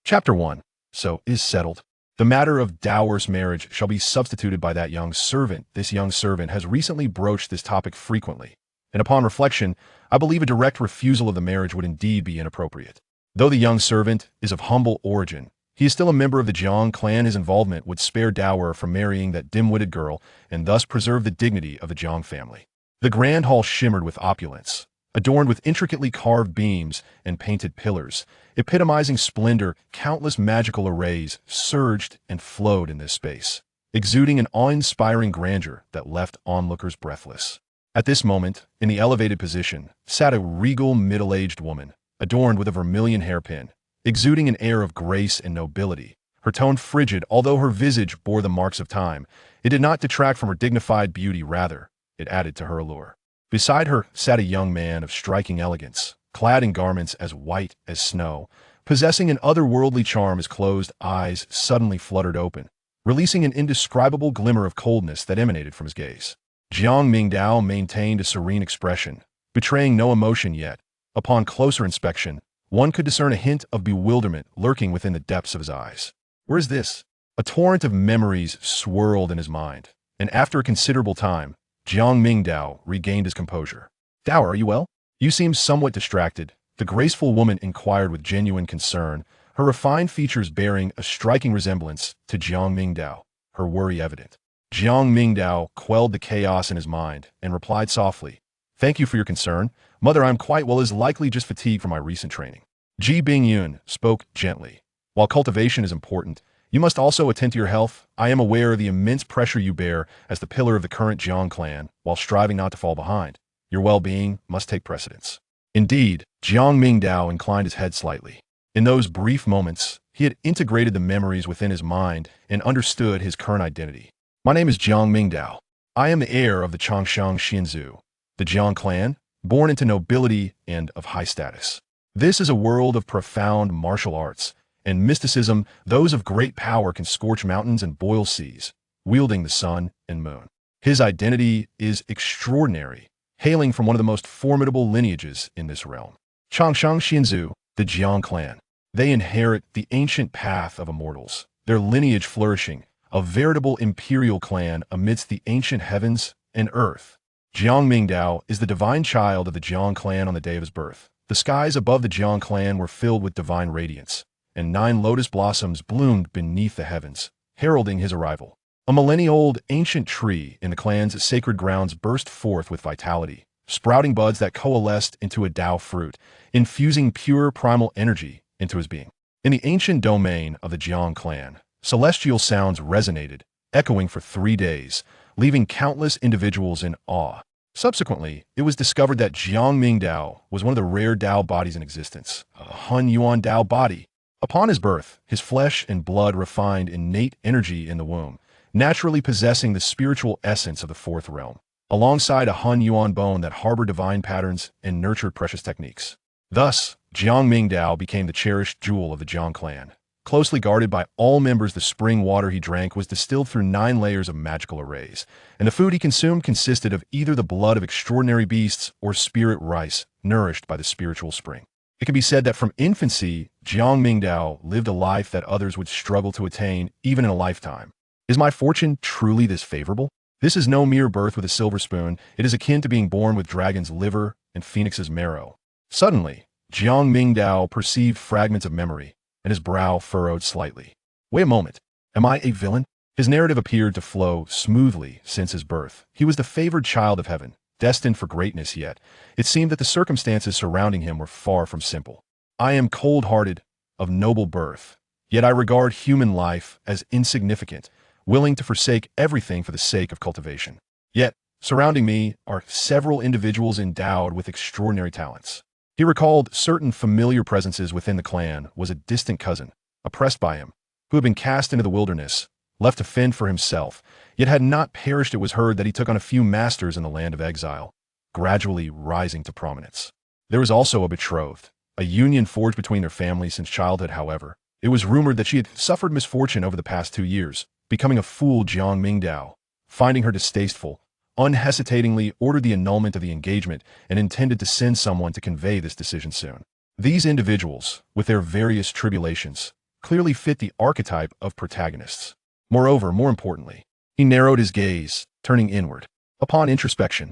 Chapter 1. So is settled. The matter of dower's marriage shall be substituted by that young servant. This young servant has recently broached this topic frequently, and upon reflection, I believe a direct refusal of the marriage would indeed be inappropriate. Though the young servant is of humble origin, he is still a member of the Jiang clan. His involvement would spare dower from marrying that dim-witted girl and thus preserve the dignity of the Jiang family. The grand hall shimmered with opulence, adorned with intricately carved beams and painted pillars, epitomizing splendor. Countless magical arrays surged and flowed in this space, exuding an awe-inspiring grandeur that left onlookers breathless. At this moment, in the elevated position, sat a regal middle-aged woman, adorned with a vermilion hairpin, exuding an air of grace and nobility. Her tone frigid, although her visage bore the marks of time, it did not detract from her dignified beauty. Rather, it added to her allure. Beside her sat a young man of striking elegance, clad in garments as white as snow, possessing an otherworldly charm. His closed eyes suddenly fluttered open, releasing an indescribable glimmer of coldness that emanated from his gaze. Jiang Mingdao maintained a serene expression, betraying no emotion, yet, upon closer inspection, one could discern a hint of bewilderment lurking within the depths of his eyes. Where is this? A torrent of memories swirled in his mind, and after a considerable time, Jiang Mingdao regained his composure. "Dower, are you well? You seem somewhat distracted," the graceful woman inquired with genuine concern, her refined features bearing a striking resemblance to Jiang Mingdao, her worry evident. Jiang Mingdao quelled the chaos in his mind and replied softly, "Thank you for your concern. Mother, I am quite well, is likely just fatigue from my recent training." Ji Bingyun spoke gently. "While cultivation is important, you must also attend to your health. I am aware of the immense pressure you bear as the pillar of the current Jiang clan, while striving not to fall behind. Your well-being must take precedence." Indeed, Jiang Mingdao inclined his head slightly. In those brief moments, he had integrated the memories within his mind and understood his current identity. "My name is Jiang Mingdao. I am the heir of the Changshan Xinzu, the Jiang clan, born into nobility and of high status. This is a world of profound martial arts and mysticism. Those of great power can scorch mountains and boil seas, wielding the sun and moon. His identity is extraordinary, hailing from one of the most formidable lineages in this realm. Changshan Xinzu, the Jiang clan. They inherit the ancient path of immortals, their lineage flourishing, a veritable imperial clan amidst the ancient heavens and earth. Jiang Mingdao is the divine child of the Jiang clan. On the day of his birth, the skies above the Jiang clan were filled with divine radiance, and 9 lotus blossoms bloomed beneath the heavens, heralding his arrival. A millennia-old ancient tree in the clan's sacred grounds burst forth with vitality, sprouting buds that coalesced into a Tao fruit, infusing pure primal energy into his being. In the ancient domain of the Jiang clan, celestial sounds resonated, echoing for 3 days, leaving countless individuals in awe. Subsequently, it was discovered that Jiang Mingdao was one of the rare Tao bodies in existence, a Hun Yuan Tao body. Upon his birth, his flesh and blood refined innate energy in the womb, naturally possessing the spiritual essence of the fourth realm, alongside a Hun Yuan bone that harbored divine patterns and nurtured precious techniques. Thus, Jiang Mingdao became the cherished jewel of the Jiang clan. Closely guarded by all members, the spring water he drank was distilled through 9 layers of magical arrays, and the food he consumed consisted of either the blood of extraordinary beasts or spirit rice nourished by the spiritual spring. It can be said that from infancy, Jiang Mingdao lived a life that others would struggle to attain even in a lifetime. Is my fortune truly this favorable? This is no mere birth with a silver spoon. It is akin to being born with dragon's liver and phoenix's marrow. Suddenly, Jiang Mingdao perceived fragments of memory, and his brow furrowed slightly. Wait a moment. Am I a villain? His narrative appeared to flow smoothly since his birth. He was the favored child of heaven, destined for greatness, yet it seemed that the circumstances surrounding him were far from simple. I am cold-hearted, of noble birth, yet I regard human life as insignificant, willing to forsake everything for the sake of cultivation. Yet, surrounding me are several individuals endowed with extraordinary talents. He recalled certain familiar presences within the clan. Was a distant cousin, oppressed by him, who had been cast into the wilderness, left to fend for himself, yet had not perished. It was heard that he took on a few masters in the land of exile, gradually rising to prominence. There was also a betrothed, a union forged between their families since childhood. However, it was rumored that she had suffered misfortune over the past 2 years, becoming a fool. Jiang Mingdao, finding her distasteful, unhesitatingly ordered the annulment of the engagement and intended to send someone to convey this decision soon. These individuals, with their various tribulations, clearly fit the archetype of protagonists. Moreover, more importantly, he narrowed his gaze, turning inward. Upon introspection,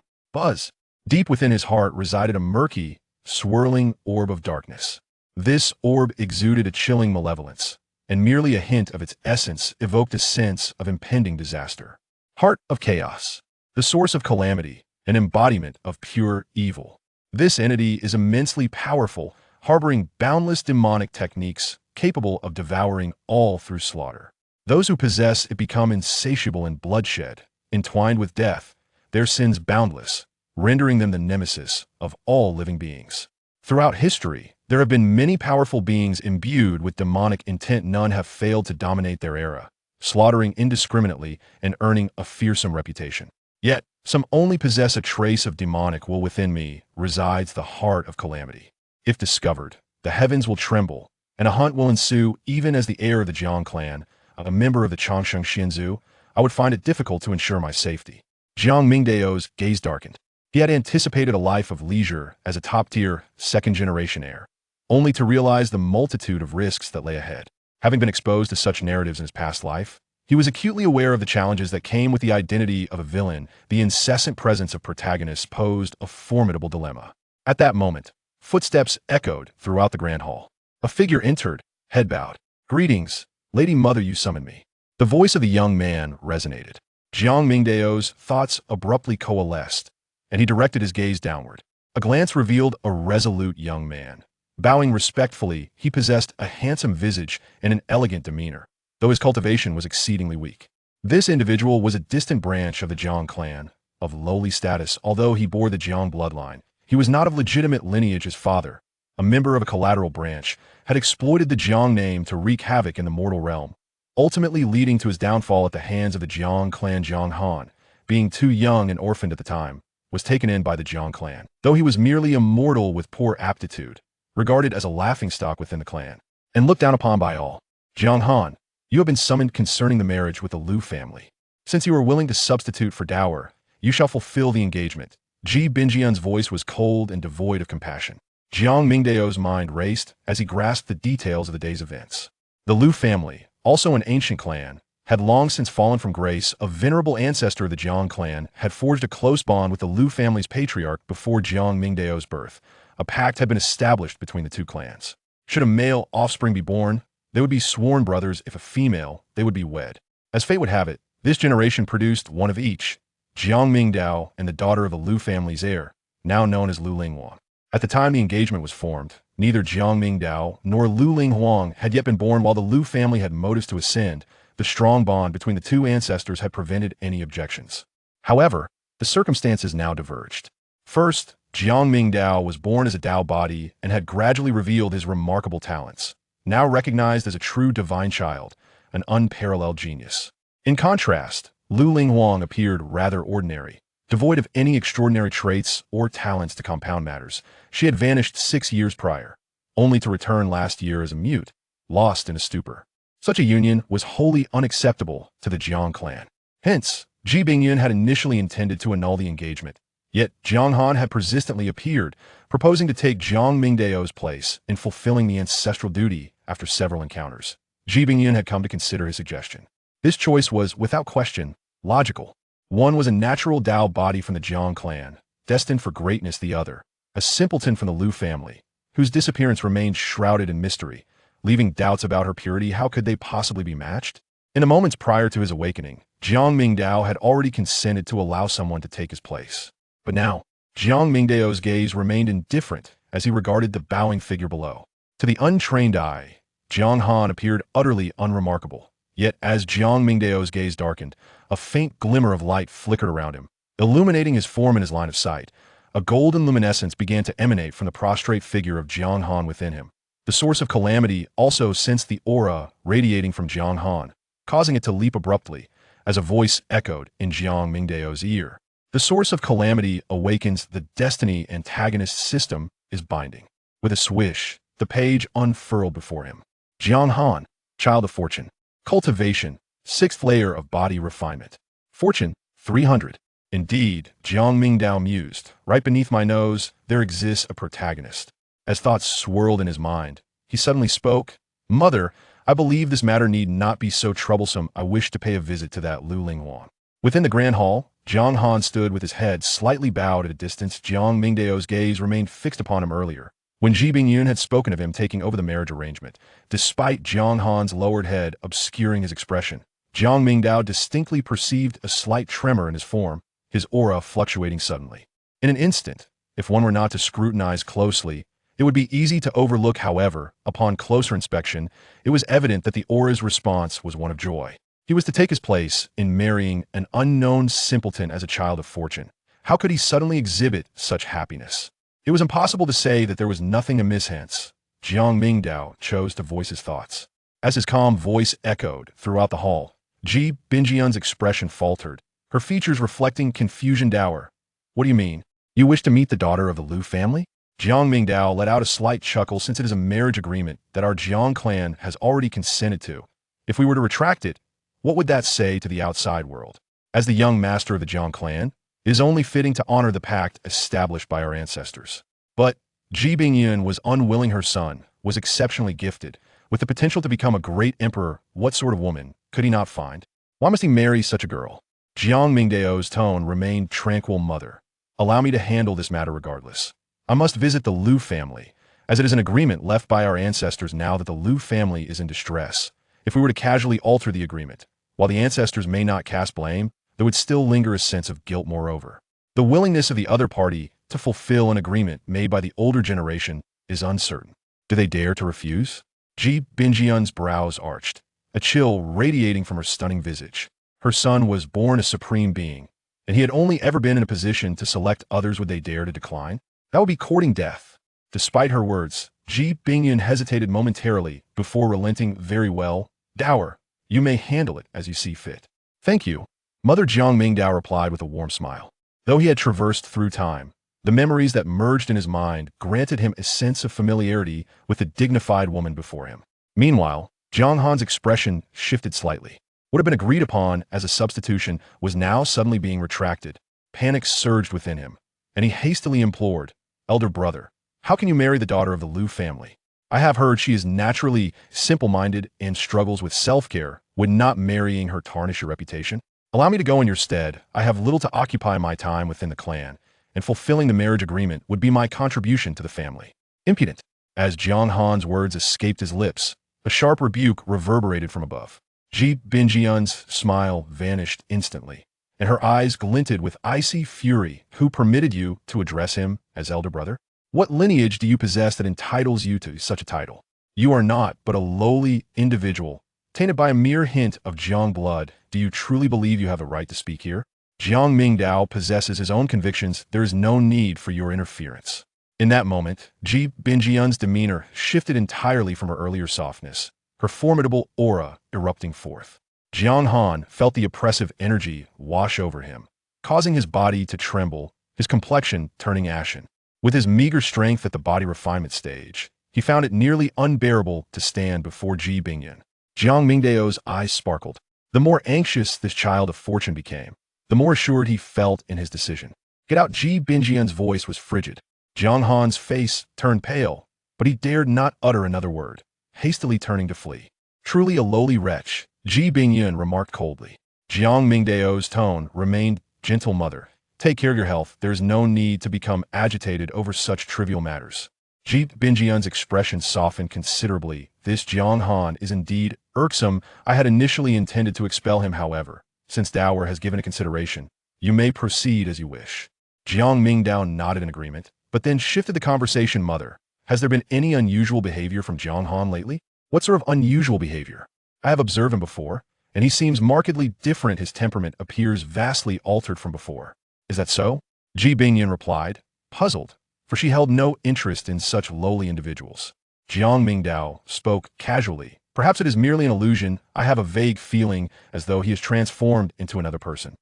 deep within his heart resided a murky, swirling orb of darkness. This orb exuded a chilling malevolence, and merely a hint of its essence evoked a sense of impending disaster. Heart of chaos, the source of calamity, an embodiment of pure evil. This entity is immensely powerful, harboring boundless demonic techniques capable of devouring all through slaughter. Those who possess it become insatiable in bloodshed, entwined with death, their sins boundless, rendering them the nemesis of all living beings. Throughout history, there have been many powerful beings imbued with demonic intent. None have failed to dominate their era, slaughtering indiscriminately and earning a fearsome reputation. Yet, some only possess a trace of demonic will. Within me resides the heart of calamity. If discovered, the heavens will tremble, and a hunt will ensue. Even as the heir of the Jiang clan, a member of the Changsheng Xianzu, I would find it difficult to ensure my safety. Jiang Mingdao's gaze darkened. He had anticipated a life of leisure as a top-tier, second-generation heir, only to realize the multitude of risks that lay ahead. Having been exposed to such narratives in his past life, he was acutely aware of the challenges that came with the identity of a villain. The incessant presence of protagonists posed a formidable dilemma. At that moment, footsteps echoed throughout the grand hall. A figure entered, head bowed. "Greetings, Lady Mother, you summoned me." The voice of the young man resonated. Jiang Mingdao's thoughts abruptly coalesced, and he directed his gaze downward. A glance revealed a resolute young man. Bowing respectfully, he possessed a handsome visage and an elegant demeanor, though his cultivation was exceedingly weak. This individual was a distant branch of the Jiang clan, of lowly status. Although he bore the Jiang bloodline, he was not of legitimate lineage. His father, a member of a collateral branch, had exploited the Jiang name to wreak havoc in the mortal realm, ultimately leading to his downfall at the hands of the Jiang clan. Jiang Han, being too young and orphaned at the time, was taken in by the Jiang clan. Though he was merely a mortal with poor aptitude, regarded as a laughingstock within the clan, and looked down upon by all. "Jiang Han, you have been summoned concerning the marriage with the Liu family. Since you are willing to substitute for dower, you shall fulfill the engagement." Ji Binjian's voice was cold and devoid of compassion. Jiang Mingdao's mind raced as he grasped the details of the day's events. The Liu family, also an ancient clan, had long since fallen from grace. A venerable ancestor of the Jiang clan had forged a close bond with the Liu family's patriarch before Jiang Mingdao's birth. A pact had been established between the two clans. Should a male offspring be born, they would be sworn brothers. If a female, they would be wed. As fate would have it, this generation produced one of each, Jiang Mingdao and the daughter of the Liu family's heir, now known as Liu Linghuang. At the time the engagement was formed, neither Jiang Mingdao nor Liu Linghuang had yet been born. While the Liu family had motives to ascend, the strong bond between the two ancestors had prevented any objections. However, the circumstances now diverged. First, Jiang Mingdao was born as a Dao body and had gradually revealed his remarkable talents, now recognized as a true divine child, an unparalleled genius. In contrast, Liu Linghuang appeared rather ordinary, devoid of any extraordinary traits or talents to compound matters. She had vanished 6 years prior, only to return last year as a mute, lost in a stupor. Such a union was wholly unacceptable to the Jiang clan. Hence, Ji Bingyun had initially intended to annul the engagement, yet Jiang Han had persistently appeared, proposing to take Jiang Mingdao's place in fulfilling the ancestral duty. After several encounters, Ji Bingyun had come to consider his suggestion. This choice was, without question, logical. One was a natural Dao body from the Jiang clan, destined for greatness. The other, a simpleton from the Liu family, whose disappearance remained shrouded in mystery, leaving doubts about her purity. How could they possibly be matched? In the moments prior to his awakening, Jiang Mingdao had already consented to allow someone to take his place. But now, Jiang Mingdao's gaze remained indifferent as he regarded the bowing figure below. To the untrained eye, Jiang Han appeared utterly unremarkable. Yet as Jiang Mingdao's gaze darkened, a faint glimmer of light flickered around him, illuminating his form and his line of sight. A golden luminescence began to emanate from the prostrate figure of Jiang Han within him. The source of calamity also sensed the aura radiating from Jiang Han, causing it to leap abruptly, as a voice echoed in Jiang Mingdao's ear. "The source of calamity awakens. The destiny antagonist system is binding." With a swish, the page unfurled before him. Jiang Han, child of fortune. Cultivation, 6th layer of body refinement. Fortune, 300. Indeed, Jiang Mingdao mused, right beneath my nose, there exists a protagonist. As thoughts swirled in his mind, he suddenly spoke. "Mother, I believe this matter need not be so troublesome. I wish to pay a visit to that Lu Linghuan. Within the grand hall, Jiang Han stood with his head slightly bowed at a distance. Jiang Mingdao's gaze remained fixed upon him earlier, when Ji Bingyun had spoken of him taking over the marriage arrangement. Despite Jiang Han's lowered head obscuring his expression, Jiang Mingdao distinctly perceived a slight tremor in his form, his aura fluctuating suddenly. In an instant, if one were not to scrutinize closely, it would be easy to overlook. However, upon closer inspection, it was evident that the aura's response was one of joy. He was to take his place in marrying an unknown simpleton as a child of fortune. How could he suddenly exhibit such happiness? It was impossible to say that there was nothing amiss. Hence, Jiang Mingdao chose to voice his thoughts. As his calm voice echoed throughout the hall, Ji Bingyun's expression faltered, her features reflecting confusion. Dower, what do you mean? You wish to meet the daughter of the Lu family? Jiang Mingdao let out a slight chuckle. Since it is a marriage agreement that our Jiang clan has already consented to, if we were to retract it, what would that say to the outside world? As the young master of the Jiang clan, it is only fitting to honor the pact established by our ancestors. But Ji Bingyun was unwilling. Her son was exceptionally gifted, with the potential to become a great emperor. What sort of woman could he not find? Why must he marry such a girl? Jiang Mingdao's tone remained tranquil. Mother, allow me to handle this matter regardless. I must visit the Lu family, as it is an agreement left by our ancestors. Now that the Lu family is in distress, if we were to casually alter the agreement, while the ancestors may not cast blame, there would still linger a sense of guilt. Moreover, the willingness of the other party to fulfill an agreement made by the older generation is uncertain. Do they dare to refuse? Ji Bingyun's brows arched, a chill radiating from her stunning visage. Her son was born a supreme being, and he had only ever been in a position to select others. Would they dare to decline? That would be courting death. Despite her words, Ji Bingyun hesitated momentarily before relenting. Very well, Dower, you may handle it as you see fit. Thank you, Mother. Jiang Mingdao replied with a warm smile. Though he had traversed through time, the memories that merged in his mind granted him a sense of familiarity with the dignified woman before him. Meanwhile, Jiang Han's expression shifted slightly. What had been agreed upon as a substitution was now suddenly being retracted. Panic surged within him, and he hastily implored, Elder brother, how can you marry the daughter of the Lu family? I have heard she is naturally simple-minded and struggles with self-care. Would not marrying her tarnish your reputation? Allow me to go in your stead. I have little to occupy my time within the clan, and fulfilling the marriage agreement would be my contribution to the family. Impudent. As Jiang Han's words escaped his lips, a sharp rebuke reverberated from above. Ji Bingyun's smile vanished instantly, and her eyes glinted with icy fury. Who permitted you to address him as elder brother? What lineage do you possess that entitles you to such a title? You are not but a lowly individual, tainted by a mere hint of Jiang blood. Do you truly believe you have a right to speak here? Jiang Mingdao possesses his own convictions. There is no need for your interference. In that moment, Ji Bingyun's demeanor shifted entirely from her earlier softness, her formidable aura erupting forth. Jiang Han felt the oppressive energy wash over him, causing his body to tremble, his complexion turning ashen. With his meager strength at the body refinement stage, he found it nearly unbearable to stand before Ji Bingyun. Jiang Mingdao's eyes sparkled. The more anxious this child of fortune became, the more assured he felt in his decision. Get out! Ji Bingyun's voice was frigid. Jiang Han's face turned pale, but he dared not utter another word, hastily turning to flee. Truly a lowly wretch, Ji Bingyun remarked coldly. Jiang Mingdao's tone remained gentle. Mother, take care of your health. There is no need to become agitated over such trivial matters. Ji Bingyun's expression softened considerably. This Jiang Han is indeed irksome. I had initially intended to expel him. However, since Dower has given a consideration, you may proceed as you wish. Jiang Mingdao nodded in agreement, but then shifted the conversation. Mother, has there been any unusual behavior from Jiang Han lately? What sort of unusual behavior? I have observed him before, and he seems markedly different. His temperament appears vastly altered from before. Is that so? Ji Bingyun replied, puzzled, for she held no interest in such lowly individuals. Jiang Mingdao spoke casually. Perhaps it is merely an illusion. I have a vague feeling as though he is transformed into another person.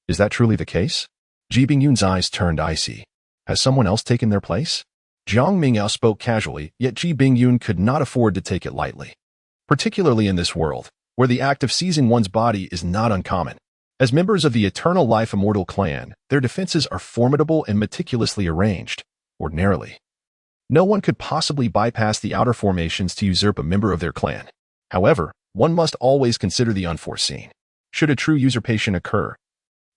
Is that truly the case? Ji Bingyun's eyes turned icy. Has someone else taken their place? Jiang Mingdao spoke casually, yet Ji Bingyun could not afford to take it lightly. Particularly in this world, where the act of seizing one's body is not uncommon. As members of the Eternal Life Immortal clan, their defenses are formidable and meticulously arranged. Ordinarily, no one could possibly bypass the outer formations to usurp a member of their clan. However, one must always consider the unforeseen. Should a true usurpation occur,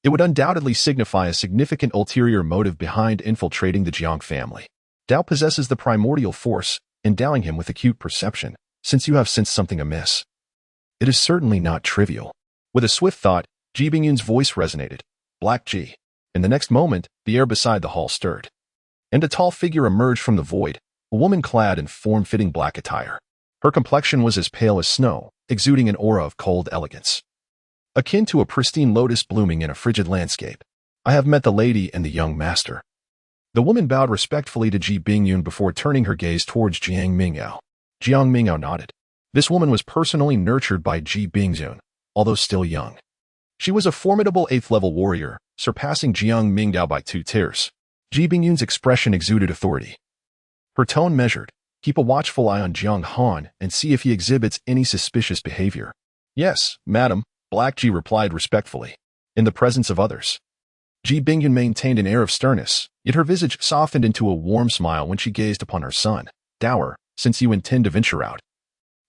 it would undoubtedly signify a significant ulterior motive behind infiltrating the Jiang family. Dao possesses the primordial force, endowing him with acute perception, since you have sensed something amiss. It is certainly not trivial. With a swift thought, Ji Bingyun's voice resonated. Black Ji. In the next moment, the air beside the hall stirred, and a tall figure emerged from the void, a woman clad in form-fitting black attire. Her complexion was as pale as snow, exuding an aura of cold elegance, akin to a pristine lotus blooming in a frigid landscape. I have met the lady and the young master. The woman bowed respectfully to Ji Bingyun before turning her gaze towards Jiang Mingdao. Jiang Mingdao nodded. This woman was personally nurtured by Ji Bingyun, although still young. She was a formidable 8th-level warrior, surpassing Jiang Mingdao by 2 tiers. Ji Bingyun's expression exuded authority. Her tone measured. Keep a watchful eye on Jiang Han and see if he exhibits any suspicious behavior. Yes, madam, Black Ji replied respectfully. In the presence of others, Ji Bingyun maintained an air of sternness, yet her visage softened into a warm smile when she gazed upon her son. Dower, since you intend to venture out,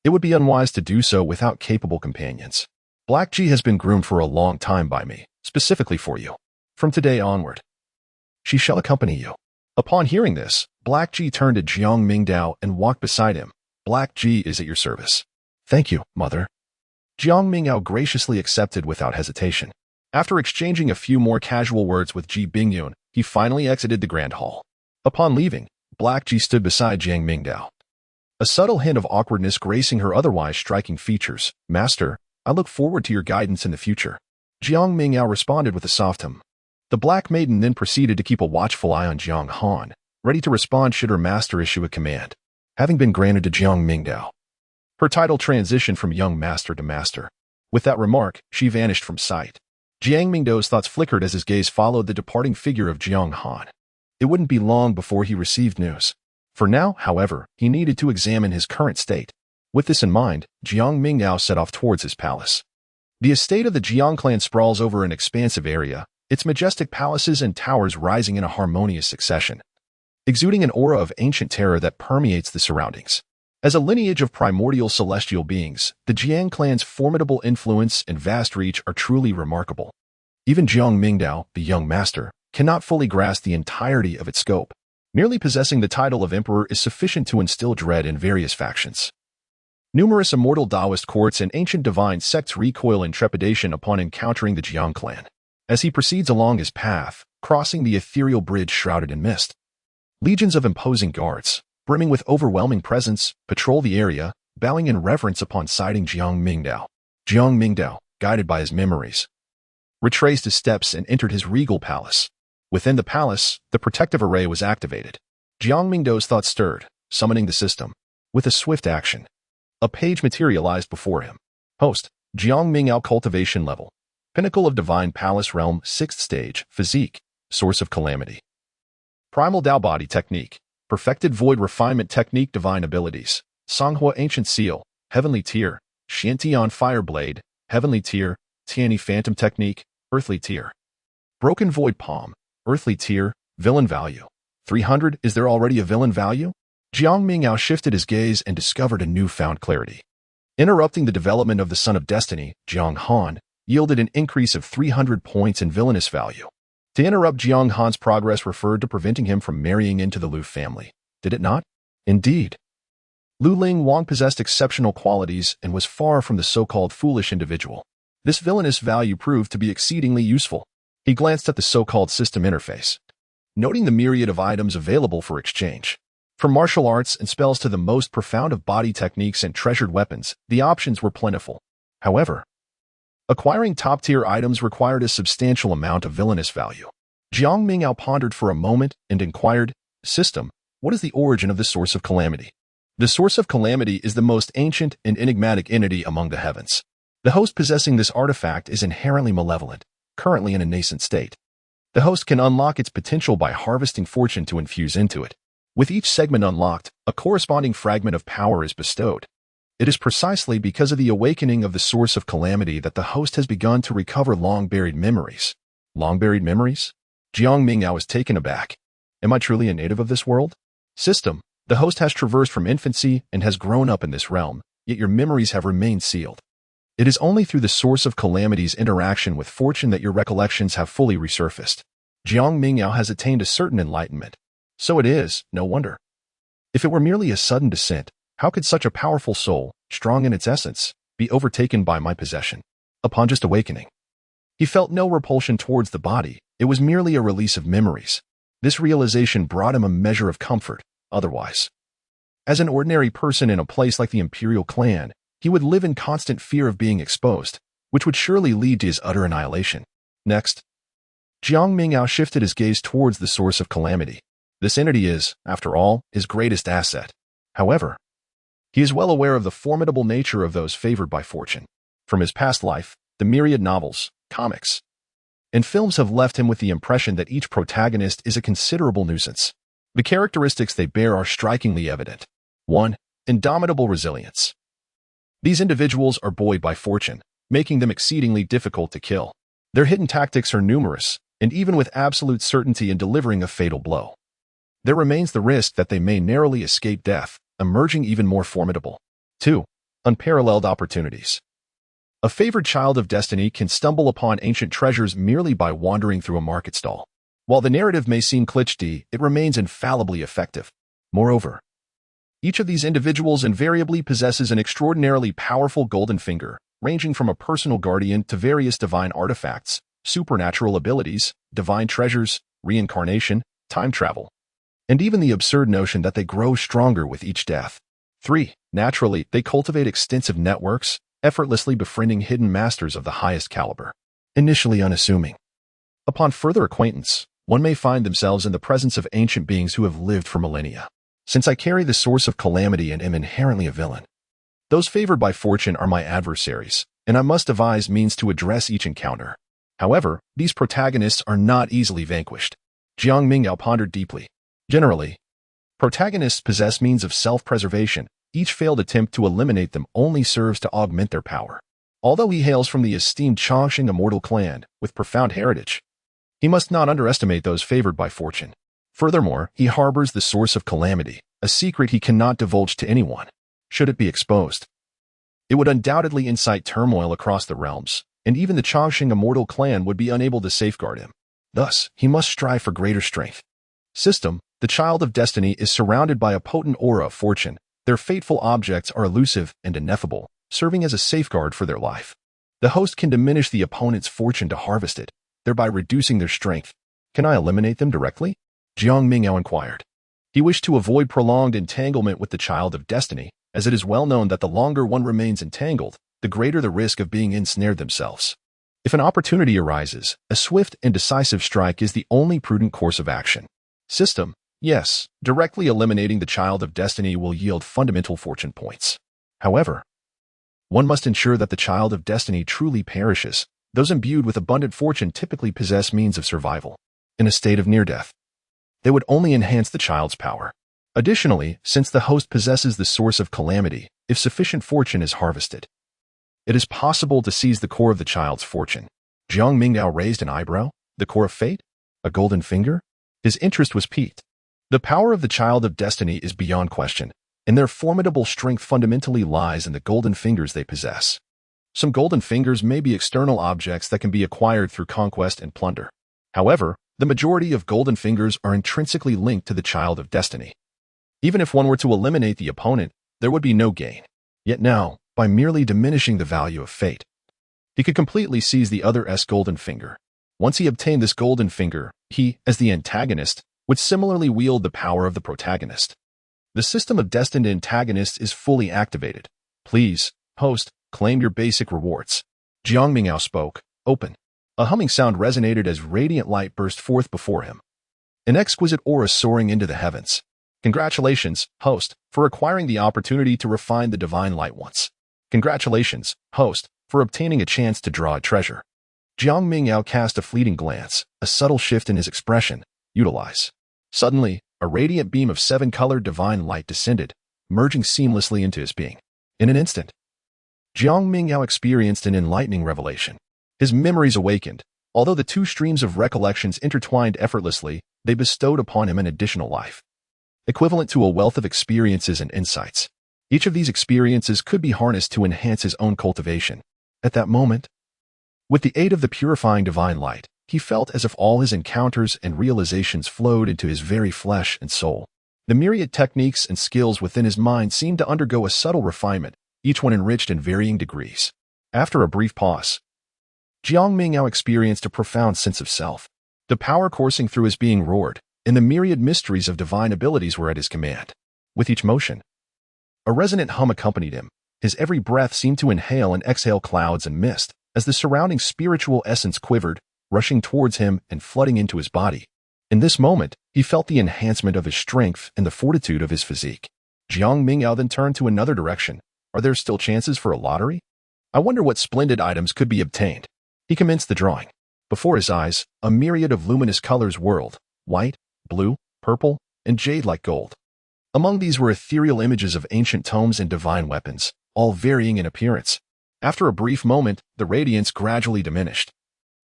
it would be unwise to do so without capable companions. Black Ji has been groomed for a long time by me, specifically for you. From today onward, she shall accompany you. Upon hearing this, Black Ji turned to Jiang Mingdao and walked beside him. Black Ji is at your service. Thank you, mother. Jiang Mingdao graciously accepted without hesitation. After exchanging a few more casual words with Ji Bingyun, he finally exited the grand hall. Upon leaving, Black Ji stood beside Jiang Mingdao, a subtle hint of awkwardness gracing her otherwise striking features. Master, I look forward to your guidance in the future. Jiang Mingdao responded with a soft hum. The Black Maiden then proceeded to keep a watchful eye on Jiang Han, ready to respond should her master issue a command. Having been granted to Jiang Mingdao, her title transitioned from young master to master. With that remark, she vanished from sight. Jiang Mingdao's thoughts flickered as his gaze followed the departing figure of Jiang Han. It wouldn't be long before he received news. For now, however, he needed to examine his current state. With this in mind, Jiang Mingdao set off towards his palace. The estate of the Jiang clan sprawls over an expansive area, its majestic palaces and towers rising in a harmonious succession, exuding an aura of ancient terror that permeates the surroundings. As a lineage of primordial celestial beings, the Jiang clan's formidable influence and vast reach are truly remarkable. Even Jiang Mingdao, the young master, cannot fully grasp the entirety of its scope. Merely possessing the title of emperor is sufficient to instill dread in various factions. Numerous immortal Taoist courts and ancient divine sects recoil in trepidation upon encountering the Jiang clan. As he proceeds along his path, crossing the ethereal bridge shrouded in mist, legions of imposing guards, brimming with overwhelming presence, patrol the area, bowing in reverence upon sighting Jiang Mingdao. Jiang Mingdao, guided by his memories, retraced his steps and entered his regal palace. Within the palace, the protective array was activated. Jiang Mingdao's thoughts stirred, summoning the system. With a swift action, a page materialized before him. Host, Jiang Mingdao cultivation level. Pinnacle of Divine Palace Realm, 6th stage, physique, source of calamity. Primal Dao body technique. Perfected void refinement technique divine abilities. Songhua ancient seal, heavenly tier. Xiantian fire blade, heavenly tier. Tianyi phantom technique, earthly tier. Broken void palm, earthly tier. Villain value. 300. Is there already a villain value? Jiang Mingdao shifted his gaze and discovered a newfound clarity. Interrupting the development of the Son of Destiny, Jiang Han, yielded an increase of 300 points in villainous value. To interrupt Jiang Han's progress referred to preventing him from marrying into the Lu family, did it not? Indeed. Lu Ling Wang possessed exceptional qualities and was far from the so-called foolish individual. This villainous value proved to be exceedingly useful. He glanced at the so-called system interface, noting the myriad of items available for exchange. From martial arts and spells to the most profound of body techniques and treasured weapons, the options were plentiful. However, acquiring top-tier items required a substantial amount of villainous value. Jiang Mingdao pondered for a moment and inquired, System, what is the origin of the source of calamity? The source of calamity is the most ancient and enigmatic entity among the heavens. The host possessing this artifact is inherently malevolent, currently in a nascent state. The host can unlock its potential by harvesting fortune to infuse into it. With each segment unlocked, a corresponding fragment of power is bestowed. It is precisely because of the awakening of the source of calamity that the host has begun to recover long-buried memories. Long-buried memories? Jiang Mingdao was taken aback. Am I truly a native of this world? System, the host has traversed from infancy and has grown up in this realm, yet your memories have remained sealed. It is only through the source of Calamity's interaction with fortune that your recollections have fully resurfaced. Jiang Mingdao has attained a certain enlightenment. So it is, no wonder. If it were merely a sudden descent, how could such a powerful soul, strong in its essence, be overtaken by my possession? Upon just awakening, he felt no repulsion towards the body. It was merely a release of memories. This realization brought him a measure of comfort. Otherwise, as an ordinary person in a place like the imperial clan, he would live in constant fear of being exposed, which would surely lead to his utter annihilation. Next, Jiang Mingdao shifted his gaze towards the source of Calamity. This entity is, after all, his greatest asset. However, he is well aware of the formidable nature of those favored by fortune. From his past life, the Myriad novels, comics, and films have left him with the impression that each protagonist is a considerable nuisance. The characteristics they bear are strikingly evident. 1. Indomitable resilience. These individuals are buoyed by fortune, making them exceedingly difficult to kill. Their hidden tactics are numerous, and even with absolute certainty in delivering a fatal blow, there remains the risk that they may narrowly escape death, emerging even more formidable. 2. Unparalleled opportunities. A favored child of destiny can stumble upon ancient treasures merely by wandering through a market stall. While the narrative may seem cliché, it remains infallibly effective. Moreover, each of these individuals invariably possesses an extraordinarily powerful golden finger, ranging from a personal guardian to various divine artifacts, supernatural abilities, divine treasures, reincarnation, time travel, and even the absurd notion that they grow stronger with each death. 3. Naturally, they cultivate extensive networks, effortlessly befriending hidden masters of the highest caliber. Initially unassuming, upon further acquaintance, one may find themselves in the presence of ancient beings who have lived for millennia. Since I carry the source of Calamity and am inherently a villain, those favored by fortune are my adversaries, and I must devise means to address each encounter. However, these protagonists are not easily vanquished. Jiang Mingdao pondered deeply. Generally, protagonists possess means of self-preservation. Each failed attempt to eliminate them only serves to augment their power. Although he hails from the esteemed Chongqing immortal clan, with profound heritage, he must not underestimate those favored by fortune. Furthermore, he harbors the source of Calamity, a secret he cannot divulge to anyone. Should it be exposed, it would undoubtedly incite turmoil across the realms, and even the Chongqing immortal clan would be unable to safeguard him. Thus, he must strive for greater strength. System: the child of destiny is surrounded by a potent aura of fortune. Their fateful objects are elusive and ineffable, serving as a safeguard for their life. The host can diminish the opponent's fortune to harvest it, thereby reducing their strength. Can I eliminate them directly? Jiang Mingdao inquired. He wished to avoid prolonged entanglement with the child of destiny, as it is well known that the longer one remains entangled, the greater the risk of being ensnared themselves. If an opportunity arises, a swift and decisive strike is the only prudent course of action. System: yes, directly eliminating the child of destiny will yield fundamental fortune points. However, one must ensure that the child of destiny truly perishes. Those imbued with abundant fortune typically possess means of survival. In a state of near death, they would only enhance the child's power. Additionally, since the host possesses the source of Calamity, if sufficient fortune is harvested, it is possible to seize the core of the child's fortune. Jiang Mingdao raised an eyebrow. The core of fate? A golden finger? His interest was piqued. The power of the child of destiny is beyond question, and their formidable strength fundamentally lies in the golden fingers they possess. Some golden fingers may be external objects that can be acquired through conquest and plunder. However, the majority of golden fingers are intrinsically linked to the child of destiny. Even if one were to eliminate the opponent, there would be no gain. Yet now, by merely diminishing the value of fate, he could completely seize the other's golden finger. Once he obtained this golden finger, he, as the antagonist, would similarly wield the power of the protagonist. The system of destined antagonists is fully activated. Please, host, claim your basic rewards. Jiang Mingdao spoke. Open. A humming sound resonated as radiant light burst forth before him, an exquisite aura soaring into the heavens. Congratulations, host, for acquiring the opportunity to refine the divine light once. Congratulations, host, for obtaining a chance to draw a treasure. Jiang Mingdao cast a fleeting glance, a subtle shift in his expression. Utilize. Suddenly, a radiant beam of seven-colored divine light descended, merging seamlessly into his being. In an instant, Jiang Mingdao experienced an enlightening revelation. His memories awakened. Although the two streams of recollections intertwined effortlessly, they bestowed upon him an additional life, equivalent to a wealth of experiences and insights. Each of these experiences could be harnessed to enhance his own cultivation. At that moment, with the aid of the purifying divine light, he felt as if all his encounters and realizations flowed into his very flesh and soul. The myriad techniques and skills within his mind seemed to undergo a subtle refinement, each one enriched in varying degrees. After a brief pause, Jiang Mingdao experienced a profound sense of self. The power coursing through his being roared, and the myriad mysteries of divine abilities were at his command. With each motion, a resonant hum accompanied him. His every breath seemed to inhale and exhale clouds and mist, as the surrounding spiritual essence quivered, rushing towards him and flooding into his body. In this moment, he felt the enhancement of his strength and the fortitude of his physique. Jiang Mingdao then turned to another direction. Are there still chances for a lottery? I wonder what splendid items could be obtained. He commenced the drawing. Before his eyes, a myriad of luminous colors whirled, white, blue, purple, and jade-like gold. Among these were ethereal images of ancient tomes and divine weapons, all varying in appearance. After a brief moment, the radiance gradually diminished,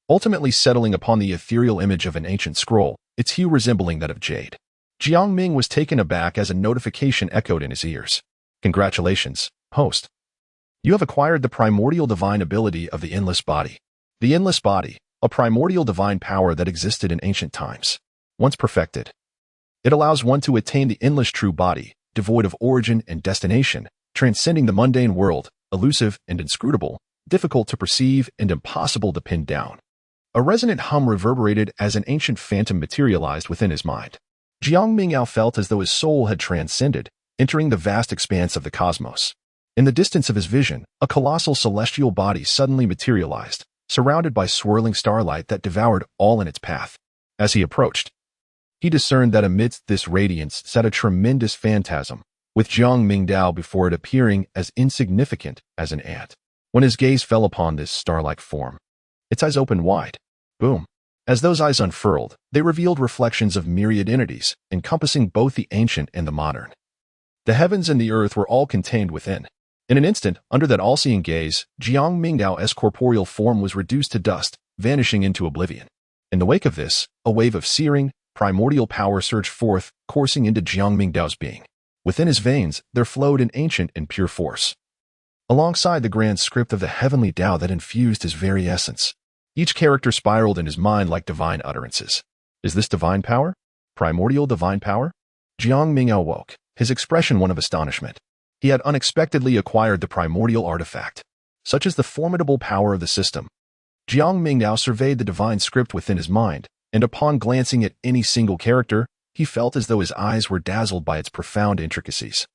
ultimately settling upon the ethereal image of an ancient scroll, its hue resembling that of jade. Jiang Ming was taken aback as a notification echoed in his ears. Congratulations, host. You have acquired the primordial divine ability of the endless body. The endless body, a primordial divine power that existed in ancient times. Once perfected, it allows one to attain the endless true body, devoid of origin and destination, transcending the mundane world, elusive and inscrutable, difficult to perceive and impossible to pin down. A resonant hum reverberated as an ancient phantom materialized within his mind. Jiang Mingdao felt as though his soul had transcended, entering the vast expanse of the cosmos. In the distance of his vision, a colossal celestial body suddenly materialized, surrounded by swirling starlight that devoured all in its path. As he approached, he discerned that amidst this radiance sat a tremendous phantasm, with Jiang Mingdao before it appearing as insignificant as an ant. When his gaze fell upon this star-like form, its eyes opened wide. Boom. As those eyes unfurled, they revealed reflections of myriad entities, encompassing both the ancient and the modern. The heavens and the earth were all contained within. In an instant, under that all-seeing gaze, Jiang Mingdao's corporeal form was reduced to dust, vanishing into oblivion. In the wake of this, a wave of searing, primordial power surged forth, coursing into Jiang Mingdao's being. Within his veins, there flowed an ancient and pure force, alongside the grand script of the heavenly Tao that infused his very essence. Each character spiraled in his mind like divine utterances. Is this divine power? Primordial divine power? Jiang Mingdao woke, his expression one of astonishment. He had unexpectedly acquired the primordial artifact. Such is the formidable power of the system. Jiang Mingdao surveyed the divine script within his mind, and upon glancing at any single character, he felt as though his eyes were dazzled by its profound intricacies,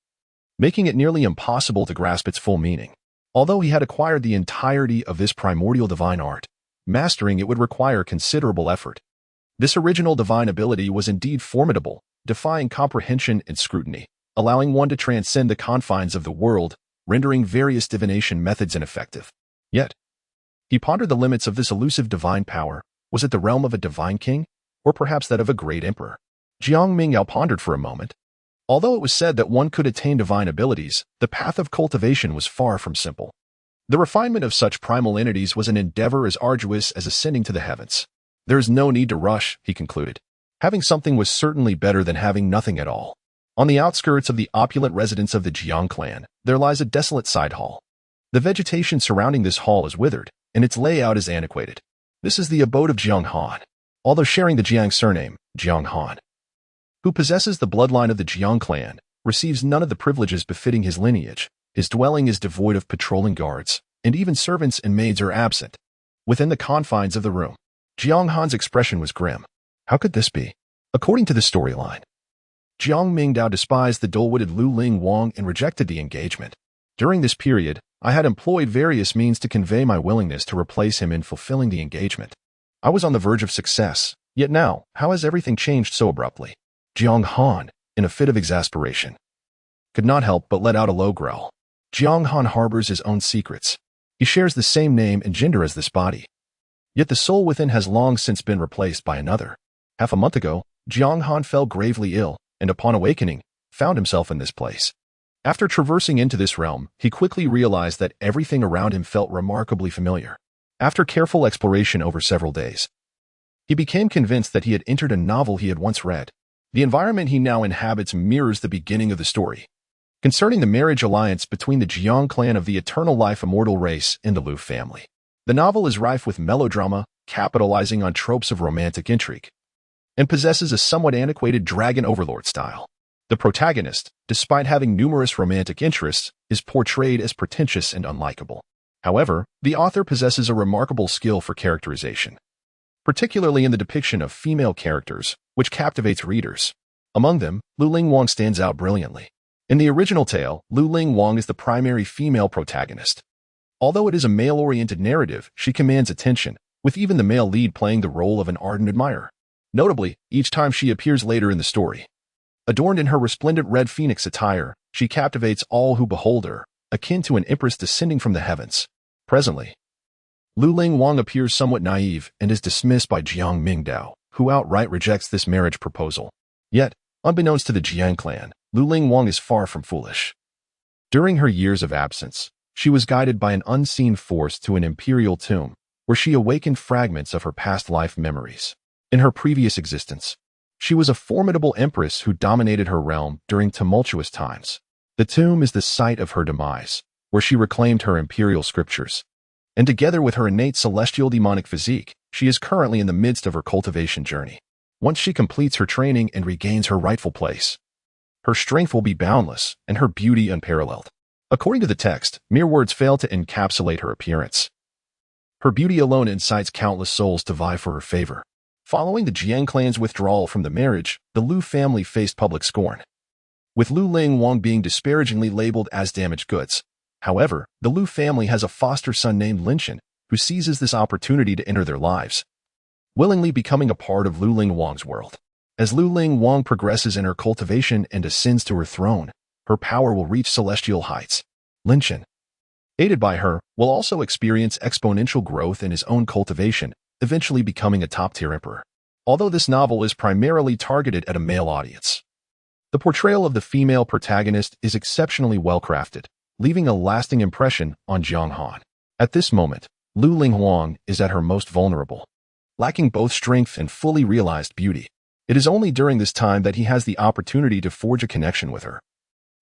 making it nearly impossible to grasp its full meaning. Although he had acquired the entirety of this primordial divine art, mastering it would require considerable effort. This original divine ability was indeed formidable, defying comprehension and scrutiny, allowing one to transcend the confines of the world, rendering various divination methods ineffective. Yet, he pondered the limits of this elusive divine power. Was it the realm of a divine king, or perhaps that of a great emperor? Jiang Mingdao pondered for a moment. Although it was said that one could attain divine abilities, the path of cultivation was far from simple. The refinement of such primal entities was an endeavor as arduous as ascending to the heavens. There is no need to rush, he concluded. Having something was certainly better than having nothing at all. On the outskirts of the opulent residence of the Jiang clan, there lies a desolate side hall. The vegetation surrounding this hall is withered, and its layout is antiquated. This is the abode of Jiang Han, although sharing the Jiang surname, Jiang Han, who possesses the bloodline of the Jiang clan, receives none of the privileges befitting his lineage. His dwelling is devoid of patrolling guards, and even servants and maids are absent. Within the confines of the room, Jiang Han's expression was grim. How could this be? According to the storyline, Jiang Mingdao despised the dull-witted Lu Ling Wang and rejected the engagement. During this period, I had employed various means to convey my willingness to replace him in fulfilling the engagement. I was on the verge of success, yet now, how has everything changed so abruptly? Jiang Han, in a fit of exasperation, could not help but let out a low growl. Jiang Han harbors his own secrets. He shares the same name and gender as this body. Yet the soul within has long since been replaced by another. Half a month ago, Jiang Han fell gravely ill, and upon awakening, found himself in this place. After traversing into this realm, he quickly realized that everything around him felt remarkably familiar. After careful exploration over several days, he became convinced that he had entered a novel he had once read. The environment he now inhabits mirrors the beginning of the story. concerning the marriage alliance between the Jiang clan of the eternal life immortal race and the Lu family. The novel is rife with melodrama, capitalizing on tropes of romantic intrigue, and possesses a somewhat antiquated dragon overlord style. The protagonist, despite having numerous romantic interests, is portrayed as pretentious and unlikable. However, the author possesses a remarkable skill for characterization, particularly in the depiction of female characters, which captivates readers. Among them, Lu Ling Wang stands out brilliantly. In the original tale, Lu Ling Wang is the primary female protagonist. Although it is a male-oriented narrative, she commands attention, with even the male lead playing the role of an ardent admirer. Notably, each time she appears later in the story, adorned in her resplendent red phoenix attire, she captivates all who behold her, akin to an empress descending from the heavens. Presently, Lu Ling Wang appears somewhat naive and is dismissed by Jiang Mingdao, who outright rejects this marriage proposal. Yet, unbeknownst to the Jiang clan, Lu Ling Wang is far from foolish. During her years of absence, she was guided by an unseen force to an imperial tomb, where she awakened fragments of her past life memories. In her previous existence, she was a formidable empress who dominated her realm during tumultuous times. The tomb is the site of her demise, where she reclaimed her imperial scriptures. And together with her innate celestial demonic physique, she is currently in the midst of her cultivation journey. Once she completes her training and regains her rightful place, her strength will be boundless and her beauty unparalleled. According to the text, mere words fail to encapsulate her appearance. Her beauty alone incites countless souls to vie for her favor. Following the Jiang clan's withdrawal from the marriage, the Lu family faced public scorn, with Lu Ling Wang being disparagingly labeled as damaged goods. However, the Lu family has a foster son named Linshan, who seizes this opportunity to enter their lives, willingly becoming a part of Lu Ling Wang's world. As Lu Ling Wang progresses in her cultivation and ascends to her throne, her power will reach celestial heights. Linshan, aided by her, will also experience exponential growth in his own cultivation, eventually becoming a top-tier emperor. Although this novel is primarily targeted at a male audience, the portrayal of the female protagonist is exceptionally well-crafted, leaving a lasting impression on Jiang Han. At this moment, Lu Ling Wang is at her most vulnerable, lacking both strength and fully realized beauty. It is only during this time that he has the opportunity to forge a connection with her,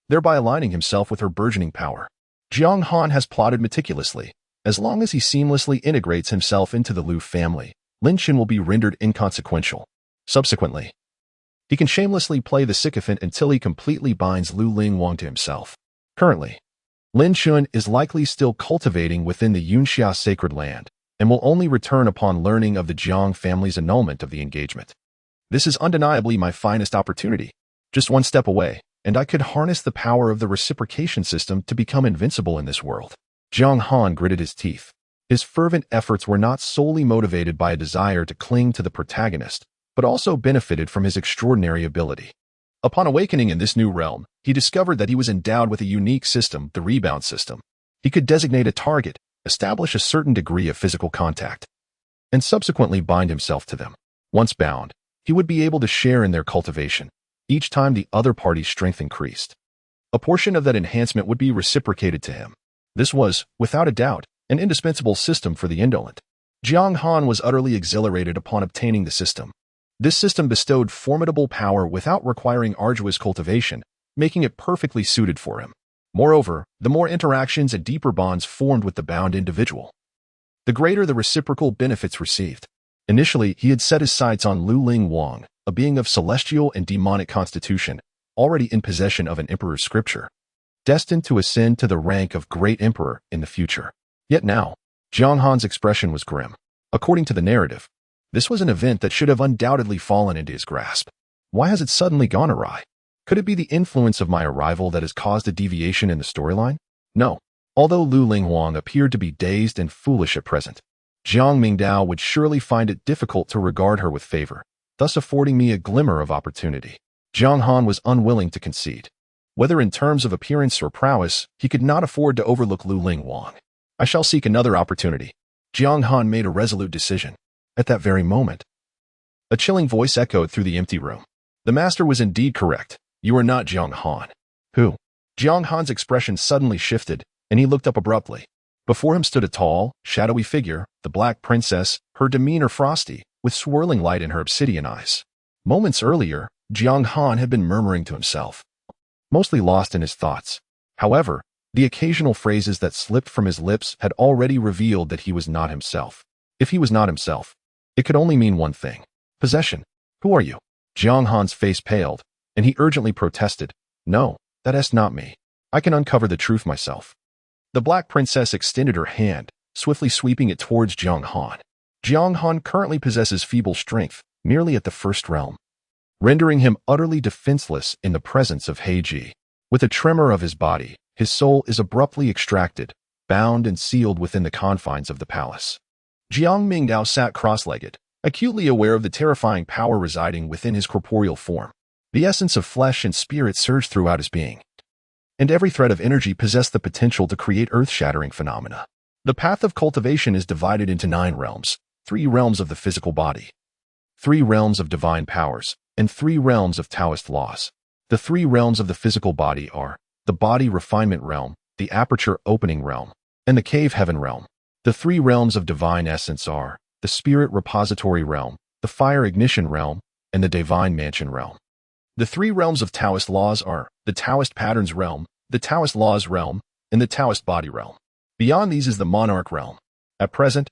thereby aligning himself with her burgeoning power. Jiang Han has plotted meticulously. As long as he seamlessly integrates himself into the Lu family, Linshan will be rendered inconsequential. Subsequently, he can shamelessly play the sycophant until he completely binds Lu Ling Wang to himself. Currently, Linshan is likely still cultivating within the Yunxia sacred land, and will only return upon learning of the Jiang family's annulment of the engagement. This is undeniably my finest opportunity. Just one step away, and I could harness the power of the reciprocation system to become invincible in this world. Jiang Han gritted his teeth. His fervent efforts were not solely motivated by a desire to cling to the protagonist, but also benefited from his extraordinary ability. Upon awakening in this new realm, he discovered that he was endowed with a unique system, the rebound system. He could designate a target, establish a certain degree of physical contact, and subsequently bind himself to them. Once bound, he would be able to share in their cultivation. Each time the other party's strength increased, a portion of that enhancement would be reciprocated to him. This was, without a doubt, an indispensable system for the indolent. Jiang Han was utterly exhilarated upon obtaining the system. This system bestowed formidable power without requiring arduous cultivation, making it perfectly suited for him. Moreover, the more interactions and deeper bonds formed with the bound individual, the greater the reciprocal benefits received. Initially, he had set his sights on Lu Ling Wang, a being of celestial and demonic constitution, already in possession of an emperor's scripture, destined to ascend to the rank of great emperor in the future. Yet now, Jiang Han's expression was grim. According to the narrative, this was an event that should have undoubtedly fallen into his grasp. Why has it suddenly gone awry? Could it be the influence of my arrival that has caused a deviation in the storyline? No. Although Lu Ling Wang appeared to be dazed and foolish at present, Jiang Mingdao would surely find it difficult to regard her with favor, thus affording me a glimmer of opportunity. Jiang Han was unwilling to concede. Whether in terms of appearance or prowess, he could not afford to overlook Lu Ling Wang. I shall seek another opportunity. Jiang Han made a resolute decision. At that very moment, a chilling voice echoed through the empty room. The master was indeed correct. You are not Jiang Han. Who? Jiang Han's expression suddenly shifted, and he looked up abruptly. Before him stood a tall, shadowy figure, the Black Princess, her demeanor frosty, with swirling light in her obsidian eyes. Moments earlier, Jiang Han had been murmuring to himself, mostly lost in his thoughts. However, the occasional phrases that slipped from his lips had already revealed that he was not himself. If he was not himself, it could only mean one thing. Possession. Who are you? Jiang Han's face paled, and he urgently protested. No, that's not me. I can uncover the truth myself. The Black Princess extended her hand, swiftly sweeping it towards Jiang Han. Jiang Han currently possesses feeble strength, merely at the first realm, rendering him utterly defenseless in the presence of Heiji. With a tremor of his body, his soul is abruptly extracted, bound and sealed within the confines of the palace. Jiang Mingdao sat cross-legged, acutely aware of the terrifying power residing within his corporeal form. The essence of flesh and spirit surged throughout his being, and every thread of energy possessed the potential to create earth-shattering phenomena. The path of cultivation is divided into 9 realms, 3 realms of the physical body, 3 realms of divine powers, and 3 realms of Taoist laws. The 3 realms of the physical body are the body refinement realm, the aperture opening realm, and the cave heaven realm. The 3 realms of divine essence are the spirit repository realm, the fire ignition realm, and the divine mansion realm. The 3 realms of Taoist laws are the Taoist patterns realm, the Taoist laws realm, and the Taoist body realm. Beyond these is the monarch realm. At present,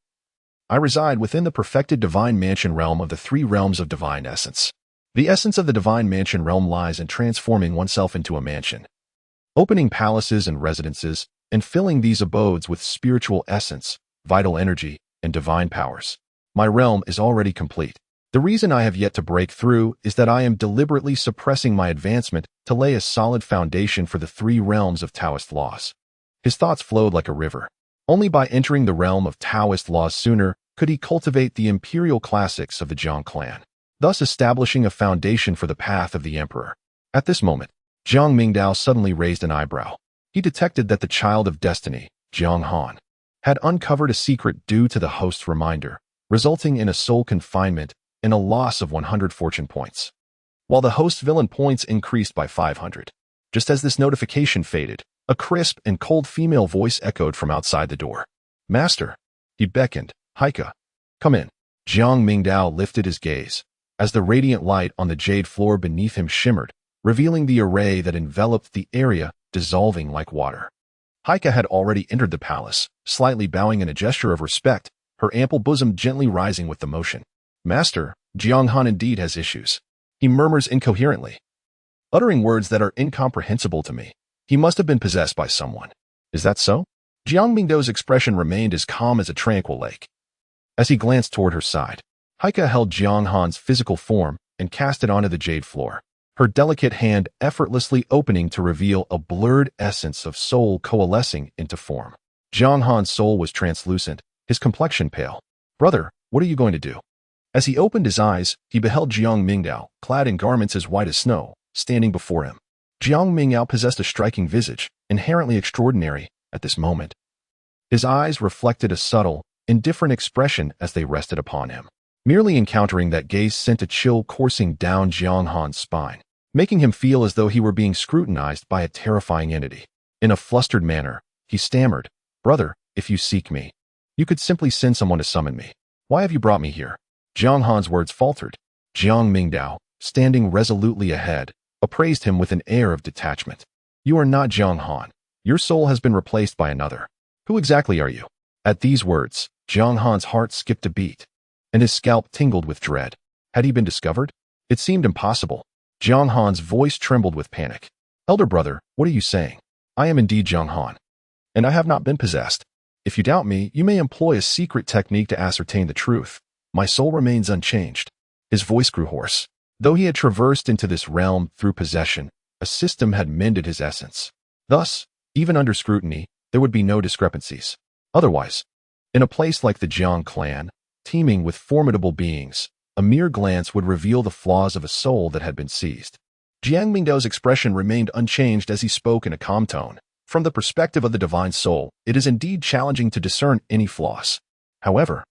I reside within the perfected divine mansion realm of the 3 realms of divine essence. The essence of the divine mansion realm lies in transforming oneself into a mansion, opening palaces and residences, and filling these abodes with spiritual essence, vital energy, and divine powers. My realm is already complete. The reason I have yet to break through is that I am deliberately suppressing my advancement to lay a solid foundation for the 3 realms of Taoist laws. His thoughts flowed like a river. Only by entering the realm of Taoist laws sooner could he cultivate the imperial classics of the Jiang clan, thus establishing a foundation for the path of the emperor. At this moment, Jiang Mingdao suddenly raised an eyebrow. He detected that the child of destiny, Jiang Han, had uncovered a secret due to the host's reminder, resulting in a soul confinement and a loss of 100 fortune points, while the host's villain points increased by 500. Just as this notification faded, a crisp and cold female voice echoed from outside the door. Master, he beckoned. Haika, come in. Jiang Mingdao lifted his gaze, as the radiant light on the jade floor beneath him shimmered, revealing the array that enveloped the area, dissolving like water. Haika had already entered the palace, slightly bowing in a gesture of respect, her ample bosom gently rising with the motion. Master, Jiang Han indeed has issues. He murmurs incoherently, uttering words that are incomprehensible to me. He must have been possessed by someone. Is that so? Jiang Mingdao's expression remained as calm as a tranquil lake. As he glanced toward her side, Haika held Jiang Han's physical form and cast it onto the jade floor, her delicate hand effortlessly opening to reveal a blurred essence of soul coalescing into form. Jiang Han's soul was translucent, his complexion pale. Brother, what are you going to do? As he opened his eyes, he beheld Jiang Mingdao, clad in garments as white as snow, standing before him. Jiang Mingdao possessed a striking visage, inherently extraordinary at this moment. His eyes reflected a subtle, indifferent expression as they rested upon him. Merely encountering that gaze sent a chill coursing down Jiang Han's spine, making him feel as though he were being scrutinized by a terrifying entity. In a flustered manner, he stammered, Brother, if you seek me, you could simply send someone to summon me. Why have you brought me here? Jiang Han's words faltered. Jiang Mingdao, standing resolutely ahead, appraised him with an air of detachment. You are not Jiang Han. Your soul has been replaced by another. Who exactly are you? At these words, Jiang Han's heart skipped a beat, and his scalp tingled with dread. Had he been discovered? It seemed impossible. Jiang Han's voice trembled with panic. Elder brother, what are you saying? I am indeed Jiang Han, and I have not been possessed. If you doubt me, you may employ a secret technique to ascertain the truth. My soul remains unchanged. His voice grew hoarse. Though he had traversed into this realm through possession, a system had mended his essence. Thus, even under scrutiny, there would be no discrepancies. Otherwise, in a place like the Jiang clan, teeming with formidable beings, a mere glance would reveal the flaws of a soul that had been seized. Jiang Mingdao's expression remained unchanged as he spoke in a calm tone. From the perspective of the divine soul, it is indeed challenging to discern any flaws. However,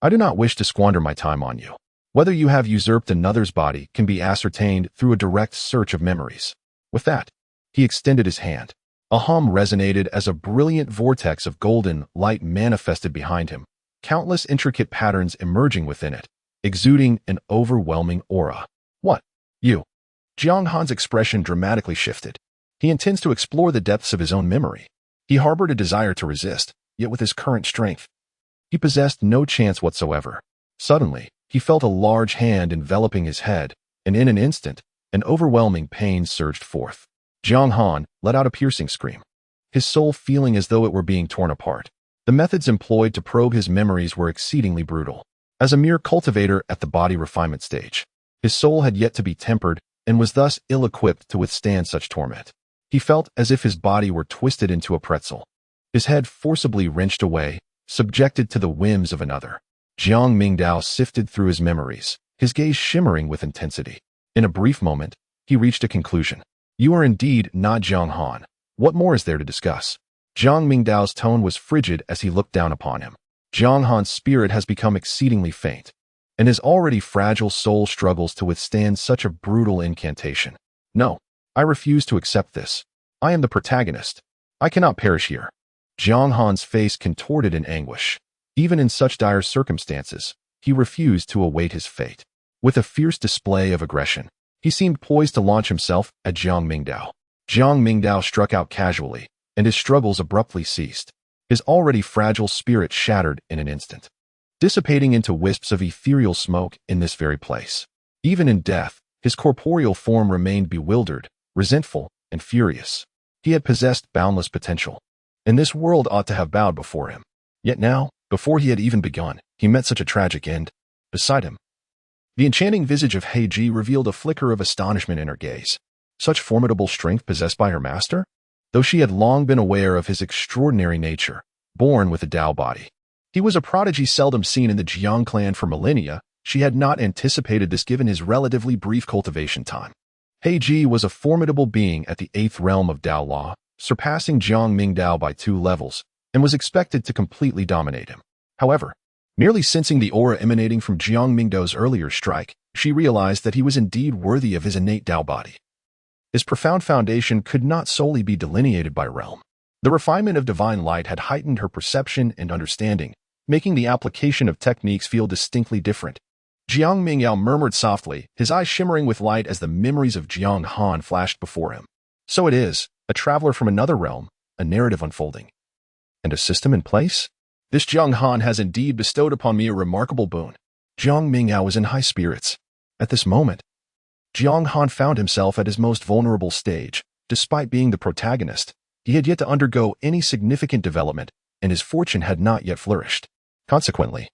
I do not wish to squander my time on you. Whether you have usurped another's body can be ascertained through a direct search of memories. With that, he extended his hand. A hum resonated as a brilliant vortex of golden light manifested behind him, countless intricate patterns emerging within it, exuding an overwhelming aura. What? You? Jiang Han's expression dramatically shifted. He intends to explore the depths of his own memory. He harbored a desire to resist, yet with his current strength, he possessed no chance whatsoever. Suddenly, he felt a large hand enveloping his head, and in an instant, an overwhelming pain surged forth. Jiang Han let out a piercing scream, his soul feeling as though it were being torn apart. The methods employed to probe his memories were exceedingly brutal. As a mere cultivator at the body refinement stage, his soul had yet to be tempered and was thus ill-equipped to withstand such torment. He felt as if his body were twisted into a pretzel, his head forcibly wrenched away, subjected to the whims of another. Jiang Mingdao sifted through his memories, his gaze shimmering with intensity. In a brief moment, he reached a conclusion. You are indeed not Jiang Han. What more is there to discuss? Jiang Mingdao's tone was frigid as he looked down upon him. Jiang Han's spirit has become exceedingly faint, and his already fragile soul struggles to withstand such a brutal incantation. No, I refuse to accept this. I am the protagonist. I cannot perish here. Jiang Han's face contorted in anguish. Even in such dire circumstances, he refused to await his fate. With a fierce display of aggression, he seemed poised to launch himself at Jiang Mingdao. Jiang Mingdao struck out casually, and his struggles abruptly ceased. His already fragile spirit shattered in an instant, dissipating into wisps of ethereal smoke in this very place. Even in death, his corporeal form remained bewildered, resentful, and furious. He had possessed boundless potential, and this world ought to have bowed before him. Yet now, before he had even begun, he met such a tragic end. Beside him, the enchanting visage of Heiji revealed a flicker of astonishment in her gaze. Such formidable strength possessed by her master? Though she had long been aware of his extraordinary nature, born with a Tao body. He was a prodigy seldom seen in the Jiang clan for millennia. She had not anticipated this given his relatively brief cultivation time. Heiji was a formidable being at the 8th realm of Tao law, surpassing Jiang Mingdao by 2 levels, and was expected to completely dominate him. However, merely sensing the aura emanating from Jiang Mingdao's earlier strike, she realized that he was indeed worthy of his innate Tao body. His profound foundation could not solely be delineated by realm. The refinement of divine light had heightened her perception and understanding, making the application of techniques feel distinctly different. Jiang Mingdao murmured softly, his eyes shimmering with light as the memories of Jiang Han flashed before him. So it is, a traveler from another realm, a narrative unfolding. And a system in place? This Jiang Han has indeed bestowed upon me a remarkable boon. Jiang Mingdao was in high spirits. At this moment, Jiang Han found himself at his most vulnerable stage. Despite being the protagonist, he had yet to undergo any significant development, and his fortune had not yet flourished. Consequently,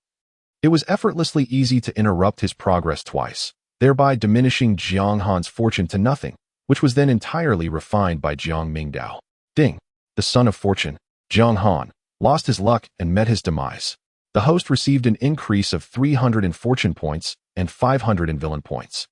it was effortlessly easy to interrupt his progress twice, thereby diminishing Jiang Han's fortune to nothing, which was then entirely refined by Jiang Mingdao. Ding, the son of fortune, Jiang Han, lost his luck and met his demise. The host received an increase of 300 in fortune points and 500 in villain points.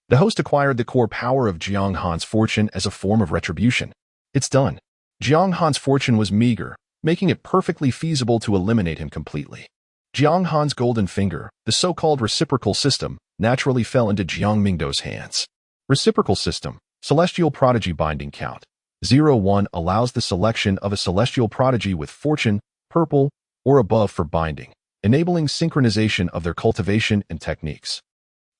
The host acquired the core power of Jiang Han's fortune as a form of retribution. It's done. Jiang Han's fortune was meager, making it perfectly feasible to eliminate him completely. Jiang Han's golden finger, the so-called reciprocal system, naturally fell into Jiang Mingdao's hands. Reciprocal system, celestial prodigy binding count. 01 allows the selection of a celestial prodigy with fortune, purple, or above for binding, enabling synchronization of their cultivation and techniques.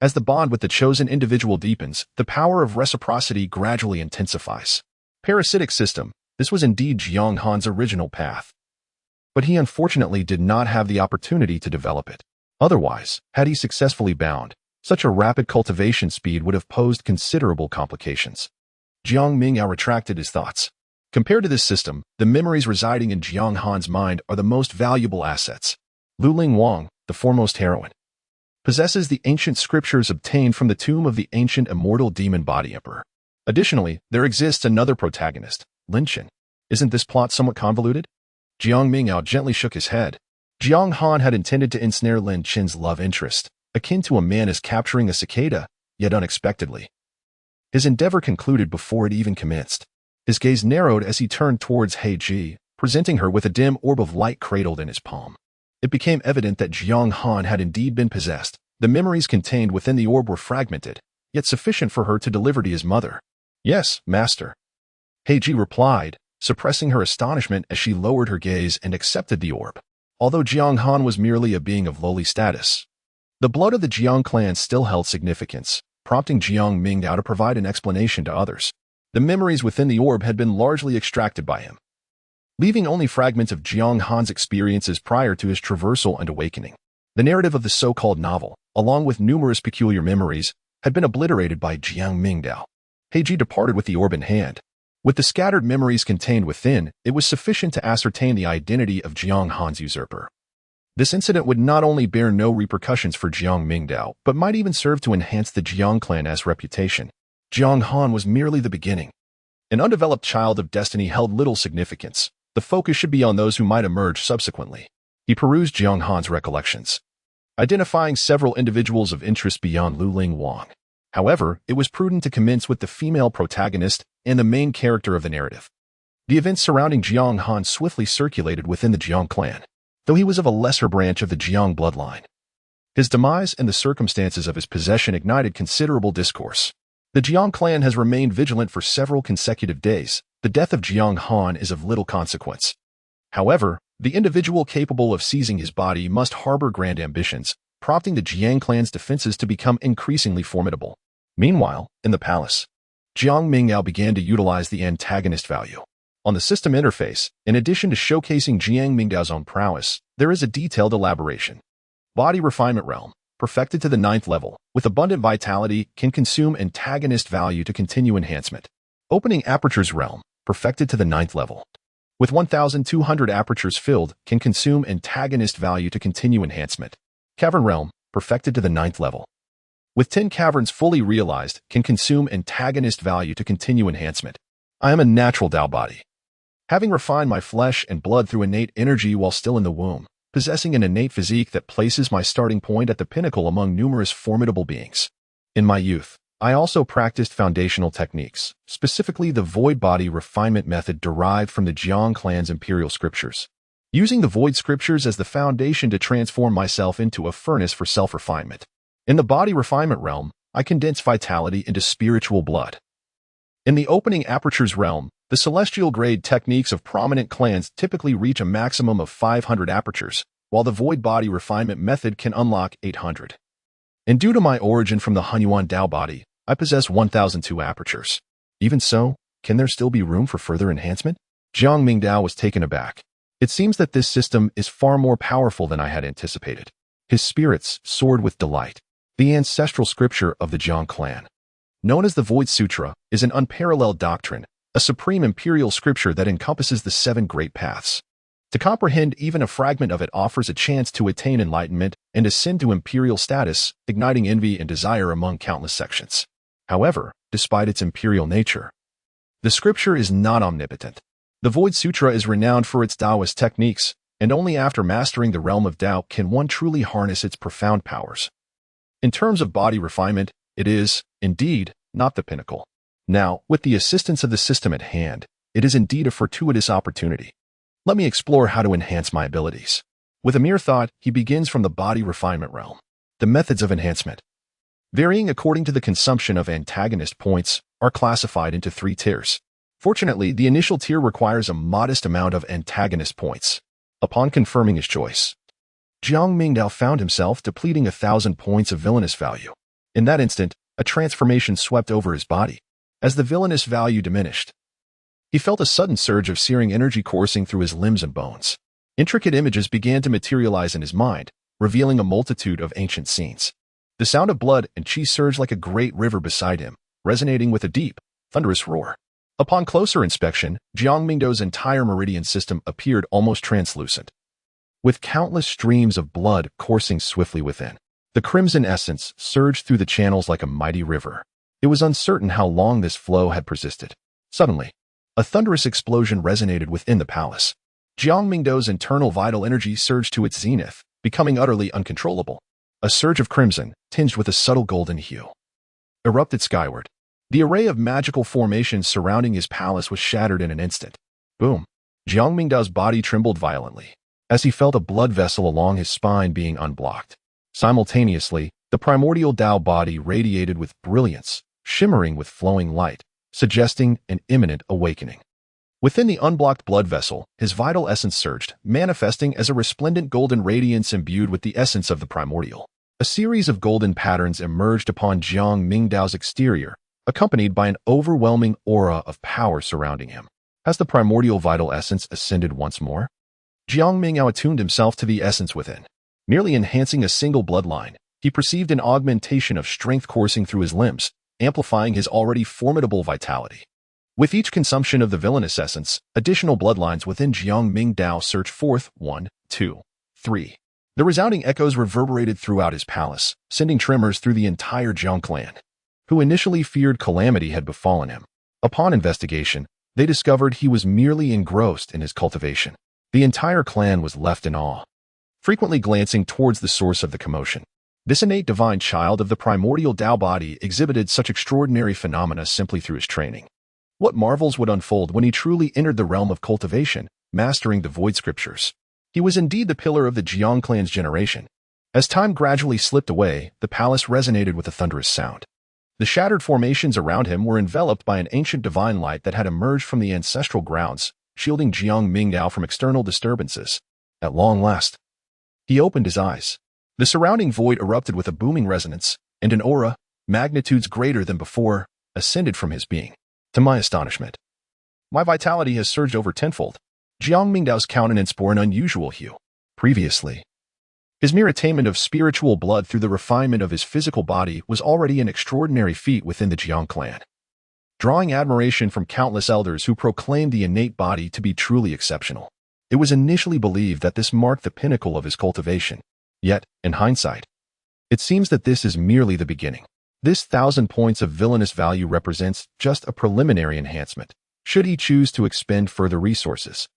As the bond with the chosen individual deepens, the power of reciprocity gradually intensifies. Parasitic system, this was indeed Jiang Han's original path. But he unfortunately did not have the opportunity to develop it. Otherwise, had he successfully bound, such a rapid cultivation speed would have posed considerable complications. Jiang Mingdao retracted his thoughts. Compared to this system, the memories residing in Jiang Han's mind are the most valuable assets. Luling Wang, the foremost heroine, possesses the ancient scriptures obtained from the tomb of the ancient immortal demon body emperor. Additionally, there exists another protagonist, Lin Qin. Isn't this plot somewhat convoluted? Jiang Mingdao gently shook his head. Jiang Han had intended to ensnare Lin Qin's love interest, akin to a man is capturing a cicada, yet unexpectedly. His endeavor concluded before it even commenced. His gaze narrowed as he turned towards Heiji, presenting her with a dim orb of light cradled in his palm. It became evident that Jiang Han had indeed been possessed. The memories contained within the orb were fragmented, yet sufficient for her to deliver to his mother. Yes, master. Heiji replied, suppressing her astonishment as she lowered her gaze and accepted the orb. Although Jiang Han was merely a being of lowly status, the blood of the Jiang clan still held significance, prompting Jiang Mingdao to provide an explanation to others. The memories within the orb had been largely extracted by him, leaving only fragments of Jiang Han's experiences prior to his traversal and awakening. The narrative of the so-called novel, along with numerous peculiar memories, had been obliterated by Jiang Mingdao. Heiji departed with the orb in hand. With the scattered memories contained within, it was sufficient to ascertain the identity of Jiang Han's usurper. This incident would not only bear no repercussions for Jiang Mingdao, but might even serve to enhance the Jiang clan's reputation. Jiang Han was merely the beginning. An undeveloped child of destiny held little significance. The focus should be on those who might emerge subsequently. He perused Jiang Han's recollections, identifying several individuals of interest beyond Luling Wang. However, it was prudent to commence with the female protagonist and the main character of the narrative. The events surrounding Jiang Han swiftly circulated within the Jiang clan, though he was of a lesser branch of the Jiang bloodline. His demise and the circumstances of his possession ignited considerable discourse. The Jiang clan has remained vigilant for several consecutive days. The death of Jiang Han is of little consequence. However, the individual capable of seizing his body must harbor grand ambitions, prompting the Jiang clan's defenses to become increasingly formidable. Meanwhile, in the palace, Jiang Mingdao began to utilize the antagonist value. On the system interface, in addition to showcasing Jiang Mingdao's own prowess, there is a detailed elaboration. Body refinement realm, perfected to the 9th level, with abundant vitality, can consume antagonist value to continue enhancement. Opening apertures realm, perfected to the 9th level, with 1,200 apertures filled, can consume antagonist value to continue enhancement. Cavern realm, perfected to the 9th level, with 10 caverns fully realized, can consume antagonist value to continue enhancement. I am a natural Tao body, having refined my flesh and blood through innate energy while still in the womb, possessing an innate physique that places my starting point at the pinnacle among numerous formidable beings. In my youth, I also practiced foundational techniques, specifically the void body refinement method derived from the Jiang clan's imperial scriptures, using the void scriptures as the foundation to transform myself into a furnace for self-refinement. In the body refinement realm, I condense vitality into spiritual blood. In the opening apertures realm, the celestial grade techniques of prominent clans typically reach a maximum of 500 apertures, while the void body refinement method can unlock 800. And due to my origin from the Hunyuan Dao body, I possess 1,002 apertures. Even so, can there still be room for further enhancement? Jiang Mingdao was taken aback. It seems that this system is far more powerful than I had anticipated. His spirits soared with delight. The ancestral scripture of the Jiang clan, known as the Void Sutra, is an unparalleled doctrine, a supreme imperial scripture that encompasses the 7 great paths. To comprehend even a fragment of it offers a chance to attain enlightenment and ascend to imperial status, igniting envy and desire among countless sections. However, despite its imperial nature, the scripture is not omnipotent. The Void Sutra is renowned for its Taoist techniques, and only after mastering the realm of Tao can one truly harness its profound powers. In terms of body refinement, it is, indeed, not the pinnacle. Now, with the assistance of the system at hand, it is indeed a fortuitous opportunity. Let me explore how to enhance my abilities. With a mere thought, he begins from the body refinement realm. The methods of enhancement, varying according to the consumption of antagonist points, are classified into 3 tiers. Fortunately, the initial tier requires a modest amount of antagonist points. Upon confirming his choice, Jiang Mingdao found himself depleting 1,000 points of villainous value. In that instant, a transformation swept over his body. As the villainous value diminished, he felt a sudden surge of searing energy coursing through his limbs and bones. Intricate images began to materialize in his mind, revealing a multitude of ancient scenes. The sound of blood and chi surged like a great river beside him, resonating with a deep, thunderous roar. Upon closer inspection, Jiang Mingdao's entire meridian system appeared almost translucent, with countless streams of blood coursing swiftly within. The crimson essence surged through the channels like a mighty river. It was uncertain how long this flow had persisted. Suddenly, a thunderous explosion resonated within the palace. Jiang Mingdao's internal vital energy surged to its zenith, becoming utterly uncontrollable. A surge of crimson, tinged with a subtle golden hue, erupted skyward. The array of magical formations surrounding his palace was shattered in an instant. Boom! Jiang Mingdao's body trembled violently, as he felt a blood vessel along his spine being unblocked. Simultaneously, the primordial Tao body radiated with brilliance, shimmering with flowing light, suggesting an imminent awakening. Within the unblocked blood vessel, his vital essence surged, manifesting as a resplendent golden radiance imbued with the essence of the primordial. A series of golden patterns emerged upon Jiang Mingdao's exterior, accompanied by an overwhelming aura of power surrounding him. Has the primordial vital essence ascended once more? Jiang Mingdao attuned himself to the essence within. Merely enhancing a single bloodline, he perceived an augmentation of strength coursing through his limbs, amplifying his already formidable vitality. With each consumption of the villainous essence, additional bloodlines within Jiang Mingdao surged forth 1, 2, 3. The resounding echoes reverberated throughout his palace, sending tremors through the entire Jiang clan, who initially feared calamity had befallen him. Upon investigation, they discovered he was merely engrossed in his cultivation. The entire clan was left in awe, frequently glancing towards the source of the commotion. This innate divine child of the primordial Tao body exhibited such extraordinary phenomena simply through his training. What marvels would unfold when he truly entered the realm of cultivation, mastering the void scriptures? He was indeed the pillar of the Jiang clan's generation. As time gradually slipped away, the palace resonated with a thunderous sound. The shattered formations around him were enveloped by an ancient divine light that had emerged from the ancestral grounds, shielding Jiang Mingdao from external disturbances. At long last, he opened his eyes. The surrounding void erupted with a booming resonance, and an aura, magnitudes greater than before, ascended from his being. To my astonishment, my vitality has surged over tenfold. Jiang Mingdao's countenance bore an unusual hue. Previously, his mere attainment of spiritual blood through the refinement of his physical body was already an extraordinary feat within the Jiang clan, drawing admiration from countless elders who proclaimed the innate body to be truly exceptional. It was initially believed that this marked the pinnacle of his cultivation. Yet, in hindsight, it seems that this is merely the beginning. This 1,000 points of villainous value represents just a preliminary enhancement. Should he choose to expend further resources,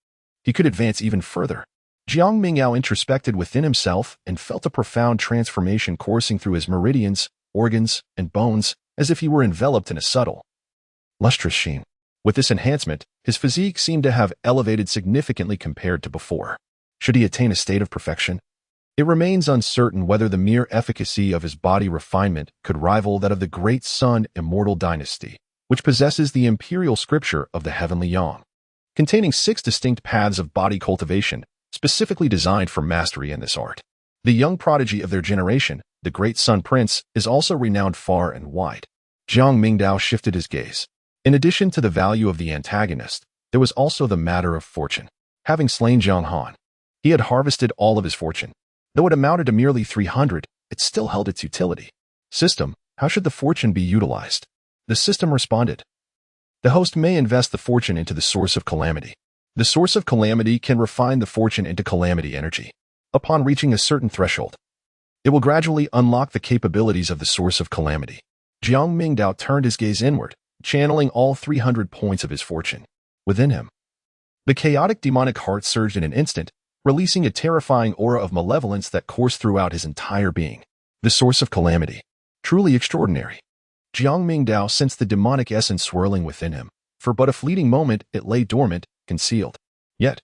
he could advance even further. Jiang Mingdao introspected within himself and felt a profound transformation coursing through his meridians, organs, and bones, as if he were enveloped in a subtle, lustrous sheen. With this enhancement, his physique seemed to have elevated significantly compared to before. Should he attain a state of perfection? It remains uncertain whether the mere efficacy of his body refinement could rival that of the great Sun immortal dynasty, which possesses the imperial scripture of the heavenly Yang, containing 6 distinct paths of body cultivation, specifically designed for mastery in this art. The young prodigy of their generation, the great Sun Prince, is also renowned far and wide. Jiang Mingdao shifted his gaze. In addition to the value of the antagonist, there was also the matter of fortune. Having slain Jiang Han, he had harvested all of his fortune. Though it amounted to merely 300, it still held its utility. System, how should the fortune be utilized? The system responded. The host may invest the fortune into the source of calamity. The source of calamity can refine the fortune into calamity energy. Upon reaching a certain threshold, it will gradually unlock the capabilities of the source of calamity. Jiang Mingdao turned his gaze inward, channeling all 300 points of his fortune within him. The chaotic demonic heart surged in an instant, releasing a terrifying aura of malevolence that coursed throughout his entire being. The source of calamity. Truly extraordinary. Jiang Mingdao sensed the demonic essence swirling within him. For but a fleeting moment, it lay dormant, concealed. Yet,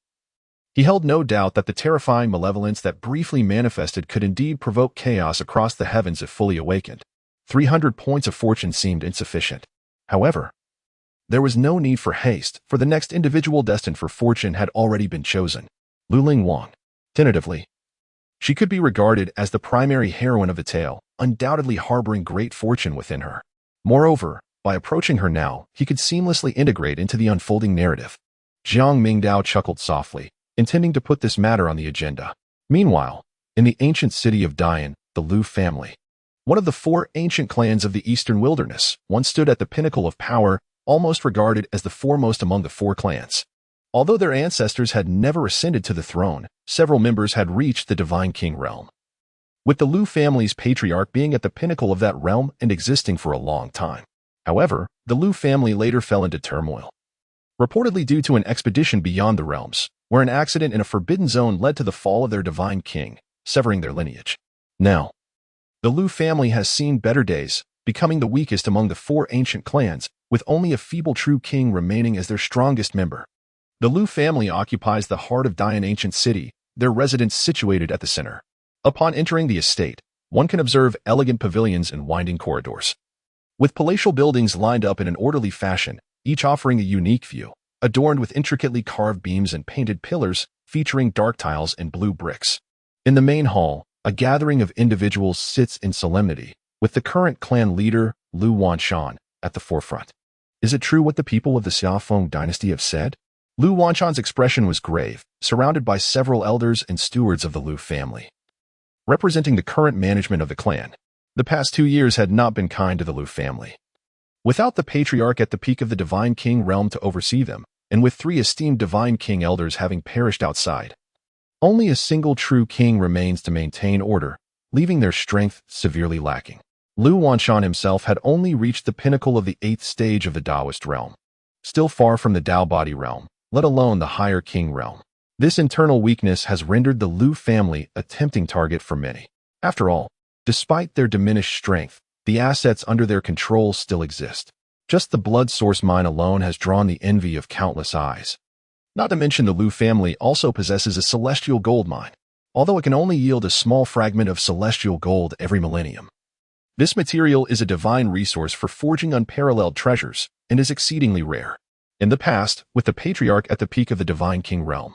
he held no doubt that the terrifying malevolence that briefly manifested could indeed provoke chaos across the heavens if fully awakened. 300 points of fortune seemed insufficient. However, there was no need for haste, for the next individual destined for fortune had already been chosen. Luling Wang. Tentatively, she could be regarded as the primary heroine of the tale, undoubtedly harboring great fortune within her. Moreover, by approaching her now, he could seamlessly integrate into the unfolding narrative. Jiang Mingdao chuckled softly, intending to put this matter on the agenda. Meanwhile, in the ancient city of Dian, the Lu family, one of the 4 ancient clans of the eastern wilderness, once stood at the pinnacle of power, almost regarded as the foremost among the 4 clans. Although their ancestors had never ascended to the throne, several members had reached the divine king realm, with the Lu family's patriarch being at the pinnacle of that realm and existing for a long time. However, the Lu family later fell into turmoil, reportedly due to an expedition beyond the realms, where an accident in a forbidden zone led to the fall of their divine king, severing their lineage. Now, the Lu family has seen better days, becoming the weakest among the 4 ancient clans, with only a feeble true king remaining as their strongest member. The Lu family occupies the heart of Dian ancient city, their residence situated at the center. Upon entering the estate, one can observe elegant pavilions and winding corridors, with palatial buildings lined up in an orderly fashion, each offering a unique view, adorned with intricately carved beams and painted pillars featuring dark tiles and blue bricks. In the main hall, a gathering of individuals sits in solemnity, with the current clan leader, Lu Wanshan, at the forefront. Is it true what the people of the Xiaofeng dynasty have said? Lu Wanshan's expression was grave, surrounded by several elders and stewards of the Lu family, representing the current management of the clan. The past 2 years had not been kind to the Lu family. Without the patriarch at the peak of the Divine King realm to oversee them, and with 3 esteemed Divine King elders having perished outside, only a single true king remains to maintain order, leaving their strength severely lacking. Lu Wanshan himself had only reached the pinnacle of the 8th stage of the Taoist realm, still far from the Tao body realm, let alone the higher king realm. This internal weakness has rendered the Lu family a tempting target for many. After all, despite their diminished strength, the assets under their control still exist. Just the blood source mine alone has drawn the envy of countless eyes. Not to mention the Lu family also possesses a celestial gold mine, although it can only yield a small fragment of celestial gold every millennium. This material is a divine resource for forging unparalleled treasures and is exceedingly rare. In the past, with the patriarch at the peak of the Divine King realm,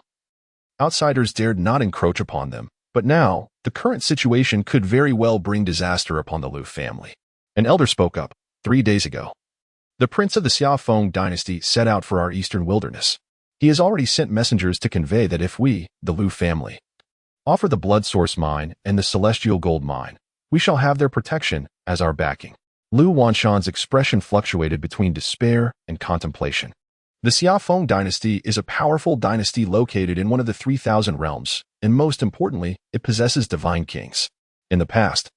outsiders dared not encroach upon them, but now, the current situation could very well bring disaster upon the Lu family. An elder spoke up 3 days ago. The prince of the Xiaofeng dynasty set out for our eastern wilderness. He has already sent messengers to convey that if we, the Lu family, offer the blood source mine and the celestial gold mine, we shall have their protection as our backing. Lu Wanshan's expression fluctuated between despair and contemplation. The Xiaofeng dynasty is a powerful dynasty located in one of the 3,000 realms, and most importantly, it possesses divine kings. In the past,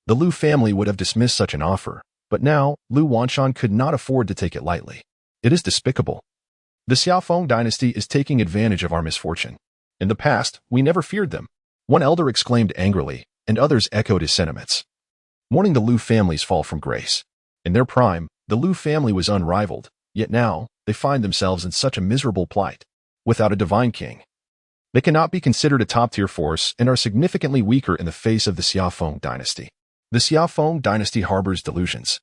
the Lu family would have dismissed such an offer, but now, Lu Wanshan could not afford to take it lightly. It is despicable. The Xiaofeng dynasty is taking advantage of our misfortune. In the past, we never feared them. One elder exclaimed angrily, and others echoed his sentiments, mourning the Lu family's fall from grace. In their prime, the Lu family was unrivaled, yet now, they find themselves in such a miserable plight. Without a divine king, they cannot be considered a top-tier force and are significantly weaker in the face of the Xiaofeng dynasty. The Xiaofeng dynasty harbors delusions,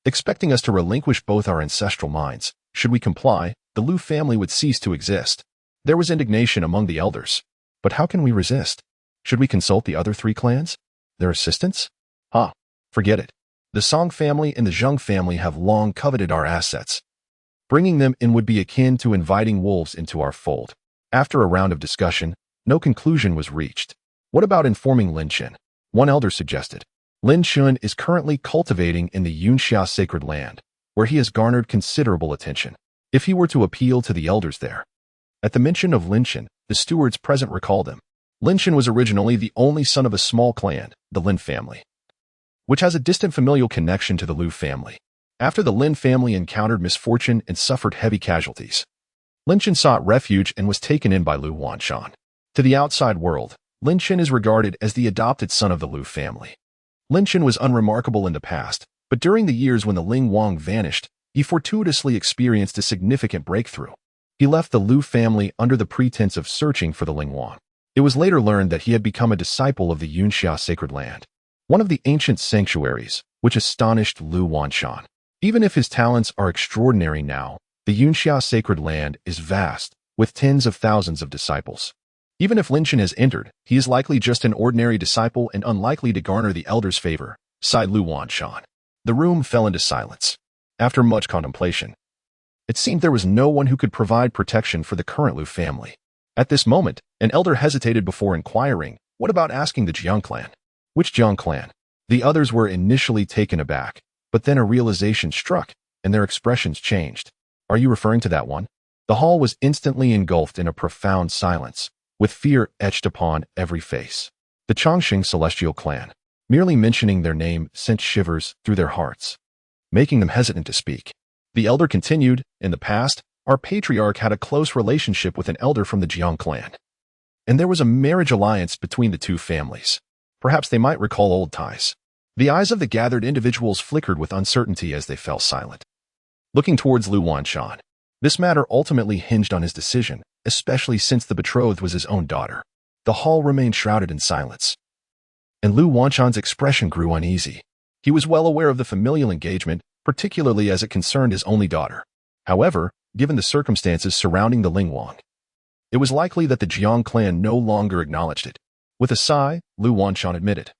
expecting us to relinquish both our ancestral minds. Should we comply, the Lu family would cease to exist. There was indignation among the elders. But how can we resist? Should we consult the other 3 clans? Their assistance? Forget it. The Song family and the Zheng family have long coveted our assets. Bringing them in would be akin to inviting wolves into our fold. After a round of discussion, no conclusion was reached. What about informing Lin Chen? One elder suggested. Lin Chen is currently cultivating in the Yunxia sacred land, where he has garnered considerable attention. If he were to appeal to the elders there. At the mention of Lin Chen, the stewards present recalled him. Lin Chen was originally the only son of a small clan, the Lin family, which has a distant familial connection to the Lu family. After the Lin family encountered misfortune and suffered heavy casualties, Lin Chen sought refuge and was taken in by Lu Wanshan. To the outside world, Lin Chen is regarded as the adopted son of the Lu family. Lin Chen was unremarkable in the past, but during the years when the Ling Wang vanished, he fortuitously experienced a significant breakthrough. He left the Lu family under the pretense of searching for the Ling Wang. It was later learned that he had become a disciple of the Yunxia sacred land, one of the ancient sanctuaries, which astonished Lu Wanshan. Even if his talents are extraordinary now, the Yunxia sacred land is vast, with tens of thousands of disciples. Even if Lin Chen has entered, he is likely just an ordinary disciple and unlikely to garner the elders' favor, sighed Lu Wanshan. The room fell into silence. After much contemplation, it seemed there was no one who could provide protection for the current Lu family. At this moment, an elder hesitated before inquiring, what about asking the Jiang clan? Which Jiang clan? The others were initially taken aback, but then a realization struck, and their expressions changed. Are you referring to that one? The hall was instantly engulfed in a profound silence, with fear etched upon every face. The Chongqing celestial clan. Merely mentioning their name sent shivers through their hearts, making them hesitant to speak. The elder continued, in the past, our patriarch had a close relationship with an elder from the Jiang clan, and there was a marriage alliance between the 2 families. Perhaps they might recall old ties. The eyes of the gathered individuals flickered with uncertainty as they fell silent. Looking towards Lu Wanshan, this matter ultimately hinged on his decision, especially since the betrothed was his own daughter. The hall remained shrouded in silence, and Lu Wanshan's expression grew uneasy. He was well aware of the familial engagement, particularly as it concerned his only daughter. However, given the circumstances surrounding the Ling Wang, it was likely that the Jiang clan no longer acknowledged it. With a sigh, Lu Wanshan admitted,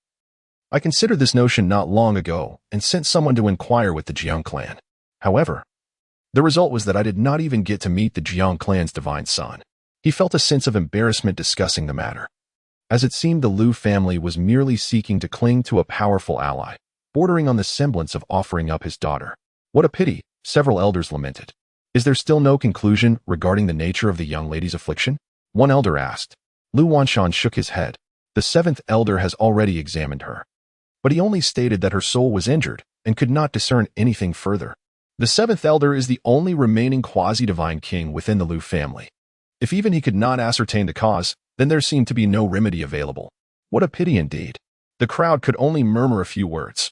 I considered this notion not long ago and sent someone to inquire with the Jiang clan. However, the result was that I did not even get to meet the Jiang clan's divine son. He felt a sense of embarrassment discussing the matter, as it seemed the Liu family was merely seeking to cling to a powerful ally, bordering on the semblance of offering up his daughter. What a pity, several elders lamented. Is there still no conclusion regarding the nature of the young lady's affliction? One elder asked. Lu Wanshan shook his head. The seventh elder has already examined her, but he only stated that her soul was injured and could not discern anything further. The seventh elder is the only remaining quasi-divine king within the Liu family. If even he could not ascertain the cause, then there seemed to be no remedy available. What a pity indeed. The crowd could only murmur a few words,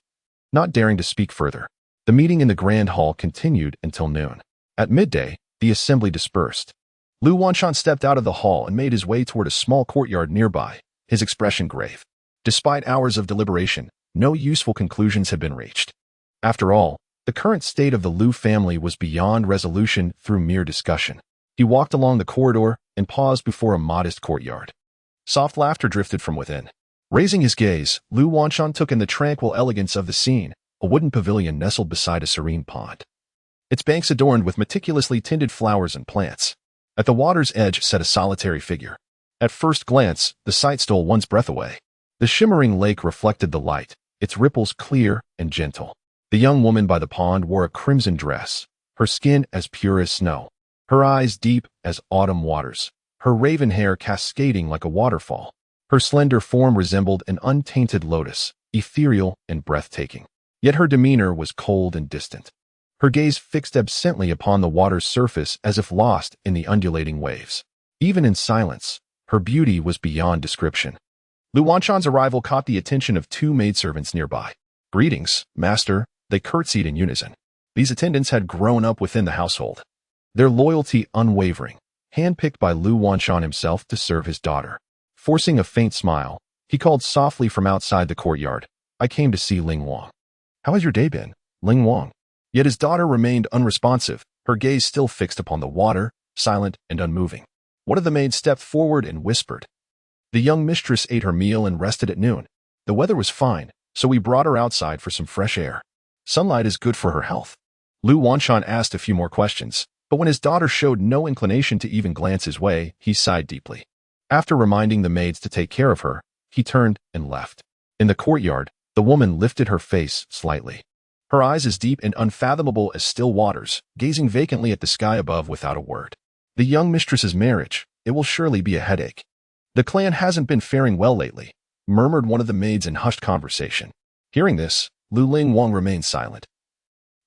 not daring to speak further. The meeting in the grand hall continued until noon. At midday, the assembly dispersed. Lu Wanshan stepped out of the hall and made his way toward a small courtyard nearby, his expression grave. Despite hours of deliberation, no useful conclusions had been reached. After all, the current state of the Liu family was beyond resolution through mere discussion. He walked along the corridor and paused before a modest courtyard. Soft laughter drifted from within. Raising his gaze, Lu Wanshan took in the tranquil elegance of the scene, a wooden pavilion nestled beside a serene pond, its banks adorned with meticulously tended flowers and plants. At the water's edge sat a solitary figure. At first glance, the sight stole one's breath away. The shimmering lake reflected the light, its ripples clear and gentle. The young woman by the pond wore a crimson dress, her skin as pure as snow, her eyes deep as autumn waters, her raven hair cascading like a waterfall. Her slender form resembled an untainted lotus, ethereal and breathtaking. Yet her demeanor was cold and distant, her gaze fixed absently upon the water's surface as if lost in the undulating waves. Even in silence, her beauty was beyond description. Lu Wanshan's arrival caught the attention of two maidservants nearby. Greetings, master, they curtsied in unison. These attendants had grown up within the household, their loyalty unwavering, handpicked by Lu Wanshan himself to serve his daughter. Forcing a faint smile, he called softly from outside the courtyard, I came to see Ling Wang. How has your day been, Ling Wang? Yet his daughter remained unresponsive, her gaze still fixed upon the water, silent and unmoving. One of the maids stepped forward and whispered. The young mistress ate her meal and rested at noon. The weather was fine, so we brought her outside for some fresh air. Sunlight is good for her health. Lu Wanshan asked a few more questions, but when his daughter showed no inclination to even glance his way, he sighed deeply. After reminding the maids to take care of her, he turned and left. In the courtyard, the woman lifted her face slightly, her eyes as deep and unfathomable as still waters, gazing vacantly at the sky above without a word. The young mistress's marriage, it will surely be a headache. The clan hasn't been faring well lately, murmured one of the maids in hushed conversation. Hearing this, Ling Wang remained silent,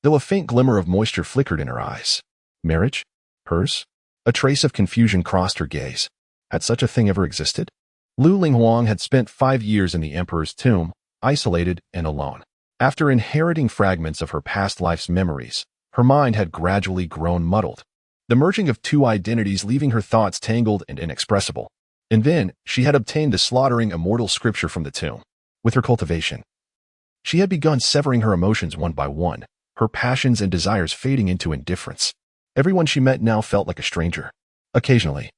though a faint glimmer of moisture flickered in her eyes. Marriage? Hers? A trace of confusion crossed her gaze. Had such a thing ever existed? Ling Wang had spent 5 years in the emperor's tomb, isolated and alone. After inheriting fragments of her past life's memories, her mind had gradually grown muddled, the merging of two identities leaving her thoughts tangled and inexpressible. And then, she had obtained the slaughtering immortal scripture from the tomb. With her cultivation, she had begun severing her emotions one by one, her passions and desires fading into indifference. Everyone she met now felt like a stranger. Occasionally,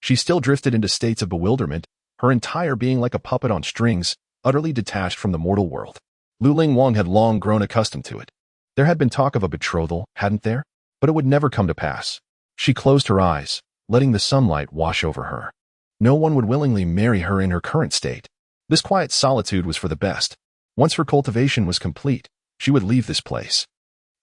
she still drifted into states of bewilderment, her entire being like a puppet on strings, utterly detached from the mortal world. Ling Wang had long grown accustomed to it. There had been talk of a betrothal, hadn't there? But it would never come to pass. She closed her eyes, letting the sunlight wash over her. No one would willingly marry her in her current state. This quiet solitude was for the best. Once her cultivation was complete, she would leave this place.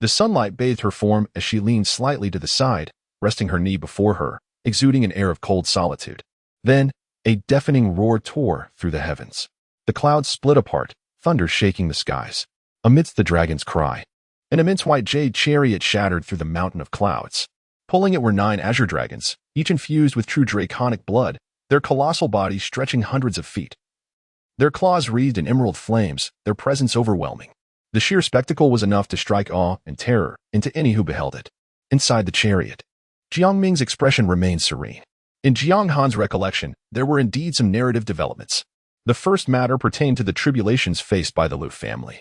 The sunlight bathed her form as she leaned slightly to the side, resting her knee before her, exuding an air of cold solitude. Then, a deafening roar tore through the heavens. The clouds split apart, thunder shaking the skies. Amidst the dragon's cry, an immense white jade chariot shattered through the mountain of clouds. Pulling it were 9 azure dragons, each infused with true draconic blood, their colossal bodies stretching hundreds of feet. Their claws wreathed in emerald flames, their presence overwhelming. The sheer spectacle was enough to strike awe and terror into any who beheld it. Inside the chariot, Jiang Ming's expression remained serene. In Jiang Han's recollection, there were indeed some narrative developments. The first matter pertained to the tribulations faced by the Liu family,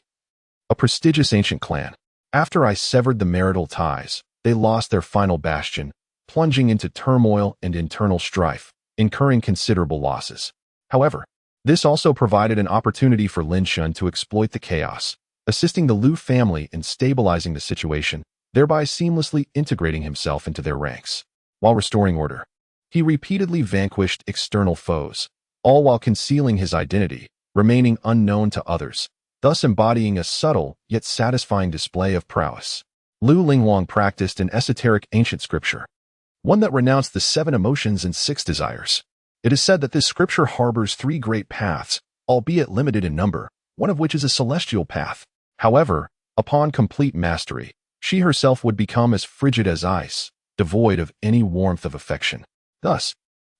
a prestigious ancient clan. After I severed the marital ties, they lost their final bastion, plunging into turmoil and internal strife, incurring considerable losses. However, This also provided an opportunity for Lin Shun to exploit the chaos, assisting the Liu family in stabilizing the situation, thereby seamlessly integrating himself into their ranks. While restoring order, he repeatedly vanquished external foes, all while concealing his identity, remaining unknown to others, thus embodying a subtle yet satisfying display of prowess. Liu Linghuang practiced an esoteric ancient scripture, one that renounced the 7 emotions and 6 desires. It is said that this scripture harbors 3 great paths, albeit limited in number, one of which is a celestial path. However, upon complete mastery, she herself would become as frigid as ice, devoid of any warmth of affection. Thus,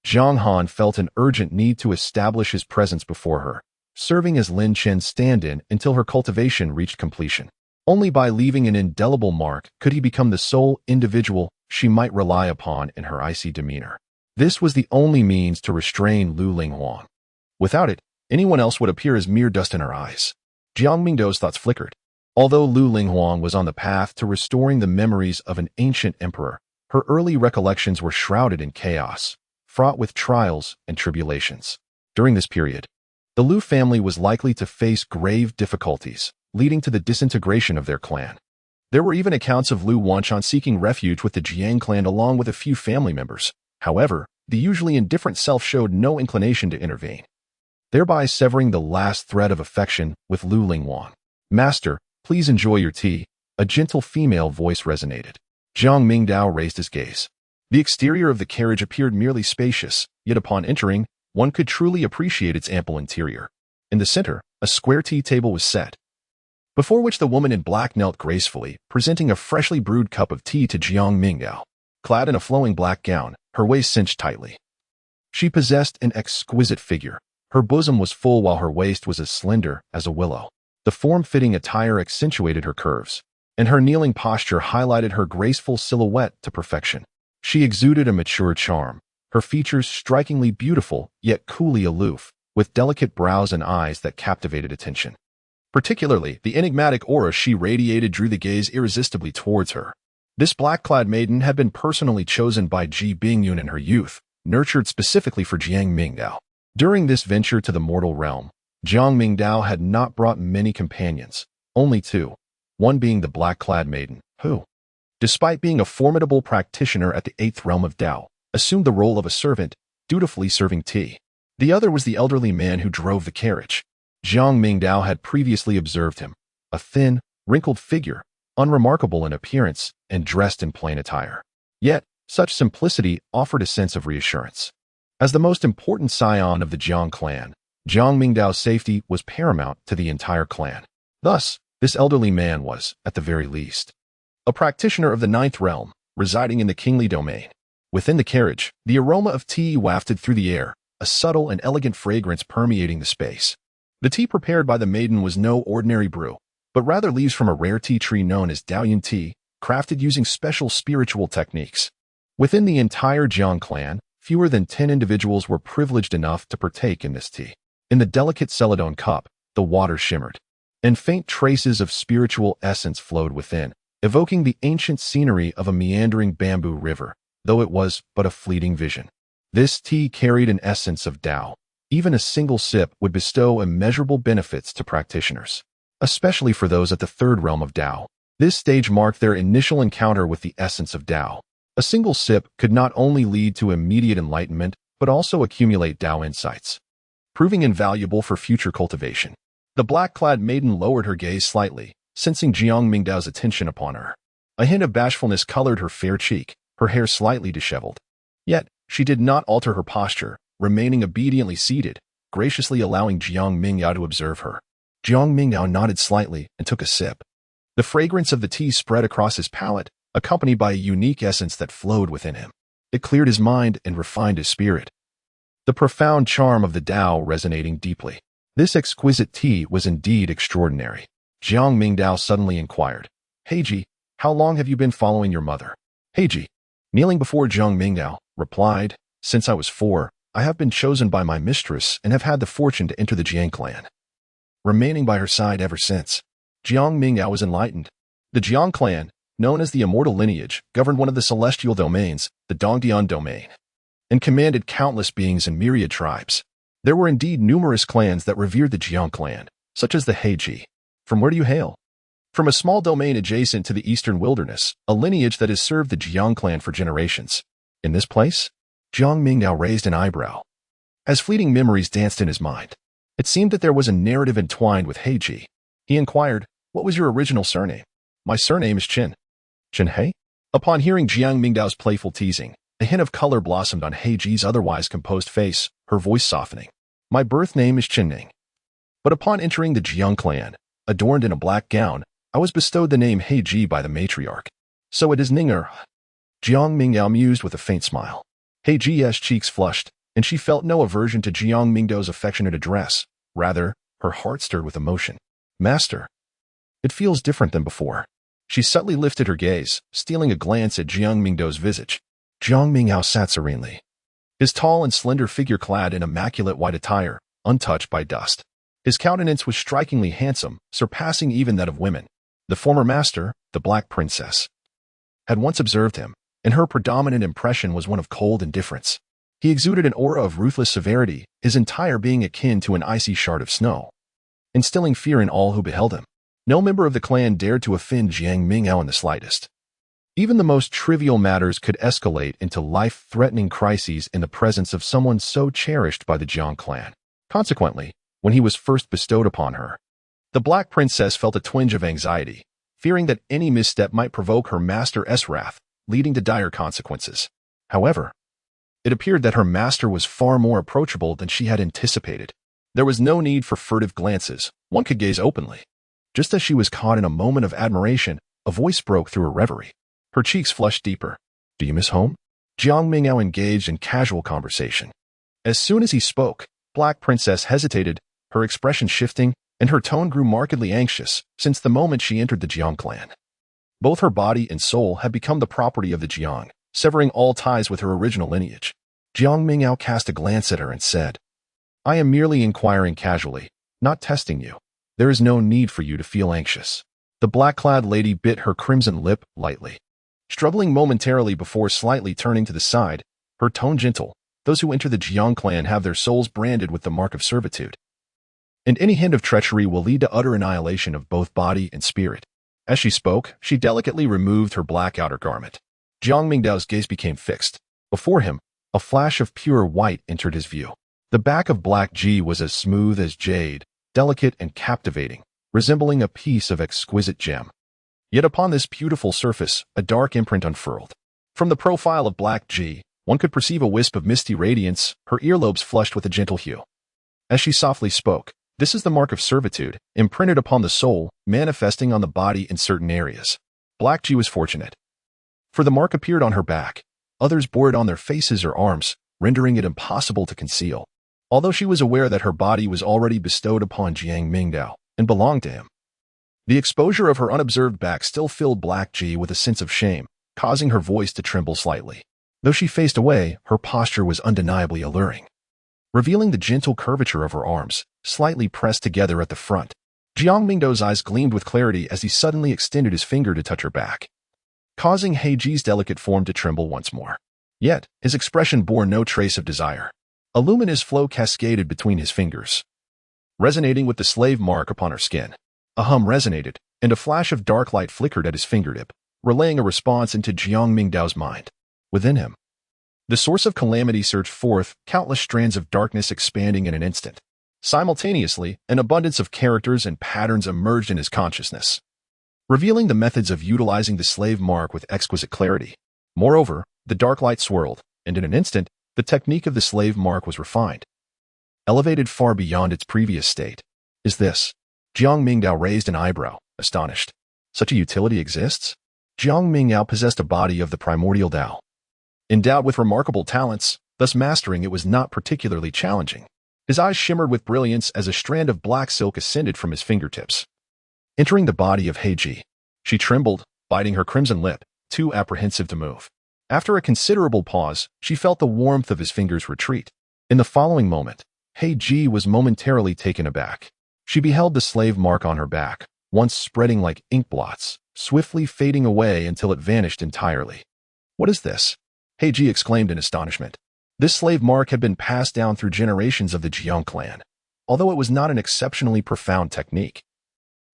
Zhang Han felt an urgent need to establish his presence before her, serving as Lin Chen's stand-in until her cultivation reached completion. Only by leaving an indelible mark could he become the sole individual she might rely upon in her icy demeanor. This was the only means to restrain Liu Linghuang. Without it, anyone else would appear as mere dust in her eyes. Jiang Mingdao's thoughts flickered. Although Liu Linghuang was on the path to restoring the memories of an ancient emperor, her early recollections were shrouded in chaos, fraught with trials and tribulations. During this period, the Liu family was likely to face grave difficulties, leading to the disintegration of their clan. There were even accounts of Liu Wanshan seeking refuge with the Jiang clan along with a few family members. However, the usually indifferent self showed no inclination to intervene, thereby severing the last thread of affection with Liu Linghuang. "Master, please enjoy your tea," a gentle female voice resonated. Jiang Mingdao raised his gaze. The exterior of the carriage appeared merely spacious, yet upon entering, one could truly appreciate its ample interior. In the center, a square tea table was set, before which the woman in black knelt gracefully, presenting a freshly brewed cup of tea to Jiang Mingdao. Clad in a flowing black gown, her waist cinched tightly, she possessed an exquisite figure. Her bosom was full while her waist was as slender as a willow. The form-fitting attire accentuated her curves, and her kneeling posture highlighted her graceful silhouette to perfection. She exuded a mature charm, her features strikingly beautiful yet coolly aloof, with delicate brows and eyes that captivated attention. Particularly, the enigmatic aura she radiated drew the gaze irresistibly towards her. This black-clad maiden had been personally chosen by Ji Bingyun in her youth, nurtured specifically for Jiang Mingdao. During this venture to the mortal realm, Jiang Mingdao had not brought many companions, only 2, one being the black-clad maiden, who, despite being a formidable practitioner at the 8th realm of Dao, assumed the role of a servant, dutifully serving tea. The other was the elderly man who drove the carriage. Jiang Mingdao had previously observed him, a thin, wrinkled figure, unremarkable in appearance and dressed in plain attire. Yet, such simplicity offered a sense of reassurance. As the most important scion of the Jiang clan, Jiang Mingdao's safety was paramount to the entire clan. Thus, this elderly man was, at the very least, a practitioner of the 9th realm, residing in the kingly domain. Within the carriage, the aroma of tea wafted through the air, a subtle and elegant fragrance permeating the space. The tea prepared by the maiden was no ordinary brew, but rather leaves from a rare tea tree known as Daoyuan tea, crafted using special spiritual techniques. Within the entire Jiang clan, fewer than 10 individuals were privileged enough to partake in this tea. In the delicate celadon cup, the water shimmered, and faint traces of spiritual essence flowed within, evoking the ancient scenery of a meandering bamboo river, though it was but a fleeting vision. This tea carried an essence of Tao. Even a single sip would bestow immeasurable benefits to practitioners, especially for those at the 3rd realm of Tao. This stage marked their initial encounter with the essence of Tao. A single sip could not only lead to immediate enlightenment, but also accumulate Tao insights, proving invaluable for future cultivation. The black-clad maiden lowered her gaze slightly, sensing Jiang Mingdao's attention upon her. A hint of bashfulness colored her fair cheek, her hair slightly disheveled. Yet, she did not alter her posture, remaining obediently seated, graciously allowing Jiang Mingdao to observe her. Jiang Mingdao nodded slightly and took a sip. The fragrance of the tea spread across his palate, accompanied by a unique essence that flowed within him. It cleared his mind and refined his spirit, the profound charm of the Tao resonating deeply. This exquisite tea was indeed extraordinary. Jiang Mingdao suddenly inquired, "Heiji, how long have you been following your mother?" Heiji, kneeling before Jiang Mingdao, replied, "Since I was 4, I have been chosen by my mistress and have had the fortune to enter the Jiang clan, remaining by her side ever since." Jiang Mingdao was enlightened. The Jiang clan, known as the Immortal Lineage, governed one of the celestial domains, the Dongdian domain, and commanded countless beings and myriad tribes. There were indeed numerous clans that revered the Jiang clan, such as the Heiji. From where do you hail? From a small domain adjacent to the eastern wilderness, a lineage that has served the Jiang clan for generations. In this place? Jiang Mingdao raised an eyebrow. As fleeting memories danced in his mind, it seemed that there was a narrative entwined with Heiji. He inquired, "What was your original surname?" "My surname is Qin." "Qin He?" Upon hearing Jiang Mingdao's playful teasing, a hint of color blossomed on Heiji's otherwise composed face, her voice softening. "My birth name is Qin Ning. But upon entering the Jiang clan, adorned in a black gown, I was bestowed the name Heiji by the matriarch. So it is Ninger." Jiang Mingdao mused with a faint smile. Heiji's cheeks flushed, and she felt no aversion to Jiang Mingdao's affectionate address. Rather, her heart stirred with emotion. "Master." "It feels different than before." She subtly lifted her gaze, stealing a glance at Jiang Mingdao's visage. Jiang Mingdao sat serenely, his tall and slender figure clad in immaculate white attire, untouched by dust. His countenance was strikingly handsome, surpassing even that of women. The former master, the Black Princess, had once observed him, and her predominant impression was one of cold indifference. He exuded an aura of ruthless severity, his entire being akin to an icy shard of snow, instilling fear in all who beheld him. No member of the clan dared to offend Jiang Mingdao in the slightest. Even the most trivial matters could escalate into life-threatening crises in the presence of someone so cherished by the Jiang clan. Consequently, when he was first bestowed upon her, the Black Princess felt a twinge of anxiety, fearing that any misstep might provoke her master's wrath, leading to dire consequences. However, it appeared that her master was far more approachable than she had anticipated. There was no need for furtive glances, one could gaze openly. Just as she was caught in a moment of admiration, a voice broke through her reverie. Her cheeks flushed deeper. "Do you miss home?" Jiang Mingdao engaged in casual conversation. As soon as he spoke, Black Princess hesitated, her expression shifting, and her tone grew markedly anxious since the moment she entered the Jiang clan. Both her body and soul had become the property of the Jiang, severing all ties with her original lineage. Jiang Mingdao cast a glance at her and said, "I am merely inquiring casually, not testing you. There is no need for you to feel anxious." The black-clad lady bit her crimson lip lightly, struggling momentarily before slightly turning to the side, her tone gentle. "Those who enter the Jiang clan have their souls branded with the mark of servitude, and any hint of treachery will lead to utter annihilation of both body and spirit." As she spoke, she delicately removed her black outer garment. Jiang Mingdao's gaze became fixed. Before him, a flash of pure white entered his view. The back of Black G was as smooth as jade, delicate and captivating, resembling a piece of exquisite gem. Yet upon this beautiful surface, a dark imprint unfurled. From the profile of Black G, one could perceive a wisp of misty radiance, her earlobes flushed with a gentle hue. As she softly spoke, "This is the mark of servitude, imprinted upon the soul, manifesting on the body in certain areas." Black G was fortunate, for the mark appeared on her back. Others bore it on their faces or arms, rendering it impossible to conceal. Although she was aware that her body was already bestowed upon Jiang Mingdao and belonged to him, the exposure of her unobserved back still filled Black G with a sense of shame, causing her voice to tremble slightly. Though she faced away, her posture was undeniably alluring, revealing the gentle curvature of her arms, slightly pressed together at the front. Jiang Mingdao's eyes gleamed with clarity as he suddenly extended his finger to touch her back, causing Heiji's delicate form to tremble once more. Yet, his expression bore no trace of desire. A luminous flow cascaded between his fingers, resonating with the slave mark upon her skin. A hum resonated, and a flash of dark light flickered at his fingertip, relaying a response into Jiang Mingdao's mind. Within him, the source of calamity surged forth, countless strands of darkness expanding in an instant. Simultaneously, an abundance of characters and patterns emerged in his consciousness, revealing the methods of utilizing the slave mark with exquisite clarity. Moreover, the dark light swirled, and in an instant, the technique of the slave mark was refined, elevated far beyond its previous state. "Is this?" Jiang Mingdao raised an eyebrow, astonished. "Such a utility exists?" Jiang Mingdao possessed a body of the primordial Tao, endowed with remarkable talents, thus mastering it was not particularly challenging. His eyes shimmered with brilliance as a strand of black silk ascended from his fingertips, entering the body of Heiji. She trembled, biting her crimson lip, too apprehensive to move. After a considerable pause, she felt the warmth of his fingers retreat. In the following moment, Heiji was momentarily taken aback. She beheld the slave mark on her back, once spreading like ink blots, swiftly fading away until it vanished entirely. "What is this?" Heiji exclaimed in astonishment. This slave mark had been passed down through generations of the Jiang clan, although it was not an exceptionally profound technique.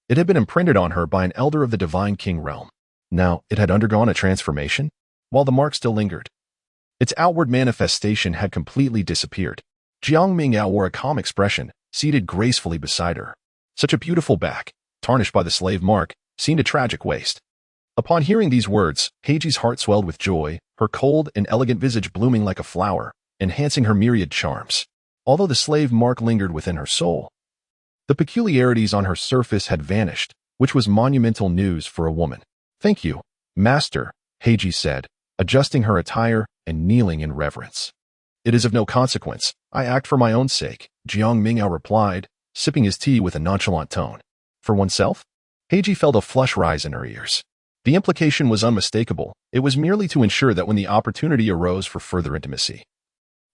It had been imprinted on her by an elder of the divine king realm. Now, it had undergone a transformation, while the mark still lingered. Its outward manifestation had completely disappeared. Jiang Mingdao wore a calm expression, seated gracefully beside her. Such a beautiful back, tarnished by the slave mark, seemed a tragic waste. Upon hearing these words, Heiji's heart swelled with joy, her cold and elegant visage blooming like a flower, enhancing her myriad charms. Although the slave mark lingered within her soul, the peculiarities on her surface had vanished, which was monumental news for a woman. "Thank you, master," Heiji said, adjusting her attire and kneeling in reverence. "It is of no consequence. I act for my own sake," Jiang Mingdao replied, sipping his tea with a nonchalant tone. "For oneself?" Heiji felt a flush rise in her ears. The implication was unmistakable. It was merely to ensure that when the opportunity arose for further intimacy,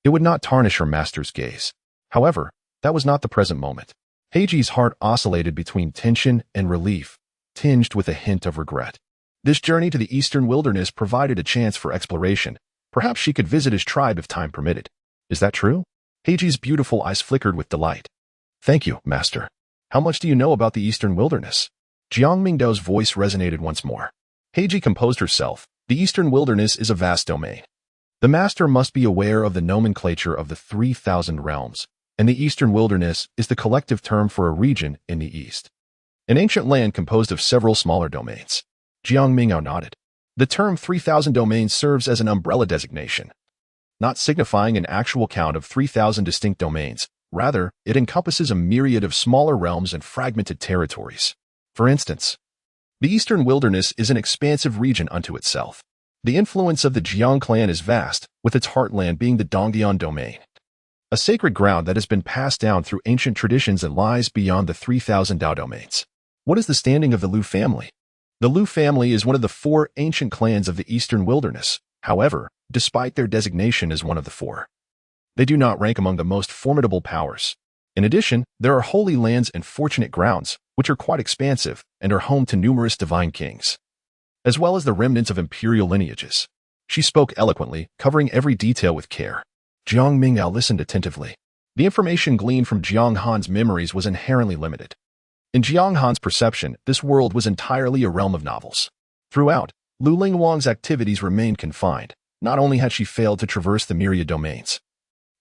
it would not tarnish her master's gaze. However, that was not the present moment. Heiji's heart oscillated between tension and relief, tinged with a hint of regret. This journey to the eastern wilderness provided a chance for exploration. Perhaps she could visit his tribe if time permitted. "Is that true?" Heiji's beautiful eyes flickered with delight. "Thank you, master. How much do you know about the eastern wilderness?" Jiang Mingdao's voice resonated once more. Heiji composed herself. "The eastern wilderness is a vast domain. The master must be aware of the nomenclature of the 3,000 realms, and the eastern wilderness is the collective term for a region in the east. An ancient land composed of several smaller domains." Jiang Mingdao nodded. The term 3,000 domains serves as an umbrella designation, not signifying an actual count of 3,000 distinct domains. Rather, it encompasses a myriad of smaller realms and fragmented territories. For instance, the eastern wilderness is an expansive region unto itself. The influence of the Jiang clan is vast, with its heartland being the Dongdian domain, a sacred ground that has been passed down through ancient traditions and lies beyond the 3,000 Dao domains. What is the standing of the Lu family? The Lu family is one of the 4 ancient clans of the eastern wilderness. However, despite their designation as one of the 4, they do not rank among the most formidable powers. In addition, there are holy lands and fortunate grounds, which are quite expansive and are home to numerous divine kings, as well as the remnants of imperial lineages. She spoke eloquently, covering every detail with care. Jiang Mingdao listened attentively. The information gleaned from Jiang Han's memories was inherently limited. In Jiang Han's perception, this world was entirely a realm of novels. Throughout, Lu Lingwang's activities remained confined. Not only had she failed to traverse the myriad domains,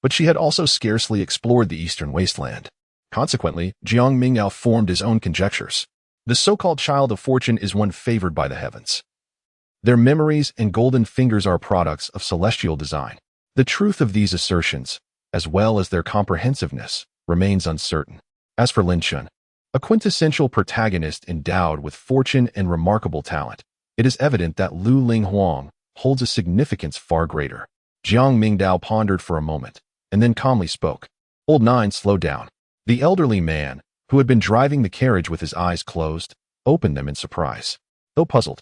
but she had also scarcely explored the eastern wasteland. Consequently, Jiang Mingdao formed his own conjectures. The so-called child of fortune is one favored by the heavens. Their memories and golden fingers are products of celestial design. The truth of these assertions, as well as their comprehensiveness, remains uncertain. As for Lin Chun, a quintessential protagonist endowed with fortune and remarkable talent, it is evident that Lu Linghuang holds a significance far greater. Jiang Mingdao pondered for a moment, and then calmly spoke. Old Nine slowed down. The elderly man, who had been driving the carriage with his eyes closed, opened them in surprise. Though puzzled,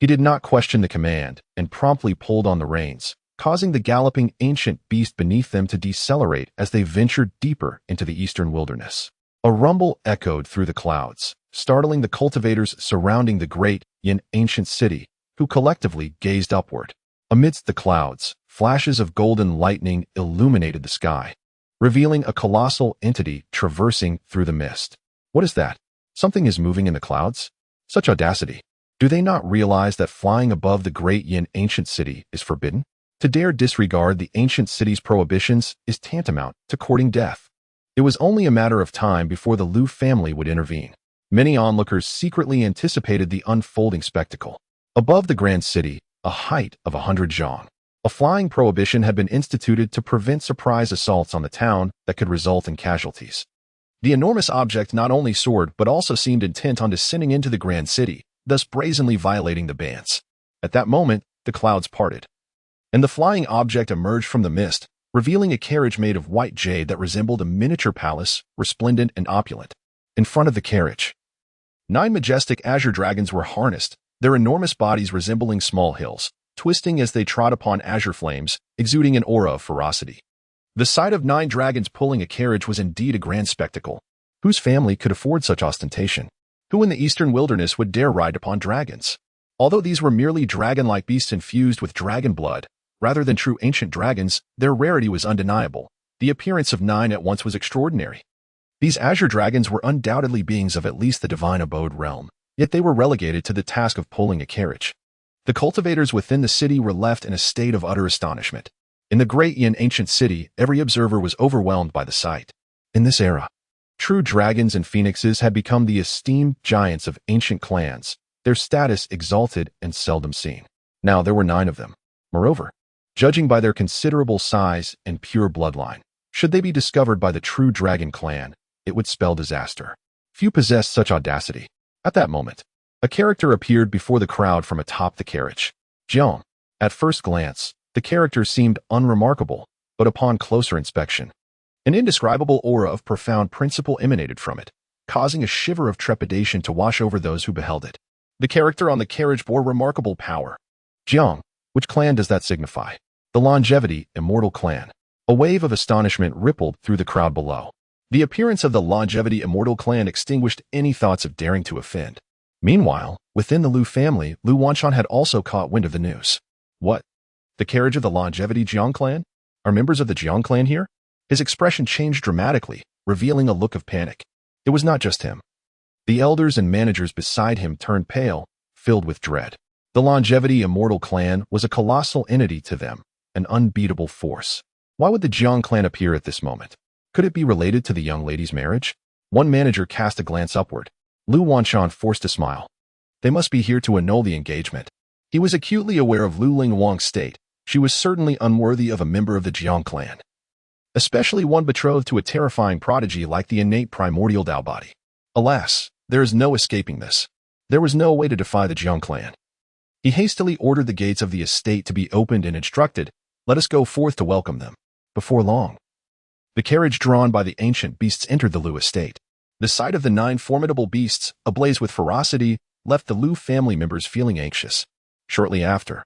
he did not question the command and promptly pulled on the reins, causing the galloping ancient beast beneath them to decelerate as they ventured deeper into the eastern wilderness. A rumble echoed through the clouds, startling the cultivators surrounding the great yet ancient city, who collectively gazed upward. Amidst the clouds, flashes of golden lightning illuminated the sky, revealing a colossal entity traversing through the mist. What is that? Something is moving in the clouds? Such audacity! Do they not realize that flying above the great yin ancient city is forbidden? To dare disregard the ancient city's prohibitions is tantamount to courting death. It was only a matter of time before the Lu family would intervene. Many onlookers secretly anticipated the unfolding spectacle. Above the grand city, a height of 100 zhang, a flying prohibition had been instituted to prevent surprise assaults on the town that could result in casualties. The enormous object not only soared but also seemed intent on descending into the grand city, thus brazenly violating the bans. At that moment, the clouds parted, and the flying object emerged from the mist, revealing a carriage made of white jade that resembled a miniature palace, resplendent and opulent. In front of the carriage, 9 majestic azure dragons were harnessed, their enormous bodies resembling small hills, twisting as they trod upon azure flames, exuding an aura of ferocity. The sight of 9 dragons pulling a carriage was indeed a grand spectacle. Whose family could afford such ostentation? Who in the eastern wilderness would dare ride upon dragons? Although these were merely dragon-like beasts infused with dragon blood, Rather than true ancient dragons, their rarity was undeniable. The appearance of 9 at once was extraordinary. These azure dragons were undoubtedly beings of at least the divine abode realm, yet they were relegated to the task of pulling a carriage. The cultivators within the city were left in a state of utter astonishment. In the great Yin ancient city, every observer was overwhelmed by the sight. In this era, true dragons and phoenixes had become the esteemed giants of ancient clans, their status exalted and seldom seen. Now there were 9 of them. Moreover, judging by their considerable size and pure bloodline, should they be discovered by the true dragon clan, it would spell disaster. Few possessed such audacity. At that moment, a character appeared before the crowd from atop the carriage. Jiang. At first glance, the character seemed unremarkable, but upon closer inspection, an indescribable aura of profound principle emanated from it, causing a shiver of trepidation to wash over those who beheld it. The character on the carriage bore remarkable power. Jiang. Which clan does that signify? The longevity, immortal clan. A wave of astonishment rippled through the crowd below. The appearance of the longevity immortal clan extinguished any thoughts of daring to offend. Meanwhile, within the Lu family, Lu Wanshan had also caught wind of the news. What? The carriage of the longevity Jiang clan? Are members of the Jiang clan here? His expression changed dramatically, revealing a look of panic. It was not just him. The elders and managers beside him turned pale, filled with dread. The longevity immortal clan was a colossal entity to them, an unbeatable force. Why would the Jiang clan appear at this moment? Could it be related to the young lady's marriage? One manager cast a glance upward. Lu Wanshan forced a smile. They must be here to annul the engagement. He was acutely aware of Lu Lingwang's state. She was certainly unworthy of a member of the Jiang clan, especially one betrothed to a terrifying prodigy like the innate primordial Dao body. Alas, there is no escaping this. There was no way to defy the Jiang clan. He hastily ordered the gates of the estate to be opened and instructed, "Let us go forth to welcome them." Before long, the carriage drawn by the ancient beasts entered the Lu estate. The sight of the 9 formidable beasts, ablaze with ferocity, left the Lu family members feeling anxious. Shortly after,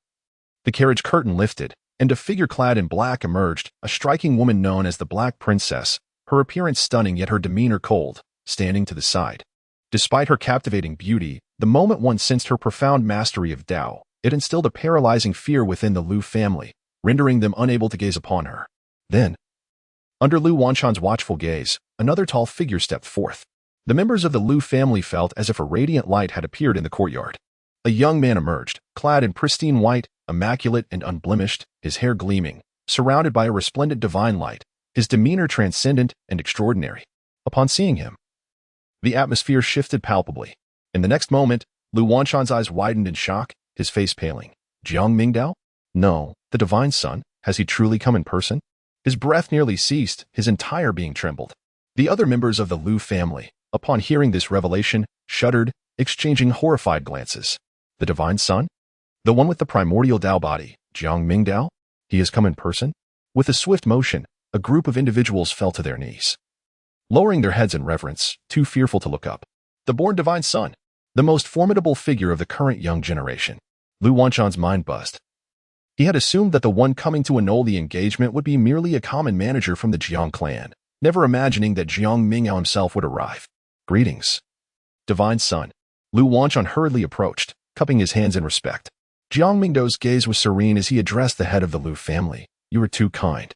the carriage curtain lifted, and a figure clad in black emerged, a striking woman known as the Black Princess, her appearance stunning yet her demeanor cold, standing to the side. Despite her captivating beauty, the moment one sensed her profound mastery of Dao, it instilled a paralyzing fear within the Lu family, rendering them unable to gaze upon her. Then, under Lu Wanshan's watchful gaze, another tall figure stepped forth. The members of the Lu family felt as if a radiant light had appeared in the courtyard. A young man emerged, clad in pristine white, immaculate and unblemished, his hair gleaming, surrounded by a resplendent divine light, his demeanor transcendent and extraordinary. Upon seeing him, the atmosphere shifted palpably. In the next moment, Lu Wanshan's eyes widened in shock, his face paling. Jiang Mingdao? No, the divine son. Has he truly come in person? His breath nearly ceased, his entire being trembled. The other members of the Lu family, upon hearing this revelation, shuddered, exchanging horrified glances. The divine son? The one with the primordial Dao body, Jiang Mingdao? He has come in person? With a swift motion, a group of individuals fell to their knees, lowering their heads in reverence, too fearful to look up. The born divine son, the most formidable figure of the current young generation. Lu Wanshan's mind buzzed. He had assumed that the one coming to annul the engagement would be merely a common manager from the Jiang clan, never imagining that Jiang Mingdao himself would arrive. Greetings, divine son. Lu Wanshan hurriedly approached, cupping his hands in respect. Jiang Mingdao's gaze was serene as he addressed the head of the Lu family. You are too kind.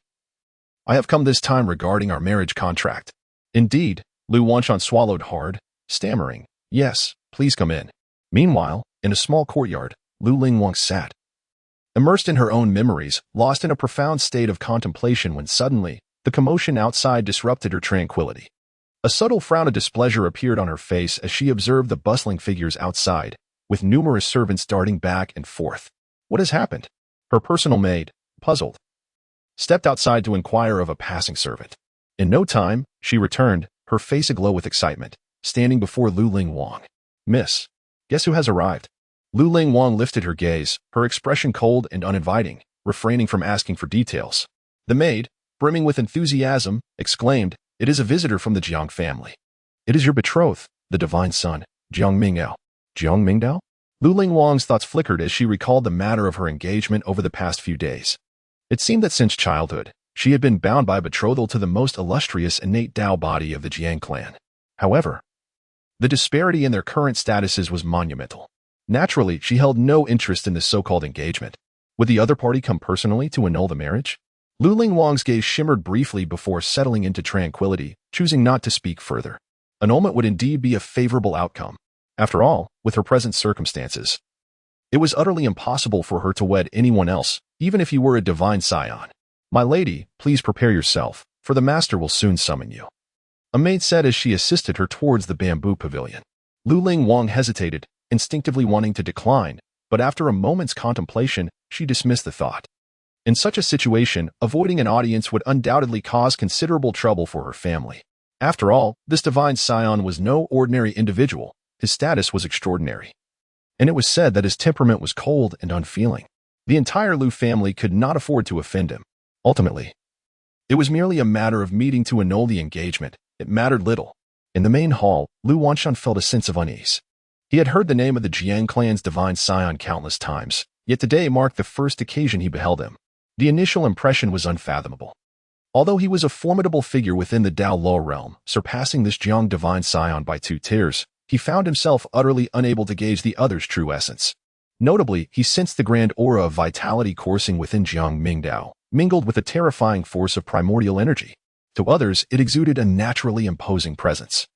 I have come this time regarding our marriage contract. Indeed, Lu Wanshan swallowed hard, stammering, yes, please come in. Meanwhile, in a small courtyard, Lu Lingwang sat, immersed in her own memories, lost in a profound state of contemplation when suddenly, the commotion outside disrupted her tranquility. A subtle frown of displeasure appeared on her face as she observed the bustling figures outside, with numerous servants darting back and forth. What has happened? Her personal maid, puzzled, stepped outside to inquire of a passing servant. In no time, she returned, her face aglow with excitement, standing before Lu Lingwang. Miss, guess who has arrived? Lu Lingwang lifted her gaze, her expression cold and uninviting, refraining from asking for details. The maid, brimming with enthusiasm, exclaimed, it is a visitor from the Jiang family. It is your betrothed, the divine son, Jiang Mingdao. Jiang Mingdao? Lu Lingwang's thoughts flickered as she recalled the matter of her engagement over the past few days. It seemed that since childhood, she had been bound by betrothal to the most illustrious innate Dao body of the Jiang clan. However, the disparity in their current statuses was monumental. Naturally, she held no interest in this so-called engagement. Would the other party come personally to annul the marriage? Lu Lingwang's gaze shimmered briefly before settling into tranquility, choosing not to speak further. Annulment would indeed be a favorable outcome. After all, with her present circumstances, it was utterly impossible for her to wed anyone else, even if he were a divine scion. "My lady, please prepare yourself, for the master will soon summon you," a maid said as she assisted her towards the bamboo pavilion. Lu Lingwang hesitated, instinctively wanting to decline, but after a moment's contemplation, she dismissed the thought. In such a situation, avoiding an audience would undoubtedly cause considerable trouble for her family. After all, this divine scion was no ordinary individual. His status was extraordinary. And it was said that his temperament was cold and unfeeling. The entire Lu family could not afford to offend him. Ultimately, it was merely a matter of meeting to annul the engagement. It mattered little. In the main hall, Lu Wanshan felt a sense of unease. He had heard the name of the Jiang clan's divine scion countless times, yet today marked the first occasion he beheld him. The initial impression was unfathomable. Although he was a formidable figure within the Dao Lo realm, surpassing this Jiang divine scion by 2 tiers, he found himself utterly unable to gauge the other's true essence. Notably, he sensed the grand aura of vitality coursing within Jiang Mingdao, mingled with a terrifying force of primordial energy. To others, it exuded a naturally imposing presence.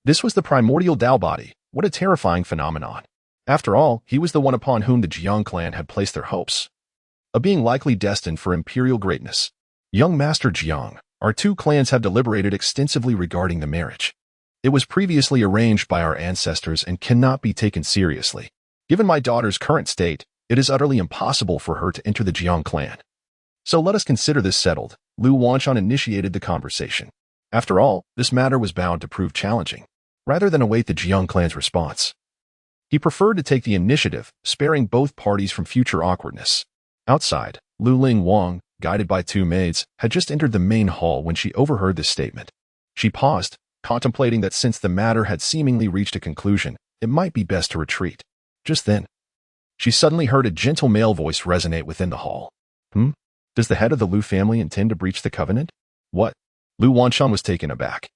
This was the primordial Dao body. What a terrifying phenomenon. After all, he was the one upon whom the Jiang clan had placed their hopes. A being likely destined for imperial greatness. "Young Master Jiang, our 2 clans have deliberated extensively regarding the marriage. It was previously arranged by our ancestors and cannot be taken seriously. Given my daughter's current state, it is utterly impossible for her to enter the Jiang clan. So let us consider this settled." Lu Wanshan initiated the conversation. After all, this matter was bound to prove challenging. Rather than await the Jiang clan's response, he preferred to take the initiative, sparing both parties from future awkwardness. Outside, Lu Lingwang, guided by 2 maids, had just entered the main hall when she overheard this statement. She paused, contemplating that since the matter had seemingly reached a conclusion, it might be best to retreat. Just then, she suddenly heard a gentle male voice resonate within the hall. Does the head of the Lu family intend to breach the covenant?" "What?" Lu Wanshan was taken aback.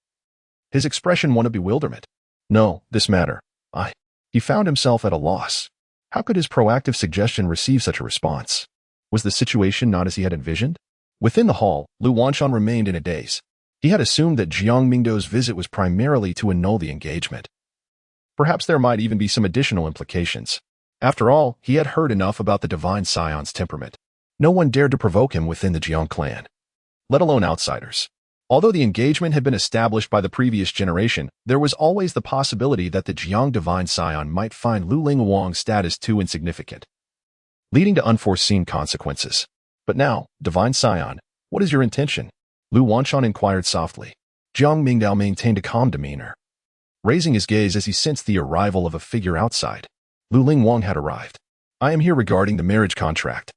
His expression one of bewilderment. "No, this matter. He found himself at a loss. How could his proactive suggestion receive such a response? Was the situation not as he had envisioned? Within the hall, Lu Wanshan remained in a daze. He had assumed that Jiang Mingdao's visit was primarily to annul the engagement. Perhaps there might even be some additional implications. After all, he had heard enough about the divine scion's temperament. No one dared to provoke him within the Jiang clan, let alone outsiders. Although the engagement had been established by the previous generation, there was always the possibility that the Jiang divine scion might find Lu Lingwang's status too insignificant, leading to unforeseen consequences. "But now, divine scion, what is your intention?" Lu Wanshan inquired softly. Jiang Mingdao maintained a calm demeanor, raising his gaze as he sensed the arrival of a figure outside. Lu Lingwang had arrived. "I am here regarding the marriage contract.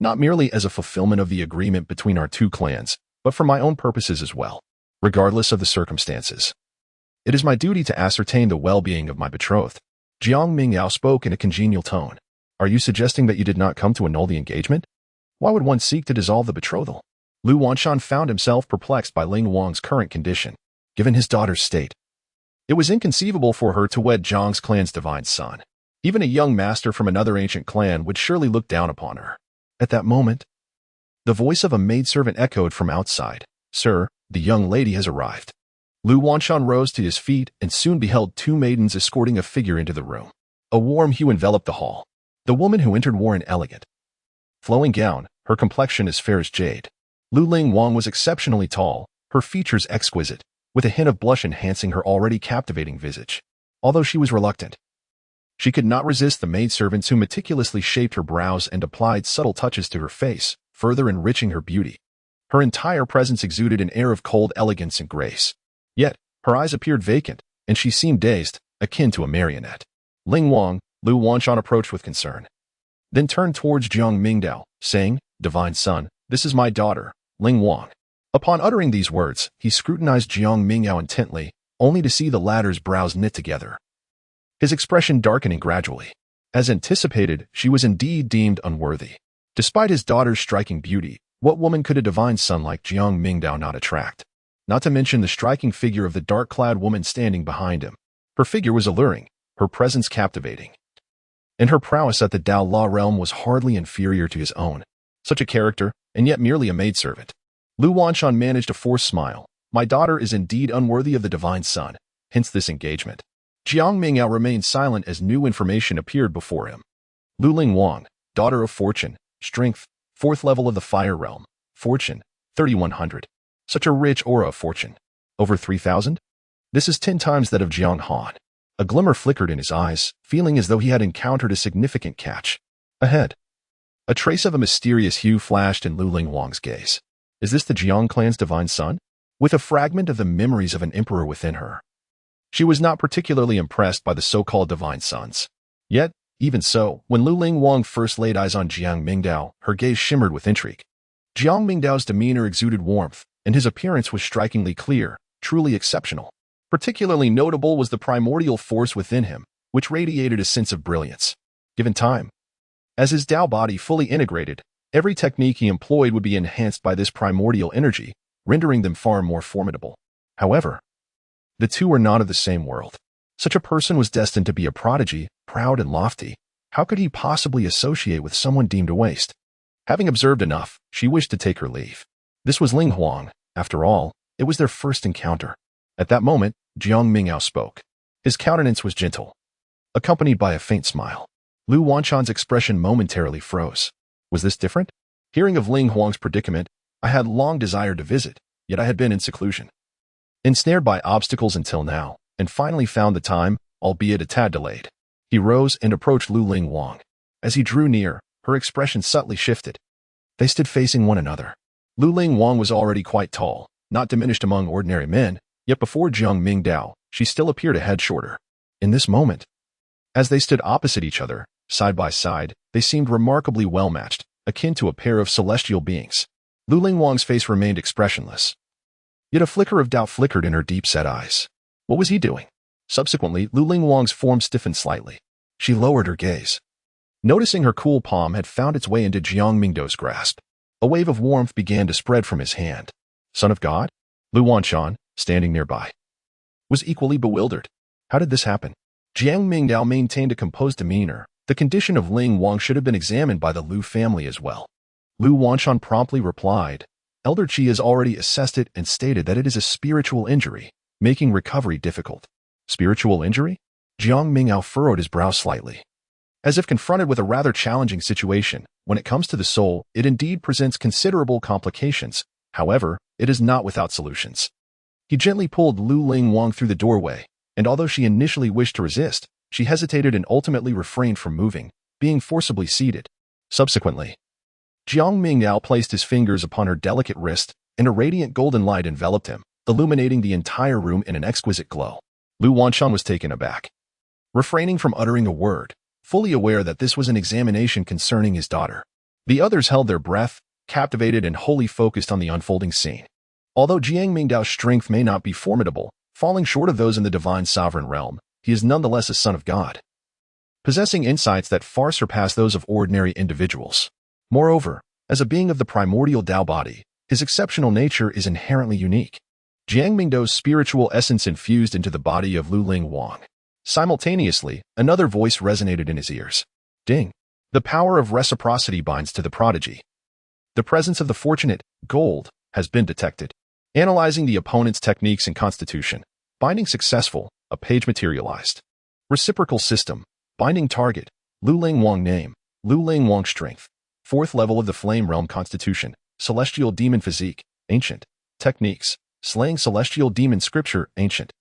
Not merely as a fulfillment of the agreement between our 2 clans, but for my own purposes as well. Regardless of the circumstances, it is my duty to ascertain the well-being of my betrothed." Jiang Mingdao spoke in a congenial tone. "Are you suggesting that you did not come to annul the engagement? Why would one seek to dissolve the betrothal?" Lu Wanshan found himself perplexed by Ling Wang's current condition. Given his daughter's state, it was inconceivable for her to wed Jiang's clan's divine son. Even a young master from another ancient clan would surely look down upon her. At that moment, the voice of a maidservant echoed from outside. "Sir, the young lady has arrived." Lu Wanshan rose to his feet and soon beheld 2 maidens escorting a figure into the room. A warm hue enveloped the hall. The woman who entered wore an elegant, flowing gown, her complexion as fair as jade. Lu Lingwang was exceptionally tall, her features exquisite, with a hint of blush enhancing her already captivating visage. Although she was reluctant, she could not resist the maidservants who meticulously shaped her brows and applied subtle touches to her face, further enriching her beauty. Her entire presence exuded an air of cold elegance and grace. Yet, her eyes appeared vacant, and she seemed dazed, akin to a marionette. Lu Wanshan approached with concern, then turned towards Jiang Mingdao, saying, "Divine son, this is my daughter, Lingwang." Upon uttering these words, he scrutinized Jiang Mingdao intently, only to see the latter's brows knit together, his expression darkening gradually. As anticipated, she was indeed deemed unworthy. Despite his daughter's striking beauty, what woman could a divine son like Jiang Mingdao not attract? Not to mention the striking figure of the dark-clad woman standing behind him. Her figure was alluring, her presence captivating. and her prowess at the Dao Law realm was hardly inferior to his own. Such a character, and yet merely a maidservant. Lu Wanshan managed a forced smile. My daughter is indeed unworthy of the divine son, hence this engagement. Jiang Mingdao remained silent as new information appeared before him. Lu Ling Wang, daughter of fortune, strength, 4th level of the fire realm, fortune, 3100. Such a rich aura of fortune. Over 3000? This is 10 times that of Jiang Han. A glimmer flickered in his eyes, feeling as though he had encountered a significant catch. Ahead. A trace of a mysterious hue flashed in Lu Ling Wang's gaze. Is this the Jiang clan's divine son? With a fragment of the memories of an emperor within her. She was not particularly impressed by the so-called divine sons. Yet, even so, when Lu Ling Wang first laid eyes on Jiang Mingdao, her gaze shimmered with intrigue. Jiang Mingdao's demeanor exuded warmth, and his appearance was strikingly clear, truly exceptional. Particularly notable was the primordial force within him, which radiated a sense of brilliance. Given time. As his Dao body fully integrated, every technique he employed would be enhanced by this primordial energy, rendering them far more formidable. However, the two were not of the same world. Such a person was destined to be a prodigy, proud and lofty. How could he possibly associate with someone deemed a waste? Having observed enough, she wished to take her leave. This was Ling Huang. After all, it was their first encounter. At that moment, Jiang Mingdao spoke. His countenance was gentle, accompanied by a faint smile. Lu Wanshan's expression momentarily froze. Was this different? Hearing of Ling Huang's predicament, I had long desired to visit, yet I had been in seclusion. Ensnared by obstacles until now, and finally found the time, albeit a tad delayed. He rose and approached Lu Ling Wang. As he drew near, her expression subtly shifted. They stood facing one another. Lu Ling Wang was already quite tall, not diminished among ordinary men, yet before Jiang Mingdao, she still appeared a head shorter. In this moment, as they stood opposite each other, side by side, they seemed remarkably well-matched, akin to a pair of celestial beings. Lu Ling Wang's face remained expressionless. Yet a flicker of doubt flickered in her deep-set eyes. What was he doing? Subsequently, Lu Ling Wang's form stiffened slightly. She lowered her gaze. Noticing her cool palm had found its way into Jiang Mingdao's grasp, a wave of warmth began to spread from his hand. Son of God? Lu Wanshan, standing nearby, was equally bewildered. How did this happen? Jiang Mingdao maintained a composed demeanor. The condition of Ling Wang should have been examined by the Lu family as well. Lu Wanshan promptly replied, Elder Qi has already assessed it and stated that it is a spiritual injury, making recovery difficult. Spiritual injury? Jiang Mingdao furrowed his brow slightly. As if confronted with a rather challenging situation, when it comes to the soul, it indeed presents considerable complications. However, it is not without solutions. He gently pulled Lu Ling Wang through the doorway, and although she initially wished to resist, she hesitated and ultimately refrained from moving, being forcibly seated. Subsequently, Jiang Mingdao placed his fingers upon her delicate wrist, and a radiant golden light enveloped him, illuminating the entire room in an exquisite glow. Lu Wanshan was taken aback, refraining from uttering a word, fully aware that this was an examination concerning his daughter. The others held their breath, captivated and wholly focused on the unfolding scene. Although Jiang Mingdao's strength may not be formidable, falling short of those in the divine sovereign realm, he is nonetheless a son of God, possessing insights that far surpass those of ordinary individuals. Moreover, as a being of the primordial Dao body, his exceptional nature is inherently unique. Jiang Mingdao's spiritual essence infused into the body of Lu Ling Wang. Simultaneously, another voice resonated in his ears. Ding! The power of reciprocity binds to the prodigy. The presence of the fortunate, gold, has been detected. Analyzing the opponent's techniques and constitution. Binding successful, a page materialized. Reciprocal system. Binding target. Lu Ling Wang name. Lu Ling Wang strength. 4th level of the flame realm constitution. Celestial demon physique. Ancient. Techniques. Slaying celestial demon scripture. Ancient.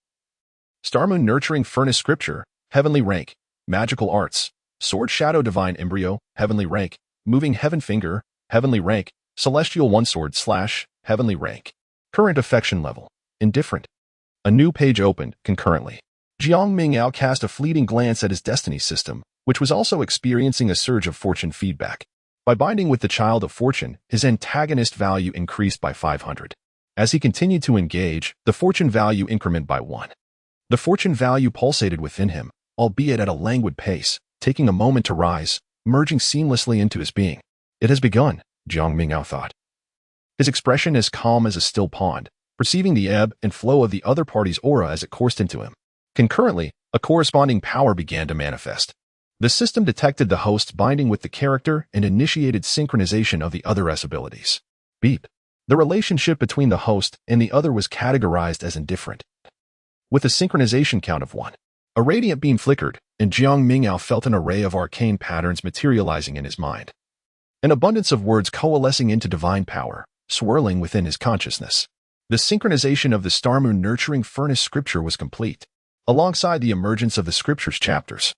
Starmoon nurturing furnace scripture. Heavenly rank. Magical arts. Sword shadow divine embryo. Heavenly rank. Moving heaven finger. Heavenly rank. Celestial one sword / heavenly rank. Current affection level. Indifferent. A new page opened, concurrently. Jiang Mingdao cast a fleeting glance at his destiny system, which was also experiencing a surge of fortune feedback. By binding with the child of fortune, his antagonist value increased by 500. As he continued to engage, the fortune value incremented by 1. The fortune value pulsated within him, albeit at a languid pace, taking a moment to rise, merging seamlessly into his being. It has begun, Jiang Mingdao thought. His expression as calm as a still pond, perceiving the ebb and flow of the other party's aura as it coursed into him. Concurrently, a corresponding power began to manifest. The system detected the host's binding with the character and initiated synchronization of the other's abilities. Beep. The relationship between the host and the other was categorized as indifferent, with a synchronization count of 1. A radiant beam flickered, and Jiang Mingdao felt an array of arcane patterns materializing in his mind. An abundance of words coalescing into divine power, swirling within his consciousness. The synchronization of the Star Moon Nurturing Furnace scripture was complete, alongside the emergence of the scripture's chapters.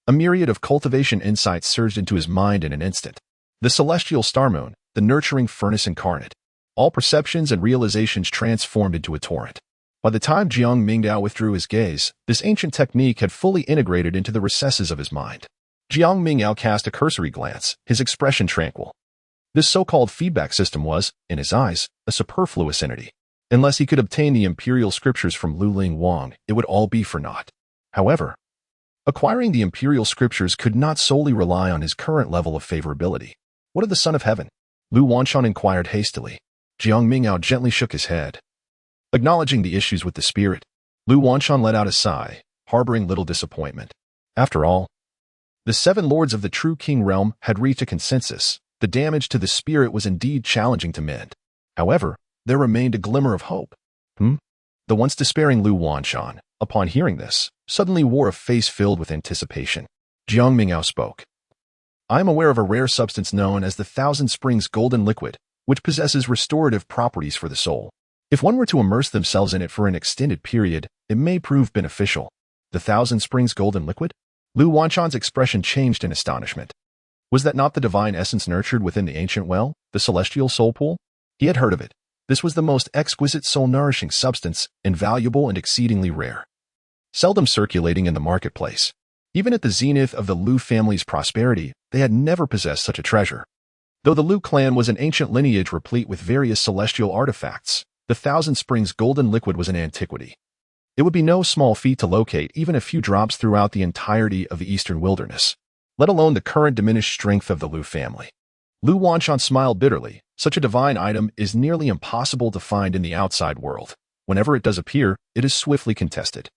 A myriad of cultivation insights surged into his mind in an instant. The celestial Star Moon, the nurturing furnace incarnate. All perceptions and realizations transformed into a torrent. By the time Jiang Mingdao withdrew his gaze, this ancient technique had fully integrated into the recesses of his mind. Jiang Mingdao cast a cursory glance, his expression tranquil. This so-called feedback system was, in his eyes, a superfluous entity. Unless he could obtain the imperial scriptures from Luling Wang, it would all be for naught. However, acquiring the imperial scriptures could not solely rely on his current level of favorability. What of the Son of Heaven? Lu Wanshan inquired hastily. Jiang Mingdao gently shook his head. Acknowledging the issues with the spirit, Lu Wanshan let out a sigh, harboring little disappointment. After all, the 7 lords of the true king realm had reached a consensus. The damage to the spirit was indeed challenging to mend. However, there remained a glimmer of hope. The once despairing Lu Wanshan, upon hearing this, suddenly wore a face filled with anticipation. Jiang Mingdao spoke. I am aware of a rare substance known as the Thousand Springs Golden Liquid, which possesses restorative properties for the soul. If one were to immerse themselves in it for an extended period, it may prove beneficial. The Thousand Springs Golden Liquid? Lu Wanshan's expression changed in astonishment. Was that not the divine essence nurtured within the ancient well, the celestial soul pool? He had heard of it. This was the most exquisite soul-nourishing substance, invaluable and exceedingly rare. Seldom circulating in the marketplace. Even at the zenith of the Lu family's prosperity, they had never possessed such a treasure. Though the Lu clan was an ancient lineage replete with various celestial artifacts, the Thousand Springs Golden Liquid was an antiquity. It would be no small feat to locate even a few drops throughout the entirety of the eastern wilderness, let alone the current diminished strength of the Lu family. Lu Wanshan smiled bitterly. Such a divine item is nearly impossible to find in the outside world. Whenever it does appear, it is swiftly contested.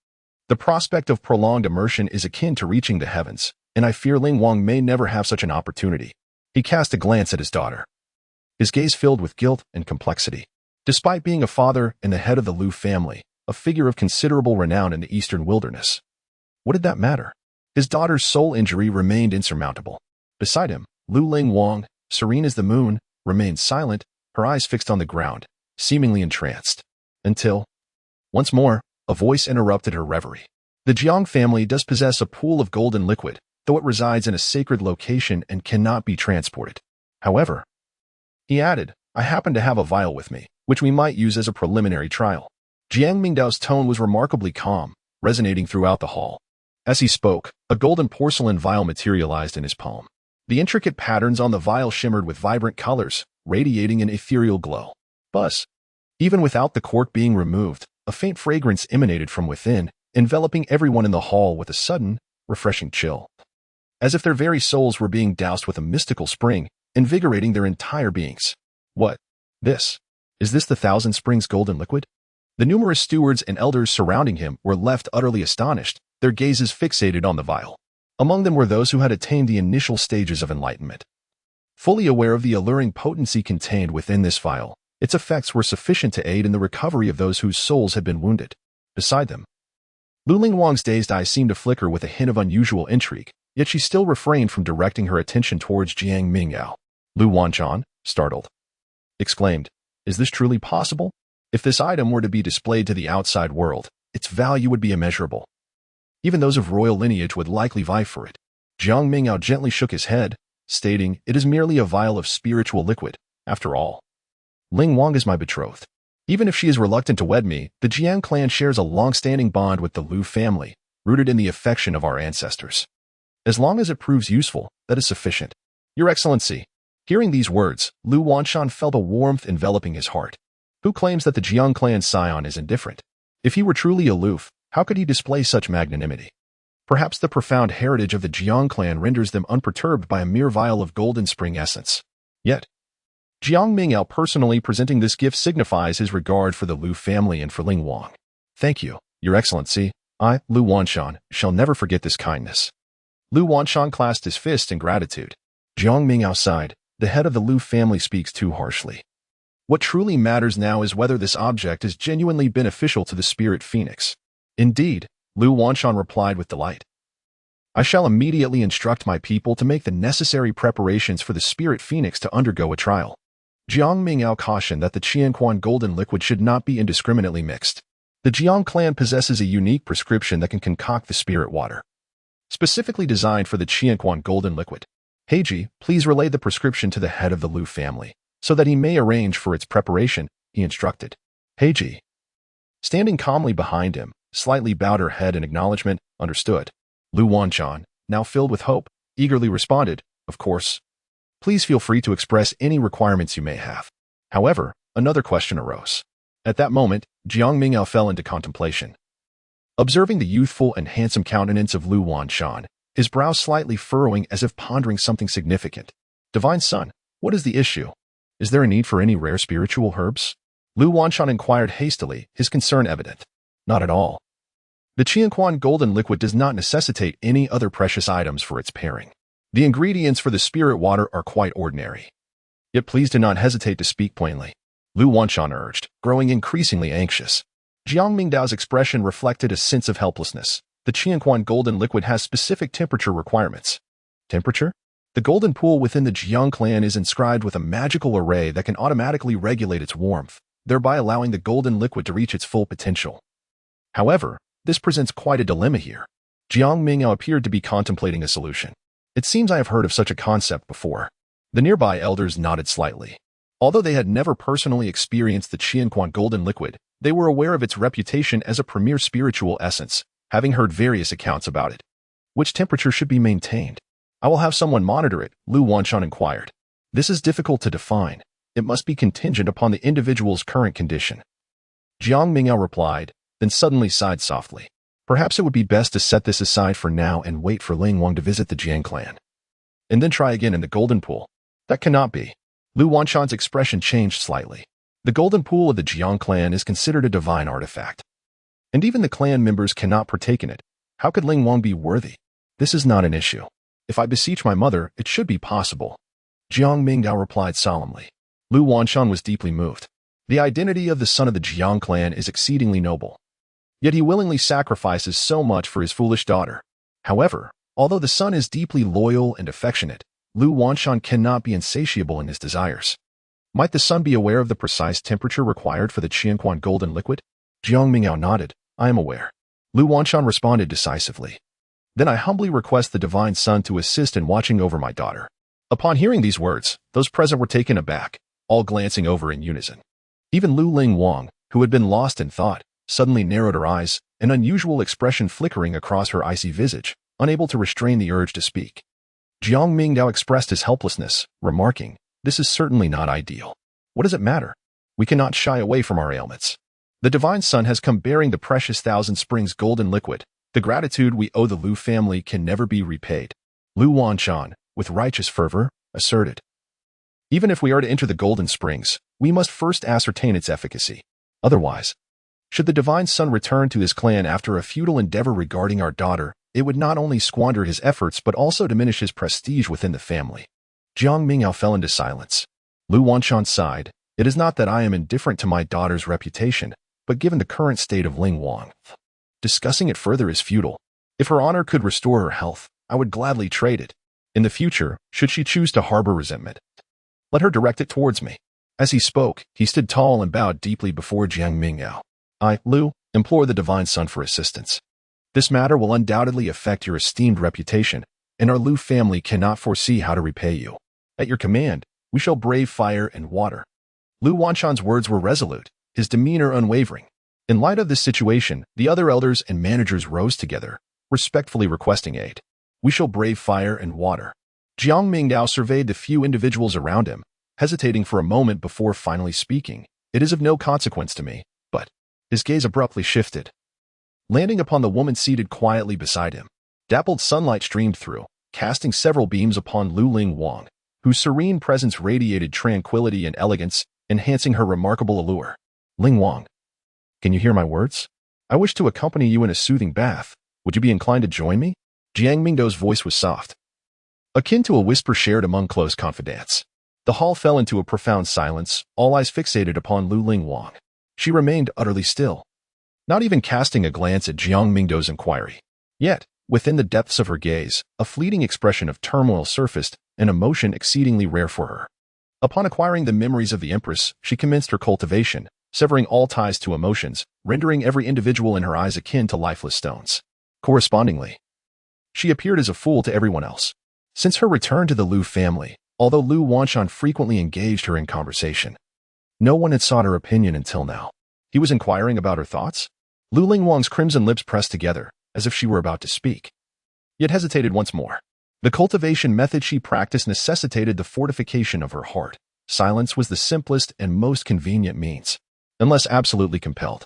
The prospect of prolonged immersion is akin to reaching the heavens, and I fear Ling Wang may never have such an opportunity. He cast a glance at his daughter, his gaze filled with guilt and complexity. Despite being a father and the head of the Lu family, a figure of considerable renown in the eastern wilderness, what did that matter? His daughter's soul injury remained insurmountable. Beside him, Lu Ling Wang, serene as the moon, remained silent, her eyes fixed on the ground, seemingly entranced. Until, once more, a voice interrupted her reverie. The Jiang family does possess a pool of golden liquid, though it resides in a sacred location and cannot be transported. However, he added, I happen to have a vial with me, which we might use as a preliminary trial. Jiang Mingdao's tone was remarkably calm, resonating throughout the hall. As he spoke, a golden porcelain vial materialized in his palm. The intricate patterns on the vial shimmered with vibrant colors, radiating an ethereal glow. Buzz. Even without the cork being removed, a faint fragrance emanated from within, enveloping everyone in the hall with a sudden, refreshing chill. As if their very souls were being doused with a mystical spring, invigorating their entire beings. What? This? Is this the Thousand Springs Golden Liquid? The numerous stewards and elders surrounding him were left utterly astonished, their gazes fixated on the vial. Among them were those who had attained the initial stages of enlightenment. Fully aware of the alluring potency contained within this vial, its effects were sufficient to aid in the recovery of those whose souls had been wounded. Beside them, Lu Ling Wang's dazed eyes seemed to flicker with a hint of unusual intrigue, yet she still refrained from directing her attention towards Jiang Mingdao. Lu Wanshan, startled, exclaimed, Is this truly possible? If this item were to be displayed to the outside world, its value would be immeasurable. Even those of royal lineage would likely vie for it. Jiang Mingdao gently shook his head, stating, It is merely a vial of spiritual liquid, after all. Ling Wang is my betrothed. Even if she is reluctant to wed me, the Jiang clan shares a long-standing bond with the Lu family, rooted in the affection of our ancestors. As long as it proves useful, that is sufficient. Your Excellency. Hearing these words, Lu Wanshan felt a warmth enveloping his heart. Who claims that the Jiang clan scion is indifferent? If he were truly aloof, how could he display such magnanimity? Perhaps the profound heritage of the Jiang clan renders them unperturbed by a mere vial of golden spring essence. Yet, Jiang Mingdao personally presenting this gift signifies his regard for the Lu family and for Ling Wang. Thank you, Your Excellency. I, Lu Wanshan, shall never forget this kindness. Lu Wanshan clasped his fist in gratitude. Jiang Mingdao sighed. The head of the Lu family speaks too harshly. What truly matters now is whether this object is genuinely beneficial to the spirit phoenix. Indeed, Lu Wanshan replied with delight. I shall immediately instruct my people to make the necessary preparations for the spirit phoenix to undergo a trial. Jiang Mingdao cautioned that the Qianquan golden liquid should not be indiscriminately mixed. The Jiang clan possesses a unique prescription that can concoct the spirit water, specifically designed for the Qianquan golden liquid. Heiji, please relay the prescription to the head of the Lu family, so that he may arrange for its preparation, he instructed. Heiji, standing calmly behind him, slightly bowed her head in acknowledgement, understood. Lu Wanshan, now filled with hope, eagerly responded, of course. Please feel free to express any requirements you may have. However, another question arose. At that moment, Jiang Mingdao fell into contemplation. Observing the youthful and handsome countenance of Lu Wanshan, his brows slightly furrowing as if pondering something significant. Divine Son, what is the issue? Is there a need for any rare spiritual herbs? Lu Wanshan inquired hastily, his concern evident. Not at all. The Qianquan golden liquid does not necessitate any other precious items for its pairing. The ingredients for the spirit water are quite ordinary. Yet please do not hesitate to speak plainly, Lu Wanshan urged, growing increasingly anxious. Jiang Mingdao's expression reflected a sense of helplessness. The Qianquan golden liquid has specific temperature requirements. Temperature? The golden pool within the Jiang clan is inscribed with a magical array that can automatically regulate its warmth, thereby allowing the golden liquid to reach its full potential. However, this presents quite a dilemma here. Jiang Mingdao appeared to be contemplating a solution. It seems I have heard of such a concept before. The nearby elders nodded slightly. Although they had never personally experienced the Qianquan golden liquid, they were aware of its reputation as a premier spiritual essence, having heard various accounts about it. Which temperature should be maintained? I will have someone monitor it, Lu Wanshan inquired. This is difficult to define. It must be contingent upon the individual's current condition. Jiang Mingdao replied, then suddenly sighed softly. Perhaps it would be best to set this aside for now and wait for Ling Wang to visit the Jiang clan. And then try again in the golden pool. That cannot be. Lu Wanshan's expression changed slightly. The golden pool of the Jiang clan is considered a divine artifact. And even the clan members cannot partake in it. How could Ling Wang be worthy? This is not an issue. If I beseech my mother, it should be possible. Jiang Mingdao replied solemnly. Lu Wanshan was deeply moved. The identity of the son of the Jiang clan is exceedingly noble. Yet he willingly sacrifices so much for his foolish daughter. However, although the son is deeply loyal and affectionate, Lu Wanshan cannot be insatiable in his desires. Might the son be aware of the precise temperature required for the Qianquan golden liquid? Jiang Mingdao nodded. I am aware. Lu Wanshan responded decisively. Then I humbly request the Divine Son to assist in watching over my daughter. Upon hearing these words, those present were taken aback, all glancing over in unison. Even Lu Ling Wang, who had been lost in thought, suddenly narrowed her eyes, an unusual expression flickering across her icy visage, unable to restrain the urge to speak. Jiang Mingdao expressed his helplessness, remarking, this is certainly not ideal. What does it matter? We cannot shy away from our ailments. The Divine Son has come bearing the precious Thousand Springs golden liquid. The gratitude we owe the Lu family can never be repaid. Lu Wanshan, with righteous fervor, asserted. Even if we are to enter the Golden Springs, we must first ascertain its efficacy. Otherwise, should the Divine Son return to his clan after a futile endeavor regarding our daughter, it would not only squander his efforts but also diminish his prestige within the family. Jiang Mingdao fell into silence. Lu Wanshan sighed. It is not that I am indifferent to my daughter's reputation, but given the current state of Ling Wang, discussing it further is futile. If her honor could restore her health, I would gladly trade it. In the future, should she choose to harbor resentment, let her direct it towards me. As he spoke, he stood tall and bowed deeply before Jiang Mingdao. I, Lu, implore the Divine Son for assistance. This matter will undoubtedly affect your esteemed reputation, and our Lu family cannot foresee how to repay you. At your command, we shall brave fire and water. Lu Wanshan's words were resolute, his demeanor unwavering. In light of this situation, the other elders and managers rose together, respectfully requesting aid. We shall brave fire and water. Jiang Mingdao surveyed the few individuals around him, hesitating for a moment before finally speaking. It is of no consequence to me, but his gaze abruptly shifted, landing upon the woman seated quietly beside him. Dappled sunlight streamed through, casting several beams upon Lu Ling Wang, whose serene presence radiated tranquility and elegance, enhancing her remarkable allure. Ling Wang, can you hear my words? I wish to accompany you in a soothing bath. Would you be inclined to join me? Jiang Mingdao's voice was soft, akin to a whisper shared among close confidants. The hall fell into a profound silence, all eyes fixated upon Lu Lingwang. She remained utterly still, not even casting a glance at Jiang Mingdao's inquiry. Yet, within the depths of her gaze, a fleeting expression of turmoil surfaced, an emotion exceedingly rare for her. Upon acquiring the memories of the Empress, she commenced her cultivation, severing all ties to emotions, rendering every individual in her eyes akin to lifeless stones. Correspondingly, she appeared as a fool to everyone else. Since her return to the Lu family, although Lu Wanshan frequently engaged her in conversation, no one had sought her opinion until now. He was inquiring about her thoughts? Lu Lingwang's crimson lips pressed together, as if she were about to speak, yet hesitated once more. The cultivation method she practiced necessitated the fortification of her heart. Silence was the simplest and most convenient means, unless absolutely compelled.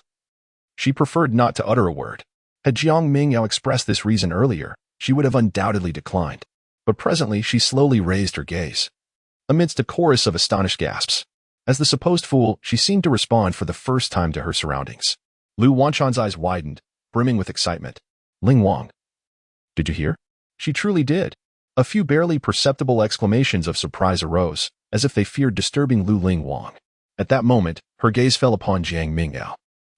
She preferred not to utter a word. Had Jiang Mingdao expressed this reason earlier, she would have undoubtedly declined. But presently she slowly raised her gaze, amidst a chorus of astonished gasps. As the supposed fool, she seemed to respond for the first time to her surroundings. Lu Wanshan's eyes widened, brimming with excitement. Lingwang, did you hear? She truly did. A few barely perceptible exclamations of surprise arose, as if they feared disturbing Lu Lingwang. At that moment, her gaze fell upon Jiang Mingdao.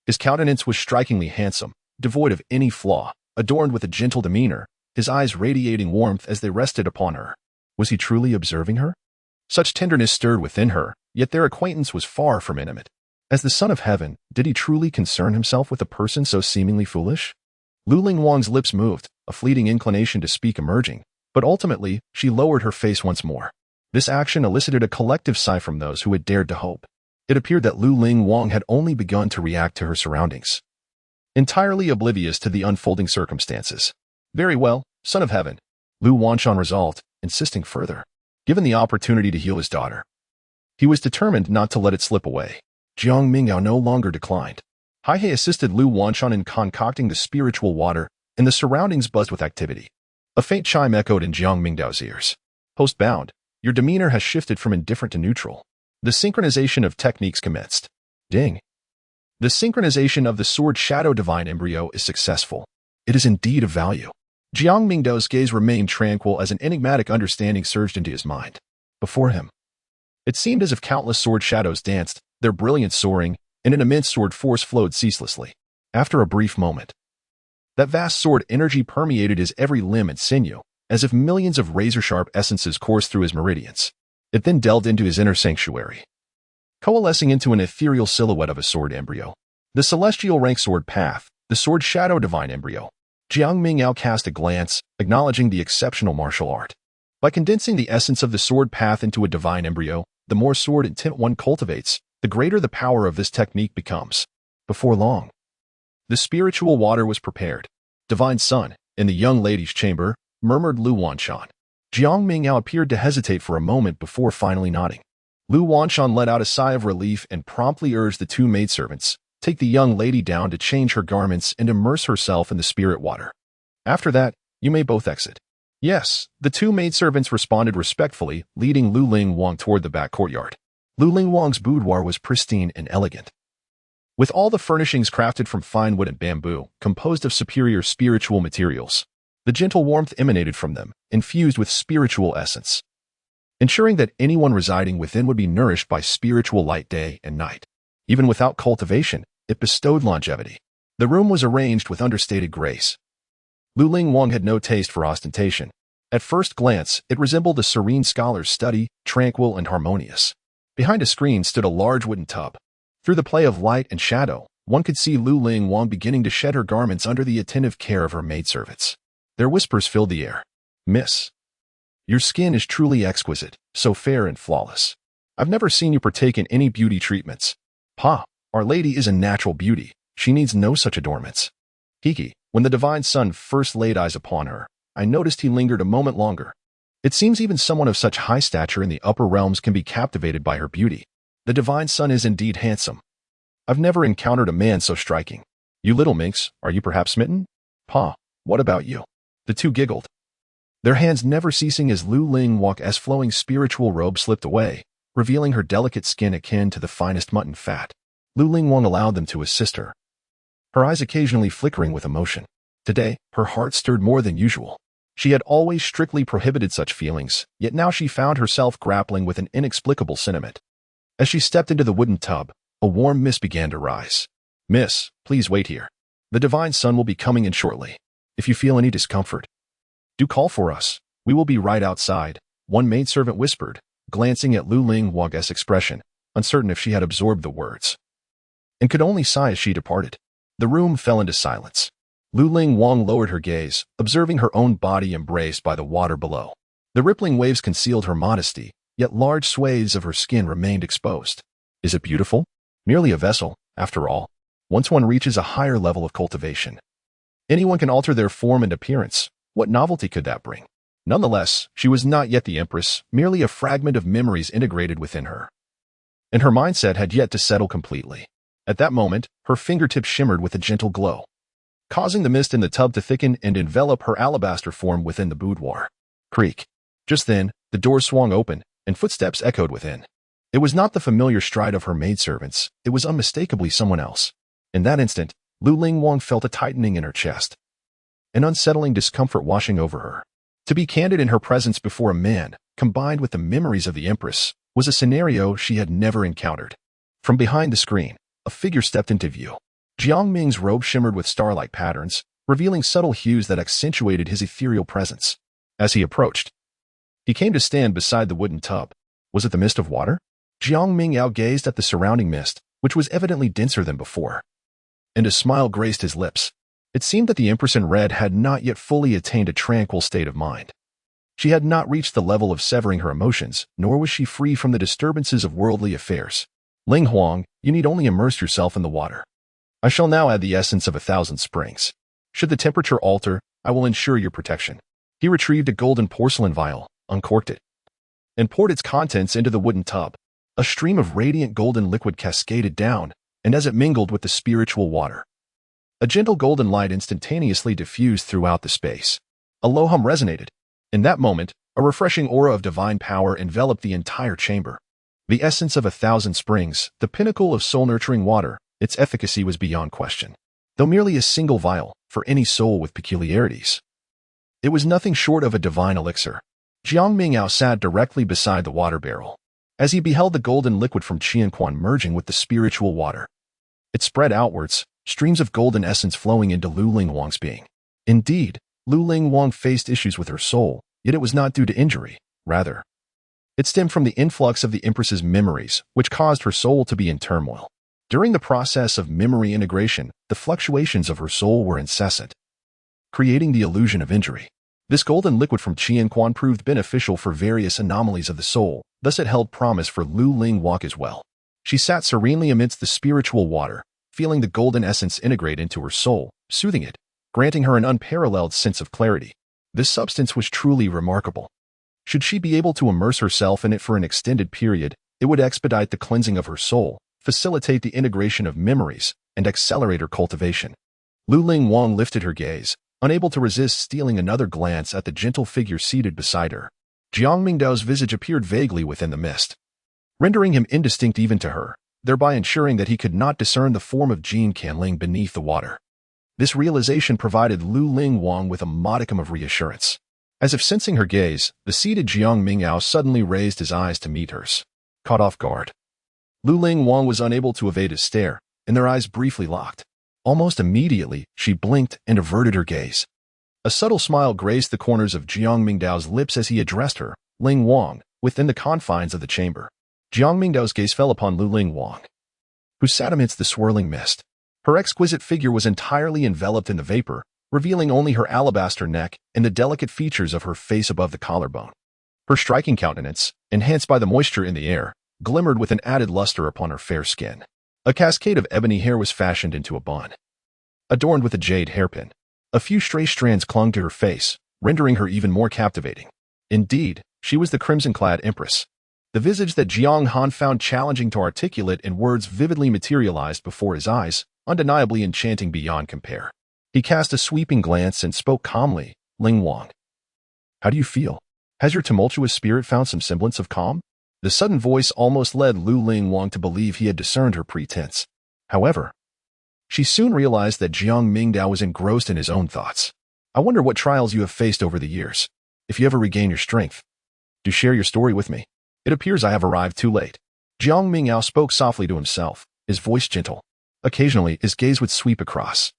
His countenance was strikingly handsome, devoid of any flaw, adorned with a gentle demeanor, his eyes radiating warmth as they rested upon her. Was he truly observing her? Such tenderness stirred within her, yet their acquaintance was far from intimate. As the Son of Heaven, did he truly concern himself with a person so seemingly foolish? Lu Lingwang's lips moved, a fleeting inclination to speak emerging, but ultimately, she lowered her face once more. This action elicited a collective sigh from those who had dared to hope. It appeared that Lu Lingwang had only begun to react to her surroundings, entirely oblivious to the unfolding circumstances. Very well, Son of Heaven, Lu Wanshan resolved, insisting further. Given the opportunity to heal his daughter, he was determined not to let it slip away. Jiang Mingdao no longer declined. Haihei assisted Lu Wanshan in concocting the spiritual water, and the surroundings buzzed with activity. A faint chime echoed in Jiang Mingdao's ears. Postbound, your demeanor has shifted from indifferent to neutral. The synchronization of techniques commenced. Ding. The synchronization of the sword shadow divine embryo is successful. It is indeed of value. Jiang Mingdao's gaze remained tranquil as an enigmatic understanding surged into his mind. Before him, it seemed as if countless sword shadows danced, their brilliance soaring, and an immense sword force flowed ceaselessly. After a brief moment, that vast sword energy permeated his every limb and sinew, as if millions of razor-sharp essences coursed through his meridians. It then delved into his inner sanctuary, coalescing into an ethereal silhouette of a sword embryo. The celestial rank sword path, the sword shadow divine embryo. Jiang Mingdao cast a glance, acknowledging the exceptional martial art. By condensing the essence of the sword path into a divine embryo, the more sword intent one cultivates, the greater the power of this technique becomes. Before long, the spiritual water was prepared. Divine Son, in the young lady's chamber, murmured Lu Wanshan. Jiang Mingdao appeared to hesitate for a moment before finally nodding. Lu Wanshan let out a sigh of relief and promptly urged the two maidservants, take the young lady down to change her garments and immerse herself in the spirit water. After that, you may both exit. Yes, the two maidservants responded respectfully, leading Lu Lingwang toward the back courtyard. Lu Lingwang's boudoir was pristine and elegant, with all the furnishings crafted from fine wood and bamboo, composed of superior spiritual materials. The gentle warmth emanated from them, infused with spiritual essence, ensuring that anyone residing within would be nourished by spiritual light day and night. Even without cultivation, it bestowed longevity. The room was arranged with understated grace. Lu Lingwang had no taste for ostentation. At first glance, it resembled a serene scholar's study, tranquil and harmonious. Behind a screen stood a large wooden tub. Through the play of light and shadow, one could see Lu Lingwang beginning to shed her garments under the attentive care of her maidservants. Their whispers filled the air. Miss, your skin is truly exquisite, so fair and flawless. I've never seen you partake in any beauty treatments. Pa, Our Lady is a natural beauty. She needs no such adornments. Hiki, when the Divine Son first laid eyes upon her, I noticed he lingered a moment longer. It seems even someone of such high stature in the upper realms can be captivated by her beauty. The Divine Son is indeed handsome. I've never encountered a man so striking. You little minx, are you perhaps smitten? Pa, what about you? The two giggled, their hands never ceasing as Lu Lingwang's flowing spiritual robe slipped away, revealing her delicate skin akin to the finest mutton fat. Lu Lingwang allowed them to assist her, her eyes occasionally flickering with emotion. Today, her heart stirred more than usual. She had always strictly prohibited such feelings, yet now she found herself grappling with an inexplicable sentiment. As she stepped into the wooden tub, a warm mist began to rise. "Miss, please wait here. The divine sun will be coming in shortly. If you feel any discomfort, do call for us. We will be right outside," one maidservant whispered, glancing at Lu Lingwang's expression, uncertain if she had absorbed the words, and could only sigh as she departed. The room fell into silence. Lu Lingwang lowered her gaze, observing her own body embraced by the water below. The rippling waves concealed her modesty, yet large swathes of her skin remained exposed. Is it beautiful? Merely a vessel, after all. Once one reaches a higher level of cultivation, anyone can alter their form and appearance. What novelty could that bring? Nonetheless, she was not yet the Empress, merely a fragment of memories integrated within her. And her mindset had yet to settle completely. At that moment, her fingertips shimmered with a gentle glow, causing the mist in the tub to thicken and envelop her alabaster form within the boudoir. Creak. Just then, the door swung open, and footsteps echoed within. It was not the familiar stride of her maidservants, it was unmistakably someone else. In that instant, Lu Lingwang felt a tightening in her chest, an unsettling discomfort washing over her. To be candid in her presence before a man, combined with the memories of the Empress, was a scenario she had never encountered. From behind the screen, a figure stepped into view. Jiang Ming's robe shimmered with star-like patterns, revealing subtle hues that accentuated his ethereal presence. As he approached, he came to stand beside the wooden tub. Was it the mist of water? Jiang Mingdao gazed at the surrounding mist, which was evidently denser than before, and a smile graced his lips. It seemed that the Empress in red had not yet fully attained a tranquil state of mind. She had not reached the level of severing her emotions, nor was she free from the disturbances of worldly affairs. "Ling Huang, you need only immerse yourself in the water. I shall now add the essence of 1,000 springs. Should the temperature alter, I will ensure your protection." He retrieved a golden porcelain vial, uncorked it, and poured its contents into the wooden tub. A stream of radiant golden liquid cascaded down, and as it mingled with the spiritual water, a gentle golden light instantaneously diffused throughout the space. A low hum resonated. In that moment, a refreshing aura of divine power enveloped the entire chamber. The essence of 1,000 springs, the pinnacle of soul-nurturing water, its efficacy was beyond question. Though merely a single vial, for any soul with peculiarities, it was nothing short of a divine elixir. Jiang Mingdao sat directly beside the water barrel, as he beheld the golden liquid from Qianquan merging with the spiritual water. It spread outwards, streams of golden essence flowing into Lu Lingwang's being. Indeed, Lu Lingwang faced issues with her soul, yet it was not due to injury. Rather, it stemmed from the influx of the Empress's memories, which caused her soul to be in turmoil. During the process of memory integration, the fluctuations of her soul were incessant, creating the illusion of injury. This golden liquid from Qianquan proved beneficial for various anomalies of the soul, thus it held promise for Lu Lingwang as well. She sat serenely amidst the spiritual water, feeling the golden essence integrate into her soul, soothing it, granting her an unparalleled sense of clarity. This substance was truly remarkable. Should she be able to immerse herself in it for an extended period, it would expedite the cleansing of her soul, facilitate the integration of memories, and accelerate her cultivation. Lu Lingwang lifted her gaze, unable to resist stealing another glance at the gentle figure seated beside her. Jiang Mingdao's visage appeared vaguely within the mist, rendering him indistinct even to her, thereby ensuring that he could not discern the form of Jiang Canling beneath the water. This realization provided Lu Lingwang with a modicum of reassurance. As if sensing her gaze, the seated Jiang Mingdao suddenly raised his eyes to meet hers. Caught off guard, Lu Lingwang was unable to evade his stare, and their eyes briefly locked. Almost immediately, she blinked and averted her gaze. A subtle smile graced the corners of Jiang Mingdao's lips as he addressed her, Lingwang, within the confines of the chamber. Jiang Mingdao's gaze fell upon Lu Lingwang, who sat amidst the swirling mist. Her exquisite figure was entirely enveloped in the vapor, revealing only her alabaster neck and the delicate features of her face above the collarbone. Her striking countenance, enhanced by the moisture in the air, glimmered with an added luster upon her fair skin. A cascade of ebony hair was fashioned into a bun, adorned with a jade hairpin. A few stray strands clung to her face, rendering her even more captivating. Indeed, she was the crimson-clad Empress. The visage that Jiang Han found challenging to articulate in words vividly materialized before his eyes, undeniably enchanting beyond compare. He cast a sweeping glance and spoke calmly, "Lingwang, how do you feel? Has your tumultuous spirit found some semblance of calm?" The sudden voice almost led Lu Lingwang to believe he had discerned her pretense. However, she soon realized that Jiang Mingdao was engrossed in his own thoughts. I wonder what trials you have faced over the years. If you ever regain your strength, do share your story with me. It appears I have arrived too late. Jiang Mingdao spoke softly to himself, his voice gentle. Occasionally, his gaze would sweep across,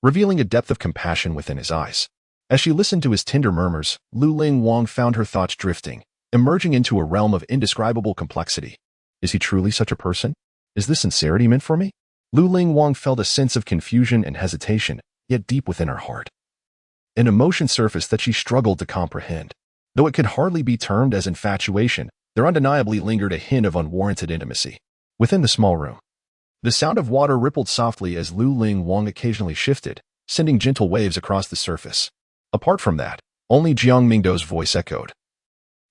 revealing a depth of compassion within his eyes. As she listened to his tender murmurs, Lu Ling Wang found her thoughts drifting, emerging into a realm of indescribable complexity. Is he truly such a person? Is this sincerity meant for me? Lu Ling Wang felt a sense of confusion and hesitation, yet deep within her heart. An emotion surfaced that she struggled to comprehend. Though it could hardly be termed as infatuation, there undeniably lingered a hint of unwarranted intimacy. Within the small room, the sound of water rippled softly as Lu Ling Wang occasionally shifted, sending gentle waves across the surface. Apart from that, only Jiang Mingdao's voice echoed.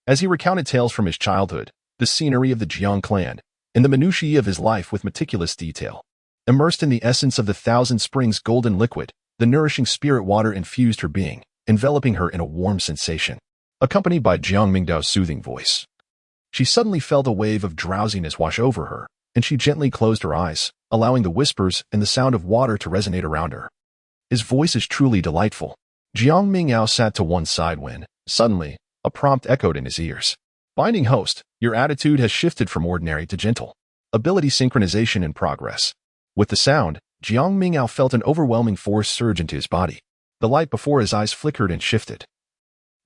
As he recounted tales from his childhood, the scenery of the Jiang clan, and the minutiae of his life with meticulous detail. Immersed in the essence of the thousand springs' golden liquid, the nourishing spirit water infused her being, enveloping her in a warm sensation. Accompanied by Jiang Mingdao's soothing voice, she suddenly felt a wave of drowsiness wash over her, and she gently closed her eyes, allowing the whispers and the sound of water to resonate around her. His voice is truly delightful. Jiang Mingdao sat to one side when, suddenly, a prompt echoed in his ears. Binding host, your attitude has shifted from ordinary to gentle. Ability synchronization in progress. With the sound, Jiang Mingdao felt an overwhelming force surge into his body. The light before his eyes flickered and shifted,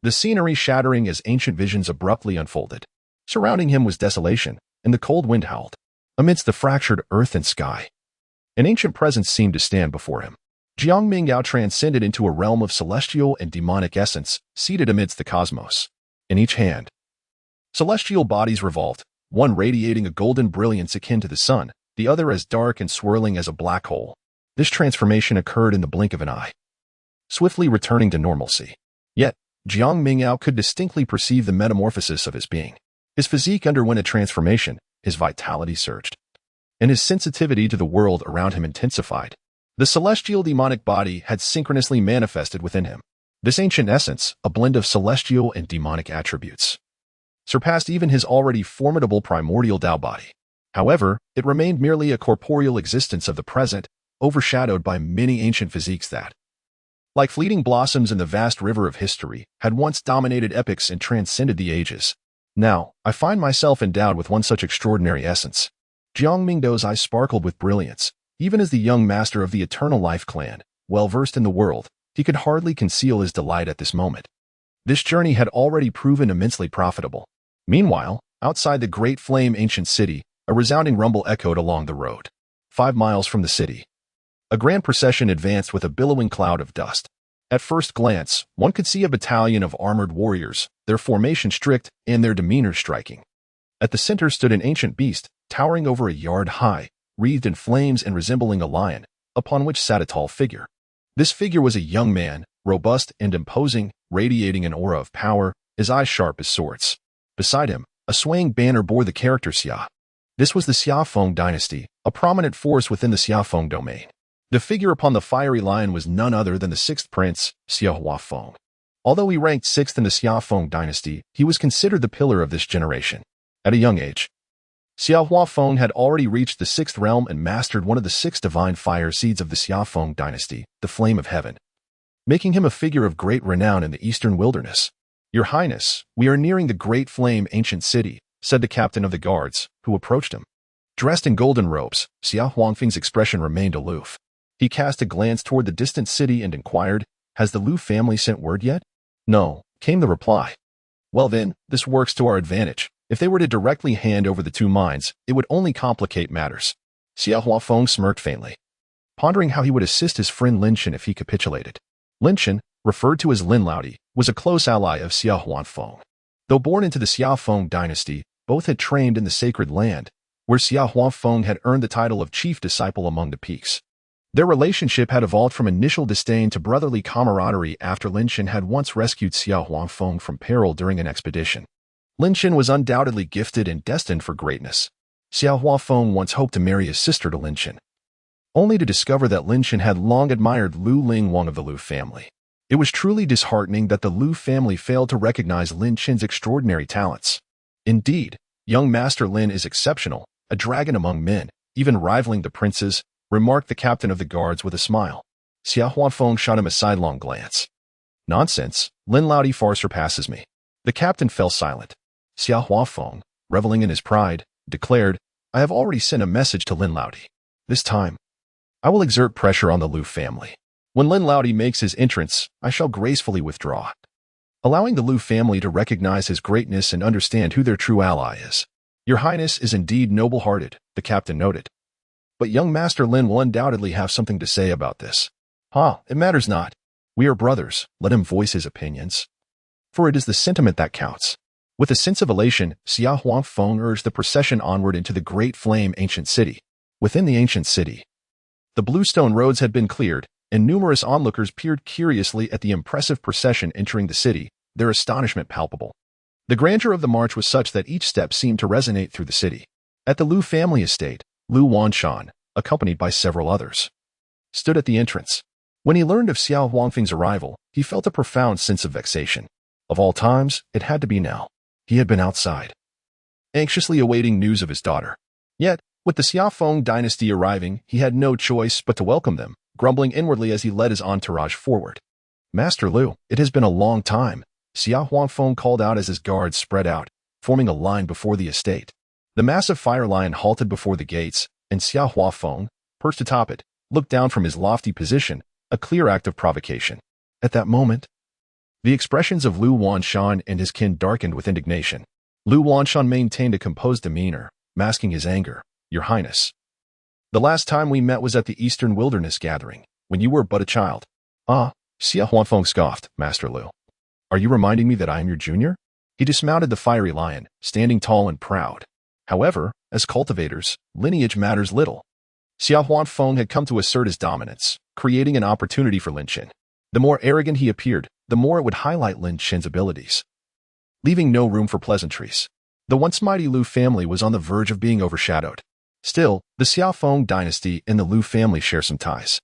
the scenery shattering as ancient visions abruptly unfolded. Surrounding him was desolation, and the cold wind howled. Amidst the fractured earth and sky, an ancient presence seemed to stand before him. Jiang Mingdao transcended into a realm of celestial and demonic essence, seated amidst the cosmos. In each hand, celestial bodies revolved, one radiating a golden brilliance akin to the sun, the other as dark and swirling as a black hole. This transformation occurred in the blink of an eye, swiftly returning to normalcy. Yet, Jiang Mingdao could distinctly perceive the metamorphosis of his being. His physique underwent a transformation, his vitality surged, and his sensitivity to the world around him intensified. The celestial demonic body had synchronously manifested within him. This ancient essence, a blend of celestial and demonic attributes, surpassed even his already formidable primordial Dao body. However, it remained merely a corporeal existence of the present, overshadowed by many ancient physiques that, like fleeting blossoms in the vast river of history, had once dominated epochs and transcended the ages. Now, I find myself endowed with one such extraordinary essence. Jiang Mingdao's eyes sparkled with brilliance. Even as the young master of the Eternal Life clan, well-versed in the world, he could hardly conceal his delight at this moment. This journey had already proven immensely profitable. Meanwhile, outside the Great Flame ancient city, a resounding rumble echoed along the road. 5 miles from the city, a grand procession advanced with a billowing cloud of dust. At first glance, one could see a battalion of armored warriors, their formation strict and their demeanor striking. At the center stood an ancient beast, towering over a yard high, wreathed in flames and resembling a lion, upon which sat a tall figure. This figure was a young man, robust and imposing, radiating an aura of power, his eyes sharp as swords. Beside him, a swaying banner bore the character Xia. This was the Xiafeng dynasty, a prominent force within the Xiafeng domain. The figure upon the fiery lion was none other than the 6th prince, Xia Huafeng. Although he ranked 6th in the Xiafeng dynasty, he was considered the pillar of this generation. At a young age, Xia Huafeng had already reached the 6th realm and mastered one of the 6 divine fire seeds of the Xiafeng dynasty, the Flame of Heaven, making him a figure of great renown in the eastern wilderness. Your Highness, we are nearing the Great Flame ancient city, said the captain of the guards, who approached him. Dressed in golden robes, Xia Huangfeng's expression remained aloof. He cast a glance toward the distant city and inquired, has the Lu family sent word yet? No, came the reply. Well then, this works to our advantage. If they were to directly hand over the 2 mines, it would only complicate matters. Xia Huafeng smirked faintly, pondering how he would assist his friend Lin Shen if he capitulated. Lin Shen, referred to as Lin Laodi, was a close ally of Xia Huafeng. Though born into the Xiafeng dynasty, both had trained in the sacred land, where Xia Huafeng had earned the title of chief disciple among the peaks. Their relationship had evolved from initial disdain to brotherly camaraderie after Lin Shen had once rescued Xia Huafeng from peril during an expedition. Lin Shen was undoubtedly gifted and destined for greatness. Xia Huafeng once hoped to marry his sister to Lin Shen, only to discover that Lin Shen had long admired Lu Ling Wang of the Lu family. It was truly disheartening that the Lu family failed to recognize Lin Shen's extraordinary talents. Indeed, young Master Lin is exceptional, a dragon among men, even rivaling the princes, remarked the captain of the guards with a smile. Xia Huanfeng shot him a sidelong glance. Nonsense, Lin Laodi far surpasses me. The captain fell silent. Xia Huanfeng, reveling in his pride, declared, I have already sent a message to Lin Laodi. This time, I will exert pressure on the Lu family. When Lin Laodi makes his entrance, I shall gracefully withdraw, allowing the Lu family to recognize his greatness and understand who their true ally is. Your Highness is indeed noble-hearted, the captain noted. But young Master Lin will undoubtedly have something to say about this. It matters not. We are brothers, let him voice his opinions. For it is the sentiment that counts. With a sense of elation, Xia Huanfeng urged the procession onward into the great flame ancient city. Within the ancient city, the bluestone roads had been cleared, and numerous onlookers peered curiously at the impressive procession entering the city, their astonishment palpable. The grandeur of the march was such that each step seemed to resonate through the city. At the Lu family estate, Lu Wanshan, accompanied by several others, stood at the entrance. When he learned of Xiao Huangfeng's arrival, he felt a profound sense of vexation. Of all times, it had to be now. He had been outside, anxiously awaiting news of his daughter. Yet, with the Xiaofeng dynasty arriving, he had no choice but to welcome them, grumbling inwardly as he led his entourage forward. Master Lu, it has been a long time, Xia Huanfeng called out as his guards spread out, forming a line before the estate. The massive fire lion halted before the gates, and Xia Huanfeng, perched atop it, looked down from his lofty position, a clear act of provocation. At that moment, the expressions of Lu Wanshan and his kin darkened with indignation. Lu Wanshan maintained a composed demeanor, masking his anger. Your Highness, the last time we met was at the Eastern Wilderness Gathering, when you were but a child. Xia Huanfeng scoffed, Master Lu. Are you reminding me that I am your junior? He dismounted the fiery lion, standing tall and proud. However, as cultivators, lineage matters little. Xia Huanfeng had come to assert his dominance, creating an opportunity for Lin Qin. The more arrogant he appeared, the more it would highlight Lin Qin's abilities, leaving no room for pleasantries. The once mighty Lu family was on the verge of being overshadowed. Still, the Xiaofeng dynasty and the Lu family share some ties.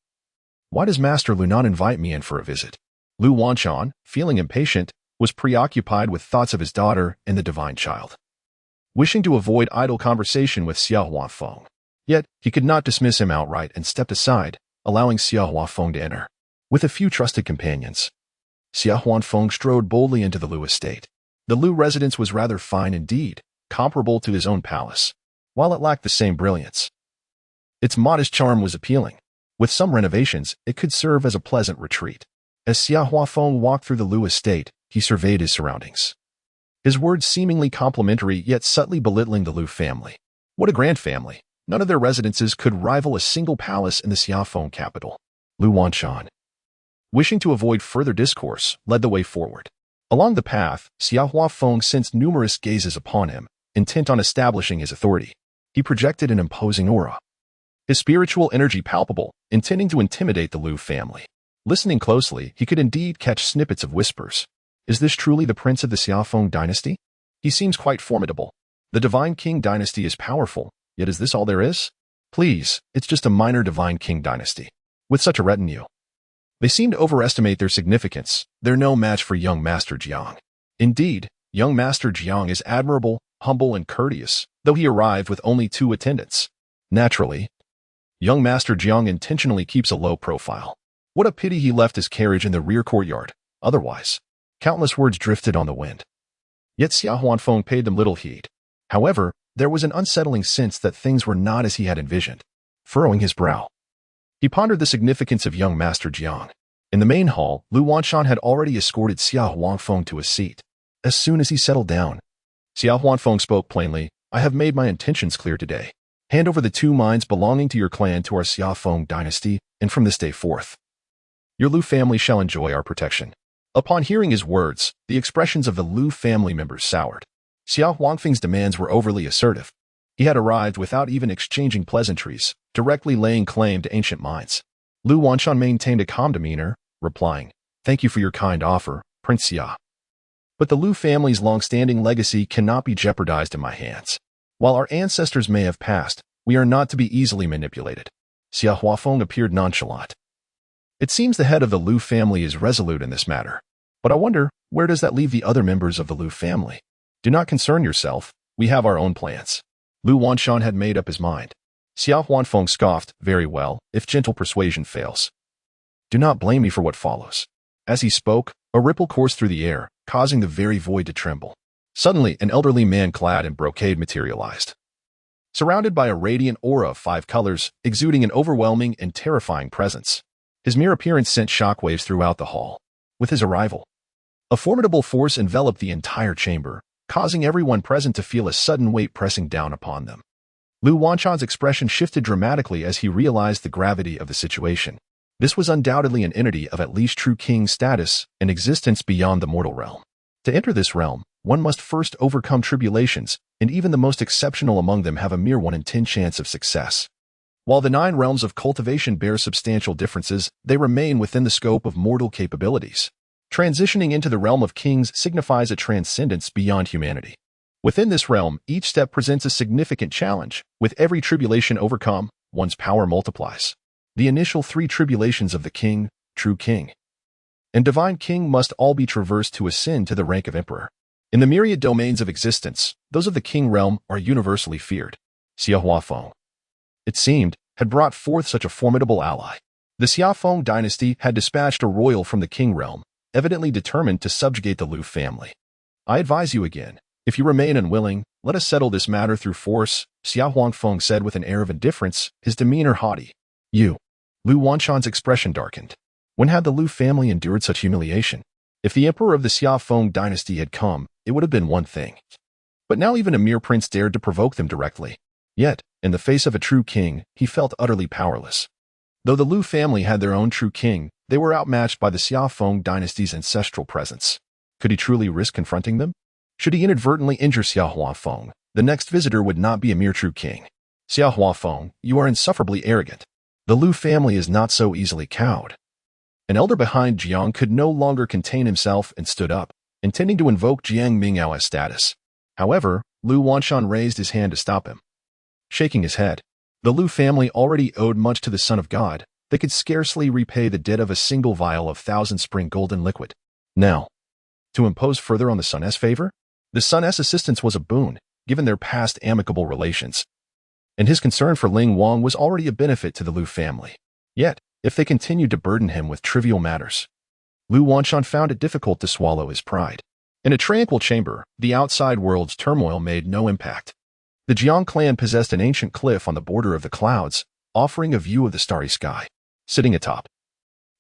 Why does Master Lu not invite me in for a visit? Lu Wanshan, feeling impatient, was preoccupied with thoughts of his daughter and the divine child, wishing to avoid idle conversation with Xia Huanfeng. Yet, he could not dismiss him outright and stepped aside, allowing Xia Huanfeng to enter. With a few trusted companions, Xia Huanfeng strode boldly into the Lu estate. The Lu residence was rather fine indeed, comparable to his own palace, while it lacked the same brilliance. Its modest charm was appealing. With some renovations, it could serve as a pleasant retreat. As Xia Huanfeng walked through the Lu estate, he surveyed his surroundings, his words seemingly complimentary yet subtly belittling the Lu family. What a grand family! None of their residences could rival a single palace in the Xiaofeng capital. Lu Wanshan, wishing to avoid further discourse, led the way forward. Along the path, Xia Huanfeng sensed numerous gazes upon him, intent on establishing his authority. He projected an imposing aura, his spiritual energy palpable, intending to intimidate the Lu family. Listening closely, he could indeed catch snippets of whispers. Is this truly the prince of the Xiaofeng dynasty? He seems quite formidable. The Divine King dynasty is powerful, yet is this all there is? Please, it's just a minor Divine King dynasty. With such a retinue, they seem to overestimate their significance. They're no match for young Master Jiang. Indeed, young Master Jiang is admirable, humble, and courteous, though he arrived with only 2 attendants. Naturally, young Master Jiang intentionally keeps a low profile. What a pity he left his carriage in the rear courtyard. Otherwise, countless words drifted on the wind. Yet Xia Huanfeng paid them little heed. However, there was an unsettling sense that things were not as he had envisioned. Furrowing his brow, he pondered the significance of young Master Jiang. In the main hall, Lu Wanshan had already escorted Xia Huanfeng to a seat. As soon as he settled down, Xia Huanfeng spoke plainly, I have made my intentions clear today. Hand over the 2 mines belonging to your clan to our Xiaofeng dynasty, and from this day forth, your Lu family shall enjoy our protection. Upon hearing his words, the expressions of the Lu family members soured. Xia Huangfeng's demands were overly assertive. He had arrived without even exchanging pleasantries, directly laying claim to ancient mines. Lu Wanshan maintained a calm demeanor, replying, Thank you for your kind offer, Prince Xia. But the Lu family's long-standing legacy cannot be jeopardized in my hands. While our ancestors may have passed, we are not to be easily manipulated. Xia Huafeng appeared nonchalant. It seems the head of the Lu family is resolute in this matter. But I wonder, where does that leave the other members of the Lu family? Do not concern yourself, we have our own plans. Lu Wanshan had made up his mind. Xia Huanfeng scoffed, very well, if gentle persuasion fails. Do not blame me for what follows." As he spoke, a ripple coursed through the air, causing the very void to tremble. Suddenly, an elderly man clad in brocade materialized. Surrounded by a radiant aura of 5 colors, exuding an overwhelming and terrifying presence. His mere appearance sent shockwaves throughout the hall. With his arrival, a formidable force enveloped the entire chamber, causing everyone present to feel a sudden weight pressing down upon them. Lu Wanchan's expression shifted dramatically as he realized the gravity of the situation. This was undoubtedly an entity of at least true king status and existence beyond the mortal realm. To enter this realm, one must first overcome tribulations, and even the most exceptional among them have a mere 1 in 10 chance of success. While the 9 realms of cultivation bear substantial differences, they remain within the scope of mortal capabilities. Transitioning into the realm of kings signifies a transcendence beyond humanity. Within this realm, each step presents a significant challenge. With every tribulation overcome, one's power multiplies. The initial 3 tribulations of the king, true king, and divine king must all be traversed to ascend to the rank of emperor. In the myriad domains of existence, those of the king realm are universally feared. Xia Huafeng, it seemed, had brought forth such a formidable ally. The Xiafeng dynasty had dispatched a royal from the king realm, evidently determined to subjugate the Lu family. "I advise you again. If you remain unwilling, let us settle this matter through force," Xia Huangfeng said with an air of indifference, his demeanor haughty. "You." Lu Wanchan's expression darkened. When had the Lu family endured such humiliation? If the emperor of the Xiafeng dynasty had come, it would have been one thing. But now even a mere prince dared to provoke them directly. Yet, in the face of a true king, he felt utterly powerless. Though the Lu family had their own true king, they were outmatched by the Xiafeng dynasty's ancestral presence. Could he truly risk confronting them? Should he inadvertently injure Xia Huafeng, the next visitor would not be a mere true king. "Xia Huafeng, you are insufferably arrogant. The Lu family is not so easily cowed." An elder behind Jiang could no longer contain himself and stood up, intending to invoke Jiang Mingdao as status. However, Lu Wanchan raised his hand to stop him. Shaking his head, the Lu family already owed much to the Son of God. They could scarcely repay the debt of a single vial of 1,000-spring golden liquid. Now, to impose further on the Sun's favor? The Sun's assistance was a boon, given their past amicable relations. And his concern for Ling Wang was already a benefit to the Lu family. Yet, if they continued to burden him with trivial matters, Lu Wanchan found it difficult to swallow his pride. In a tranquil chamber, the outside world's turmoil made no impact. The Jiang clan possessed an ancient cliff on the border of the clouds, offering a view of the starry sky. Sitting atop,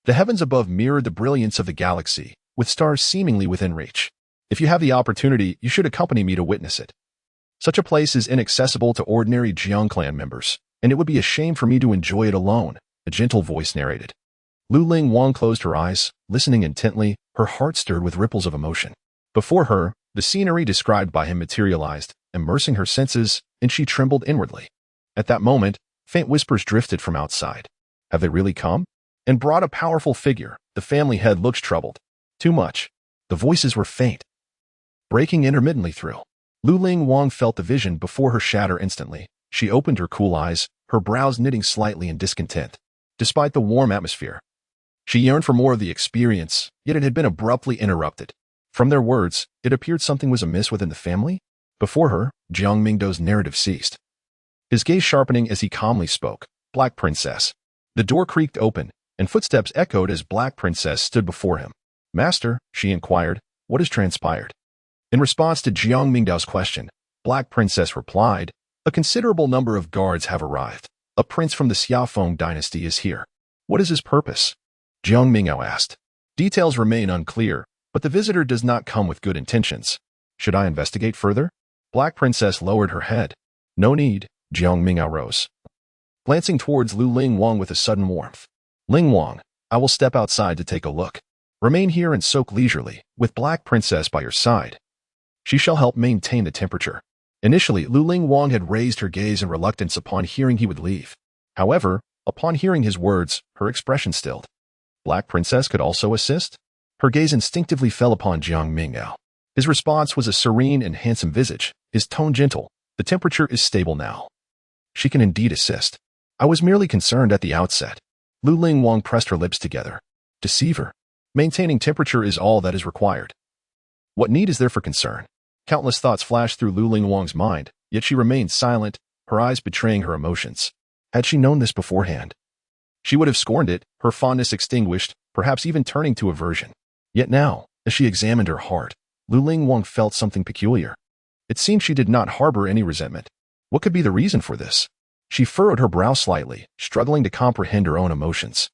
the heavens above mirrored the brilliance of the galaxy, with stars seemingly within reach. If you have the opportunity, you should accompany me to witness it. Such a place is inaccessible to ordinary Jiang clan members, and it would be a shame for me to enjoy it alone, a gentle voice narrated. Lu Ling Wang closed her eyes, listening intently, her heart stirred with ripples of emotion. Before her, the scenery described by him materialized, immersing her senses, and she trembled inwardly. At that moment, faint whispers drifted from outside. Have they really come? And brought a powerful figure. The family head looked troubled. Too much. The voices were faint, breaking intermittently through. Lu Ling Wang felt the vision before her shatter instantly. She opened her cool eyes, her brows knitting slightly in discontent. Despite the warm atmosphere, she yearned for more of the experience, yet it had been abruptly interrupted. From their words, it appeared something was amiss within the family. Before her, Jiang Mingdao's narrative ceased. His gaze sharpening as he calmly spoke. Black Princess. The door creaked open, and footsteps echoed as Black Princess stood before him. "Master," she inquired, "what has transpired?" In response to Jiang Mingdao's question, Black Princess replied, "A considerable number of guards have arrived. A prince from the Xiafeng dynasty is here." "What is his purpose?" Jiang Mingdao asked. "Details remain unclear, but the visitor does not come with good intentions. Should I investigate further?" Black Princess lowered her head. "No need." Jiang Mingdao rose, glancing towards Lu Ling Wang with a sudden warmth. "Ling Wang, I will step outside to take a look. Remain here and soak leisurely, with Black Princess by your side. She shall help maintain the temperature." Initially, Lu Ling Wang had raised her gaze in reluctance upon hearing he would leave. However, upon hearing his words, her expression stilled. Black Princess could also assist? Her gaze instinctively fell upon Jiang Mingdao. His response was a serene and handsome visage, his tone gentle. "The temperature is stable now. She can indeed assist. I was merely concerned at the outset." Lu Ling Wang pressed her lips together. "Deceiver. Maintaining temperature is all that is required. What need is there for concern?" Countless thoughts flashed through Lu Ling Wang's mind, yet she remained silent, her eyes betraying her emotions. Had she known this beforehand? She would have scorned it, her fondness extinguished, perhaps even turning to aversion. Yet now, as she examined her heart, Lu Lingwang felt something peculiar. It seemed she did not harbor any resentment. What could be the reason for this? She furrowed her brow slightly, struggling to comprehend her own emotions.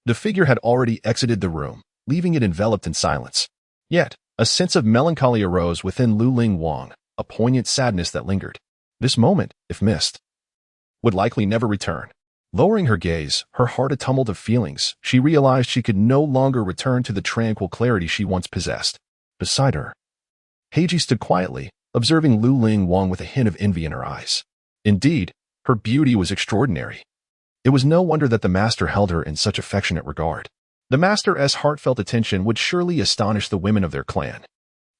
The figure had already exited the room, leaving it enveloped in silence. Yet, a sense of melancholy arose within Lu Lingwang, a poignant sadness that lingered. This moment, if missed, would likely never return. Lowering her gaze, her heart a tumult of feelings, she realized she could no longer return to the tranquil clarity she once possessed. Beside her, Heiji stood quietly, observing Lu Lingwang with a hint of envy in her eyes. Indeed, her beauty was extraordinary. It was no wonder that the master held her in such affectionate regard. The master's heartfelt attention would surely astonish the women of their clan.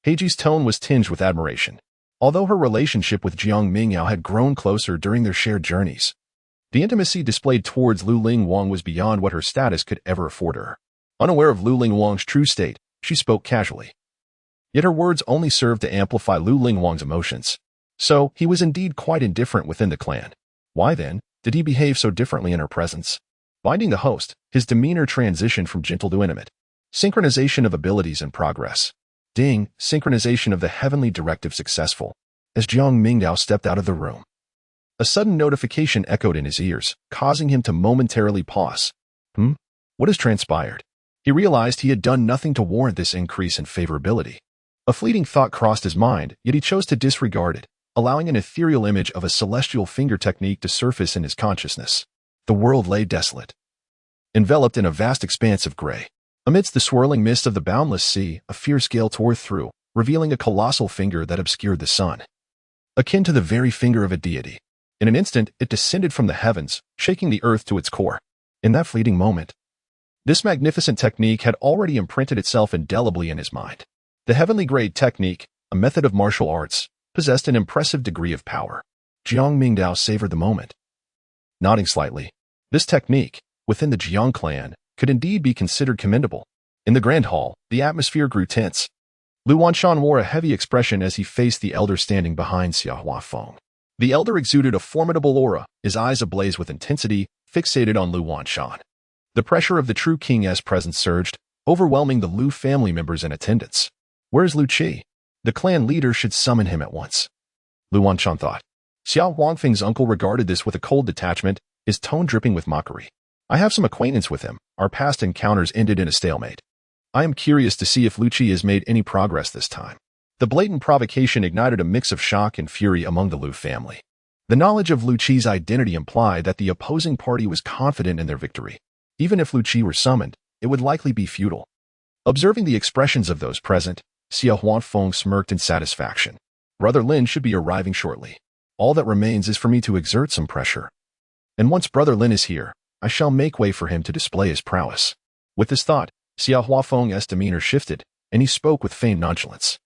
Heiji's tone was tinged with admiration. Although her relationship with Jiang Mingdao had grown closer during their shared journeys, the intimacy displayed towards Lu Lingwang was beyond what her status could ever afford her. Unaware of Lu Lingwang's true state, she spoke casually. Yet her words only served to amplify Lu Lingwang's emotions. So, he was indeed quite indifferent within the clan. Why then did he behave so differently in her presence? Finding the host, his demeanor transitioned from gentle to intimate. Synchronization of abilities and progress. Ding, synchronization of the heavenly directive successful. As Jiang Mingdao stepped out of the room, a sudden notification echoed in his ears, causing him to momentarily pause. What has transpired? He realized he had done nothing to warrant this increase in favorability. A fleeting thought crossed his mind, yet he chose to disregard it, allowing an ethereal image of a celestial finger technique to surface in his consciousness. The world lay desolate, enveloped in a vast expanse of gray. Amidst the swirling mist of the boundless sea, a fierce gale tore through, revealing a colossal finger that obscured the sun. Akin to the very finger of a deity. In an instant, it descended from the heavens, shaking the earth to its core. In that fleeting moment, this magnificent technique had already imprinted itself indelibly in his mind. The heavenly grade technique, a method of martial arts, possessed an impressive degree of power. Jiang Mingdao savored the moment. Nodding slightly, this technique, within the Jiang clan, could indeed be considered commendable. In the grand hall, the atmosphere grew tense. Lu Wanshan wore a heavy expression as he faced the elder standing behind Xia Huafeng. The elder exuded a formidable aura, his eyes ablaze with intensity, fixated on Lu Wanshan. The pressure of the true king's presence surged, overwhelming the Lu family members in attendance. Where's Lu Qi? The clan leader should summon him at once. Lu Wanshan thought. Xia Huangfeng's uncle regarded this with a cold detachment, his tone dripping with mockery. I have some acquaintance with him. Our past encounters ended in a stalemate. I am curious to see if Lu Qi has made any progress this time. The blatant provocation ignited a mix of shock and fury among the Lu family. The knowledge of Lu Qi's identity implied that the opposing party was confident in their victory. Even if Lu Qi were summoned, it would likely be futile. Observing the expressions of those present, Xia Huanfeng smirked in satisfaction. Brother Lin should be arriving shortly. All that remains is for me to exert some pressure. And once Brother Lin is here, I shall make way for him to display his prowess. With this thought, Xia Huafeng's demeanor shifted, and he spoke with feigned nonchalance.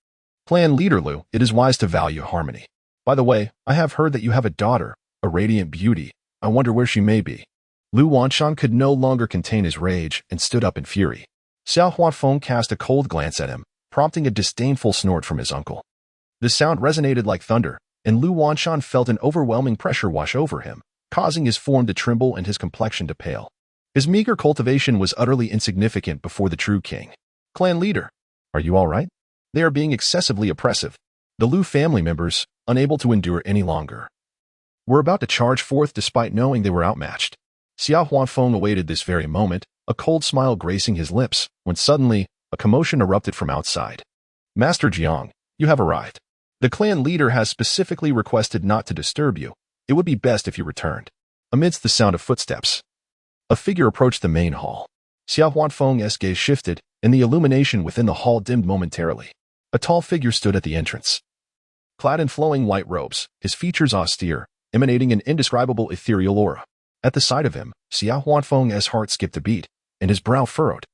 Clan leader Lu, it is wise to value harmony. By the way, I have heard that you have a daughter, a radiant beauty. I wonder where she may be. Lu Wanshan could no longer contain his rage and stood up in fury. Xia Huafeng cast a cold glance at him, prompting a disdainful snort from his uncle. The sound resonated like thunder, and Lu Wanshan felt an overwhelming pressure wash over him, causing his form to tremble and his complexion to pale. His meager cultivation was utterly insignificant before the true king. Clan leader, are you all right? They are being excessively oppressive. The Lu family members, unable to endure any longer, were about to charge forth despite knowing they were outmatched. Xia Huanfeng awaited this very moment, a cold smile gracing his lips, when suddenly, a commotion erupted from outside. Master Jiang, you have arrived. The clan leader has specifically requested not to disturb you. It would be best if you returned. Amidst the sound of footsteps, a figure approached the main hall. Xia Huanfeng's gaze shifted, and the illumination within the hall dimmed momentarily. A tall figure stood at the entrance. Clad in flowing white robes, his features austere, emanating an indescribable ethereal aura. At the sight of him, Xia Huanfeng's heart skipped a beat, and his brow furrowed.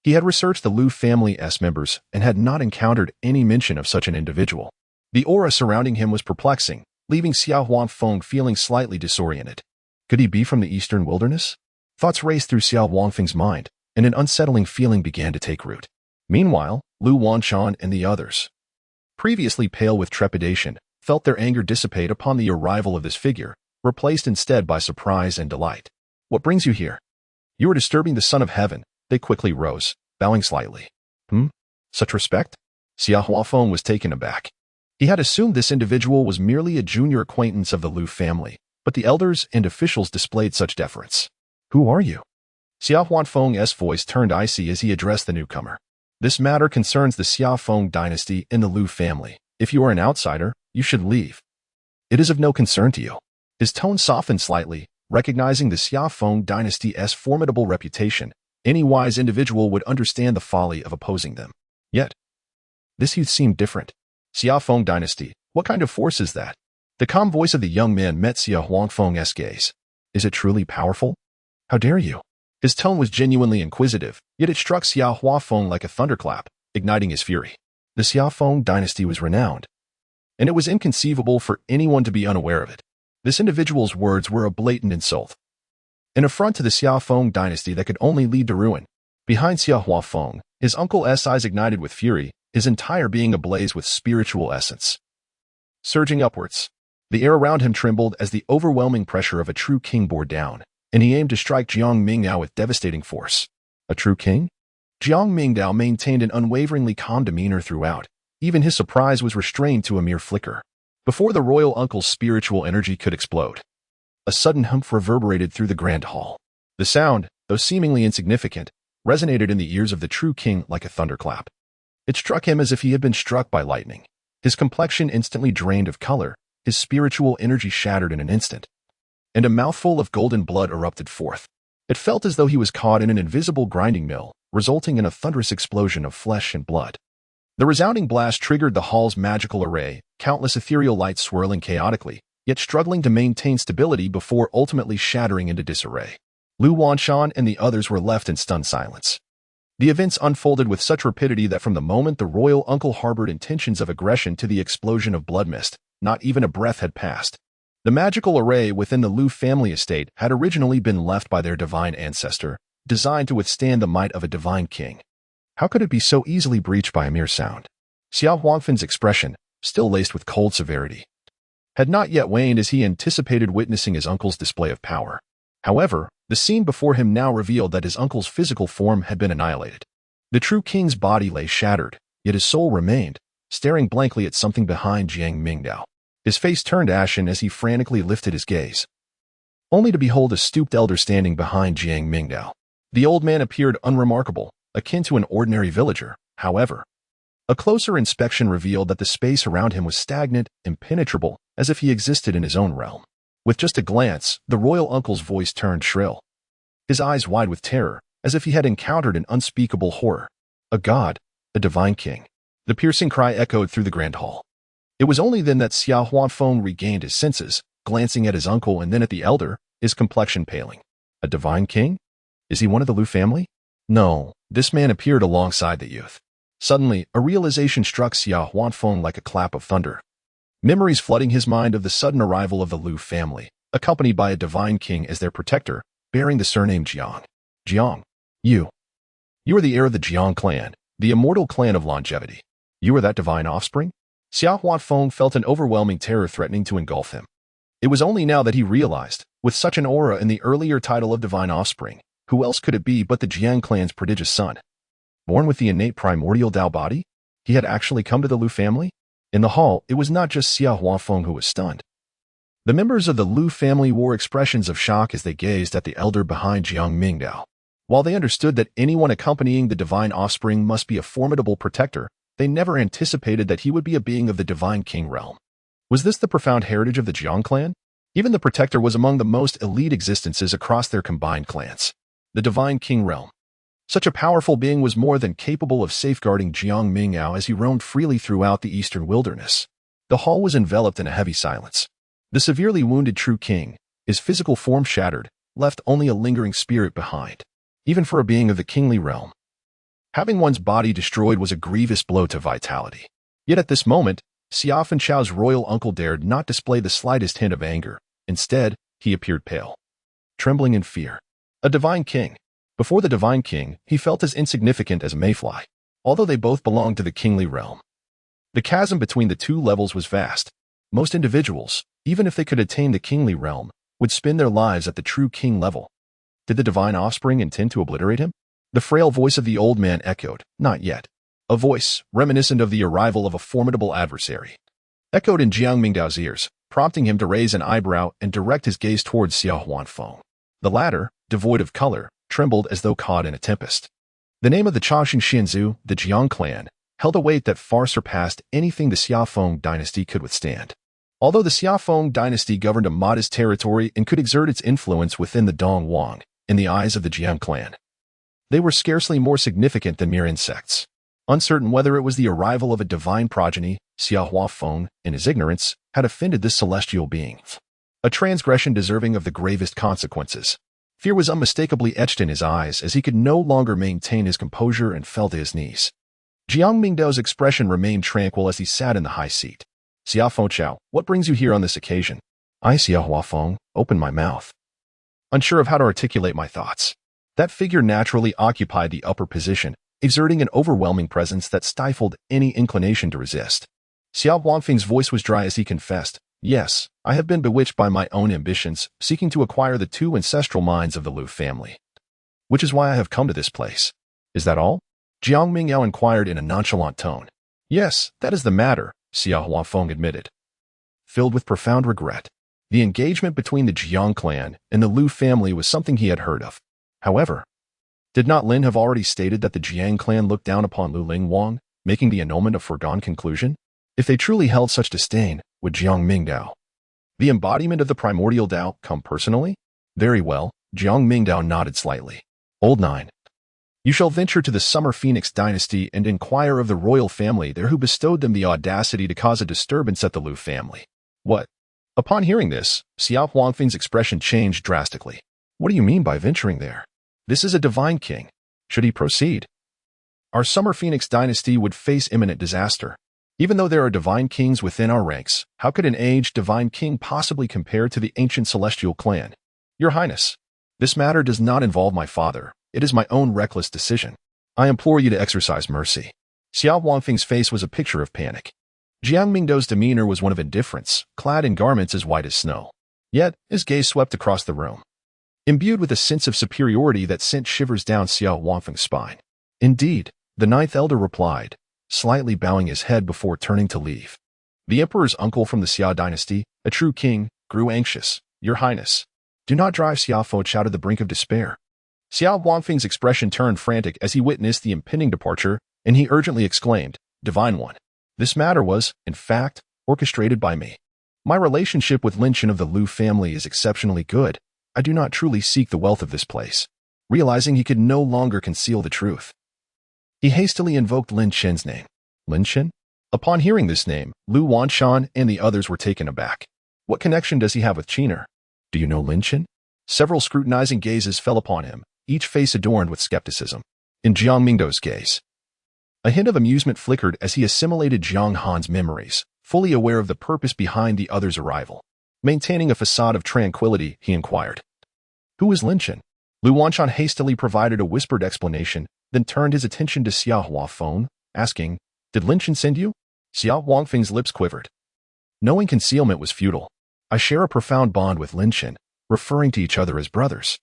He had researched the Lu family's members and had not encountered any mention of such an individual. The aura surrounding him was perplexing, leaving Xia Huanfeng feeling slightly disoriented. Could he be from the eastern wilderness? Thoughts raced through Xia Huanfeng's mind, and an unsettling feeling began to take root. Meanwhile, Lu Wanshan and the others, previously pale with trepidation, felt their anger dissipate upon the arrival of this figure, replaced instead by surprise and delight. What brings you here? You are disturbing the Son of Heaven. They quickly rose, bowing slightly. Such respect? Xia Huafeng was taken aback. He had assumed this individual was merely a junior acquaintance of the Lu family, but the elders and officials displayed such deference. Who are you? Xia Huafeng's voice turned icy as he addressed the newcomer. This matter concerns the Xiafeng dynasty and the Lu family. If you are an outsider, you should leave. It is of no concern to you. His tone softened slightly, recognizing the Xiafeng dynasty's formidable reputation. Any wise individual would understand the folly of opposing them. Yet, this youth seemed different. Xiafeng dynasty, what kind of force is that? The calm voice of the young man met Xia Huafeng's gaze. Is it truly powerful? How dare you? His tone was genuinely inquisitive, yet it struck Xia Huafeng like a thunderclap, igniting his fury. The Xiafeng dynasty was renowned, and it was inconceivable for anyone to be unaware of it. This individual's words were a blatant insult, an affront to the Xiafeng dynasty that could only lead to ruin. Behind Xia Huafeng, his uncle's eyes ignited with fury, his entire being ablaze with spiritual essence. Surging upwards, the air around him trembled as the overwhelming pressure of a true king bore down, and he aimed to strike Jiang Mingdao with devastating force. A true king? Jiang Mingdao maintained an unwaveringly calm demeanor throughout. Even his surprise was restrained to a mere flicker. Before the royal uncle's spiritual energy could explode, a sudden humph reverberated through the grand hall. The sound, though seemingly insignificant, resonated in the ears of the true king like a thunderclap. It struck him as if he had been struck by lightning. His complexion instantly drained of color, his spiritual energy shattered in an instant, and a mouthful of golden blood erupted forth. It felt as though he was caught in an invisible grinding mill, resulting in a thunderous explosion of flesh and blood. The resounding blast triggered the hall's magical array, countless ethereal lights swirling chaotically, yet struggling to maintain stability before ultimately shattering into disarray. Lu Wanshan and the others were left in stunned silence. The events unfolded with such rapidity that from the moment the royal uncle harbored intentions of aggression to the explosion of blood mist, not even a breath had passed. The magical array within the Lu family estate had originally been left by their divine ancestor, designed to withstand the might of a divine king. How could it be so easily breached by a mere sound? Xia Huangfen's expression, still laced with cold severity, had not yet waned as he anticipated witnessing his uncle's display of power. However, the scene before him now revealed that his uncle's physical form had been annihilated. The true king's body lay shattered, yet his soul remained, staring blankly at something behind Jiang Mingdao. His face turned ashen as he frantically lifted his gaze, only to behold a stooped elder standing behind Jiang Mingdao. The old man appeared unremarkable, akin to an ordinary villager. However, a closer inspection revealed that the space around him was stagnant, impenetrable, as if he existed in his own realm. With just a glance, the royal uncle's voice turned shrill, his eyes wide with terror, as if he had encountered an unspeakable horror. A god, a divine king. The piercing cry echoed through the grand hall. It was only then that Xia Huafeng regained his senses, glancing at his uncle and then at the elder, his complexion paling. A divine king? Is he one of the Lu family? No, this man appeared alongside the youth. Suddenly, a realization struck Xia Huafeng like a clap of thunder. Memories flooding his mind of the sudden arrival of the Lu family, accompanied by a divine king as their protector, bearing the surname Jiang. Jiang, you are the heir of the Jiang clan, the immortal clan of longevity. You are that divine offspring? Xia Huafeng felt an overwhelming terror threatening to engulf him. It was only now that he realized, with such an aura and the earlier title of divine offspring, who else could it be but the Jiang clan's prodigious son? Born with the innate primordial Dao body, he had actually come to the Lu family? In the hall, it was not just Xia Huafeng who was stunned. The members of the Lu family wore expressions of shock as they gazed at the elder behind Jiang Mingdao. While they understood that anyone accompanying the divine offspring must be a formidable protector, they never anticipated that he would be a being of the divine king realm. Was this the profound heritage of the Jiang clan? Even the protector was among the most elite existences across their combined clans. The divine king realm. Such a powerful being was more than capable of safeguarding Jiang Mingdao as he roamed freely throughout the eastern wilderness. The hall was enveloped in a heavy silence. The severely wounded true king, his physical form shattered, left only a lingering spirit behind. Even for a being of the kingly realm, having one's body destroyed was a grievous blow to vitality. Yet at this moment, Xia Fenchao's royal uncle dared not display the slightest hint of anger. Instead, he appeared pale, trembling in fear. A divine king. Before the divine king, he felt as insignificant as a mayfly, although they both belonged to the kingly realm. The chasm between the two levels was vast. Most individuals, even if they could attain the kingly realm, would spend their lives at the true king level. Did the divine offspring intend to obliterate him? The frail voice of the old man echoed, "Not yet." A voice, reminiscent of the arrival of a formidable adversary, echoed in Jiang Mingdao's ears, prompting him to raise an eyebrow and direct his gaze towards Xiao Huanfeng. The latter, devoid of color, trembled as though caught in a tempest. The name of the Chaoxing Xianzu, the Jiang clan, held a weight that far surpassed anything the Xiaofeng dynasty could withstand. Although the Xiaofeng dynasty governed a modest territory and could exert its influence within the Dongwang, in the eyes of the Jiang clan, they were scarcely more significant than mere insects. Uncertain whether it was the arrival of a divine progeny, Xiao Huafeng, in his ignorance, had offended this celestial being. A transgression deserving of the gravest consequences. Fear was unmistakably etched in his eyes as he could no longer maintain his composure and fell to his knees. Jiang Mingdao's expression remained tranquil as he sat in the high seat. "Xiao Fengchao, what brings you here on this occasion?" I, Xiao Huafeng, opened my mouth, unsure of how to articulate my thoughts. That figure naturally occupied the upper position, exerting an overwhelming presence that stifled any inclination to resist. Xiao Huangfeng's voice was dry as he confessed, "Yes, I have been bewitched by my own ambitions, seeking to acquire the two ancestral minds of the Lu family. Which is why I have come to this place." "Is that all?" Jiang Mingdao inquired in a nonchalant tone. "Yes, that is the matter," Xiao Huafeng admitted, filled with profound regret. The engagement between the Jiang clan and the Lu family was something he had heard of. However, did not Lin have already stated that the Jiang clan looked down upon Lu Lingwang, making the annulment a foregone conclusion? If they truly held such disdain, would Jiang Mingdao, the embodiment of the primordial Tao, come personally? Very well, Jiang Mingdao nodded slightly. "Old 9. You shall venture to the Summer Phoenix dynasty and inquire of the royal family there who bestowed them the audacity to cause a disturbance at the Lu family." "What?" Upon hearing this, Xiao Huangfeng's expression changed drastically. "What do you mean by venturing there? This is a divine king. Should he proceed, our Summer Phoenix dynasty would face imminent disaster. Even though there are divine kings within our ranks, how could an aged divine king possibly compare to the ancient celestial clan? Your Highness, this matter does not involve my father. It is my own reckless decision. I implore you to exercise mercy." Xiao Huangfeng's face was a picture of panic. Jiang Mingdao's demeanor was one of indifference, clad in garments as white as snow. Yet, his gaze swept across the room, imbued with a sense of superiority that sent shivers down Xiao Huangfeng's spine. "Indeed," the ninth elder replied, slightly bowing his head before turning to leave. The emperor's uncle from the Xia dynasty, a true king, grew anxious. "Your Highness, do not drive Xiao Fengchao to the brink of despair." Xiao Huangfeng's expression turned frantic as he witnessed the impending departure, and he urgently exclaimed, "Divine One, this matter was, in fact, orchestrated by me. My relationship with Lin Chen of the Lu family is exceptionally good. I do not truly seek the wealth of this place." Realizing he could no longer conceal the truth, he hastily invoked Lin Chen's name. "Lin Chen?" Upon hearing this name, Lu Wanshan and the others were taken aback. "What connection does he have with Qiner? Do you know Lin Chen?" Several scrutinizing gazes fell upon him, each face adorned with skepticism. In Jiang Mingdao's gaze, a hint of amusement flickered as he assimilated Jiang Han's memories, fully aware of the purpose behind the other's arrival. Maintaining a facade of tranquility, he inquired, "Who is Lin Chen?" Lu Wanshan hastily provided a whispered explanation, then turned his attention to Xiao Huafeng, asking, "Did Lin Chen send you?" Xiao Huangfeng's lips quivered. Knowing concealment was futile. "I share a profound bond with Lin Chen," referring to each other as brothers.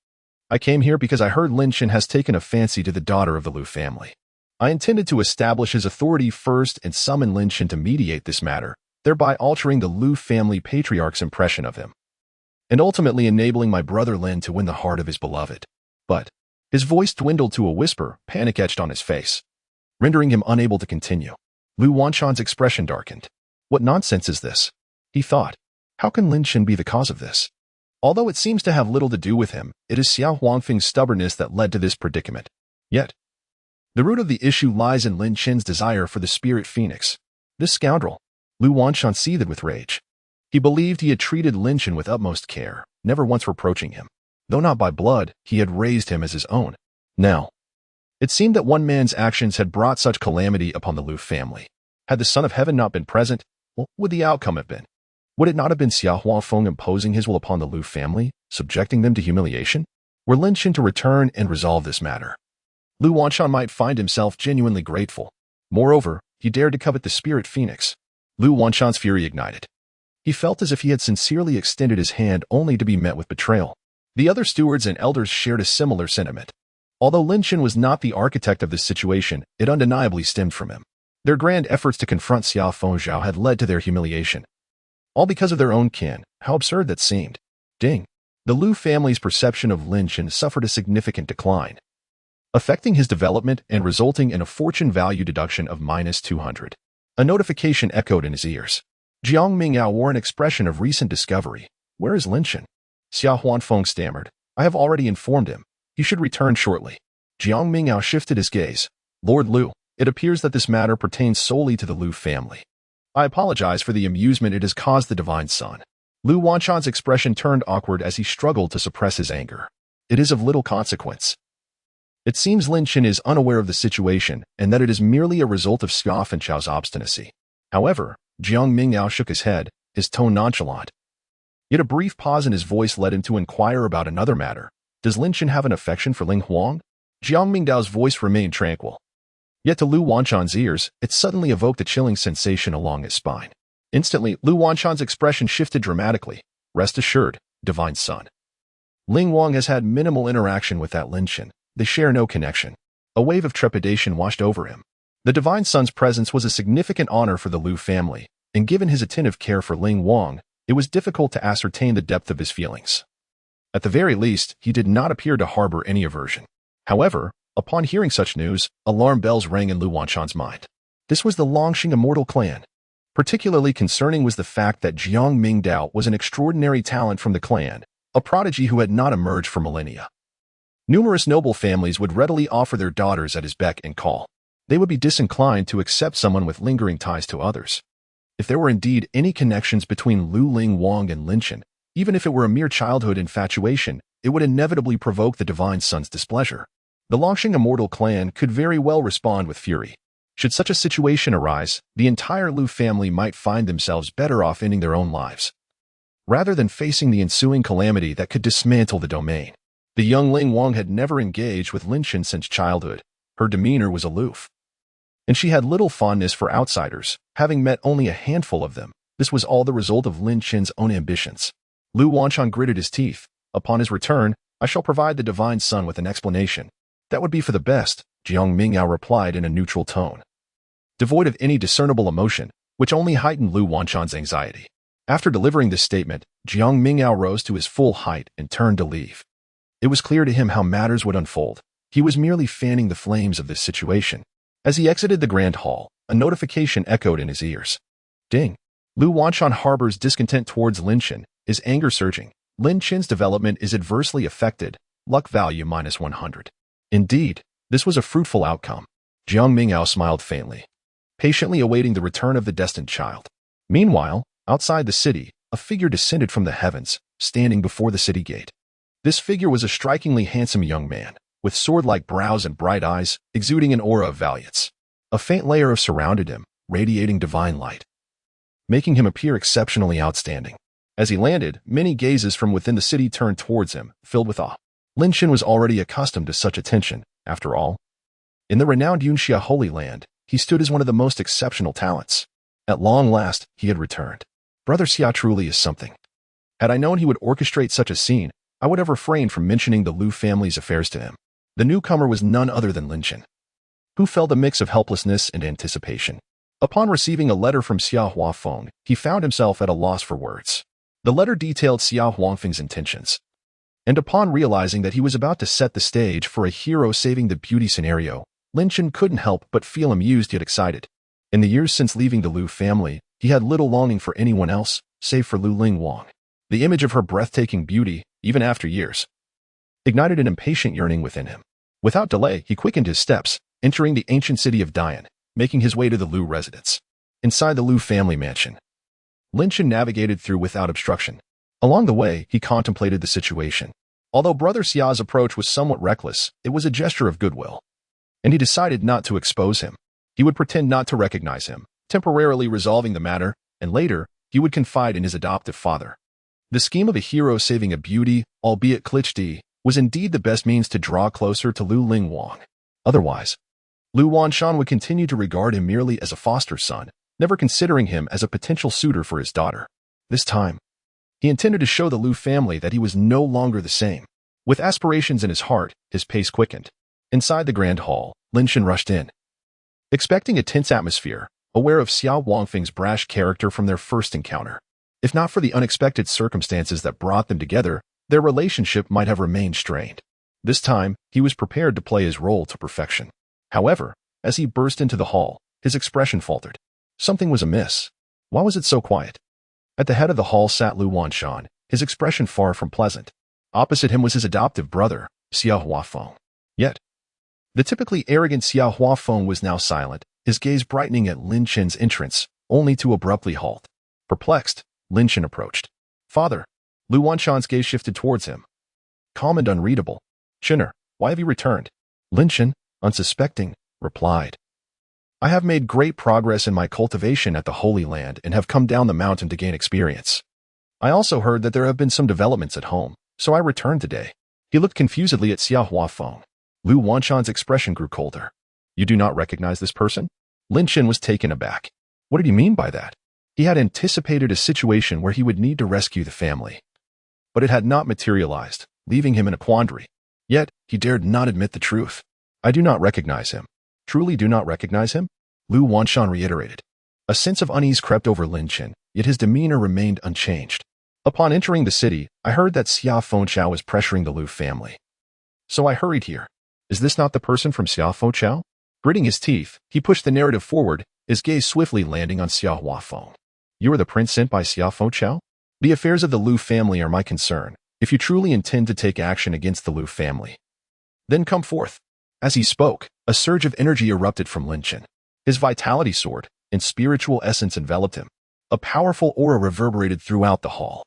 "I came here because I heard Lin Chen has taken a fancy to the daughter of the Lu family. I intended to establish his authority first and summon Lin Chen to mediate this matter, thereby altering the Lu family patriarch's impression of him, and ultimately enabling my brother Lin to win the heart of his beloved." But his voice dwindled to a whisper, panic etched on his face, rendering him unable to continue. Lu Wanshan's expression darkened. "What nonsense is this?" he thought. "How can Lin Chen be the cause of this? Although it seems to have little to do with him, it is Xiao Huangfeng's stubbornness that led to this predicament. Yet, the root of the issue lies in Lin Chen's desire for the spirit phoenix. This scoundrel." Lu Wanshan seethed with rage. He believed he had treated Lin Chen with utmost care, never once reproaching him. Though not by blood, he had raised him as his own. Now, it seemed that one man's actions had brought such calamity upon the Lu family. Had the Son of Heaven not been present, what would the outcome have been? Would it not have been Xiao Huafeng imposing his will upon the Lu family, subjecting them to humiliation? Were Lin Chen to return and resolve this matter, Lu Wanshan might find himself genuinely grateful. Moreover, he dared to covet the spirit phoenix. Lu Wanshan's fury ignited. He felt as if he had sincerely extended his hand only to be met with betrayal. The other stewards and elders shared a similar sentiment. Although Lin Chen was not the architect of this situation, it undeniably stemmed from him. Their grand efforts to confront Xiao Fengzhao had led to their humiliation. All because of their own kin. How absurd that seemed. Ding. The Lu family's perception of Lin Chen suffered a significant decline, affecting his development and resulting in a fortune value deduction of -200. A notification echoed in his ears. Jiang Mingdao wore an expression of recent discovery. Where is Lin Chen? Xiao Huanfeng stammered. I have already informed him. He should return shortly. Jiang Mingdao shifted his gaze. Lord Lu, it appears that this matter pertains solely to the Lu family. I apologize for the amusement it has caused the Divine Son. Lu Wanchan's expression turned awkward as he struggled to suppress his anger. It is of little consequence. It seems Lin Chen is unaware of the situation and that it is merely a result of Xiao Fengzhao's obstinacy. However, Jiang Mingdao shook his head, his tone nonchalant. Yet a brief pause in his voice led him to inquire about another matter. Does Lin Chen have an affection for Ling Huang? Jiang Mingdao's voice remained tranquil. Yet to Lu Wanchan's ears, it suddenly evoked a chilling sensation along his spine. Instantly, Lu Wanchan's expression shifted dramatically. Rest assured, Divine Son. Ling Huang has had minimal interaction with that Lin Chen. They share no connection. A wave of trepidation washed over him. The Divine Son's presence was a significant honor for the Lu family, and given his attentive care for Ling Huang, it was difficult to ascertain the depth of his feelings. At the very least, he did not appear to harbor any aversion. However, upon hearing such news, alarm bells rang in Lu Wanchan's mind. This was the Longxing immortal clan. Particularly concerning was the fact that Jiang Mingdao was an extraordinary talent from the clan, a prodigy who had not emerged for millennia. Numerous noble families would readily offer their daughters at his beck and call. They would be disinclined to accept someone with lingering ties to others. If there were indeed any connections between Lu Ling Huang and Lin Chen, even if it were a mere childhood infatuation, it would inevitably provoke the Divine Son's displeasure. The Longxing immortal clan could very well respond with fury. Should such a situation arise, the entire Lu family might find themselves better off ending their own lives, rather than facing the ensuing calamity that could dismantle the domain. The young Ling Huang had never engaged with Lin Chen since childhood. Her demeanor was aloof, and she had little fondness for outsiders, having met only a handful of them. This was all the result of Lin Chen's own ambitions. Lu Wanchan gritted his teeth. Upon his return, I shall provide the Divine Son with an explanation. That would be for the best, Jiang Mingdao replied in a neutral tone, devoid of any discernible emotion, which only heightened Lu Wanchan's anxiety. After delivering this statement, Jiang Mingdao rose to his full height and turned to leave. It was clear to him how matters would unfold. He was merely fanning the flames of this situation. As he exited the grand hall, a notification echoed in his ears. Ding. Lu Wanchan harbors discontent towards Lin Chen, his anger surging. Lin Chen's development is adversely affected. Luck value -100. Indeed, this was a fruitful outcome. Jiang Mingdao smiled faintly, patiently awaiting the return of the destined child. Meanwhile, outside the city, a figure descended from the heavens, standing before the city gate. This figure was a strikingly handsome young man, with sword-like brows and bright eyes, exuding an aura of valiance. A faint layer of surrounded him, radiating divine light, making him appear exceptionally outstanding. As he landed, many gazes from within the city turned towards him, filled with awe. Lin Chen was already accustomed to such attention, after all. In the renowned Yunxia Holy Land, he stood as one of the most exceptional talents. At long last, he had returned. Brother Xia truly is something. Had I known he would orchestrate such a scene, I would have refrained from mentioning the Lu family's affairs to him. The newcomer was none other than Lin Chen, who felt a mix of helplessness and anticipation. Upon receiving a letter from Xiao Huafeng, he found himself at a loss for words. The letter detailed Xiao Huafeng's intentions, and upon realizing that he was about to set the stage for a hero saving the beauty scenario, Lin Chen couldn't help but feel amused yet excited. In the years since leaving the Lu family, he had little longing for anyone else, save for Lu Ling Huang. The image of her breathtaking beauty, even after years, ignited an impatient yearning within him. Without delay, he quickened his steps, entering the ancient city of Dian, making his way to the Lu residence. Inside the Lu family mansion, Lin Chen navigated through without obstruction. Along the way, he contemplated the situation. Although Brother Xia's approach was somewhat reckless, it was a gesture of goodwill, and he decided not to expose him. He would pretend not to recognize him, temporarily resolving the matter, and later, he would confide in his adoptive father. The scheme of a hero saving a beauty, albeit cliché, was indeed the best means to draw closer to Lu Ling Huang. Otherwise, Lu Wanshan would continue to regard him merely as a foster son, never considering him as a potential suitor for his daughter. This time, He intended to show the Liu family that he was no longer the same. With aspirations in his heart, his pace quickened. Inside the grand hall, Lin Shen rushed in. Expecting a tense atmosphere, aware of Xiao Wangfeng's brash character from their first encounter. If not for the unexpected circumstances that brought them together, their relationship might have remained strained. This time, he was prepared to play his role to perfection. However, as he burst into the hall, his expression faltered. Something was amiss. Why was it so quiet? At the head of the hall sat Lu Wanshan, his expression far from pleasant. Opposite him was his adoptive brother, Xiao Huafeng. Yet, the typically arrogant Xiao Huafeng was now silent, his gaze brightening at Lin Shen's entrance, only to abruptly halt. Perplexed, Lin Shen approached. "Father." Lu Wanshan's gaze shifted towards him. Calm and unreadable. "Shen'er, why have you returned?" Lin Shen, unsuspecting, replied. "I have made great progress in my cultivation at the Holy Land and have come down the mountain to gain experience. I also heard that there have been some developments at home, so I returned today." He looked confusedly at Xiao Huafeng. Lu Wanshan's expression grew colder. "You do not recognize this person?" Lin Shen was taken aback. What did he mean by that? He had anticipated a situation where he would need to rescue the family. But it had not materialized, leaving him in a quandary. Yet, he dared not admit the truth. "I do not recognize him." "Truly do not recognize him?" Lu Wanshan reiterated. A sense of unease crept over Lin Shen, yet his demeanor remained unchanged. "Upon entering the city, I heard that Xia Fengchao was pressuring the Liu family. So I hurried here. Is this not the person from Xia Fengchao?" Gritting his teeth, he pushed the narrative forward, his gaze swiftly landing on Xiao Huafeng. "You are the prince sent by Xia Fengchao? The affairs of the Liu family are my concern. If you truly intend to take action against the Liu family, then come forth." As he spoke, a surge of energy erupted from Lin Shen. His vitality soared, and spiritual essence enveloped him. A powerful aura reverberated throughout the hall,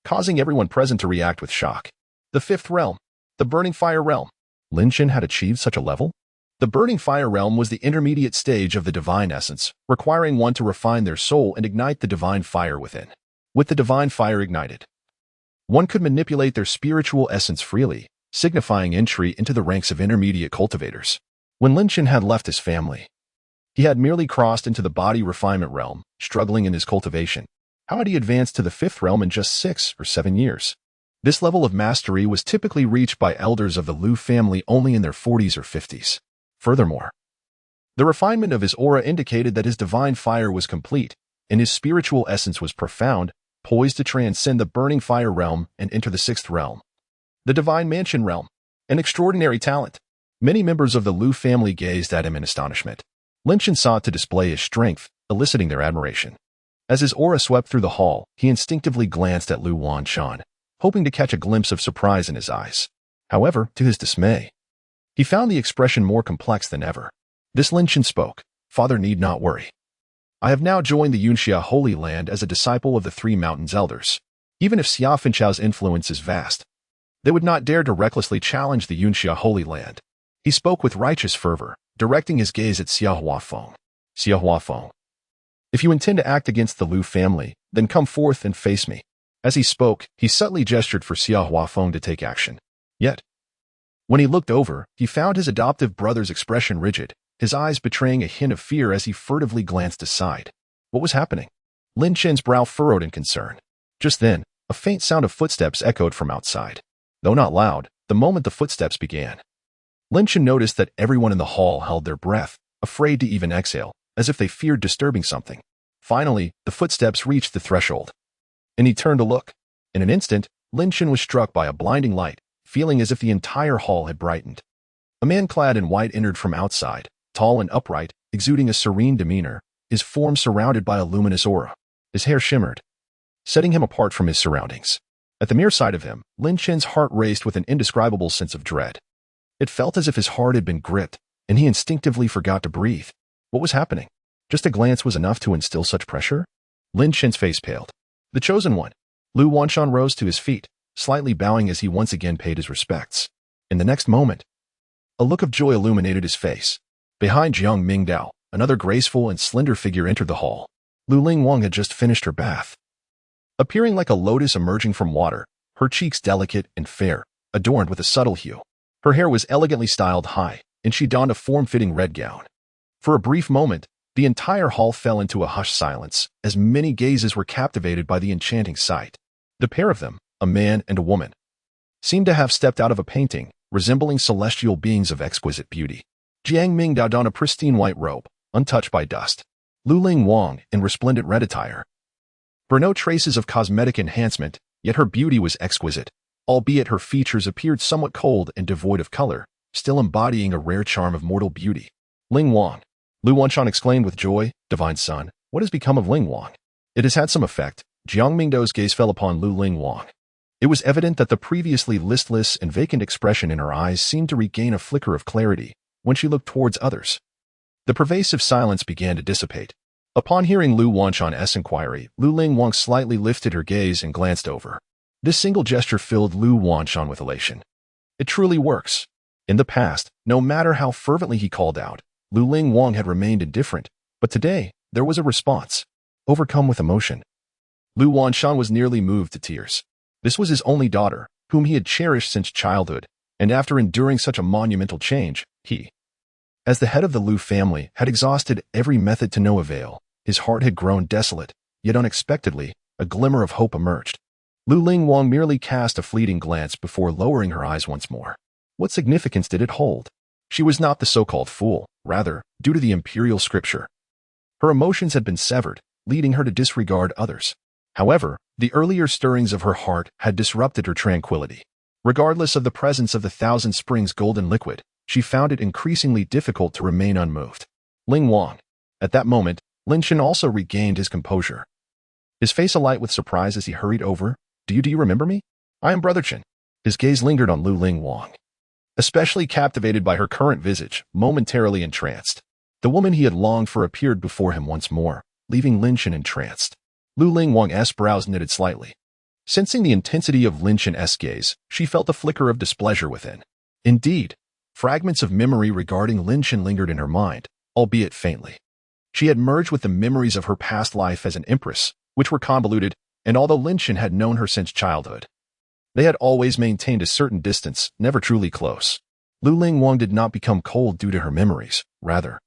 causing everyone present to react with shock. The fifth realm, the burning fire realm. Lin Shen had achieved such a level? The burning fire realm was the intermediate stage of the divine essence, requiring one to refine their soul and ignite the divine fire within. With the divine fire ignited, one could manipulate their spiritual essence freely, signifying entry into the ranks of intermediate cultivators. When Lin Shen had left his family, he had merely crossed into the body refinement realm, struggling in his cultivation. How had he advanced to the fifth realm in just 6 or 7 years? This level of mastery was typically reached by elders of the Liu family only in their 40s or 50s. Furthermore, the refinement of his aura indicated that his divine fire was complete, and his spiritual essence was profound, poised to transcend the burning fire realm and enter the sixth realm, the divine mansion realm. An extraordinary talent. Many members of the Liu family gazed at him in astonishment. Lin Shen sought to display his strength, eliciting their admiration. As his aura swept through the hall, he instinctively glanced at Lu Wanshan, hoping to catch a glimpse of surprise in his eyes. However, to his dismay, he found the expression more complex than ever. This Lin Shen spoke. "Father need not worry. I have now joined the Yunxia Holy Land as a disciple of the Three Mountains Elders. Even if Xia Fengchao's influence is vast, they would not dare to recklessly challenge the Yunxia Holy Land." He spoke with righteous fervor, directing his gaze at Xiao Huafeng. "Xiao Huafeng, if you intend to act against the Liu family, then come forth and face me." As he spoke, he subtly gestured for Xiao Huafeng to take action. Yet, when he looked over, he found his adoptive brother's expression rigid, his eyes betraying a hint of fear as he furtively glanced aside. What was happening? Lin Shen's brow furrowed in concern. Just then, a faint sound of footsteps echoed from outside. Though not loud, the moment the footsteps began, Lin Shen noticed that everyone in the hall held their breath, afraid to even exhale, as if they feared disturbing something. Finally, the footsteps reached the threshold, and he turned to look. In an instant, Lin Shen was struck by a blinding light, feeling as if the entire hall had brightened. A man clad in white entered from outside, tall and upright, exuding a serene demeanor, his form surrounded by a luminous aura. His hair shimmered, setting him apart from his surroundings. At the mere sight of him, Lin Shen's heart raced with an indescribable sense of dread. It felt as if his heart had been gripped, and he instinctively forgot to breathe. What was happening? Just a glance was enough to instill such pressure? Lin Shen's face paled. The chosen one. Lu Wanshan rose to his feet, slightly bowing as he once again paid his respects. In the next moment, a look of joy illuminated his face. Behind Jiang Mingdao, another graceful and slender figure entered the hall. Lu Lingwang had just finished her bath. Appearing like a lotus emerging from water, her cheeks delicate and fair, adorned with a subtle hue. Her hair was elegantly styled high, and she donned a form-fitting red gown. For a brief moment, the entire hall fell into a hushed silence, as many gazes were captivated by the enchanting sight. The pair of them, a man and a woman, seemed to have stepped out of a painting, resembling celestial beings of exquisite beauty. Jiang Mingdao donned a pristine white robe, untouched by dust. Luling Wang in resplendent red attire. Bore no traces of cosmetic enhancement, yet her beauty was exquisite, albeit her features appeared somewhat cold and devoid of color, still embodying a rare charm of mortal beauty. Ling Wang. Lu Wanshan exclaimed with joy, "Divine Son, what has become of Ling Wang?" It has had some effect. Jiang Mingdao's gaze fell upon Lu Ling Wang. It was evident that the previously listless and vacant expression in her eyes seemed to regain a flicker of clarity when she looked towards others. The pervasive silence began to dissipate. Upon hearing Lu Wanshan's inquiry, Lu Ling Wang slightly lifted her gaze and glanced over. This single gesture filled Lu Wanshan with elation. It truly works. In the past, no matter how fervently he called out, Lu Ling Wang had remained indifferent, but today, there was a response. Overcome with emotion. Lu Wanshan was nearly moved to tears. This was his only daughter, whom he had cherished since childhood, and after enduring such a monumental change, he, as the head of the Lu family, had exhausted every method to no avail. His heart had grown desolate, yet unexpectedly, a glimmer of hope emerged. Lu Ling Wang merely cast a fleeting glance before lowering her eyes once more. What significance did it hold? She was not the so-called fool, rather, due to the imperial scripture. Her emotions had been severed, leading her to disregard others. However, the earlier stirrings of her heart had disrupted her tranquility. Regardless of the presence of the Thousand Springs golden liquid, she found it increasingly difficult to remain unmoved. Ling Wang. At that moment, Lin Chen also regained his composure. His face alight with surprise as he hurried over. Do you remember me? I am Brother Chen." His gaze lingered on Lu Ling Wang. Especially captivated by her current visage, momentarily entranced. The woman he had longed for appeared before him once more, leaving Lin Chen entranced. Lu Ling Wang's brows knitted slightly. Sensing the intensity of Lin Chen's gaze, she felt a flicker of displeasure within. Indeed, fragments of memory regarding Lin Chen lingered in her mind, albeit faintly. She had merged with the memories of her past life as an empress, which were convoluted, and although Lin Chen had known her since childhood, they had always maintained a certain distance, never truly close. Lu Ling Wang did not become cold due to her memories, rather.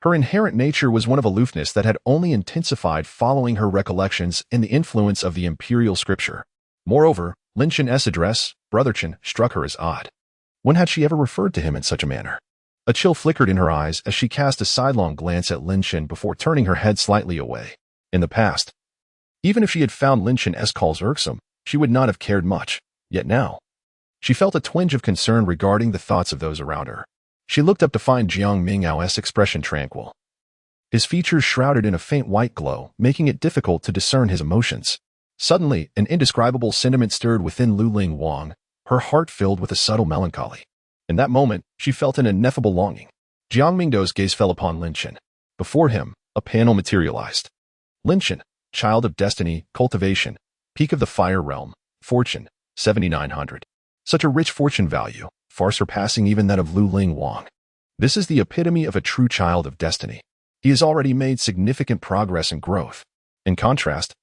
Her inherent nature was one of aloofness that had only intensified following her recollections and the influence of the imperial scripture. Moreover, Lin Chen's address, Brother Chen, struck her as odd. When had she ever referred to him in such a manner? A chill flickered in her eyes as she cast a sidelong glance at Lin Chen before turning her head slightly away. In the past, even if she had found Lin Chen's calls irksome, she would not have cared much. Yet now, she felt a twinge of concern regarding the thoughts of those around her. She looked up to find Jiang Mingdao's expression tranquil. His features shrouded in a faint white glow, making it difficult to discern his emotions. Suddenly, an indescribable sentiment stirred within Lu Ling Wang, her heart filled with a subtle melancholy. In that moment, she felt an ineffable longing. Jiang Mingdao's gaze fell upon Lin Chen. Before him, a panel materialized. Lin Chen, child of destiny, cultivation, peak of the fire realm, fortune, 7,900. Such a rich fortune value, far surpassing even that of Lu Ling Wang. This is the epitome of a true child of destiny. He has already made significant progress and growth. In contrast,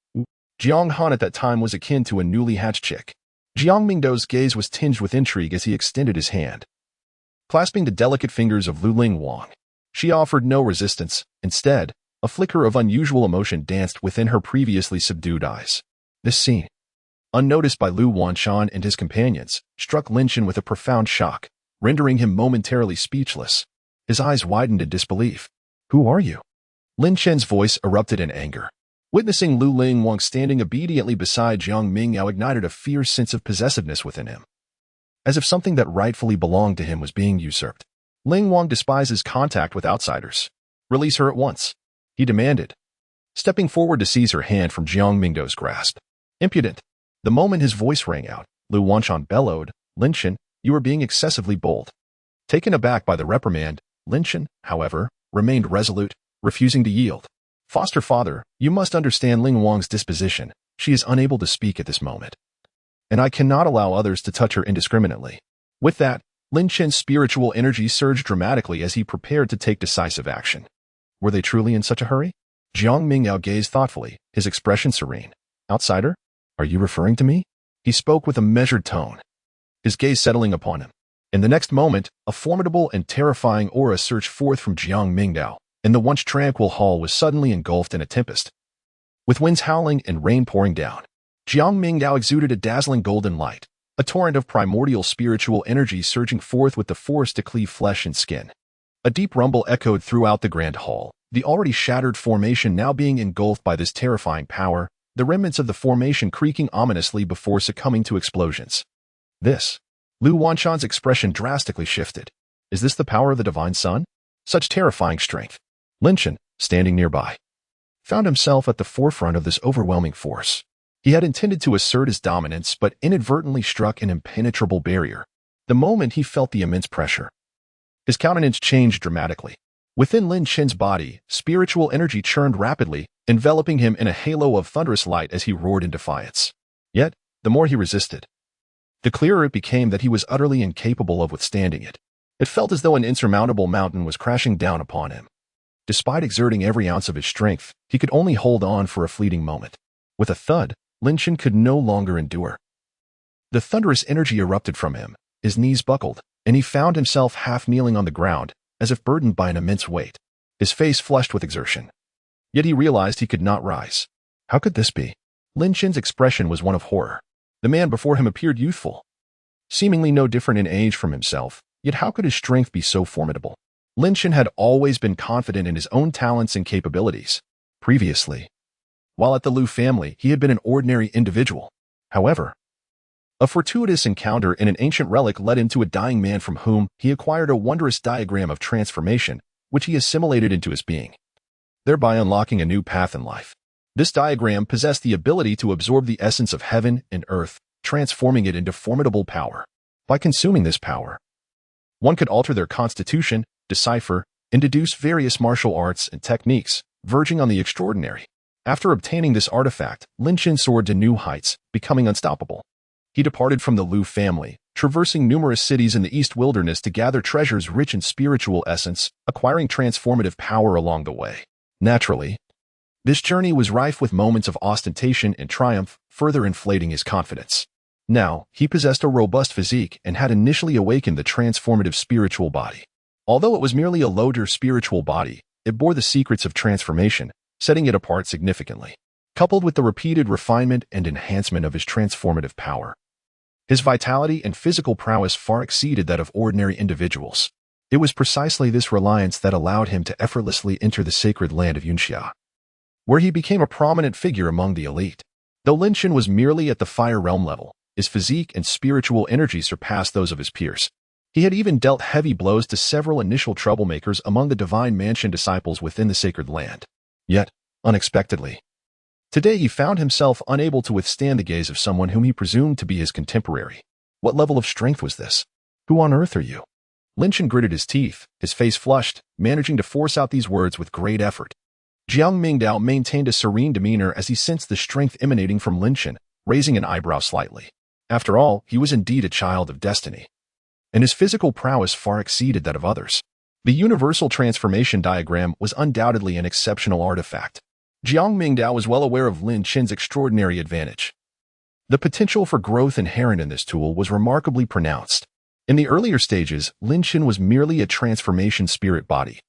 Jiang Han at that time was akin to a newly hatched chick. Jiang Mingdao's gaze was tinged with intrigue as he extended his hand. Clasping the delicate fingers of Lu Ling Wang, she offered no resistance. Instead, a flicker of unusual emotion danced within her previously subdued eyes. This scene, unnoticed by Lu Wanshan and his companions, struck Lin Chen with a profound shock, rendering him momentarily speechless. His eyes widened in disbelief. "Who are you?" Lin Chen's voice erupted in anger. Witnessing Lu Ling Wang standing obediently beside Jiang Mingdao ignited a fierce sense of possessiveness within him. As if something that rightfully belonged to him was being usurped. Ling Wang despises contact with outsiders. "Release her at once," he demanded, stepping forward to seize her hand from Jiang Mingdao's grasp. "Impudent." The moment his voice rang out, Lu Wanshan bellowed, "Lin Chen, you are being excessively bold." Taken aback by the reprimand, Lin Chen, however, remained resolute, refusing to yield. "Foster father, you must understand Ling Wang's disposition. She is unable to speak at this moment, and I cannot allow others to touch her indiscriminately." With that, Lin Chen's spiritual energy surged dramatically as he prepared to take decisive action. Were they truly in such a hurry? Jiang Mingdao gazed thoughtfully, his expression serene. "Outsider? Are you referring to me?" He spoke with a measured tone, his gaze settling upon him. In the next moment, a formidable and terrifying aura surged forth from Jiang Mingdao, and the once tranquil hall was suddenly engulfed in a tempest. With winds howling and rain pouring down, Jiang Mingdao exuded a dazzling golden light, a torrent of primordial spiritual energy surging forth with the force to cleave flesh and skin. A deep rumble echoed throughout the grand hall, the already shattered formation now being engulfed by this terrifying power, the remnants of the formation creaking ominously before succumbing to explosions. This. Lu Wanshan's expression drastically shifted. Is this the power of the divine sun? Such terrifying strength. Lin Chen, standing nearby, found himself at the forefront of this overwhelming force. He had intended to assert his dominance but inadvertently struck an impenetrable barrier. The moment he felt the immense pressure, his countenance changed dramatically. Within Lin Chen's body, spiritual energy churned rapidly, enveloping him in a halo of thunderous light as he roared in defiance. Yet, the more he resisted, the clearer it became that he was utterly incapable of withstanding it. It felt as though an insurmountable mountain was crashing down upon him. Despite exerting every ounce of his strength, he could only hold on for a fleeting moment. With a thud, Lin Chen could no longer endure. The thunderous energy erupted from him, his knees buckled, and he found himself half kneeling on the ground, as if burdened by an immense weight, his face flushed with exertion. Yet he realized he could not rise. How could this be? Lin Chen's expression was one of horror. The man before him appeared youthful, seemingly no different in age from himself, yet how could his strength be so formidable? Lin Chen had always been confident in his own talents and capabilities. Previously, while at the Lu family, he had been an ordinary individual. However, a fortuitous encounter in an ancient relic led him to a dying man from whom he acquired a wondrous diagram of transformation, which he assimilated into his being, thereby unlocking a new path in life. This diagram possessed the ability to absorb the essence of heaven and earth, transforming it into formidable power. By consuming this power, one could alter their constitution, decipher, and deduce various martial arts and techniques, verging on the extraordinary. After obtaining this artifact, Lin Chen soared to new heights, becoming unstoppable. He departed from the Lu family, traversing numerous cities in the East Wilderness to gather treasures rich in spiritual essence, acquiring transformative power along the way. Naturally, this journey was rife with moments of ostentation and triumph, further inflating his confidence. Now, he possessed a robust physique and had initially awakened the transformative spiritual body. Although it was merely a lower spiritual body, it bore the secrets of transformation, setting it apart significantly. Coupled with the repeated refinement and enhancement of his transformative power, his vitality and physical prowess far exceeded that of ordinary individuals. It was precisely this reliance that allowed him to effortlessly enter the sacred land of Yunxia, where he became a prominent figure among the elite. Though Lin Chen was merely at the fire realm level, his physique and spiritual energy surpassed those of his peers. He had even dealt heavy blows to several initial troublemakers among the Divine Mansion disciples within the sacred land. Yet, unexpectedly, today he found himself unable to withstand the gaze of someone whom he presumed to be his contemporary. What level of strength was this? Who on earth are you? Lin Chen gritted his teeth, his face flushed, managing to force out these words with great effort. Jiang Mingdao maintained a serene demeanor as he sensed the strength emanating from Lin Chen, raising an eyebrow slightly. After all, he was indeed a child of destiny, and his physical prowess far exceeded that of others. The universal transformation diagram was undoubtedly an exceptional artifact. Jiang Mingdao was well aware of Lin Chen's extraordinary advantage. The potential for growth inherent in this tool was remarkably pronounced. In the earlier stages, Lin Chen was merely a transformation spirit body,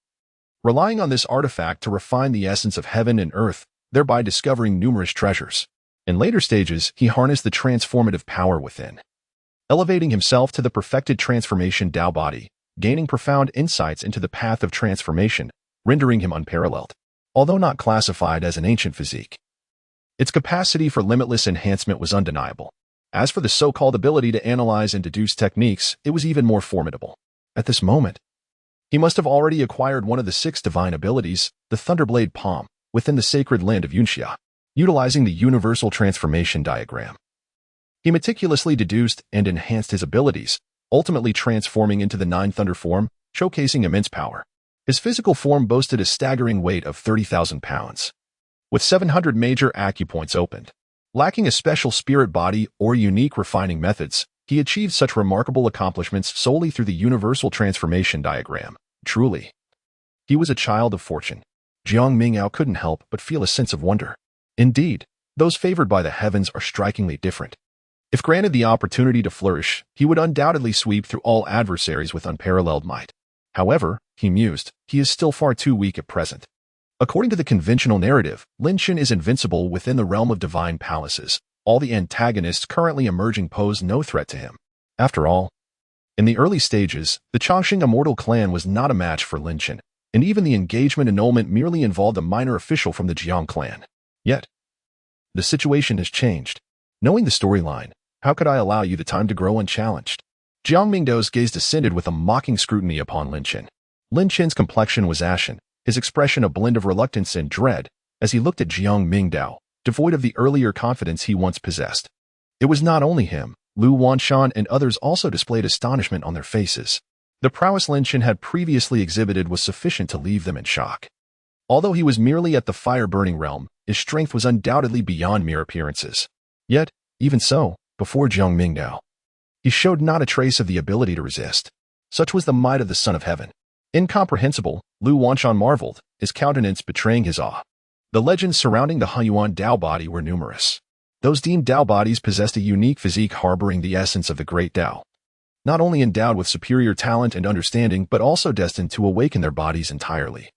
relying on this artifact to refine the essence of heaven and earth, thereby discovering numerous treasures. In later stages, he harnessed the transformative power within, elevating himself to the perfected transformation Dao body, gaining profound insights into the path of transformation, rendering him unparalleled. Although not classified as an ancient physique, its capacity for limitless enhancement was undeniable. As for the so-called ability to analyze and deduce techniques, it was even more formidable. At this moment, he must have already acquired one of the 6 divine abilities, the Thunderblade Palm, within the sacred land of Yunxia. Utilizing the universal transformation diagram, he meticulously deduced and enhanced his abilities, ultimately transforming into the 9 Thunder form, showcasing immense power. His physical form boasted a staggering weight of 30,000 pounds, with 700 major acupoints opened. Lacking a special spirit body or unique refining methods, he achieved such remarkable accomplishments solely through the universal transformation diagram. Truly, he was a child of fortune. Jiang Mingdao couldn't help but feel a sense of wonder. Indeed, those favored by the heavens are strikingly different. If granted the opportunity to flourish, he would undoubtedly sweep through all adversaries with unparalleled might. However, he mused, he is still far too weak at present. According to the conventional narrative, Lin Chen is invincible within the realm of divine palaces, all the antagonists currently emerging pose no threat to him. After all, in the early stages, the Chongqing Immortal Clan was not a match for Lin Chen, and even the engagement annulment merely involved a minor official from the Jiang clan. Yet, the situation has changed. Knowing the storyline, how could I allow you the time to grow unchallenged? Jiang Mingdao's gaze descended with a mocking scrutiny upon Lin Chen. Lin Chen's complexion was ashen, his expression a blend of reluctance and dread, as he looked at Jiang Mingdao, devoid of the earlier confidence he once possessed. It was not only him. Lu Wanshan and others also displayed astonishment on their faces. The prowess Lin Chen had previously exhibited was sufficient to leave them in shock. Although he was merely at the fire-burning realm, his strength was undoubtedly beyond mere appearances. Yet, even so, before Jiang Mingdao, he showed not a trace of the ability to resist. Such was the might of the Son of Heaven. Incomprehensible, Lu Wanshan marveled, his countenance betraying his awe. The legends surrounding the Hunyuan Dao body were numerous. Those deemed Dao bodies possessed a unique physique harboring the essence of the great Dao, not only endowed with superior talent and understanding but also destined to awaken their bodies entirely,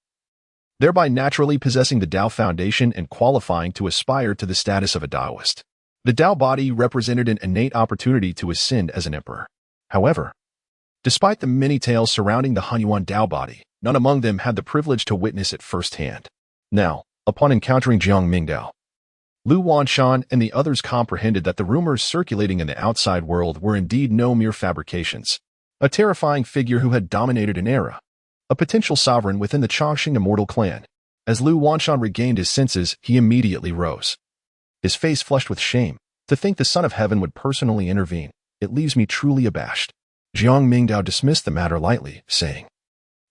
thereby naturally possessing the Dao foundation and qualifying to aspire to the status of a Daoist. The Dao body represented an innate opportunity to ascend as an emperor. However, despite the many tales surrounding the Hunyuan Dao body, none among them had the privilege to witness it firsthand. Now, upon encountering Jiang Mingdao, Lu Wanshan and the others comprehended that the rumors circulating in the outside world were indeed no mere fabrications. A terrifying figure who had dominated an era, a potential sovereign within the Chongqing Immortal Clan. As Lu Wanshan regained his senses, he immediately rose, his face flushed with shame. To think the Son of Heaven would personally intervene, it leaves me truly abashed. Jiang Mingdao dismissed the matter lightly, saying,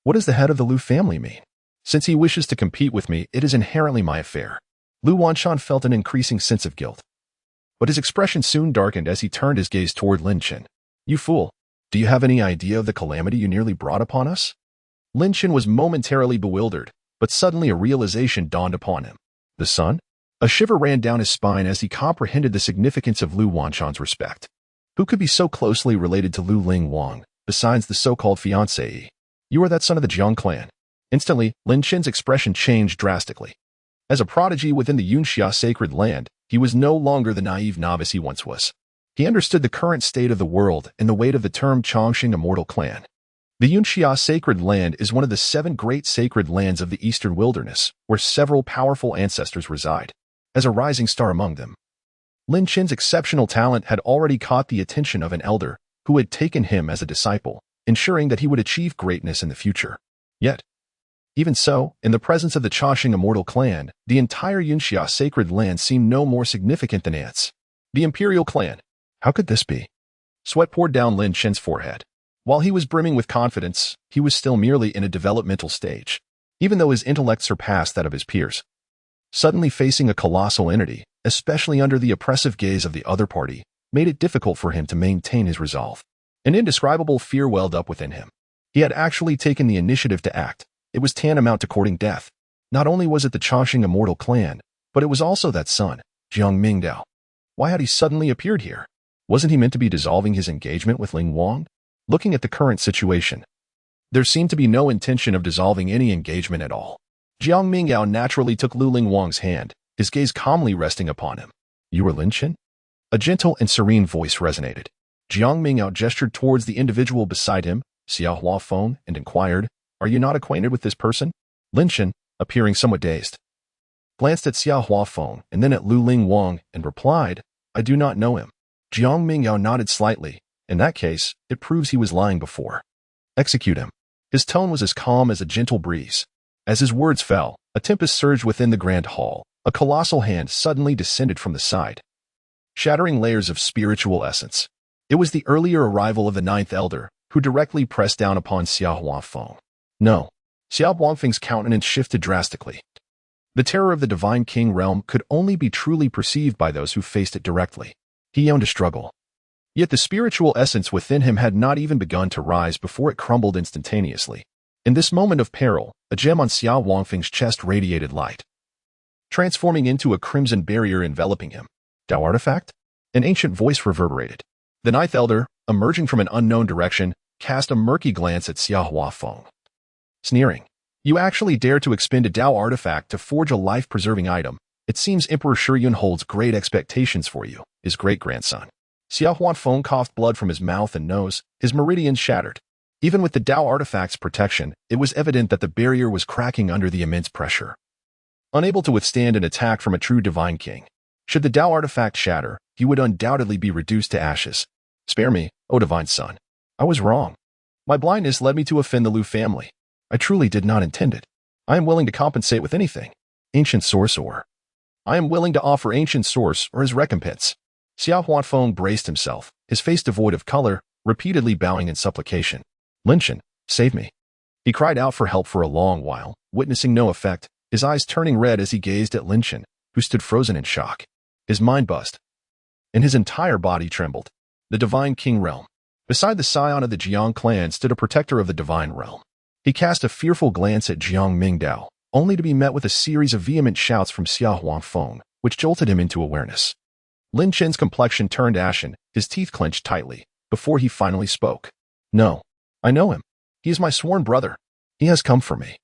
"What does the head of the Lu family mean? Since he wishes to compete with me, it is inherently my affair." Lu Wanshan felt an increasing sense of guilt, but his expression soon darkened as he turned his gaze toward Lin Chen. "You fool! Do you have any idea of the calamity you nearly brought upon us?" Lin Chen was momentarily bewildered, but suddenly a realization dawned upon him. The son? A shiver ran down his spine as he comprehended the significance of Lu Wanshan's respect. Who could be so closely related to Lu Ling Wang, besides the so-called fiancée? "You are that son of the Jiang clan." Instantly, Lin Chen's expression changed drastically. As a prodigy within the Yunxia sacred land, he was no longer the naive novice he once was. He understood the current state of the world and the weight of the term Chongqing Immortal Clan. The Yunxia sacred land is one of the 7 great sacred lands of the eastern wilderness, where several powerful ancestors reside. As a rising star among them, Lin Chen's exceptional talent had already caught the attention of an elder who had taken him as a disciple, ensuring that he would achieve greatness in the future. Yet, even so, in the presence of the Chongqing Immortal Clan, the entire Yunxia sacred land seemed no more significant than ants. The Imperial Clan. How could this be? Sweat poured down Lin Chen's forehead. While he was brimming with confidence, he was still merely in a developmental stage, even though his intellect surpassed that of his peers. Suddenly facing a colossal entity, especially under the oppressive gaze of the other party, made it difficult for him to maintain his resolve. An indescribable fear welled up within him. He had actually taken the initiative to act. It was tantamount to courting death. Not only was it the Chongqing Immortal Clan, but it was also that son, Jiang Mingdao. Why had he suddenly appeared here? Wasn't he meant to be dissolving his engagement with Ling Wang? Looking at the current situation, there seemed to be no intention of dissolving any engagement at all. Jiang Mingdao naturally took Lu Ling Wang's hand, his gaze calmly resting upon him. "You are Lin Chen?" A gentle and serene voice resonated. Jiang Mingdao gestured towards the individual beside him, Xiao Huafeng, and inquired, "Are you not acquainted with this person?" Lin Chen, appearing somewhat dazed, glanced at Xiao Huafeng and then at Lu Ling Wang and replied, "I do not know him." Jiang Mingdao nodded slightly. In that case, it proves he was lying before. "Execute him." His tone was as calm as a gentle breeze. As his words fell, a tempest surged within the grand hall. A colossal hand suddenly descended from the side, shattering layers of spiritual essence. It was the earlier arrival of the 9th Elder, who directly pressed down upon Xiao Huafeng. No. Xiao Huafeng's countenance shifted drastically. The terror of the Divine King realm could only be truly perceived by those who faced it directly. He owned a struggle. Yet the spiritual essence within him had not even begun to rise before it crumbled instantaneously. In this moment of peril, a gem on Xiao Huafeng's chest radiated light, transforming into a crimson barrier enveloping him. "Dao artifact?" An ancient voice reverberated. The 9th Elder, emerging from an unknown direction, cast a murky glance at Xiao Huafeng, sneering. "You actually dare to expend a Dao artifact to forge a life-preserving item, It seems Emperor Shiyun holds great expectations for you, his great-grandson. Xiao Huanfeng coughed blood from his mouth and nose, his meridians shattered. Even with the Dao artifact's protection, it was evident that the barrier was cracking under the immense pressure. Unable to withstand an attack from a true divine king, should the Dao artifact shatter, he would undoubtedly be reduced to ashes. Spare me, O divine son. I was wrong. My blindness led me to offend the Lu family. I truly did not intend it. I am willing to compensate with anything. Ancient source or... I am willing to offer ancient source or his recompense. Xiao Huanfeng braced himself, his face devoid of color, repeatedly bowing in supplication. Linshan, save me. He cried out for help for a long while, witnessing no effect, his eyes turning red as he gazed at Linshan, who stood frozen in shock. His mind buzzed, and his entire body trembled. The Divine King Realm. Beside the scion of the Jiang clan stood a protector of the Divine Realm. He cast a fearful glance at Jiang Mingdao, only to be met with a series of vehement shouts from Xiao Huanfeng, which jolted him into awareness. Lin Chen's complexion turned ashen, his teeth clenched tightly, before he finally spoke. No. I know him. He is my sworn brother. He has come for me.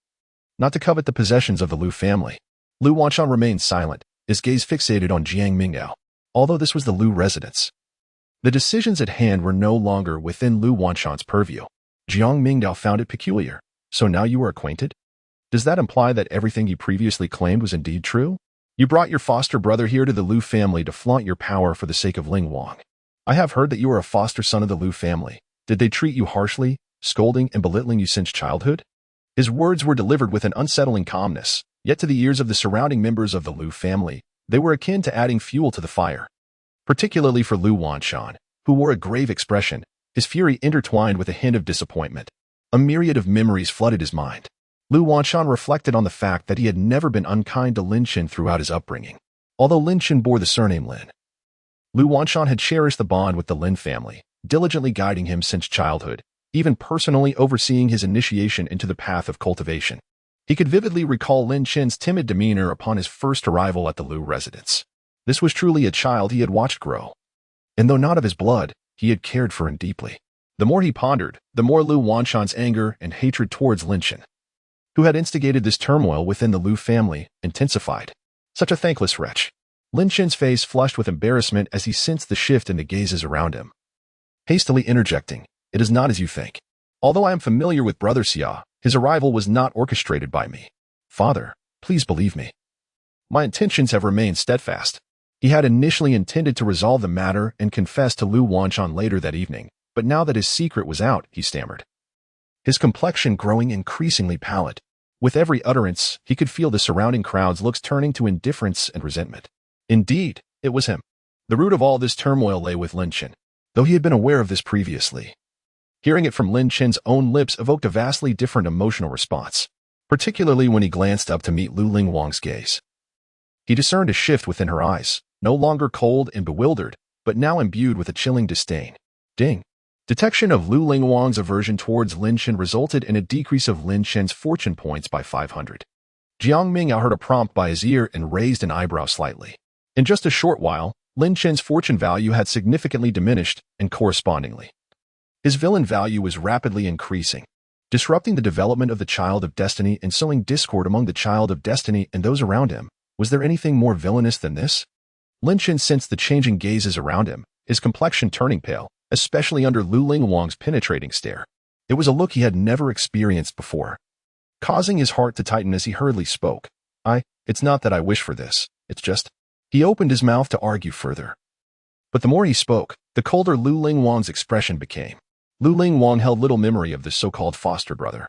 Not to covet the possessions of the Lu family. Lu Wanshan remained silent, his gaze fixated on Jiang Mingdao, although this was the Lu residence. The decisions at hand were no longer within Lu Wanshan's purview. Jiang Mingdao found it peculiar. So now you are acquainted? Does that imply that everything you previously claimed was indeed true? You brought your foster brother here to the Lu family to flaunt your power for the sake of Ling Wang. I have heard that you are a foster son of the Lu family. Did they treat you harshly, scolding and belittling you since childhood? His words were delivered with an unsettling calmness, yet to the ears of the surrounding members of the Lu family, they were akin to adding fuel to the fire. Particularly for Lu Wanshan, who wore a grave expression, his fury intertwined with a hint of disappointment. A myriad of memories flooded his mind. Lu Wanshan reflected on the fact that he had never been unkind to Lin Chen throughout his upbringing, although Lin Chen bore the surname Lin. Lu Wanshan had cherished the bond with the Lin family, diligently guiding him since childhood, even personally overseeing his initiation into the path of cultivation. He could vividly recall Lin Chen's timid demeanor upon his first arrival at the Lu residence. This was truly a child he had watched grow. And though not of his blood, he had cared for him deeply. The more he pondered, the more Lu Wanshan's anger and hatred towards Lin Chen, who had instigated this turmoil within the Lu family, intensified. Such a thankless wretch. Lin Chen's face flushed with embarrassment as he sensed the shift in the gazes around him. Hastily interjecting, "It is not as you think. Although I am familiar with Brother Xia, his arrival was not orchestrated by me. Father, please believe me. My intentions have remained steadfast." He had initially intended to resolve the matter and confess to Lu Wanshan later that evening, but now that his secret was out, he stammered. His complexion growing increasingly pallid. With every utterance, he could feel the surrounding crowd's looks turning to indifference and resentment. Indeed, it was him. The root of all this turmoil lay with Lin Chen, though he had been aware of this previously. Hearing it from Lin Chen's own lips evoked a vastly different emotional response, particularly when he glanced up to meet Lu Ling Wang's gaze. He discerned a shift within her eyes, no longer cold and bewildered, but now imbued with a chilling disdain. Ding. Detection of Lu Ling Wang's aversion towards Lin Chen resulted in a decrease of Lin Chen's fortune points by 500. Jiang Mingdao heard a prompt by his ear and raised an eyebrow slightly. In just a short while, Lin Chen's fortune value had significantly diminished, and correspondingly, his villain value was rapidly increasing, disrupting the development of the Child of Destiny and sowing discord among the Child of Destiny and those around him. Was there anything more villainous than this? Lin Chen sensed the changing gazes around him, his complexion turning pale, especially under Lu Ling Wang's penetrating stare. It was a look he had never experienced before, causing his heart to tighten as he hurriedly spoke. It's not that I wish for this, it's just... He opened his mouth to argue further. But the more he spoke, the colder Lu Ling Wang's expression became. Lu Ling Wang held little memory of this so-called foster brother.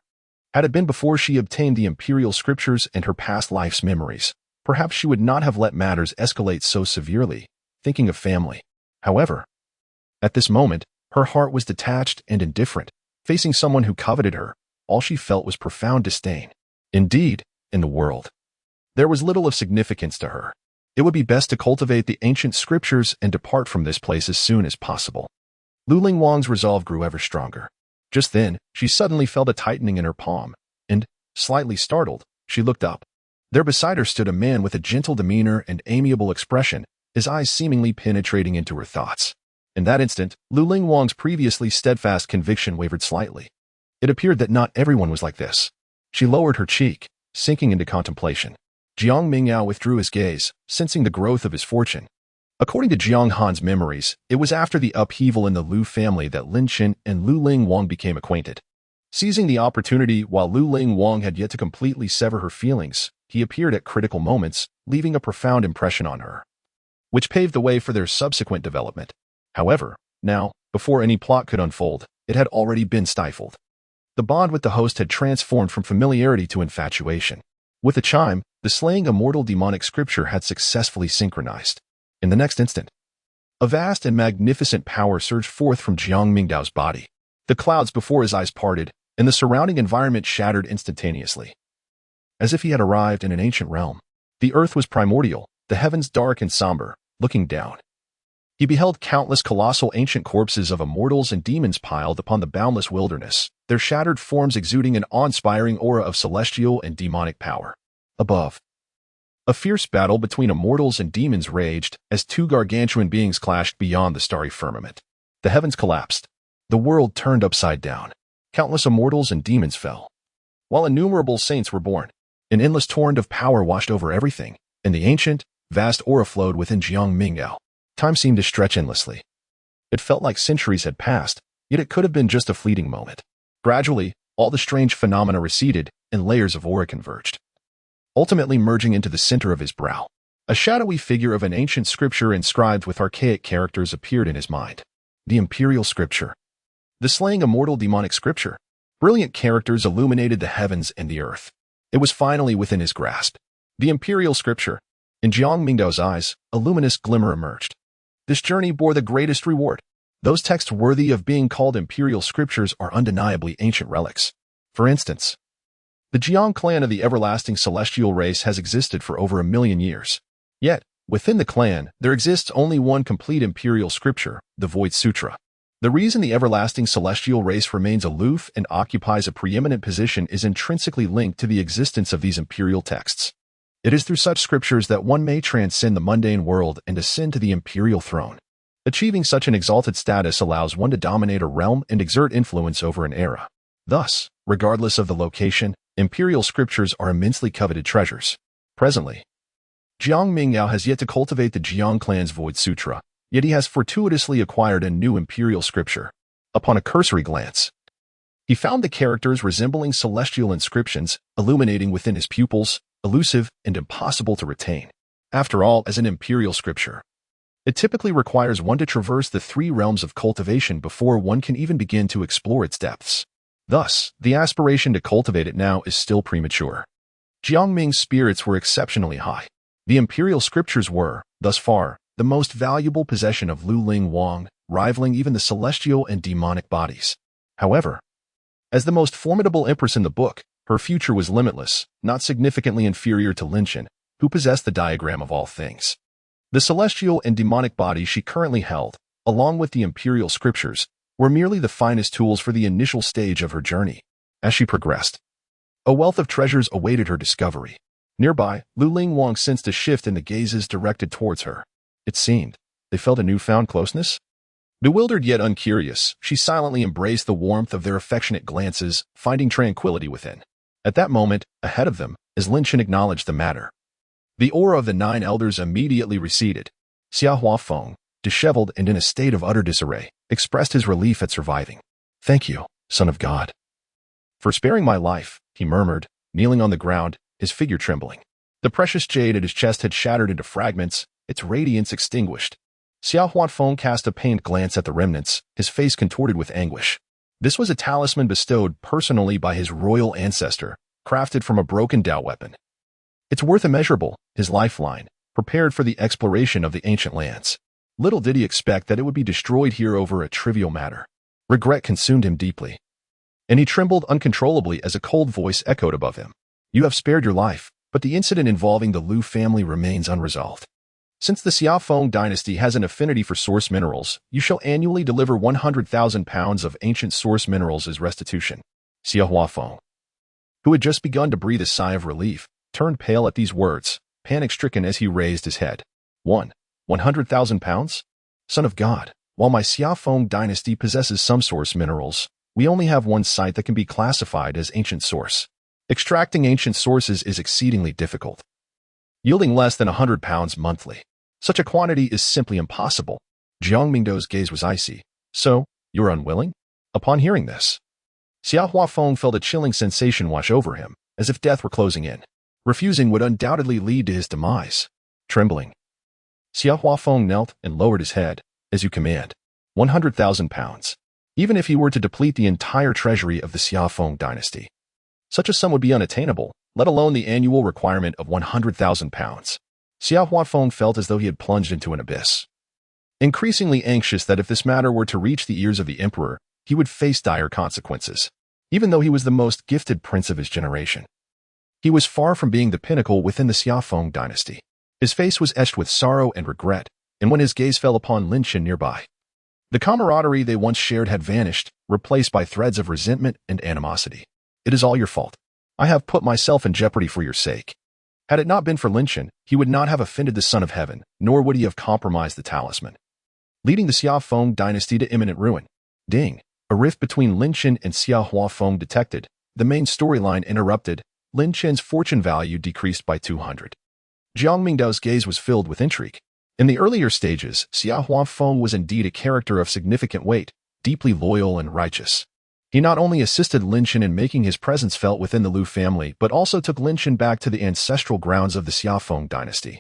Had it been before she obtained the imperial scriptures and her past life's memories, perhaps she would not have let matters escalate so severely, thinking of family. However, at this moment, her heart was detached and indifferent. Facing someone who coveted her, all she felt was profound disdain. Indeed, in the world, there was little of significance to her. It would be best to cultivate the ancient scriptures and depart from this place as soon as possible. Lu Ling Wang's resolve grew ever stronger. Just then, she suddenly felt a tightening in her palm, and, slightly startled, she looked up. There beside her stood a man with a gentle demeanor and amiable expression, his eyes seemingly penetrating into her thoughts. In that instant, Lu Ling Wang's previously steadfast conviction wavered slightly. It appeared that not everyone was like this. She lowered her cheek, sinking into contemplation. Jiang Mingdao withdrew his gaze, sensing the growth of his fortune. According to Jiang Han's memories, it was after the upheaval in the Lu family that Lin Qin and Lu Ling Wang became acquainted. Seizing the opportunity while Lu Ling Wang had yet to completely sever her feelings, he appeared at critical moments, leaving a profound impression on her, which paved the way for their subsequent development. However, now, before any plot could unfold, it had already been stifled. The bond with the host had transformed from familiarity to infatuation. With a chime, the slaying immortal demonic scripture had successfully synchronized. In the next instant, a vast and magnificent power surged forth from Jiang Mingdao's body. The clouds before his eyes parted, and the surrounding environment shattered instantaneously. As if he had arrived in an ancient realm. The earth was primordial, the heavens dark and somber. Looking down, he beheld countless colossal ancient corpses of immortals and demons piled upon the boundless wilderness, their shattered forms exuding an awe-inspiring aura of celestial and demonic power. Above, a fierce battle between immortals and demons raged as two gargantuan beings clashed beyond the starry firmament. The heavens collapsed. The world turned upside down. Countless immortals and demons fell, while innumerable saints were born. An endless torrent of power washed over everything, and the ancient, vast aura flowed within Jiang Mingdao. Time seemed to stretch endlessly. It felt like centuries had passed, yet it could have been just a fleeting moment. Gradually, all the strange phenomena receded, and layers of aura converged, ultimately merging into the center of his brow. A shadowy figure of an ancient scripture inscribed with archaic characters appeared in his mind. The imperial scripture. The slaying immortal demonic scripture. Brilliant characters illuminated the heavens and the earth. It was finally within his grasp. The imperial scripture. In Jiang Mingdao's eyes, a luminous glimmer emerged. This journey bore the greatest reward. Those texts worthy of being called imperial scriptures are undeniably ancient relics. For instance, the Jiang clan of the everlasting celestial race has existed for over 1,000,000 years. Yet, within the clan, there exists only one complete imperial scripture, the Void Sutra. The reason the everlasting celestial race remains aloof and occupies a preeminent position is intrinsically linked to the existence of these imperial texts. It is through such scriptures that one may transcend the mundane world and ascend to the imperial throne. Achieving such an exalted status allows one to dominate a realm and exert influence over an era. Thus, regardless of the location, imperial scriptures are immensely coveted treasures. Presently, Jiang Mingdao has yet to cultivate the Jiang clan's Void Sutra, yet he has fortuitously acquired a new imperial scripture. Upon a cursory glance, he found the characters resembling celestial inscriptions illuminating within his pupils, elusive and impossible to retain. After all, as an imperial scripture, it typically requires one to traverse the 3 realms of cultivation before one can even begin to explore its depths. Thus, the aspiration to cultivate it now is still premature. Jiang Ming's spirits were exceptionally high. The imperial scriptures were, thus far, the most valuable possession of Lu Ling Wang, rivaling even the celestial and demonic bodies. However, as the most formidable empress in the book, her future was limitless, not significantly inferior to Lin Qin, who possessed the diagram of all things. The celestial and demonic bodies she currently held, along with the imperial scriptures, were merely the finest tools for the initial stage of her journey. As she progressed, a wealth of treasures awaited her discovery. Nearby, Lu Ling Wang sensed a shift in the gazes directed towards her. It seemed they felt a newfound closeness. Bewildered yet uncurious, she silently embraced the warmth of their affectionate glances, finding tranquility within. At that moment, ahead of them, as Lin Qin acknowledged the matter, the aura of the 9 elders immediately receded. Xia Huafeng, disheveled and in a state of utter disarray, expressed his relief at surviving. "Thank you, son of God, for sparing my life," he murmured, kneeling on the ground, his figure trembling. The precious jade at his chest had shattered into fragments, its radiance extinguished. Xia Huafeng cast a pained glance at the remnants, his face contorted with anguish. This was a talisman bestowed personally by his royal ancestor, crafted from a broken Dao weapon. Its worth immeasurable, his lifeline, prepared for the exploration of the ancient lands. Little did he expect that it would be destroyed here over a trivial matter. Regret consumed him deeply, and he trembled uncontrollably as a cold voice echoed above him. "You have spared your life, but the incident involving the Lu family remains unresolved. Since the Xiaofeng dynasty has an affinity for source minerals, you shall annually deliver 100,000 pounds of ancient source minerals as restitution." Xia Huafeng, who had just begun to breathe a sigh of relief, turned pale at these words, panic-stricken as he raised his head. 100,000 pounds? Son of God, while my Xiaofeng dynasty possesses some source minerals, we only have one site that can be classified as ancient source. Extracting ancient sources is exceedingly difficult. yielding less than 100 pounds monthly. Such a quantity is simply impossible. Jiang Mingdao's gaze was icy. So, you're unwilling? Upon hearing this, Xia Huafeng felt a chilling sensation wash over him, as if death were closing in. Refusing would undoubtedly lead to his demise. Trembling, Xia Huafeng knelt and lowered his head. As you command. 100,000 pounds. Even if he were to deplete the entire treasury of the Xiafeng dynasty. Such a sum would be unattainable, let alone the annual requirement of 100,000 pounds. Xia Huafeng felt as though he had plunged into an abyss. Increasingly anxious that if this matter were to reach the ears of the emperor, he would face dire consequences, even though he was the most gifted prince of his generation. He was far from being the pinnacle within the Xiafeng dynasty. His face was etched with sorrow and regret, and when his gaze fell upon Lin Xin nearby, the camaraderie they once shared had vanished, replaced by threads of resentment and animosity. It is all your fault. I have put myself in jeopardy for your sake. Had it not been for Lin Xin, he would not have offended the Son of Heaven, nor would he have compromised the talisman, leading the Xiafeng dynasty to imminent ruin. Ding! A rift between Lin Xin and Xia Huafeng detected. The main storyline interrupted. Lin Xin's fortune value decreased by 200. Jiang Mingdao's gaze was filled with intrigue. In the earlier stages, Xia Huafeng was indeed a character of significant weight, deeply loyal and righteous. He not only assisted Lin Xin in making his presence felt within the Lu family, but also took Lin Xin back to the ancestral grounds of the Xiafeng dynasty,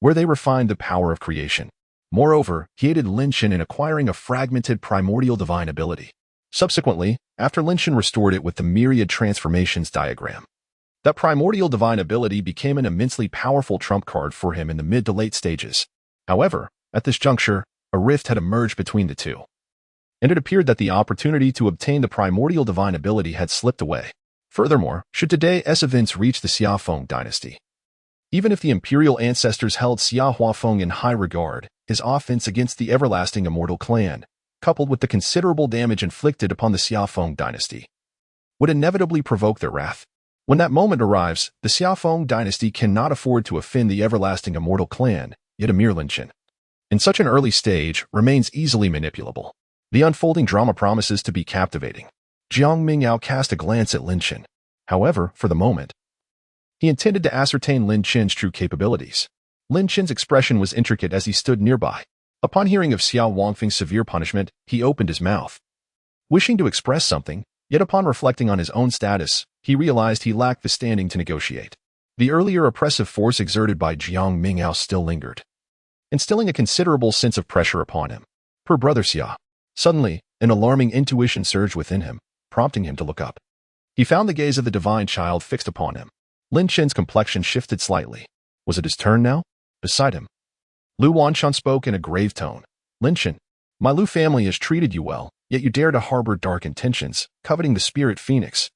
where they refined the power of creation. Moreover, he aided Lin Xin in acquiring a fragmented primordial divine ability. Subsequently, after Lin Xin restored it with the Myriad transformations diagram, that primordial divine ability became an immensely powerful trump card for him in the mid to late stages. However, at this juncture, a rift had emerged between the two, and it appeared that the opportunity to obtain the primordial divine ability had slipped away. Furthermore, should today's events reach the Xiafeng dynasty, even if the imperial ancestors held Xia Huafeng in high regard, his offense against the everlasting immortal clan, coupled with the considerable damage inflicted upon the Xiafeng dynasty, would inevitably provoke their wrath. When that moment arrives, the Xiafeng dynasty cannot afford to offend the everlasting immortal clan, yet a mere Lin Xin, in such an early stage, remains easily manipulable. The unfolding drama promises to be captivating. Jiang Mingdao cast a glance at Lin Xin. However, for the moment, he intended to ascertain Lin Xin's true capabilities. Lin Xin's expression was intricate as he stood nearby. Upon hearing of Xia Huafeng's severe punishment, he opened his mouth, wishing to express something, yet upon reflecting on his own status, he realized he lacked the standing to negotiate. The earlier oppressive force exerted by Jiang Mingdao still lingered, instilling a considerable sense of pressure upon him. Poor brother Xia. Suddenly, an alarming intuition surged within him, prompting him to look up. He found the gaze of the divine child fixed upon him. Lin Xin's complexion shifted slightly. Was it his turn now? Beside him, Lu Wanshan spoke in a grave tone. Lin Xin, my Lu family has treated you well, yet you dare to harbor dark intentions, coveting the spirit phoenix.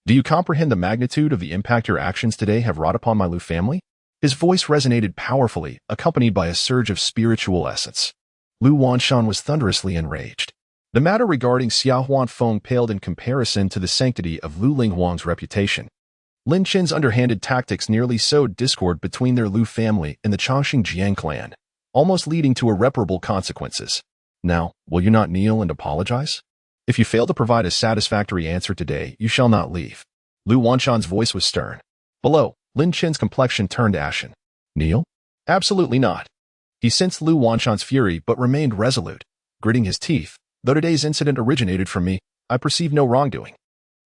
Do you comprehend the magnitude of the impact your actions today have wrought upon my Lu family? His voice resonated powerfully, accompanied by a surge of spiritual essence. Lu Wanshan was thunderously enraged. The matter regarding Xia Huafeng paled in comparison to the sanctity of Lu Linghuang's reputation. Lin Xin's underhanded tactics nearly sowed discord between their Lu family and the Chongqing Jiang clan, almost leading to irreparable consequences. Now, will you not kneel and apologize? If you fail to provide a satisfactory answer today, you shall not leave. Lu Wanshan's voice was stern. Below, Lin Xin's complexion turned ashen. Kneel? Absolutely not. He sensed Lu Wanshan's fury but remained resolute, gritting his teeth. Though today's incident originated from me, I perceive no wrongdoing.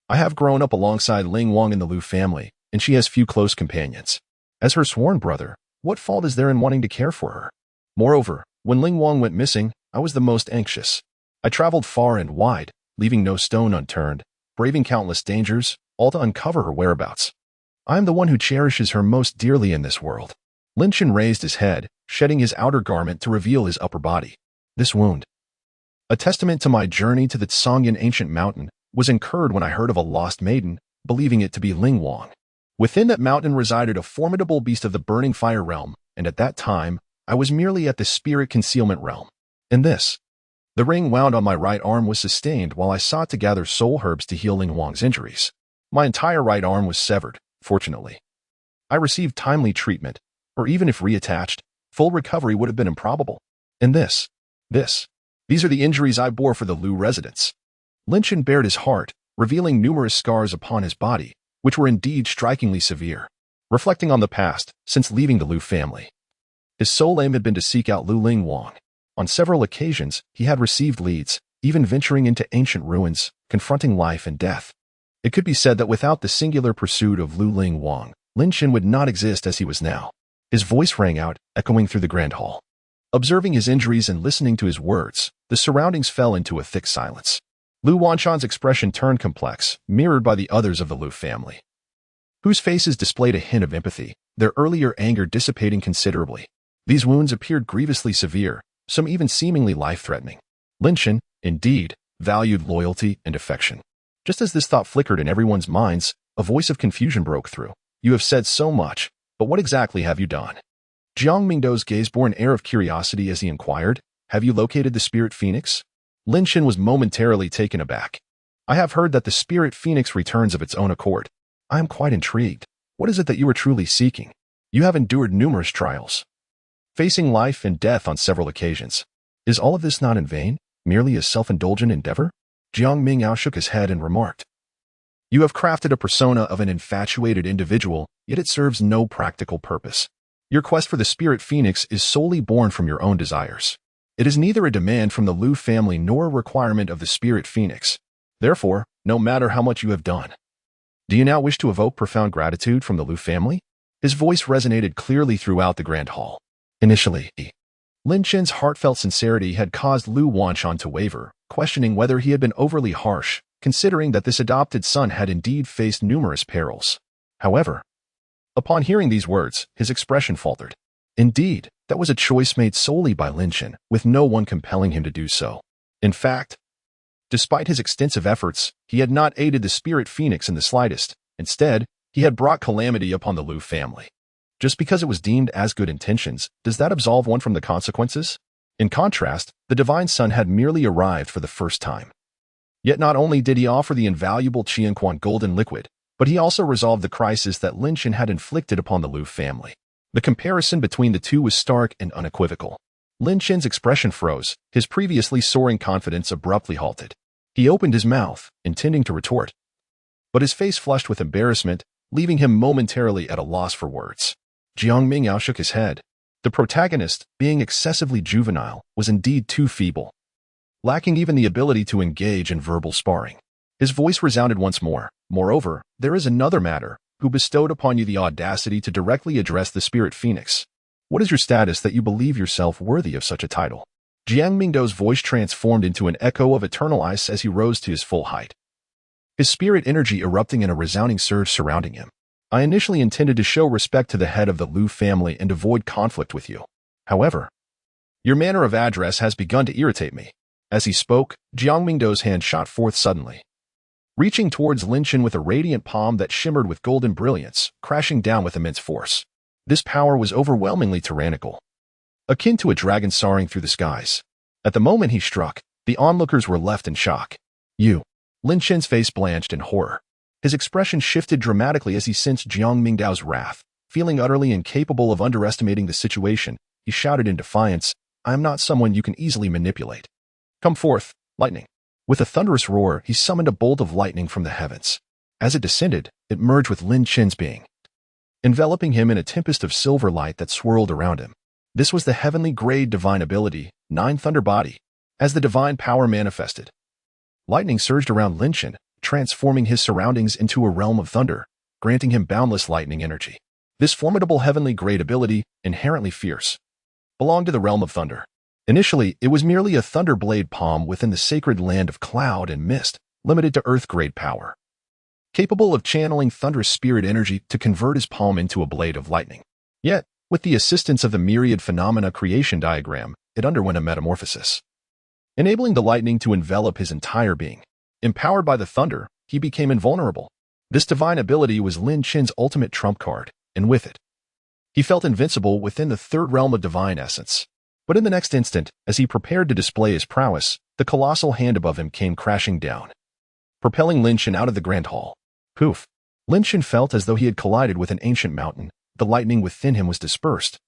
I have grown up alongside Ling Wang in the Lu family, and she has few close companions. As her sworn brother, what fault is there in wanting to care for her? Moreover, when Ling Wang went missing, I was the most anxious. I traveled far and wide, leaving no stone unturned, braving countless dangers, all to uncover her whereabouts. I am the one who cherishes her most dearly in this world. Lin Xin raised his head, shedding his outer garment to reveal his upper body. This wound, a testament to my journey to the Songyan ancient mountain, was incurred when I heard of a lost maiden, believing it to be Ling Wang. Within that mountain resided a formidable beast of the burning fire realm, and at that time, I was merely at the spirit concealment realm. And this, the ring wound on my right arm was sustained while I sought to gather soul herbs to heal Ling Wang's injuries. My entire right arm was severed, fortunately. I received timely treatment, or even if reattached, full recovery would have been improbable. And these are the injuries I bore for the Lu residents. Lin Xin bared his heart, revealing numerous scars upon his body, which were indeed strikingly severe. reflecting on the past since leaving the Liu family. His sole aim had been to seek out Lu Ling Wang. On several occasions, he had received leads, even venturing into ancient ruins, confronting life and death. It could be said that without the singular pursuit of Lu Ling Wang, Lin Xin would not exist as he was now. His voice rang out, echoing through the grand hall. Observing his injuries and listening to his words, the surroundings fell into a thick silence. Lu Wanshan's expression turned complex, mirrored by the others of the Liu family, whose faces displayed a hint of empathy, their earlier anger dissipating considerably. These wounds appeared grievously severe, some even seemingly life-threatening. Lin Xin, indeed, valued loyalty and affection. Just as this thought flickered in everyone's minds, a voice of confusion broke through. You have said so much, but what exactly have you done? Jiang Mingdao's gaze bore an air of curiosity as he inquired, have you located the spirit phoenix? Lin Xin was momentarily taken aback. I have heard that the spirit phoenix returns of its own accord. I am quite intrigued. What is it that you are truly seeking? You have endured numerous trials, facing life and death on several occasions. Is all of this not in vain, merely a self-indulgent endeavor? Jiang Mingdao shook his head and remarked, you have crafted a persona of an infatuated individual, yet it serves no practical purpose. Your quest for the spirit phoenix is solely born from your own desires. It is neither a demand from the Liu family nor a requirement of the spirit phoenix. Therefore, no matter how much you have done, do you now wish to evoke profound gratitude from the Liu family? His voice resonated clearly throughout the grand hall. Initially, Lin Xin's heartfelt sincerity had caused Lu Wanshan to waver, questioning whether he had been overly harsh, considering that this adopted son had indeed faced numerous perils. However, upon hearing these words, his expression faltered. Indeed, that was a choice made solely by Lin Xin, with no one compelling him to do so. In fact, despite his extensive efforts, he had not aided the spirit phoenix in the slightest. Instead, he had brought calamity upon the Liu family. Just because it was deemed as good intentions, does that absolve one from the consequences? In contrast, the divine son had merely arrived for the first time. Yet not only did he offer the invaluable Qianquan golden liquid, but he also resolved the crisis that Lin Xin had inflicted upon the Liu family. The comparison between the two was stark and unequivocal. Lin Xin's expression froze, his previously soaring confidence abruptly halted. He opened his mouth, intending to retort, but his face flushed with embarrassment, leaving him momentarily at a loss for words. Jiang Mingdao shook his head. The protagonist, being excessively juvenile, was indeed too feeble, lacking even the ability to engage in verbal sparring. His voice resounded once more. Moreover, there is another matter, who bestowed upon you the audacity to directly address the spirit phoenix. What is your status that you believe yourself worthy of such a title? Jiang Mingdao's voice transformed into an echo of eternal ice as he rose to his full height, his spirit energy erupting in a resounding surge surrounding him. I initially intended to show respect to the head of the Liu family and avoid conflict with you. However, your manner of address has begun to irritate me. As he spoke, Jiang Mingdao's hand shot forth suddenly, reaching towards Lin Xin with a radiant palm that shimmered with golden brilliance, crashing down with immense force. This power was overwhelmingly tyrannical, akin to a dragon soaring through the skies. At the moment he struck, the onlookers were left in shock. You. Lin Xin's face blanched in horror. His expression shifted dramatically as he sensed Jiang Mingdao's wrath. Feeling utterly incapable of underestimating the situation, he shouted in defiance, I am not someone you can easily manipulate. Come forth, lightning. With a thunderous roar, he summoned a bolt of lightning from the heavens. As it descended, it merged with Lin Xin's being, enveloping him in a tempest of silver light that swirled around him. This was the heavenly grade divine ability, Nine Thunder Body. As the divine power manifested, lightning surged around Lin Xin, transforming his surroundings into a realm of thunder, granting him boundless lightning energy. This formidable heavenly grade ability, inherently fierce, belonged to the realm of thunder. Initially, it was merely a thunder blade palm within the sacred land of cloud and mist, limited to earth-grade power, capable of channeling thunderous spirit energy to convert his palm into a blade of lightning. Yet, with the assistance of the Myriad phenomena creation diagram, it underwent a metamorphosis, enabling the lightning to envelop his entire being. Empowered by the thunder, he became invulnerable. This divine ability was Lin Xin's ultimate trump card, and with it, he felt invincible within the third realm of divine essence. But in the next instant, as he prepared to display his prowess, the colossal hand above him came crashing down, propelling Lin Xin out of the grand hall. Poof! Lin Xin felt as though he had collided with an ancient mountain. The lightning within him was dispersed,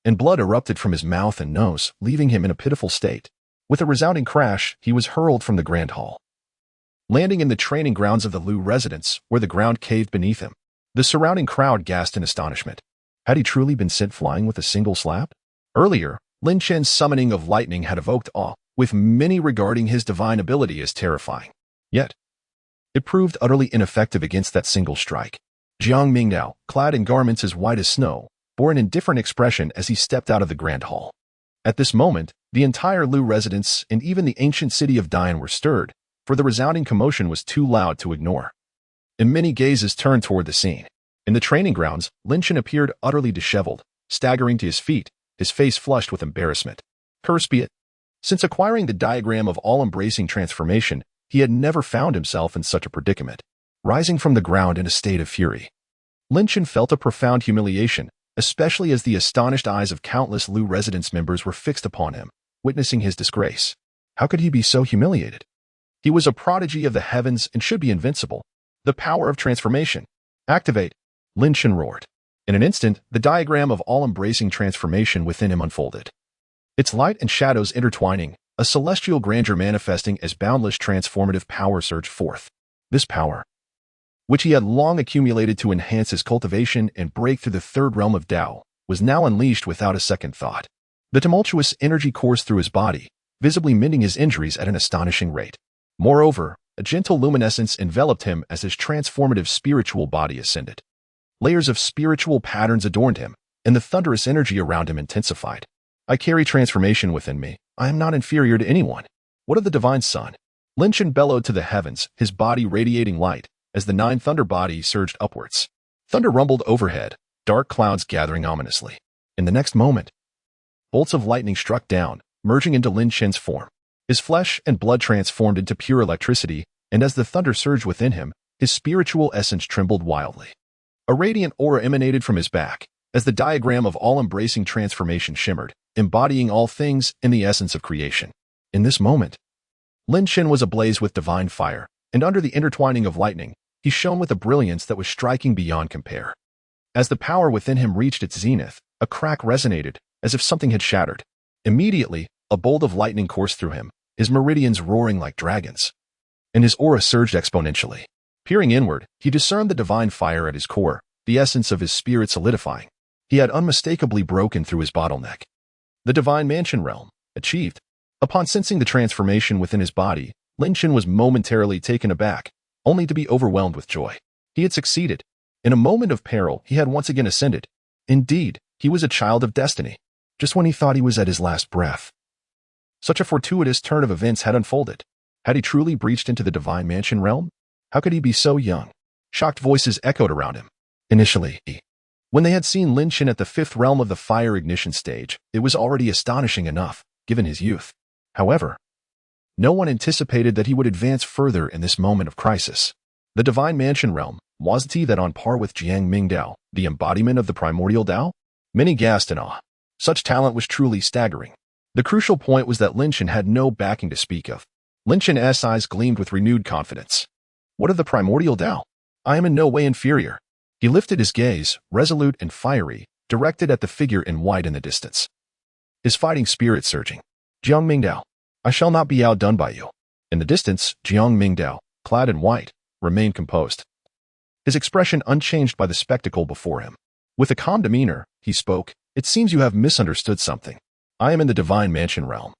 and blood erupted from his mouth and nose, leaving him in a pitiful state. With a resounding crash, he was hurled from the grand hall, landing in the training grounds of the Liu residence, where the ground caved beneath him. The surrounding crowd gasped in astonishment. Had he truly been sent flying with a single slap? Earlier, Lin Chen's summoning of lightning had evoked awe, with many regarding his divine ability as terrifying. Yet, it proved utterly ineffective against that single strike. Jiang Mingdao, clad in garments as white as snow, bore an indifferent expression as he stepped out of the grand hall. At this moment, the entire Lu residence and even the ancient city of Dian were stirred, for the resounding commotion was too loud to ignore. And many gazes turned toward the scene. In the training grounds, Lin Chen appeared utterly disheveled, staggering to his feet, his face flushed with embarrassment. Cursed be it. Since acquiring the diagram of all-embracing transformation, he had never found himself in such a predicament. Rising from the ground in a state of fury, Lin Chen felt a profound humiliation, especially as the astonished eyes of countless Lu residence members were fixed upon him, witnessing his disgrace. How could he be so humiliated? He was a prodigy of the heavens and should be invincible. The power of transformation. Activate! Lin Chen roared. In an instant, the diagram of all-embracing transformation within him unfolded. Its light and shadows intertwining, a celestial grandeur manifesting as boundless transformative power surged forth. This power, which he had long accumulated to enhance his cultivation and break through the third realm of Tao, was now unleashed without a second thought. The tumultuous energy coursed through his body, visibly mending his injuries at an astonishing rate. Moreover, a gentle luminescence enveloped him as his transformative spiritual body ascended. Layers of spiritual patterns adorned him, and the thunderous energy around him intensified. I carry transformation within me. I am not inferior to anyone. What of the divine sun? Lin Chen bellowed to the heavens, his body radiating light, as the 9 thunder bodies surged upwards. Thunder rumbled overhead, dark clouds gathering ominously. In the next moment, bolts of lightning struck down, merging into Lin Chen's form. His flesh and blood transformed into pure electricity, and as the thunder surged within him, his spiritual essence trembled wildly. A radiant aura emanated from his back, as the diagram of all-embracing transformation shimmered, embodying all things in the essence of creation. In this moment, Lin Chen was ablaze with divine fire, and under the intertwining of lightning, he shone with a brilliance that was striking beyond compare. As the power within him reached its zenith, a crack resonated, as if something had shattered. Immediately, a bolt of lightning coursed through him, his meridians roaring like dragons. And his aura surged exponentially. Peering inward, he discerned the divine fire at his core, the essence of his spirit solidifying. He had unmistakably broken through his bottleneck. The divine mansion realm, achieved. Upon sensing the transformation within his body, Lin Chen was momentarily taken aback, only to be overwhelmed with joy. He had succeeded. In a moment of peril, he had once again ascended. Indeed, he was a child of destiny, just when he thought he was at his last breath. Such a fortuitous turn of events had unfolded. Had he truly breached into the divine mansion realm? How could he be so young? Shocked voices echoed around him. Initially, when they had seen Lin Chen at the 5th realm of the fire ignition stage, it was already astonishing enough, given his youth. However, no one anticipated that he would advance further in this moment of crisis. The divine mansion realm, was he that on par with Jiang Mingdao, the embodiment of the primordial Tao? Many gasped in awe. Such talent was truly staggering. The crucial point was that Lin Chen had no backing to speak of. Lin Chen's eyes gleamed with renewed confidence. What of the primordial Tao? I am in no way inferior. He lifted his gaze, resolute and fiery, directed at the figure in white in the distance. His fighting spirit surging. Jiang Mingdao, I shall not be outdone by you. In the distance, Jiang Mingdao, clad in white, remained composed, his expression unchanged by the spectacle before him. With a calm demeanor, he spoke, It seems you have misunderstood something. I am in the divine mansion realm.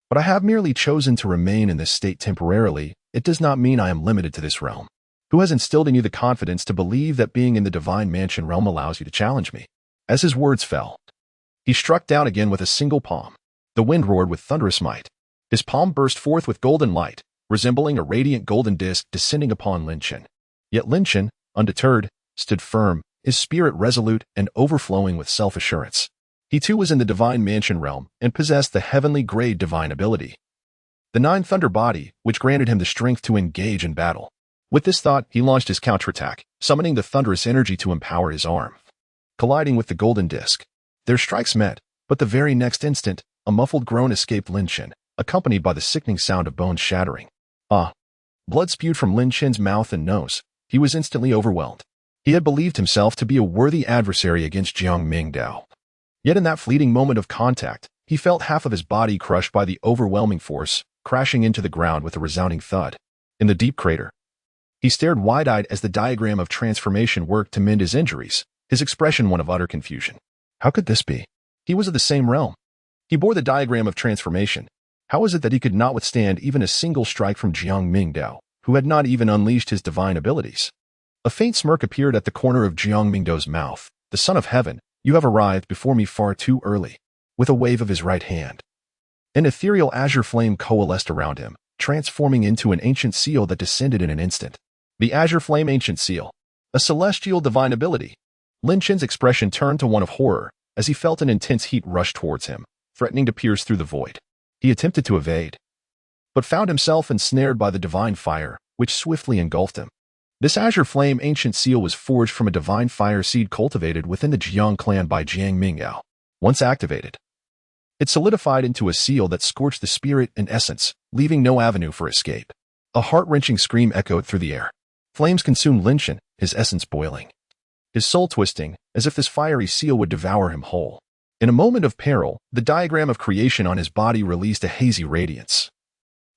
But I have merely chosen to remain in this state temporarily. It does not mean I am limited to this realm. Who has instilled in you the confidence to believe that being in the divine mansion realm allows you to challenge me? As his words fell, he struck down again with a single palm. The wind roared with thunderous might. His palm burst forth with golden light, resembling a radiant golden disk descending upon Lin Chen. Yet Lin Chen, undeterred, stood firm, his spirit resolute and overflowing with self-assurance. He too was in the divine mansion realm and possessed the heavenly grade divine ability, the 9 thunder body, which granted him the strength to engage in battle. With this thought, he launched his counterattack, summoning the thunderous energy to empower his arm. Colliding with the golden disk, their strikes met, but the very next instant, a muffled groan escaped Lin Chen, accompanied by the sickening sound of bones shattering. Blood spewed from Lin Chen's mouth and nose. He was instantly overwhelmed. He had believed himself to be a worthy adversary against Jiang Mingdao. Yet in that fleeting moment of contact, he felt half of his body crushed by the overwhelming force, crashing into the ground with a resounding thud. In the deep crater, He stared wide-eyed as the diagram of transformation worked to mend his injuries, his expression one of utter confusion. How could this be? He was of the same realm. He bore the diagram of transformation. How was it that he could not withstand even a single strike from Jiang Mingdao, who had not even unleashed his divine abilities? A faint smirk appeared at the corner of Jiang Mingdao's mouth. The Son of Heaven, you have arrived before me far too early. With a wave of his right hand, an ethereal azure flame coalesced around him, transforming into an ancient seal that descended in an instant. The azure flame ancient seal. A celestial divine ability. Lin Chen's expression turned to one of horror as he felt an intense heat rush towards him, threatening to pierce through the void. He attempted to evade, but found himself ensnared by the divine fire, which swiftly engulfed him. This azure flame ancient seal was forged from a divine fire seed cultivated within the Jiang clan by Jiang Mingdao. Once activated, it solidified into a seal that scorched the spirit and essence, leaving no avenue for escape. A heart-wrenching scream echoed through the air. Flames consumed Lin Chen, his essence boiling, his soul twisting, as if this fiery seal would devour him whole. In a moment of peril, the diagram of creation on his body released a hazy radiance,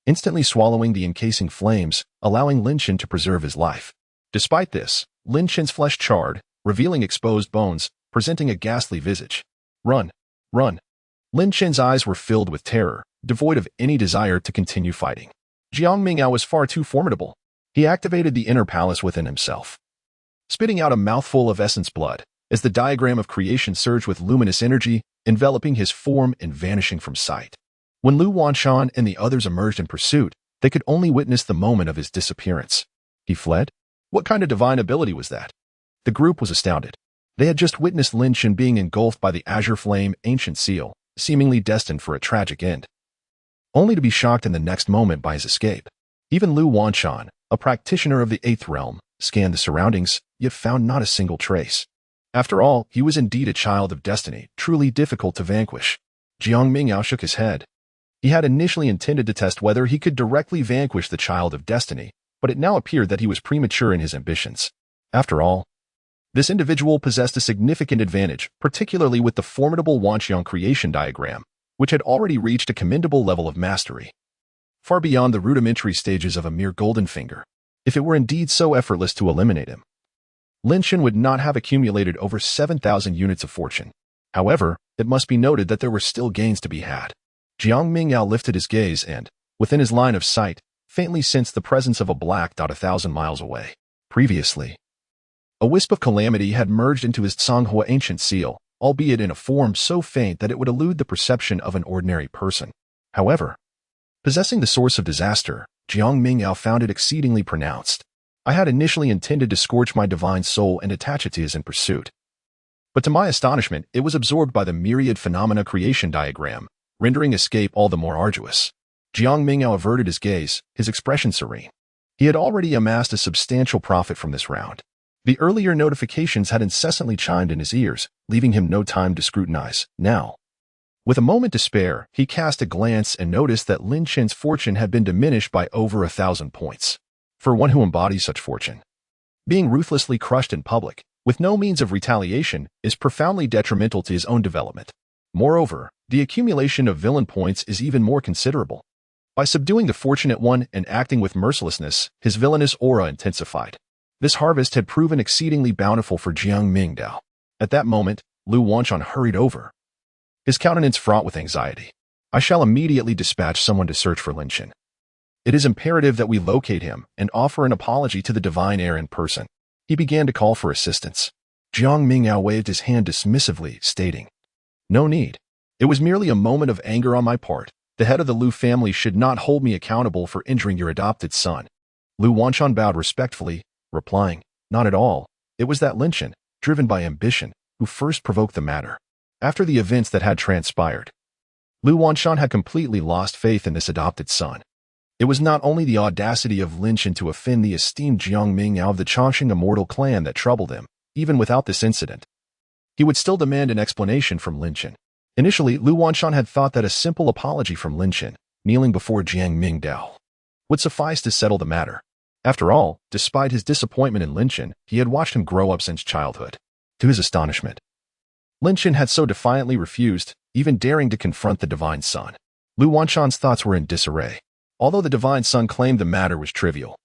instantly swallowing the encasing flames, allowing Lin Chen to preserve his life. Despite this, Lin Chen's flesh charred, revealing exposed bones, presenting a ghastly visage. Run! Run! Lin Chen's eyes were filled with terror, devoid of any desire to continue fighting. Jiang Mingdao was far too formidable. He activated the inner palace within himself, spitting out a mouthful of essence blood, as the diagram of creation surged with luminous energy, enveloping his form and vanishing from sight. When Lu Wanshan and the others emerged in pursuit, they could only witness the moment of his disappearance. He fled? What kind of divine ability was that? The group was astounded. They had just witnessed Lin Chen being engulfed by the azure flame ancient seal, seemingly destined for a tragic end, only to be shocked in the next moment by his escape. Even Lu Wanshan, a practitioner of the Eighth Realm, scanned the surroundings, yet found not a single trace. After all, he was indeed a child of destiny, truly difficult to vanquish. Jiang Mingdao shook his head. He had initially intended to test whether he could directly vanquish the child of destiny, but it now appeared that he was premature in his ambitions. After all, this individual possessed a significant advantage, particularly with the formidable Wanxiang creation diagram, which had already reached a commendable level of mastery, far beyond the rudimentary stages of a mere golden finger. If it were indeed so effortless to eliminate him, Lin Chen would not have accumulated over 7,000 units of fortune. However, it must be noted that there were still gains to be had. Jiang Mingdao lifted his gaze and, within his line of sight, faintly sensed the presence of a black dot 1,000 miles away. Previously, a wisp of calamity had merged into his Tsanghua ancient seal, albeit in a form so faint that it would elude the perception of an ordinary person. However, possessing the source of disaster, Jiang Mingdao found it exceedingly pronounced. I had initially intended to scorch my divine soul and attach it to his in pursuit, but to my astonishment, it was absorbed by the Myriad phenomena creation diagram, rendering escape all the more arduous. Jiang Mingdao averted his gaze, his expression serene. He had already amassed a substantial profit from this round. The earlier notifications had incessantly chimed in his ears, leaving him no time to scrutinize. Now, with a moment to spare, he cast a glance and noticed that Lin Chen's fortune had been diminished by over 1,000 points. For one who embodies such fortune, being ruthlessly crushed in public, with no means of retaliation, is profoundly detrimental to his own development. Moreover, the accumulation of villain points is even more considerable. By subduing the fortunate one and acting with mercilessness, his villainous aura intensified. This harvest had proven exceedingly bountiful for Jiang Mingdao. At that moment, Lu Wanshan hurried over, his countenance fraught with anxiety. I shall immediately dispatch someone to search for Lin Chen. It is imperative that we locate him and offer an apology to the divine heir in person. He began to call for assistance. Jiang Mingdao waved his hand dismissively, stating, "No need. It was merely a moment of anger on my part. The head of the Lu family should not hold me accountable for injuring your adopted son." Lu Wanshan bowed respectfully, replying, "Not at all. It was that Lin Chen, driven by ambition, who first provoked the matter." After the events that had transpired, Lu Wanshan had completely lost faith in this adopted son. It was not only the audacity of Lin Chen to offend the esteemed Jiang Mingdao of the Chongqing immortal clan that troubled him. Even without this incident, he would still demand an explanation from Lin Chen. Initially, Lu Wanshan had thought that a simple apology from Lin Chen, kneeling before Jiang Mingdao, would suffice to settle the matter. After all, despite his disappointment in Lin Chen, he had watched him grow up since childhood. To his astonishment, Lin Chen had so defiantly refused, even daring to confront the divine son. Lu Wanshan's thoughts were in disarray. Although the divine son claimed the matter was trivial,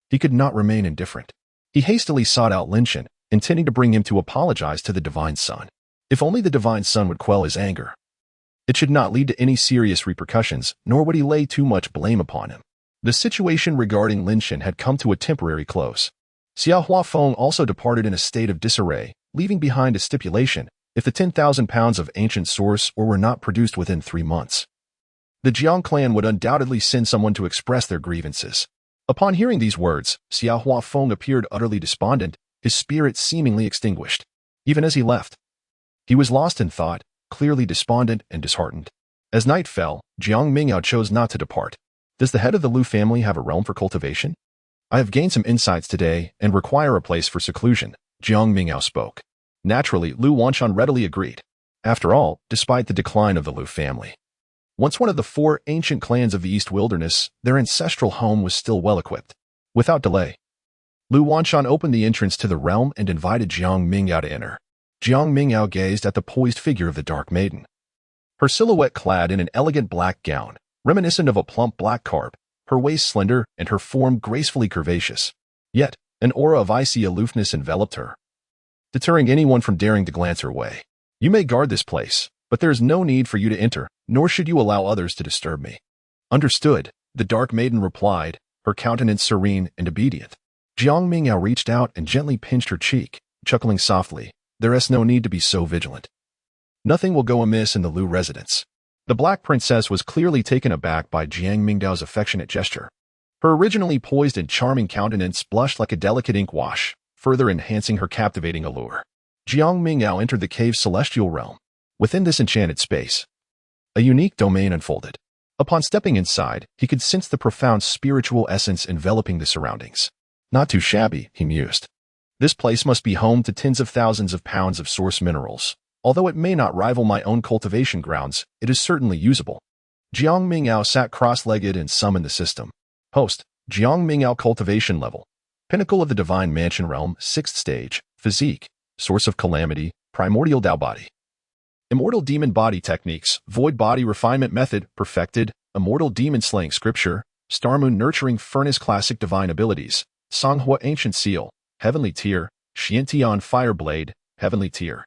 He could not remain indifferent. He hastily sought out Linshan, intending to bring him to apologize to the Divine Son. If only the Divine Son would quell his anger. It should not lead to any serious repercussions, nor would he lay too much blame upon him. The situation regarding Linshan had come to a temporary close. Xiao Huafeng also departed in a state of disarray, leaving behind a stipulation: if the 10,000 pounds of ancient source ore were not produced within 3 months, the Jiang clan would undoubtedly send someone to express their grievances. Upon hearing these words, Xiao Huafeng appeared utterly despondent, his spirit seemingly extinguished. Even as he left, he was lost in thought, clearly despondent and disheartened. As night fell, Jiang Mingdao chose not to depart. Does the head of the Lu family have a realm for cultivation? I have gained some insights today and require a place for seclusion, Jiang Mingdao spoke. Naturally, Lu Wanshan readily agreed. After all, despite the decline of the Lu family, once one of the 4 ancient clans of the East Wilderness, their ancestral home was still well-equipped. Without delay, Lu Wanshan opened the entrance to the realm and invited Jiang Mingdao to enter. Jiang Mingdao gazed at the poised figure of the Dark Maiden. Her silhouette clad in an elegant black gown, reminiscent of a plump black carp, her waist slender and her form gracefully curvaceous. Yet, an aura of icy aloofness enveloped her, deterring anyone from daring to glance her way. You may guard this place, but there is no need for you to enter, nor should you allow others to disturb me. Understood, the Dark Maiden replied, her countenance serene and obedient. Jiang Mingdao reached out and gently pinched her cheek, chuckling softly. There is no need to be so vigilant. Nothing will go amiss in the Lu residence. The Black Princess was clearly taken aback by Jiang Mingdao's affectionate gesture. Her originally poised and charming countenance blushed like a delicate ink wash, further enhancing her captivating allure. Jiang Mingdao entered the cave's celestial realm. Within this enchanted space, a unique domain unfolded. Upon stepping inside, he could sense the profound spiritual essence enveloping the surroundings. Not too shabby, he mused. This place must be home to tens of thousands of pounds of source minerals. Although it may not rival my own cultivation grounds, it is certainly usable. Jiang Mingdao sat cross-legged and summoned the system. Host, Jiang Mingdao cultivation level. Pinnacle of the Divine Mansion Realm, 6th stage, physique, source of calamity, primordial Dao body. Immortal demon body techniques, void body refinement method, perfected, immortal demon slaying scripture, star moon nurturing furnace classic divine abilities, Songhua ancient seal, heavenly tier, Xiantian fire blade, heavenly tier.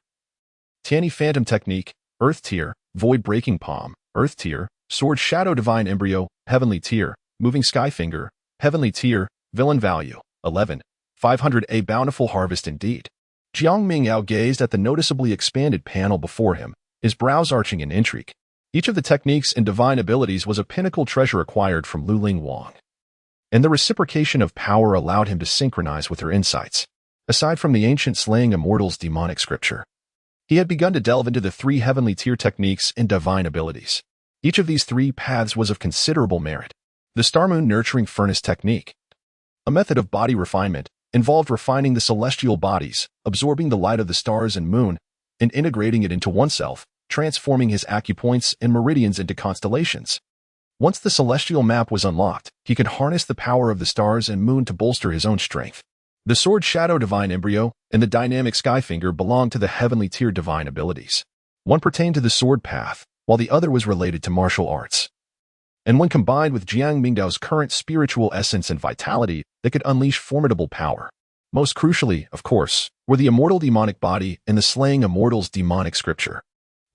Tianyi phantom technique, earth tier, void breaking palm, earth tier, sword shadow divine embryo, heavenly tier, moving skyfinger, heavenly tier, villain value, 11, 500 a bountiful harvest indeed. Jiang Mingdao gazed at the noticeably expanded panel before him, his brows arching in intrigue. Each of the techniques and divine abilities was a pinnacle treasure acquired from Luling Wang, and the reciprocation of power allowed him to synchronize with her insights. Aside from the ancient slaying immortals demonic scripture, he had begun to delve into the 3 heavenly tier techniques and divine abilities. Each of these 3 paths was of considerable merit. The Star Moon Nurturing Furnace technique, a method of body refinement, involved refining the celestial bodies, absorbing the light of the stars and moon, and integrating it into oneself, transforming his acupoints and meridians into constellations. Once the celestial map was unlocked, he could harness the power of the stars and moon to bolster his own strength. The Sword Shadow Divine Embryo and the Dynamic Skyfinger belonged to the heavenly tier divine abilities. One pertained to the sword path, while the other was related to martial arts. And when combined with Jiang Mingdao's current spiritual essence and vitality, they could unleash formidable power. Most crucially, of course, were the immortal demonic body and the slaying immortals demonic scripture.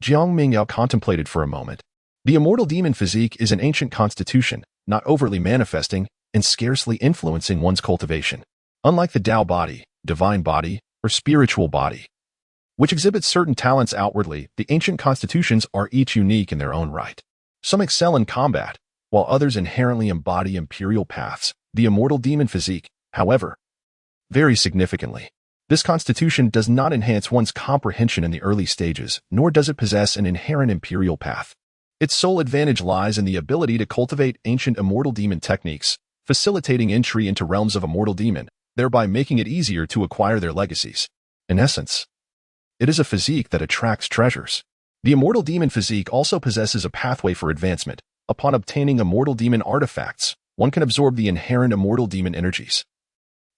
Jiang Mingdao contemplated for a moment. The immortal demon physique is an ancient constitution, not overtly manifesting and scarcely influencing one's cultivation. Unlike the Dao body, divine body, or spiritual body, which exhibits certain talents outwardly, the ancient constitutions are each unique in their own right. Some excel in combat, while others inherently embody imperial paths. The immortal demon physique, however, varies significantly. This constitution does not enhance one's comprehension in the early stages, nor does it possess an inherent imperial path. Its sole advantage lies in the ability to cultivate ancient immortal demon techniques, facilitating entry into realms of immortal demon, thereby making it easier to acquire their legacies. In essence, it is a physique that attracts treasures. The immortal demon physique also possesses a pathway for advancement. Upon obtaining immortal demon artifacts, one can absorb the inherent immortal demon energies,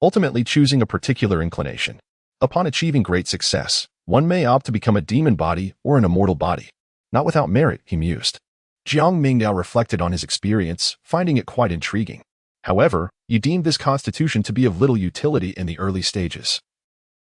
ultimately choosing a particular inclination. Upon achieving great success, one may opt to become a demon body or an immortal body. Not without merit, he mused. Jiang Mingdao reflected on his experience, finding it quite intriguing. However, he deemed this constitution to be of little utility in the early stages,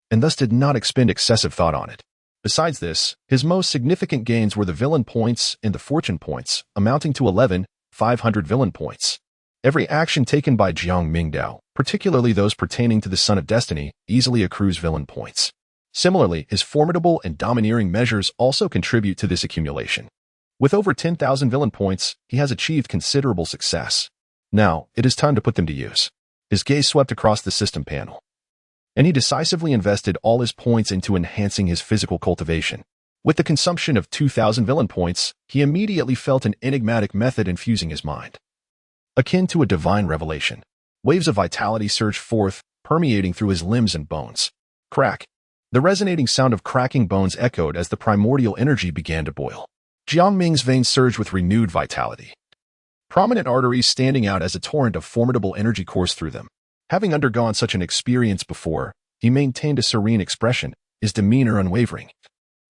and thus did not expend excessive thought on it. Besides this, his most significant gains were the villain points and the fortune points, amounting to 11,500 villain points. Every action taken by Jiang Mingdao, particularly those pertaining to the Son of Destiny, easily accrues villain points. Similarly, his formidable and domineering measures also contribute to this accumulation. With over 10,000 villain points, he has achieved considerable success. Now, it is time to put them to use. His gaze swept across the system panel, and he decisively invested all his points into enhancing his physical cultivation. With the consumption of 2,000 villain points, he immediately felt an enigmatic method infusing his mind. Akin to a divine revelation, waves of vitality surged forth, permeating through his limbs and bones. Crack! The resonating sound of cracking bones echoed as the primordial energy began to boil. Jiang Ming's veins surged with renewed vitality. Prominent arteries standing out as a torrent of formidable energy coursed through them. Having undergone such an experience before, he maintained a serene expression, his demeanor unwavering,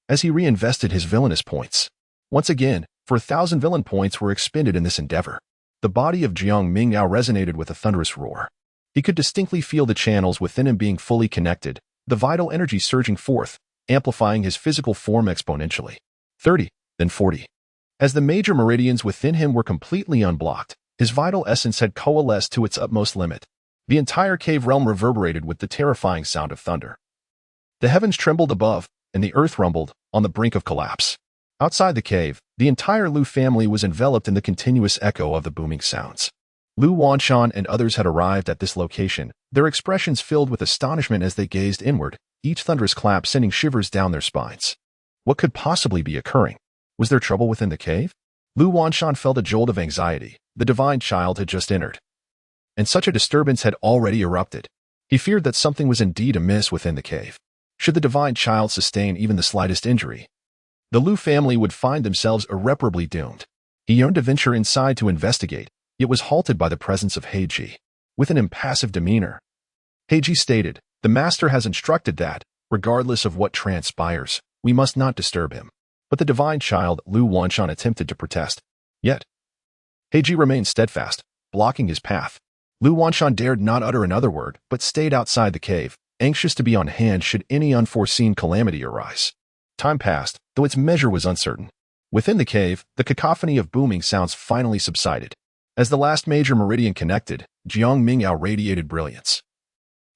as he reinvested his villainous points. Once again, for 1,000 villain points were expended in this endeavor. The body of Jiang Mingdao resonated with a thunderous roar. He could distinctly feel the channels within him being fully connected, the vital energy surging forth, amplifying his physical form exponentially. 30, then 40. As the major meridians within him were completely unblocked, his vital essence had coalesced to its utmost limit. The entire cave realm reverberated with the terrifying sound of thunder. The heavens trembled above, and the earth rumbled, on the brink of collapse. Outside the cave, the entire Lu family was enveloped in the continuous echo of the booming sounds. Lu Wanshan and others had arrived at this location, their expressions filled with astonishment as they gazed inward, each thunderous clap sending shivers down their spines. What could possibly be occurring? Was there trouble within the cave? Lu Wanshan felt a jolt of anxiety. The divine child had just entered, and such a disturbance had already erupted. He feared that something was indeed amiss within the cave. Should the divine child sustain even the slightest injury, the Lu family would find themselves irreparably doomed. He yearned to venture inside to investigate, yet was halted by the presence of Heiji. With an impassive demeanor, Heiji stated, "The master has instructed that, regardless of what transpires, we must not disturb him." But the divine child, Lu Wanshan, attempted to protest. Yet, Heiji remained steadfast, blocking his path. Lu Wanshan dared not utter another word, but stayed outside the cave, anxious to be on hand should any unforeseen calamity arise. Time passed, though its measure was uncertain. Within the cave, the cacophony of booming sounds finally subsided. As the last major meridian connected, Jiang Mingdao radiated brilliance,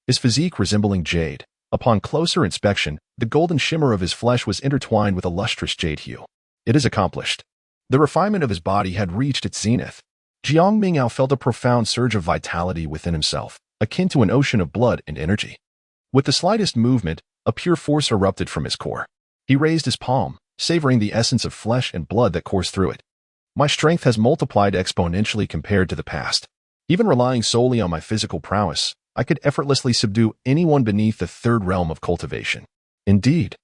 his physique resembling jade. Upon closer inspection, the golden shimmer of his flesh was intertwined with a lustrous jade hue. It is accomplished. The refinement of his body had reached its zenith. Jiang Mingdao felt a profound surge of vitality within himself, akin to an ocean of blood and energy. With the slightest movement, a pure force erupted from his core. He raised his palm, savoring the essence of flesh and blood that coursed through it. My strength has multiplied exponentially compared to the past. Even relying solely on my physical prowess, I could effortlessly subdue anyone beneath the third realm of cultivation. Indeed,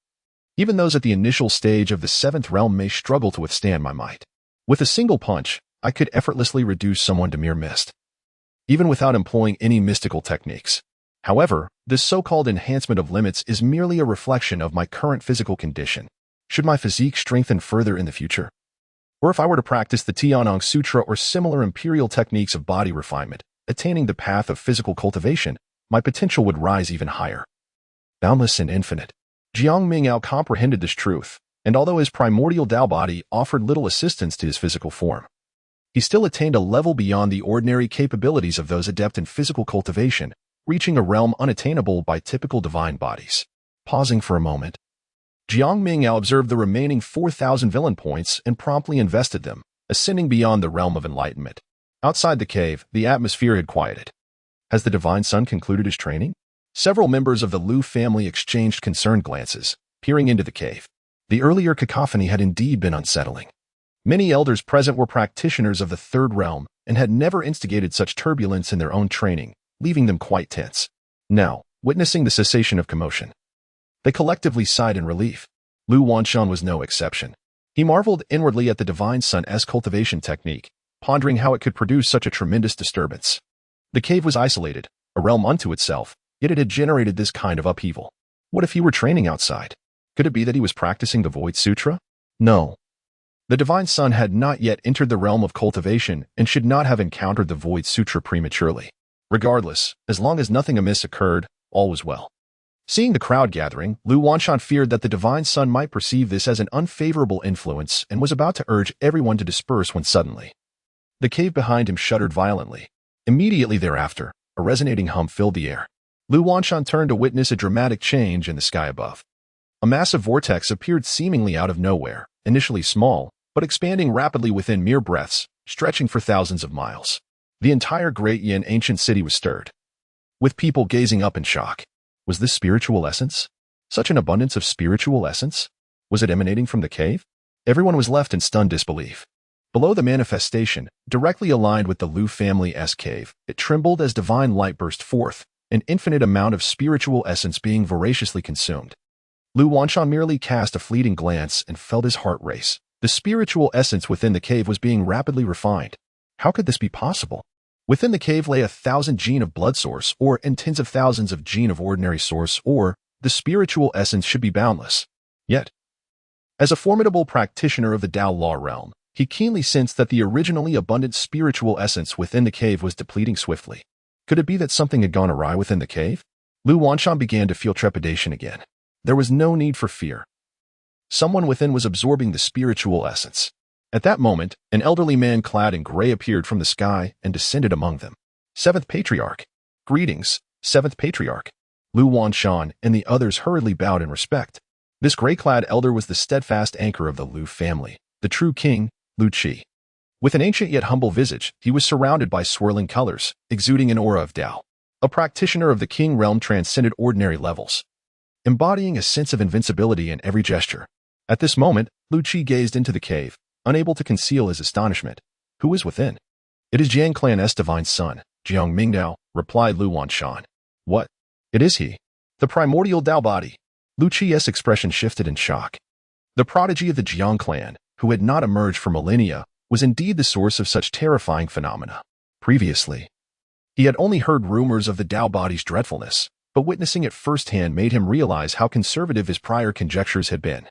even those at the initial stage of the seventh realm may struggle to withstand my might. With a single punch, I could effortlessly reduce someone to mere mist, even without employing any mystical techniques. However, this so-called enhancement of limits is merely a reflection of my current physical condition. Should my physique strengthen further in the future, or if I were to practice the Tianong Sutra or similar imperial techniques of body refinement, attaining the path of physical cultivation, my potential would rise even higher. Boundless and infinite. Jiang Mingdao comprehended this truth, and although his primordial Tao body offered little assistance to his physical form, he still attained a level beyond the ordinary capabilities of those adept in physical cultivation, reaching a realm unattainable by typical divine bodies. Pausing for a moment, Jiang Mingdao observed the remaining 4,000 villain points and promptly invested them, ascending beyond the realm of enlightenment. Outside the cave, the atmosphere had quieted. Has the divine son concluded his training? Several members of the Lu family exchanged concerned glances, peering into the cave. The earlier cacophony had indeed been unsettling. Many elders present were practitioners of the third realm and had never instigated such turbulence in their own training, leaving them quite tense. Now, witnessing the cessation of commotion, they collectively sighed in relief. Lu Wanshan was no exception. He marveled inwardly at the divine son's cultivation technique, pondering how it could produce such a tremendous disturbance. The cave was isolated, a realm unto itself, yet it had generated this kind of upheaval. What if he were training outside? Could it be that he was practicing the Void Sutra? No. The divine son had not yet entered the realm of cultivation and should not have encountered the Void Sutra prematurely. Regardless, as long as nothing amiss occurred, all was well. Seeing the crowd gathering, Lu Wanshan feared that the divine son might perceive this as an unfavorable influence and was about to urge everyone to disperse when suddenly the cave behind him shuddered violently. Immediately thereafter, a resonating hum filled the air. Lu Wanshan turned to witness a dramatic change in the sky above. A massive vortex appeared seemingly out of nowhere, initially small, but expanding rapidly within mere breaths, stretching for thousands of miles. The entire Great Yin ancient city was stirred, with people gazing up in shock. Was this spiritual essence? Such an abundance of spiritual essence? Was it emanating from the cave? Everyone was left in stunned disbelief. Below the manifestation, directly aligned with the Lu family's cave, it trembled as divine light burst forth, an infinite amount of spiritual essence being voraciously consumed. Lu Wanshan merely cast a fleeting glance and felt his heart race. The spiritual essence within the cave was being rapidly refined. How could this be possible? Within the cave lay 1,000 gene of blood source, or in tens of thousands of gene of ordinary source, or the spiritual essence should be boundless. Yet, as a formidable practitioner of the Tao Law realm, he keenly sensed that the originally abundant spiritual essence within the cave was depleting swiftly. Could it be that something had gone awry within the cave? Lu Wanshan began to feel trepidation again. There was no need for fear. Someone within was absorbing the spiritual essence. At that moment, an elderly man clad in gray appeared from the sky and descended among them. Seventh Patriarch. Greetings, Seventh Patriarch. Lu Wanshan and the others hurriedly bowed in respect. This gray-clad elder was the steadfast anchor of the Lu family, the true king, Lu Qi. With an ancient yet humble visage, he was surrounded by swirling colors, exuding an aura of Tao. A practitioner of the king realm transcended ordinary levels, embodying a sense of invincibility in every gesture. At this moment, Lu Qi gazed into the cave, unable to conceal his astonishment. Who is within? It is Jiang Clan's divine son, Jiang Mingdao, replied Lu Wanshan. What? It is he. The primordial Tao body. Lu Qi's expression shifted in shock. The prodigy of the Jiang clan, who had not emerged for millennia, was indeed the source of such terrifying phenomena. Previously, he had only heard rumors of the Tao body's dreadfulness, but witnessing it firsthand made him realize how conservative his prior conjectures had been.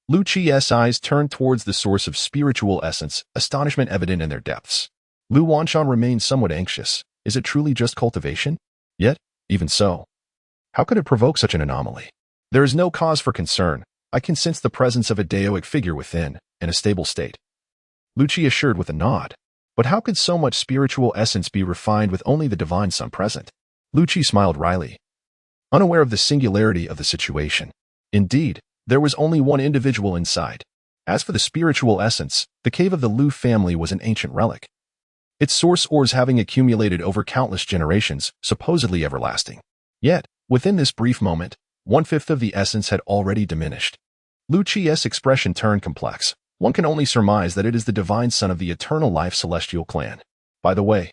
Lu Qi's eyes turned towards the source of spiritual essence, astonishment evident in their depths. Lu Wanshan remained somewhat anxious. Is it truly just cultivation? Yet, even so, how could it provoke such an anomaly? There is no cause for concern. I can sense the presence of a Daoic figure within, in a stable state. Lu Qi assured with a nod. But how could so much spiritual essence be refined with only the divine son present? Lu Qi smiled wryly, unaware of the singularity of the situation. Indeed, there was only one individual inside. As for the spiritual essence, the cave of the Lu family was an ancient relic, its source ores having accumulated over countless generations, supposedly everlasting. Yet, within this brief moment, 1/5 of the essence had already diminished. Lu Qi's expression turned complex. One can only surmise that it is the divine son of the eternal life celestial clan. By the way,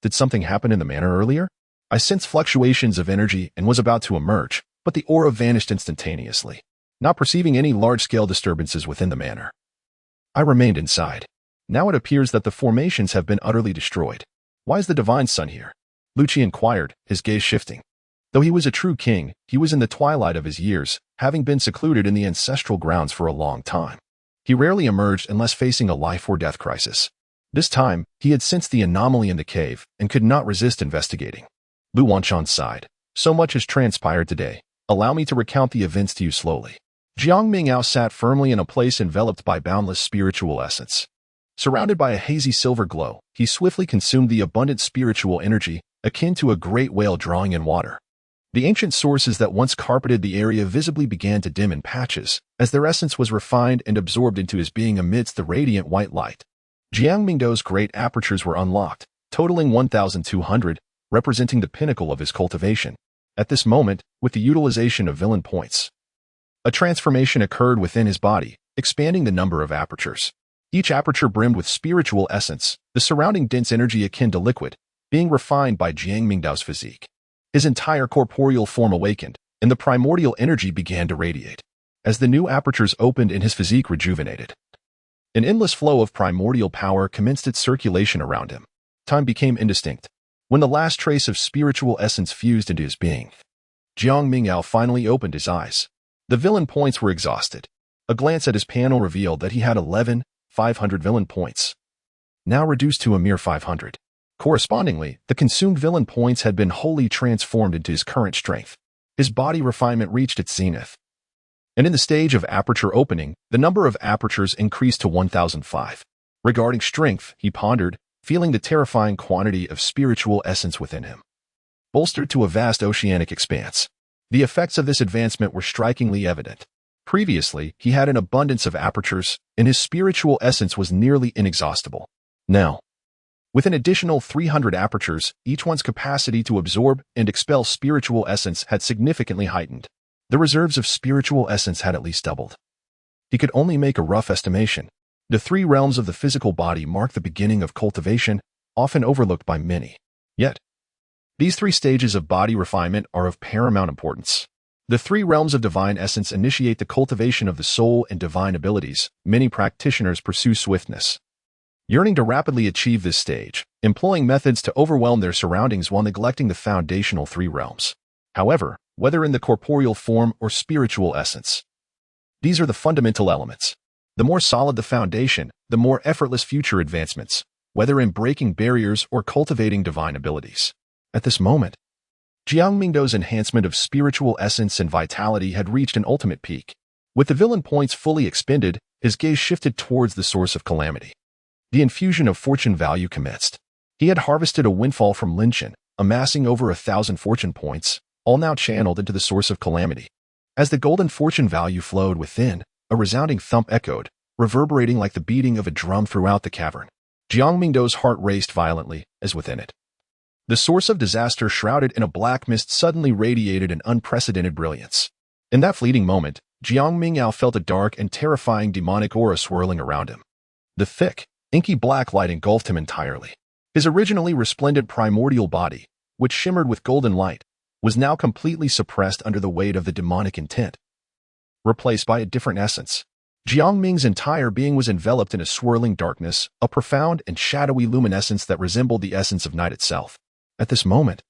did something happen in the manor earlier? I sensed fluctuations of energy and was about to emerge, but the aura vanished instantaneously, not perceiving any large-scale disturbances within the manor. I remained inside. Now it appears that the formations have been utterly destroyed. Why is the divine son here? Lu Qi inquired, his gaze shifting. Though he was a true king, he was in the twilight of his years, having been secluded in the ancestral grounds for a long time. He rarely emerged unless facing a life-or-death crisis. This time, he had sensed the anomaly in the cave and could not resist investigating. Lu Wanshan sighed. So much has transpired today. Allow me to recount the events to you slowly. Jiang Mingdao sat firmly in a place enveloped by boundless spiritual essence. Surrounded by a hazy silver glow, he swiftly consumed the abundant spiritual energy, akin to a great whale drawing in water. The ancient sources that once carpeted the area visibly began to dim in patches, as their essence was refined and absorbed into his being amidst the radiant white light. Jiang Mingdao's great apertures were unlocked, totaling 1,200, representing the pinnacle of his cultivation. At this moment, with the utilization of villain points, a transformation occurred within his body, expanding the number of apertures. Each aperture brimmed with spiritual essence, the surrounding dense energy akin to liquid, being refined by Jiang Mingdao's physique. His entire corporeal form awakened, and the primordial energy began to radiate. As the new apertures opened and his physique rejuvenated, an endless flow of primordial power commenced its circulation around him. Time became indistinct. When the last trace of spiritual essence fused into his being, Jiang Mingdao finally opened his eyes. The villain points were exhausted. A glance at his panel revealed that he had 11,500 villain points, now reduced to a mere 500. Correspondingly, the consumed villain points had been wholly transformed into his current strength. His body refinement reached its zenith. And in the stage of aperture opening, the number of apertures increased to 1,005. Regarding strength, he pondered, feeling the terrifying quantity of spiritual essence within him, bolstered to a vast oceanic expanse. The effects of this advancement were strikingly evident. Previously, he had an abundance of apertures, and his spiritual essence was nearly inexhaustible. Now, with an additional 300 apertures, each one's capacity to absorb and expel spiritual essence had significantly heightened. The reserves of spiritual essence had at least doubled. He could only make a rough estimation. The three realms of the physical body mark the beginning of cultivation, often overlooked by many. Yet, these three stages of body refinement are of paramount importance. The three realms of divine essence initiate the cultivation of the soul and divine abilities. Many practitioners pursue swiftness, yearning to rapidly achieve this stage, employing methods to overwhelm their surroundings while neglecting the foundational three realms. However, whether in the corporeal form or spiritual essence, these are the fundamental elements. The more solid the foundation, the more effortless future advancements, whether in breaking barriers or cultivating divine abilities. At this moment, Jiang Mingdao's enhancement of spiritual essence and vitality had reached an ultimate peak. With the villain points fully expended, his gaze shifted towards the source of calamity. The infusion of fortune value commenced. He had harvested a windfall from Linshan, amassing over 1,000 fortune points, all now channeled into the source of calamity. As the golden fortune value flowed within, a resounding thump echoed, reverberating like the beating of a drum throughout the cavern. Jiang Mingdao's heart raced violently, as within it, the source of disaster shrouded in a black mist suddenly radiated an unprecedented brilliance. In that fleeting moment, Jiang Mingdao felt a dark and terrifying demonic aura swirling around him. The thick, inky black light engulfed him entirely. His originally resplendent primordial body, which shimmered with golden light, was now completely suppressed under the weight of the demonic intent, replaced by a different essence. Jiang Ming's entire being was enveloped in a swirling darkness, a profound and shadowy luminescence that resembled the essence of night itself. At this moment,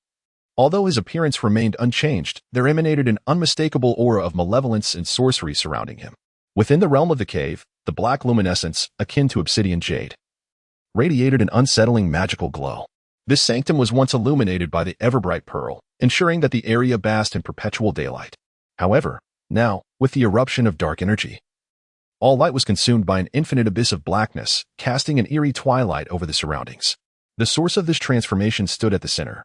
although his appearance remained unchanged, there emanated an unmistakable aura of malevolence and sorcery surrounding him. Within the realm of the cave, the black luminescence, akin to obsidian jade, radiated an unsettling magical glow. This sanctum was once illuminated by the ever-bright pearl, ensuring that the area basked in perpetual daylight. However, now, with the eruption of dark energy, all light was consumed by an infinite abyss of blackness, casting an eerie twilight over the surroundings. The source of this transformation stood at the center,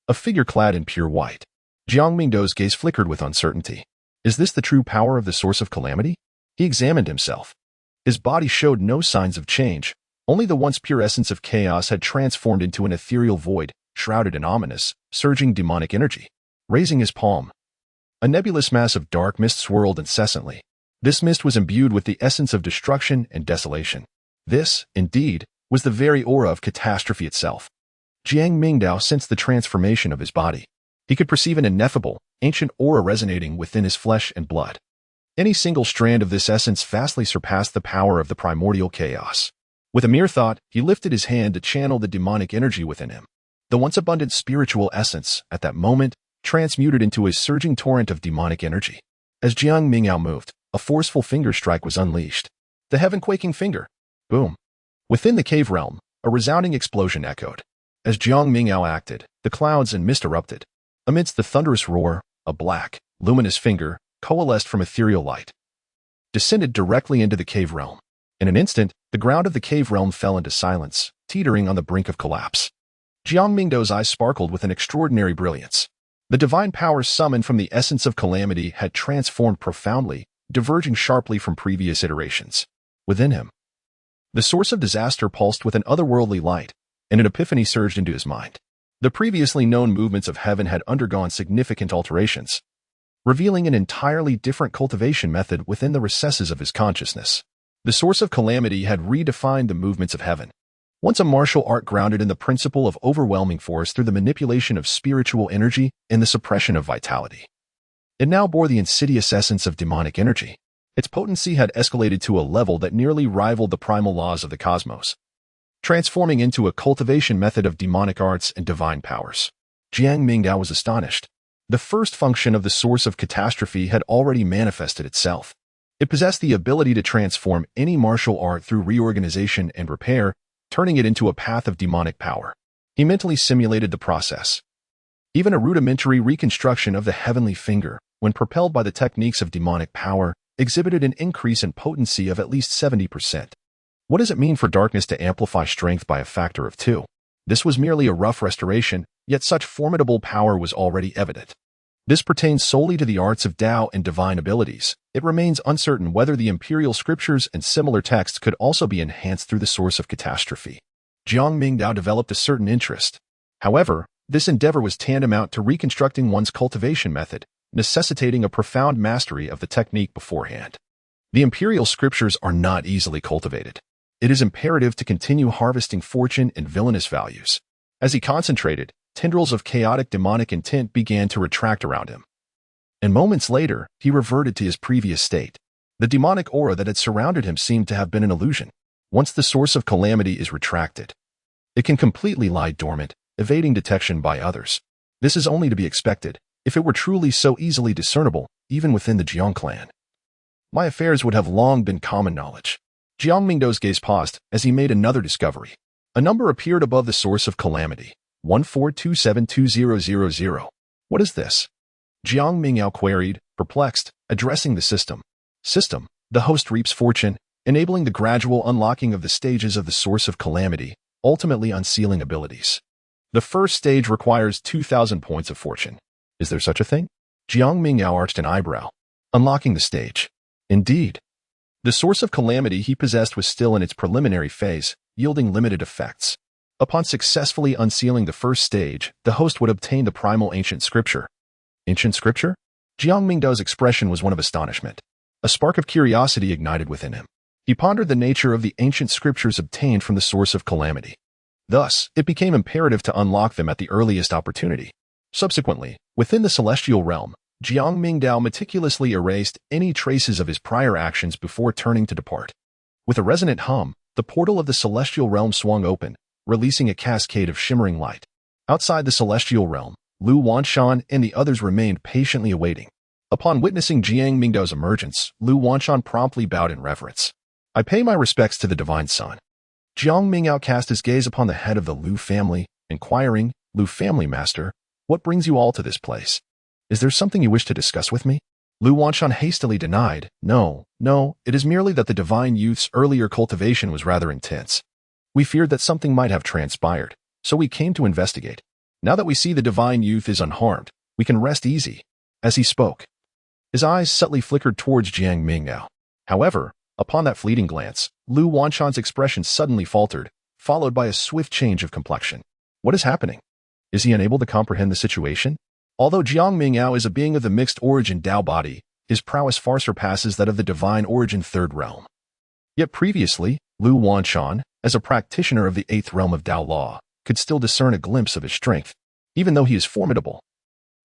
a figure clad in pure white. Jiang Mingdao's gaze flickered with uncertainty. Is this the true power of the source of calamity? He examined himself. His body showed no signs of change. Only the once pure essence of chaos had transformed into an ethereal void, shrouded in ominous, surging demonic energy. Raising his palm, a nebulous mass of dark mist swirled incessantly. This mist was imbued with the essence of destruction and desolation. This, indeed, was the very aura of catastrophe itself. Jiang Mingdao sensed the transformation of his body. He could perceive an ineffable, ancient aura resonating within his flesh and blood. Any single strand of this essence vastly surpassed the power of the primordial chaos. With a mere thought, he lifted his hand to channel the demonic energy within him. The once abundant spiritual essence, at that moment, transmuted into a surging torrent of demonic energy. As Jiang Mingdao moved, a forceful finger strike was unleashed. The heaven-quaking finger. Boom. Within the cave realm, a resounding explosion echoed. As Jiang Mingdao acted, the clouds and mist erupted. Amidst the thunderous roar, a black, luminous finger, coalesced from ethereal light, descended directly into the cave realm. In an instant, the ground of the cave realm fell into silence, teetering on the brink of collapse. Jiang Mingdao's eyes sparkled with an extraordinary brilliance. The divine power summoned from the essence of calamity had transformed profoundly, diverging sharply from previous iterations. Within him, the source of disaster pulsed with an otherworldly light, and an epiphany surged into his mind. The previously known movements of heaven had undergone significant alterations, revealing an entirely different cultivation method within the recesses of his consciousness. The source of calamity had redefined the movements of heaven. Once a martial art grounded in the principle of overwhelming force through the manipulation of spiritual energy and the suppression of vitality, it now bore the insidious essence of demonic energy. Its potency had escalated to a level that nearly rivaled the primal laws of the cosmos, transforming into a cultivation method of demonic arts and divine powers. Jiang Mingdao was astonished. The first function of the source of catastrophe had already manifested itself. It possessed the ability to transform any martial art through reorganization and repair, turning it into a path of demonic power. He mentally simulated the process. Even a rudimentary reconstruction of the heavenly finger, when propelled by the techniques of demonic power, exhibited an increase in potency of at least 70%. What does it mean for darkness to amplify strength by a factor of 2? This was merely a rough restoration, yet such formidable power was already evident. This pertains solely to the arts of Tao and divine abilities. It remains uncertain whether the imperial scriptures and similar texts could also be enhanced through the source of catastrophe. Jiang Mingdao developed a certain interest. However, this endeavor was tantamount to reconstructing one's cultivation method, necessitating a profound mastery of the technique beforehand. The imperial scriptures are not easily cultivated. It is imperative to continue harvesting fortune and villainous values. As he concentrated, tendrils of chaotic demonic intent began to retract around him. And moments later, he reverted to his previous state. The demonic aura that had surrounded him seemed to have been an illusion. Once the source of calamity is retracted, it can completely lie dormant, evading detection by others. This is only to be expected, if it were truly so easily discernible, even within the Jiang clan. My affairs would have long been common knowledge. Jiang Mingdao's gaze paused as he made another discovery. A number appeared above the source of calamity. 14272000. What is this? Jiang Mingdao queried, perplexed, addressing the system. System, the host reaps fortune, enabling the gradual unlocking of the stages of the source of calamity, ultimately unsealing abilities. The first stage requires 2,000 points of fortune. Is there such a thing? Jiang Mingdao arched an eyebrow. Unlocking the stage. Indeed. The source of calamity he possessed was still in its preliminary phase, yielding limited effects. Upon successfully unsealing the first stage, the host would obtain the primal ancient scripture. Ancient scripture? Jiang Mingdao's expression was one of astonishment. A spark of curiosity ignited within him. He pondered the nature of the ancient scriptures obtained from the source of calamity. Thus, it became imperative to unlock them at the earliest opportunity. Subsequently, within the celestial realm, Jiang Mingdao meticulously erased any traces of his prior actions before turning to depart. With a resonant hum, the portal of the celestial realm swung open, releasing a cascade of shimmering light. Outside the celestial realm, Lu Wanshan and the others remained patiently awaiting. Upon witnessing Jiang Mingdao's emergence, Lu Wanshan promptly bowed in reverence. I pay my respects to the divine son. Jiang Mingdao cast his gaze upon the head of the Lu family, inquiring, Lu family master, what brings you all to this place? Is there something you wish to discuss with me? Lu Wanshan hastily denied, No, it is merely that the divine youth's earlier cultivation was rather intense. We feared that something might have transpired, so we came to investigate. Now that we see the divine youth is unharmed, we can rest easy. As he spoke, his eyes subtly flickered towards Jiang Mingdao. However, upon that fleeting glance, Lu Wanshan's expression suddenly faltered, followed by a swift change of complexion. What is happening? Is he unable to comprehend the situation? Although Jiang Mingdao is a being of the mixed origin Tao body, his prowess far surpasses that of the divine origin third realm. Yet previously, Lu Wanshan, as a practitioner of the eighth realm of Tao law, could still discern a glimpse of his strength, even though he is formidable.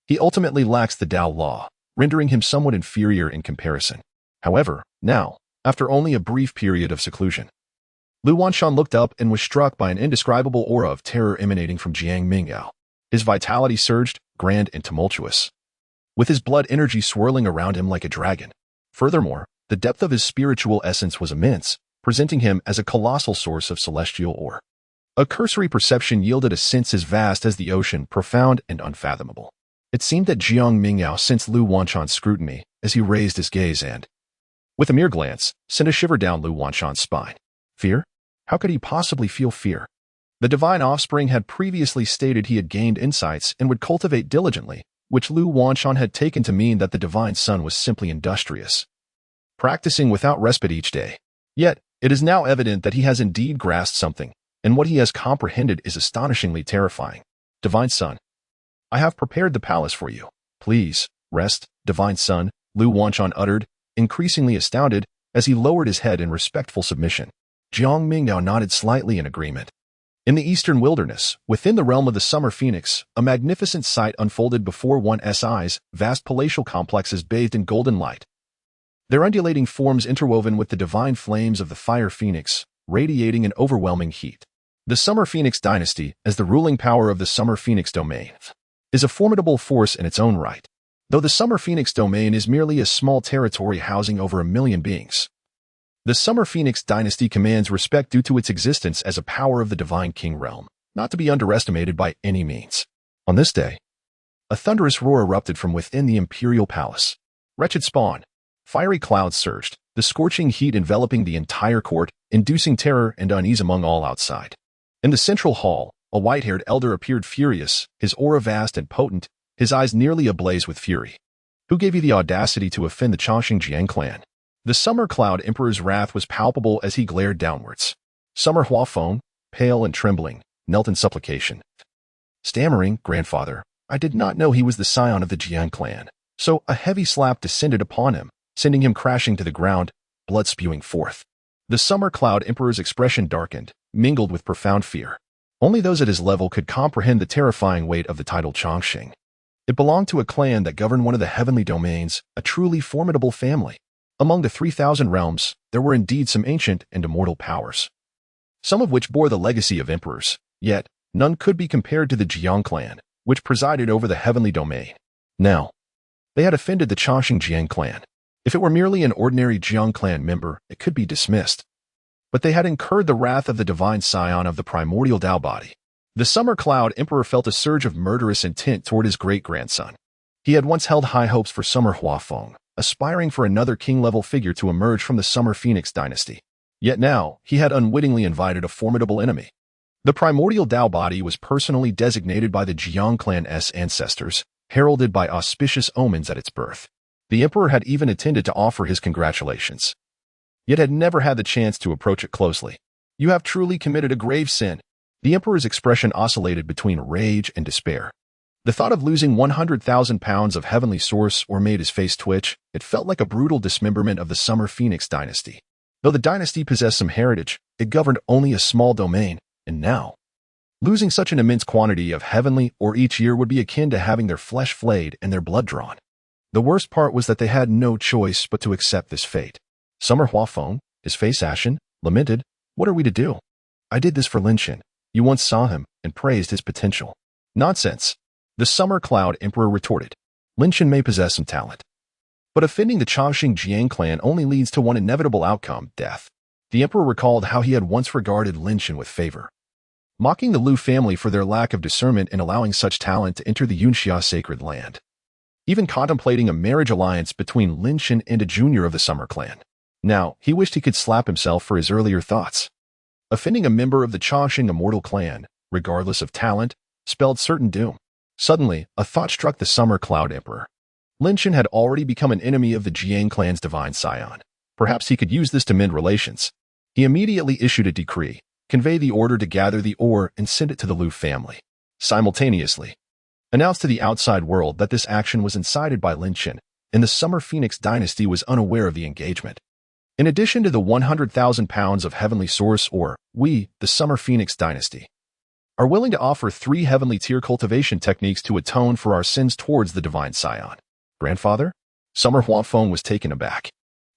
He ultimately lacks the Tao law, rendering him somewhat inferior in comparison. However, now, after only a brief period of seclusion, Lu Wanshan looked up and was struck by an indescribable aura of terror emanating from Jiang Mingdao. His vitality surged, grand and tumultuous, with his blood energy swirling around him like a dragon. Furthermore, the depth of his spiritual essence was immense, presenting him as a colossal source of celestial ore. A cursory perception yielded a sense as vast as the ocean, profound and unfathomable. It seemed that Jiang Mingdao sensed Lu Wanshan's scrutiny as he raised his gaze and, with a mere glance, sent a shiver down Lu Wanshan's spine. Fear? How could he possibly feel fear? The divine offspring had previously stated he had gained insights and would cultivate diligently, which Lu Wanshan had taken to mean that the divine son was simply industrious, practicing without respite each day. Yet, it is now evident that he has indeed grasped something, and what he has comprehended is astonishingly terrifying. Divine son, I have prepared the palace for you. Please, rest, divine son, Lu Wanshan uttered, increasingly astounded as he lowered his head in respectful submission. Jiang Mingdao nodded slightly in agreement. In the eastern wilderness, within the realm of the summer phoenix, a magnificent sight unfolded before one's eyes, vast palatial complexes bathed in golden light. Their undulating forms interwoven with the divine flames of the fire phoenix, radiating an overwhelming heat. The Summer Phoenix dynasty, as the ruling power of the Summer Phoenix domain, is a formidable force in its own right. Though the Summer Phoenix domain is merely a small territory housing over 1 million beings, the Summer Phoenix dynasty commands respect due to its existence as a power of the divine king realm. not to be underestimated by any means. On this day, a thunderous roar erupted from within the imperial palace. Wretched spawn. Fiery clouds surged, the scorching heat enveloping the entire court, inducing terror and unease among all outside. In the central hall, a white-haired elder appeared furious, his aura vast and potent, his eyes nearly ablaze with fury. Who gave you the audacity to offend the Chongqing Jiang clan? The Summer Cloud Emperor's wrath was palpable as he glared downwards. Summer Huafeng, pale and trembling, knelt in supplication. Stammering, "Grandfather, I did not know he was the scion of the Jiang clan." So a heavy slap descended upon him, sending him crashing to the ground, blood spewing forth. The Summer Cloud Emperor's expression darkened, mingled with profound fear. Only those at his level could comprehend the terrifying weight of the title Chongqing. It belonged to a clan that governed one of the heavenly domains, a truly formidable family. Among the 3,000 realms, there were indeed some ancient and immortal powers, some of which bore the legacy of emperors, yet none could be compared to the Jiang clan, which presided over the heavenly domain. Now, they had offended the Chongqing Jiang clan. If it were merely an ordinary Jiang clan member, it could be dismissed. But they had incurred the wrath of the divine scion of the primordial Tao body. The Summer Cloud Emperor felt a surge of murderous intent toward his great-grandson. He had once held high hopes for Summer Huafeng, aspiring for another king-level figure to emerge from the Summer Phoenix dynasty. Yet now, he had unwittingly invited a formidable enemy. The primordial Tao body was personally designated by the Jiang clan's ancestors, heralded by auspicious omens at its birth. The emperor had even intended to offer his congratulations, yet had never had the chance to approach it closely. "You have truly committed a grave sin." The emperor's expression oscillated between rage and despair. The thought of losing 100,000 pounds of heavenly source or made his face twitch. It felt like a brutal dismemberment of the Summer Phoenix dynasty. Though the dynasty possessed some heritage, it governed only a small domain, and now, losing such an immense quantity of heavenly ore each year would be akin to having their flesh flayed and their blood drawn. The worst part was that they had no choice but to accept this fate. Summer Huafeng, his face ashen, lamented, "What are we to do? I did this for Linshin. You once saw him and praised his potential." "Nonsense," the Summer Cloud Emperor retorted. "Linshin may possess some talent, but offending the Chongqing Jiang clan only leads to one inevitable outcome, death." The Emperor recalled how he had once regarded Linshin with favor, mocking the Lu family for their lack of discernment in allowing such talent to enter the Yunxia sacred land, even contemplating a marriage alliance between Linshin and a junior of the Summer clan. Now, he wished he could slap himself for his earlier thoughts. Offending a member of the Chongqing immortal clan, regardless of talent, spelled certain doom. Suddenly, a thought struck the Summer Cloud Emperor. Linshin had already become an enemy of the Jiang clan's divine scion. Perhaps he could use this to mend relations. He immediately issued a decree, convey the order to gather the ore and send it to the Lu family. Simultaneously, announced to the outside world that this action was incited by Linshin, and the Summer Phoenix dynasty was unaware of the engagement. In addition to the 100,000 pounds of heavenly source ore, we, the Summer Phoenix dynasty, are willing to offer 3 heavenly tier cultivation techniques to atone for our sins towards the divine scion. Grandfather? Summer Huafeng was taken aback.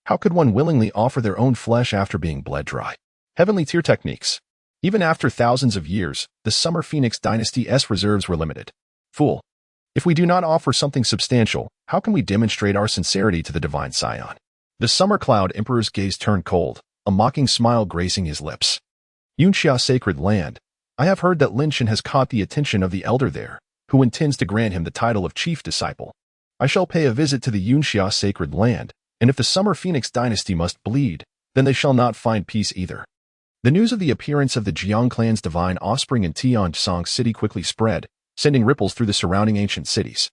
How could one willingly offer their own flesh after being bled dry? Heavenly tier techniques. Even after thousands of years, the Summer Phoenix dynasty's reserves were limited. Fool. If we do not offer something substantial, how can we demonstrate our sincerity to the divine scion? The Summer Cloud Emperor's gaze turned cold, a mocking smile gracing his lips. Yunxia sacred land. I have heard that Linshin has caught the attention of the elder there, who intends to grant him the title of chief disciple. I shall pay a visit to the Yunxia sacred land, and if the Summer Phoenix dynasty must bleed, then they shall not find peace either. The news of the appearance of the Jiang clan's divine offspring in Tiansong City quickly spread, sending ripples through the surrounding ancient cities.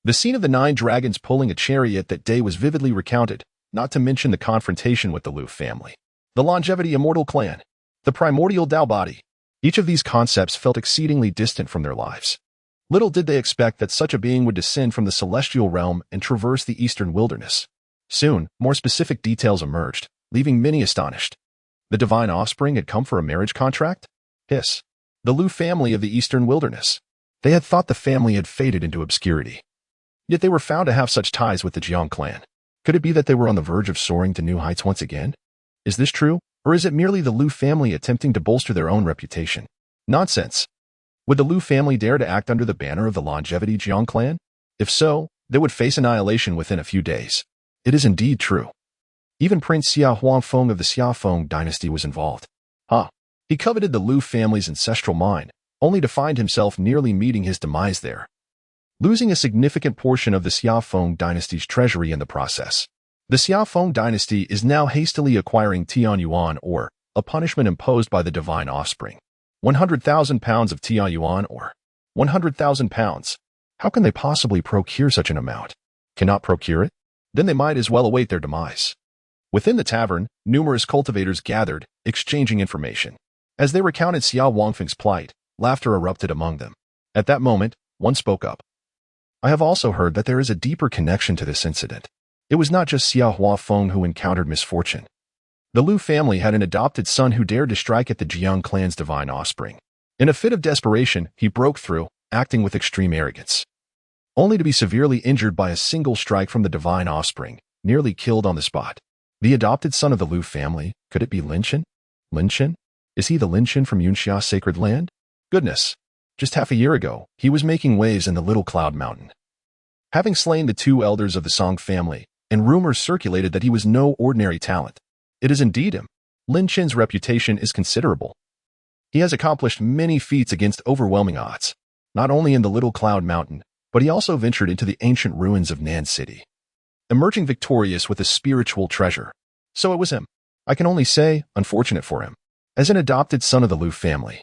The scene of the 9 dragons pulling a chariot that day was vividly recounted, not to mention the confrontation with the Lu family, the longevity immortal clan, the primordial Tao body. Each of these concepts felt exceedingly distant from their lives. Little did they expect that such a being would descend from the celestial realm and traverse the eastern wilderness. Soon, more specific details emerged, leaving many astonished. The divine offspring had come for a marriage contract? Hiss. The Lu family of the eastern wilderness. They had thought the family had faded into obscurity. Yet they were found to have such ties with the Jiang clan. Could it be that they were on the verge of soaring to new heights once again? Is this true, or is it merely the Lu family attempting to bolster their own reputation? Nonsense. Would the Lu family dare to act under the banner of the longevity Jiang clan? If so, they would face annihilation within a few days. It is indeed true. Even Prince Xia Huangfeng of the Xiafeng dynasty was involved. He coveted the Lu family's ancestral mine, only to find himself nearly meeting his demise there, losing a significant portion of the Xiaofeng dynasty's treasury in the process. The Xiaofeng dynasty is now hastily acquiring Tianyuan, or a punishment imposed by the divine offspring. 100,000 pounds of Tianyuan, or 100,000 pounds. How can they possibly procure such an amount? Cannot procure it? Then they might as well await their demise. Within the tavern, numerous cultivators gathered, exchanging information. As they recounted Xiao Wangfeng's plight, laughter erupted among them. At that moment, one spoke up. I have also heard that there is a deeper connection to this incident. It was not just Xiao Huafeng who encountered misfortune. The Lu family had an adopted son who dared to strike at the Jiang clan's divine offspring. In a fit of desperation, he broke through, acting with extreme arrogance, only to be severely injured by a single strike from the divine offspring, nearly killed on the spot. The adopted son of the Lu family, could it be Lin Chen? Lin Chen? Is he the Lin Chen from Yunxia Sacred Land? Goodness! Just half a year ago, he was making waves in the Little Cloud Mountain, having slain the two elders of the Song family, and rumors circulated that he was no ordinary talent. It is indeed him. Lin Chen's reputation is considerable. He has accomplished many feats against overwhelming odds, not only in the Little Cloud Mountain, but he also ventured into the ancient ruins of Nan City, emerging victorious with a spiritual treasure. So it was him. I can only say, unfortunate for him. As an adopted son of the Lu family,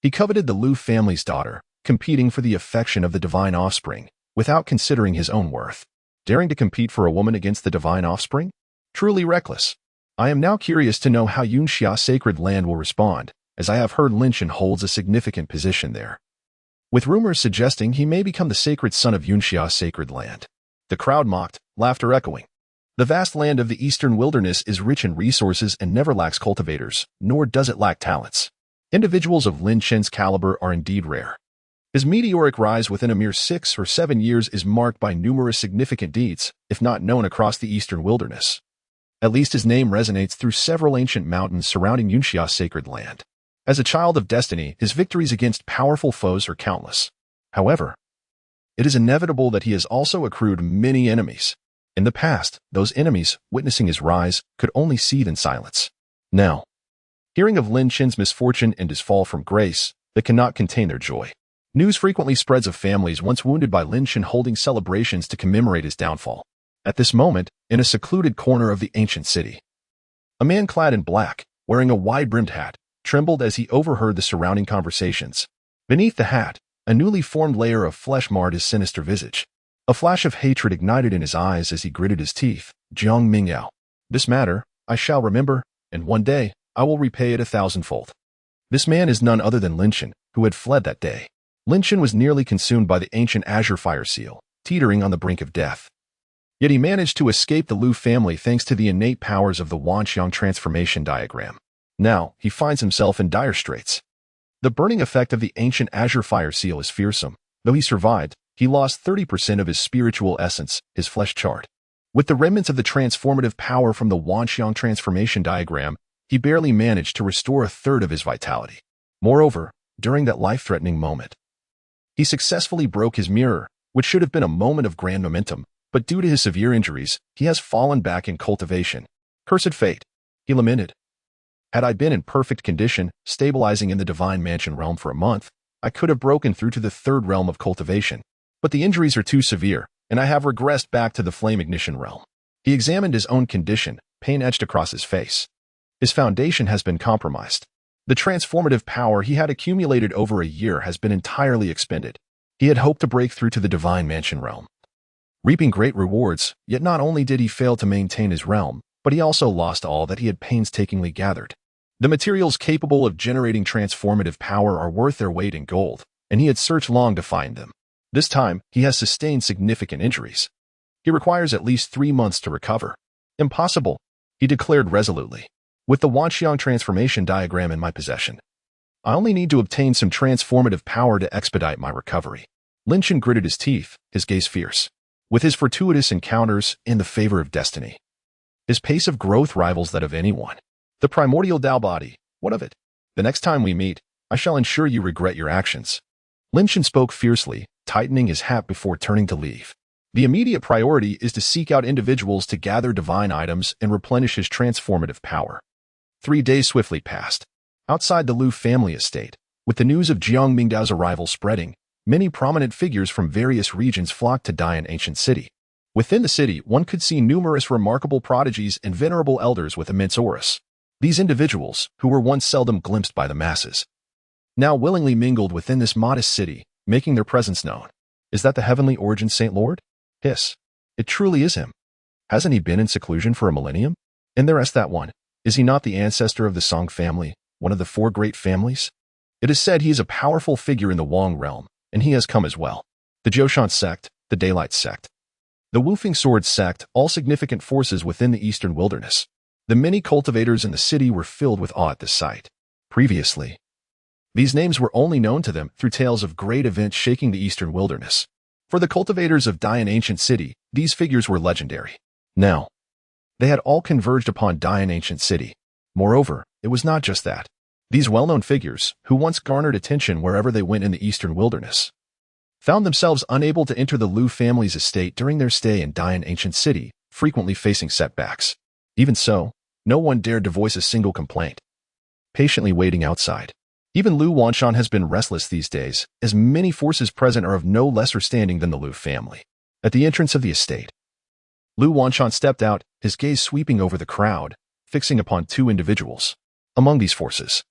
he coveted the Lu family's daughter, competing for the affection of the divine offspring, without considering his own worth. Daring to compete for a woman against the divine offspring? Truly reckless. I am now curious to know how Yunxia Sacred Land will respond, as I have heard Lin Chen holds a significant position there, with rumors suggesting he may become the sacred son of Yunxia Sacred Land. The crowd mocked, laughter echoing. The vast land of the eastern wilderness is rich in resources and never lacks cultivators, nor does it lack talents. Individuals of Lin Chen's caliber are indeed rare. His meteoric rise within a mere 6 or 7 years is marked by numerous significant deeds, if not known across the eastern wilderness. At least his name resonates through several ancient mountains surrounding Yunxia Sacred Land. As a child of destiny, his victories against powerful foes are countless. However, it is inevitable that he has also accrued many enemies. In the past, those enemies, witnessing his rise, could only seethe in silence. Now, hearing of Lin Chen's misfortune and his fall from grace, they cannot contain their joy. News frequently spreads of families once wounded by Lin Chen holding celebrations to commemorate his downfall. At this moment, in a secluded corner of the ancient city, a man clad in black, wearing a wide-brimmed hat, trembled as he overheard the surrounding conversations. Beneath the hat, a newly formed layer of flesh marred his sinister visage. A flash of hatred ignited in his eyes as he gritted his teeth. Jiang Mingdao. This matter, I shall remember, and one day, I will repay it 1,000-fold. This man is none other than Lin Chen, who had fled that day. Lin Chen was nearly consumed by the ancient azure fire seal, teetering on the brink of death. Yet he managed to escape the Lu family thanks to the innate powers of the Wanxiang transformation diagram. Now, he finds himself in dire straits. The burning effect of the ancient azure fire seal is fearsome. Though he survived, he lost 30% of his spiritual essence, his flesh charred. With the remnants of the transformative power from the Wanxiang transformation diagram, he barely managed to restore 1/3 of his vitality. Moreover, during that life-threatening moment, he successfully broke his mirror, which should have been a moment of grand momentum, but due to his severe injuries, he has fallen back in cultivation. Cursed fate, he lamented. Had I been in perfect condition, stabilizing in the Divine Mansion realm for a month, I could have broken through to the 3rd realm of cultivation. But the injuries are too severe, and I have regressed back to the Flame Ignition realm. He examined his own condition, pain etched across his face. His foundation has been compromised. The transformative power he had accumulated over a year has been entirely expended. He had hoped to break through to the Divine Mansion realm, reaping great rewards, yet not only did he fail to maintain his realm, but he also lost all that he had painstakingly gathered. The materials capable of generating transformative power are worth their weight in gold, and he had searched long to find them. This time, he has sustained significant injuries. He requires at least 3 months to recover. Impossible, he declared resolutely. With the Wanxiang transformation diagram in my possession, I only need to obtain some transformative power to expedite my recovery. Lin Chen gritted his teeth, his gaze fierce. With his fortuitous encounters in the favor of destiny, his pace of growth rivals that of anyone. The primordial Tao body, what of it? The next time we meet, I shall ensure you regret your actions. Lin Chen spoke fiercely, tightening his hat before turning to leave. The immediate priority is to seek out individuals to gather divine items and replenish his transformative power. 3 days swiftly passed. Outside the Lu family estate, With the news of Jiang Mingdao's arrival spreading, many prominent figures from various regions flocked to Dian ancient city. Within the city, one could see numerous remarkable prodigies and venerable elders with immense auras. These individuals, who were once seldom glimpsed by the masses, now willingly mingled within this modest city, making their presence known. Is that the heavenly origin Saint Lord? Hiss. It truly is him. Hasn't he been in seclusion for a millennium? And there is that one. Is he not the ancestor of the Song family, one of the four great families? It is said he is a powerful figure in the Wang realm, and he has come as well. The Joshan sect, the Daylight sect, the Woofing Sword sect, all significant forces within the eastern wilderness. The many cultivators in the city were filled with awe at this sight. Previously, these names were only known to them through tales of great events shaking the eastern wilderness. For the cultivators of Dian ancient city, these figures were legendary. Now, they had all converged upon Dian ancient city. Moreover, it was not just that. These well-known figures, who once garnered attention wherever they went in the eastern wilderness, found themselves unable to enter the Lu family's estate during their stay in Dian ancient city, frequently facing setbacks. Even so, no one dared to voice a single complaint, patiently waiting outside. Even Lu Wanshan has been restless these days, as many forces present are of no lesser standing than the Lu family. At the entrance of the estate, Lu Wanshan stepped out, his gaze sweeping over the crowd, fixing upon two individuals. Among these forces,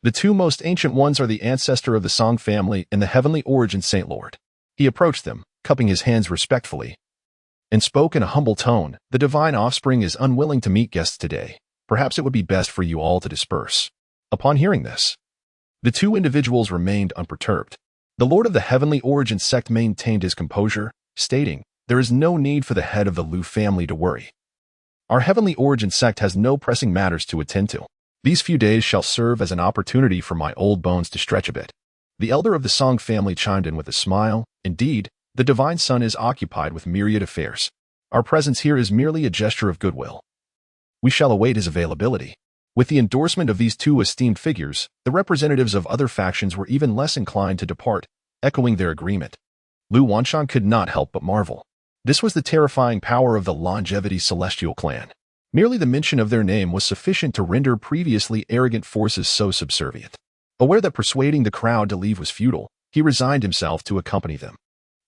the two most ancient ones are the ancestor of the Song family and the heavenly origin Saint Lord. He approached them, cupping his hands respectfully, and spoke in a humble tone. The divine offspring is unwilling to meet guests today. Perhaps it would be best for you all to disperse. Upon hearing this, the two individuals remained unperturbed. The Lord of the heavenly origin sect maintained his composure, stating, "There is no need for the head of the Lu family to worry. Our heavenly origin sect has no pressing matters to attend to. These few days shall serve as an opportunity for my old bones to stretch a bit." The elder of the Song family chimed in with a smile. "Indeed, the divine son is occupied with myriad affairs. Our presence here is merely a gesture of goodwill. We shall await his availability." With the endorsement of these two esteemed figures, the representatives of other factions were even less inclined to depart, echoing their agreement. Lu Wanshan could not help but marvel. This was the terrifying power of the Longevity Celestial clan. Merely the mention of their name was sufficient to render previously arrogant forces so subservient. Aware that persuading the crowd to leave was futile, he resigned himself to accompany them.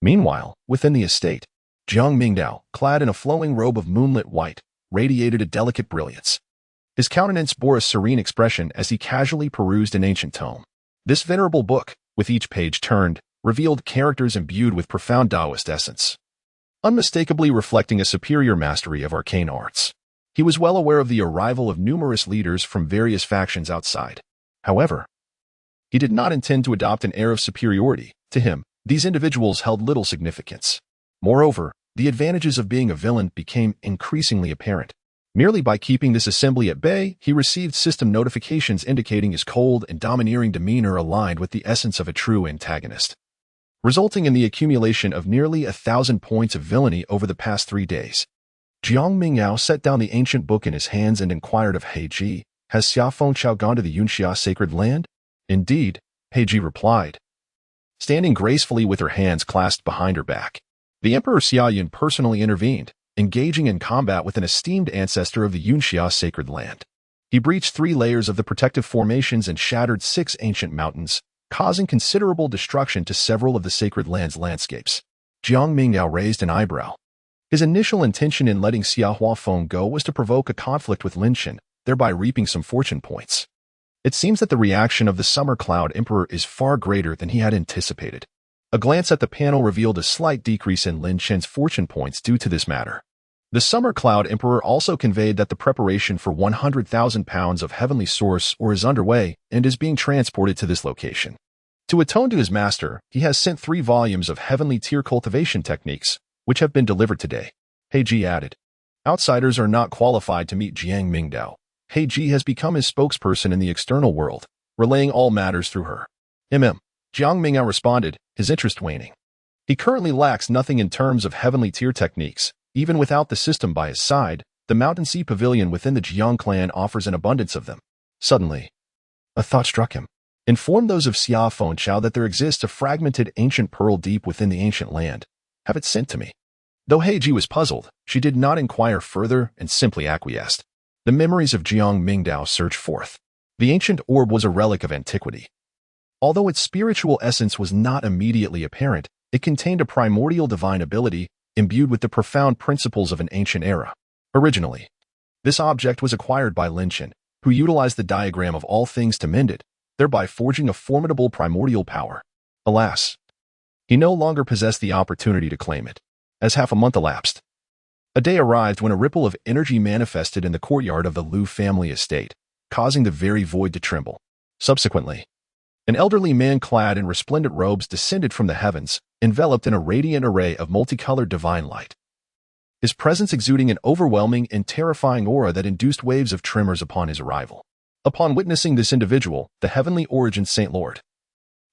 Meanwhile, within the estate, Jiang Mingdao, clad in a flowing robe of moonlit white, radiated a delicate brilliance. His countenance bore a serene expression as he casually perused an ancient tome. This venerable book, with each page turned, revealed characters imbued with profound Taoist essence, unmistakably reflecting a superior mastery of arcane arts. He was well aware of the arrival of numerous leaders from various factions outside. However, he did not intend to adopt an air of superiority. To him, these individuals held little significance. Moreover, the advantages of being a villain became increasingly apparent. Merely by keeping this assembly at bay, he received system notifications indicating his cold and domineering demeanor aligned with the essence of a true antagonist, resulting in the accumulation of nearly 1,000 points of villainy over the past 3 days. Jiang Mingdao set down the ancient book in his hands and inquired of Heiji, "Has Xia Fengqiao gone to the Yunxia sacred land?" "Indeed," Heiji replied, standing gracefully with her hands clasped behind her back. The Emperor Xiaoyun personally intervened, engaging in combat with an esteemed ancestor of the Yunxia sacred land. He breached 3 layers of the protective formations and shattered 6 ancient mountains, causing considerable destruction to several of the sacred land's landscapes. Jiang Mingdao raised an eyebrow. His initial intention in letting Xia Huafeng go was to provoke a conflict with Lin Shen, thereby reaping some fortune points. It seems that the reaction of the Summer Cloud Emperor is far greater than he had anticipated. A glance at the panel revealed a slight decrease in Lin Shen's fortune points due to this matter. The Summer Cloud Emperor also conveyed that the preparation for 100,000 pounds of heavenly source ore is underway and is being transported to this location. To atone to his master, he has sent 3 volumes of heavenly tier cultivation techniques, which have been delivered today. Heiji added. Outsiders are not qualified to meet Jiang Mingdao. Heiji has become his spokesperson in the external world, relaying all matters through her. Jiang Mingdao responded, his interest waning. He currently lacks nothing in terms of heavenly tier techniques. Even without the system by his side, the Mountain Sea Pavilion within the Jiang clan offers an abundance of them. Suddenly, a thought struck him. Inform those of Xia Fengqiao that there exists a fragmented ancient pearl deep within the ancient land. Have it sent to me. Though Heiji was puzzled, she did not inquire further and simply acquiesced. The memories of Jiang Mingdao surged forth. The ancient orb was a relic of antiquity. Although its spiritual essence was not immediately apparent, it contained a primordial divine ability imbued with the profound principles of an ancient era. Originally, this object was acquired by Lin Chen, who utilized the diagram of all things to mend it, thereby forging a formidable primordial power. Alas, he no longer possessed the opportunity to claim it. As half a month elapsed, a day arrived when a ripple of energy manifested in the courtyard of the Liu family estate, causing the very void to tremble. Subsequently, an elderly man clad in resplendent robes descended from the heavens, enveloped in a radiant array of multicolored divine light. His presence exuding an overwhelming and terrifying aura that induced waves of tremors upon his arrival. Upon witnessing this individual, the heavenly origin Saint Lord,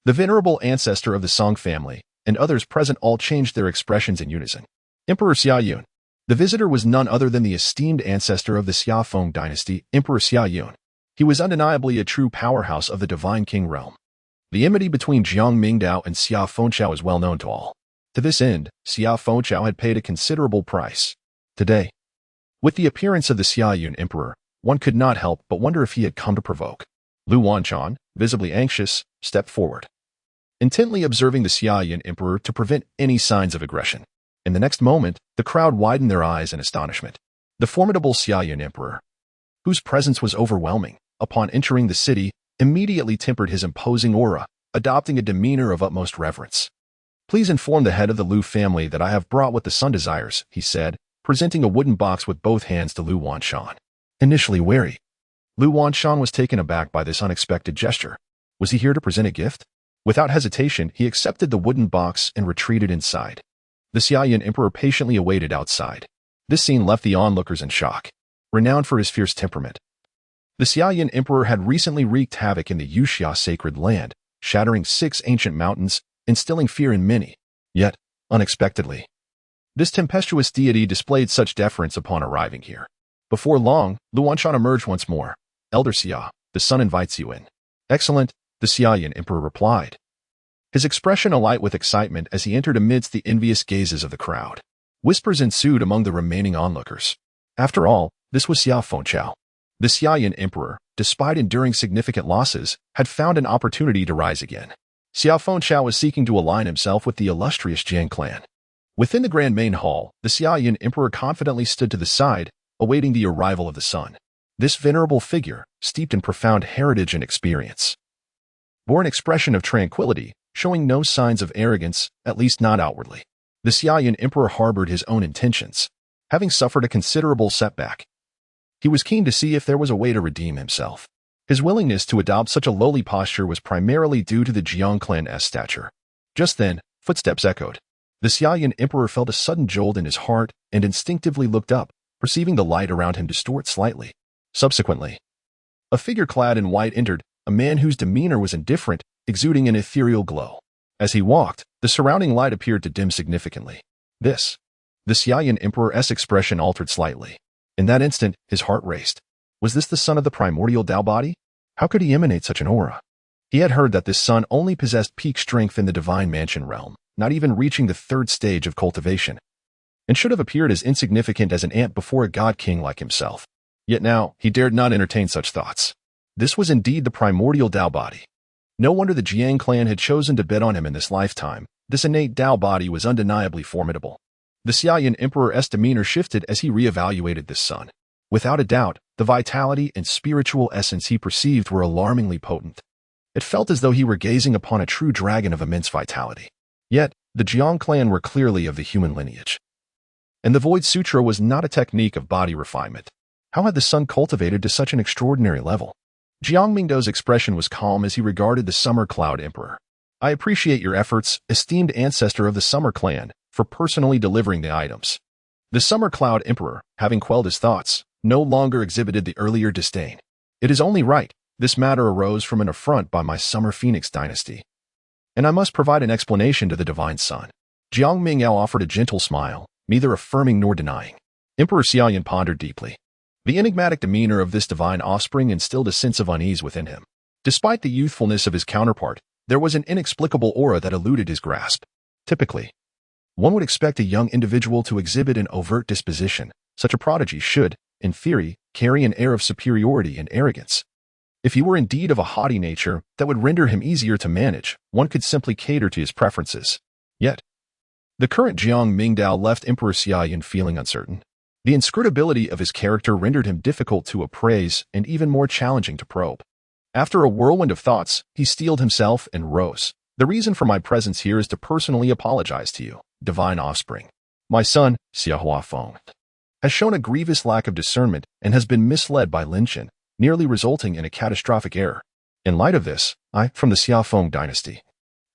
the venerable ancestor of the Song family, and others present all changed their expressions in unison. Emperor Xia Yun. The visitor was none other than the esteemed ancestor of the Xia Feng dynasty, Emperor Xia Yun. He was undeniably a true powerhouse of the Divine King realm. The enmity between Jiang Mingdao and Xia Fengqiao is well known to all. To this end, Xia Fengqiao had paid a considerable price. Today, with the appearance of the Xia Yun emperor, one could not help but wonder if he had come to provoke. Lu Wanchan, visibly anxious, stepped forward, intently observing the Xia Yun emperor to prevent any signs of aggression. In the next moment, the crowd widened their eyes in astonishment. The formidable Xia Yun emperor, whose presence was overwhelming, upon entering the city, immediately tempered his imposing aura, adopting a demeanor of utmost reverence. "Please inform the head of the Liu family that I have brought what the sun desires," he said, presenting a wooden box with both hands to Lu Wanshan. Initially wary, Lu Wanshan was taken aback by this unexpected gesture. Was he here to present a gift? Without hesitation, he accepted the wooden box and retreated inside. The Xia Yun emperor patiently awaited outside. This scene left the onlookers in shock. Renowned for his fierce temperament, the Xia Yun emperor had recently wreaked havoc in the Yuxia sacred land, shattering 6 ancient mountains, instilling fear in many. Yet, unexpectedly, this tempestuous deity displayed such deference upon arriving here. Before long, Lu Wanshan emerged once more. "Elder Xia, the sun invites you in." "Excellent," the Xia Yun emperor replied, his expression alight with excitement as he entered amidst the envious gazes of the crowd. Whispers ensued among the remaining onlookers. After all, this was Xia Fengqiao. The Xia Yun emperor, despite enduring significant losses, had found an opportunity to rise again. Xia Fengqiao was seeking to align himself with the illustrious Jiang clan. Within the grand main hall, the Xia Yun emperor confidently stood to the side, awaiting the arrival of the sun. This venerable figure, steeped in profound heritage and experience, bore an expression of tranquility, showing no signs of arrogance, at least not outwardly. The Xia Yun emperor harbored his own intentions. Having suffered a considerable setback, he was keen to see if there was a way to redeem himself. His willingness to adopt such a lowly posture was primarily due to the Jiang clan's stature. Just then, footsteps echoed. The Xia Yun emperor felt a sudden jolt in his heart and instinctively looked up, perceiving the light around him distort slightly. Subsequently, a figure clad in white entered, a man whose demeanor was indifferent, exuding an ethereal glow. As he walked, the surrounding light appeared to dim significantly. The Xia Yun emperor's expression altered slightly. In that instant, his heart raced. Was this the son of the primordial Tao body? How could he emanate such an aura? He had heard that this son only possessed peak strength in the divine mansion realm, not even reaching the 3rd stage of cultivation, and should have appeared as insignificant as an ant before a god king like himself. Yet now, he dared not entertain such thoughts. This was indeed the primordial Tao body. No wonder the Jiang clan had chosen to bet on him in this lifetime. This innate Tao body was undeniably formidable. The Xia Yun emperor's demeanor shifted as he reevaluated this son. Without a doubt, the vitality and spiritual essence he perceived were alarmingly potent. It felt as though he were gazing upon a true dragon of immense vitality. Yet, the Jiang clan were clearly of the human lineage. And the Void Sutra was not a technique of body refinement. How had the son cultivated to such an extraordinary level? Jiang Mingdao's expression was calm as he regarded the Summer Cloud Emperor. "I appreciate your efforts, esteemed ancestor of the Summer clan, for personally delivering the items." The Summer Cloud Emperor, having quelled his thoughts, no longer exhibited the earlier disdain. "It is only right. This matter arose from an affront by my Summer Phoenix dynasty, and I must provide an explanation to the Divine Sun." Jiang Mingdao offered a gentle smile, neither affirming nor denying. Emperor Xia Yun pondered deeply. The enigmatic demeanor of this divine offspring instilled a sense of unease within him. Despite the youthfulness of his counterpart, there was an inexplicable aura that eluded his grasp. Typically, one would expect a young individual to exhibit an overt disposition. Such a prodigy should, in theory, carry an air of superiority and arrogance. If he were indeed of a haughty nature that would render him easier to manage, one could simply cater to his preferences. Yet, the current Jiang Mingdao left Emperor Scion feeling uncertain. The inscrutability of his character rendered him difficult to appraise and even more challenging to probe. After a whirlwind of thoughts, he steeled himself and rose. The reason for my presence here is to personally apologize to you, divine offspring. My son, Xiahua Feng, has shown a grievous lack of discernment and has been misled by Lin Chen, nearly resulting in a catastrophic error. In light of this, I, from the Xiaofeng dynasty,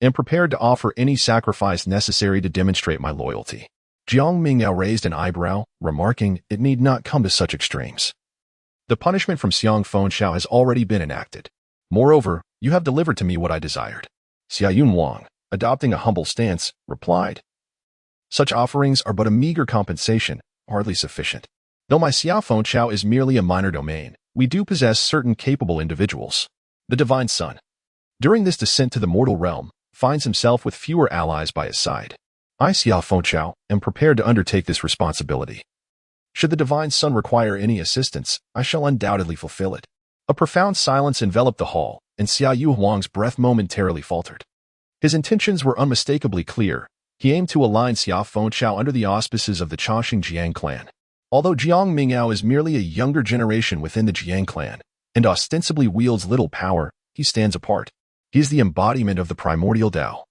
am prepared to offer any sacrifice necessary to demonstrate my loyalty. Jiang Mingdao raised an eyebrow, remarking, it need not come to such extremes. The punishment from Xiang Fengxiao has already been enacted. Moreover, you have delivered to me what I desired. Xiaoyun Wang, adopting a humble stance, replied, such offerings are but a meager compensation, hardly sufficient. Though my Xiao Fengxiao is merely a minor domain, we do possess certain capable individuals. The Divine Son, during this descent to the mortal realm, finds himself with fewer allies by his side. I, Xiao Fengxiao, am prepared to undertake this responsibility. Should the Divine Son require any assistance, I shall undoubtedly fulfill it. A profound silence enveloped the hall, and Xiaoyu Huang's breath momentarily faltered. His intentions were unmistakably clear. He aimed to align Xiao Fengxiao under the auspices of the Chongqing Jiang clan. Although Jiang Mingdao is merely a younger generation within the Jiang clan, and ostensibly wields little power, he stands apart. He is the embodiment of the primordial Tao,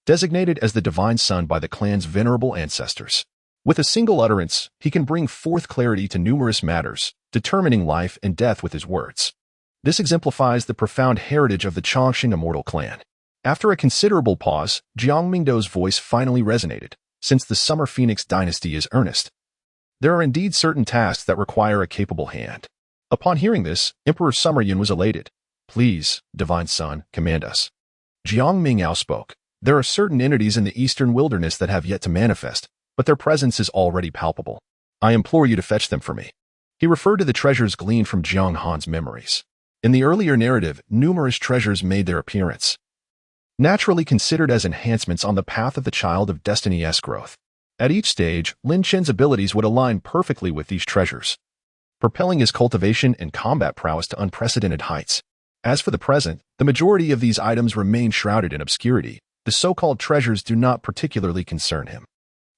designated as the Divine Son by the clan's venerable ancestors. With a single utterance, he can bring forth clarity to numerous matters, determining life and death with his words. This exemplifies the profound heritage of the Chongqing immortal clan. After a considerable pause, Jiang Mingdao's voice finally resonated. Since the Summer Phoenix dynasty is earnest, there are indeed certain tasks that require a capable hand. Upon hearing this, Emperor Summeryun was elated. Please, Divine Son, command us. Jiang Mingdao spoke. There are certain entities in the eastern wilderness that have yet to manifest, but their presence is already palpable. I implore you to fetch them for me. He referred to the treasures gleaned from Jiang Han's memories. In the earlier narrative, numerous treasures made their appearance, naturally considered as enhancements on the path of the Child of Destiny's growth. At each stage, Lin Chen's abilities would align perfectly with these treasures, propelling his cultivation and combat prowess to unprecedented heights. As for the present, the majority of these items remain shrouded in obscurity. The so-called treasures do not particularly concern him.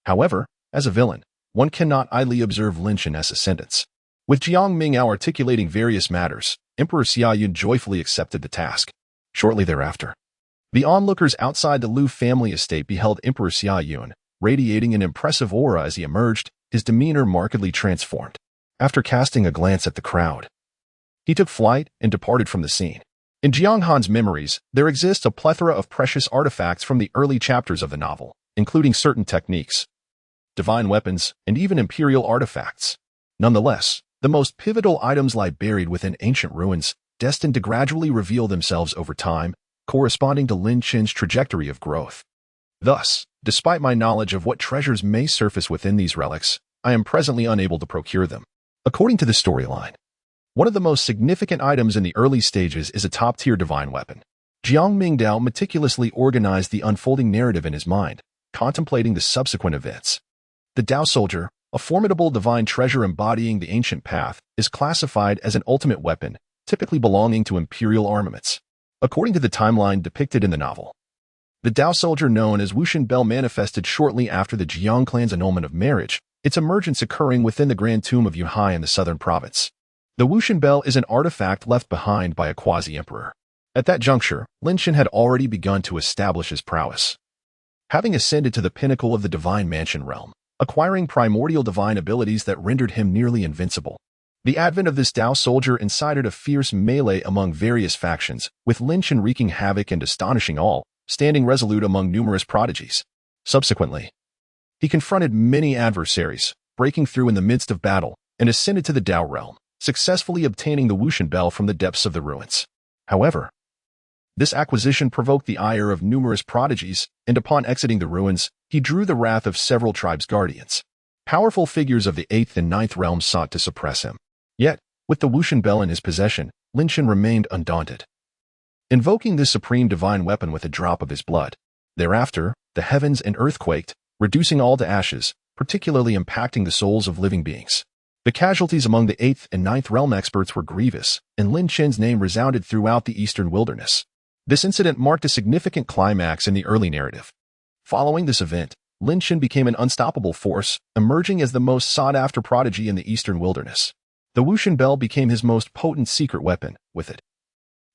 However, as a villain, one cannot idly observe Lin Chen's ascendance. With Jiang Mingdao articulating various matters, Emperor Xiaoyun joyfully accepted the task. Shortly thereafter, the onlookers outside the Lu family estate beheld Emperor Xiaoyun, radiating an impressive aura as he emerged, his demeanor markedly transformed. After casting a glance at the crowd, he took flight and departed from the scene. In Jiang Han's memories, there exists a plethora of precious artifacts from the early chapters of the novel, including certain techniques, divine weapons, and even imperial artifacts. Nonetheless, the most pivotal items lie buried within ancient ruins, destined to gradually reveal themselves over time, corresponding to Lin Chen's trajectory of growth. Thus, despite my knowledge of what treasures may surface within these relics, I am presently unable to procure them. According to the storyline, one of the most significant items in the early stages is a top-tier divine weapon. Jiang Mingdao meticulously organized the unfolding narrative in his mind, contemplating the subsequent events. The Tao Soldier, a formidable divine treasure embodying the ancient path, is classified as an ultimate weapon, typically belonging to imperial armaments. According to the timeline depicted in the novel, the Tao Soldier known as Wushan Bell manifested shortly after the Jiang clan's annulment of marriage, its emergence occurring within the Grand Tomb of Yunhai in the southern province. The Wushan Bell is an artifact left behind by a quasi-emperor. At that juncture, Lin Chen had already begun to establish his prowess, having ascended to the pinnacle of the divine mansion realm, acquiring primordial divine abilities that rendered him nearly invincible. The advent of this Tao Soldier incited a fierce melee among various factions, with Lin Chen wreaking havoc and astonishing all, standing resolute among numerous prodigies. Subsequently, he confronted many adversaries, breaking through in the midst of battle, and ascended to the Tao realm, successfully obtaining the Wushan Bell from the depths of the ruins. However, this acquisition provoked the ire of numerous prodigies, and upon exiting the ruins, he drew the wrath of several tribes' guardians. Powerful figures of the 8th and 9th realms sought to suppress him. Yet, with the Wushan Bell in his possession, Lin Chen remained undaunted, invoking this supreme divine weapon with a drop of his blood. Thereafter, the heavens and earth quaked, reducing all to ashes, particularly impacting the souls of living beings. The casualties among the 8th and Ninth Realm experts were grievous, and Lin Chen's name resounded throughout the eastern wilderness. This incident marked a significant climax in the early narrative. Following this event, Lin Chen became an unstoppable force, emerging as the most sought-after prodigy in the eastern wilderness. The Wuxian Bell became his most potent secret weapon. With it,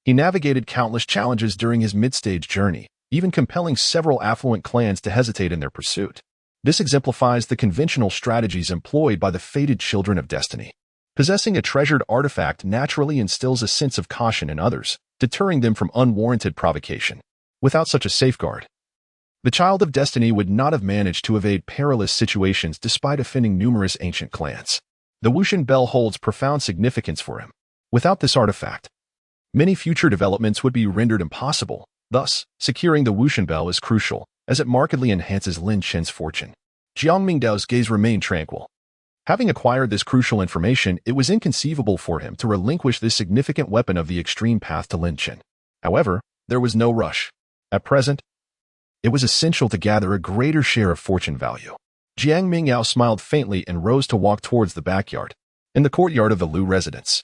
he navigated countless challenges during his mid-stage journey, even compelling several affluent clans to hesitate in their pursuit. This exemplifies the conventional strategies employed by the fated children of destiny. Possessing a treasured artifact naturally instills a sense of caution in others, deterring them from unwarranted provocation. Without such a safeguard, the child of destiny would not have managed to evade perilous situations despite offending numerous ancient clans. The Wuxian Bell holds profound significance for him. Without this artifact, many future developments would be rendered impossible. Thus, securing the Wuxian Bell is crucial, as it markedly enhances Lin Chen's fortune. Jiang Mingdao's gaze remained tranquil. Having acquired this crucial information, it was inconceivable for him to relinquish this significant weapon of the extreme path to Lin Chen. However, there was no rush. At present, it was essential to gather a greater share of fortune value. Jiang Mingdao smiled faintly and rose to walk towards the backyard, in the courtyard of the Lu residence.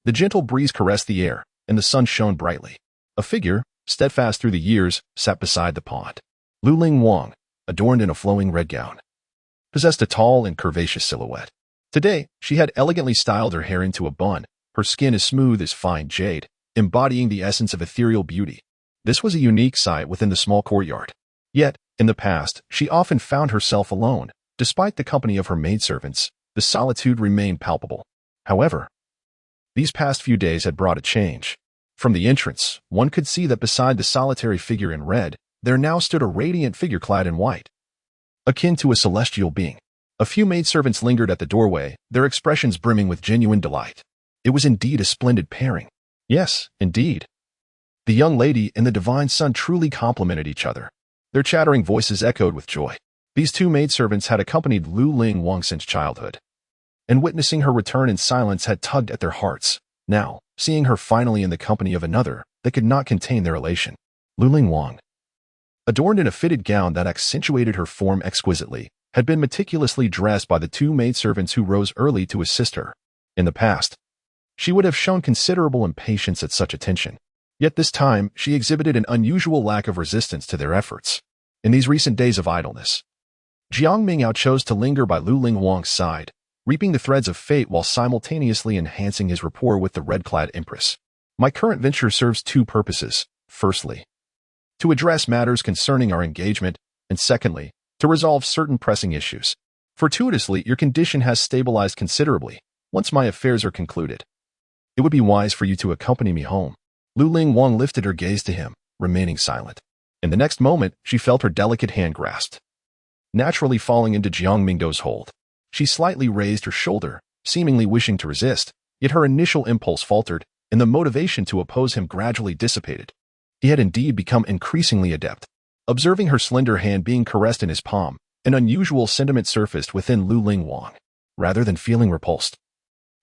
The gentle breeze caressed the air, and the sun shone brightly. A figure, steadfast through the years, sat beside the pond. Lu Lingwang, adorned in a flowing red gown, possessed a tall and curvaceous silhouette. Today, she had elegantly styled her hair into a bun, her skin as smooth as fine jade, embodying the essence of ethereal beauty. This was a unique sight within the small courtyard. Yet, in the past, she often found herself alone. Despite the company of her maidservants, the solitude remained palpable. However, these past few days had brought a change. From the entrance, one could see that beside the solitary figure in red, there now stood a radiant figure clad in white, akin to a celestial being. A few maidservants lingered at the doorway, their expressions brimming with genuine delight. It was indeed a splendid pairing. Yes, indeed. The young lady and the divine son truly complemented each other. Their chattering voices echoed with joy. These two maidservants had accompanied Lu Lingwang since childhood, and witnessing her return in silence had tugged at their hearts. Now, seeing her finally in the company of another, they could not contain their elation. Lu Lingwang, adorned in a fitted gown that accentuated her form exquisitely, had been meticulously dressed by the two maidservants who rose early to assist her. In the past, she would have shown considerable impatience at such attention. Yet this time, she exhibited an unusual lack of resistance to their efforts. In these recent days of idleness, Jiang Mingdao chose to linger by Lu Lingwang's side, reaping the threads of fate while simultaneously enhancing his rapport with the red-clad Empress. My current venture serves two purposes. Firstly, to address matters concerning our engagement, and secondly, to resolve certain pressing issues. Fortuitously, your condition has stabilized considerably. Once my affairs are concluded, it would be wise for you to accompany me home. Lu Lingwang lifted her gaze to him, remaining silent. In the next moment, she felt her delicate hand grasped, naturally falling into Jiang Mingdao's hold. She slightly raised her shoulder, seemingly wishing to resist, yet her initial impulse faltered, and the motivation to oppose him gradually dissipated. He had indeed become increasingly adept. Observing her slender hand being caressed in his palm, an unusual sentiment surfaced within Lu Lingwang. Rather than feeling repulsed,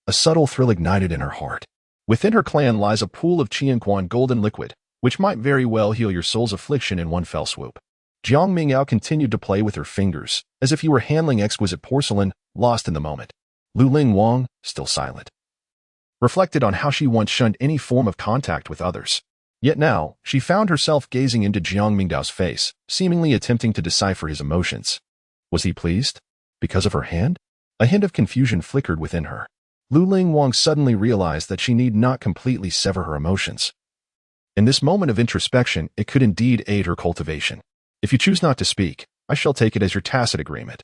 a subtle thrill ignited in her heart. Within her clan lies a pool of Qianquan golden liquid, which might very well heal your soul's affliction in one fell swoop. Jiang Mingdao continued to play with her fingers, as if he were handling exquisite porcelain, lost in the moment. Lu Lingwang, still silent, reflected on how she once shunned any form of contact with others. Yet now, she found herself gazing into Jiang Mingdao's face, seemingly attempting to decipher his emotions. Was he pleased? Because of her hand? A hint of confusion flickered within her. Lu Lingwang suddenly realized that she need not completely sever her emotions. In this moment of introspection, it could indeed aid her cultivation. If you choose not to speak, I shall take it as your tacit agreement.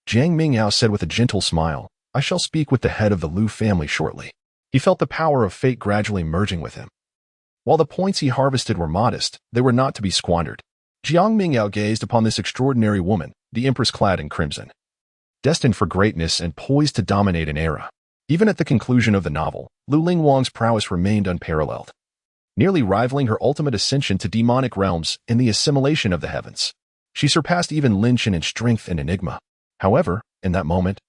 Jiang Mingdao said with a gentle smile, I shall speak with the head of the Lu family shortly. He felt the power of fate gradually merging with him. While the points he harvested were modest, they were not to be squandered. Jiang Mingdao gazed upon this extraordinary woman, the Empress clad in crimson, destined for greatness and poised to dominate an era. Even at the conclusion of the novel, Lu Lingwang's prowess remained unparalleled, nearly rivaling her ultimate ascension to demonic realms in the assimilation of the heavens. She surpassed even Lin Chen in strength and enigma. However, in that moment,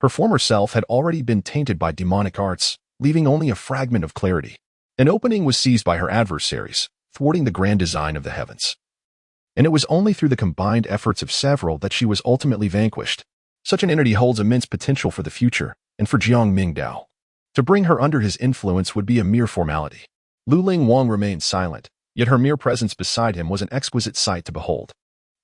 her former self had already been tainted by demonic arts, leaving only a fragment of clarity. An opening was seized by her adversaries, thwarting the grand design of the heavens. And it was only through the combined efforts of several that she was ultimately vanquished. Such an entity holds immense potential for the future, and for Jiang Mingdao. To bring her under his influence would be a mere formality. Luling Wang remained silent, yet her mere presence beside him was an exquisite sight to behold.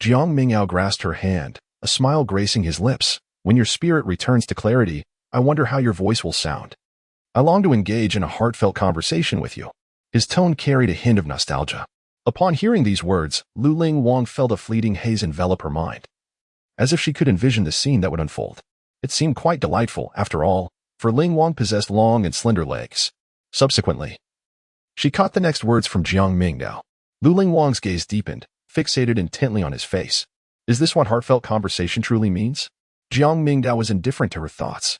Jiang Mingdao grasped her hand, a smile gracing his lips. When your spirit returns to clarity, I wonder how your voice will sound. I long to engage in a heartfelt conversation with you. His tone carried a hint of nostalgia. Upon hearing these words, Luling Wang felt a fleeting haze envelop her mind, as if she could envision the scene that would unfold. It seemed quite delightful, after all, for Ling Wang possessed long and slender legs. Subsequently, she caught the next words from Jiang Mingdao. Luling Wang's gaze deepened, fixated intently on his face. Is this what heartfelt conversation truly means? Jiang Mingdao was indifferent to her thoughts,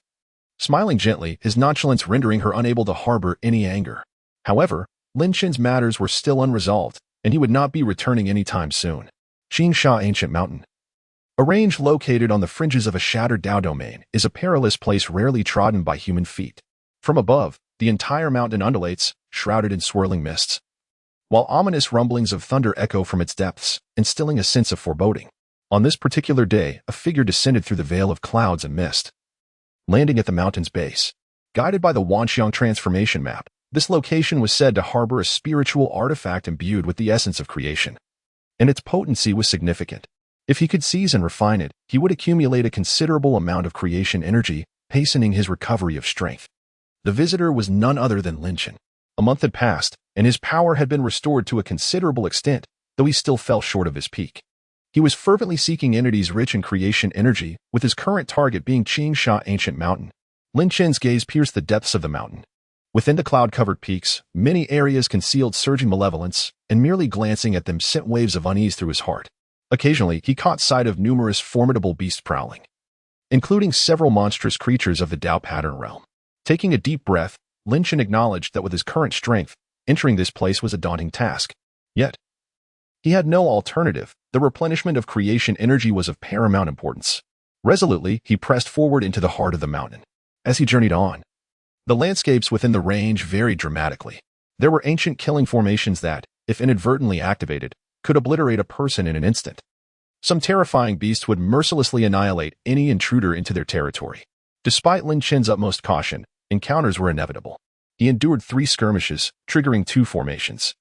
smiling gently, his nonchalance rendering her unable to harbor any anger. However, Lin Chen's matters were still unresolved, and he would not be returning anytime soon. Qingsha Ancient Mountain. A range located on the fringes of a shattered Dao domain is a perilous place rarely trodden by human feet. From above, the entire mountain undulates, shrouded in swirling mists, while ominous rumblings of thunder echo from its depths, instilling a sense of foreboding. On this particular day, a figure descended through the veil of clouds and mist, landing at the mountain's base. Guided by the Wanxiang transformation map, this location was said to harbor a spiritual artifact imbued with the essence of creation, and its potency was significant. If he could seize and refine it, he would accumulate a considerable amount of creation energy, hastening his recovery of strength. The visitor was none other than Lin Chen. A month had passed, and his power had been restored to a considerable extent, though he still fell short of his peak. He was fervently seeking entities rich in creation energy, with his current target being Qingsha Ancient Mountain. Lin Chen's gaze pierced the depths of the mountain. Within the cloud-covered peaks, many areas concealed surging malevolence, and merely glancing at them sent waves of unease through his heart. Occasionally, he caught sight of numerous formidable beasts prowling, including several monstrous creatures of the Dao pattern realm. Taking a deep breath, Lin Chen acknowledged that with his current strength, entering this place was a daunting task. Yet, he had no alternative. The replenishment of creation energy was of paramount importance. Resolutely, he pressed forward into the heart of the mountain. As he journeyed on, the landscapes within the range varied dramatically. There were ancient killing formations that, if inadvertently activated, could obliterate a person in an instant. Some terrifying beasts would mercilessly annihilate any intruder into their territory. Despite Lin Chen's utmost caution, encounters were inevitable. He endured 3 skirmishes, triggering 2 formations,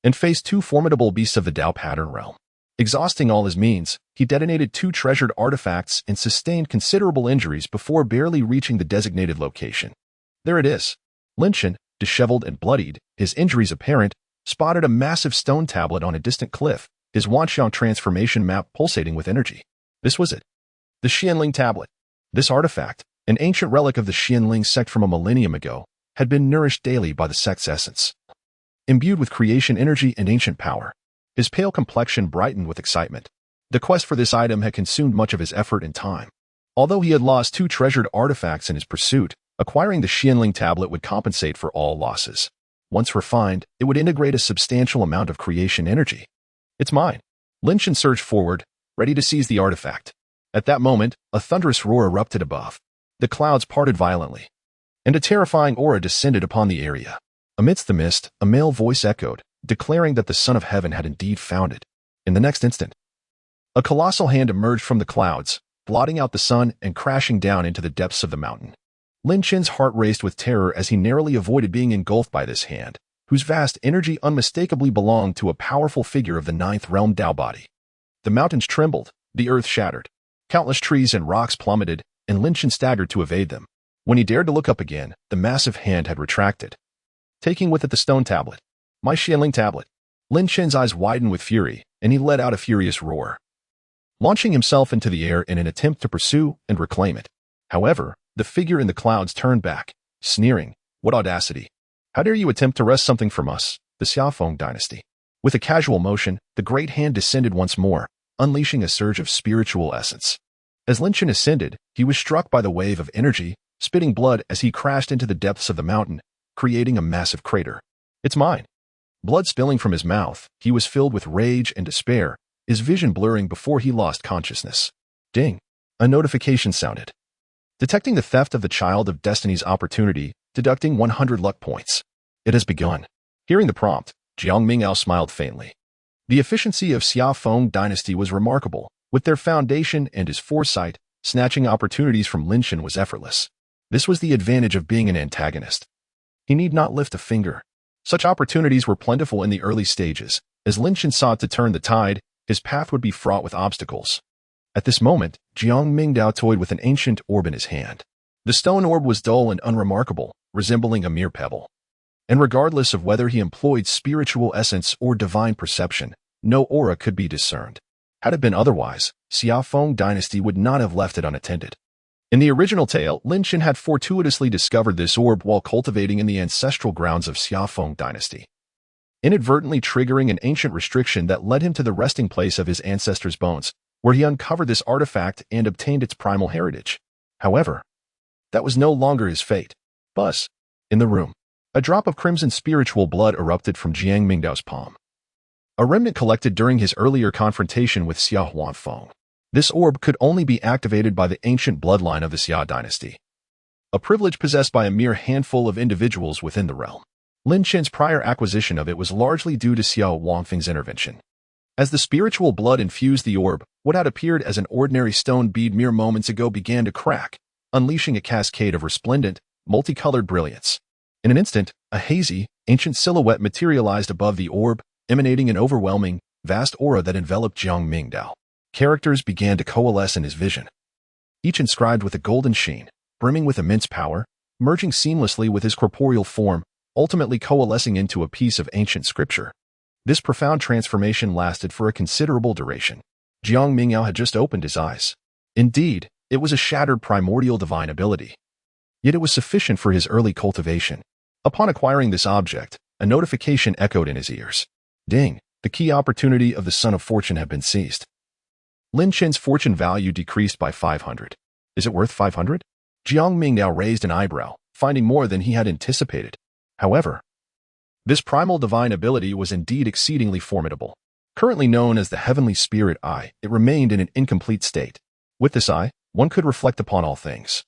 and faced 2 formidable beasts of the Dao pattern realm. Exhausting all his means, he detonated 2 treasured artifacts and sustained considerable injuries before barely reaching the designated location. There it is. Lin Chen, disheveled and bloodied, his injuries apparent, spotted a massive stone tablet on a distant cliff, his Wanxiang transformation map pulsating with energy. This was it. The Xianling tablet. This artifact, an ancient relic of the Xianling sect from a millennium ago, had been nourished daily by the sect's essence. Imbued with creation energy and ancient power, his pale complexion brightened with excitement. The quest for this item had consumed much of his effort and time. Although he had lost 2 treasured artifacts in his pursuit, acquiring the Xianling tablet would compensate for all losses. Once refined, it would integrate a substantial amount of creation energy. It's mine. Lin Chen surged forward, ready to seize the artifact. At that moment, a thunderous roar erupted above. The clouds parted violently, and a terrifying aura descended upon the area. Amidst the mist, a male voice echoed, declaring that the Son of Heaven had indeed found it. In the next instant, a colossal hand emerged from the clouds, blotting out the sun and crashing down into the depths of the mountain. Lin Chen's heart raced with terror as he narrowly avoided being engulfed by this hand, whose vast energy unmistakably belonged to a powerful figure of the 9th realm Dao body. The mountains trembled, the earth shattered. Countless trees and rocks plummeted, and Lin Chen staggered to evade them. When he dared to look up again, the massive hand had retracted, taking with it the stone tablet. My Xianling tablet. Lin Chen's eyes widened with fury, and he let out a furious roar, launching himself into the air in an attempt to pursue and reclaim it. However, the figure in the clouds turned back, sneering, "What audacity! How dare you attempt to wrest something from us, the Xiaofeng dynasty?" With a casual motion, the great hand descended once more, unleashing a surge of spiritual essence. As Lin Chen ascended, he was struck by the wave of energy, spitting blood as he crashed into the depths of the mountain, creating a massive crater. It's mine. Blood spilling from his mouth, he was filled with rage and despair, his vision blurring before he lost consciousness. Ding! A notification sounded. Detecting the theft of the Child of Destiny's opportunity, deducting 100 luck points. It has begun. Hearing the prompt, Jiang Mingdao smiled faintly. The efficiency of Xiaofeng dynasty was remarkable. With their foundation and his foresight, snatching opportunities from Lin Shen was effortless. This was the advantage of being an antagonist. He need not lift a finger. Such opportunities were plentiful in the early stages. As Lin Shen sought to turn the tide, his path would be fraught with obstacles. At this moment, Jiang Mingdao toyed with an ancient orb in his hand. The stone orb was dull and unremarkable, resembling a mere pebble. And regardless of whether he employed spiritual essence or divine perception, no aura could be discerned. Had it been otherwise, Xiaofeng dynasty would not have left it unattended. In the original tale, Lin Shen had fortuitously discovered this orb while cultivating in the ancestral grounds of Xiaofeng dynasty, inadvertently triggering an ancient restriction that led him to the resting place of his ancestors' bones, where he uncovered this artifact and obtained its primal heritage. However, that was no longer his fate. Buzz. In the room, a drop of crimson spiritual blood erupted from Jiang Mingdao's palm. A remnant collected during his earlier confrontation with Xia Huanfeng. This orb could only be activated by the ancient bloodline of the Xia dynasty, a privilege possessed by a mere handful of individuals within the realm. Lin Shen's prior acquisition of it was largely due to Xia Huanfeng's intervention. As the spiritual blood infused the orb, what had appeared as an ordinary stone bead mere moments ago began to crack, unleashing a cascade of resplendent, multicolored brilliance. In an instant, a hazy, ancient silhouette materialized above the orb, emanating an overwhelming, vast aura that enveloped Jiang Mingdao. Characters began to coalesce in his vision, each inscribed with a golden sheen, brimming with immense power, merging seamlessly with his corporeal form, ultimately coalescing into a piece of ancient scripture. This profound transformation lasted for a considerable duration. Jiang Mingdao had just opened his eyes. Indeed, it was a shattered primordial divine ability. Yet it was sufficient for his early cultivation. Upon acquiring this object, a notification echoed in his ears. Ding! The key opportunity of the Son of Fortune had been seized. Lin Shen's fortune value decreased by 500. Is it worth 500? Jiang Mingdao raised an eyebrow, finding more than he had anticipated. However, this primal divine ability was indeed exceedingly formidable. Currently known as the Heavenly Spirit Eye, it remained in an incomplete state. With this eye, one could reflect upon all things,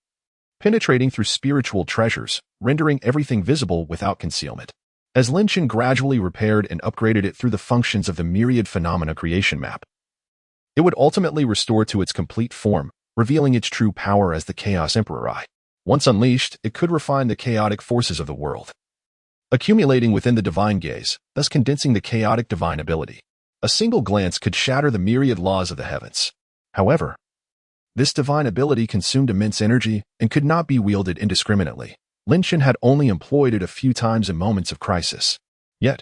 penetrating through spiritual treasures, rendering everything visible without concealment. As Lin Shen gradually repaired and upgraded it through the functions of the Myriad Phenomena Creation Map, it would ultimately restore to its complete form, revealing its true power as the Chaos Emperor Eye. Once unleashed, it could refine the chaotic forces of the world, accumulating within the divine gaze, thus condensing the chaotic divine ability. A single glance could shatter the myriad laws of the heavens. However, this divine ability consumed immense energy and could not be wielded indiscriminately. Lin Shen had only employed it a few times in moments of crisis. Yet,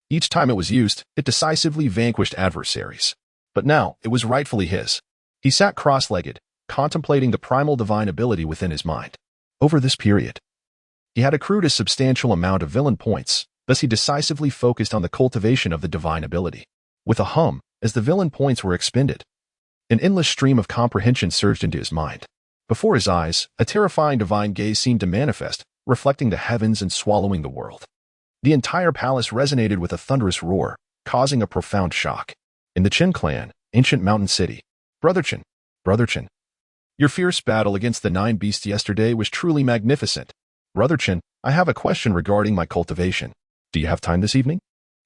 each time it was used, it decisively vanquished adversaries. But now, it was rightfully his. He sat cross-legged, contemplating the primal divine ability within his mind. Over this period, he had accrued a substantial amount of villain points, thus he decisively focused on the cultivation of the divine ability. With a hum, as the villain points were expended, an endless stream of comprehension surged into his mind. Before his eyes, a terrifying divine gaze seemed to manifest, reflecting the heavens and swallowing the world. The entire palace resonated with a thunderous roar, causing a profound shock. In the Qin clan, ancient mountain city. Brother Qin, your fierce battle against the 9 beasts yesterday was truly magnificent. Brother Qin, I have a question regarding my cultivation. Do you have time this evening?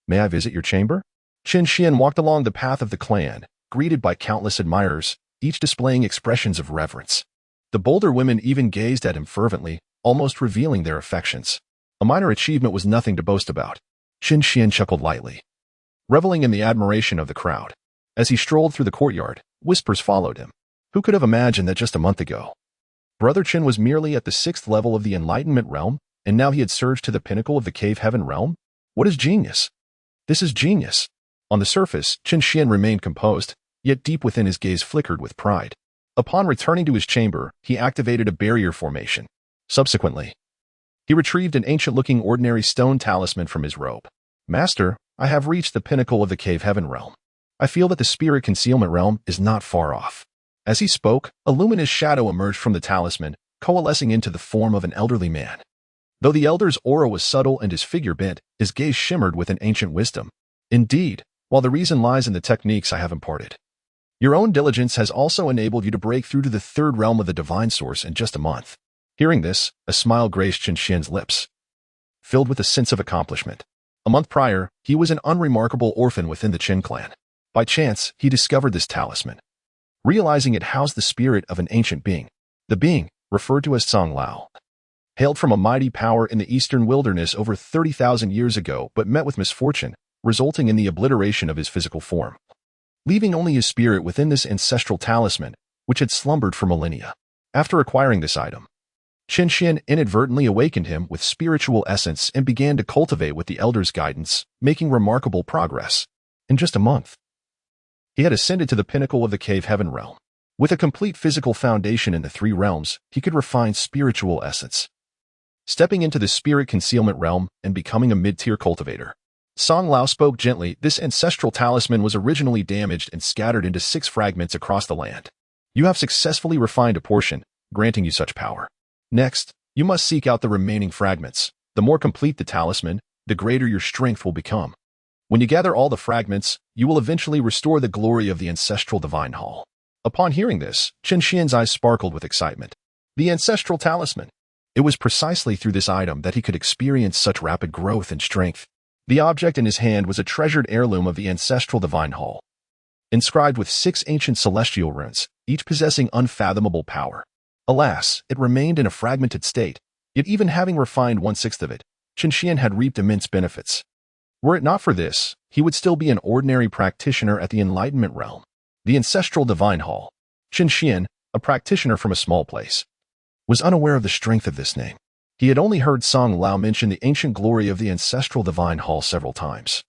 May I visit your chamber? Qin Xian walked along the path of the clan, greeted by countless admirers, each displaying expressions of reverence. The bolder women even gazed at him fervently, almost revealing their affections. A minor achievement was nothing to boast about. Qin Xian chuckled lightly, reveling in the admiration of the crowd. As he strolled through the courtyard, whispers followed him. Who could have imagined that just a month ago, Brother Qin was merely at the 6th level of the Enlightenment realm, and now he had surged to the pinnacle of the Cave Heaven realm? What is genius? This is genius. On the surface, Qin Xian remained composed, yet deep within his gaze flickered with pride. Upon returning to his chamber, he activated a barrier formation. Subsequently, he retrieved an ancient-looking ordinary stone talisman from his robe. Master, I have reached the pinnacle of the Cave Heaven realm. I feel that the spirit concealment realm is not far off. As he spoke, a luminous shadow emerged from the talisman, coalescing into the form of an elderly man. Though the elder's aura was subtle and his figure bent, his gaze shimmered with an ancient wisdom. Indeed, while the reason lies in the techniques I have imparted, your own diligence has also enabled you to break through to the 3rd realm of the divine source in just a month. Hearing this, a smile graced Qin Xian's lips, filled with a sense of accomplishment. A month prior, he was an unremarkable orphan within the Qin clan. By chance, he discovered this talisman, realizing it housed the spirit of an ancient being. The being, referred to as Song Lao, hailed from a mighty power in the eastern wilderness over 30,000 years ago but met with misfortune, resulting in the obliteration of his physical form, leaving only his spirit within this ancestral talisman, which had slumbered for millennia. After acquiring this item, Qin Xian inadvertently awakened him with spiritual essence and began to cultivate with the elder's guidance, making remarkable progress. In just a month, he had ascended to the pinnacle of the cave heaven realm. With a complete physical foundation in the three realms, he could refine spiritual essence, stepping into the spirit concealment realm and becoming a mid-tier cultivator. Song Lao spoke gently. This ancestral talisman was originally damaged and scattered into 6 fragments across the land. You have successfully refined a portion, granting you such power. Next, you must seek out the remaining fragments. The more complete the talisman, the greater your strength will become. When you gather all the fragments, you will eventually restore the glory of the ancestral divine hall. Upon hearing this, Qin Xian's eyes sparkled with excitement. The ancestral talisman. It was precisely through this item that he could experience such rapid growth and strength. The object in his hand was a treasured heirloom of the ancestral divine hall, inscribed with 6 ancient celestial runes, each possessing unfathomable power. Alas, it remained in a fragmented state, yet even having refined 1/6 of it, Qin Xian had reaped immense benefits. Were it not for this, he would still be an ordinary practitioner at the Enlightenment realm. The ancestral divine hall. Qin Xian, a practitioner from a small place, was unaware of the strength of this name. He had only heard Song Lao mention the ancient glory of the ancestral divine hall several times,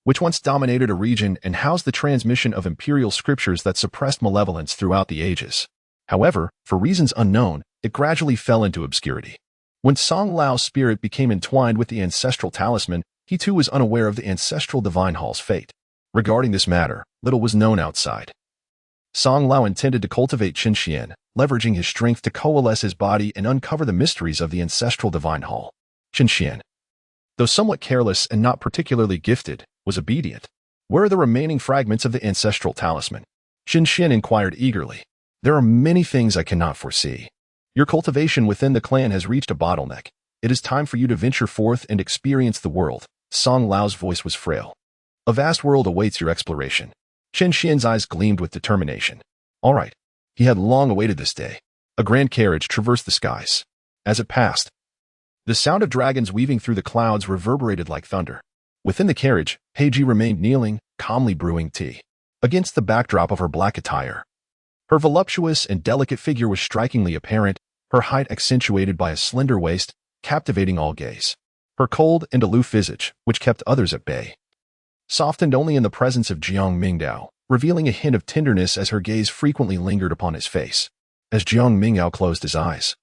which once dominated a region and housed the transmission of imperial scriptures that suppressed malevolence throughout the ages. However, for reasons unknown, it gradually fell into obscurity. When Song Lao's spirit became entwined with the ancestral talisman, he too was unaware of the ancestral divine hall's fate. Regarding this matter, little was known outside. Song Lao intended to cultivate Qin Xian, leveraging his strength to coalesce his body and uncover the mysteries of the ancestral divine hall. Qin Xian, though somewhat careless and not particularly gifted, was obedient. Where are the remaining fragments of the ancestral talisman? Qin Xian inquired eagerly. There are many things I cannot foresee. Your cultivation within the clan has reached a bottleneck. It is time for you to venture forth and experience the world. Song Lao's voice was frail. A vast world awaits your exploration. Qin Xian's eyes gleamed with determination. All right. He had long awaited this day. A grand carriage traversed the skies. As it passed, the sound of dragons weaving through the clouds reverberated like thunder. Within the carriage, Heiji remained kneeling, calmly brewing tea. Against the backdrop of her black attire, her voluptuous and delicate figure was strikingly apparent, her height accentuated by a slender waist, captivating all gaze. Her cold and aloof visage, which kept others at bay, softened only in the presence of Jiang Mingdao, revealing a hint of tenderness as her gaze frequently lingered upon his face. As Jiang Mingdao closed his eyes,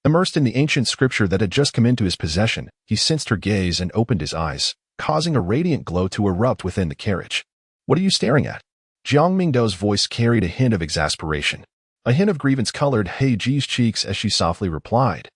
immersed in the ancient scripture that had just come into his possession, he sensed her gaze and opened his eyes, causing a radiant glow to erupt within the carriage. What are you staring at? Jiang Mingdao's voice carried a hint of exasperation. A hint of grievance colored Heiji's cheeks as she softly replied.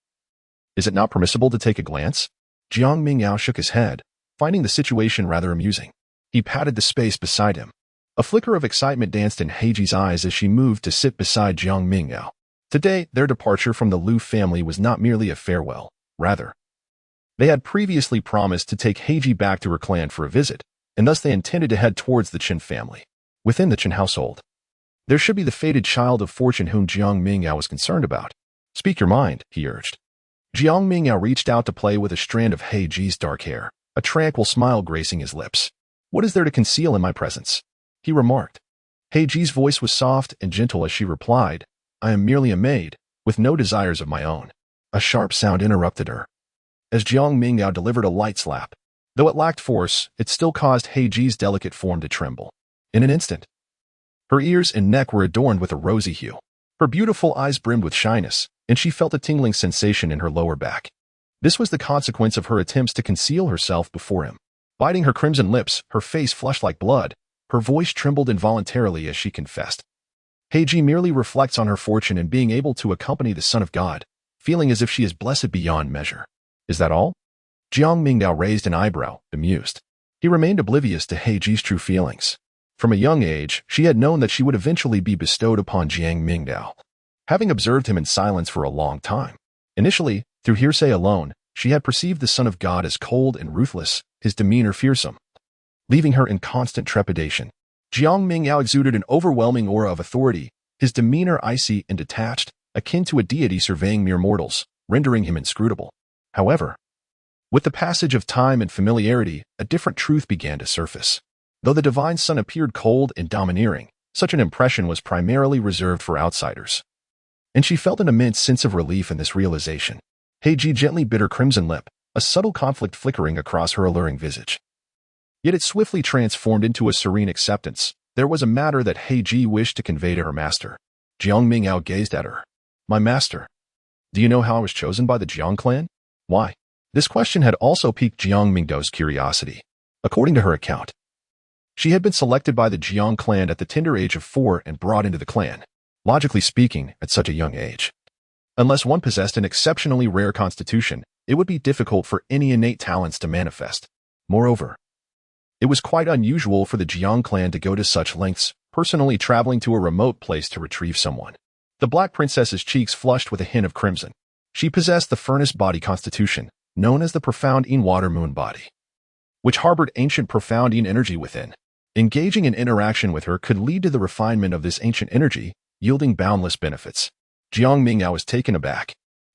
Is it not permissible to take a glance? Jiang Mingdao shook his head, finding the situation rather amusing. He patted the space beside him. A flicker of excitement danced in Heiji's eyes as she moved to sit beside Jiang Mingdao. Today, their departure from the Liu family was not merely a farewell. Rather, they had previously promised to take Heiji back to her clan for a visit, and thus they intended to head towards the Qin family. Within the Qin household, there should be the fated child of fortune whom Jiang Mingdao was concerned about. Speak your mind, he urged. Jiang Mingdao reached out to play with a strand of Heiji's dark hair, a tranquil smile gracing his lips. What is there to conceal in my presence? He remarked. Heiji's voice was soft and gentle as she replied, I am merely a maid, with no desires of my own. A sharp sound interrupted her, as Jiang Mingdao delivered a light slap. Though it lacked force, it still caused Heiji's delicate form to tremble. In an instant, her ears and neck were adorned with a rosy hue. Her beautiful eyes brimmed with shyness, and she felt a tingling sensation in her lower back. This was the consequence of her attempts to conceal herself before him. Biting her crimson lips, her face flushed like blood, her voice trembled involuntarily as she confessed. Heiji merely reflects on her fortune in being able to accompany the Son of God, feeling as if she is blessed beyond measure. Is that all? Jiang Mingdao raised an eyebrow, amused. He remained oblivious to Heiji's true feelings. From a young age, she had known that she would eventually be bestowed upon Jiang Mingdao, having observed him in silence for a long time. Initially, through hearsay alone, she had perceived the Son of God as cold and ruthless, his demeanor fearsome, leaving her in constant trepidation. Jiang Mingdao exuded an overwhelming aura of authority, his demeanor icy and detached, akin to a deity surveying mere mortals, rendering him inscrutable. However, with the passage of time and familiarity, a different truth began to surface. Though the divine son appeared cold and domineering, such an impression was primarily reserved for outsiders. And she felt an immense sense of relief in this realization. Heiji gently bit her crimson lip, a subtle conflict flickering across her alluring visage. Yet it swiftly transformed into a serene acceptance. There was a matter that Heiji wished to convey to her master. Jiang Mingdao gazed at her. My master, do you know how I was chosen by the Jiang clan? Why? This question had also piqued Jiang Mingdao's curiosity. According to her account, she had been selected by the Jiang clan at the tender age of 4 and brought into the clan, logically speaking, at such a young age. Unless one possessed an exceptionally rare constitution, it would be difficult for any innate talents to manifest. Moreover, it was quite unusual for the Jiang clan to go to such lengths, personally traveling to a remote place to retrieve someone. The Black Princess's cheeks flushed with a hint of crimson. She possessed the furnace body constitution, known as the profound water moon body, which harbored ancient profound energy within. Engaging in interaction with her could lead to the refinement of this ancient energy, yielding boundless benefits. Jiang Mingdao was taken aback.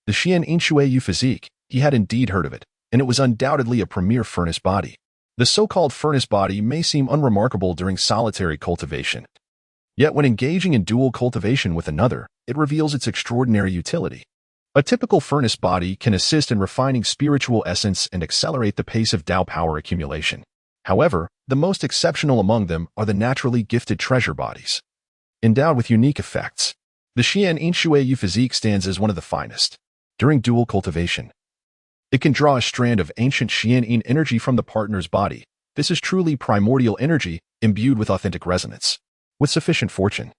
The Xian Inshui physique, he had indeed heard of it, and it was undoubtedly a premier furnace body. The so-called furnace body may seem unremarkable during solitary cultivation. Yet when engaging in dual cultivation with another, it reveals its extraordinary utility. A typical furnace body can assist in refining spiritual essence and accelerate the pace of Tao power accumulation. However, the most exceptional among them are the naturally gifted treasure bodies. Endowed with unique effects, the Xian Inshui physique stands as one of the finest. During dual cultivation, it can draw a strand of ancient Xian energy from the partner's body. This is truly primordial energy, imbued with authentic resonance. With sufficient fortune,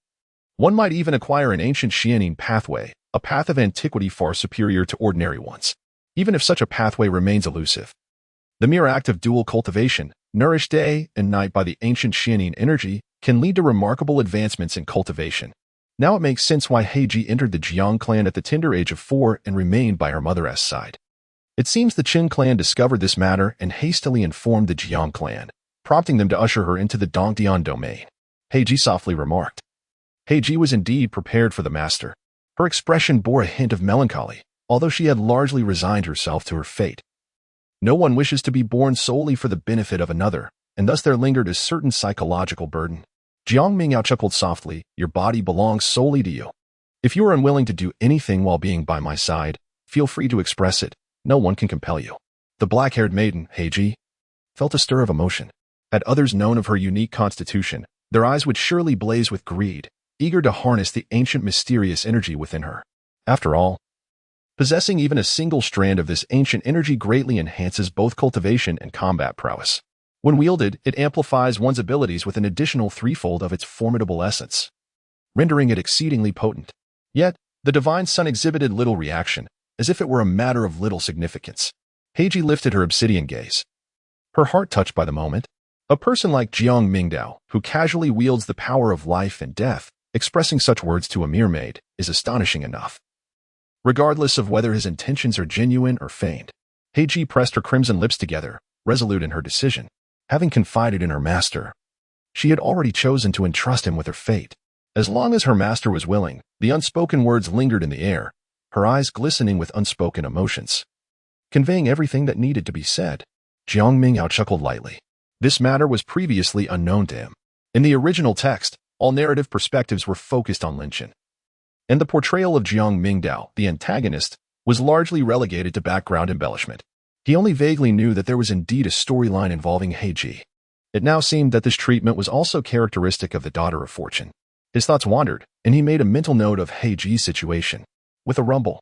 one might even acquire an ancient Xian pathway, a path of antiquity far superior to ordinary ones, even if such a pathway remains elusive. The mere act of dual cultivation, nourished day and night by the ancient Xian energy, can lead to remarkable advancements in cultivation. Now it makes sense why Heiji entered the Jiang clan at the tender age of 4 and remained by her mother's side. It seems the Qin clan discovered this matter and hastily informed the Jiang clan, prompting them to usher her into the Dongdian domain. Heiji softly remarked. Heiji was indeed prepared for the master. Her expression bore a hint of melancholy, although she had largely resigned herself to her fate. No one wishes to be born solely for the benefit of another, and thus there lingered a certain psychological burden. Jiang Mingdao chuckled softly. Your body belongs solely to you. If you are unwilling to do anything while being by my side, feel free to express it. No one can compel you. The black-haired maiden, Heiji, felt a stir of emotion. Had others known of her unique constitution, their eyes would surely blaze with greed, eager to harness the ancient mysterious energy within her. After all, possessing even a single strand of this ancient energy greatly enhances both cultivation and combat prowess. When wielded, it amplifies one's abilities with an additional threefold of its formidable essence, rendering it exceedingly potent. Yet, the divine son exhibited little reaction, as if it were a matter of little significance. Heiji lifted her obsidian gaze, her heart touched by the moment. A person like Jiang Mingdao, who casually wields the power of life and death, expressing such words to a mere maid, is astonishing enough. Regardless of whether his intentions are genuine or feigned, Heiji pressed her crimson lips together, resolute in her decision. Having confided in her master, she had already chosen to entrust him with her fate. As long as her master was willing, the unspoken words lingered in the air, her eyes glistening with unspoken emotions, conveying everything that needed to be said. Jiang Mingdao chuckled lightly. This matter was previously unknown to him. In the original text, all narrative perspectives were focused on Lin Chen, and the portrayal of Jiang Mingdao, the antagonist, was largely relegated to background embellishment. He only vaguely knew that there was indeed a storyline involving Heiji. It now seemed that this treatment was also characteristic of the daughter of fortune. His thoughts wandered, and he made a mental note of Heiji's situation. With a rumble,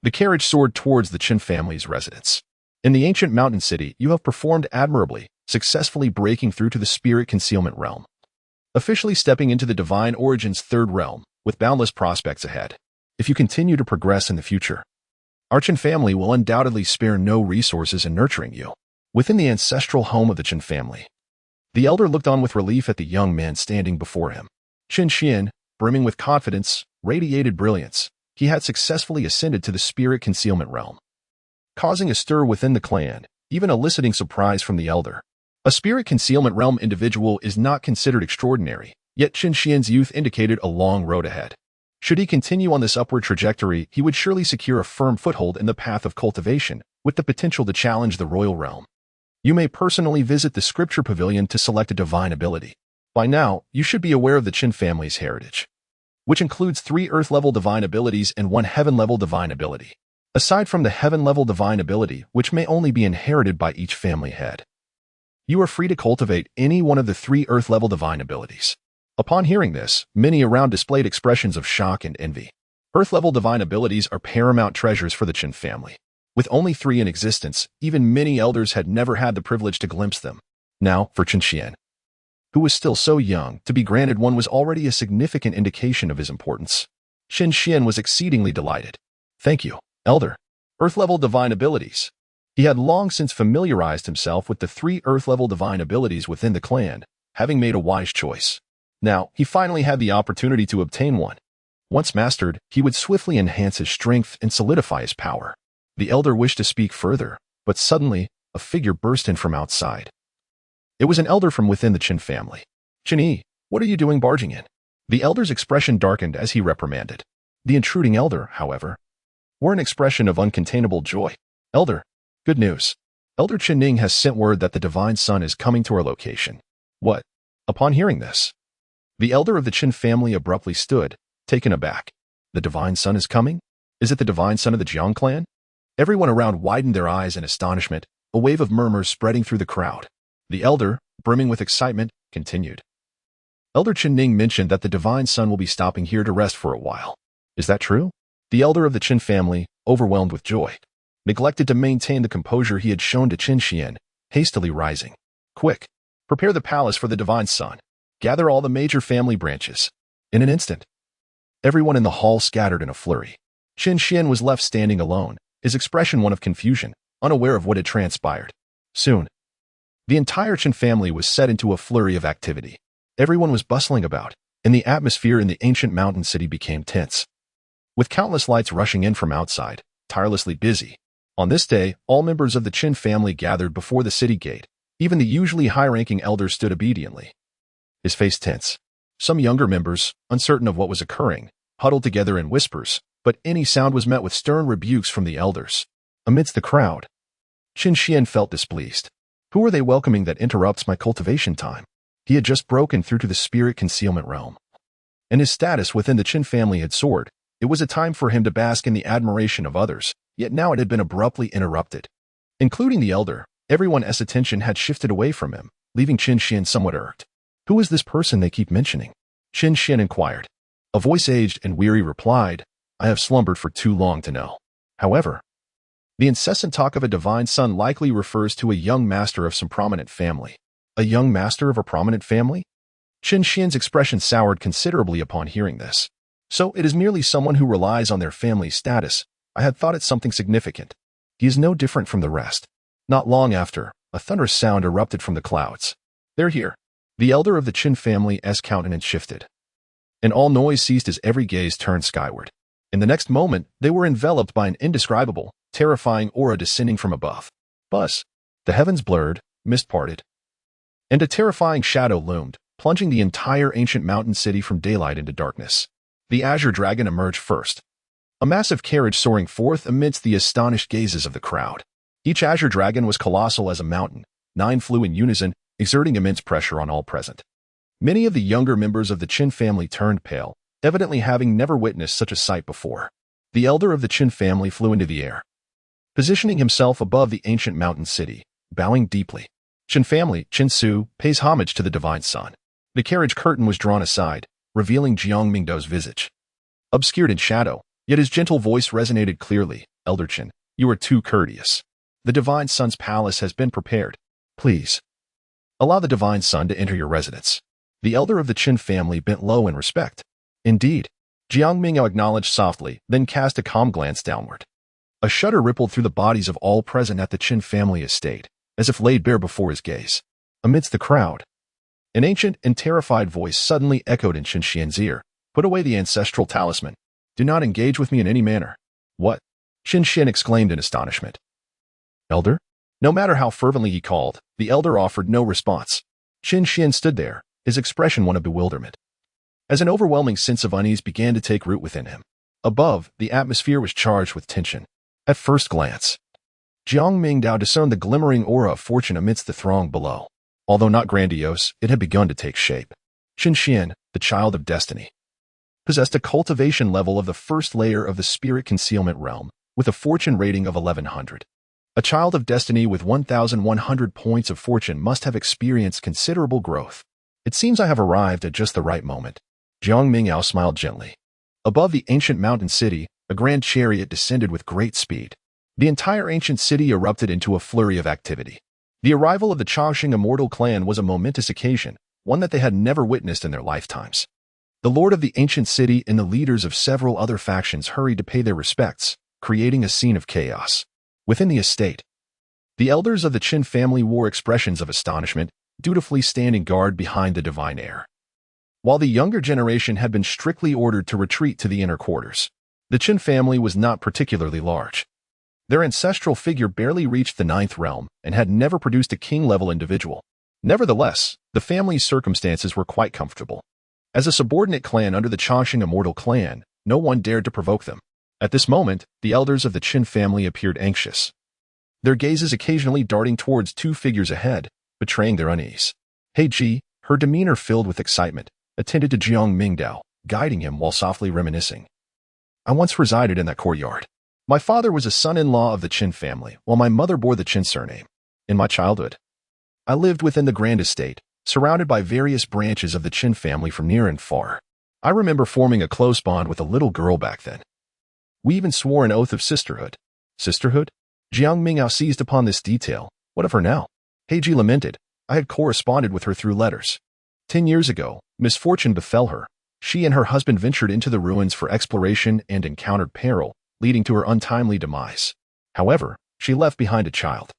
the carriage soared towards the Qin family's residence. In the ancient mountain city, you have performed admirably, successfully breaking through to the spirit concealment realm, officially stepping into the divine origin's third realm, with boundless prospects ahead. If you continue to progress in the future, our Qin family will undoubtedly spare no resources in nurturing you. Within the ancestral home of the Qin family, the elder looked on with relief at the young man standing before him. Qin Xian, brimming with confidence, radiated brilliance. He had successfully ascended to the spirit concealment realm, causing a stir within the clan, even eliciting surprise from the elder. A spirit concealment realm individual is not considered extraordinary, yet Qin Xian's youth indicated a long road ahead. Should he continue on this upward trajectory, he would surely secure a firm foothold in the path of cultivation, with the potential to challenge the royal realm. You may personally visit the scripture pavilion to select a divine ability. By now, you should be aware of the Qin family's heritage, which includes 3 earth-level divine abilities and 1 heaven-level divine ability. Aside from the heaven-level divine ability, which may only be inherited by each family head, you are free to cultivate any one of the 3 earth-level divine abilities. Upon hearing this, many around displayed expressions of shock and envy. Earth-level divine abilities are paramount treasures for the Qin family. With only 3 in existence, even many elders had never had the privilege to glimpse them. Now, for Qin Xian, who was still so young, to be granted one was already a significant indication of his importance. Qin Xian was exceedingly delighted. Thank you, Elder. Earth-level divine abilities. He had long since familiarized himself with the 3 earth-level divine abilities within the clan, having made a wise choice. Now, he finally had the opportunity to obtain one. Once mastered, he would swiftly enhance his strength and solidify his power. The elder wished to speak further, but suddenly, a figure burst in from outside. It was an elder from within the Qin family. Qin Yi, what are you doing barging in? The elder's expression darkened as he reprimanded. The intruding elder, however, wore an expression of uncontainable joy. Elder, good news. Elder Qin Ning has sent word that the divine son is coming to our location. What? Upon hearing this, the elder of the Qin family abruptly stood, taken aback. The divine son is coming? Is it the divine son of the Jiang clan? Everyone around widened their eyes in astonishment, a wave of murmurs spreading through the crowd. The elder, brimming with excitement, continued. Elder Qin Ning mentioned that the divine son will be stopping here to rest for a while. Is that true? The elder of the Qin family, overwhelmed with joy, neglected to maintain the composure he had shown to Qin Xian, hastily rising. Quick, prepare the palace for the divine son. Gather all the major family branches. In an instant, everyone in the hall scattered in a flurry. Qin Xian was left standing alone, his expression one of confusion, unaware of what had transpired. Soon, the entire Qin family was set into a flurry of activity. Everyone was bustling about, and the atmosphere in the ancient mountain city became tense. With countless lights rushing in from outside, tirelessly busy. On this day, all members of the Qin family gathered before the city gate. Even the usually high-ranking elder stood obediently, his face tense. Some younger members, uncertain of what was occurring, huddled together in whispers, but any sound was met with stern rebukes from the elders. Amidst the crowd, Qin Xian felt displeased. Who are they welcoming that interrupts my cultivation time? He had just broken through to the spirit concealment realm, and his status within the Qin family had soared. It was a time for him to bask in the admiration of others, yet now it had been abruptly interrupted. Including the elder, everyone's attention had shifted away from him, leaving Qin Xian somewhat irked. Who is this person they keep mentioning? Qin Xian inquired. A voice aged and weary replied, I have slumbered for too long to know. However, the incessant talk of a divine son likely refers to a young master of some prominent family. A young master of a prominent family? Qin Xian's expression soured considerably upon hearing this. So it is merely someone who relies on their family's status. I had thought it something significant. He is no different from the rest. Not long after, a thunderous sound erupted from the clouds. They're here. The elder of the Qin family's countenance shifted, and all noise ceased as every gaze turned skyward. In the next moment, they were enveloped by an indescribable, terrifying aura descending from above. Buzz. The heavens blurred, mist parted, and a terrifying shadow loomed, plunging the entire ancient mountain city from daylight into darkness. The azure dragon emerged first, a massive carriage soaring forth amidst the astonished gazes of the crowd. Each azure dragon was colossal as a mountain. 9 flew in unison, exerting immense pressure on all present. Many of the younger members of the Qin family turned pale, evidently having never witnessed such a sight before. The elder of the Qin family flew into the air, positioning himself above the ancient mountain city, bowing deeply. Qin family, Qin Su, pays homage to the divine son. The carriage curtain was drawn aside, revealing Jiang Mingdao's visage. Obscured in shadow, yet his gentle voice resonated clearly. Elder Qin, you are too courteous. The divine son's palace has been prepared. Please allow the divine son to enter your residence. The elder of the Qin family bent low in respect. Indeed, Jiang Mingdao acknowledged softly, then cast a calm glance downward. A shudder rippled through the bodies of all present at the Qin family estate, as if laid bare before his gaze. Amidst the crowd, an ancient and terrified voice suddenly echoed in Qin Xian's ear. Put away the ancestral talisman. Do not engage with me in any manner. What? Qin Xian exclaimed in astonishment. Elder? No matter how fervently he called, the elder offered no response. Qin Xian stood there, his expression one of bewilderment, as an overwhelming sense of unease began to take root within him. Above, the atmosphere was charged with tension. At first glance, Jiang Mingdao discerned the glimmering aura of fortune amidst the throng below. Although not grandiose, it had begun to take shape. Qin Xian, the child of destiny, possessed a cultivation level of the first layer of the spirit concealment realm, with a fortune rating of 1100. A child of destiny with 1,100 points of fortune must have experienced considerable growth. It seems I have arrived at just the right moment. Jiang Mingdao smiled gently. Above the ancient mountain city, a grand chariot descended with great speed. The entire ancient city erupted into a flurry of activity. The arrival of the Chaoxing immortal clan was a momentous occasion, one that they had never witnessed in their lifetimes. The lord of the ancient city and the leaders of several other factions hurried to pay their respects, creating a scene of chaos. Within the estate, the elders of the Qin family wore expressions of astonishment, dutifully standing guard behind the divine heir, while the younger generation had been strictly ordered to retreat to the inner quarters. The Qin family was not particularly large. Their ancestral figure barely reached the 9th realm and had never produced a king-level individual. Nevertheless, the family's circumstances were quite comfortable. As a subordinate clan under the Chaoxing immortal clan, no one dared to provoke them. At this moment, the elders of the Qin family appeared anxious, their gazes occasionally darting towards two figures ahead, betraying their unease. Heiji, her demeanor filled with excitement, attended to Jiang Mingdao, guiding him while softly reminiscing. I once resided in that courtyard. My father was a son-in-law of the Qin family, while my mother bore the Qin surname. In my childhood, I lived within the grand estate, surrounded by various branches of the Qin family from near and far. I remember forming a close bond with a little girl back then. We even swore an oath of sisterhood. Sisterhood? Jiang Mingdao seized upon this detail. What of her now? Heiji lamented. I had corresponded with her through letters. 10 years ago, misfortune befell her. She and her husband ventured into the ruins for exploration and encountered peril, leading to her untimely demise. However, she left behind a child.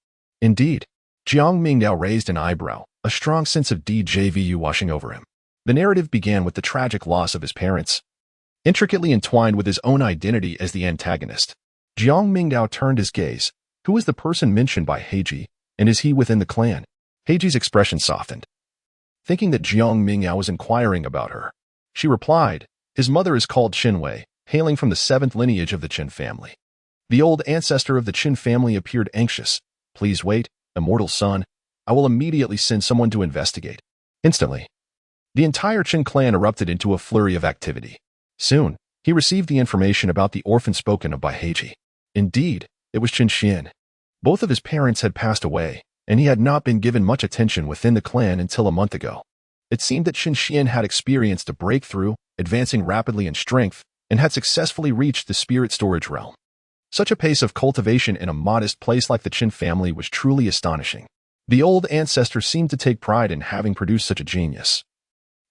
Indeed. Jiang Mingdao raised an eyebrow, a strong sense of déjà vu washing over him. The narrative began with the tragic loss of his parents, intricately entwined with his own identity as the antagonist. Jiang Mingdao turned his gaze. Who is the person mentioned by Heiji, and is he within the clan? Heiji's expression softened. Thinking that Jiang Mingdao was inquiring about her, she replied, his mother is called Qinwei, hailing from the 7th lineage of the Qin family. The old ancestor of the Qin family appeared anxious. Please wait, immortal son. I will immediately send someone to investigate. Instantly, the entire Qin clan erupted into a flurry of activity. Soon, he received the information about the orphan spoken of by Heiji. Indeed, it was Qin Xian. Both of his parents had passed away, and he had not been given much attention within the clan until a month ago. It seemed that Qin Xian had experienced a breakthrough, advancing rapidly in strength, and had successfully reached the spirit storage realm. Such a pace of cultivation in a modest place like the Qin family was truly astonishing. The old ancestor seemed to take pride in having produced such a genius.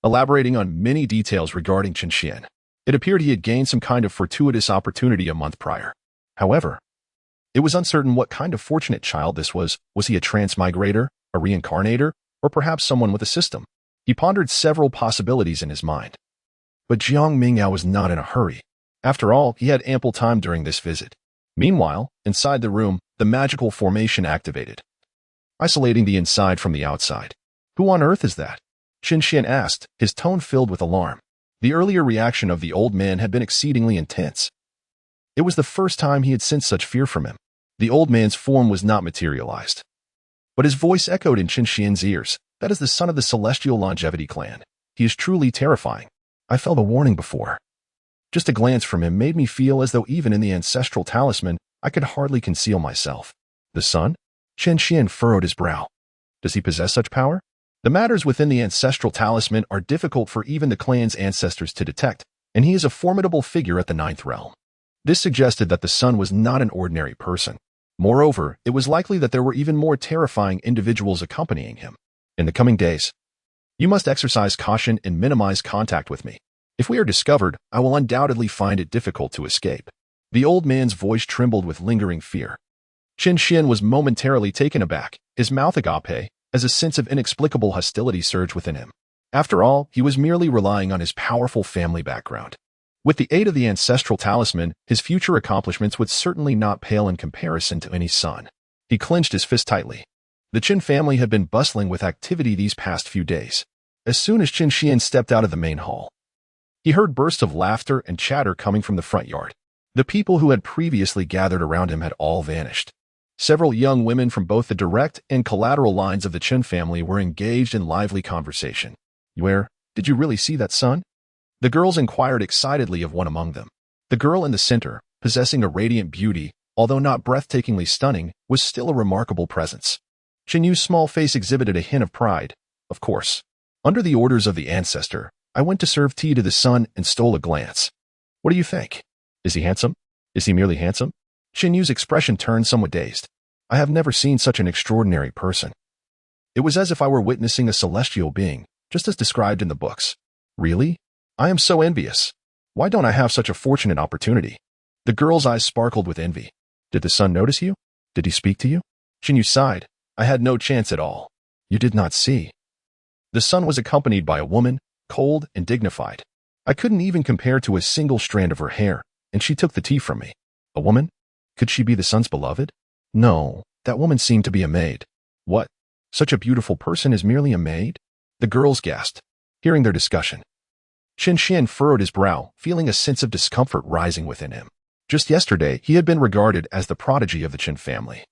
Elaborating on many details regarding Qin Xian, it appeared he had gained some kind of fortuitous opportunity a month prior. However, it was uncertain what kind of fortunate child this was. Was he a transmigrator, a reincarnator, or perhaps someone with a system? He pondered several possibilities in his mind. But Jiang Mingdao was not in a hurry. After all, he had ample time during this visit. Meanwhile, inside the room, the magical formation activated, isolating the inside from the outside. Who on earth is that? Qin Xian asked, his tone filled with alarm. The earlier reaction of the old man had been exceedingly intense. It was the first time he had sensed such fear from him. The old man's form was not materialized, but his voice echoed in Qin Xian's ears. That is the son of the celestial longevity clan. He is truly terrifying. I felt a warning before. Just a glance from him made me feel as though even in the ancestral talisman, I could hardly conceal myself. The son? Qin Xian furrowed his brow. Does he possess such power? The matters within the ancestral talisman are difficult for even the clan's ancestors to detect, and he is a formidable figure at the 9th realm. This suggested that the son was not an ordinary person. Moreover, it was likely that there were even more terrifying individuals accompanying him. In the coming days, you must exercise caution and minimize contact with me. If we are discovered, I will undoubtedly find it difficult to escape. The old man's voice trembled with lingering fear. Qin Xian was momentarily taken aback, his mouth agape, as a sense of inexplicable hostility surged within him. After all, he was merely relying on his powerful family background. With the aid of the ancestral talisman, his future accomplishments would certainly not pale in comparison to any son. He clenched his fist tightly. The Qin family had been bustling with activity these past few days. As soon as Qin Xian stepped out of the main hall, he heard bursts of laughter and chatter coming from the front yard. The people who had previously gathered around him had all vanished. Several young women from both the direct and collateral lines of the Qin family were engaged in lively conversation. "Where? Did you really see that, son?" The girls inquired excitedly of one among them. The girl in the center, possessing a radiant beauty, although not breathtakingly stunning, was still a remarkable presence. Qin Yu's small face exhibited a hint of pride. "Of course. Under the orders of the ancestor, I went to serve tea to the sun and stole a glance. What do you think? Is he handsome? Is he merely handsome?" Qin Yu's expression turned somewhat dazed. "I have never seen such an extraordinary person. It was as if I were witnessing a celestial being, just as described in the books. Really? I am so envious. Why don't I have such a fortunate opportunity?" The girl's eyes sparkled with envy. "Did the sun notice you? Did he speak to you?" Qin Yu sighed. "I had no chance at all." "You did not see." The sun was accompanied by a woman, cold and dignified. I couldn't even compare to a single strand of her hair, and she took the tea from me. A woman? Could she be the sun's beloved? No, that woman seemed to be a maid. What? Such a beautiful person is merely a maid? The girls gasped, hearing their discussion. Qin Xian furrowed his brow, feeling a sense of discomfort rising within him. Just yesterday, he had been regarded as the prodigy of the Qin family,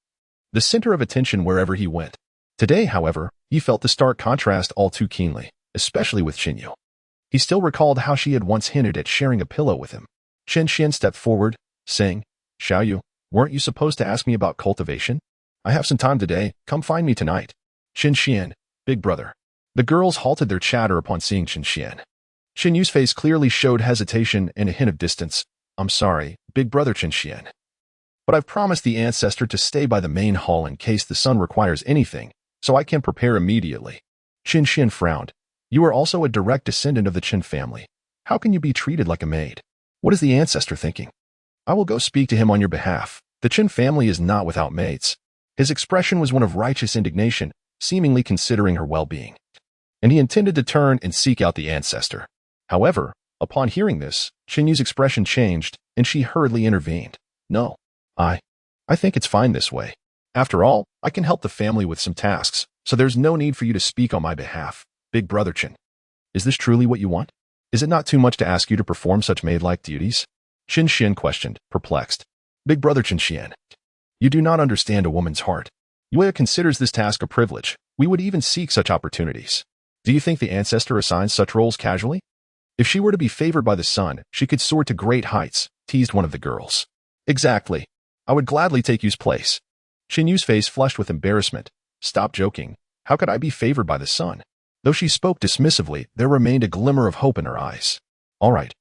the center of attention wherever he went. Today, however, he felt the stark contrast all too keenly, especially with Qin Yu. He still recalled how she had once hinted at sharing a pillow with him. Qin Xian stepped forward, saying, "Xiao Yu, weren't you supposed to ask me about cultivation? I have some time today, come find me tonight." "Qin Xian, big brother." The girls halted their chatter upon seeing Qin Xian. Qin Yu's face clearly showed hesitation and a hint of distance. "I'm sorry, big brother Qin Xian. But I've promised the ancestor to stay by the main hall in case the sun requires anything, so I can prepare immediately." Qin Xian frowned. "You are also a direct descendant of the Qin family. How can you be treated like a maid? What is the ancestor thinking?" "I will go speak to him on your behalf. The Qin family is not without maids." His expression was one of righteous indignation, seemingly considering her well-being. And he intended to turn and seek out the ancestor. However, upon hearing this, Qin Yu's expression changed, and she hurriedly intervened. "No, I think it's fine this way. After all, I can help the family with some tasks, so there's no need for you to speak on my behalf, big brother Qin. Is this truly what you want? Is it not too much to ask you to perform such maid-like duties?" Qin Xian questioned, perplexed. "Big brother Qin Xian, you do not understand a woman's heart. Yuya considers this task a privilege. We would even seek such opportunities. Do you think the ancestor assigns such roles casually? If she were to be favored by the sun, she could soar to great heights," teased one of the girls. "Exactly. I would gladly take Yu's place." Qin Yu's face flushed with embarrassment. "Stop joking. How could I be favored by the sun?" Though she spoke dismissively, there remained a glimmer of hope in her eyes. "All right.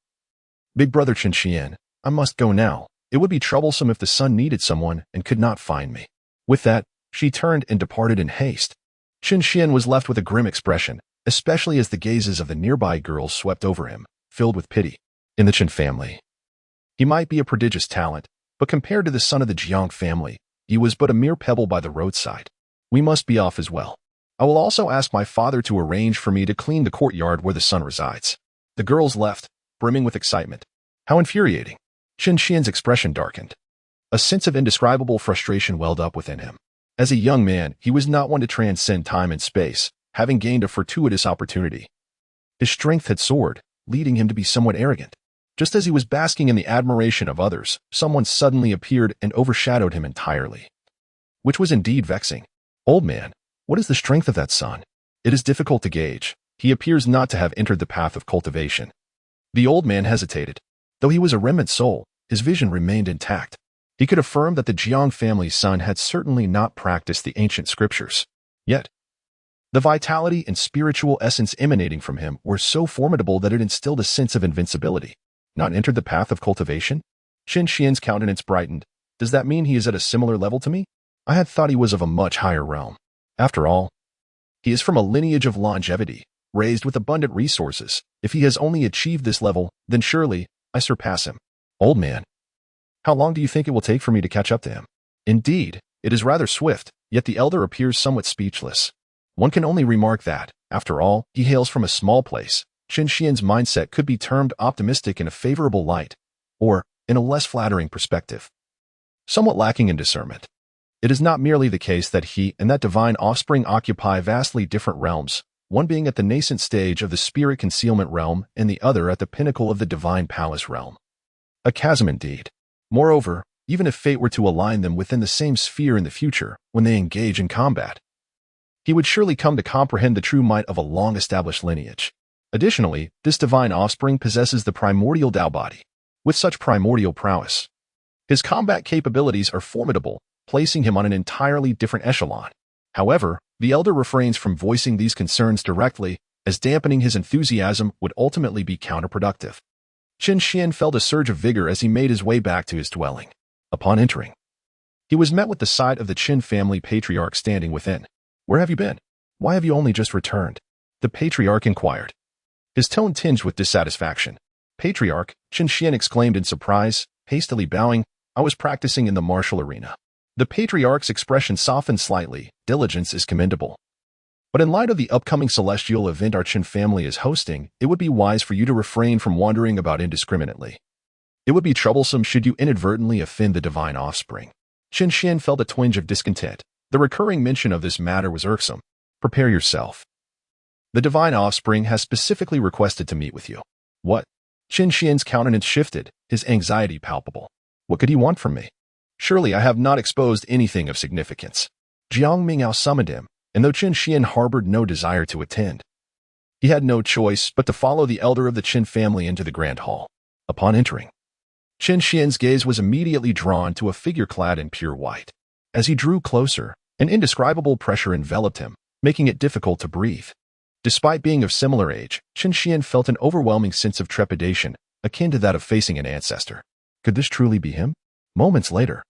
Big brother Qin Xian, I must go now. It would be troublesome if the sun needed someone and could not find me." With that, she turned and departed in haste. Qin Xian was left with a grim expression, especially as the gazes of the nearby girls swept over him, filled with pity. In the Qin family, he might be a prodigious talent, but compared to the son of the Jiang family, he was but a mere pebble by the roadside. We must be off as well. I will also ask my father to arrange for me to clean the courtyard where the sun resides. The girls left, brimming with excitement. How infuriating. Qin Xian's expression darkened. A sense of indescribable frustration welled up within him. As a young man, he was not one to transcend time and space, having gained a fortuitous opportunity. His strength had soared, leading him to be somewhat arrogant. Just as he was basking in the admiration of others, someone suddenly appeared and overshadowed him entirely. Which was indeed vexing. "Old man, what is the strength of that son? It is difficult to gauge. He appears not to have entered the path of cultivation." The old man hesitated. Though he was a remnant soul, his vision remained intact. He could affirm that the Jiang family's son had certainly not practiced the ancient scriptures. Yet, the vitality and spiritual essence emanating from him were so formidable that it instilled a sense of invincibility. Not entered the path of cultivation? Qin Xian's countenance brightened. Does that mean he is at a similar level to me? I had thought he was of a much higher realm. After all, he is from a lineage of longevity, raised with abundant resources. If he has only achieved this level, then surely I surpass him. Old man, how long do you think it will take for me to catch up to him? Indeed, it is rather swift, yet the elder appears somewhat speechless. One can only remark that, after all, he hails from a small place. Qin Xian's mindset could be termed optimistic in a favorable light, or, in a less flattering perspective, somewhat lacking in discernment. It is not merely the case that he and that divine offspring occupy vastly different realms, one being at the nascent stage of the spirit concealment realm and the other at the pinnacle of the divine palace realm. A chasm indeed. Moreover, even if fate were to align them within the same sphere in the future, when they engage in combat, he would surely come to comprehend the true might of a long-established lineage. Additionally, this divine offspring possesses the primordial Tao body. With such primordial prowess, his combat capabilities are formidable, placing him on an entirely different echelon. However, the elder refrains from voicing these concerns directly, as dampening his enthusiasm would ultimately be counterproductive. Qin Xian felt a surge of vigor as he made his way back to his dwelling. Upon entering, he was met with the sight of the Qin family patriarch standing within. "Where have you been? Why have you only just returned?" the patriarch inquired. His tone tinged with dissatisfaction. "Patriarch," Qin Xian exclaimed in surprise, hastily bowing, "I was practicing in the martial arena." The patriarch's expression softened slightly. Diligence is commendable. But in light of the upcoming celestial event our Qin family is hosting, it would be wise for you to refrain from wandering about indiscriminately. It would be troublesome should you inadvertently offend the divine offspring. Qin Xian felt a twinge of discontent. The recurring mention of this matter was irksome. "Prepare yourself. The divine offspring has specifically requested to meet with you." "What?" Qin Xian's countenance shifted, his anxiety palpable. "What could he want from me? Surely I have not exposed anything of significance." Jiang Mingdao summoned him, and though Qin Xian harbored no desire to attend, he had no choice but to follow the elder of the Qin family into the grand hall. Upon entering, Qin Xian's gaze was immediately drawn to a figure clad in pure white. As he drew closer, an indescribable pressure enveloped him, making it difficult to breathe. Despite being of similar age, Qin Xian felt an overwhelming sense of trepidation, akin to that of facing an ancestor. Could this truly be him? Moments later,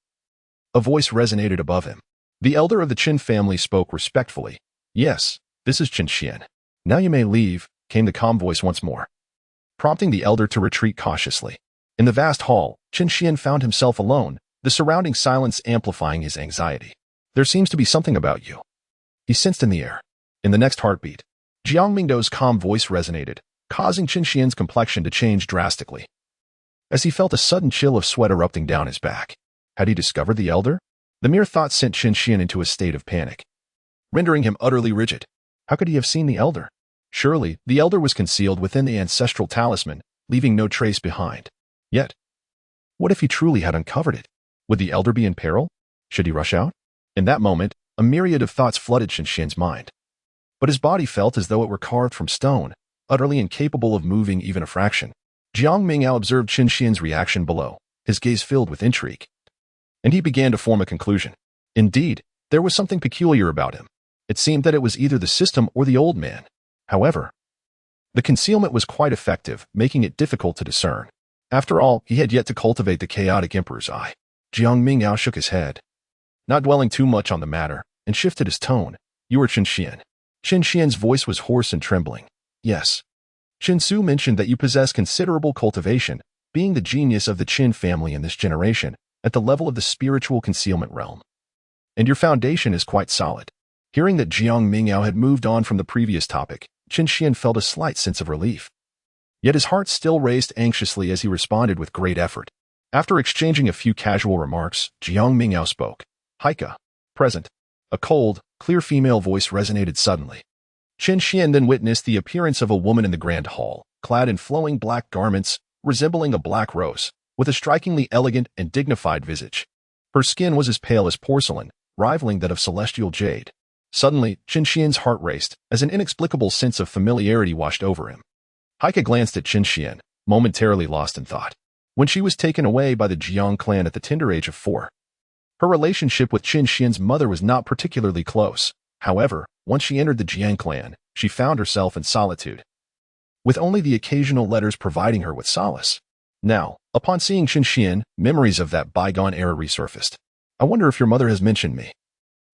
a voice resonated above him. The elder of the Qin family spoke respectfully. "Yes, this is Qin Xian. Now you may leave," came the calm voice once more, prompting the elder to retreat cautiously. In the vast hall, Qin Xian found himself alone, the surrounding silence amplifying his anxiety. "There seems to be something about you," he sensed in the air. In the next heartbeat, Jiang Mingdao's calm voice resonated, causing Qin Xian's complexion to change drastically, as he felt a sudden chill of sweat erupting down his back. Had he discovered the elder? The mere thought sent Qin Xian into a state of panic, rendering him utterly rigid. How could he have seen the elder? Surely, the elder was concealed within the ancestral talisman, leaving no trace behind. Yet, what if he truly had uncovered it? Would the elder be in peril? Should he rush out? In that moment, a myriad of thoughts flooded Qin Xian's mind. But his body felt as though it were carved from stone, utterly incapable of moving even a fraction. Jiang Mingdao observed Qin Xian's reaction below, his gaze filled with intrigue, and he began to form a conclusion. Indeed, there was something peculiar about him. It seemed that it was either the system or the old man. However, the concealment was quite effective, making it difficult to discern. After all, he had yet to cultivate the chaotic emperor's eye. Jiang Mingdao shook his head, not dwelling too much on the matter, and shifted his tone. "You are Qin Xian." Qin Xian's voice was hoarse and trembling. "Yes. Qin Su mentioned that you possess considerable cultivation, being the genius of the Qin family in this generation, at the level of the spiritual concealment realm. And your foundation is quite solid." Hearing that Jiang Mingdao had moved on from the previous topic, Qin Xian felt a slight sense of relief. Yet his heart still raced anxiously as he responded with great effort. After exchanging a few casual remarks, Jiang Mingdao spoke. "Haika, present." A cold, clear female voice resonated suddenly. Qin Xian then witnessed the appearance of a woman in the grand hall, clad in flowing black garments, resembling a black rose, with a strikingly elegant and dignified visage. Her skin was as pale as porcelain, rivaling that of celestial jade. Suddenly, Qin Xian's heart raced, as an inexplicable sense of familiarity washed over him. Haika glanced at Qin Xian, momentarily lost in thought. When she was taken away by the Jiang clan at the tender age of 4, her relationship with Qin Xian's mother was not particularly close. However, once she entered the Jiang clan, she found herself in solitude, with only the occasional letters providing her with solace. Now, upon seeing Qin Xian, memories of that bygone era resurfaced. "I wonder if your mother has mentioned me.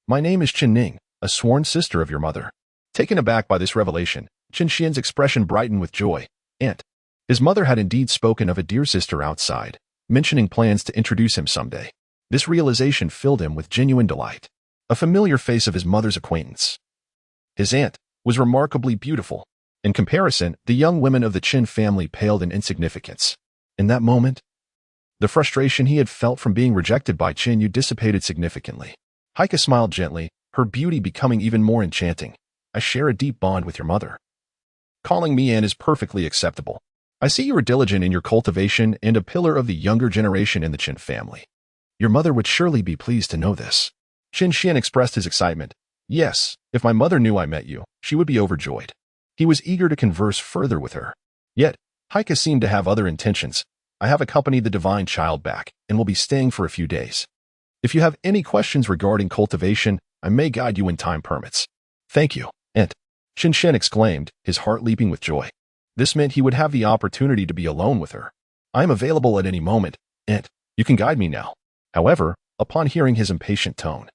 My name is Qin Ning, a sworn sister of your mother." Taken aback by this revelation, Qin Xian's expression brightened with joy. Aunt. His mother had indeed spoken of a dear sister outside, mentioning plans to introduce him someday. This realization filled him with genuine delight. A familiar face of his mother's acquaintance. His aunt was remarkably beautiful. In comparison, the young women of the Qin family paled in insignificance. In that moment, the frustration he had felt from being rejected by Qin Yu dissipated significantly. Heike smiled gently, her beauty becoming even more enchanting. I share a deep bond with your mother. Calling me Anne is perfectly acceptable. I see you are diligent in your cultivation and a pillar of the younger generation in the Qin family. Your mother would surely be pleased to know this. Qin Xian expressed his excitement. Yes, if my mother knew I met you, she would be overjoyed. He was eager to converse further with her. Yet, Heike seemed to have other intentions. I have accompanied the divine child back and will be staying for a few days. If you have any questions regarding cultivation, I may guide you when time permits. Thank you, Aunt. Qin Xian exclaimed, his heart leaping with joy. This meant he would have the opportunity to be alone with her. I am available at any moment, Aunt. You can guide me now. However, upon hearing his impatient tone,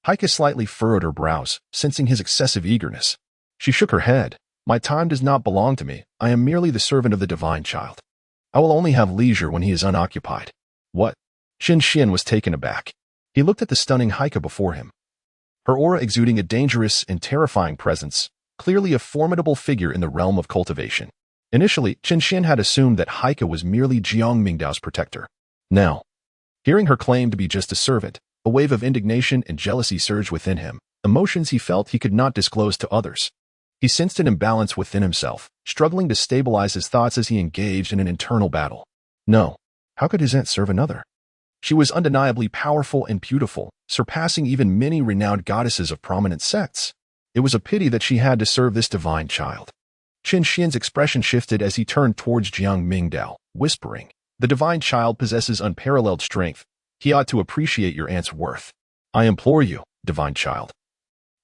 Heike slightly furrowed her brows, sensing his excessive eagerness. She shook her head. My time does not belong to me. I am merely the servant of the divine child. I will only have leisure when he is unoccupied. What? Qin Xian was taken aback. He looked at the stunning Heike before him. Her aura exuding a dangerous and terrifying presence, clearly a formidable figure in the realm of cultivation. Initially, Qin Xian had assumed that Heike was merely Jiang Mingdao's protector. Now, hearing her claim to be just a servant, a wave of indignation and jealousy surged within him, emotions he felt he could not disclose to others. He sensed an imbalance within himself, struggling to stabilize his thoughts as he engaged in an internal battle. No. How could his aunt serve another? She was undeniably powerful and beautiful, surpassing even many renowned goddesses of prominent sects. It was a pity that she had to serve this divine child. Qin Xian's expression shifted as he turned towards Jiang Mingdao, whispering, The divine child possesses unparalleled strength. He ought to appreciate your aunt's worth. I implore you, divine child,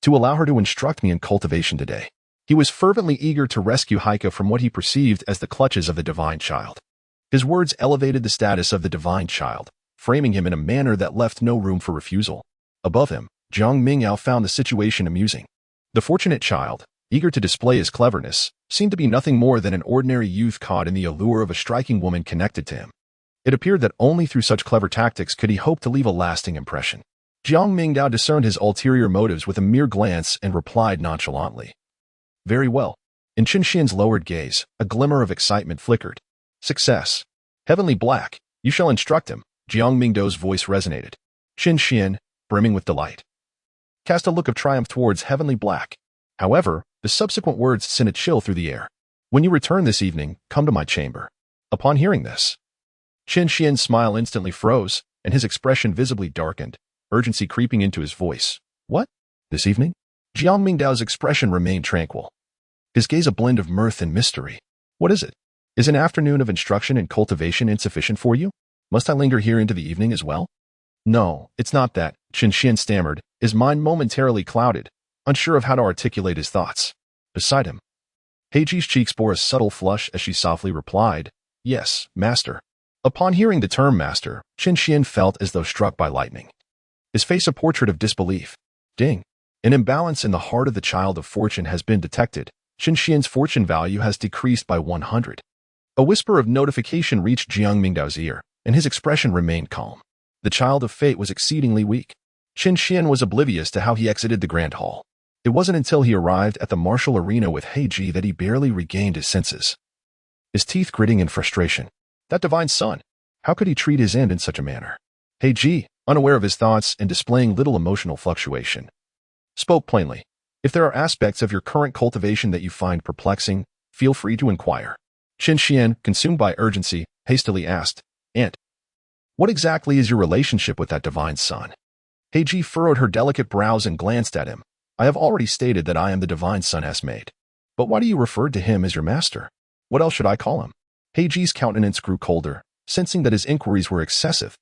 to allow her to instruct me in cultivation today. He was fervently eager to rescue Heike from what he perceived as the clutches of the divine child. His words elevated the status of the divine child, framing him in a manner that left no room for refusal. Above him, Jiang Mingdao found the situation amusing. The fortunate child, eager to display his cleverness, seemed to be nothing more than an ordinary youth caught in the allure of a striking woman connected to him. It appeared that only through such clever tactics could he hope to leave a lasting impression. Jiang Mingdao discerned his ulterior motives with a mere glance and replied nonchalantly. Very well. In Qin Xian's lowered gaze, a glimmer of excitement flickered. Success. Heavenly Black, you shall instruct him. Jiang Mingdao's voice resonated. Qin Xian, brimming with delight, cast a look of triumph towards Heavenly Black. However, the subsequent words sent a chill through the air. When you return this evening, come to my chamber. Upon hearing this, Qin Xian's smile instantly froze, and his expression visibly darkened, urgency creeping into his voice. What? This evening? Jiang Mingdao's expression remained tranquil, his gaze a blend of mirth and mystery. What is it? Is an afternoon of instruction and cultivation insufficient for you? Must I linger here into the evening as well? No, it's not that, Qin Xian stammered, his mind momentarily clouded, unsure of how to articulate his thoughts. Beside him, Heiji's cheeks bore a subtle flush as she softly replied, Yes, master. Upon hearing the term master, Qin Xian felt as though struck by lightning. His face a portrait of disbelief. Ding. An imbalance in the heart of the child of fortune has been detected. Qin Xian's fortune value has decreased by 100. A whisper of notification reached Jiang Mingdao's ear, and his expression remained calm. The child of fate was exceedingly weak. Qin Xian was oblivious to how he exited the grand hall. It wasn't until he arrived at the martial arena with Heiji that he barely regained his senses. His teeth gritting in frustration. That divine son! How could he treat his aunt in such a manner? Heiji, unaware of his thoughts and displaying little emotional fluctuation, spoke plainly. If there are aspects of your current cultivation that you find perplexing, feel free to inquire. Qin Xian, consumed by urgency, hastily asked, Aunt, what exactly is your relationship with that divine son? Heiji furrowed her delicate brows and glanced at him. I have already stated that I am the divine son maid. But why do you refer to him as your master? What else should I call him? Heiji's countenance grew colder, sensing that his inquiries were excessive.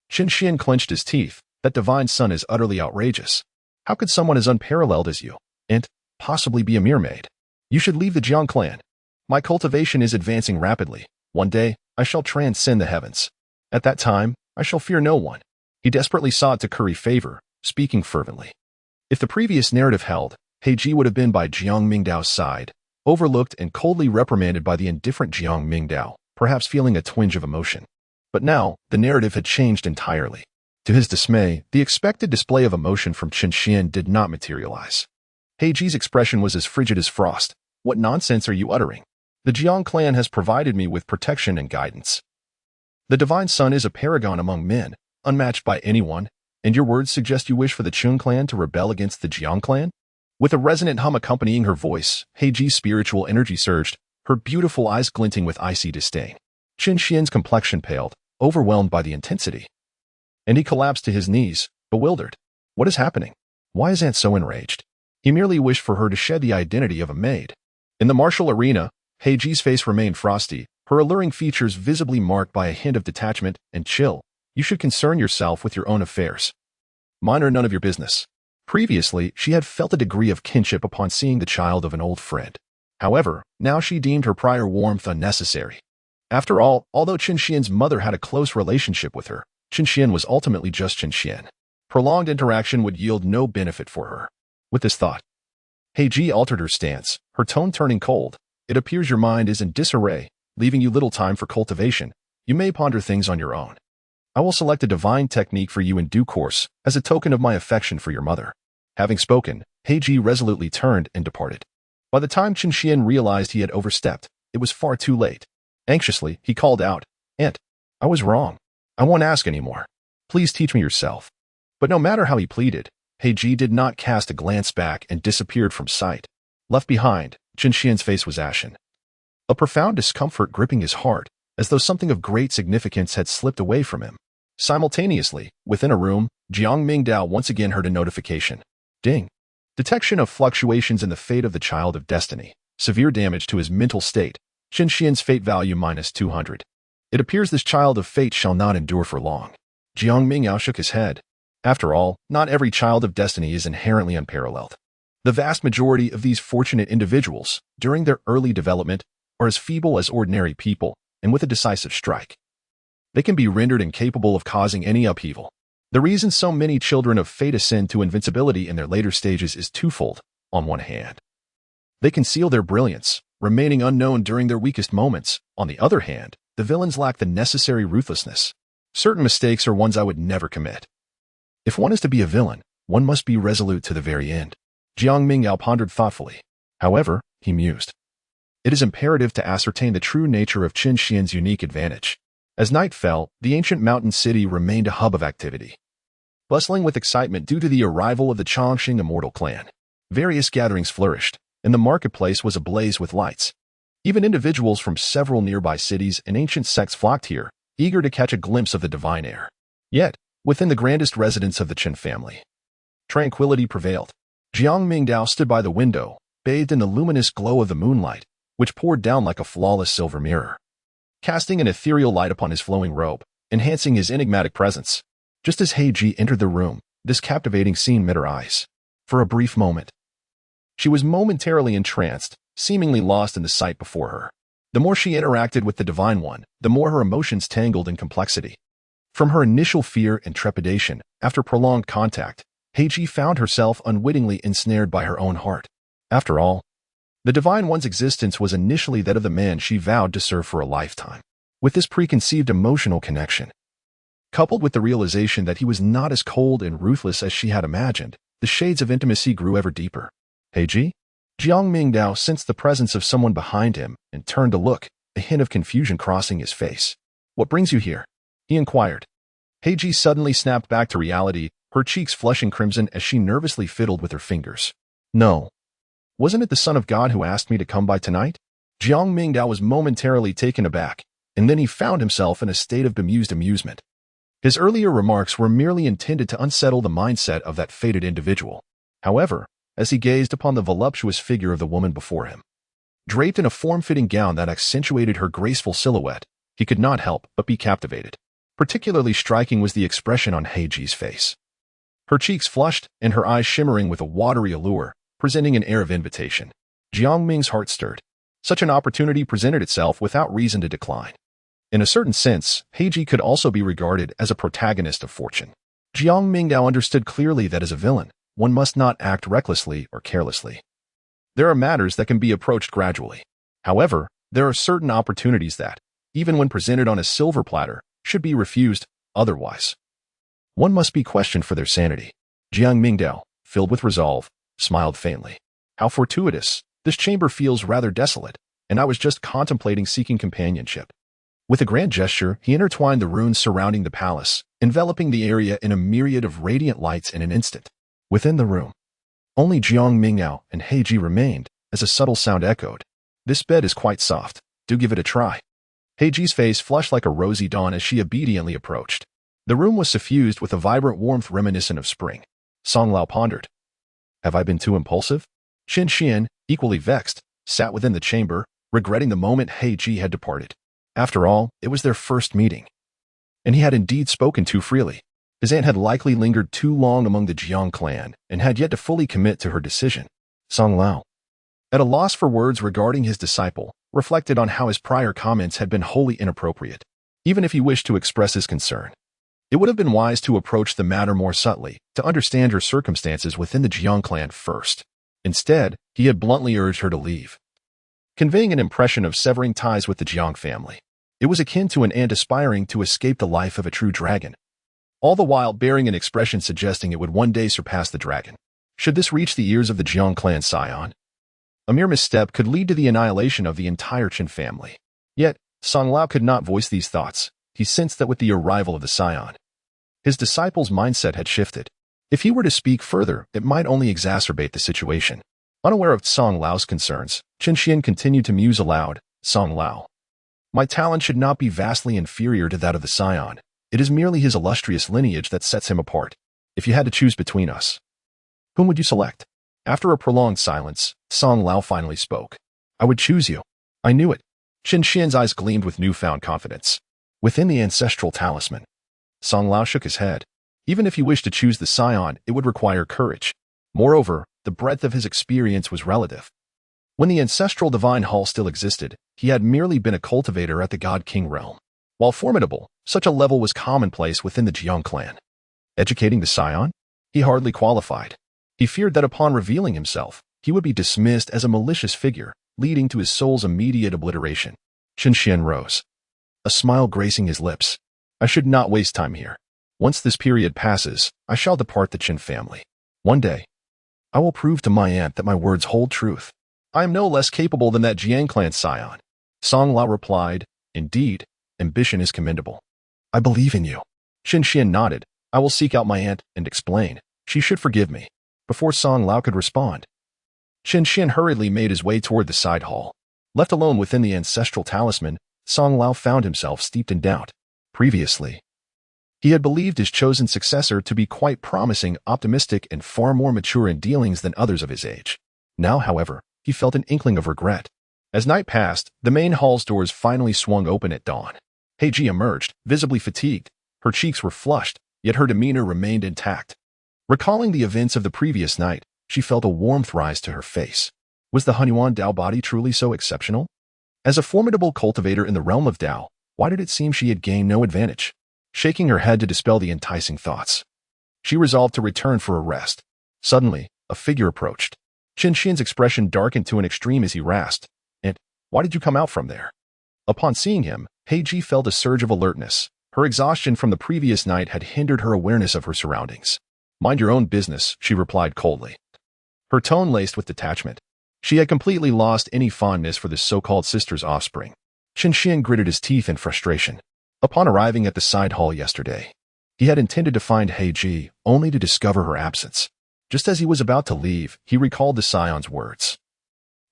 Qin Xian clenched his teeth. That divine son is utterly outrageous. How could someone as unparalleled as you, Aunt, possibly be a mere maid? You should leave the Jiang clan. My cultivation is advancing rapidly. One day, I shall transcend the heavens. At that time, I shall fear no one. He desperately sought to curry favor, speaking fervently. If the previous narrative held, Heiji would have been by Jiang Mingdao's side, overlooked and coldly reprimanded by the indifferent Jiang Mingdao, perhaps feeling a twinge of emotion. But now, the narrative had changed entirely. To his dismay, the expected display of emotion from Qin Xian did not materialize. Heiji's expression was as frigid as frost. What nonsense are you uttering? The Jiang clan has provided me with protection and guidance. The divine son is a paragon among men, unmatched by anyone. And your words suggest you wish for the Chun clan to rebel against the Jiang clan? With a resonant hum accompanying her voice, Heiji's spiritual energy surged, her beautiful eyes glinting with icy disdain. Qin Xian's complexion paled, overwhelmed by the intensity. And he collapsed to his knees, bewildered. What is happening? Why is Aunt so enraged? He merely wished for her to shed the identity of a maid. In the martial arena, Heiji's face remained frosty, her alluring features visibly marked by a hint of detachment and chill. You should concern yourself with your own affairs. Mine are none of your business. Previously, she had felt a degree of kinship upon seeing the child of an old friend. However, now she deemed her prior warmth unnecessary. After all, although Qin Xian's mother had a close relationship with her, Qin Xian was ultimately just Qin Xian. Prolonged interaction would yield no benefit for her. With this thought, Heiji altered her stance, her tone turning cold. It appears your mind is in disarray, leaving you little time for cultivation. You may ponder things on your own. I will select a divine technique for you in due course, as a token of my affection for your mother. Having spoken, Heiji resolutely turned and departed. By the time Qin Xian realized he had overstepped, it was far too late. Anxiously, he called out, Aunt, I was wrong. I won't ask anymore. Please teach me yourself. But no matter how he pleaded, Heiji did not cast a glance back and disappeared from sight. Left behind, Qin Xian's face was ashen. A profound discomfort gripping his heart, as though something of great significance had slipped away from him. Simultaneously, within a room, Jiang Mingdao once again heard a notification. Ding. Detection of fluctuations in the fate of the child of destiny. Severe damage to his mental state. Qin Xian's fate value -200. It appears this child of fate shall not endure for long. Jiang Mingdao shook his head. After all, not every child of destiny is inherently unparalleled. The vast majority of these fortunate individuals, during their early development, are as feeble as ordinary people, and with a decisive strike, they can be rendered incapable of causing any upheaval. The reason so many children of fate ascend to invincibility in their later stages is twofold. On one hand, they conceal their brilliance, remaining unknown during their weakest moments. On the other hand, the villains lack the necessary ruthlessness. Certain mistakes are ones I would never commit. If one is to be a villain, one must be resolute to the very end. Jiang Mingdao pondered thoughtfully. However, he mused, it is imperative to ascertain the true nature of Qin Xian's unique advantage. As night fell, the ancient mountain city remained a hub of activity, bustling with excitement due to the arrival of the Chongqing immortal clan. Various gatherings flourished, and the marketplace was ablaze with lights. Even individuals from several nearby cities and ancient sects flocked here, eager to catch a glimpse of the divine heir. Yet, within the grandest residence of the Qin family, tranquility prevailed. Jiang Mingdao stood by the window, bathed in the luminous glow of the moonlight, which poured down like a flawless silver mirror, casting an ethereal light upon his flowing robe, enhancing his enigmatic presence. Just as Heiji entered the room, this captivating scene met her eyes. For a brief moment, she was momentarily entranced, seemingly lost in the sight before her. The more she interacted with the Divine One, the more her emotions tangled in complexity. From her initial fear and trepidation, after prolonged contact, Heiji found herself unwittingly ensnared by her own heart. After all, the Divine One's existence was initially that of the man she vowed to serve for a lifetime. With this preconceived emotional connection, coupled with the realization that he was not as cold and ruthless as she had imagined, the shades of intimacy grew ever deeper. Heiji? Jiang Mingdao sensed the presence of someone behind him and turned to look, a hint of confusion crossing his face. What brings you here? He inquired. Heiji suddenly snapped back to reality, her cheeks flushing crimson as she nervously fiddled with her fingers. No. Wasn't it the Son of God who asked me to come by tonight? Jiang Mingdao was momentarily taken aback, and then he found himself in a state of bemused amusement. His earlier remarks were merely intended to unsettle the mindset of that fated individual. However, as he gazed upon the voluptuous figure of the woman before him, draped in a form-fitting gown that accentuated her graceful silhouette, he could not help but be captivated. Particularly striking was the expression on Heiji's face. Her cheeks flushed and her eyes shimmering with a watery allure, presenting an air of invitation. Jiang Ming's heart stirred. Such an opportunity presented itself without reason to decline. In a certain sense, Heiji could also be regarded as a protagonist of fortune. Jiang Mingdao understood clearly that as a villain, one must not act recklessly or carelessly. There are matters that can be approached gradually. However, there are certain opportunities that, even when presented on a silver platter, should be refused. Otherwise, one must be questioned for their sanity. Jiang Mingdao, filled with resolve, smiled faintly. How fortuitous. This chamber feels rather desolate, and I was just contemplating seeking companionship. With a grand gesture, he intertwined the runes surrounding the palace, enveloping the area in a myriad of radiant lights in an instant. Within the room, only Jiang Mingdao and Heiji remained, as a subtle sound echoed. "This bed is quite soft. Do give it a try." Heiji's face flushed like a rosy dawn as she obediently approached. The room was suffused with a vibrant warmth reminiscent of spring. Song Lao pondered. "Have I been too impulsive?" Qin Xian, equally vexed, sat within the chamber, regretting the moment Heiji had departed. After all, it was their first meeting. And he had indeed spoken too freely. His aunt had likely lingered too long among the Jiang clan and had yet to fully commit to her decision. Song Lao, at a loss for words regarding his disciple, reflected on how his prior comments had been wholly inappropriate. Even if he wished to express his concern, it would have been wise to approach the matter more subtly, to understand her circumstances within the Jiang clan first. Instead, he had bluntly urged her to leave, conveying an impression of severing ties with the Jiang family. It was akin to an ant aspiring to escape the life of a true dragon, all the while bearing an expression suggesting it would one day surpass the dragon. Should this reach the ears of the Jiang clan scion, a mere misstep could lead to the annihilation of the entire Qin family. Yet, Song Lao could not voice these thoughts. He sensed that with the arrival of the scion, his disciple's mindset had shifted. If he were to speak further, it might only exacerbate the situation. Unaware of Song Lao's concerns, Qin Xian continued to muse aloud. "Song Lao, my talent should not be vastly inferior to that of the scion. It is merely his illustrious lineage that sets him apart. If you had to choose between us, whom would you select?" After a prolonged silence, Song Lao finally spoke. "I would choose you." "I knew it." Qin Xian's eyes gleamed with newfound confidence. "Within the ancestral talisman." Song Lao shook his head. Even if he wished to choose the scion, it would require courage. Moreover, the breadth of his experience was relative. When the ancestral divine hall still existed, he had merely been a cultivator at the God-King realm. While formidable, such a level was commonplace within the Jiang clan. Educating the scion? He hardly qualified. He feared that upon revealing himself, he would be dismissed as a malicious figure, leading to his soul's immediate obliteration. Qin Xian rose, a smile gracing his lips. "I should not waste time here. Once this period passes, I shall depart the Qin family. One day, I will prove to my aunt that my words hold truth. I am no less capable than that Jiang clan scion." Song Lao replied, "Indeed, ambition is commendable. I believe in you." Qin Xian nodded. "I will seek out my aunt and explain. She should forgive me." Before Song Lao could respond, Qin Xian hurriedly made his way toward the side hall. Left alone within the ancestral talisman, Song Lao found himself steeped in doubt. Previously, he had believed his chosen successor to be quite promising, optimistic, and far more mature in dealings than others of his age. Now, however, he felt an inkling of regret. As night passed, the main hall's doors finally swung open at dawn. Heiji emerged, visibly fatigued. Her cheeks were flushed, yet her demeanor remained intact. Recalling the events of the previous night, she felt a warmth rise to her face. Was the Hunyuan Dao body truly so exceptional? As a formidable cultivator in the realm of Dao, why did it seem she had gained no advantage? Shaking her head to dispel the enticing thoughts, she resolved to return for a rest. Suddenly, a figure approached. Qin Xian's expression darkened to an extreme as he rasped, "And why did you come out from there?" Upon seeing him, Heiji felt a surge of alertness. Her exhaustion from the previous night had hindered her awareness of her surroundings. "Mind your own business," she replied coldly, her tone laced with detachment. She had completely lost any fondness for this so-called sister's offspring. Qin Xian gritted his teeth in frustration. Upon arriving at the side hall yesterday, he had intended to find Heiji, only to discover her absence. Just as he was about to leave, he recalled the scion's words,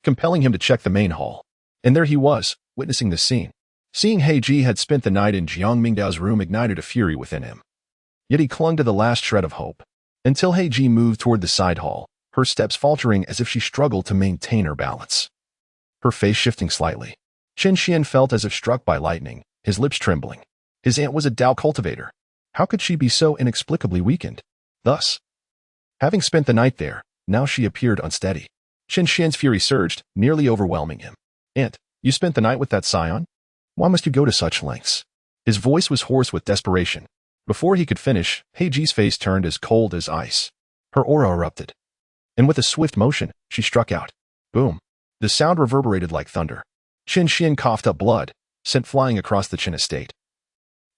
compelling him to check the main hall. And there he was, witnessing the scene. Seeing Heiji had spent the night in Jiang Mingdao's room ignited a fury within him. Yet he clung to the last shred of hope, until Heiji moved toward the side hall, her steps faltering as if she struggled to maintain her balance. Her face shifting slightly. Qin Xian felt as if struck by lightning, his lips trembling. His aunt was a Dao cultivator. How could she be so inexplicably weakened? Thus, having spent the night there, now she appeared unsteady. Qin Xian's fury surged, nearly overwhelming him. "Aunt, you spent the night with that scion? Why must you go to such lengths?" His voice was hoarse with desperation. Before he could finish, Heiji's face turned as cold as ice. Her aura erupted, and with a swift motion, she struck out. Boom. The sound reverberated like thunder. Qin Xian coughed up blood, sent flying across the Qin estate,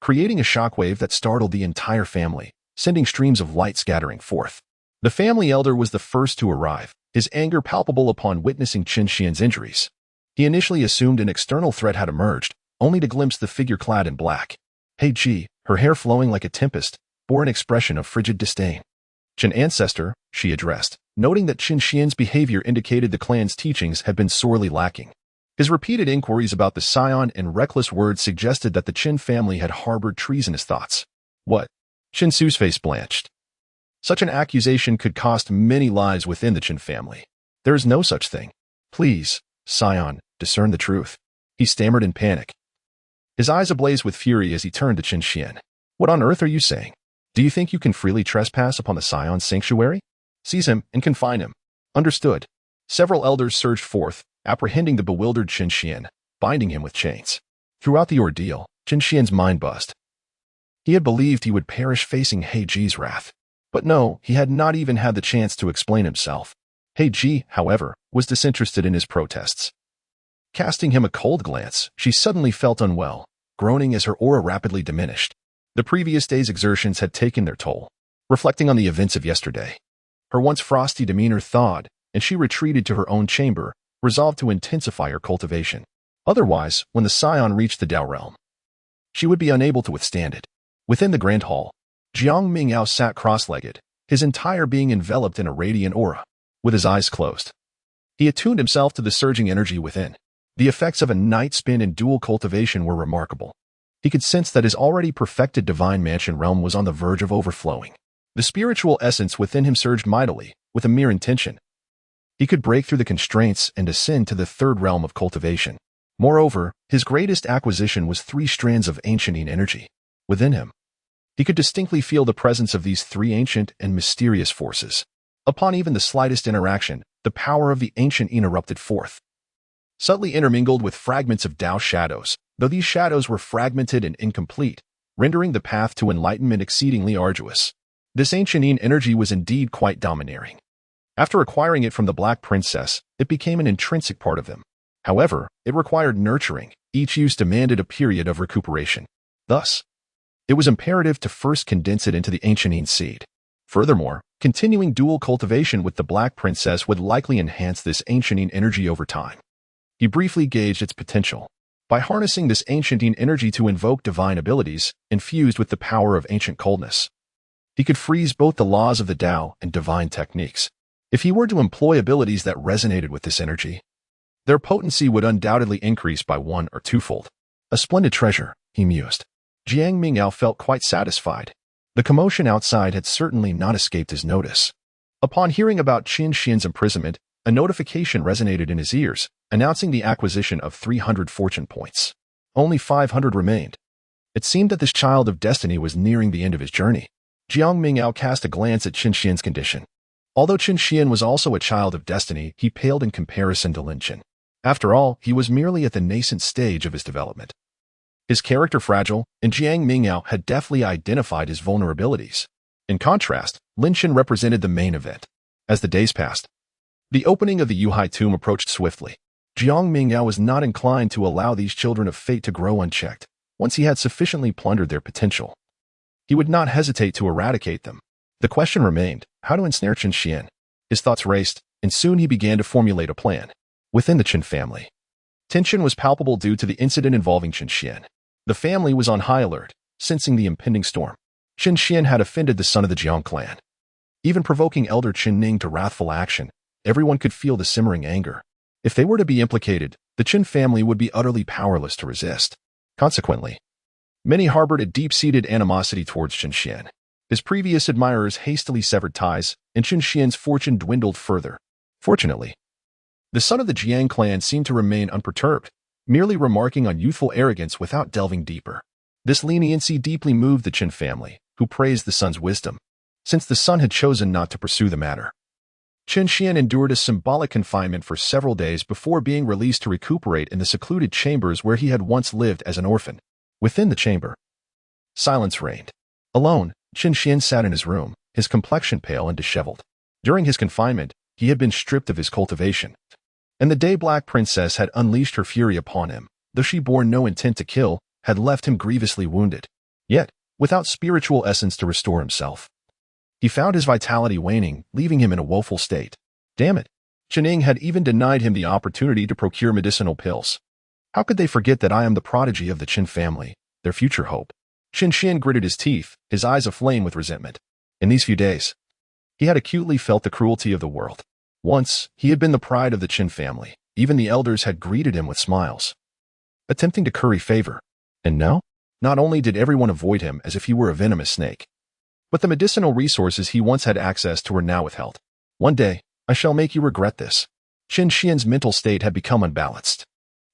creating a shockwave that startled the entire family, sending streams of light scattering forth. The family elder was the first to arrive, his anger palpable upon witnessing Qin Xian's injuries. He initially assumed an external threat had emerged, only to glimpse the figure clad in black. Heiji, her hair flowing like a tempest, bore an expression of frigid disdain. "Qin ancestor," she addressed, noting that Qin Xian's behavior indicated the clan's teachings had been sorely lacking. His repeated inquiries about the scion and reckless words suggested that the Qin family had harbored treasonous thoughts. What? Qin Su's face blanched. Such an accusation could cost many lives within the Qin family. There is no such thing. Please, scion, discern the truth. He stammered in panic. His eyes ablaze with fury as he turned to Qin Xian. What on earth are you saying? Do you think you can freely trespass upon the scion's sanctuary? Seize him and confine him. Understood. Several elders surged forth, apprehending the bewildered Qin Xian, binding him with chains. Throughout the ordeal, Qin Xian's mind buzzed. He had believed he would perish facing Heiji's wrath. But no, he had not even had the chance to explain himself. Heiji, however, was disinterested in his protests. Casting him a cold glance, she suddenly felt unwell, groaning as her aura rapidly diminished. The previous day's exertions had taken their toll. Reflecting on the events of yesterday, her once frosty demeanor thawed, and she retreated to her own chamber, resolved to intensify her cultivation. Otherwise, when the scion reached the Dao realm, she would be unable to withstand it. Within the grand hall, Jiang Mingdao sat cross-legged, his entire being enveloped in a radiant aura. With his eyes closed, he attuned himself to the surging energy within. The effects of a night spent in dual cultivation were remarkable. He could sense that his already perfected divine mansion realm was on the verge of overflowing. The spiritual essence within him surged mightily, with a mere intention. He could break through the constraints and ascend to the third realm of cultivation. Moreover, his greatest acquisition was 3 strands of ancient energy. Within him, he could distinctly feel the presence of these 3 ancient and mysterious forces. Upon even the slightest interaction, the power of the ancient erupted forth, subtly intermingled with fragments of Tao shadows, though these shadows were fragmented and incomplete, rendering the path to enlightenment exceedingly arduous. This ancient energy was indeed quite domineering. After acquiring it from the Black Princess, it became an intrinsic part of them. However, it required nurturing. Each use demanded a period of recuperation. Thus, it was imperative to first condense it into the ancient seed. Furthermore, continuing dual cultivation with the Black Princess would likely enhance this ancient energy over time. He briefly gauged its potential. By harnessing this ancient energy to invoke divine abilities, infused with the power of ancient coldness, he could freeze both the laws of the Tao and divine techniques. If he were to employ abilities that resonated with this energy, their potency would undoubtedly increase by 1 or 2-fold. A splendid treasure, he mused. Jiang Mingdao felt quite satisfied. The commotion outside had certainly not escaped his notice. Upon hearing about Qin Xian's imprisonment, a notification resonated in his ears, announcing the acquisition of 300 fortune points. Only 500 remained. It seemed that this child of destiny was nearing the end of his journey. Jiang Mingdao cast a glance at Qin Xian's condition. Although Qin Xian was also a child of destiny, he paled in comparison to Lin Qin. After all, he was merely at the nascent stage of his development. His character fragile, and Jiang Mingdao had deftly identified his vulnerabilities. In contrast, Lin Qin represented the main event. As the days passed, the opening of the Yuhai tomb approached swiftly. Jiang Mingdao was not inclined to allow these children of fate to grow unchecked. Once he had sufficiently plundered their potential, he would not hesitate to eradicate them. The question remained, how to ensnare Qin Xian. His thoughts raced, and soon he began to formulate a plan. Within the Qin family, tension was palpable due to the incident involving Qin Xian. The family was on high alert, sensing the impending storm. Qin Xian had offended the son of the Jiang clan, even provoking elder Qin Ning to wrathful action. Everyone could feel the simmering anger. If they were to be implicated, the Qin family would be utterly powerless to resist. Consequently, many harbored a deep-seated animosity towards Qin Xian. His previous admirers hastily severed ties, and Qin Xian's fortune dwindled further. Fortunately, the son of the Jiang clan seemed to remain unperturbed, merely remarking on youthful arrogance without delving deeper. This leniency deeply moved the Qin family, who praised the son's wisdom, since the son had chosen not to pursue the matter. Qin Xian endured a symbolic confinement for several days before being released to recuperate in the secluded chambers where he had once lived as an orphan. Within the chamber, silence reigned. Alone, Qin Xian sat in his room, his complexion pale and disheveled. During his confinement, he had been stripped of his cultivation, and the day Black Princess had unleashed her fury upon him, though she bore no intent to kill, had left him grievously wounded. Yet, without spiritual essence to restore himself, he found his vitality waning, leaving him in a woeful state. Damn it! Qining had even denied him the opportunity to procure medicinal pills. How could they forget that I am the prodigy of the Qin family, their future hope? Qin Xian gritted his teeth, his eyes aflame with resentment. In these few days, he had acutely felt the cruelty of the world. Once, he had been the pride of the Qin family. Even the elders had greeted him with smiles, attempting to curry favor. And now, not only did everyone avoid him as if he were a venomous snake, but the medicinal resources he once had access to were now withheld. One day, I shall make you regret this. Qin Xian's mental state had become unbalanced.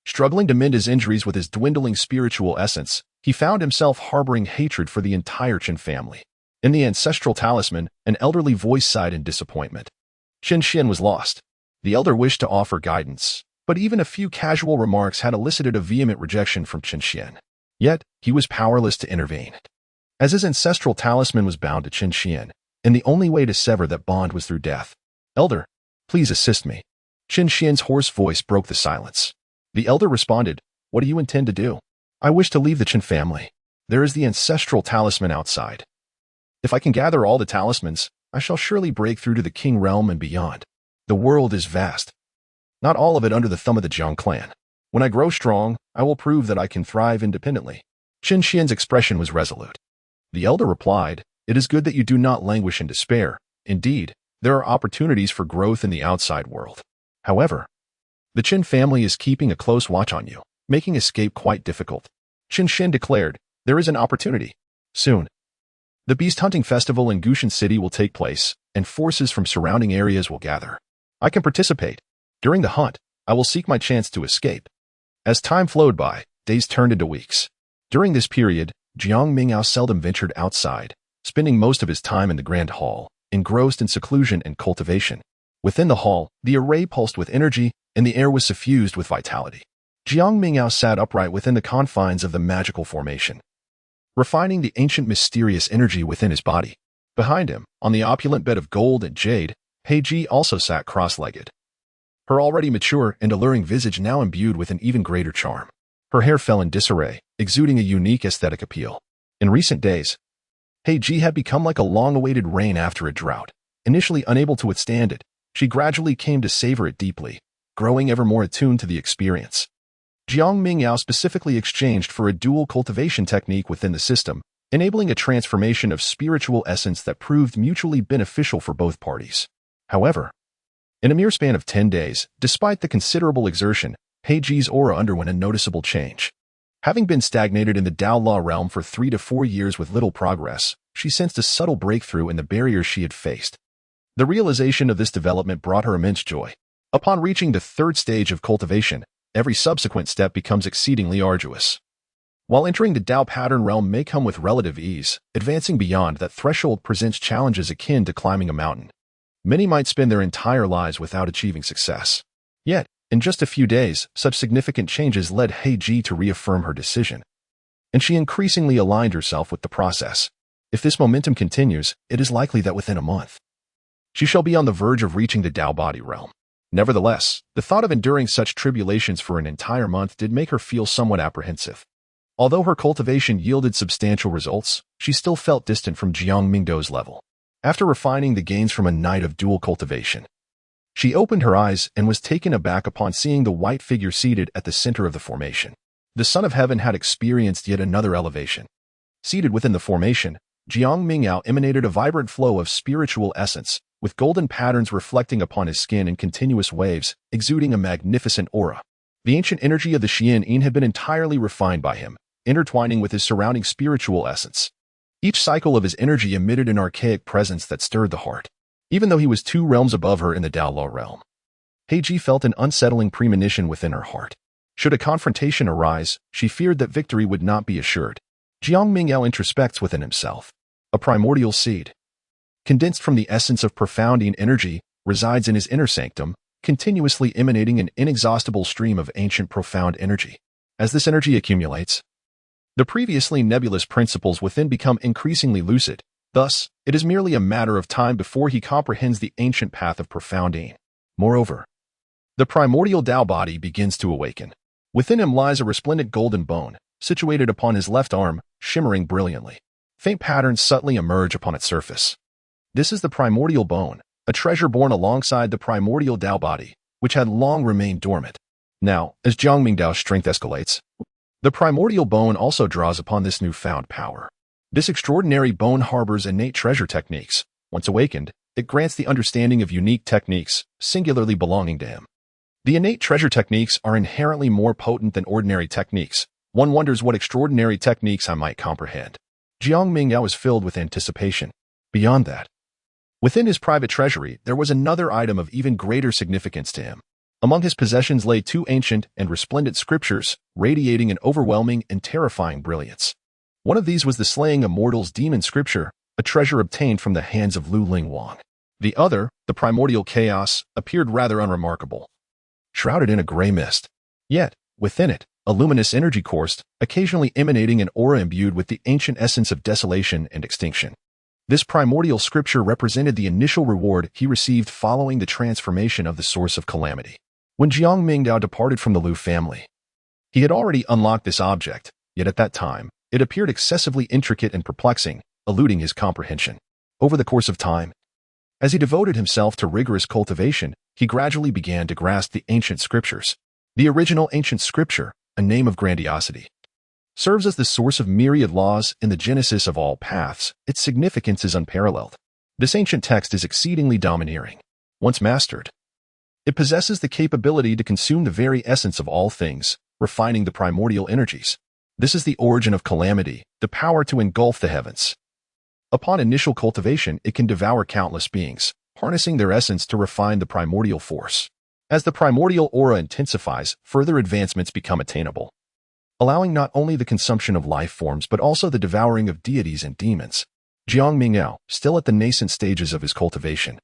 Struggling to mend his injuries with his dwindling spiritual essence, he found himself harboring hatred for the entire Qin family. In the ancestral talisman, an elderly voice sighed in disappointment. Qin Xian was lost. The elder wished to offer guidance, but even a few casual remarks had elicited a vehement rejection from Qin Xian. Yet, he was powerless to intervene, as his ancestral talisman was bound to Qin Xian, and the only way to sever that bond was through death. Elder, please assist me. Qin Xian's hoarse voice broke the silence. The elder responded, what do you intend to do? I wish to leave the Qin family. There is the ancestral talisman outside. If I can gather all the talismans, I shall surely break through to the King realm and beyond. The world is vast. Not all of it under the thumb of the Jiang clan. When I grow strong, I will prove that I can thrive independently. Qin Xian's expression was resolute. The elder replied, it is good that you do not languish in despair. Indeed, there are opportunities for growth in the outside world. However, the Qin family is keeping a close watch on you, making escape quite difficult. Qin Xian declared, there is an opportunity. Soon, the beast hunting festival in Gushan City will take place, and forces from surrounding areas will gather. I can participate. During the hunt, I will seek my chance to escape. As time flowed by, days turned into weeks. During this period, Jiang Mingdao seldom ventured outside, spending most of his time in the grand hall, engrossed in seclusion and cultivation. Within the hall, the array pulsed with energy, and the air was suffused with vitality. Jiang Mingdao sat upright within the confines of the magical formation, refining the ancient mysterious energy within his body. Behind him, on the opulent bed of gold and jade, Heiji also sat cross-legged, her already mature and alluring visage now imbued with an even greater charm. Her hair fell in disarray, exuding a unique aesthetic appeal. In recent days, Heiji had become like a long-awaited rain after a drought. Initially unable to withstand it, she gradually came to savor it deeply, growing ever more attuned to the experience. Jiang Mingdao specifically exchanged for a dual cultivation technique within the system, enabling a transformation of spiritual essence that proved mutually beneficial for both parties. However, in a mere span of 10 days, despite the considerable exertion, Heiji's aura underwent a noticeable change. Having been stagnated in the Dao Law realm for 3 to 4 years with little progress, she sensed a subtle breakthrough in the barriers she had faced. The realization of this development brought her immense joy. Upon reaching the 3rd stage of cultivation, every subsequent step becomes exceedingly arduous. While entering the Dao pattern realm may come with relative ease, advancing beyond that threshold presents challenges akin to climbing a mountain. Many might spend their entire lives without achieving success. Yet, in just a few days, such significant changes led Heiji to reaffirm her decision, and she increasingly aligned herself with the process. If this momentum continues, it is likely that within a month, she shall be on the verge of reaching the Dao body realm. Nevertheless, the thought of enduring such tribulations for an entire month did make her feel somewhat apprehensive. Although her cultivation yielded substantial results, she still felt distant from Jiang Mingdao's level. After refining the gains from a night of dual cultivation, she opened her eyes and was taken aback upon seeing the white figure seated at the center of the formation. The Son of Heaven had experienced yet another elevation. Seated within the formation, Jiang Mingdao emanated a vibrant flow of spiritual essence, with golden patterns reflecting upon his skin in continuous waves, exuding a magnificent aura. The ancient energy of the Xian had been entirely refined by him, intertwining with his surrounding spiritual essence. Each cycle of his energy emitted an archaic presence that stirred the heart. Even though he was 2 realms above her in the Dao Law realm, Heiji felt an unsettling premonition within her heart. Should a confrontation arise, she feared that victory would not be assured. Jiang Mingdao introspects within himself. A primordial seed, condensed from the essence of profounding energy, resides in his inner sanctum, continuously emanating an inexhaustible stream of ancient profound energy. As this energy accumulates, the previously nebulous principles within become increasingly lucid. Thus, it is merely a matter of time before he comprehends the ancient path of profounding. Moreover, the primordial Dao body begins to awaken. Within him lies a resplendent golden bone, situated upon his left arm, shimmering brilliantly. Faint patterns subtly emerge upon its surface. This is the primordial bone, a treasure born alongside the primordial Dao body, which had long remained dormant. Now, as Jiang Mingdao's strength escalates, the primordial bone also draws upon this newfound power. This extraordinary bone harbors innate treasure techniques. Once awakened, it grants the understanding of unique techniques, singularly belonging to him. The innate treasure techniques are inherently more potent than ordinary techniques. One wonders what extraordinary techniques I might comprehend. Jiang Mingdao is filled with anticipation. Beyond that, within his private treasury, there was another item of even greater significance to him. Among his possessions lay two ancient and resplendent scriptures, radiating an overwhelming and terrifying brilliance. One of these was the Slaying Immortals Demon Scripture, a treasure obtained from the hands of Lu Ling Wang. The other, the Primordial Chaos, appeared rather unremarkable, shrouded in a gray mist. Yet, within it, a luminous energy coursed, occasionally emanating an aura imbued with the ancient essence of desolation and extinction. This primordial scripture represented the initial reward he received following the transformation of the source of calamity. When Jiang Mingdao departed from the Lu family, he had already unlocked this object, yet at that time, it appeared excessively intricate and perplexing, eluding his comprehension. Over the course of time, as he devoted himself to rigorous cultivation, he gradually began to grasp the ancient scriptures. The original ancient scripture, a name of grandiosity, serves as the source of myriad laws in the genesis of all paths. Its significance is unparalleled. This ancient text is exceedingly domineering. Once mastered, it possesses the capability to consume the very essence of all things, refining the primordial energies. This is the origin of calamity, the power to engulf the heavens. Upon initial cultivation, it can devour countless beings, harnessing their essence to refine the primordial force. As the primordial aura intensifies, further advancements become attainable, allowing not only the consumption of life forms but also the devouring of deities and demons. Jiang Mingdao, still at the nascent stages of his cultivation,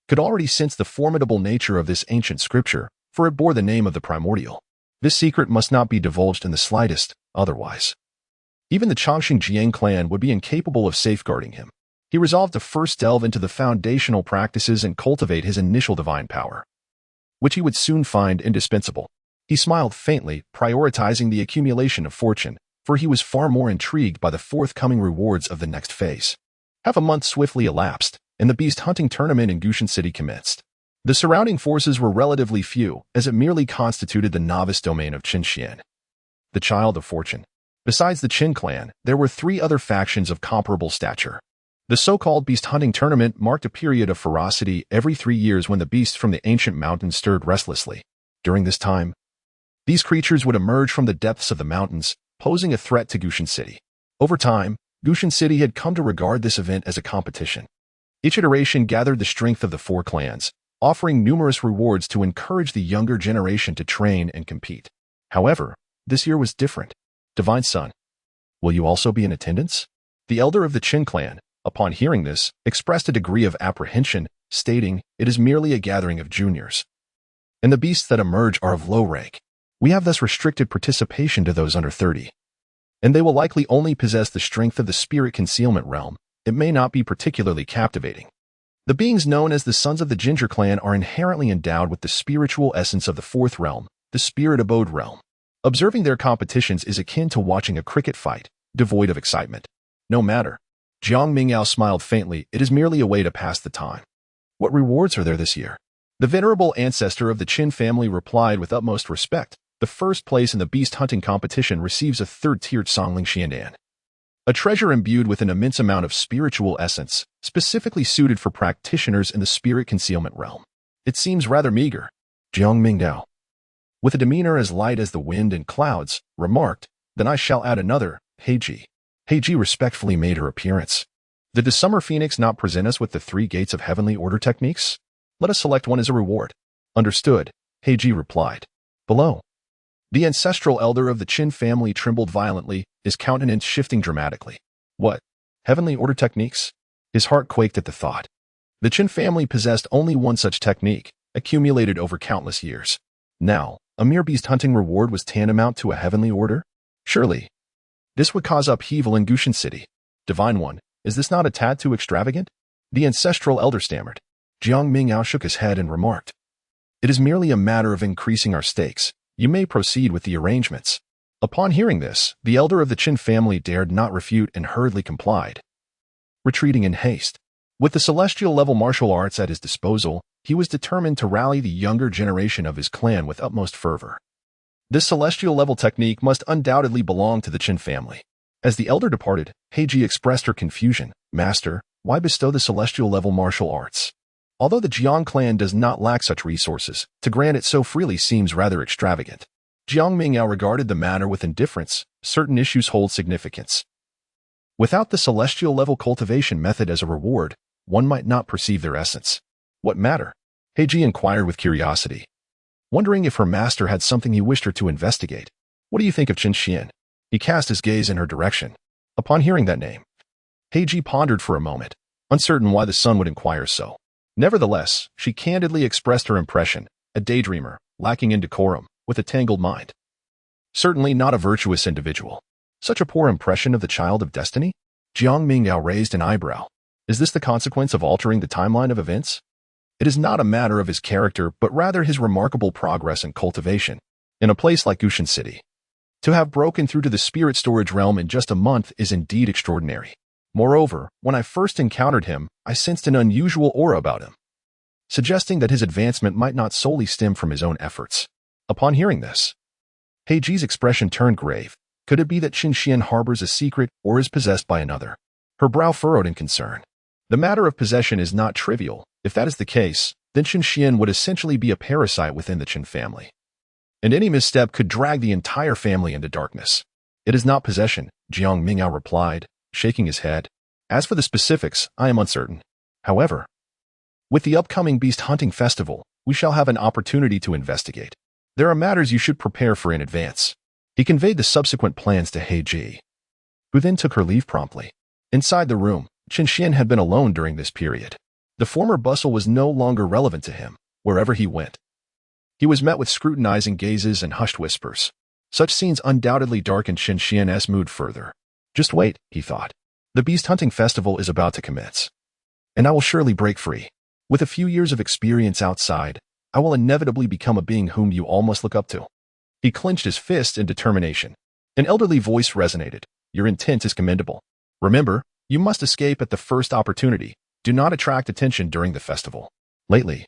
could already sense the formidable nature of this ancient scripture, for it bore the name of the primordial. This secret must not be divulged in the slightest, otherwise even the Chongqing Jiang clan would be incapable of safeguarding him. He resolved to first delve into the foundational practices and cultivate his initial divine power, which he would soon find indispensable. He smiled faintly, prioritizing the accumulation of fortune, for he was far more intrigued by the forthcoming rewards of the next phase. Half a month swiftly elapsed, and the beast hunting tournament in Gushan City commenced. The surrounding forces were relatively few, as it merely constituted the novice domain of Qin Xian, the child of fortune. Besides the Qin clan, there were three other factions of comparable stature. The so-called beast hunting tournament marked a period of ferocity every 3 years when the beasts from the ancient mountains stirred restlessly. During this time, these creatures would emerge from the depths of the mountains, posing a threat to Gushan City. Over time, Gushan City had come to regard this event as a competition. Each iteration gathered the strength of the four clans, offering numerous rewards to encourage the younger generation to train and compete. However, this year was different. Divine Son, will you also be in attendance? The elder of the Qin clan, upon hearing this, expressed a degree of apprehension, stating, "It is merely a gathering of juniors, and the beasts that emerge are of low rank. We have thus restricted participation to those under 30, and they will likely only possess the strength of the spirit concealment realm. It may not be particularly captivating." The beings known as the Sons of the Ginger clan are inherently endowed with the spiritual essence of the fourth realm, the spirit abode realm. Observing their competitions is akin to watching a cricket fight, devoid of excitement. No matter. Jiang Mingdao smiled faintly. It is merely a way to pass the time. What rewards are there this year? The venerable ancestor of the Qin family replied with utmost respect. The first place in the beast hunting competition receives a third-tiered Songling Xiandan, a treasure imbued with an immense amount of spiritual essence, specifically suited for practitioners in the spirit concealment realm. It seems rather meager. Jiang Mingdao, with a demeanor as light as the wind and clouds, remarked, "Then I shall add another, Heiji." Heiji respectfully made her appearance. Did the Summer Phoenix not present us with the 3 gates of heavenly order techniques? Let us select one as a reward. Understood, Heiji replied. Below, the ancestral elder of the Qin family trembled violently, his countenance shifting dramatically. What? Heavenly order techniques? His heart quaked at the thought. The Qin family possessed only one such technique, accumulated over countless years. Now, a mere beast hunting reward was tantamount to a heavenly order? Surely, this would cause upheaval in Gushan City. Divine One, is this not a tad too extravagant? The ancestral elder stammered. Jiang Mingdao shook his head and remarked, "It is merely a matter of increasing our stakes. You may proceed with the arrangements." Upon hearing this, the elder of the Qin family dared not refute and hurriedly complied, retreating in haste. With the celestial level martial arts at his disposal, he was determined to rally the younger generation of his clan with utmost fervor. This celestial level technique must undoubtedly belong to the Qin family. As the elder departed, Heiji expressed her confusion. Master, why bestow the celestial level martial arts? Although the Jiang clan does not lack such resources, to grant it so freely seems rather extravagant. Jiang Mingdao regarded the matter with indifference. Certain issues hold significance. Without the celestial level cultivation method as a reward, one might not perceive their essence. What matter? Heiji inquired with curiosity, wondering if her master had something he wished her to investigate. What do you think of Qin Xian? He cast his gaze in her direction. Upon hearing that name, Heiji pondered for a moment, uncertain why the son would inquire so. Nevertheless, she candidly expressed her impression, a daydreamer, lacking in decorum, with a tangled mind. Certainly not a virtuous individual. Such a poor impression of the child of destiny? Jiang Mingdao raised an eyebrow. Is this the consequence of altering the timeline of events? It is not a matter of his character, but rather his remarkable progress and cultivation. In a place like Gushan City, to have broken through to the spirit storage realm in just a month is indeed extraordinary. Moreover, when I first encountered him, I sensed an unusual aura about him, suggesting that his advancement might not solely stem from his own efforts. Upon hearing this, Heiji's expression turned grave. Could it be that Qin Xian harbors a secret or is possessed by another? Her brow furrowed in concern. The matter of possession is not trivial. If that is the case, then Qin Xian would essentially be a parasite within the Qin family, and any misstep could drag the entire family into darkness. It is not possession, Jiang Mingdao replied, shaking his head. As for the specifics, I am uncertain. However, with the upcoming beast hunting festival, we shall have an opportunity to investigate. There are matters you should prepare for in advance. He conveyed the subsequent plans to Heiji, who then took her leave promptly. Inside the room, Qin Xian had been alone during this period. The former bustle was no longer relevant to him. Wherever he went, he was met with scrutinizing gazes and hushed whispers. Such scenes undoubtedly darkened Qin Xian's mood further. Just wait, he thought. The beast hunting festival is about to commence, and I will surely break free. With a few years of experience outside, I will inevitably become a being whom you all must look up to. He clenched his fists in determination. An elderly voice resonated. Your intent is commendable. Remember, you must escape at the first opportunity. Do not attract attention during the festival. Lately,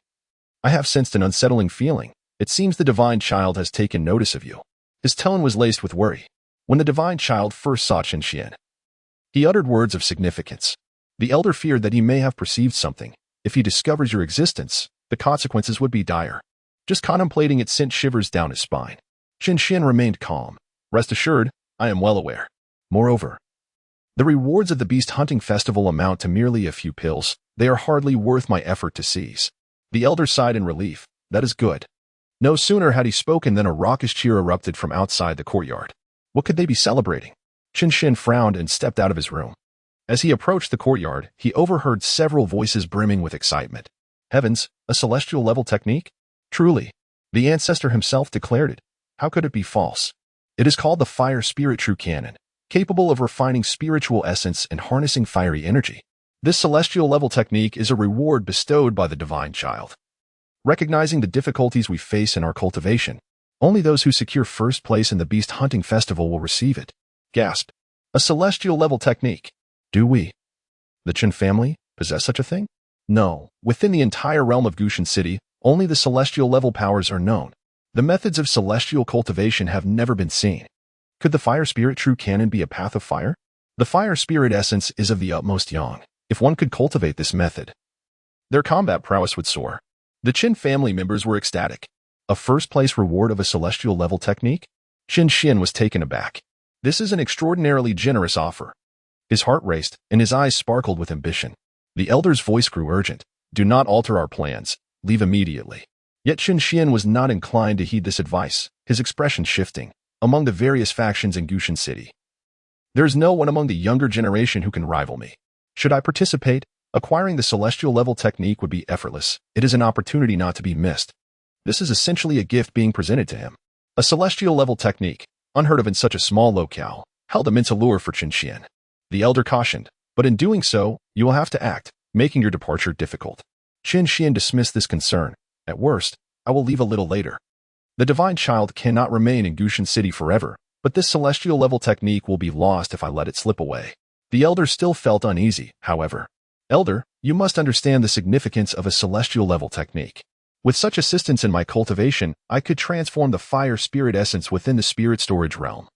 I have sensed an unsettling feeling. It seems the divine child has taken notice of you. His tone was laced with worry. When the divine child first saw Qin Xian, he uttered words of significance. The elder feared that he may have perceived something. If he discovers your existence, the consequences would be dire. Just contemplating it sent shivers down his spine. Qin Xian remained calm. Rest assured, I am well aware. Moreover, the rewards of the beast hunting festival amount to merely a few pills. They are hardly worth my effort to seize. The elder sighed in relief. That is good. No sooner had he spoken than a raucous cheer erupted from outside the courtyard. What could they be celebrating? Qin Xian frowned and stepped out of his room. As he approached the courtyard, he overheard several voices brimming with excitement. Heavens, a celestial level technique? Truly, the ancestor himself declared it. How could it be false? It is called the fire spirit true canon, capable of refining spiritual essence and harnessing fiery energy. This celestial level technique is a reward bestowed by the divine child. Recognizing the difficulties we face in our cultivation, only those who secure first place in the beast hunting festival will receive it. Gasped. A celestial level technique. Do we, the Qin family, possess such a thing? No. Within the entire realm of Gushan City, only the celestial level powers are known. The methods of celestial cultivation have never been seen. Could the fire spirit true canon be a path of fire? The fire spirit essence is of the utmost yang. If one could cultivate this method, their combat prowess would soar. The Qin family members were ecstatic. A first-place reward of a celestial level technique? Qin Xian was taken aback. This is an extraordinarily generous offer. His heart raced, and his eyes sparkled with ambition. The elder's voice grew urgent. Do not alter our plans. Leave immediately. Yet Qin Xian was not inclined to heed this advice, his expression shifting. Among the various factions in Gushan City, there is no one among the younger generation who can rival me. Should I participate? Acquiring the celestial level technique would be effortless. It is an opportunity not to be missed. This is essentially a gift being presented to him. A celestial level technique, unheard of in such a small locale, held immense allure for Qin Xian. The elder cautioned, but in doing so, you will have to act, making your departure difficult. Qin Xian dismissed this concern. At worst, I will leave a little later. The divine child cannot remain in Gushan City forever, but this celestial level technique will be lost if I let it slip away. The elder still felt uneasy, however. Elder, you must understand the significance of a celestial level technique. With such assistance in my cultivation, I could transform the fire spirit essence within the spirit storage realm.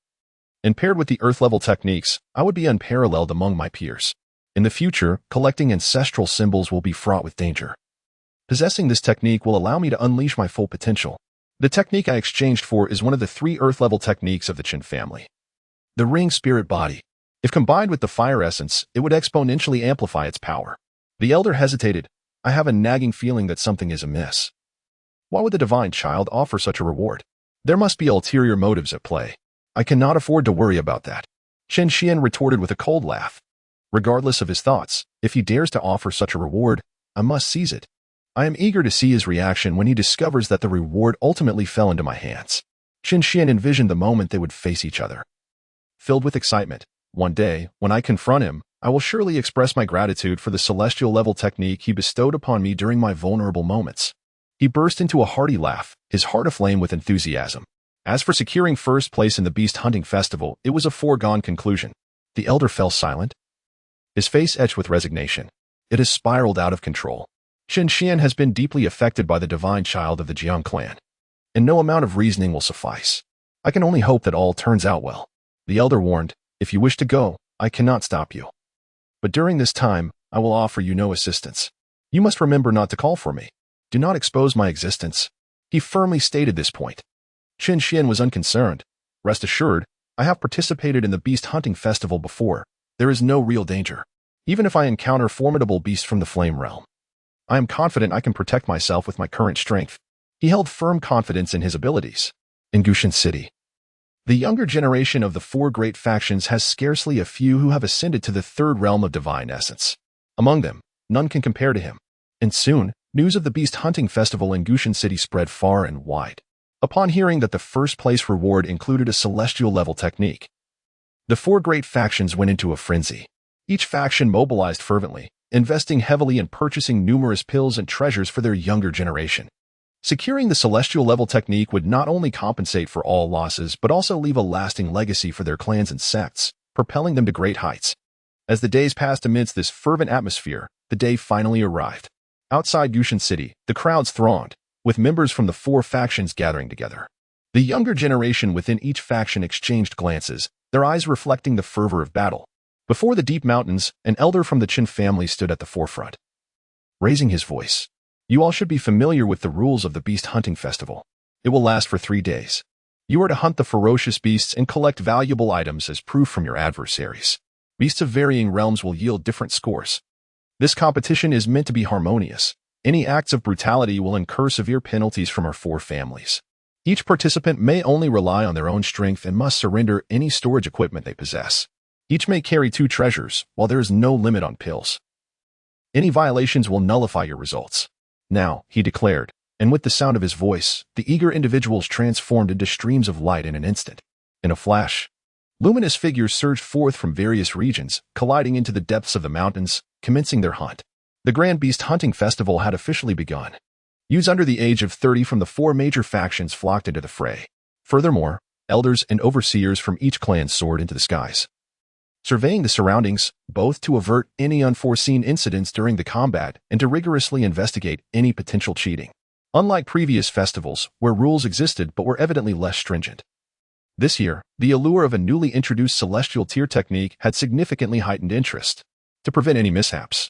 And paired with the earth-level techniques, I would be unparalleled among my peers. In the future, collecting ancestral symbols will be fraught with danger. Possessing this technique will allow me to unleash my full potential. The technique I exchanged for is one of the 3 earth-level techniques of the Qin family. The ring spirit body. If combined with the fire essence, it would exponentially amplify its power. The elder hesitated. I have a nagging feeling that something is amiss. Why would the divine child offer such a reward? There must be ulterior motives at play. I cannot afford to worry about that. Qin Xian retorted with a cold laugh. Regardless of his thoughts, if he dares to offer such a reward, I must seize it. I am eager to see his reaction when he discovers that the reward ultimately fell into my hands. Qin Xian envisioned the moment they would face each other. Filled with excitement, one day, when I confront him, I will surely express my gratitude for the celestial level technique he bestowed upon me during my vulnerable moments. He burst into a hearty laugh, his heart aflame with enthusiasm. As for securing first place in the beast hunting festival, it was a foregone conclusion. The elder fell silent, his face etched with resignation. It has spiraled out of control. Qin Xian has been deeply affected by the divine child of the Jiang clan, and no amount of reasoning will suffice. I can only hope that all turns out well. The elder warned, if you wish to go, I cannot stop you. But during this time, I will offer you no assistance. You must remember not to call for me. Do not expose my existence. He firmly stated this point. Qin Xian was unconcerned. Rest assured, I have participated in the beast hunting festival before. There is no real danger. Even if I encounter formidable beasts from the flame realm, I am confident I can protect myself with my current strength. He held firm confidence in his abilities. In Gushan City, the younger generation of the 4 great factions has scarcely a few who have ascended to the 3rd realm of divine essence. Among them, none can compare to him. And soon, news of the beast hunting festival in Gushan City spread far and wide. Upon hearing that the first place reward included a celestial level technique, the 4 great factions went into a frenzy. Each faction mobilized fervently, investing heavily in purchasing numerous pills and treasures for their younger generation. Securing the celestial level technique would not only compensate for all losses but also leave a lasting legacy for their clans and sects, propelling them to great heights. As the days passed amidst this fervent atmosphere, the day finally arrived. Outside Gushan City, the crowds thronged, with members from the 4 factions gathering together. The younger generation within each faction exchanged glances, their eyes reflecting the fervor of battle. Before the deep mountains, an elder from the Qin family stood at the forefront. Raising his voice, you all should be familiar with the rules of the beast hunting festival. It will last for 3 days. You are to hunt the ferocious beasts and collect valuable items as proof from your adversaries. Beasts of varying realms will yield different scores. This competition is meant to be harmonious. Any acts of brutality will incur severe penalties from our 4 families. Each participant may only rely on their own strength and must surrender any storage equipment they possess. Each may carry 2 treasures, while there is no limit on pills. Any violations will nullify your results. Now, he declared, and with the sound of his voice, the eager individuals transformed into streams of light in an instant. In a flash, luminous figures surged forth from various regions, colliding into the depths of the mountains, commencing their hunt. The Grand Beast Hunting Festival had officially begun. Youths under the age of 30 from the 4 major factions flocked into the fray. Furthermore, elders and overseers from each clan soared into the skies, surveying the surroundings, both to avert any unforeseen incidents during the combat and to rigorously investigate any potential cheating. Unlike previous festivals, where rules existed but were evidently less stringent, this year, the allure of a newly introduced celestial tier technique had significantly heightened interest. To prevent any mishaps,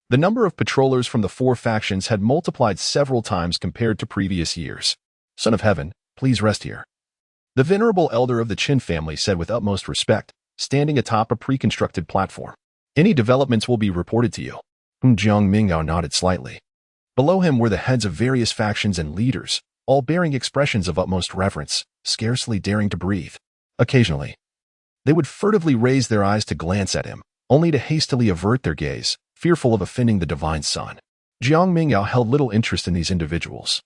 the number of patrollers from the 4 factions had multiplied several times compared to previous years. Son of Heaven, please rest here, the venerable elder of the Qin family said with utmost respect, standing atop a pre-constructed platform. Any developments will be reported to you. Jiang Mingdao nodded slightly. Below him were the heads of various factions and leaders, all bearing expressions of utmost reverence, scarcely daring to breathe. Occasionally, they would furtively raise their eyes to glance at him, only to hastily avert their gaze, fearful of offending the divine son. Jiang Mingdao held little interest in these individuals.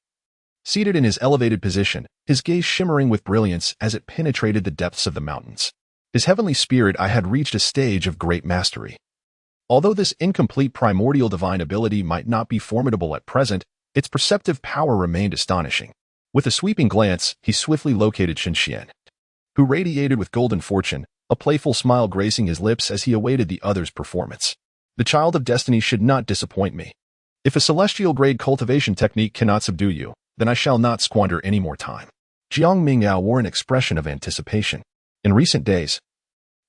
Seated in his elevated position, his gaze shimmering with brilliance as it penetrated the depths of the mountains, his heavenly spirit eye had reached a stage of great mastery. Although this incomplete primordial divine ability might not be formidable at present, its perceptive power remained astonishing. With a sweeping glance, he swiftly located Qin Xian, who radiated with golden fortune, a playful smile gracing his lips as he awaited the other's performance. The child of destiny should not disappoint me. If a celestial-grade cultivation technique cannot subdue you, then I shall not squander any more time. Jiang Mingdao wore an expression of anticipation. In recent days,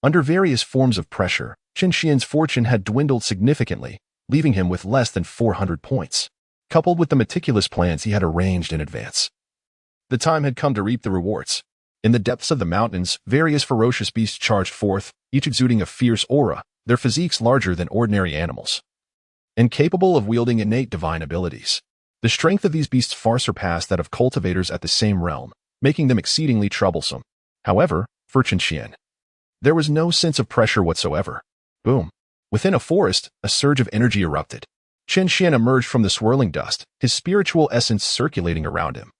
under various forms of pressure, Qin Xian's fortune had dwindled significantly, leaving him with less than 400 points. Coupled with the meticulous plans he had arranged in advance, the time had come to reap the rewards. In the depths of the mountains, various ferocious beasts charged forth, each exuding a fierce aura, their physiques larger than ordinary animals, and capable of wielding innate divine abilities. The strength of these beasts far surpassed that of cultivators at the same realm, making them exceedingly troublesome. However, for Qin Xian, there was no sense of pressure whatsoever. Boom! Within a forest, a surge of energy erupted. Qin Xian emerged from the swirling dust, his spiritual essence circulating around him,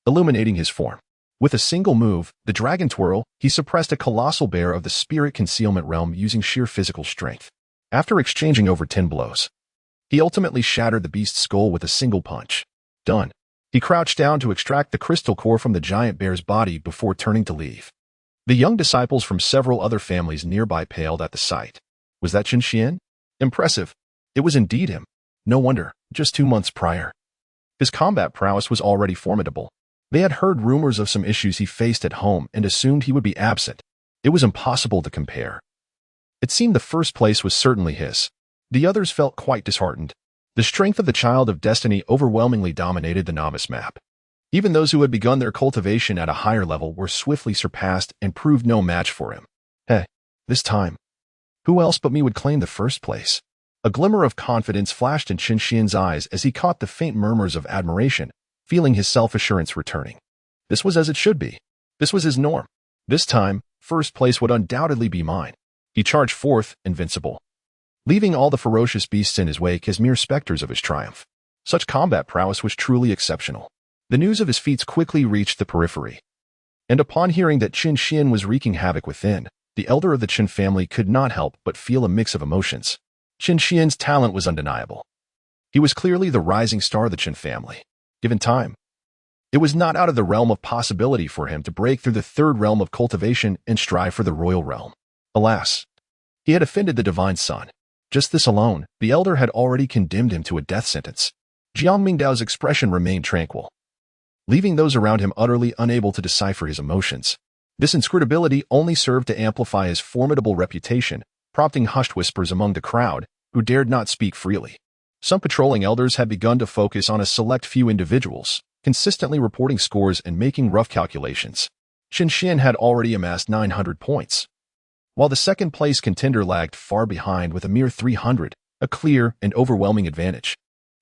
illuminating his form. With a single move, the dragon twirl, he suppressed a colossal bear of the spirit concealment realm using sheer physical strength. After exchanging over 10 blows, he ultimately shattered the beast's skull with a single punch. Done. He crouched down to extract the crystal core from the giant bear's body before turning to leave. The young disciples from several other families nearby paled at the sight. Was that Qin Xian? Impressive. It was indeed him. No wonder, just 2 months prior, his combat prowess was already formidable. They had heard rumors of some issues he faced at home and assumed he would be absent. It was impossible to compare. It seemed the first place was certainly his. The others felt quite disheartened. The strength of the child of destiny overwhelmingly dominated the novice map. Even those who had begun their cultivation at a higher level were swiftly surpassed and proved no match for him. Hey, this time, who else but me would claim the first place? A glimmer of confidence flashed in Qin Xian's eyes as he caught the faint murmurs of admiration, feeling his self-assurance returning. This was as it should be. This was his norm. This time, first place would undoubtedly be mine. He charged forth, invincible, leaving all the ferocious beasts in his wake as mere specters of his triumph. Such combat prowess was truly exceptional. The news of his feats quickly reached the periphery, and upon hearing that Qin Xian was wreaking havoc within, the elder of the Qin family could not help but feel a mix of emotions. Qin Xian's talent was undeniable. He was clearly the rising star of the Qin family. Given time, it was not out of the realm of possibility for him to break through the third realm of cultivation and strive for the royal realm. Alas, he had offended the divine son. Just this alone, the elder had already condemned him to a death sentence. Jiang Mingdao's expression remained tranquil, leaving those around him utterly unable to decipher his emotions. This inscrutability only served to amplify his formidable reputation, prompting hushed whispers among the crowd, who dared not speak freely. Some patrolling elders had begun to focus on a select few individuals, consistently reporting scores and making rough calculations. Qin Xian had already amassed 900 points, while the second-place contender lagged far behind with a mere 300, a clear and overwhelming advantage.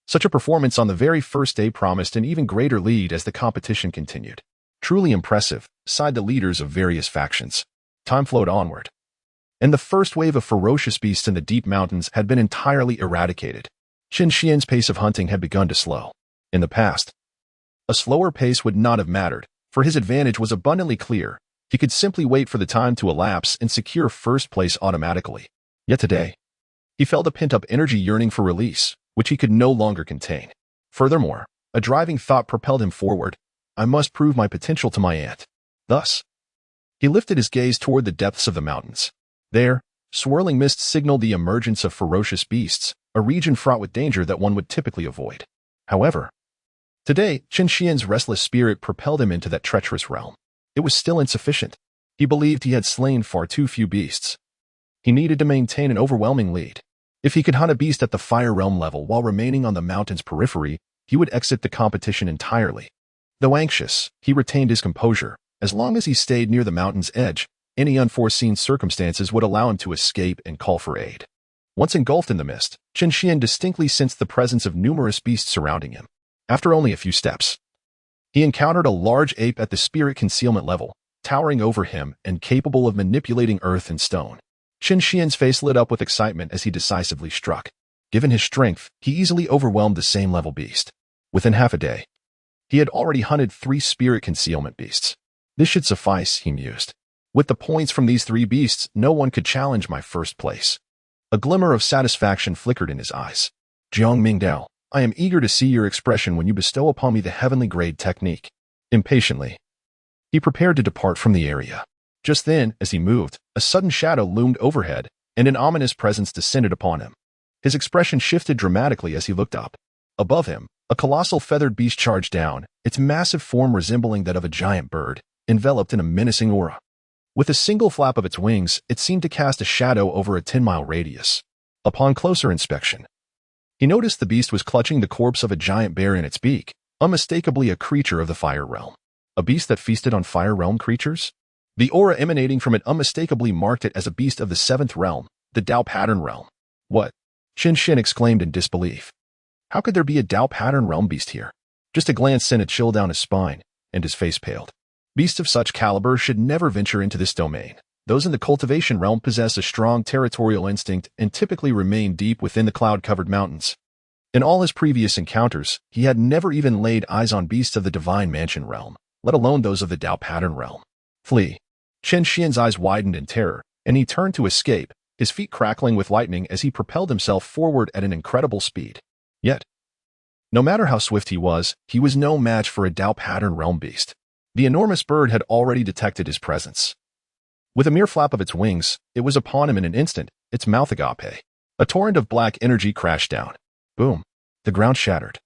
Such a performance on the very first day promised an even greater lead as the competition continued. Truly impressive, sighed the leaders of various factions. Time flowed onward, and the first wave of ferocious beasts in the deep mountains had been entirely eradicated. Qin Xian's pace of hunting had begun to slow. In the past, a slower pace would not have mattered, for his advantage was abundantly clear. He could simply wait for the time to elapse and secure first place automatically. Yet today, he felt a pent-up energy yearning for release, which he could no longer contain. Furthermore, a driving thought propelled him forward. I must prove my potential to my aunt. Thus, he lifted his gaze toward the depths of the mountains. There, swirling mist signaled the emergence of ferocious beasts, a region fraught with danger that one would typically avoid. However, today, Qin Xian's restless spirit propelled him into that treacherous realm. It was still insufficient. He believed he had slain far too few beasts. He needed to maintain an overwhelming lead. If he could hunt a beast at the fire realm level while remaining on the mountain's periphery, he would exit the competition entirely. Though anxious, he retained his composure. As long as he stayed near the mountain's edge, any unforeseen circumstances would allow him to escape and call for aid. Once engulfed in the mist, Qin Xian distinctly sensed the presence of numerous beasts surrounding him. After only a few steps, he encountered a large ape at the spirit concealment level, towering over him and capable of manipulating earth and stone. Qin Xian's face lit up with excitement as he decisively struck. Given his strength, he easily overwhelmed the same-level beast. Within half a day, he had already hunted 3 spirit concealment beasts. This should suffice, he mused. With the points from these 3 beasts, no one could challenge my first place. A glimmer of satisfaction flickered in his eyes. Jiang Mingdao, I am eager to see your expression when you bestow upon me the heavenly grade technique. Impatiently, he prepared to depart from the area. Just then, as he moved, a sudden shadow loomed overhead, and an ominous presence descended upon him. His expression shifted dramatically as he looked up. Above him, a colossal feathered beast charged down, its massive form resembling that of a giant bird, enveloped in a menacing aura. With a single flap of its wings, it seemed to cast a shadow over a 10-mile radius. Upon closer inspection, he noticed the beast was clutching the corpse of a giant bear in its beak, unmistakably a creature of the fire realm. A beast that feasted on fire realm creatures? The aura emanating from it unmistakably marked it as a beast of the 7th realm, the Dao pattern realm. What? Qin Xin exclaimed in disbelief. How could there be a Dao pattern realm beast here? Just a glance sent a chill down his spine, and his face paled. Beasts of such caliber should never venture into this domain. Those in the cultivation realm possess a strong territorial instinct and typically remain deep within the cloud-covered mountains. In all his previous encounters, he had never even laid eyes on beasts of the divine mansion realm, let alone those of the Dao pattern realm. Flee. Qin Xian's eyes widened in terror, and he turned to escape, his feet crackling with lightning as he propelled himself forward at an incredible speed. Yet, no matter how swift he was no match for a Dao pattern realm beast. The enormous bird had already detected his presence. With a mere flap of its wings, it was upon him in an instant, its mouth agape. A torrent of black energy crashed down. Boom. The ground shattered.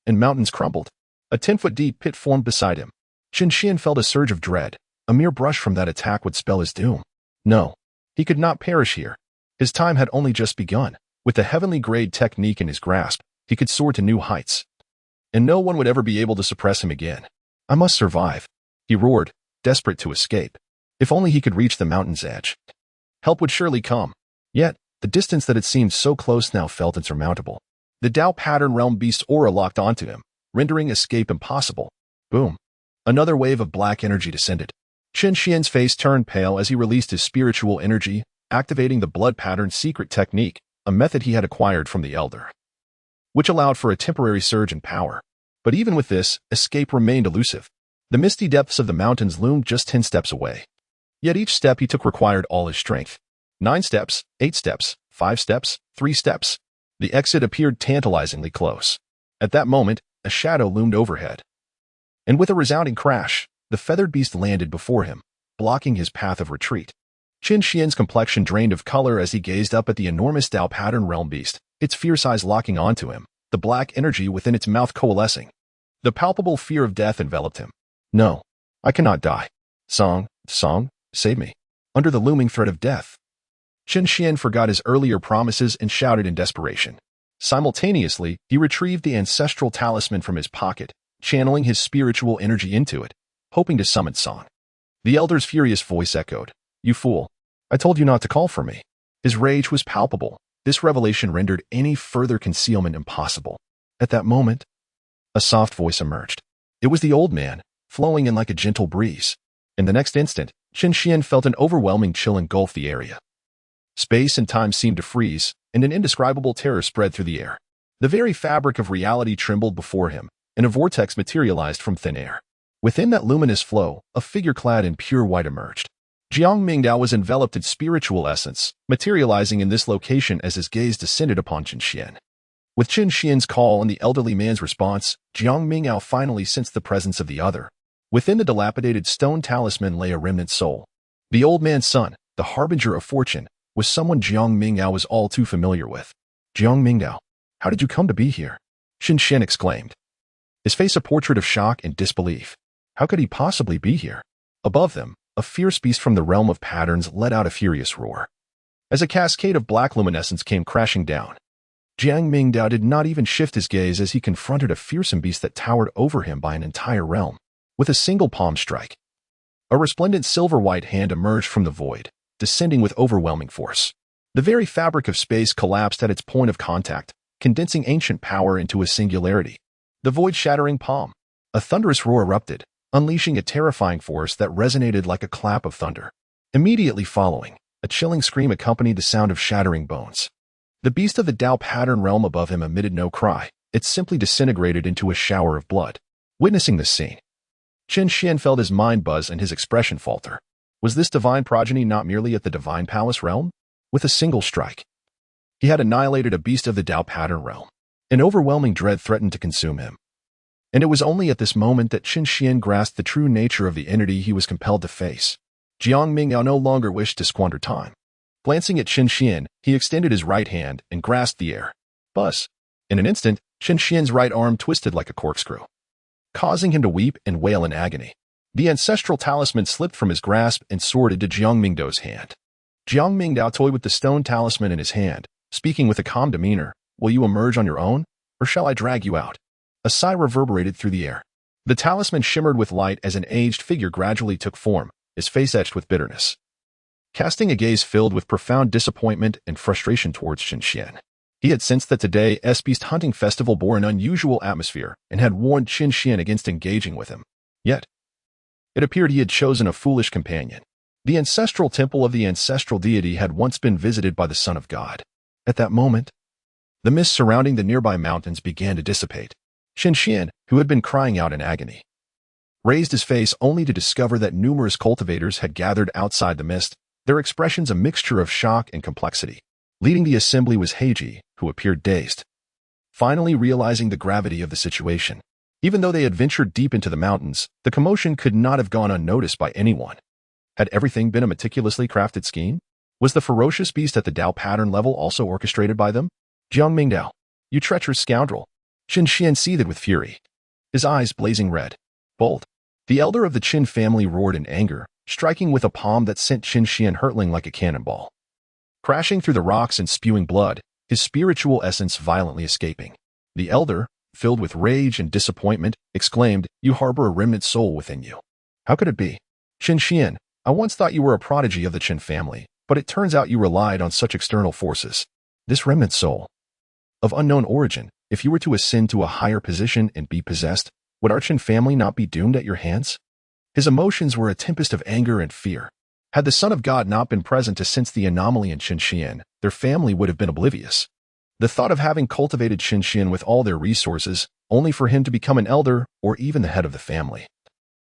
And mountains crumbled. A 10-foot-deep pit formed beside him. Qin Xian felt a surge of dread. A mere brush from that attack would spell his doom. No. He could not perish here. His time had only just begun. With the heavenly-grade technique in his grasp, he could soar to new heights. And no one would ever be able to suppress him again. I must survive, he roared, desperate to escape. If only he could reach the mountain's edge. Help would surely come. Yet, the distance that had seemed so close now felt insurmountable. The Dao pattern realm beast's aura locked onto him, rendering escape impossible. Boom. Another wave of black energy descended. Qin Xian's face turned pale as he released his spiritual energy, activating the blood pattern secret technique, a method he had acquired from the Elder, which allowed for a temporary surge in power. But even with this, escape remained elusive. The misty depths of the mountains loomed just 10 steps away. Yet each step he took required all his strength. 9 steps, 8 steps, 5 steps, 3 steps. The exit appeared tantalizingly close. At that moment, a shadow loomed overhead. And with a resounding crash, the feathered beast landed before him, blocking his path of retreat. Qin Xian's complexion drained of color as he gazed up at the enormous Dao pattern realm beast, its fierce eyes locking onto him, the black energy within its mouth coalescing. The palpable fear of death enveloped him. No, I cannot die. Song, save me. Under the looming threat of death. Qin Xian forgot his earlier promises and shouted in desperation. Simultaneously, he retrieved the ancestral talisman from his pocket, channeling his spiritual energy into it, hoping to summon Song. The Elder's furious voice echoed. You fool. I told you not to call for me. His rage was palpable. This revelation rendered any further concealment impossible. At that moment, a soft voice emerged. It was the old man, flowing in like a gentle breeze. In the next instant, Qin Xian felt an overwhelming chill engulf the area. Space and time seemed to freeze, and an indescribable terror spread through the air. The very fabric of reality trembled before him, and a vortex materialized from thin air. Within that luminous flow, a figure clad in pure white emerged. Jiang Mingdao was enveloped in spiritual essence, materializing in this location as his gaze descended upon Qin Xian. With Qin Xian's call and the elderly man's response, Jiang Mingdao finally sensed the presence of the other. Within the dilapidated stone talisman lay a remnant soul. The old man's son, the harbinger of fortune, was someone Jiang Mingdao was all too familiar with. Jiang Mingdao, how did you come to be here? Qin Xian exclaimed, his face a portrait of shock and disbelief. How could he possibly be here? Above them, a fierce beast from the realm of patterns let out a furious roar. As a cascade of black luminescence came crashing down, Jiang Mingdao did not even shift his gaze as he confronted a fearsome beast that towered over him by an entire realm. With a single palm strike, a resplendent silver-white hand emerged from the void, descending with overwhelming force. The very fabric of space collapsed at its point of contact, condensing ancient power into a singularity. The void-shattering palm. A thunderous roar erupted, unleashing a terrifying force that resonated like a clap of thunder. Immediately following, a chilling scream accompanied the sound of shattering bones. The beast of the Dao pattern realm above him emitted no cry. It simply disintegrated into a shower of blood. Witnessing this scene, Qin Xian felt his mind buzz and his expression falter. Was this divine progeny not merely at the divine palace realm? With a single strike, he had annihilated a beast of the Dao pattern realm. An overwhelming dread threatened to consume him. And it was only at this moment that Qin Xian grasped the true nature of the entity he was compelled to face. Jiang Mingdao no longer wished to squander time. Glancing at Qin Xian, he extended his right hand and grasped the air. Buzz. In an instant, Qin Xian's right arm twisted like a corkscrew, causing him to weep and wail in agony. The ancestral talisman slipped from his grasp and soared into Jiang Mingdao's hand. Jiang Mingdao toyed with the stone talisman in his hand, speaking with a calm demeanor. Will you emerge on your own, or shall I drag you out? A sigh reverberated through the air. The talisman shimmered with light as an aged figure gradually took form, his face etched with bitterness, casting a gaze filled with profound disappointment and frustration towards Qin Xian. He had sensed that today's beast hunting festival bore an unusual atmosphere and had warned Qin Xian against engaging with him. Yet, it appeared he had chosen a foolish companion. The ancestral temple of the ancestral deity had once been visited by the Son of God. At that moment, the mist surrounding the nearby mountains began to dissipate. Qin Xian, who had been crying out in agony, raised his face only to discover that numerous cultivators had gathered outside the mist, their expressions a mixture of shock and complexity. Leading the assembly was Heiji, who appeared dazed, finally realizing the gravity of the situation. Even though they had ventured deep into the mountains, the commotion could not have gone unnoticed by anyone. Had everything been a meticulously crafted scheme? Was the ferocious beast at the Dao pattern level also orchestrated by them? Jiang Mingdao, you treacherous scoundrel! Qin Xian seethed with fury, his eyes blazing red. Bold. The elder of the Qin family roared in anger, striking with a palm that sent Qin Xian hurtling like a cannonball, crashing through the rocks and spewing blood, his spiritual essence violently escaping. The elder, filled with rage and disappointment, exclaimed, You harbor a remnant soul within you. How could it be? Qin Xian, I once thought you were a prodigy of the Qin family, but it turns out you relied on such external forces. This remnant soul, of unknown origin, if you were to ascend to a higher position and be possessed, would our Qin family not be doomed at your hands? His emotions were a tempest of anger and fear. Had the Son of God not been present to sense the anomaly in Qin Xian, their family would have been oblivious. The thought of having cultivated Qin Xian with all their resources, only for him to become an elder or even the head of the family,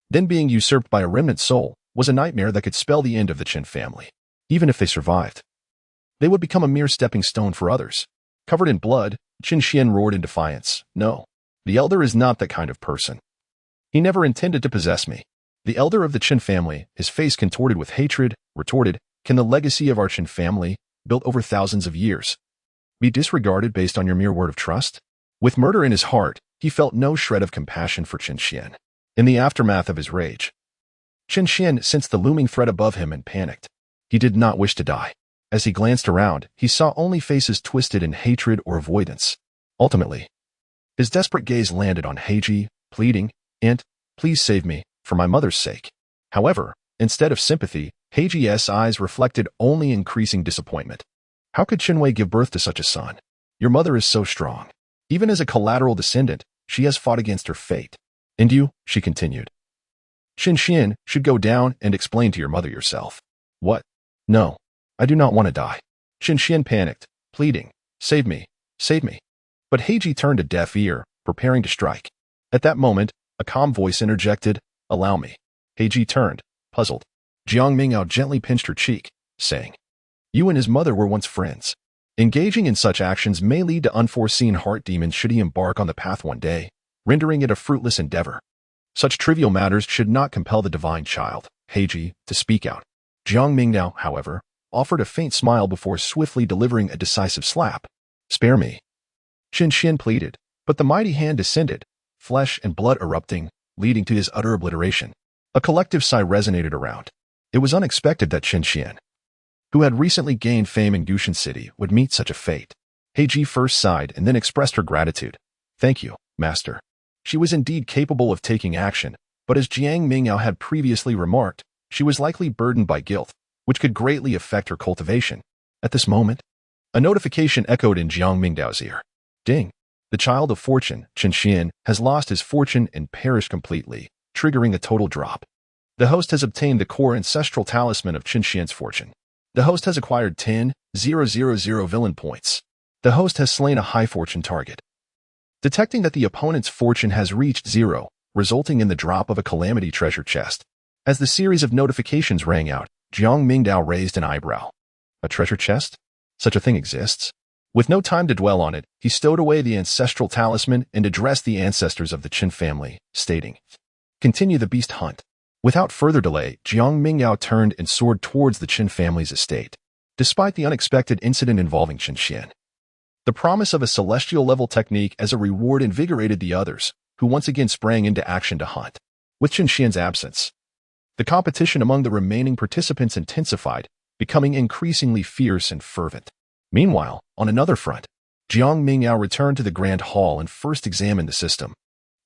then being usurped by a remnant soul, was a nightmare that could spell the end of the Qin family. Even if they survived, they would become a mere stepping stone for others. Covered in blood, Qin Xian roared in defiance. No, the elder is not that kind of person. He never intended to possess me. The elder of the Qin family, his face contorted with hatred, retorted, Can the legacy of our Qin family, built over thousands of years, be disregarded based on your mere word of trust? With murder in his heart, he felt no shred of compassion for Qin Xian. In the aftermath of his rage, Qin Xian sensed the looming threat above him and panicked. He did not wish to die. As he glanced around, he saw only faces twisted in hatred or avoidance. Ultimately, his desperate gaze landed on Heiji, pleading, Aunt, please save me, for my mother's sake. However, instead of sympathy, Heiji's eyes reflected only increasing disappointment. How could Qinwei give birth to such a son? Your mother is so strong. Even as a collateral descendant, she has fought against her fate. And you, she continued, Qin Xian, should go down and explain to your mother yourself. What? No, I do not want to die. Qin Xian panicked, pleading, Save me, save me. But Heiji turned a deaf ear, preparing to strike. At that moment, a calm voice interjected, Allow me. Heiji turned, puzzled. Jiang Mingdao gently pinched her cheek, saying, You and his mother were once friends. Engaging in such actions may lead to unforeseen heart demons should he embark on the path one day, rendering it a fruitless endeavor. Such trivial matters should not compel the divine child, Heiji, to speak out. Jiang Mingdao, however, offered a faint smile before swiftly delivering a decisive slap. Spare me. Qin Xian pleaded, but the mighty hand descended, flesh and blood erupting, leading to his utter obliteration. A collective sigh resonated around. It was unexpected that Qin Xian, who had recently gained fame in Gushan City, would meet such a fate. Heiji first sighed and then expressed her gratitude. Thank you, master. She was indeed capable of taking action, but as Jiang Mingdao had previously remarked, she was likely burdened by guilt, which could greatly affect her cultivation. At this moment, a notification echoed in Jiang Mingdao's ear. Ding! The child of fortune, Qin Xian, has lost his fortune and perished completely, triggering a total drop. The host has obtained the core ancestral talisman of Qin Xian's fortune. The host has acquired 10,000 villain points. The host has slain a high fortune target, detecting that the opponent's fortune has reached 0, resulting in the drop of a Calamity treasure chest. As the series of notifications rang out, Jiang Mingdao raised an eyebrow. A treasure chest? Such a thing exists? With no time to dwell on it, he stowed away the ancestral talisman and addressed the ancestors of the Qin family, stating, Continue the beast hunt. Without further delay, Jiang Mingdao turned and soared towards the Qin family's estate. despite the unexpected incident involving Qian. The promise of a celestial-level technique as a reward invigorated the others, who once again sprang into action to hunt. With Qian's absence, the competition among the remaining participants intensified, becoming increasingly fierce and fervent. Meanwhile, on another front, Jiang Mingdao returned to the Grand Hall and first examined the system.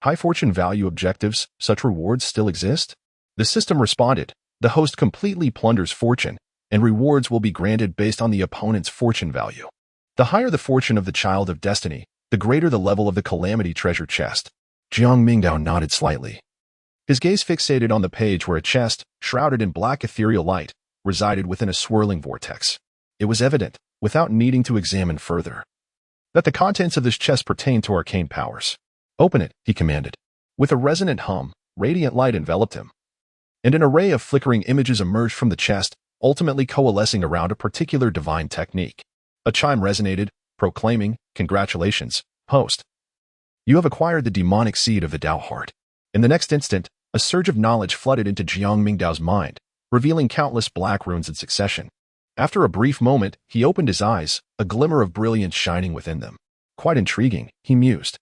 High fortune value objectives, such rewards still exist? The system responded, the host completely plunders fortune, and rewards will be granted based on the opponent's fortune value. The higher the fortune of the Child of Destiny, the greater the level of the Calamity treasure chest. Jiang Mingdao nodded slightly. His gaze fixated on the page where a chest, shrouded in black ethereal light, resided within a swirling vortex. It was evident, without needing to examine further, that the contents of this chest pertained to arcane powers. Open it, he commanded. With a resonant hum, radiant light enveloped him, and an array of flickering images emerged from the chest, ultimately coalescing around a particular divine technique. A chime resonated, proclaiming, "Congratulations, host. You have acquired the demonic seed of the Tao heart." In the next instant, a surge of knowledge flooded into Jiang Mingdao's mind, revealing countless black runes in succession. After a brief moment, he opened his eyes, a glimmer of brilliance shining within them. Quite intriguing, he mused.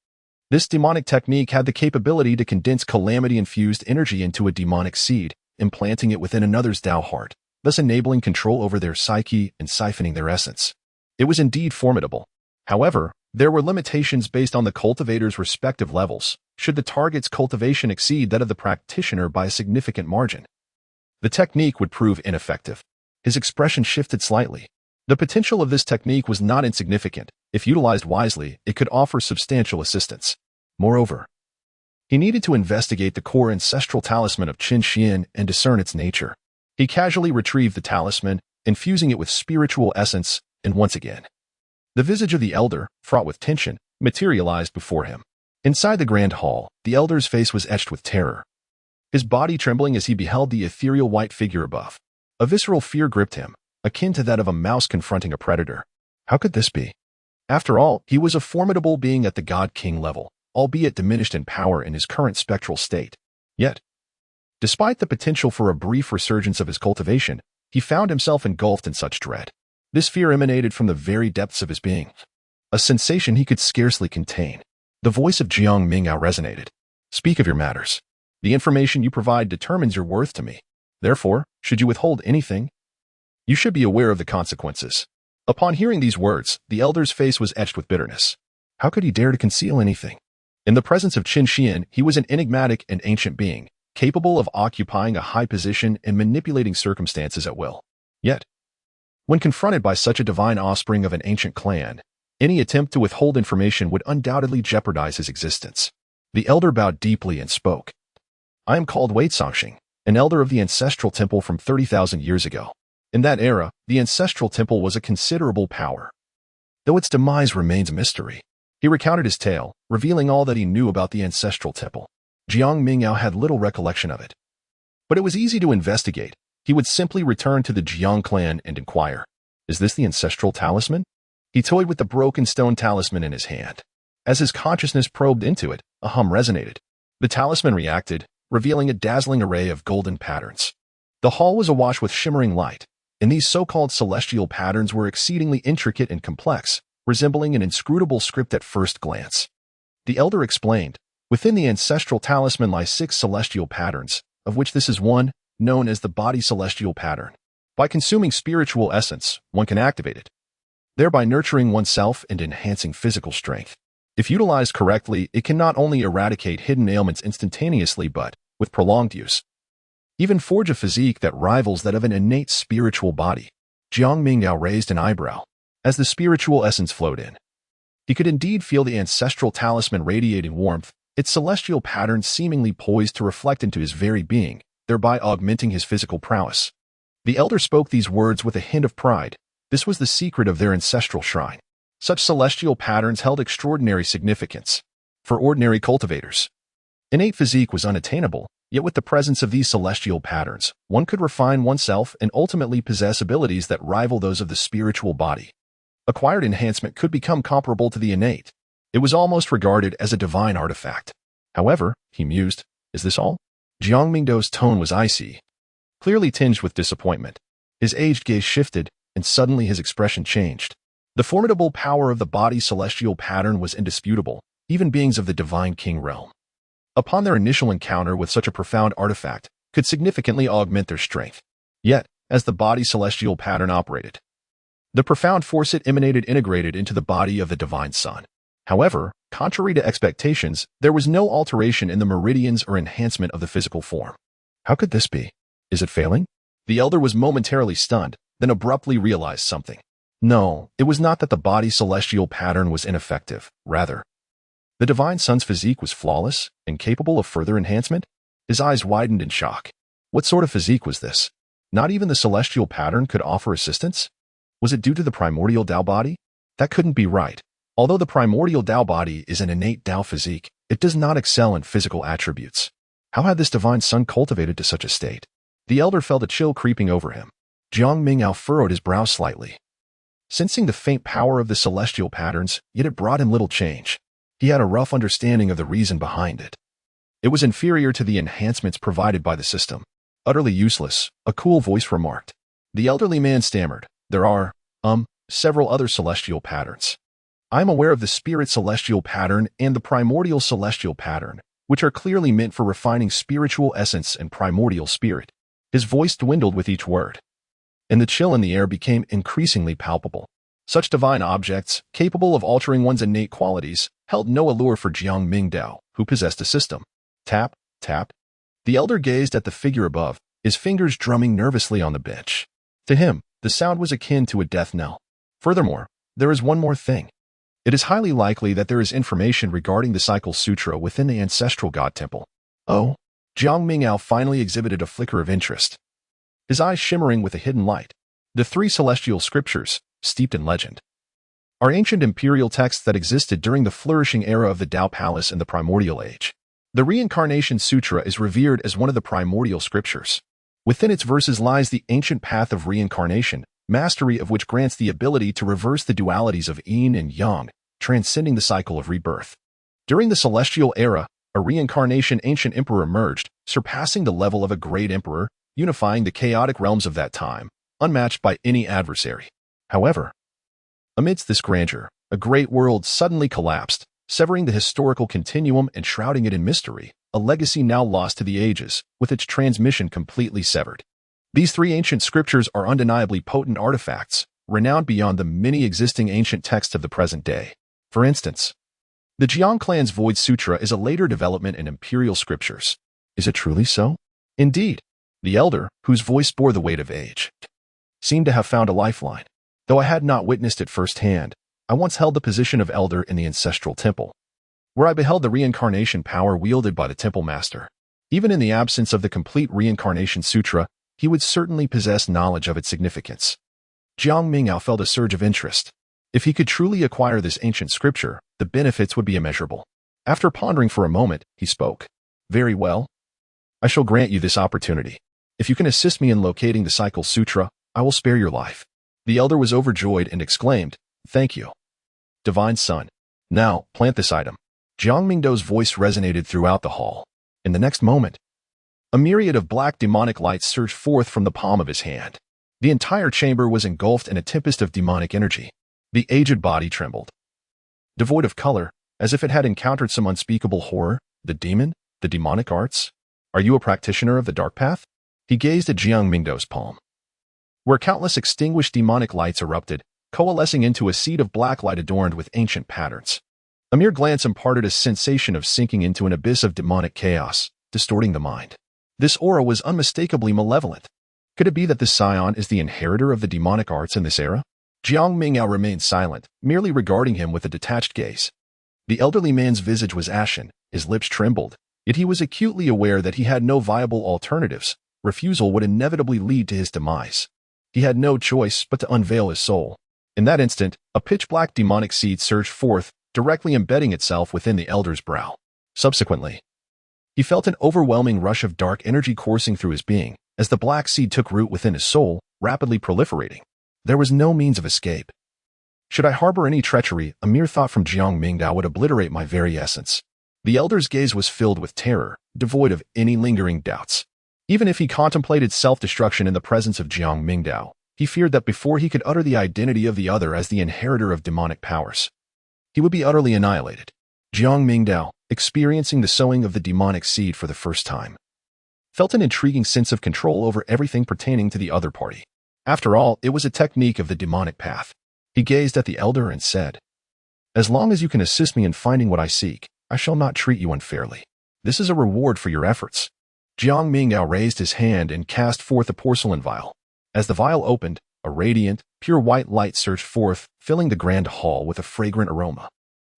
This demonic technique had the capability to condense calamity-infused energy into a demonic seed, implanting it within another's Tao heart, thus enabling control over their psyche and siphoning their essence. It was indeed formidable. However, there were limitations based on the cultivator's respective levels, should the target's cultivation exceed that of the practitioner by a significant margin. The technique would prove ineffective. His expression shifted slightly. The potential of this technique was not insignificant. If utilized wisely, it could offer substantial assistance. Moreover, he needed to investigate the core ancestral talisman of Qian and discern its nature. He casually retrieved the talisman, infusing it with spiritual essence, and once again, the visage of the elder, fraught with tension, materialized before him. Inside the grand hall, the elder's face was etched with terror, his body trembling as he beheld the ethereal white figure above. A visceral fear gripped him, akin to that of a mouse confronting a predator. How could this be? After all, he was a formidable being at the God-King level, albeit diminished in power in his current spectral state. Yet, despite the potential for a brief resurgence of his cultivation, he found himself engulfed in such dread. This fear emanated from the very depths of his being, a sensation he could scarcely contain. The voice of Jiang Mingdao resonated. Speak of your matters. The information you provide determines your worth to me. Therefore, should you withhold anything, you should be aware of the consequences. Upon hearing these words, the elder's face was etched with bitterness. How could he dare to conceal anything? In the presence of Qian, he was an enigmatic and ancient being, capable of occupying a high position and manipulating circumstances at will. Yet, when confronted by such a divine offspring of an ancient clan, any attempt to withhold information would undoubtedly jeopardize his existence. The elder bowed deeply and spoke. I am called Wei Songxing, an elder of the ancestral temple from 30,000 years ago. In that era, the ancestral temple was a considerable power, though its demise remains a mystery. He recounted his tale, revealing all that he knew about the ancestral temple. Jiang Mingdao had little recollection of it, but it was easy to investigate. He would simply return to the Jiang clan and inquire, "Is this the ancestral talisman?" He toyed with the broken stone talisman in his hand. As his consciousness probed into it, a hum resonated. The talisman reacted, revealing a dazzling array of golden patterns. The hall was awash with shimmering light, and these so-called celestial patterns were exceedingly intricate and complex, resembling an inscrutable script at first glance. The elder explained, within the ancestral talisman lie 6 celestial patterns, of which this is one, known as the body celestial pattern. By consuming spiritual essence, one can activate it, thereby nurturing oneself and enhancing physical strength. If utilized correctly, it can not only eradicate hidden ailments instantaneously but, with prolonged use, even forge a physique that rivals that of an innate spiritual body. Jiang Mingdao raised an eyebrow. As the spiritual essence flowed in, he could indeed feel the ancestral talisman radiating warmth, its celestial patterns seemingly poised to reflect into his very being, thereby augmenting his physical prowess. The elder spoke these words with a hint of pride. This was the secret of their ancestral shrine. Such celestial patterns held extraordinary significance for ordinary cultivators. Innate physique was unattainable, yet with the presence of these celestial patterns, one could refine oneself and ultimately possess abilities that rival those of the spiritual body. Acquired enhancement could become comparable to the innate. It was almost regarded as a divine artifact. However, he mused, is this all? Jiang Mingdao's tone was icy, clearly tinged with disappointment. His aged gaze shifted, and suddenly his expression changed. The formidable power of the body's celestial pattern was indisputable, even beings of the divine king realm, upon their initial encounter with such a profound artifact, could significantly augment their strength. Yet, as the body's celestial pattern operated, the profound force it emanated integrated into the body of the divine sun. However, contrary to expectations, there was no alteration in the meridians or enhancement of the physical form. How could this be? Is it failing? The elder was momentarily stunned, then abruptly realized something. No, it was not that the body's celestial pattern was ineffective. Rather, the divine sun's physique was flawless and capable of further enhancement. His eyes widened in shock. What sort of physique was this? Not even the celestial pattern could offer assistance? Was it due to the primordial Tao body? That couldn't be right. Although the primordial Tao body is an innate Tao physique, it does not excel in physical attributes. How had this divine sun cultivated to such a state? The elder felt a chill creeping over him. Jiang Mingdao furrowed his brow slightly, sensing the faint power of the celestial patterns, yet it brought him little change. He had a rough understanding of the reason behind it. It was inferior to the enhancements provided by the system. Utterly useless, a cool voice remarked. The elderly man stammered. There are, several other celestial patterns. I am aware of the spirit celestial pattern and the primordial celestial pattern, which are clearly meant for refining spiritual essence and primordial spirit. His voice dwindled with each word, and the chill in the air became increasingly palpable. Such divine objects, capable of altering one's innate qualities, held no allure for Jiang Mingdao, who possessed a system. Tap, tap. The elder gazed at the figure above, his fingers drumming nervously on the bench. To him, the sound was akin to a death knell. Furthermore, there is one more thing. It is highly likely that there is information regarding the Cycle Sutra within the ancestral god temple. Oh? Jiang Mingdao finally exhibited a flicker of interest, his eyes shimmering with a hidden light. The three celestial scriptures, steeped in legend, are ancient imperial texts that existed during the flourishing era of the Tao Palace in the primordial age. The Reincarnation Sutra is revered as one of the primordial scriptures. Within its verses lies the ancient path of reincarnation, mastery of which grants the ability to reverse the dualities of yin and yang, transcending the cycle of rebirth. During the celestial era, a reincarnation ancient emperor emerged, surpassing the level of a great emperor, unifying the chaotic realms of that time, unmatched by any adversary. However, amidst this grandeur, a great world suddenly collapsed, severing the historical continuum and shrouding it in mystery, a legacy now lost to the ages, with its transmission completely severed. These three ancient scriptures are undeniably potent artifacts, renowned beyond the many existing ancient texts of the present day. For instance, the Jiang clan's Void Sutra is a later development in imperial scriptures. Is it truly so? Indeed. The elder, whose voice bore the weight of age, seemed to have found a lifeline. Though I had not witnessed it firsthand, I once held the position of elder in the ancestral temple, where I beheld the reincarnation power wielded by the temple master. Even in the absence of the complete Reincarnation Sutra, he would certainly possess knowledge of its significance. Jiang Mingdao felt a surge of interest. If he could truly acquire this ancient scripture, the benefits would be immeasurable. After pondering for a moment, he spoke. Very well. I shall grant you this opportunity. If you can assist me in locating the Cycle Sutra, I will spare your life. The elder was overjoyed and exclaimed, Thank you, Divine Sun. Now, plant this item. Jiang Mingdao's voice resonated throughout the hall. In the next moment, a myriad of black demonic lights surged forth from the palm of his hand. The entire chamber was engulfed in a tempest of demonic energy. The aged body trembled, devoid of color, as if it had encountered some unspeakable horror. The demon? The demonic arts? Are you a practitioner of the dark path? He gazed at Jiang Mingdao's palm, where countless extinguished demonic lights erupted, coalescing into a seed of black light adorned with ancient patterns. A mere glance imparted a sensation of sinking into an abyss of demonic chaos, distorting the mind. This aura was unmistakably malevolent. Could it be that this scion is the inheritor of the demonic arts in this era? Jiang Mingdao remained silent, merely regarding him with a detached gaze. The elderly man's visage was ashen, his lips trembled, yet he was acutely aware that he had no viable alternatives. Refusal would inevitably lead to his demise. He had no choice but to unveil his soul. In that instant, a pitch-black demonic seed surged forth, directly embedding itself within the elder's brow. Subsequently, he felt an overwhelming rush of dark energy coursing through his being, as the black seed took root within his soul, rapidly proliferating. There was no means of escape. Should I harbor any treachery, a mere thought from Jiang Mingdao would obliterate my very essence. The elder's gaze was filled with terror, devoid of any lingering doubts. Even if he contemplated self-destruction in the presence of Jiang Mingdao, He feared that before he could utter the identity of the other as the inheritor of demonic powers, he would be utterly annihilated. Jiang Mingdao, experiencing the sowing of the demonic seed for the first time, felt an intriguing sense of control over everything pertaining to the other party. After all, it was a technique of the demonic path. He gazed at the elder and said, "As long as you can assist me in finding what I seek, I shall not treat you unfairly. This is a reward for your efforts." Jiang Mingdao raised his hand and cast forth a porcelain vial. As the vial opened, a radiant, pure white light surged forth, filling the grand hall with a fragrant aroma.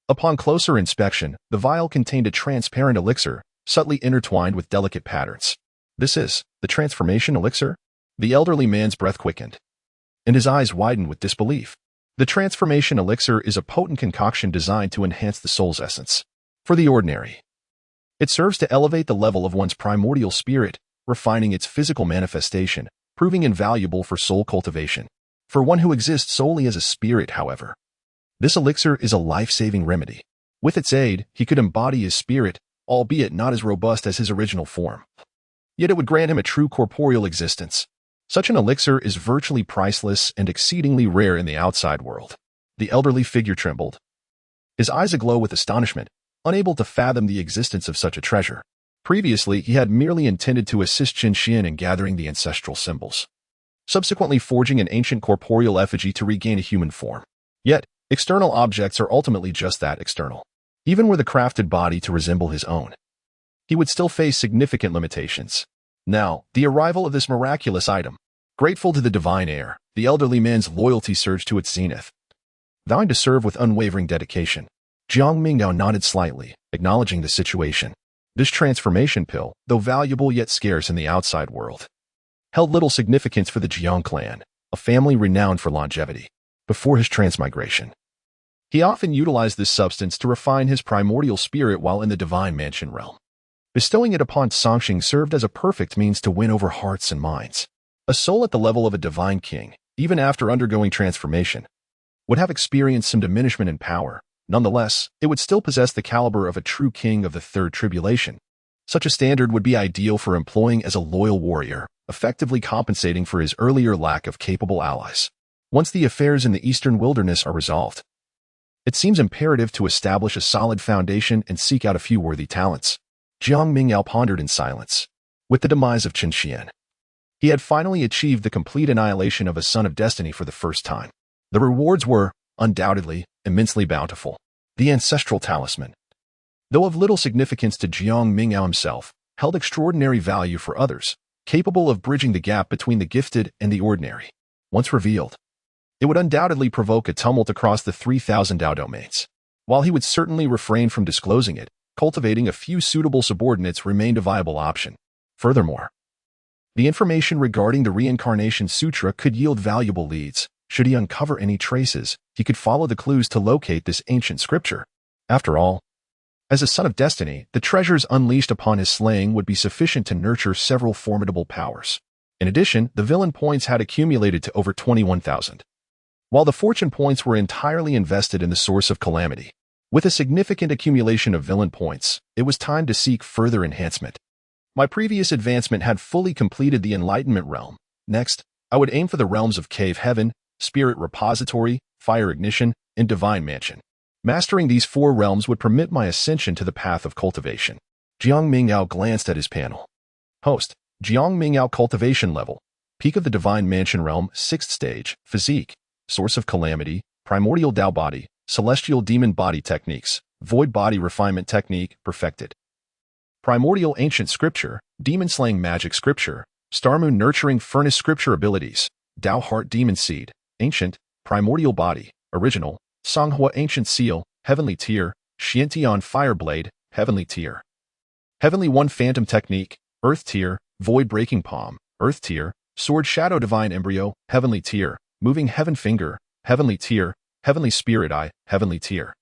Upon closer inspection, the vial contained a transparent elixir, subtly intertwined with delicate patterns. "This is the transformation elixir?" The elderly man's breath quickened, and his eyes widened with disbelief. The transformation elixir is a potent concoction designed to enhance the soul's essence. For the ordinary, it serves to elevate the level of one's primordial spirit, refining its physical manifestation, proving invaluable for soul cultivation. For one who exists solely as a spirit, however, this elixir is a life-saving remedy. With its aid, he could embody his spirit, albeit not as robust as his original form. Yet it would grant him a true corporeal existence. Such an elixir is virtually priceless and exceedingly rare in the outside world. The elderly figure trembled, his eyes aglow with astonishment, unable to fathom the existence of such a treasure. Previously, he had merely intended to assist Qin Xian in gathering the ancestral symbols, subsequently forging an ancient corporeal effigy to regain a human form. Yet, external objects are ultimately just that, external. Even were the crafted body to resemble his own, he would still face significant limitations. Now, the arrival of this miraculous item. Grateful to the divine heir, the elderly man's loyalty surged to its zenith. Vowing to serve with unwavering dedication, Jiang Mingdao nodded slightly, acknowledging the situation. This transformation pill, though valuable yet scarce in the outside world, held little significance for the Jiang clan, a family renowned for longevity. Before his transmigration, he often utilized this substance to refine his primordial spirit while in the divine mansion realm. Bestowing it upon Songqing served as a perfect means to win over hearts and minds. A soul at the level of a divine king, even after undergoing transformation, would have experienced some diminishment in power. Nonetheless, it would still possess the caliber of a true king of the third tribulation. Such a standard would be ideal for employing as a loyal warrior, effectively compensating for his earlier lack of capable allies. Once the affairs in the eastern wilderness are resolved, it seems imperative to establish a solid foundation and seek out a few worthy talents. Jiang Mingdao pondered in silence. With the demise of Qin Xian, he had finally achieved the complete annihilation of a son of destiny for the first time. The rewards were, undoubtedly, immensely bountiful. The ancestral talisman, though of little significance to Jiang Mingdao himself, held extraordinary value for others, capable of bridging the gap between the gifted and the ordinary. Once revealed, it would undoubtedly provoke a tumult across the 3,000 Dao domains. While he would certainly refrain from disclosing it, cultivating a few suitable subordinates remained a viable option. Furthermore, the information regarding the Reincarnation Sutra could yield valuable leads. Should he uncover any traces, he could follow the clues to locate this ancient scripture. After all, as a son of destiny, the treasures unleashed upon his slaying would be sufficient to nurture several formidable powers. In addition, the villain points had accumulated to over 21,000, while the fortune points were entirely invested in the source of Calamity. With a significant accumulation of villain points, it was time to seek further enhancement. My previous advancement had fully completed the Enlightenment realm. Next, I would aim for the realms of Cave Heaven, Spirit Repository, Fire Ignition, and Divine Mansion. Mastering these 4 realms would permit my ascension to the path of cultivation. Jiang Mingdao glanced at his panel. Host, Jiang Mingdao Cultivation Level, Peak of the Divine Mansion Realm, 6th Stage, Physique, Source of Calamity, Primordial Dao Body, Celestial Demon Body Techniques, Void Body Refinement Technique, Perfected. Primordial Ancient Scripture, Demon Slaying Magic Scripture, Starmoon Nurturing Furnace Scripture Abilities, Dao Heart Demon Seed, Ancient, Primordial Body, Original, Songhua Ancient Seal, Heavenly Tier, Xiantian Fireblade, Heavenly Tier. Heavenly One Phantom Technique, Earth Tier, Void Breaking Palm, Earth Tier, Sword Shadow Divine Embryo, Heavenly Tier, Moving Heaven Finger, Heavenly Tier, Heavenly Spirit Eye, Heavenly Tier.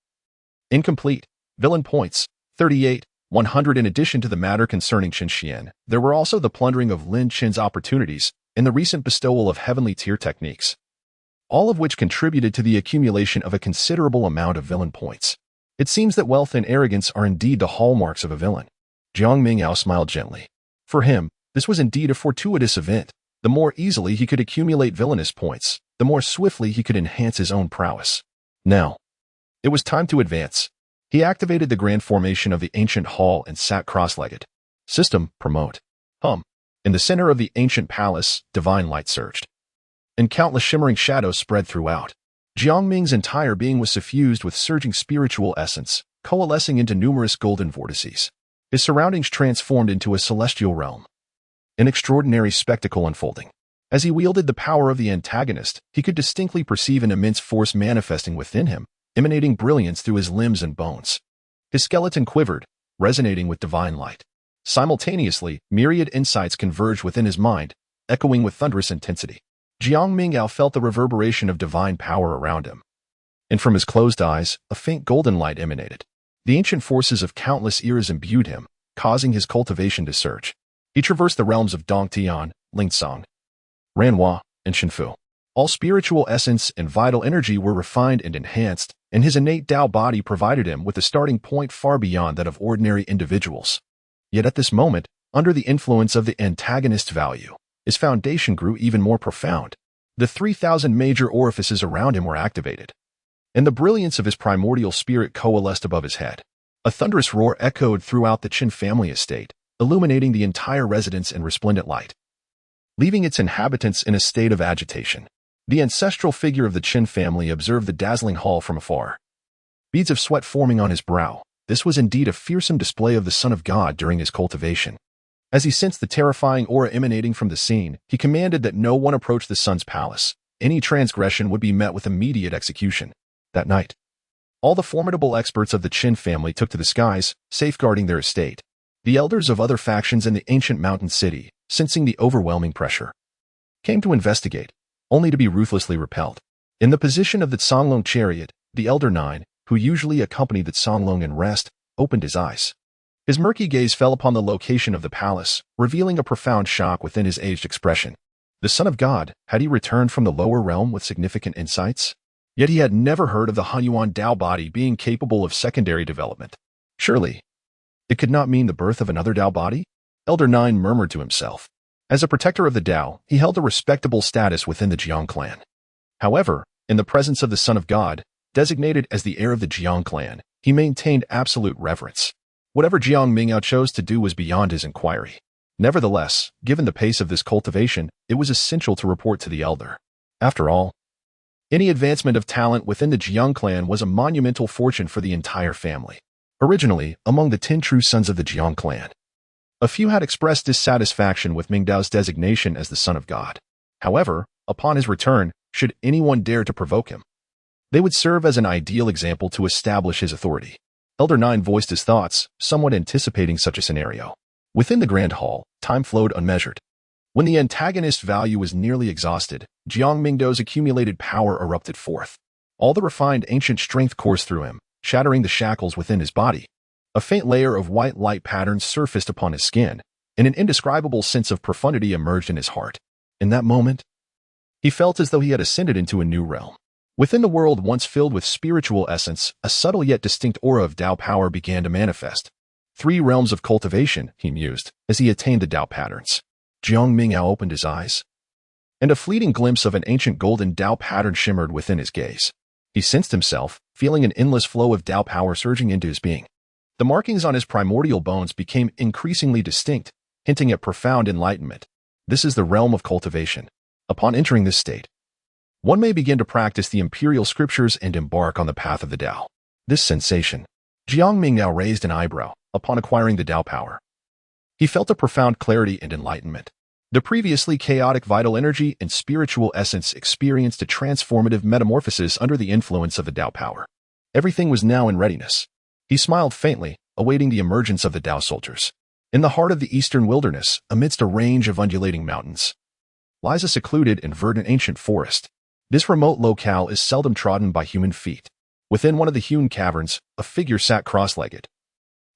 Incomplete. Villain points, 38, 100. In addition to the matter concerning Qin Xian, there were also the plundering of Lin Qin's opportunities and the recent bestowal of Heavenly Tier techniques, all of which contributed to the accumulation of a considerable amount of villain points. It seems that wealth and arrogance are indeed the hallmarks of a villain. Jiang Mingdao smiled gently. For him, this was indeed a fortuitous event. The The more easily he could accumulate villainous points, the more swiftly he could enhance his own prowess. Now, it was time to advance. He activated the grand formation of the ancient hall and sat cross-legged. System, promote. In the center of the ancient palace, divine light surged, and countless shimmering shadows spread throughout. Jiang Ming's entire being was suffused with surging spiritual essence, coalescing into numerous golden vortices. His surroundings transformed into a celestial realm. An extraordinary spectacle unfolding. As he wielded the power of the antagonist, he could distinctly perceive an immense force manifesting within him, emanating brilliance through his limbs and bones. His skeleton quivered, resonating with divine light. Simultaneously, myriad insights converged within his mind, echoing with thunderous intensity. Jiang Mingdao felt the reverberation of divine power around him. And from his closed eyes, a faint golden light emanated. The ancient forces of countless eras imbued him, causing his cultivation to surge. He traversed the realms of Dongtian, Lingsong, Ranhua, and Shenfu. All spiritual essence and vital energy were refined and enhanced, and his innate Tao body provided him with a starting point far beyond that of ordinary individuals. Yet at this moment, under the influence of the antagonist value, his foundation grew even more profound. The 3,000 major orifices around him were activated, and the brilliance of his primordial spirit coalesced above his head. A thunderous roar echoed throughout the Qin family estate, illuminating the entire residence in resplendent light, leaving its inhabitants in a state of agitation. The ancestral figure of the Qin family observed the dazzling hall from afar, beads of sweat forming on his brow. This was indeed a fearsome display of the Son of God during his cultivation. As he sensed the terrifying aura emanating from the scene, he commanded that no one approach the Sun's palace. Any transgression would be met with immediate execution. That night, all the formidable experts of the Qin family took to the skies, safeguarding their estate. The elders of other factions in the ancient mountain city, sensing the overwhelming pressure, came to investigate, only to be ruthlessly repelled. In the position of the Songlong chariot, the Elder Nine, who usually accompanied the Songlong in rest, opened his eyes. His murky gaze fell upon the location of the palace, revealing a profound shock within his aged expression. The Son of God, had he returned from the lower realm with significant insights? Yet he had never heard of the Hunyuan Dao body being capable of secondary development. Surely, it could not mean the birth of another Dao body? Elder Nine murmured to himself. As a protector of the Dao, he held a respectable status within the Jiang clan. However, in the presence of the Son of God, designated as the heir of the Jiang clan, he maintained absolute reverence. Whatever Jiang Mingdao chose to do was beyond his inquiry. Nevertheless, given the pace of this cultivation, it was essential to report to the elder. After all, any advancement of talent within the Jiang clan was a monumental fortune for the entire family. Originally, among the 10 true sons of the Jiang clan, a few had expressed dissatisfaction with Mingdao's designation as the Son of God. However, upon his return, should anyone dare to provoke him, they would serve as an ideal example to establish his authority. Elder Nine voiced his thoughts, somewhat anticipating such a scenario. Within the grand hall, time flowed unmeasured. When the antagonist value was nearly exhausted, Jiang Mingdao's accumulated power erupted forth. All the refined ancient strength coursed through him, shattering the shackles within his body. A faint layer of white light patterns surfaced upon his skin, and an indescribable sense of profundity emerged in his heart. In that moment, he felt as though he had ascended into a new realm. Within the world once filled with spiritual essence, a subtle yet distinct aura of Tao power began to manifest. 3 realms of cultivation, he mused, as he attained the Tao patterns. Jiang Mingdao opened his eyes, and a fleeting glimpse of an ancient golden Tao pattern shimmered within his gaze. He sensed himself, feeling an endless flow of Tao power surging into his being. The markings on his primordial bones became increasingly distinct, hinting at profound enlightenment. This is the realm of cultivation. Upon entering this state, one may begin to practice the imperial scriptures and embark on the path of the Tao. This sensation, Jiang Mingdao raised an eyebrow upon acquiring the Tao power. He felt a profound clarity and enlightenment. The previously chaotic vital energy and spiritual essence experienced a transformative metamorphosis under the influence of the Tao power. Everything was now in readiness. He smiled faintly, awaiting the emergence of the Tao soldiers. In the heart of the eastern wilderness, amidst a range of undulating mountains, lies a secluded and verdant ancient forest. This remote locale is seldom trodden by human feet. Within one of the hewn caverns, a figure sat cross-legged,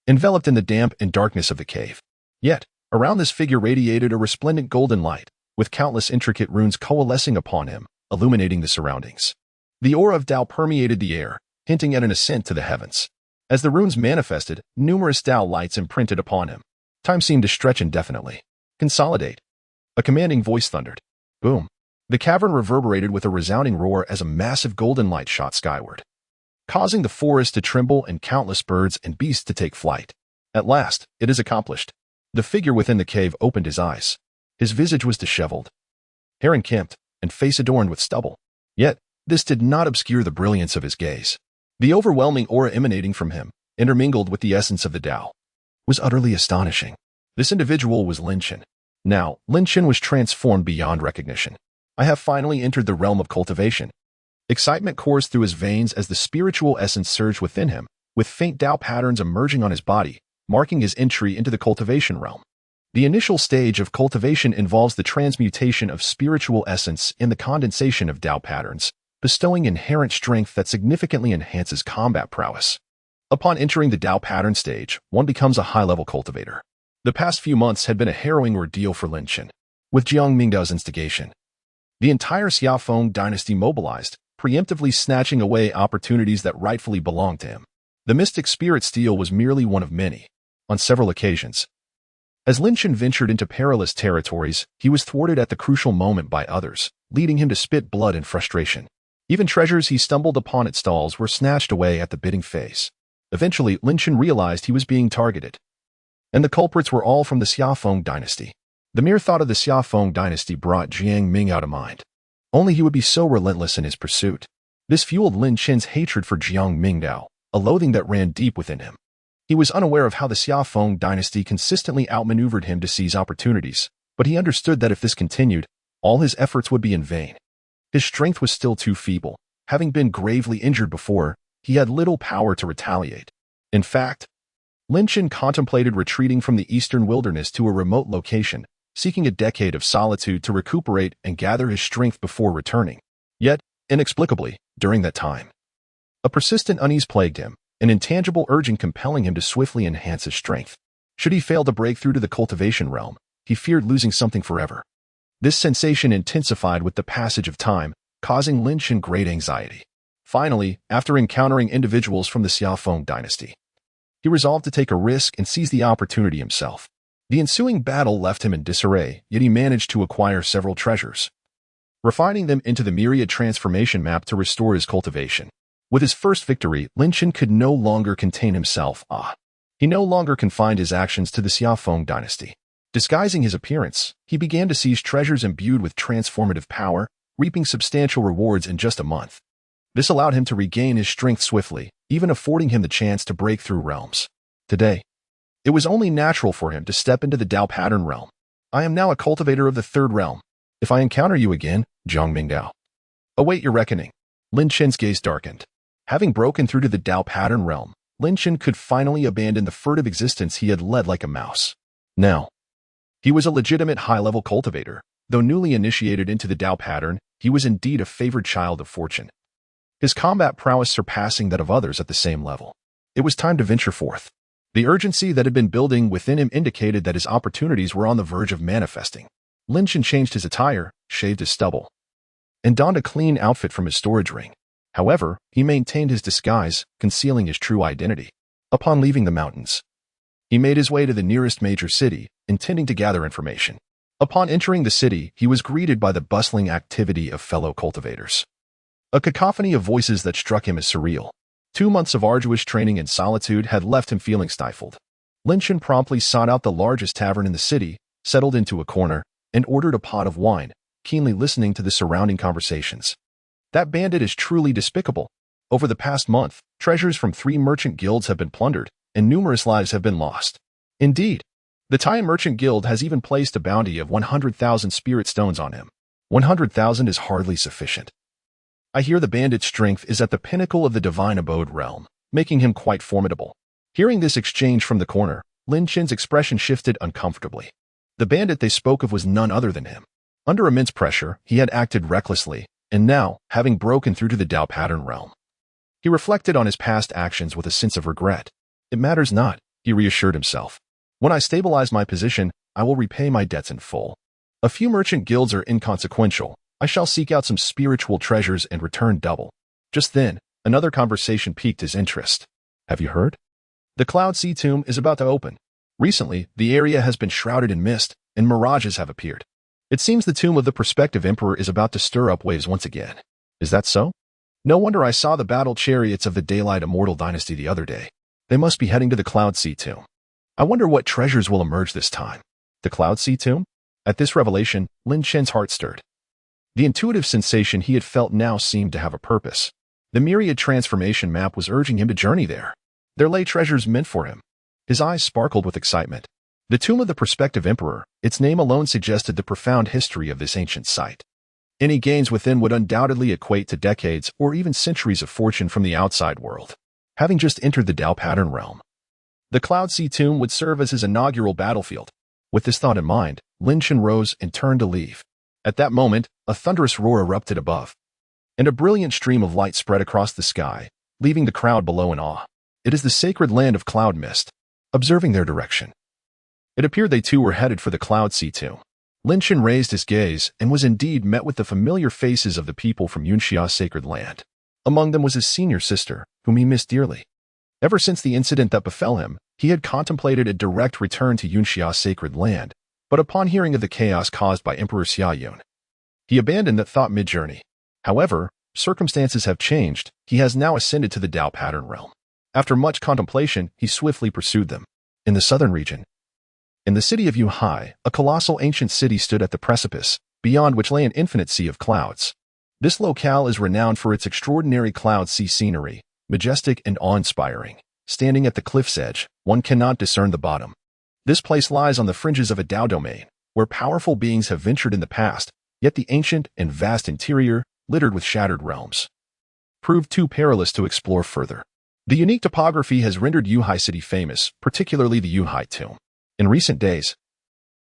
enveloped in the damp and darkness of the cave. Yet, around this figure radiated a resplendent golden light, with countless intricate runes coalescing upon him, illuminating the surroundings. The aura of Tao permeated the air, hinting at an ascent to the heavens. As the runes manifested, numerous Tao lights imprinted upon him. Time seemed to stretch indefinitely. Consolidate. A commanding voice thundered. Boom. The cavern reverberated with a resounding roar as a massive golden light shot skyward, causing the forest to tremble and countless birds and beasts to take flight. At last, it is accomplished. The figure within the cave opened his eyes. His visage was disheveled, hair unkempt, and face adorned with stubble. Yet, this did not obscure the brilliance of his gaze. The overwhelming aura emanating from him, intermingled with the essence of the Tao, was utterly astonishing. This individual was Lin Chen. Now, Lin Chen was transformed beyond recognition. I have finally entered the realm of cultivation. Excitement coursed through his veins as the spiritual essence surged within him, with faint Tao patterns emerging on his body, marking his entry into the cultivation realm. The initial stage of cultivation involves the transmutation of spiritual essence and the condensation of Tao patterns, bestowing inherent strength that significantly enhances combat prowess. Upon entering the Tao pattern stage, one becomes a high-level cultivator. The past few months had been a harrowing ordeal for Lin Chen. With Jiang Mingdao's instigation, the entire Xiaofeng dynasty mobilized, preemptively snatching away opportunities that rightfully belonged to him. The mystic spirit steal was merely one of many. On several occasions, as Lin Chen ventured into perilous territories, he was thwarted at the crucial moment by others, leading him to spit blood in frustration. Even treasures he stumbled upon at stalls were snatched away at the bidding phase. Eventually, Lin Chen realized he was being targeted, and the culprits were all from the Xiaofeng dynasty. The mere thought of the Xiaofeng dynasty brought Jiang Mingdao to mind. Only he would be so relentless in his pursuit. This fueled Lin Chen's hatred for Jiang Mingdao, a loathing that ran deep within him. He was unaware of how the Xiaofeng dynasty consistently outmaneuvered him to seize opportunities, but he understood that if this continued, all his efforts would be in vain. His strength was still too feeble. Having been gravely injured before, he had little power to retaliate. In fact, Lin Chen contemplated retreating from the eastern wilderness to a remote location, seeking a decade of solitude to recuperate and gather his strength before returning. Yet, inexplicably, during that time, a persistent unease plagued him, an intangible urging compelling him to swiftly enhance his strength. Should he fail to break through to the cultivation realm, he feared losing something forever. This sensation intensified with the passage of time, causing Lin Chen great anxiety. Finally, after encountering individuals from the Xiaofeng dynasty, he resolved to take a risk and seize the opportunity himself. The ensuing battle left him in disarray, yet he managed to acquire several treasures, refining them into the Myriad transformation map to restore his cultivation. With his first victory, Lin Chen could no longer contain himself. He no longer confined his actions to the Xiaofeng dynasty. Disguising his appearance, he began to seize treasures imbued with transformative power, reaping substantial rewards in just a month. This allowed him to regain his strength swiftly, even affording him the chance to break through realms. Today, it was only natural for him to step into the Tao pattern realm. I am now a cultivator of the third realm. If I encounter you again, Jiang Mingdao, await your reckoning. Lin Chen's gaze darkened. Having broken through to the Tao pattern realm, Lin Chen could finally abandon the furtive existence he had led like a mouse. Now, he was a legitimate high-level cultivator. Though newly initiated into the Tao pattern, he was indeed a favored child of fortune, his combat prowess surpassing that of others at the same level. It was time to venture forth. The urgency that had been building within him indicated that his opportunities were on the verge of manifesting. Lin Chen changed his attire, shaved his stubble, and donned a clean outfit from his storage ring. However, he maintained his disguise, concealing his true identity. Upon leaving the mountains, he made his way to the nearest major city, intending to gather information. Upon entering the city, he was greeted by the bustling activity of fellow cultivators. A cacophony of voices that struck him as surreal. 2 months of arduous training and solitude had left him feeling stifled. Lin Chen promptly sought out the largest tavern in the city, settled into a corner, and ordered a pot of wine, keenly listening to the surrounding conversations. That bandit is truly despicable. Over the past month, treasures from 3 merchant guilds have been plundered, and numerous lives have been lost. Indeed, the Tian Merchant Guild has even placed a bounty of 100,000 spirit stones on him. 100,000 is hardly sufficient. I hear the bandit's strength is at the pinnacle of the divine abode realm, making him quite formidable. Hearing this exchange from the corner, Lin Chen's expression shifted uncomfortably. The bandit they spoke of was none other than him. Under immense pressure, he had acted recklessly, and now, having broken through to the Tao pattern realm, he reflected on his past actions with a sense of regret. It matters not, he reassured himself. When I stabilize my position, I will repay my debts in full. A few merchant guilds are inconsequential. I shall seek out some spiritual treasures and return double. Just then, another conversation piqued his interest. Have you heard? The Cloud Sea Tomb is about to open. Recently, the area has been shrouded in mist, and mirages have appeared. It seems the tomb of the prospective emperor is about to stir up waves once again. Is that so? No wonder I saw the battle chariots of the daylight immortal dynasty the other day. They must be heading to the Cloud Sea tomb. I wonder what treasures will emerge this time. The Cloud Sea tomb? At this revelation, Lin Chen's heart stirred. The intuitive sensation he had felt now seemed to have a purpose. The Myriad transformation map was urging him to journey there. There lay treasures meant for him. His eyes sparkled with excitement. The tomb of the prospective emperor, its name alone suggested the profound history of this ancient site. Any gains within would undoubtedly equate to decades or even centuries of fortune from the outside world. Having just entered the Dao pattern realm, the Cloud Sea tomb would serve as his inaugural battlefield. With this thought in mind, Lin Chen rose and turned to leave. At that moment, a thunderous roar erupted above, and a brilliant stream of light spread across the sky, leaving the crowd below in awe. It is the sacred land of cloud mist. Observing their direction, it appeared they too were headed for the Cloud Sea tomb. Lin Chen raised his gaze and was indeed met with the familiar faces of the people from Yunxia's sacred land. Among them was his senior sister, whom he missed dearly. Ever since the incident that befell him, he had contemplated a direct return to Yunxia's sacred land, but upon hearing of the chaos caused by Emperor Xiaoyun, he abandoned that thought mid-journey. However, circumstances have changed. He has now ascended to the Dao pattern realm. After much contemplation, he swiftly pursued them. In the southern region, in the city of Yuhai, a colossal ancient city stood at the precipice, beyond which lay an infinite sea of clouds. This locale is renowned for its extraordinary cloud sea scenery, majestic and awe-inspiring. Standing at the cliff's edge, one cannot discern the bottom. This place lies on the fringes of a Dao domain, where powerful beings have ventured in the past, yet the ancient and vast interior, littered with shattered realms, proved too perilous to explore further. The unique topography has rendered Yuhai City famous, particularly the Yuhai tomb. In recent days,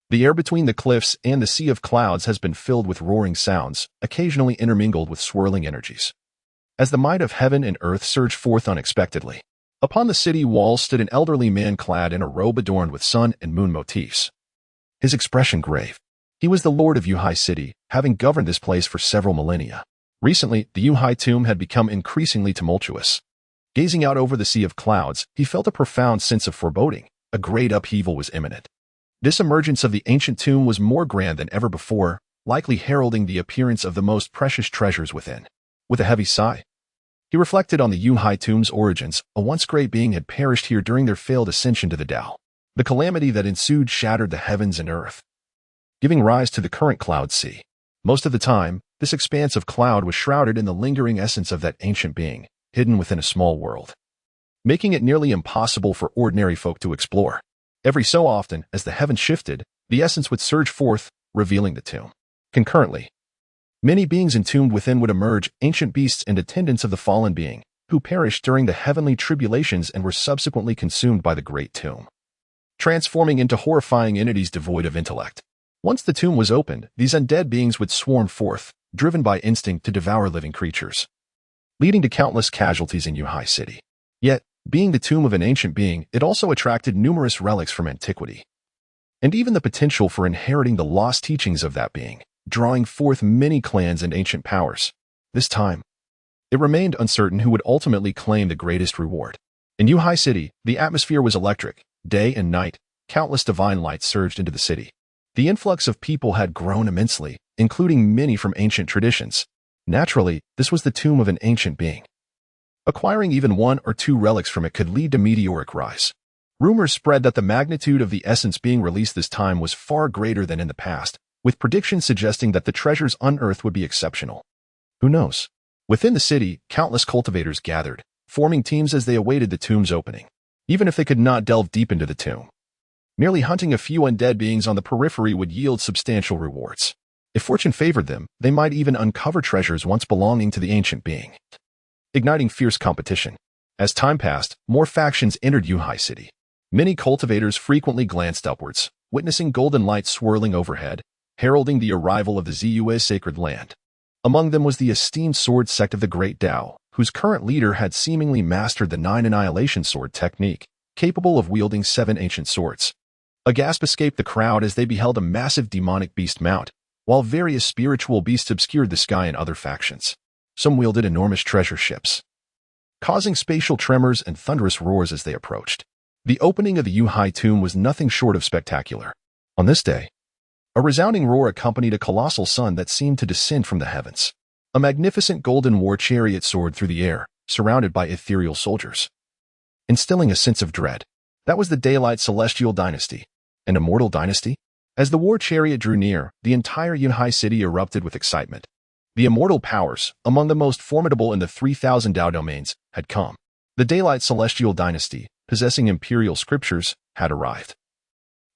the air between the cliffs and the sea of clouds has been filled with roaring sounds, occasionally intermingled with swirling energies. As the might of heaven and earth surged forth unexpectedly, upon the city walls stood an elderly man clad in a robe adorned with sun and moon motifs. His expression grave. He was the lord of Yuhai City, having governed this place for several millennia. Recently, the Yuhai tomb had become increasingly tumultuous. Gazing out over the sea of clouds, he felt a profound sense of foreboding. A great upheaval was imminent. This emergence of the ancient tomb was more grand than ever before, likely heralding the appearance of the most precious treasures within. With a heavy sigh, he reflected on the Yuhai tomb's origins. A once great being had perished here during their failed ascension to the Dao. The calamity that ensued shattered the heavens and earth, giving rise to the current Cloud Sea. Most of the time, this expanse of cloud was shrouded in the lingering essence of that ancient being, hidden within a small world, making it nearly impossible for ordinary folk to explore. Every so often, as the heavens shifted, the essence would surge forth, revealing the tomb. Concurrently, many beings entombed within would emerge, ancient beasts and attendants of the fallen being, who perished during the heavenly tribulations and were subsequently consumed by the great tomb, transforming into horrifying entities devoid of intellect. Once the tomb was opened, these undead beings would swarm forth, driven by instinct to devour living creatures, leading to countless casualties in Yuhai City. Yet, being the tomb of an ancient being, it also attracted numerous relics from antiquity, and even the potential for inheriting the lost teachings of that being, drawing forth many clans and ancient powers. This time, it remained uncertain who would ultimately claim the greatest reward. In Yuhai City, the atmosphere was electric. Day and night, countless divine lights surged into the city. The influx of people had grown immensely, including many from ancient traditions. Naturally, this was the tomb of an ancient being. Acquiring even one or two relics from it could lead to meteoric rise. Rumors spread that the magnitude of the essence being released this time was far greater than in the past, with predictions suggesting that the treasures unearthed would be exceptional. Who knows? Within the city, countless cultivators gathered, forming teams as they awaited the tomb's opening. Even if they could not delve deep into the tomb, merely hunting a few undead beings on the periphery would yield substantial rewards. If fortune favored them, they might even uncover treasures once belonging to the ancient being, igniting fierce competition. As time passed, more factions entered Yuhai City. Many cultivators frequently glanced upwards, witnessing golden lights swirling overhead, heralding the arrival of the Ziyue sacred land. Among them was the esteemed sword sect of the Great Dao, whose current leader had seemingly mastered the 9 annihilation sword technique, capable of wielding 7 ancient swords. A gasp escaped the crowd as they beheld a massive demonic beast mount, while various spiritual beasts obscured the sky in other factions. Some wielded enormous treasure ships, causing spatial tremors and thunderous roars as they approached. The opening of the Yuhai tomb was nothing short of spectacular. On this day, A resounding roar accompanied a colossal sun that seemed to descend from the heavens. A magnificent golden war chariot soared through the air, surrounded by ethereal soldiers, instilling a sense of dread. That was the daylight celestial dynasty. An immortal dynasty? As the war chariot drew near, the entire Yunhai city erupted with excitement. The immortal powers, among the most formidable in the 3,000 Dao domains, had come. The daylight celestial dynasty, possessing imperial scriptures, had arrived,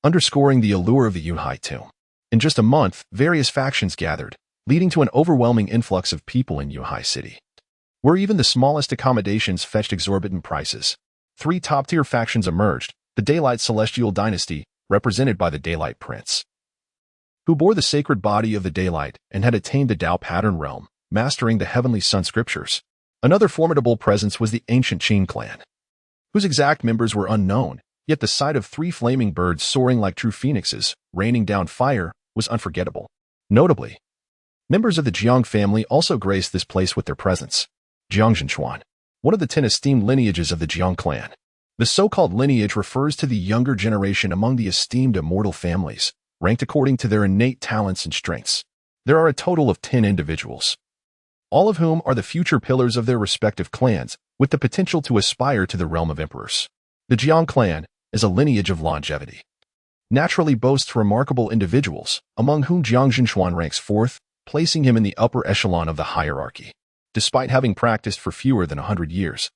underscoring the allure of the Yunhai tomb. In just a month, various factions gathered, leading to an overwhelming influx of people in Yunhai City, where even the smallest accommodations fetched exorbitant prices. 3 top-tier factions emerged: the Daylight Celestial Dynasty, represented by the Daylight Prince, who bore the sacred body of the daylight and had attained the Tao pattern realm, mastering the heavenly sun scriptures. Another formidable presence was the ancient Qin clan, whose exact members were unknown, yet the sight of 3 flaming birds soaring like true phoenixes, raining down fire, was unforgettable. Notably, members of the Jiang family also graced this place with their presence. Jiang Zhenchuan, one of the 10 esteemed lineages of the Jiang clan. The so-called lineage refers to the younger generation among the esteemed immortal families, ranked according to their innate talents and strengths. There are a total of 10 individuals, all of whom are the future pillars of their respective clans, with the potential to aspire to the realm of emperors. The Jiang clan is a lineage of longevity, naturally boasts remarkable individuals, among whom Jiang Zhenchuan ranks 4th, placing him in the upper echelon of the hierarchy. Despite having practiced for fewer than 100 years,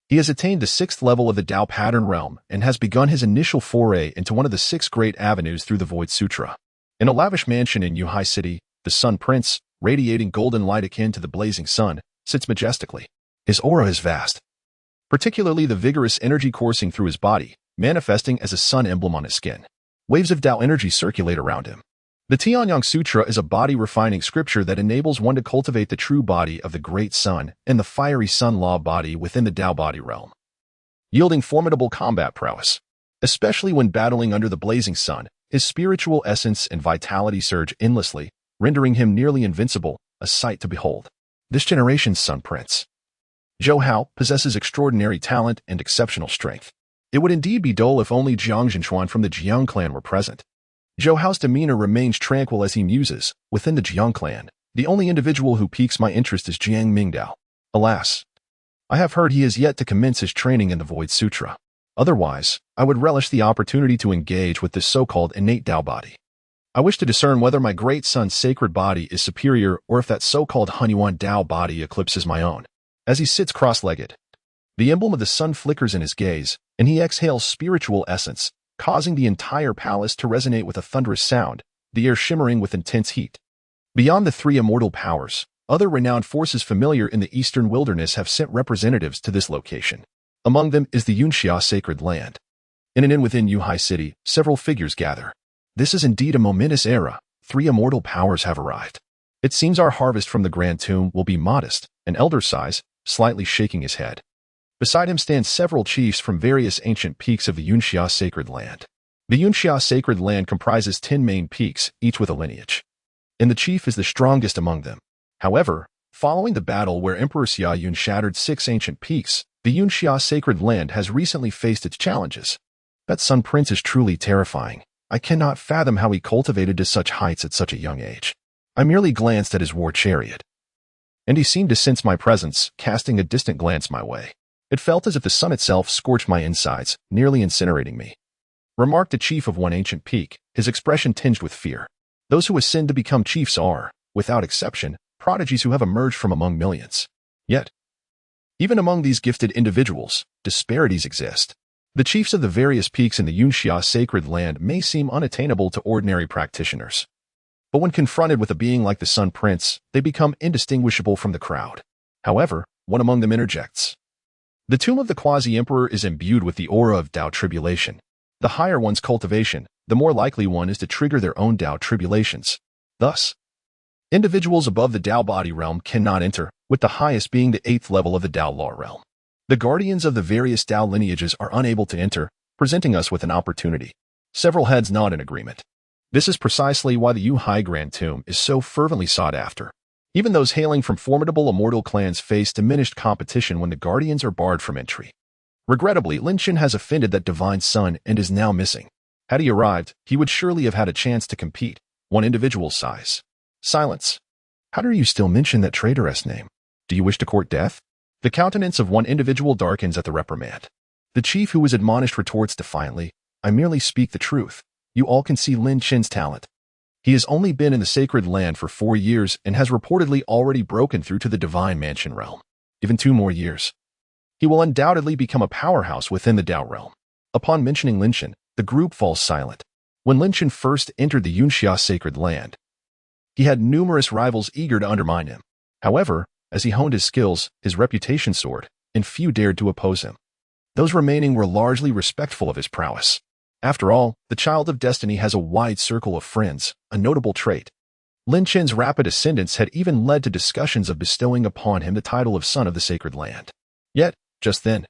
he has attained the 6th level of the Tao pattern realm and has begun his initial foray into one of the 6 great avenues through the Void Sutra. In a lavish mansion in Yunhai City, the Sun Prince, radiating golden light akin to the blazing sun, sits majestically. His aura is vast, particularly the vigorous energy coursing through his body, manifesting as a sun emblem on his skin. Waves of Tao energy circulate around him. The Tianyang Sutra is a body-refining scripture that enables one to cultivate the true body of the great sun and the fiery sun law body within the Tao body realm, yielding formidable combat prowess. Especially when battling under the blazing sun, his spiritual essence and vitality surge endlessly, rendering him nearly invincible, a sight to behold. This generation's Sun Prince, Zhou Hao, possesses extraordinary talent and exceptional strength. It would indeed be dull if only Jiang Zhenchuan from the Jiang clan were present. Zhou Hao's demeanor remains tranquil as he muses. Within the Jiang clan, the only individual who piques my interest is Jiang Mingdao. Alas, I have heard he is yet to commence his training in the Void Sutra. Otherwise, I would relish the opportunity to engage with this so-called innate Tao body. I wish to discern whether my great son's sacred body is superior or if that so-called Hunyuan Tao body eclipses my own. As he sits cross-legged, the emblem of the sun flickers in his gaze, and he exhales spiritual essence, causing the entire palace to resonate with a thunderous sound, the air shimmering with intense heat. Beyond the 3 immortal powers, other renowned forces familiar in the eastern wilderness have sent representatives to this location. Among them is the Yunxia sacred land. In an inn within Yunhai City, several figures gather. This is indeed a momentous era. 3 immortal powers have arrived. It seems our harvest from the grand tomb will be modest, an elder size, slightly shaking his head. Beside him stand several chiefs from various ancient peaks of the Yunxia sacred land. The Yunxia sacred land comprises 10 main peaks, each with a lineage, and the chief is the strongest among them. However, following the battle where Emperor Xia Yun shattered 6 ancient peaks, the Yunxia sacred land has recently faced its challenges. That Sun Prince is truly terrifying. I cannot fathom how he cultivated to such heights at such a young age. I merely glanced at his war chariot, and he seemed to sense my presence, casting a distant glance my way. It felt as if the sun itself scorched my insides, nearly incinerating me. Remarked the chief of one ancient peak, his expression tinged with fear. Those who ascend to become chiefs are, without exception, prodigies who have emerged from among millions. Yet, even among these gifted individuals, disparities exist. The chiefs of the various peaks in the Yunxia sacred land may seem unattainable to ordinary practitioners. But when confronted with a being like the Sun Prince, they become indistinguishable from the crowd. However, one among them interjects. The tomb of the quasi-emperor is imbued with the aura of Tao tribulation. The higher one's cultivation, the more likely one is to trigger their own Tao tribulations. Thus, individuals above the Tao body realm cannot enter, with the highest being the 8th level of the Tao law realm. The guardians of the various Tao lineages are unable to enter, presenting us with an opportunity. Several heads nod in agreement. This is precisely why the Yunhai Grand Tomb is so fervently sought after. Even those hailing from formidable immortal clans face diminished competition when the guardians are barred from entry. Regrettably, Lin Chen has offended that divine sun and is now missing. Had he arrived, he would surely have had a chance to compete. One individual sighs. Silence. How dare you still mention that traitoress name? Do you wish to court death? The countenance of one individual darkens at the reprimand. The chief who was admonished retorts defiantly, I merely speak the truth. You all can see Lin Chen's talent. He has only been in the sacred land for 4 years and has reportedly already broken through to the divine mansion realm. Given 2 more years, he will undoubtedly become a powerhouse within the Dao realm. Upon mentioning Lin Chen, the group falls silent. When Lin Chen first entered the Yunxia sacred land, he had numerous rivals eager to undermine him. However, as he honed his skills, his reputation soared, and few dared to oppose him. Those remaining were largely respectful of his prowess. After all, the child of destiny has a wide circle of friends, a notable trait. Lin Chen's rapid ascendance had even led to discussions of bestowing upon him the title of son of the sacred land. Yet, just then,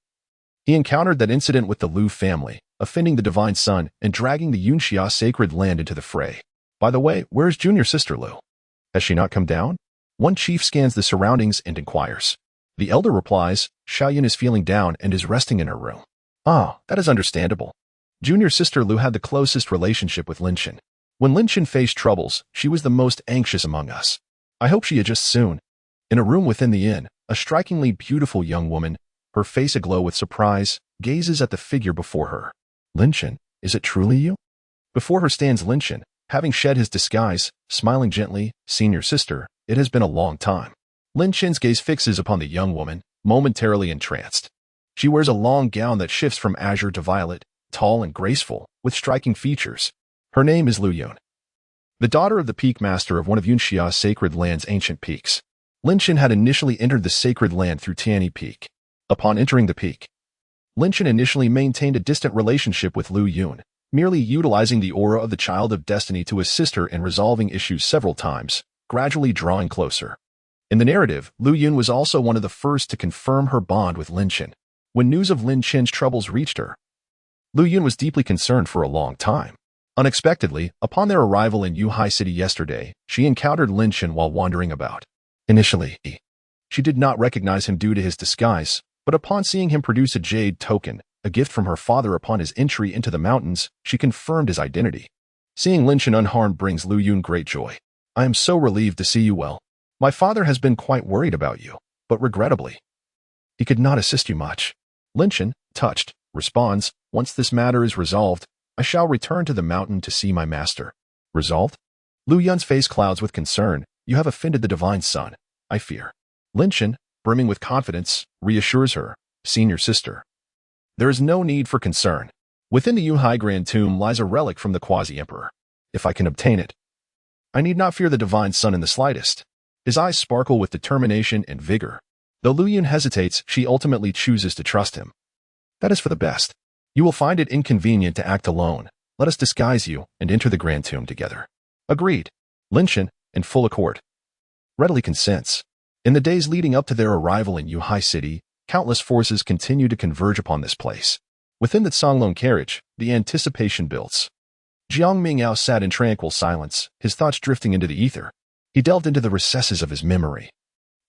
he encountered that incident with the Lu family, offending the divine son and dragging the Yunxia sacred land into the fray. By the way, where's junior sister Lu? Has she not come down? One chief scans the surroundings and inquires. The elder replies, Xiaoyun is feeling down and is resting in her room. Ah, that is understandable. Junior sister Lu had the closest relationship with Lin Chen. When Lin Chen faced troubles, she was the most anxious among us. I hope she adjusts soon. In a room within the inn, a strikingly beautiful young woman, her face aglow with surprise, gazes at the figure before her. Lin Chen, is it truly you? Before her stands Lin Chen, having shed his disguise, smiling gently, senior sister, it has been a long time. Lin Chen's gaze fixes upon the young woman, momentarily entranced. She wears a long gown that shifts from azure to violet, tall and graceful, with striking features. Her name is Lu Yun, the daughter of the peak master of one of Yunxia's sacred land's ancient peaks. Lin Chen had initially entered the sacred land through Tianyi Peak. Upon entering the peak, Lin Chen initially maintained a distant relationship with Lu Yun, merely utilizing the aura of the child of destiny to assist her in resolving issues several times, gradually drawing closer. In the narrative, Lu Yun was also one of the first to confirm her bond with Lin Chen. When news of Lin Chen's troubles reached her, Lu Yun was deeply concerned for a long time. Unexpectedly, upon their arrival in Yuhai City yesterday, she encountered Lin Chen while wandering about. Initially, she did not recognize him due to his disguise, but upon seeing him produce a jade token, a gift from her father upon his entry into the mountains, she confirmed his identity. Seeing Lin Chen unharmed brings Lu Yun great joy. I am so relieved to see you well. My father has been quite worried about you, but regrettably, he could not assist you much. Lin Chen, touched, responds, once this matter is resolved, I shall return to the mountain to see my master. Resolved? Lu Yun's face clouds with concern. You have offended the divine son, I fear. Lin Chen, brimming with confidence, reassures her, senior sister. There is no need for concern. Within the Yuhai Grand Tomb lies a relic from the quasi-emperor. If I can obtain it, I need not fear the divine son in the slightest. His eyes sparkle with determination and vigor. Though Lu Yun hesitates, she ultimately chooses to trust him. That is for the best. You will find it inconvenient to act alone. Let us disguise you and enter the Grand Tomb together. Agreed. Lin Chen, in full accord, readily consents. In the days leading up to their arrival in Yuhai City, countless forces continue to converge upon this place. Within the Songlong carriage, the anticipation builds. Jiang Mingdao sat in tranquil silence, his thoughts drifting into the ether. He delved into the recesses of his memory,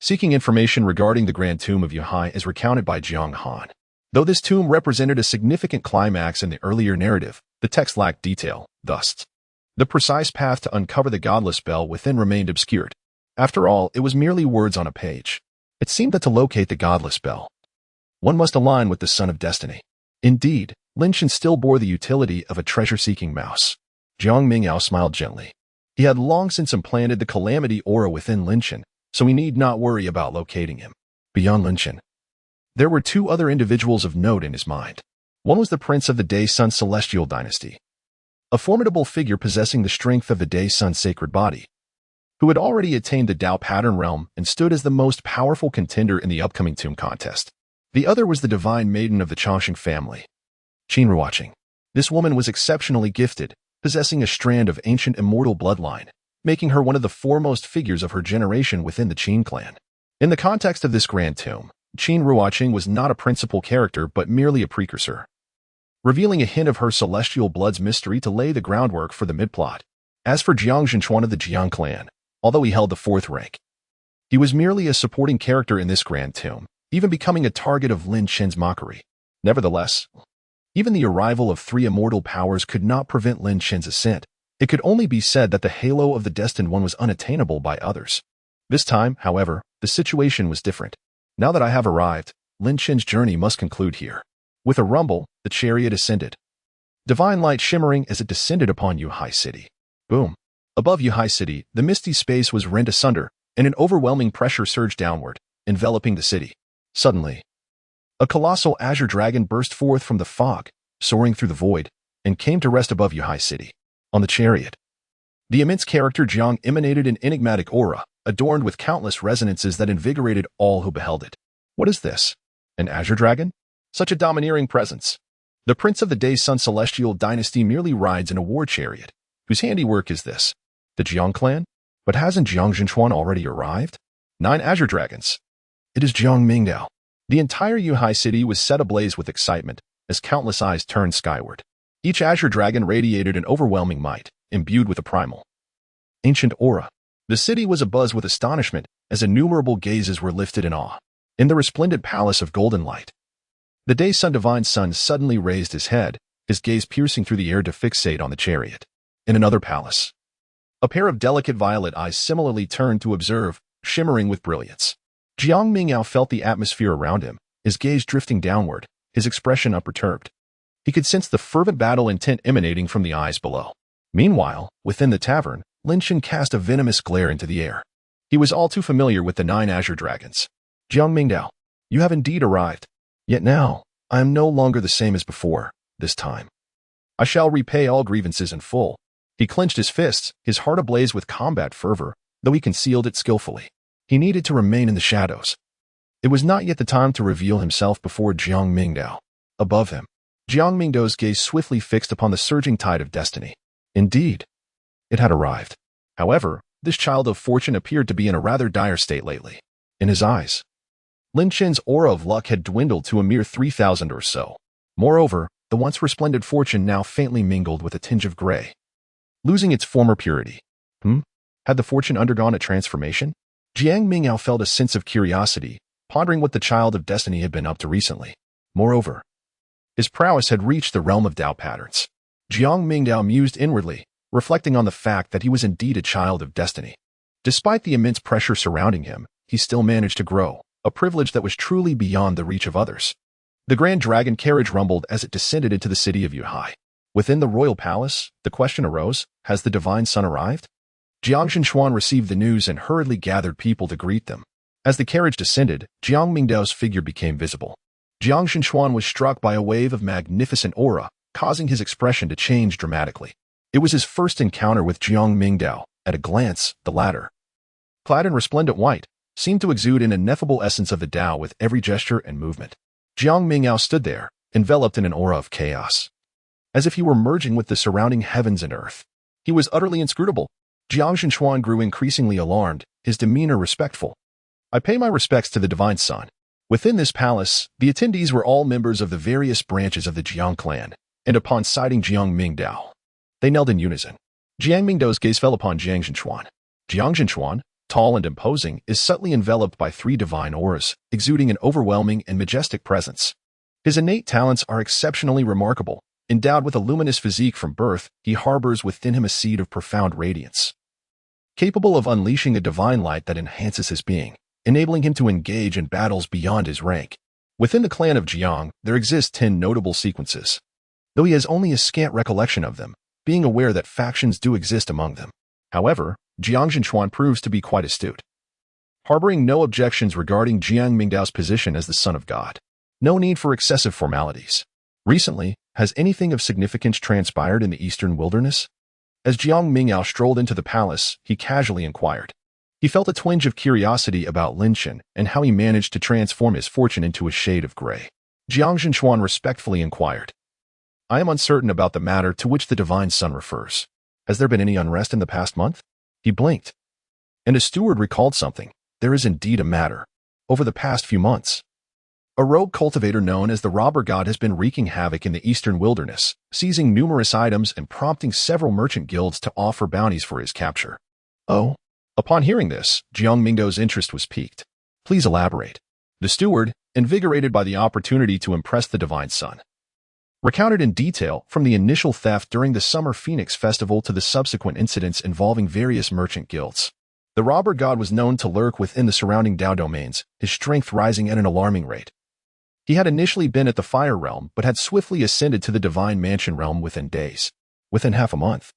seeking information regarding the Grand Tomb of Yuhai as recounted by Jiang Han. Though this tomb represented a significant climax in the earlier narrative, the text lacked detail, thus, the precise path to uncover the godless bell within remained obscured. After all, it was merely words on a page. It seemed that to locate the godless bell, one must align with the son of destiny. Indeed, Lin Chen still bore the utility of a treasure-seeking mouse. Jiang Mingdao smiled gently. He had long since implanted the Calamity aura within Lin Chen, so he need not worry about locating him. Beyond Lin Chen, there were 2 other individuals of note in his mind. One was the prince of the Day Sun celestial dynasty, a formidable figure possessing the strength of the Day Sun sacred body, who had already attained the Dao pattern realm and stood as the most powerful contender in the upcoming tomb contest. The other was the divine maiden of the Chongqing family, Qin Ruoqing. This woman was exceptionally gifted, possessing a strand of ancient immortal bloodline, making her one of the foremost figures of her generation within the Qin clan. In the context of this grand tomb, Qin Ruoqing was not a principal character but merely a precursor, revealing a hint of her celestial blood's mystery to lay the groundwork for the midplot. As for Jiang Zhenchuan of the Jiang clan, although he held the 4th rank, he was merely a supporting character in this grand tomb, even becoming a target of Lin Chen's mockery. Nevertheless, even the arrival of 3 immortal powers could not prevent Lin Chen's ascent. It could only be said that the halo of the destined one was unattainable by others. This time, however, the situation was different. Now that I have arrived, Lin Chen's journey must conclude here. With a rumble, the chariot ascended. Divine light shimmering as it descended upon Yuhai City. Boom. Above Yuhai City, the misty space was rent asunder, and an overwhelming pressure surged downward, enveloping the city. Suddenly, a colossal azure dragon burst forth from the fog, soaring through the void, and came to rest above Yuhai City. On the chariot, the immense character Jiang emanated an enigmatic aura, adorned with countless resonances that invigorated all who beheld it. What is this? An azure dragon? Such a domineering presence. The prince of the Day Sun Celestial Dynasty merely rides in a war chariot. Whose handiwork is this? The Jiang clan? But hasn't Jiang Zhenchuan already arrived? 9 azure dragons. It is Jiang Mingdao. The entire Yuhai City was set ablaze with excitement as countless eyes turned skyward. Each azure dragon radiated an overwhelming might, imbued with a primal, ancient aura. The city was abuzz with astonishment as innumerable gazes were lifted in awe. In the resplendent palace of golden light, the Day Sun Divine Sun suddenly raised his head, his gaze piercing through the air to fixate on the chariot. In another palace, a pair of delicate violet eyes similarly turned to observe, shimmering with brilliance. Jiang Mingdao felt the atmosphere around him, his gaze drifting downward, his expression unperturbed. He could sense the fervent battle intent emanating from the eyes below. Meanwhile, within the tavern, Lin Chen cast a venomous glare into the air. He was all too familiar with the 9 azure dragons. Jiang Mingdao, you have indeed arrived. Yet now, I am no longer the same as before, this time. I shall repay all grievances in full. He clenched his fists, his heart ablaze with combat fervor, though he concealed it skillfully. He needed to remain in the shadows. It was not yet the time to reveal himself before Jiang Mingdao. Above him, Jiang Mingdao's gaze swiftly fixed upon the surging tide of destiny. Indeed, it had arrived. However, this child of fortune appeared to be in a rather dire state lately. In his eyes, Lin Chen's aura of luck had dwindled to a mere 3,000 or so. Moreover, the once resplendent fortune now faintly mingled with a tinge of gray, losing its former purity. Had the fortune undergone a transformation? Jiang Mingdao felt a sense of curiosity, pondering what the child of destiny had been up to recently. Moreover, his prowess had reached the realm of Dao patterns. Jiang Mingdao mused inwardly, reflecting on the fact that he was indeed a child of destiny. Despite the immense pressure surrounding him, he still managed to grow, a privilege that was truly beyond the reach of others. The grand dragon carriage rumbled as it descended into the city of Yuhai. Within the royal palace, the question arose, has the divine sun arrived? Jiang Zhenchuan received the news and hurriedly gathered people to greet them. As the carriage descended, Jiang Mingdao's figure became visible. Jiang Zhenchuan was struck by a wave of magnificent aura, causing his expression to change dramatically. It was his first encounter with Jiang Mingdao. At a glance, the latter, clad in resplendent white, seemed to exude an ineffable essence of the Tao with every gesture and movement. Jiang Mingdao stood there, enveloped in an aura of chaos, as if he were merging with the surrounding heavens and earth. He was utterly inscrutable. Jiang Zhenchuan grew increasingly alarmed, his demeanor respectful. I pay my respects to the divine sun. Within this palace, the attendees were all members of the various branches of the Jiang clan, and upon sighting Jiang Mingdao, they knelt in unison. Jiang Mingdao's gaze fell upon Jiang Zhenchuan. Jiang Zhenchuan, tall and imposing, is subtly enveloped by 3 divine auras, exuding an overwhelming and majestic presence. His innate talents are exceptionally remarkable. Endowed with a luminous physique from birth, he harbors within him a seed of profound radiance, capable of unleashing a divine light that enhances his being, enabling him to engage in battles beyond his rank. Within the clan of Jiang, there exist 10 notable sequences, though he has only a scant recollection of them, being aware that factions do exist among them. However, Jiang Zhenchuan proves to be quite astute, harboring no objections regarding Jiang Mingdao's position as the son of God. No need for excessive formalities. Recently, has anything of significance transpired in the eastern wilderness? As Jiang Mingdao strolled into the palace, he casually inquired. He felt a twinge of curiosity about Lin Chen and how he managed to transform his fortune into a shade of gray. Jiang Zhenchuan respectfully inquired. I am uncertain about the matter to which the divine sun refers. Has there been any unrest in the past month? He blinked, and his steward recalled something. There is indeed a matter. Over the past few months, a rogue cultivator known as the Robber God has been wreaking havoc in the eastern wilderness, seizing numerous items and prompting several merchant guilds to offer bounties for his capture. Oh? Upon hearing this, Jiang Mingdao's interest was piqued. Please elaborate. The steward, invigorated by the opportunity to impress the divine sun, recounted in detail from the initial theft during the Summer Phoenix Festival to the subsequent incidents involving various merchant guilds. The robber god was known to lurk within the surrounding Dao domains, his strength rising at an alarming rate. He had initially been at the Fire Realm but had swiftly ascended to the Divine Mansion realm within days, within half a month.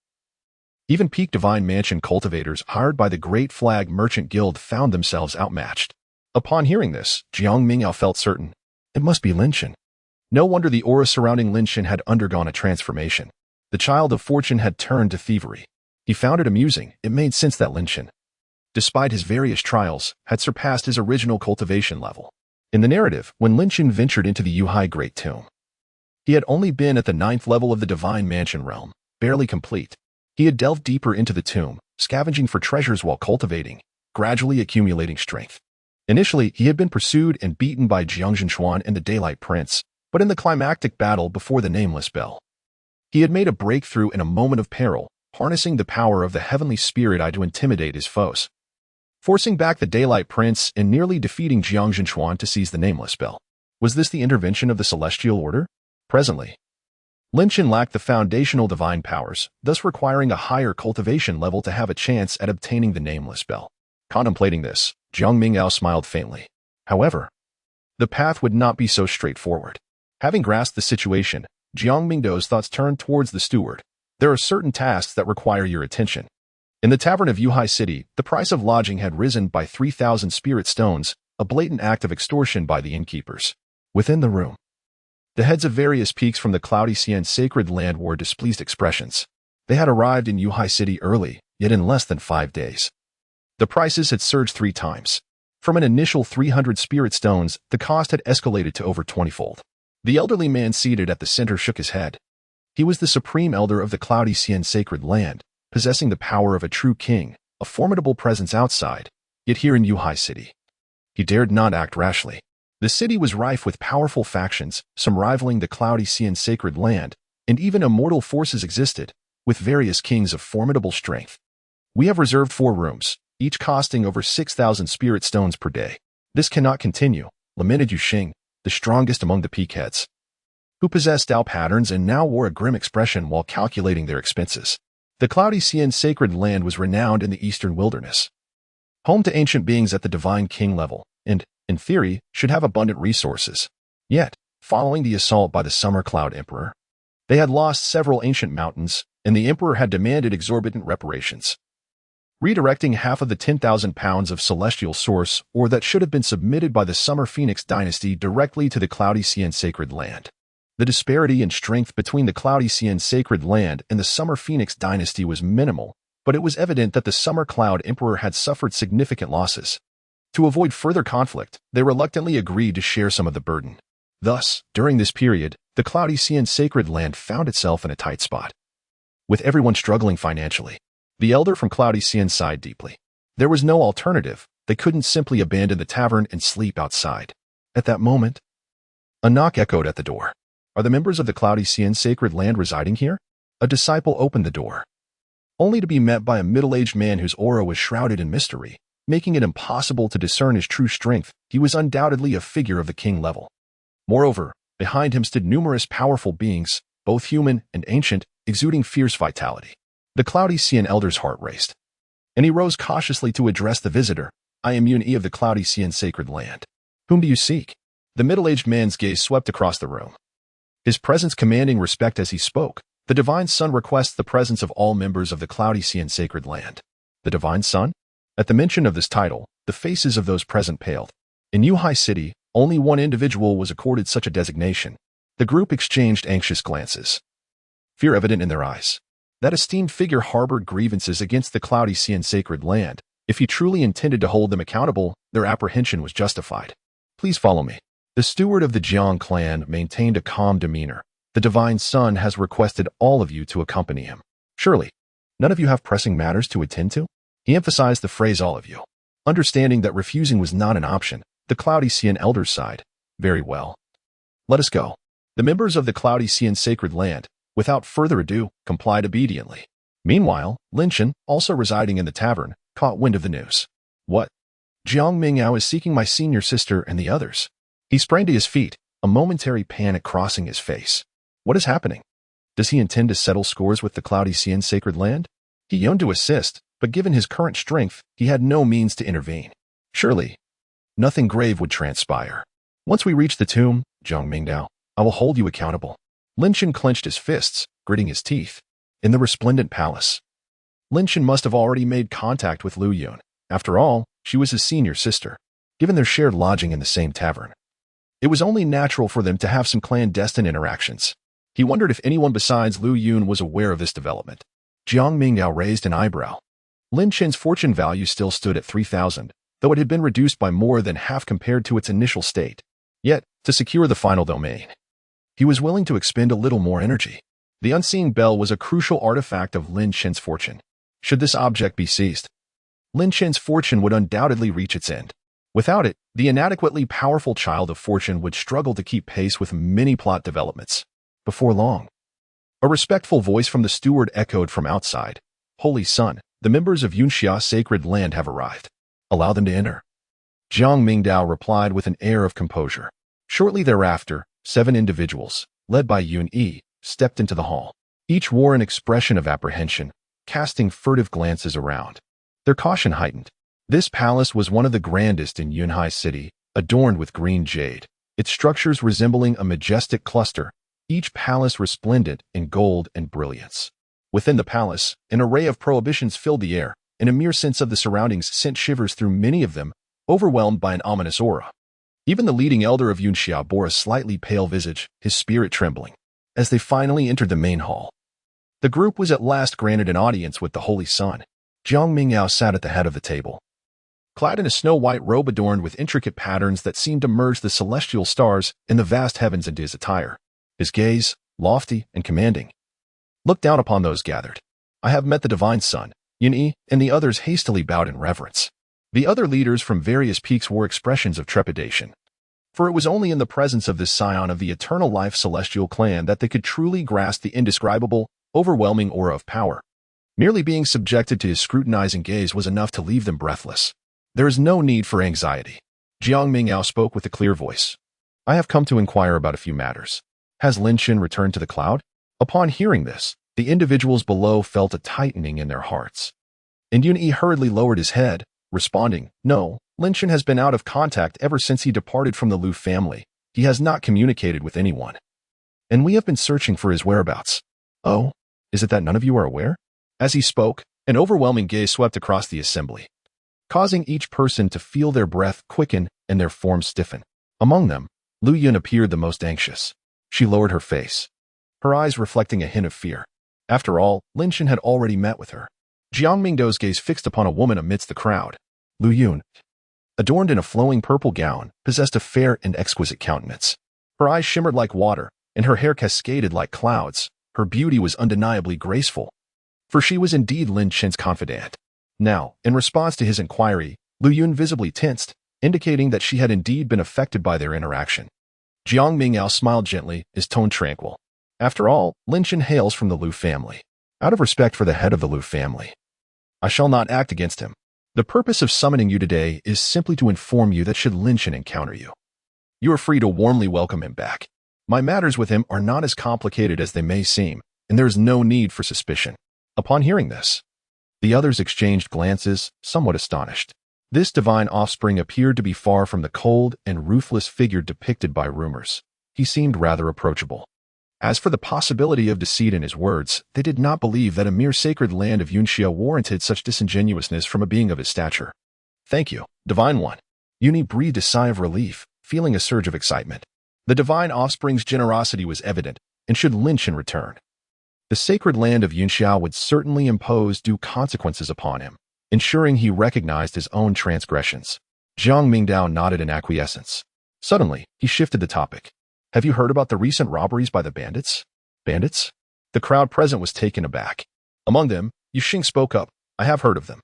Even peak Divine Mansion cultivators hired by the Great Flag Merchant Guild found themselves outmatched. Upon hearing this, Jiang Mingdao felt certain. It must be Lin Shen. No wonder the aura surrounding Lin Shen had undergone a transformation. The child of fortune had turned to thievery. He found it amusing. It made sense that Lin Shen, despite his various trials, had surpassed his original cultivation level. In the narrative, when Lin Shen ventured into the Yuhai Great Tomb, he had only been at the 9th level of the Divine Mansion realm, barely complete. He had delved deeper into the tomb, scavenging for treasures while cultivating, gradually accumulating strength. Initially, he had been pursued and beaten by Jiang Zhenchuan and the Daylight Prince, but in the climactic battle before the Nameless Bell, he had made a breakthrough in a moment of peril, harnessing the power of the heavenly spirit eye to intimidate his foes, forcing back the Daylight Prince and nearly defeating Jiang Zhenchuan to seize the Nameless Bell. Was this the intervention of the Celestial Order? Presently, Lin Shen lacked the foundational divine powers, thus requiring a higher cultivation level to have a chance at obtaining the Nameless Bell. Contemplating this, Jiang Mingdao smiled faintly. However, the path would not be so straightforward. Having grasped the situation, Jiang Mingdao's thoughts turned towards the steward. There are certain tasks that require your attention. In the tavern of Yuhai City, the price of lodging had risen by 3,000 spirit stones, a blatant act of extortion by the innkeepers. Within the room, the heads of various peaks from the Cloudy Scion sacred land wore displeased expressions. They had arrived in Yuhai City early, yet in less than 5 days. The prices had surged 3 times. From an initial 300 spirit stones, the cost had escalated to over 20-fold. The elderly man seated at the center shook his head. He was the supreme elder of the Cloudy Scion sacred land, possessing the power of a true king, a formidable presence outside, yet here in Yuhai City, he dared not act rashly. The city was rife with powerful factions, some rivaling the Cloudy Scion sacred land, and even immortal forces existed, with various kings of formidable strength. We have reserved 4 rooms, each costing over 6,000 spirit stones per day. This cannot continue, lamented Yuxing, the strongest among the peak heads, who possessed Dao patterns and now wore a grim expression while calculating their expenses. The Cloudy Scion sacred land was renowned in the eastern wilderness, home to ancient beings at the divine king level, and, in theory, should have abundant resources. Yet, following the assault by the Summer Cloud Emperor, they had lost several ancient mountains, and the emperor had demanded exorbitant reparations, redirecting half of the 10,000 pounds of celestial source ore that should have been submitted by the Summer Phoenix dynasty directly to the Cloudy Scion sacred land. The disparity in strength between the Cloudy Scion sacred land and the Summer Phoenix dynasty was minimal, but it was evident that the Summer Cloud Emperor had suffered significant losses. To avoid further conflict, they reluctantly agreed to share some of the burden. Thus, during this period, the Cloudy Scion sacred land found itself in a tight spot, with everyone struggling financially. The elder from Cloudy Scion sighed deeply. There was no alternative. They couldn't simply abandon the tavern and sleep outside. At that moment, a knock echoed at the door. Are the members of the Cloudy Scion sacred land residing here? A disciple opened the door, only to be met by a middle-aged man whose aura was shrouded in mystery, making it impossible to discern his true strength. He was undoubtedly a figure of the king level. Moreover, behind him stood numerous powerful beings, both human and ancient, exuding fierce vitality. The Cloudy Scion elder's heart raced, and he rose cautiously to address the visitor. I am Yun E of the Cloudy Scion sacred land. Whom do you seek? The middle-aged man's gaze swept across the room, his presence commanding respect as he spoke. The Divine Sun requests the presence of all members of the Cloudy Scion sacred land. The Divine Sun? At the mention of this title, the faces of those present paled. In Yuhai City, only one individual was accorded such a designation. The group exchanged anxious glances, fear evident in their eyes. That esteemed figure harbored grievances against the Cloudy Scion sacred land. If he truly intended to hold them accountable, their apprehension was justified. Please follow me. The steward of the Jiang clan maintained a calm demeanor. The Divine Sun has requested all of you to accompany him. Surely, none of you have pressing matters to attend to? He emphasized the phrase all of you. Understanding that refusing was not an option, the Cloudy Scion elders sighed. Very well. Let us go. The members of the Cloudy Scion sacred land, without further ado, complied obediently. Meanwhile, Lin Shen, also residing in the tavern, caught wind of the news. What? Jiang Mingdao is seeking my senior sister and the others. He sprang to his feet, a momentary panic crossing his face. What is happening? Does he intend to settle scores with the cloudy scion sacred land? He yearned to assist, but given his current strength, he had no means to intervene. Surely, nothing grave would transpire. Once we reach the tomb, Jiang Mingdao, I will hold you accountable. Lin Shen clenched his fists, gritting his teeth. In the resplendent palace, Lin Shen must have already made contact with Lu Yun. After all, she was his senior sister, given their shared lodging in the same tavern. It was only natural for them to have some clandestine interactions. He wondered if anyone besides Lu Yun was aware of this development. Jiang Mingdao raised an eyebrow. Lin Shen's fortune value still stood at 3,000, though it had been reduced by more than half compared to its initial state. Yet, to secure the final domain, he was willing to expend a little more energy. The unseen bell was a crucial artifact of Lin Shen's fortune. Should this object be seized, Lin Shen's fortune would undoubtedly reach its end. Without it, the inadequately powerful child of fortune would struggle to keep pace with many plot developments. Before long, a respectful voice from the steward echoed from outside. Holy Son, the members of Yunxia sacred land have arrived. Allow them to enter. Jiang Mingdao replied with an air of composure. Shortly thereafter, 7 individuals, led by Yun Yi, stepped into the hall. Each wore an expression of apprehension, casting furtive glances around. Their caution heightened. This palace was one of the grandest in Yunhai City, adorned with green jade, its structures resembling a majestic cluster, each palace resplendent in gold and brilliance. Within the palace, an array of prohibitions filled the air, and a mere sense of the surroundings sent shivers through many of them, overwhelmed by an ominous aura. Even the leading elder of Yunxia bore a slightly pale visage, his spirit trembling. As they finally entered the main hall, the group was at last granted an audience with the Holy Son. Jiang Mingdao sat at the head of the table, clad in a snow-white robe adorned with intricate patterns that seemed to merge the celestial stars and the vast heavens into his attire. His gaze, lofty and commanding, looked down upon those gathered. I have met the Divine Son. Yun Yi and the others hastily bowed in reverence. The other leaders from various peaks wore expressions of trepidation, for it was only in the presence of this scion of the eternal life celestial clan that they could truly grasp the indescribable, overwhelming aura of power. Merely being subjected to his scrutinizing gaze was enough to leave them breathless. There is no need for anxiety. Jiang Mingdao spoke with a clear voice. I have come to inquire about a few matters. Has Lin Shen returned to the cloud? Upon hearing this, the individuals below felt a tightening in their hearts. And Yun Yi hurriedly lowered his head, responding, No, Lin Shen has been out of contact ever since he departed from the Lu family. He has not communicated with anyone. And we have been searching for his whereabouts. Oh, is it that none of you are aware? As he spoke, an overwhelming gaze swept across the assembly, causing each person to feel their breath quicken and their form stiffen. Among them, Lu Yun appeared the most anxious. She lowered her face, her eyes reflecting a hint of fear. After all, Lin Shen had already met with her. Jiang Mingdao's gaze fixed upon a woman amidst the crowd. Lu Yun, adorned in a flowing purple gown, possessed a fair and exquisite countenance. Her eyes shimmered like water, and her hair cascaded like clouds. Her beauty was undeniably graceful, for she was indeed Lin Shen's confidant. Now, in response to his inquiry, Lu Yun visibly tensed, indicating that she had indeed been affected by their interaction. Jiang Mingdao smiled gently, his tone tranquil. After all, Lin Shen hails from the Lu family. Out of respect for the head of the Lu family, I shall not act against him. The purpose of summoning you today is simply to inform you that should Lin Shen encounter you, you are free to warmly welcome him back. My matters with him are not as complicated as they may seem, and there is no need for suspicion. Upon hearing this, the others exchanged glances, somewhat astonished. This divine offspring appeared to be far from the cold and ruthless figure depicted by rumors. He seemed rather approachable. As for the possibility of deceit in his words, they did not believe that a mere sacred land of Yunxia warranted such disingenuousness from a being of his stature. Thank you, Divine One. Yun Yi breathed a sigh of relief, feeling a surge of excitement. The divine offspring's generosity was evident, and should Lin Shen return, the sacred land of Yunxia would certainly impose due consequences upon him, ensuring he recognized his own transgressions. Jiang Mingdao nodded in acquiescence. Suddenly, he shifted the topic. Have you heard about the recent robberies by the bandits? Bandits? The crowd present was taken aback. Among them, Yuxing spoke up. I have heard of them.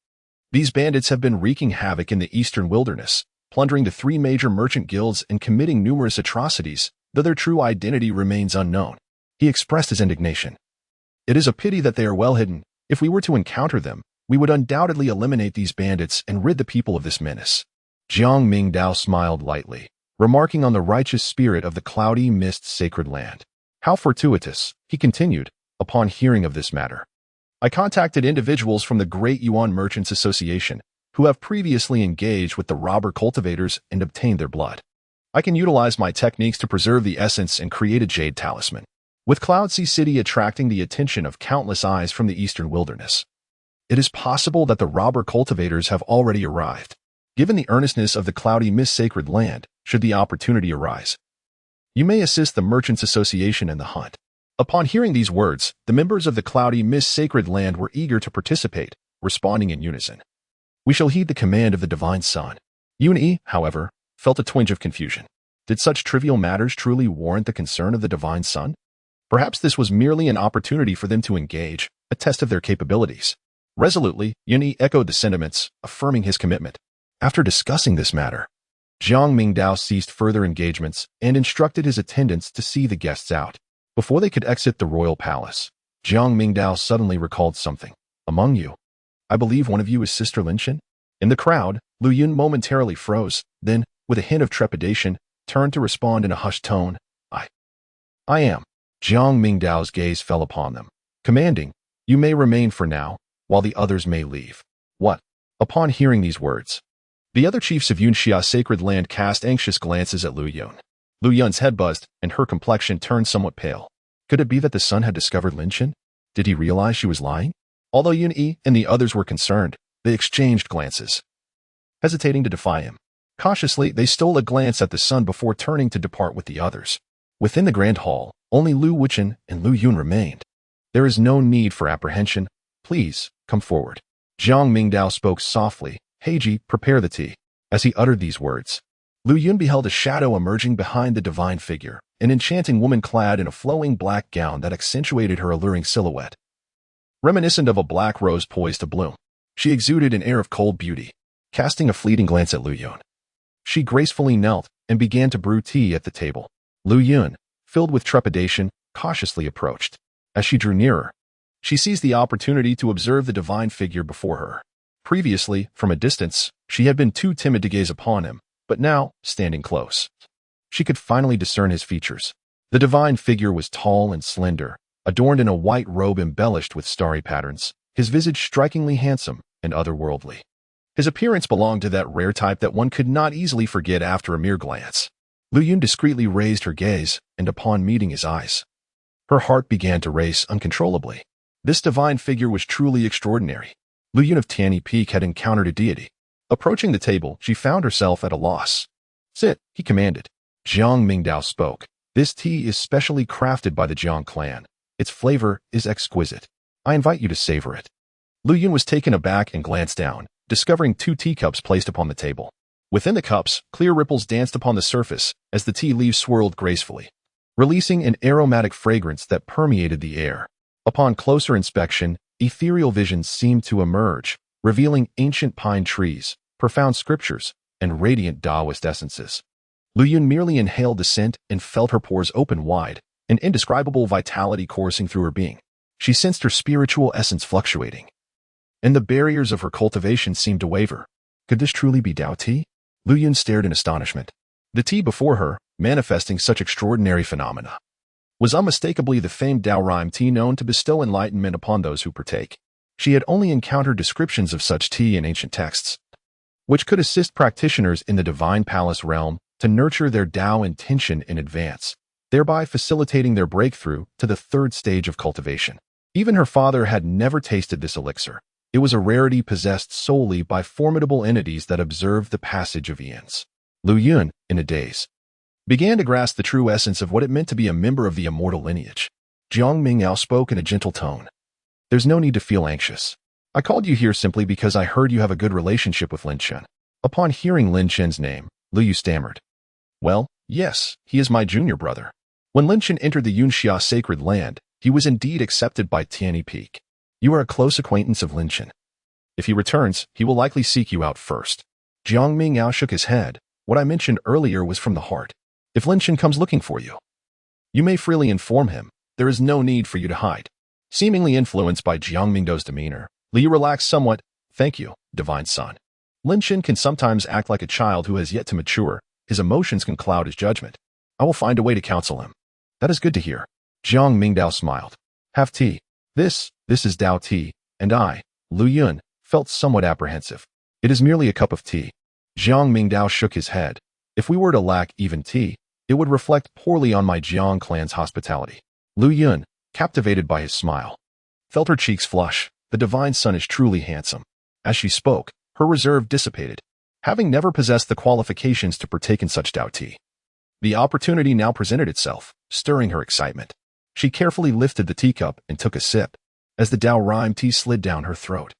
These bandits have been wreaking havoc in the eastern wilderness, plundering the 3 major merchant guilds and committing numerous atrocities, though their true identity remains unknown. He expressed his indignation. It is a pity that they are well hidden. If we were to encounter them, we would undoubtedly eliminate these bandits and rid the people of this menace. Jiang Mingdao smiled lightly, remarking on the righteous spirit of the cloudy mist sacred land. How fortuitous, he continued, upon hearing of this matter. I contacted individuals from the Great Yuan Merchants Association who have previously engaged with the robber cultivators and obtained their blood. I can utilize my techniques to preserve the essence and create a jade talisman, with Cloud Sea City attracting the attention of countless eyes from the eastern wilderness. It is possible that the robber cultivators have already arrived. Given the earnestness of the Cloudy Mist Sacred Land, should the opportunity arise, you may assist the Merchants Association in the hunt. Upon hearing these words, the members of the Cloudy Mist Sacred Land were eager to participate, responding in unison. We shall heed the command of the Divine Sun. Yun-E, however, felt a twinge of confusion. Did such trivial matters truly warrant the concern of the Divine Sun? Perhaps this was merely an opportunity for them to engage, a test of their capabilities. Resolutely, Yun-E echoed the sentiments, affirming his commitment. After discussing this matter, Jiang Mingdao ceased further engagements and instructed his attendants to see the guests out. Before they could exit the royal palace, Jiang Mingdao suddenly recalled something. Among you, I believe one of you is Sister Linshan? In the crowd, Lu Yun momentarily froze, then, with a hint of trepidation, turned to respond in a hushed tone. I am. Jiang Mingdao's gaze fell upon them, commanding, you may remain for now, while the others may leave. What? Upon hearing these words, the other chiefs of Yunxia Sacred Land cast anxious glances at Lu Yun. Lu Yun's head buzzed, and her complexion turned somewhat pale. Could it be that the sun had discovered Linshan? Did he realize she was lying? Although Yun-E and the others were concerned, they exchanged glances, hesitating to defy him. Cautiously, they stole a glance at the sun before turning to depart with the others. Within the grand hall, only Lu Wuchen and Lu Yun remained. There is no need for apprehension. Please, come forward. Jiang Mingdao spoke softly. Heiji, prepare the tea. As he uttered these words, Lu Yun beheld a shadow emerging behind the divine figure, an enchanting woman clad in a flowing black gown that accentuated her alluring silhouette. Reminiscent of a black rose poised to bloom, she exuded an air of cold beauty. Casting a fleeting glance at Lu Yun, she gracefully knelt and began to brew tea at the table. Lu Yun, filled with trepidation, cautiously approached. As she drew nearer, she seized the opportunity to observe the divine figure before her. Previously, from a distance, she had been too timid to gaze upon him, but now, standing close, she could finally discern his features. The divine figure was tall and slender, adorned in a white robe embellished with starry patterns, his visage strikingly handsome and otherworldly. His appearance belonged to that rare type that one could not easily forget after a mere glance. Lu Yun discreetly raised her gaze, and upon meeting his eyes, her heart began to race uncontrollably. This divine figure was truly extraordinary. Lu Yun of Tianyi Peak had encountered a deity. Approaching the table, she found herself at a loss. Sit, he commanded. Jiang Mingdao spoke. This tea is specially crafted by the Jiang clan. Its flavor is exquisite. I invite you to savor it. Lu Yun was taken aback and glanced down, discovering 2 teacups placed upon the table. Within the cups, clear ripples danced upon the surface as the tea leaves swirled gracefully, releasing an aromatic fragrance that permeated the air. Upon closer inspection, ethereal visions seemed to emerge, revealing ancient pine trees, profound scriptures, and radiant Taoist essences. Lu Yun merely inhaled the scent and felt her pores open wide, an indescribable vitality coursing through her being. She sensed her spiritual essence fluctuating, and the barriers of her cultivation seemed to waver. Could this truly be Tao tea? Lu Yun stared in astonishment. The tea before her, manifesting such extraordinary phenomena, was unmistakably the famed Tao Rime tea known to bestow enlightenment upon those who partake. She had only encountered descriptions of such tea in ancient texts, which could assist practitioners in the divine palace realm to nurture their Tao intention in advance, thereby facilitating their breakthrough to the 3rd stage of cultivation. Even her father had never tasted this elixir. It was a rarity possessed solely by formidable entities that observed the passage of eons. Lu Yun, in a daze, began to grasp the true essence of what it meant to be a member of the immortal lineage. Jiang Mingdao spoke in a gentle tone. There's no need to feel anxious. I called you here simply because I heard you have a good relationship with Linshan. Upon hearing Linshan's name, Lu Yu stammered. Well, yes, he is my junior brother. When Linshan entered the Yunxia Sacred Land, he was indeed accepted by Tianyi Peak. You are a close acquaintance of Linshan. If he returns, he will likely seek you out first. Jiang Mingdao shook his head. What I mentioned earlier was from the heart. If Linshan comes looking for you, you may freely inform him. There is no need for you to hide. Seemingly influenced by Jiang Mingdao's demeanor, Li relaxed somewhat. Thank you, divine son. Linshan can sometimes act like a child who has yet to mature. His emotions can cloud his judgment. I will find a way to counsel him. That is good to hear. Jiang Mingdao smiled. Have tea. This is Dao tea, and I, Lu Yun, felt somewhat apprehensive. It is merely a cup of tea. Jiang Mingdao shook his head. If we were to lack even tea, it would reflect poorly on my Jiang clan's hospitality. Lu Yun, captivated by his smile, felt her cheeks flush. The divine son is truly handsome. As she spoke, her reserve dissipated, having never possessed the qualifications to partake in such Dao tea. The opportunity now presented itself, stirring her excitement. She carefully lifted the teacup and took a sip, as the Dao rime tea slid down her throat.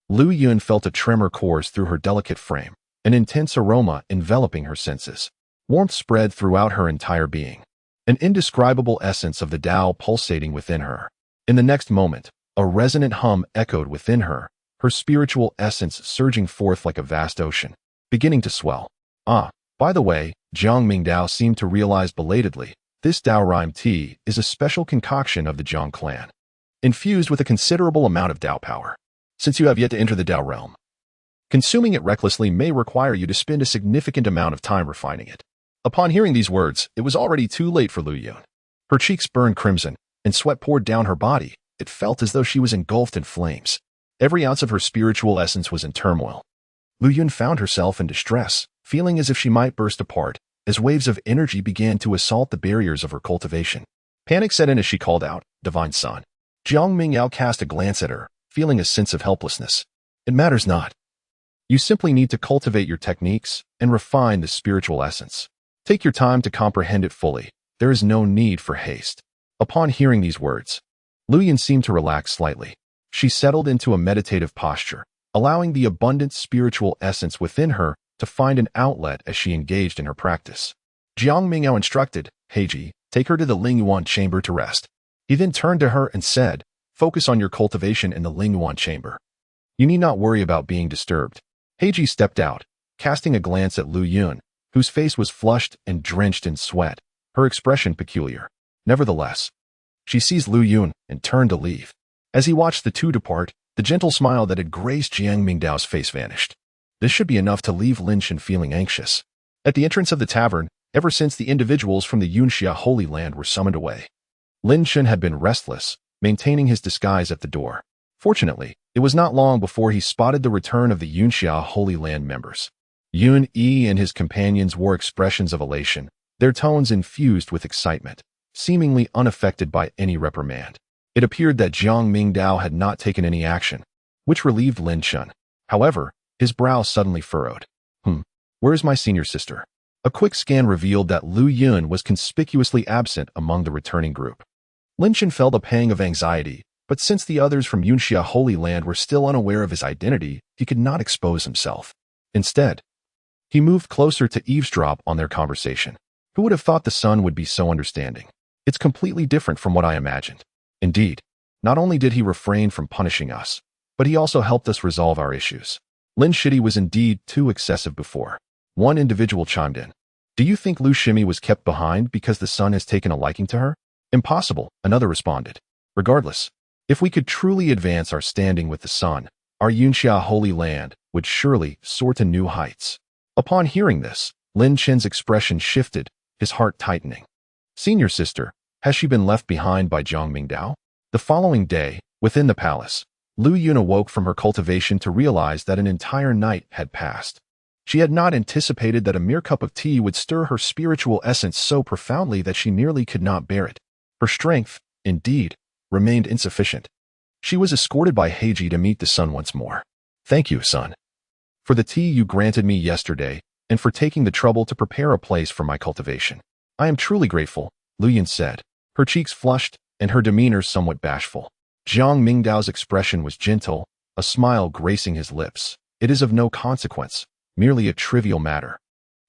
Lu Yun felt a tremor course through her delicate frame, an intense aroma enveloping her senses. Warmth spread throughout her entire being, an indescribable essence of the Dao pulsating within her. In the next moment, a resonant hum echoed within her, her spiritual essence surging forth like a vast ocean, beginning to swell. By the way, Jiang Mingdao seemed to realize belatedly, this Dao rime tea is a special concoction of the Jiang clan, infused with a considerable amount of Dao power. Since you have yet to enter the Dao realm, consuming it recklessly may require you to spend a significant amount of time refining it. Upon hearing these words, it was already too late for Lu Yun. Her cheeks burned crimson, and sweat poured down her body. It felt as though she was engulfed in flames. Every ounce of her spiritual essence was in turmoil. Lu Yun found herself in distress, feeling as if she might burst apart, as waves of energy began to assault the barriers of her cultivation. Panic set in as she called out, "Divine Son." Jiang Mingdao cast a glance at her, feeling a sense of helplessness. It matters not. You simply need to cultivate your techniques and refine the spiritual essence. Take your time to comprehend it fully. There is no need for haste. Upon hearing these words, Lu Yun seemed to relax slightly. She settled into a meditative posture, allowing the abundant spiritual essence within her to find an outlet as she engaged in her practice. Jiang Mingdao instructed, "Heiji, take her to the Lingyuan chamber to rest." He then turned to her and said, "Focus on your cultivation in the Lingyuan chamber. You need not worry about being disturbed." Heiji stepped out, casting a glance at Lu Yun, whose face was flushed and drenched in sweat, her expression peculiar. Nevertheless, she seized Lu Yun and turned to leave. As he watched the two depart, the gentle smile that had graced Jiang Mingdao's face vanished. This should be enough to leave Lin Shen feeling anxious. At the entrance of the tavern, ever since the individuals from the Yunxia Holy Land were summoned away, Lin Shen had been restless, maintaining his disguise at the door. Fortunately, it was not long before he spotted the return of the Yunxia Holy Land members. Yun Yi and his companions wore expressions of elation, their tones infused with excitement, seemingly unaffected by any reprimand. It appeared that Jiang Mingdao had not taken any action, which relieved Lin Shen. However, his brow suddenly furrowed. Where is my senior sister? A quick scan revealed that Lu Yun was conspicuously absent among the returning group. Lin Shen felt a pang of anxiety, but since the others from Yunxia Holy Land were still unaware of his identity, he could not expose himself. Instead, he moved closer to eavesdrop on their conversation. Who would have thought the son would be so understanding? It's completely different from what I imagined. Indeed, not only did he refrain from punishing us, but he also helped us resolve our issues. Lin Shidi was indeed too excessive before. One individual chimed in. Do you think Lu Shimi was kept behind because the son has taken a liking to her? Impossible, another responded. Regardless, if we could truly advance our standing with the son, our Yunxia Holy Land would surely soar to new heights. Upon hearing this, Lin Chen's expression shifted, his heart tightening. Senior sister, has she been left behind by Jiang Mingdao? The following day, within the palace, Lu Yun awoke from her cultivation to realize that an entire night had passed. She had not anticipated that a mere cup of tea would stir her spiritual essence so profoundly that she nearly could not bear it. Her strength, indeed, remained insufficient. She was escorted by Heiji to meet the son once more. Thank you, son, for the tea you granted me yesterday and for taking the trouble to prepare a place for my cultivation. I am truly grateful, Lu Yun said, her cheeks flushed and her demeanor somewhat bashful. Jiang Mingdao's expression was gentle, a smile gracing his lips. It is of no consequence, merely a trivial matter.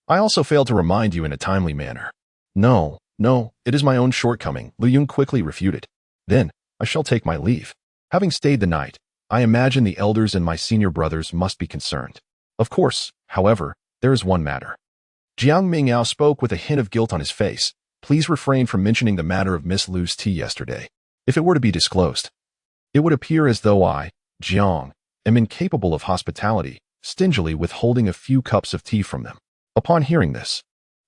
I also failed to remind you in a timely manner. No, it is my own shortcoming, Lu Yun quickly refuted. Then, I shall take my leave. Having stayed the night, I imagine the elders and my senior brothers must be concerned. Of course, however, there is one matter. Jiang Mingdao spoke with a hint of guilt on his face. Please refrain from mentioning the matter of Miss Lu's tea yesterday. If it were to be disclosed, it would appear as though I, Jiang, am incapable of hospitality, stingily withholding a few cups of tea from them. Upon hearing this,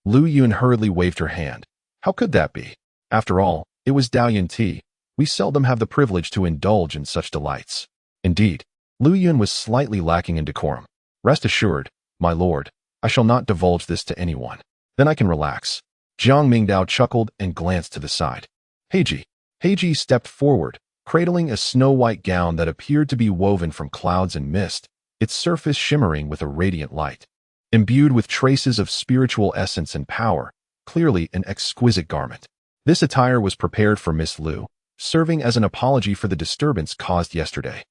Lu Yun hurriedly waved her hand. How could that be? After all, It was Dalian tea. We seldom have the privilege to indulge in such delights. Indeed, Lu Yun was slightly lacking in decorum. Rest assured, my lord, I shall not divulge this to anyone. Then I can relax. Jiang Mingdao chuckled and glanced to the side. Heiji stepped forward, cradling a snow-white gown that appeared to be woven from clouds and mist, its surface shimmering with a radiant light. Imbued with traces of spiritual essence and power, clearly an exquisite garment. This attire was prepared for Miss Lu, serving as an apology for the disturbance caused yesterday.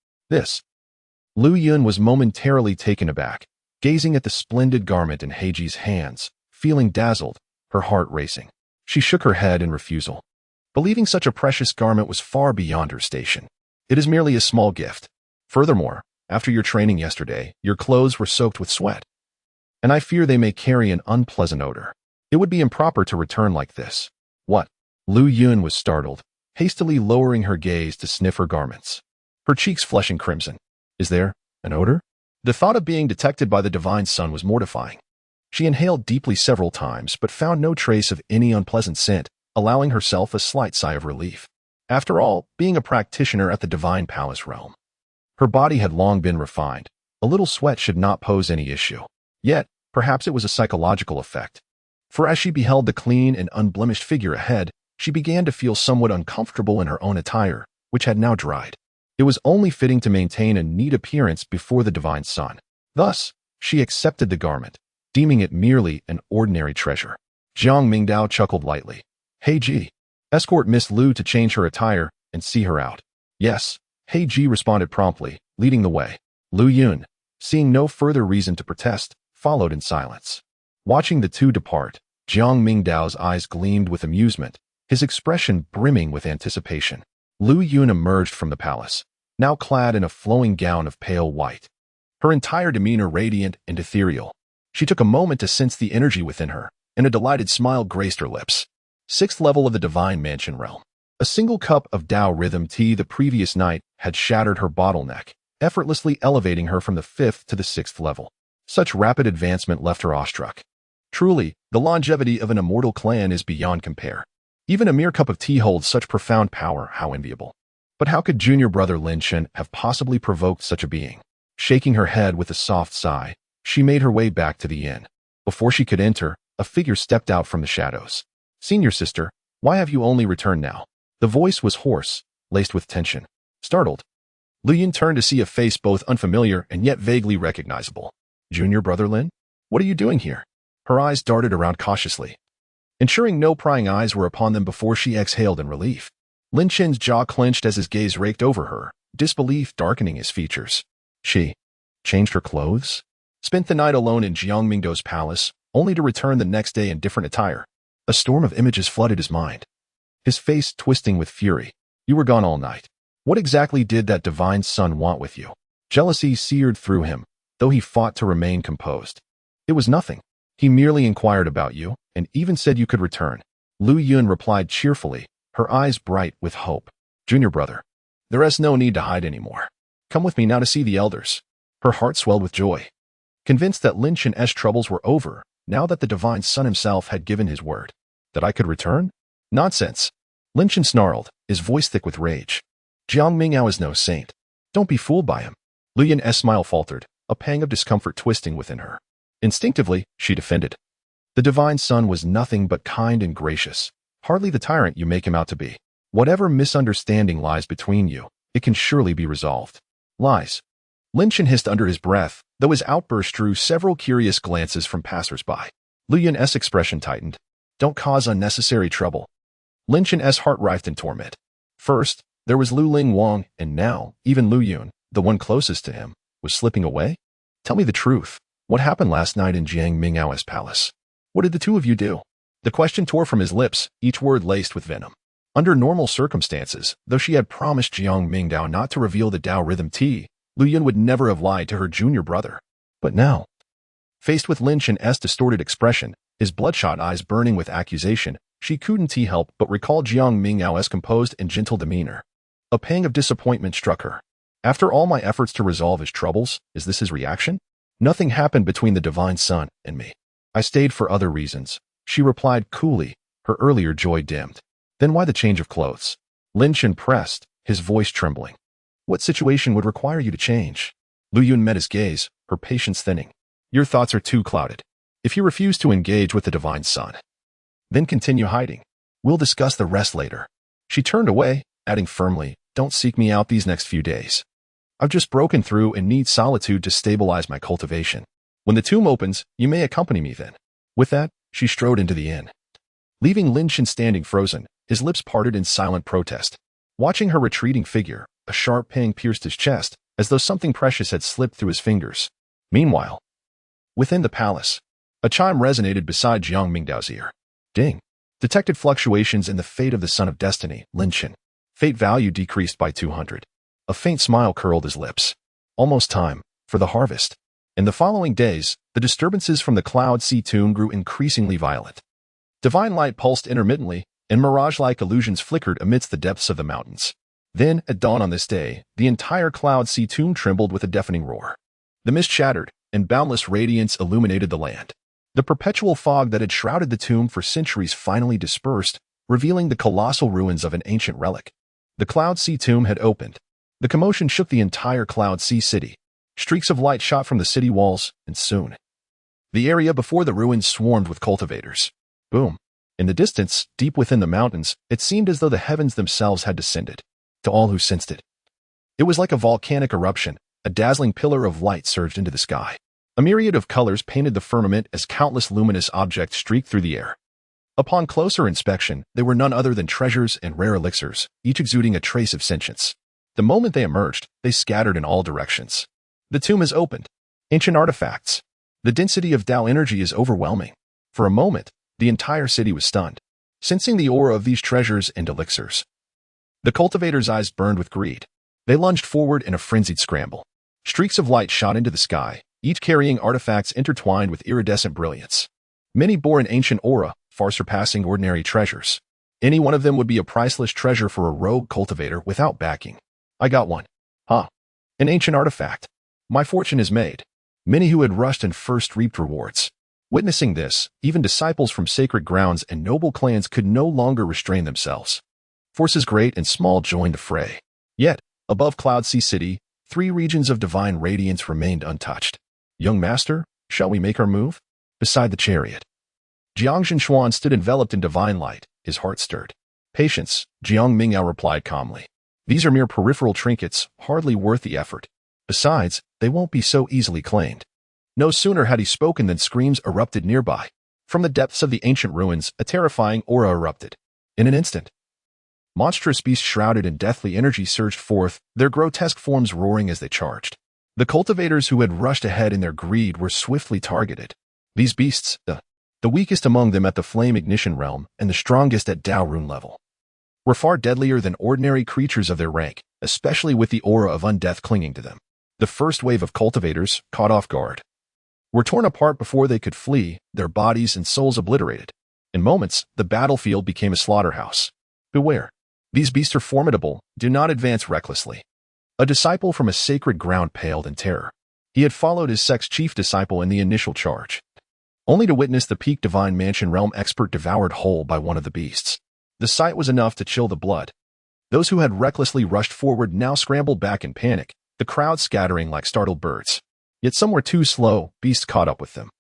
Lu Yun was momentarily taken aback, gazing at the splendid garment in Heiji's hands, feeling dazzled, her heart racing. She shook her head in refusal, believing such a precious garment was far beyond her station. It is merely a small gift. Furthermore, after your training yesterday, your clothes were soaked with sweat, and I fear they may carry an unpleasant odor. It would be improper to return like this. What? Lu Yun was startled, hastily lowering her gaze to sniff her garments, her cheeks flushing crimson. Is there an odor? The thought of being detected by the divine sun was mortifying. She inhaled deeply several times, but found no trace of any unpleasant scent, allowing herself a slight sigh of relief. After all, being a practitioner at the divine palace realm, her body had long been refined. A little sweat should not pose any issue. Yet, perhaps it was a psychological effect. For as she beheld the clean and unblemished figure ahead, she began to feel somewhat uncomfortable in her own attire, which had now dried. It was only fitting to maintain a neat appearance before the divine sun. Thus, she accepted the garment, deeming it merely an ordinary treasure. Jiang Mingdao chuckled lightly. Heiji, escort Miss Lu to change her attire and see her out. Yes, Heiji responded promptly, leading the way. Lu Yun, seeing no further reason to protest, followed in silence. Watching the two depart, Jiang Mingdao's eyes gleamed with amusement, his expression brimming with anticipation. Lu Yun emerged from the palace, now clad in a flowing gown of pale white, her entire demeanor radiant and ethereal. She took a moment to sense the energy within her, and a delighted smile graced her lips. 6th level of the divine mansion realm. A single cup of Tao rhythm tea the previous night had shattered her bottleneck, effortlessly elevating her from the 5th to the 6th level. Such rapid advancement left her awestruck. Truly, the longevity of an immortal clan is beyond compare. Even a mere cup of tea holds such profound power, how enviable. But how could junior brother Lin Chen have possibly provoked such a being? Shaking her head with a soft sigh, she made her way back to the inn. Before she could enter, a figure stepped out from the shadows. Senior sister, why have you only returned now? The voice was hoarse, laced with tension. Startled, Lu Yun turned to see a face both unfamiliar and yet vaguely recognizable. Junior brother Lin? What are you doing here? Her eyes darted around cautiously, ensuring no prying eyes were upon them before she exhaled in relief. Lin Chen's jaw clenched as his gaze raked over her, disbelief darkening his features. She changed her clothes? Spent the night alone in Jiang Mingdao's palace, only to return the next day in different attire. A storm of images flooded his mind, his face twisting with fury. You were gone all night. What exactly did that divine sun want with you? Jealousy seared through him, though he fought to remain composed. It was nothing. He merely inquired about you, and even said you could return. Lu Yun replied cheerfully, her eyes bright with hope. Junior brother, there is no need to hide anymore. Come with me now to see the elders. Her heart swelled with joy, convinced that Lin Chen's troubles were over, now that the divine sun himself had given his word. That I could return? Nonsense. Lin Chen snarled, his voice thick with rage. Jiang Mingdao is no saint. Don't be fooled by him. Lu Yun's smile faltered, a pang of discomfort twisting within her. Instinctively, she defended. The divine sun was nothing but kind and gracious, hardly the tyrant you make him out to be. Whatever misunderstanding lies between you, it can surely be resolved. Lies. Lin Chen hissed under his breath, though his outburst drew several curious glances from passers-by. Lu Yun's expression tightened. Don't cause unnecessary trouble. Lin Chen's heart writhed in torment. First, there was Lu Ling Wang, and now, even Lu Yun, the one closest to him, was slipping away? Tell me the truth. What happened last night in Jiang Mingdao's palace? What did the two of you do? The question tore from his lips, each word laced with venom. Under normal circumstances, though she had promised Jiang Mingdao not to reveal the Tao rhythm tea, Lu Yun would never have lied to her junior brother. But now, faced with Lin Chen's distorted expression, his bloodshot eyes burning with accusation, she couldn't help but recall Jiang Mingdao's composed and gentle demeanor. A pang of disappointment struck her. After all my efforts to resolve his troubles, is this his reaction? Nothing happened between the divine sun and me. I stayed for other reasons, she replied coolly, her earlier joy dimmed. Then why the change of clothes? Lin Chen pressed, his voice trembling. What situation would require you to change? Lu Yun met his gaze, her patience thinning. Your thoughts are too clouded. If you refuse to engage with the divine sun, then continue hiding. We'll discuss the rest later. She turned away, adding firmly, don't seek me out these next few days. I've just broken through and need solitude to stabilize my cultivation. When the tomb opens, you may accompany me then. With that, she strode into the inn, leaving Lin Chen standing frozen, his lips parted in silent protest. Watching her retreating figure, a sharp pang pierced his chest, as though something precious had slipped through his fingers. Meanwhile, within the palace, a chime resonated beside Jiang Mingdao's ear. Ding. Detected fluctuations in the fate of the Son of Destiny, Lin Chen. Fate value decreased by 200. A faint smile curled his lips. Almost time for the harvest. In the following days, the disturbances from the Cloud Sea tomb grew increasingly violent. Divine light pulsed intermittently, and mirage-like illusions flickered amidst the depths of the mountains. Then, at dawn on this day, the entire Cloud Sea tomb trembled with a deafening roar. The mist shattered, and boundless radiance illuminated the land. The perpetual fog that had shrouded the tomb for centuries finally dispersed, revealing the colossal ruins of an ancient relic. The Cloud Sea tomb had opened. The commotion shook the entire Cloud Sea city. Streaks of light shot from the city walls, and soon, the area before the ruins swarmed with cultivators. Boom. In the distance, deep within the mountains, it seemed as though the heavens themselves had descended. To all who sensed it, it was like a volcanic eruption. A dazzling pillar of light surged into the sky. A myriad of colors painted the firmament as countless luminous objects streaked through the air. Upon closer inspection, they were none other than treasures and rare elixirs, each exuding a trace of sentience. The moment they emerged, they scattered in all directions. The tomb is opened. Ancient artifacts. The density of Tao energy is overwhelming. For a moment, the entire city was stunned, sensing the aura of these treasures and elixirs. The cultivators' eyes burned with greed. They lunged forward in a frenzied scramble. Streaks of light shot into the sky, each carrying artifacts intertwined with iridescent brilliance. Many bore an ancient aura, far surpassing ordinary treasures. Any one of them would be a priceless treasure for a rogue cultivator without backing. I got one. Huh. An ancient artifact. My fortune is made. Many who had rushed and first reaped rewards. Witnessing this, even disciples from sacred grounds and noble clans could no longer restrain themselves. Forces great and small joined the fray. Yet, above Cloud Sea City, 3 regions of divine radiance remained untouched. Young master, shall we make our move? Beside the chariot, Jiang Zhenxuan stood enveloped in divine light, his heart stirred. Patience, Jiang Mingdao replied calmly. These are mere peripheral trinkets, hardly worth the effort. Besides, they won't be so easily claimed. No sooner had he spoken than screams erupted nearby. From the depths of the ancient ruins, a terrifying aura erupted. In an instant, monstrous beasts shrouded in deathly energy surged forth, their grotesque forms roaring as they charged. The cultivators who had rushed ahead in their greed were swiftly targeted. These beasts, the weakest among them at the flame ignition realm and the strongest at Tao rune level, were far deadlier than ordinary creatures of their rank, especially with the aura of undeath clinging to them. The first wave of cultivators, caught off guard, were torn apart before they could flee, their bodies and souls obliterated. In moments, the battlefield became a slaughterhouse. Beware. These beasts are formidable, do not advance recklessly. A disciple from a sacred ground paled in terror. He had followed his sect's chief disciple in the initial charge, only to witness the peak divine mansion realm expert devoured whole by one of the beasts. The sight was enough to chill the blood. Those who had recklessly rushed forward now scrambled back in panic, the crowd scattering like startled birds. Yet some were too slow, beasts caught up with them,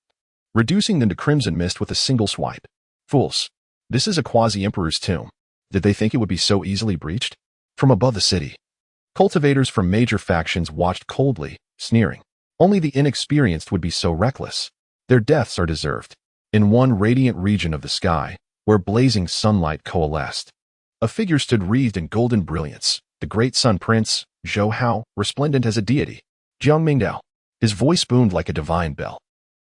reducing them to crimson mist with a single swipe. Fools. This is a quasi-emperor's tomb. Did they think it would be so easily breached? From above the city, cultivators from major factions watched coldly, sneering. Only the inexperienced would be so reckless. Their deaths are deserved. In one radiant region of the sky, where blazing sunlight coalesced, a figure stood wreathed in golden brilliance, the great sun prince, Zhou Hao, resplendent as a deity. Jiang Mingdao. His voice boomed like a divine bell.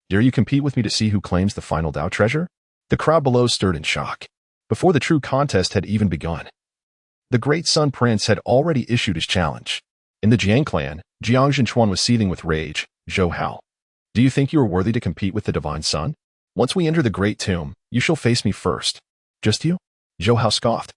Dare you compete with me to see who claims the final Tao treasure? The crowd below stirred in shock. Before the true contest had even begun, the great Sun Prince had already issued his challenge. In the Jiang clan, Jiang Zhenxuan was seething with rage. Zhou Hao. Do you think you are worthy to compete with the divine sun? Once we enter the great tomb, you shall face me first. Just you? Zhou Hao scoffed,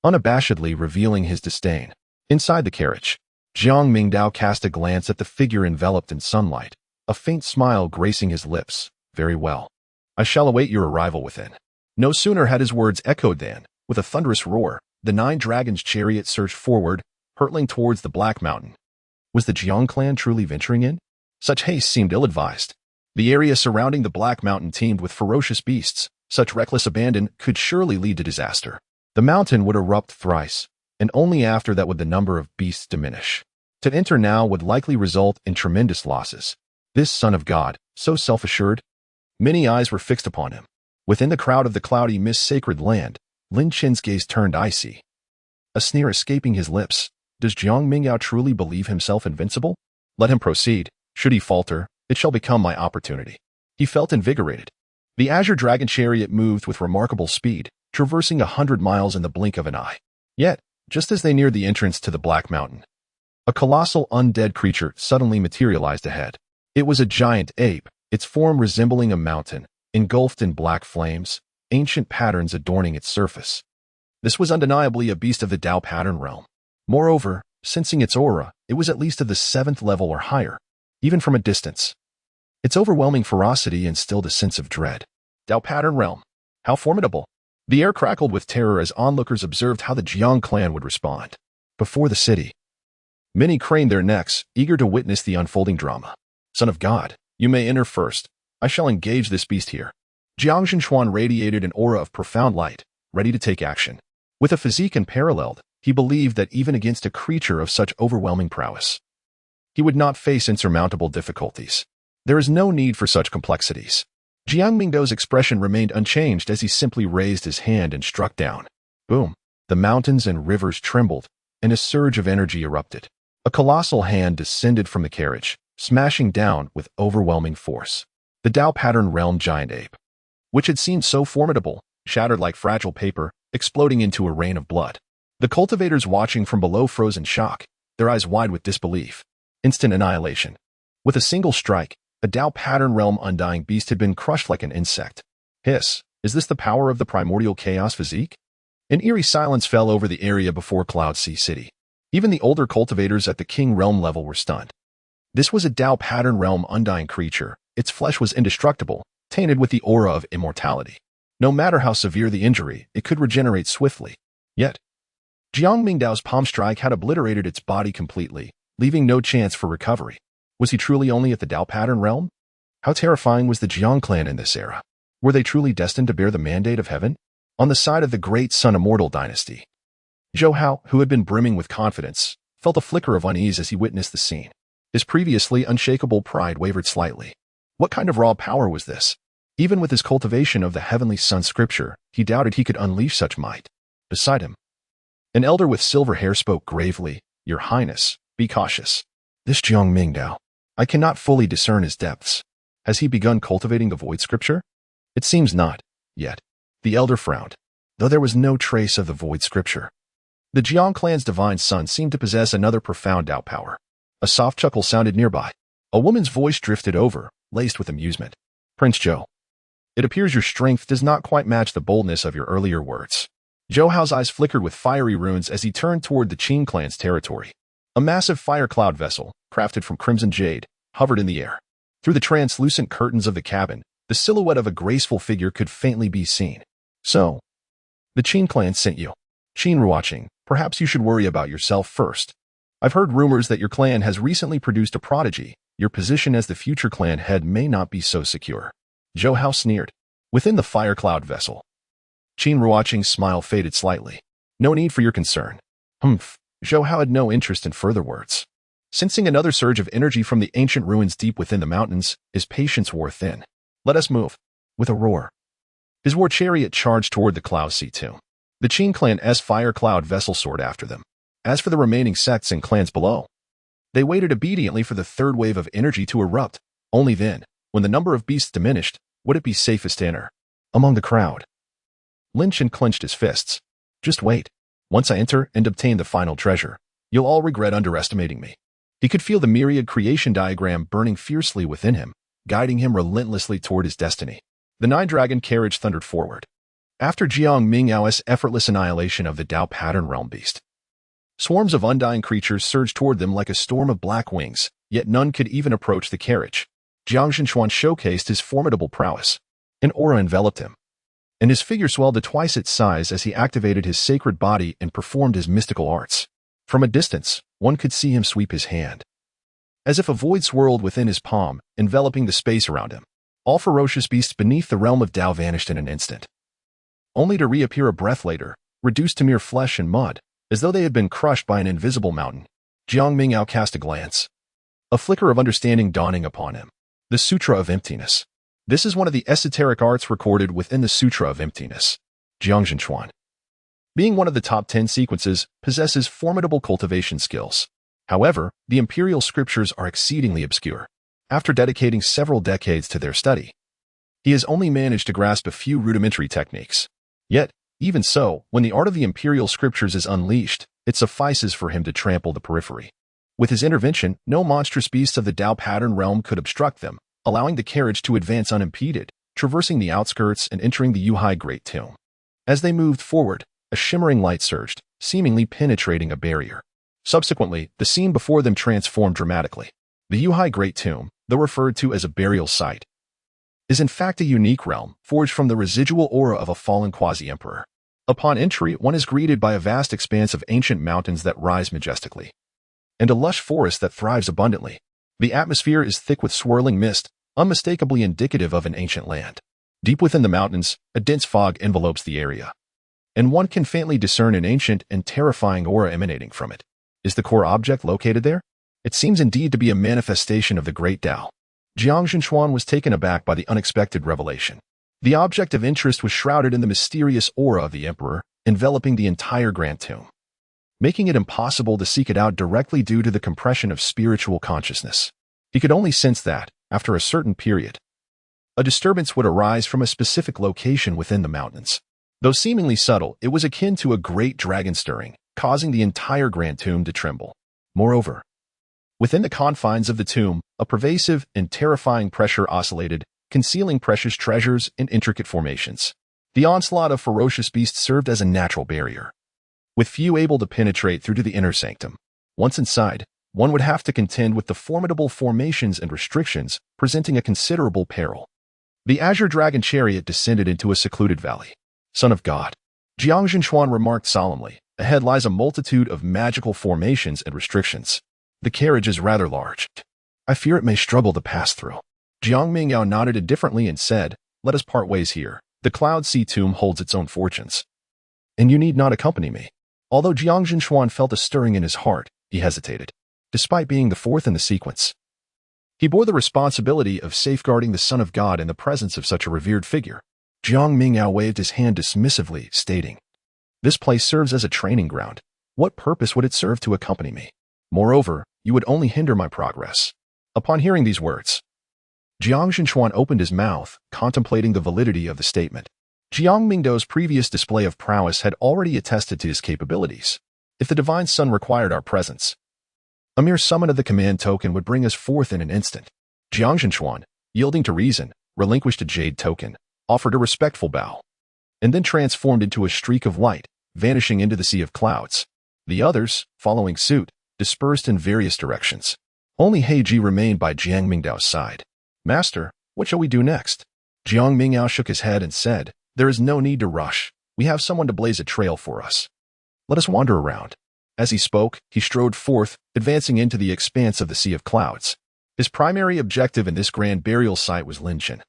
unabashedly revealing his disdain. Inside the carriage, Jiang Mingdao cast a glance at the figure enveloped in sunlight, a faint smile gracing his lips. Very well. I shall await your arrival within. No sooner had his words echoed than, With a thunderous roar, the 9 dragons' chariot surged forward, hurtling towards the Black Mountain. Was the Jiang clan truly venturing in? Such haste seemed ill-advised. The area surrounding the Black Mountain teemed with ferocious beasts. Such reckless abandon could surely lead to disaster. The mountain would erupt thrice, and only after that would the number of beasts diminish. To enter now would likely result in tremendous losses. This son of God, so self-assured. Many eyes were fixed upon him. Within the crowd of the cloudy mist-sacred land, Lin Chen's gaze turned icy. A sneer escaping his lips. Does Jiang Mingdao truly believe himself invincible? Let him proceed. Should he falter, it shall become my opportunity. He felt invigorated. The Azure Dragon chariot moved with remarkable speed, traversing 100 miles in the blink of an eye. Yet, just as they neared the entrance to the Black Mountain, a colossal undead creature suddenly materialized ahead. It was a giant ape, its form resembling a mountain, engulfed in black flames, ancient patterns adorning its surface. This was undeniably a beast of the Tao pattern realm. Moreover, sensing its aura, it was at least of the 7th level or higher, even from a distance. Its overwhelming ferocity instilled a sense of dread. Tao pattern realm. How formidable. The air crackled with terror as onlookers observed how the Jiang clan would respond. Before the city, many craned their necks, eager to witness the unfolding drama. Son of God, you may enter first. I shall engage this beast here. Jiang Zhenchuan radiated an aura of profound light, ready to take action. With a physique unparalleled, he believed that even against a creature of such overwhelming prowess, he would not face insurmountable difficulties. There is no need for such complexities. Jiang Mingdao's expression remained unchanged as he simply raised his hand and struck down. Boom! The mountains and rivers trembled, and a surge of energy erupted. A colossal hand descended from the carriage, smashing down with overwhelming force. The Tao pattern realm giant ape, which had seemed so formidable, shattered like fragile paper, exploding into a rain of blood. The cultivators watching from below froze in shock, their eyes wide with disbelief. Instant annihilation. With a single strike, a Tao pattern realm undying beast had been crushed like an insect. Hiss, is this the power of the primordial chaos physique? An eerie silence fell over the area before Cloud Sea City. Even the older cultivators at the King Realm level were stunned. This was a Tao pattern realm undying creature. Its flesh was indestructible, tainted with the aura of immortality. No matter how severe the injury, it could regenerate swiftly. Yet, Jiang Mingdao's palm strike had obliterated its body completely, leaving no chance for recovery. Was he truly only at the Tao pattern realm? How terrifying was the Jiang clan in this era? Were they truly destined to bear the mandate of heaven? On the side of the great Sun Immortal dynasty, Zhou Hao, who had been brimming with confidence, felt a flicker of unease as he witnessed the scene. His previously unshakable pride wavered slightly. What kind of raw power was this? Even with his cultivation of the heavenly sun scripture, he doubted he could unleash such might. Beside him, an elder with silver hair spoke gravely, Your Highness, be cautious. This Jiang Mingdao, I cannot fully discern his depths. Has he begun cultivating the void scripture? It seems not, yet. The elder frowned, though there was no trace of the void scripture. The Jiang clan's divine son seemed to possess another profound Tao power. A soft chuckle sounded nearby. A woman's voice drifted over, laced with amusement. Prince Zhou, it appears your strength does not quite match the boldness of your earlier words. Zhou Hao's eyes flickered with fiery runes as he turned toward the Qin clan's territory. A massive fire cloud vessel, crafted from crimson jade, hovered in the air. Through the translucent curtains of the cabin, the silhouette of a graceful figure could faintly be seen. So, the Qin clan sent you. Qin Ruoqing, perhaps you should worry about yourself first. I've heard rumors that your clan has recently produced a prodigy. Your position as the future clan head may not be so secure. Zhou Hao sneered. Within the fire cloud vessel, Qin Ruoqing's smile faded slightly. No need for your concern. Humph. Zhou Hao had no interest in further words. Sensing another surge of energy from the ancient ruins deep within the mountains, his patience wore thin. Let us move. With a roar, his war chariot charged toward the Cloud Sea tomb. The Qin clan's fire cloud vessel soared after them. As for the remaining sects and clans below, they waited obediently for the third wave of energy to erupt. Only then, when the number of beasts diminished, would it be safest to enter. Among the crowd, Lin Chen clenched his fists. Just wait. Once I enter and obtain the final treasure, you'll all regret underestimating me. He could feel the Myriad creation diagram burning fiercely within him, guiding him relentlessly toward his destiny. The 9-dragon carriage thundered forward. After Jiang Mingdao's effortless annihilation of the Tao pattern realm beast, swarms of undying creatures surged toward them like a storm of black wings, yet none could even approach the carriage. Jiang Zhenchuan showcased his formidable prowess. An aura enveloped him. and his figure swelled to twice its size as he activated his sacred body and performed his mystical arts. From a distance, one could see him sweep his hand, as if a void swirled within his palm, enveloping the space around him. All ferocious beasts beneath the realm of Tao vanished in an instant, only to reappear a breath later, reduced to mere flesh and mud, as though they had been crushed by an invisible mountain. Jiang Mingdao cast a glance, a flicker of understanding dawning upon him. The Sutra of Emptiness. This is one of the esoteric arts recorded within the Sutra of Emptiness. Jiang Zhenchuan, being one of the top 10 sequences, possesses formidable cultivation skills. However, the imperial scriptures are exceedingly obscure. After dedicating several decades to their study, he has only managed to grasp a few rudimentary techniques. Yet, even so, when the art of the imperial scriptures is unleashed, it suffices for him to trample the periphery. With his intervention, no monstrous beasts of the Tao pattern realm could obstruct them, allowing the carriage to advance unimpeded, traversing the outskirts and entering the Yuhai Great Tomb. As they moved forward, a shimmering light surged, seemingly penetrating a barrier. Subsequently, the scene before them transformed dramatically. The Yuhai Great Tomb, though referred to as a burial site, is in fact a unique realm, forged from the residual aura of a fallen quasi-emperor. Upon entry, one is greeted by a vast expanse of ancient mountains that rise majestically, and a lush forest that thrives abundantly. The atmosphere is thick with swirling mist, unmistakably indicative of an ancient land. Deep within the mountains, a dense fog envelopes the area, and one can faintly discern an ancient and terrifying aura emanating from it. Is the core object located there? It seems indeed to be a manifestation of the great Tao. Jiang Zhenchuan was taken aback by the unexpected revelation. The object of interest was shrouded in the mysterious aura of the emperor, enveloping the entire Grand Tomb, making it impossible to seek it out directly due to the compression of spiritual consciousness. He could only sense that, after a certain period, a disturbance would arise from a specific location within the mountains. Though seemingly subtle, it was akin to a great dragon stirring, causing the entire Grand Tomb to tremble. Moreover, within the confines of the tomb, a pervasive and terrifying pressure oscillated, concealing precious treasures and intricate formations. The onslaught of ferocious beasts served as a natural barrier, with few able to penetrate through to the inner sanctum. Once inside, one would have to contend with the formidable formations and restrictions, presenting a considerable peril. The azure dragon chariot descended into a secluded valley. Son of God, Jiang Zhenchuan remarked solemnly, ahead lies a multitude of magical formations and restrictions. The carriage is rather large. I fear it may struggle to pass through. Jiang Mingdao nodded indifferently and said, let us part ways here. The Cloud Sea Tomb holds its own fortunes, and you need not accompany me. Although Jiang Zhenchuan felt a stirring in his heart, he hesitated. Despite being the fourth in the sequence, he bore the responsibility of safeguarding the Son of God in the presence of such a revered figure. Jiang Mingdao waved his hand dismissively, stating, this place serves as a training ground. What purpose would it serve to accompany me? Moreover, you would only hinder my progress. Upon hearing these words, Jiang Zhenchuan opened his mouth, contemplating the validity of the statement. Jiang Mingdao's previous display of prowess had already attested to his capabilities. If the Divine Sun required our presence, a mere summon of the command token would bring us forth in an instant. Jiang Zhenchuan, yielding to reason, relinquished a jade token, offered a respectful bow, and then transformed into a streak of light, vanishing into the sea of clouds. The others, following suit, dispersed in various directions. Only Heiji remained by Jiang Mingdao's side. Master, what shall we do next? Jiang Mingdao shook his head and said, there is no need to rush. We have someone to blaze a trail for us. Let us wander around. As he spoke, he strode forth, advancing into the expanse of the sea of clouds. His primary objective in this grand burial site was Linshan.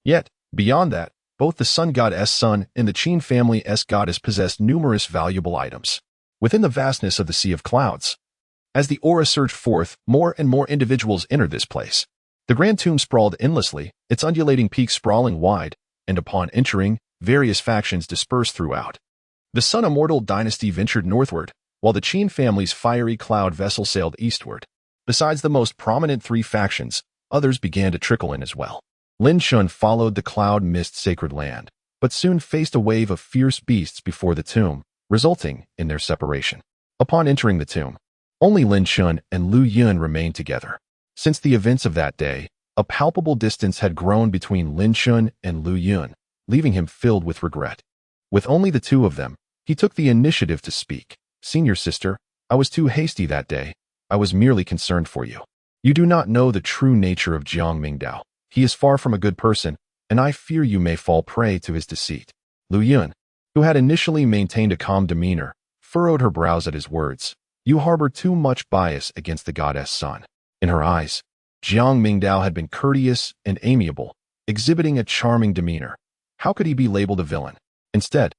Yet, beyond that, both the sun god's son and the Qin family's goddess possessed numerous valuable items. Within the vastness of the sea of clouds, as the aura surged forth, more and more individuals entered this place. The Grand Tomb sprawled endlessly, its undulating peaks sprawling wide, and upon entering, various factions dispersed throughout. The Sun Immortal dynasty ventured northward, while the Qin family's fiery cloud vessel sailed eastward. Besides the most prominent three factions, others began to trickle in as well. Lin Shun followed the cloud mist sacred land, but soon faced a wave of fierce beasts before the tomb, resulting in their separation. Upon entering the tomb, only Lin Shun and Lu Yun remained together. Since the events of that day, a palpable distance had grown between Lin Shun and Lu Yun, leaving him filled with regret. With only the two of them, he took the initiative to speak. Senior sister, I was too hasty that day. I was merely concerned for you. You do not know the true nature of Jiang Mingdao. He is far from a good person, and I fear you may fall prey to his deceit. Lu Yun, who had initially maintained a calm demeanor, furrowed her brows at his words. You harbor too much bias against the goddess son. In her eyes, Jiang Mingdao had been courteous and amiable, exhibiting a charming demeanor. How could he be labeled a villain? Instead,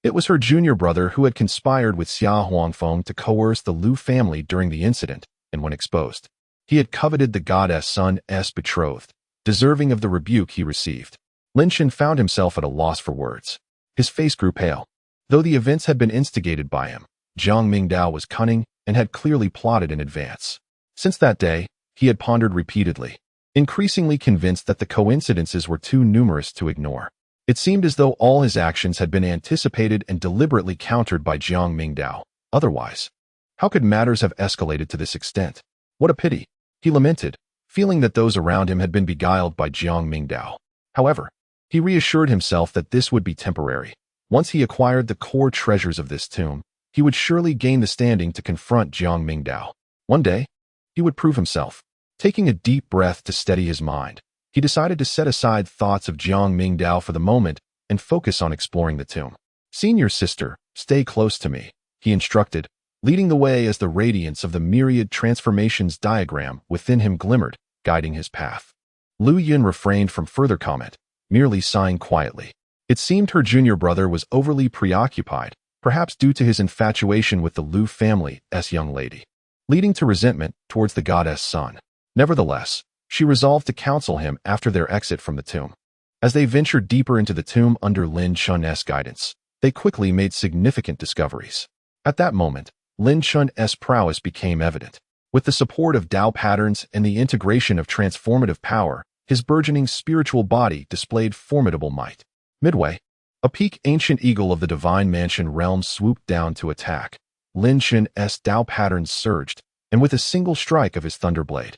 it was her junior brother who had conspired with Xia Huangfeng to coerce the Lu family during the incident, and when exposed, he had coveted the goddess son's betrothed, deserving of the rebuke he received. Lin Shen found himself at a loss for words. His face grew pale. Though the events had been instigated by him, Jiang Mingdao was cunning and had clearly plotted in advance. Since that day, he had pondered repeatedly, increasingly convinced that the coincidences were too numerous to ignore. It seemed as though all his actions had been anticipated and deliberately countered by Jiang Mingdao. Otherwise, how could matters have escalated to this extent? What a pity, he lamented, feeling that those around him had been beguiled by Jiang Mingdao. However, he reassured himself that this would be temporary. Once he acquired the core treasures of this tomb, he would surely gain the standing to confront Jiang Mingdao. One day, he would prove himself. Taking a deep breath to steady his mind, he decided to set aside thoughts of Jiang Mingdao for the moment and focus on exploring the tomb. Senior sister, stay close to me, he instructed, leading the way as the radiance of the myriad transformations diagram within him glimmered, guiding his path. Lu Yun refrained from further comment, merely sighing quietly. It seemed her junior brother was overly preoccupied, perhaps due to his infatuation with the Lu family's young lady, leading to resentment towards the goddess son. Nevertheless, she resolved to counsel him after their exit from the tomb. As they ventured deeper into the tomb under Lin Chun's guidance, they quickly made significant discoveries. At that moment, Lin Chun's prowess became evident. With the support of Tao patterns and the integration of transformative power, his burgeoning spiritual body displayed formidable might. Midway, a peak ancient eagle of the divine mansion realm swooped down to attack. Lin Chun's Tao patterns surged, and with a single strike of his thunderblade,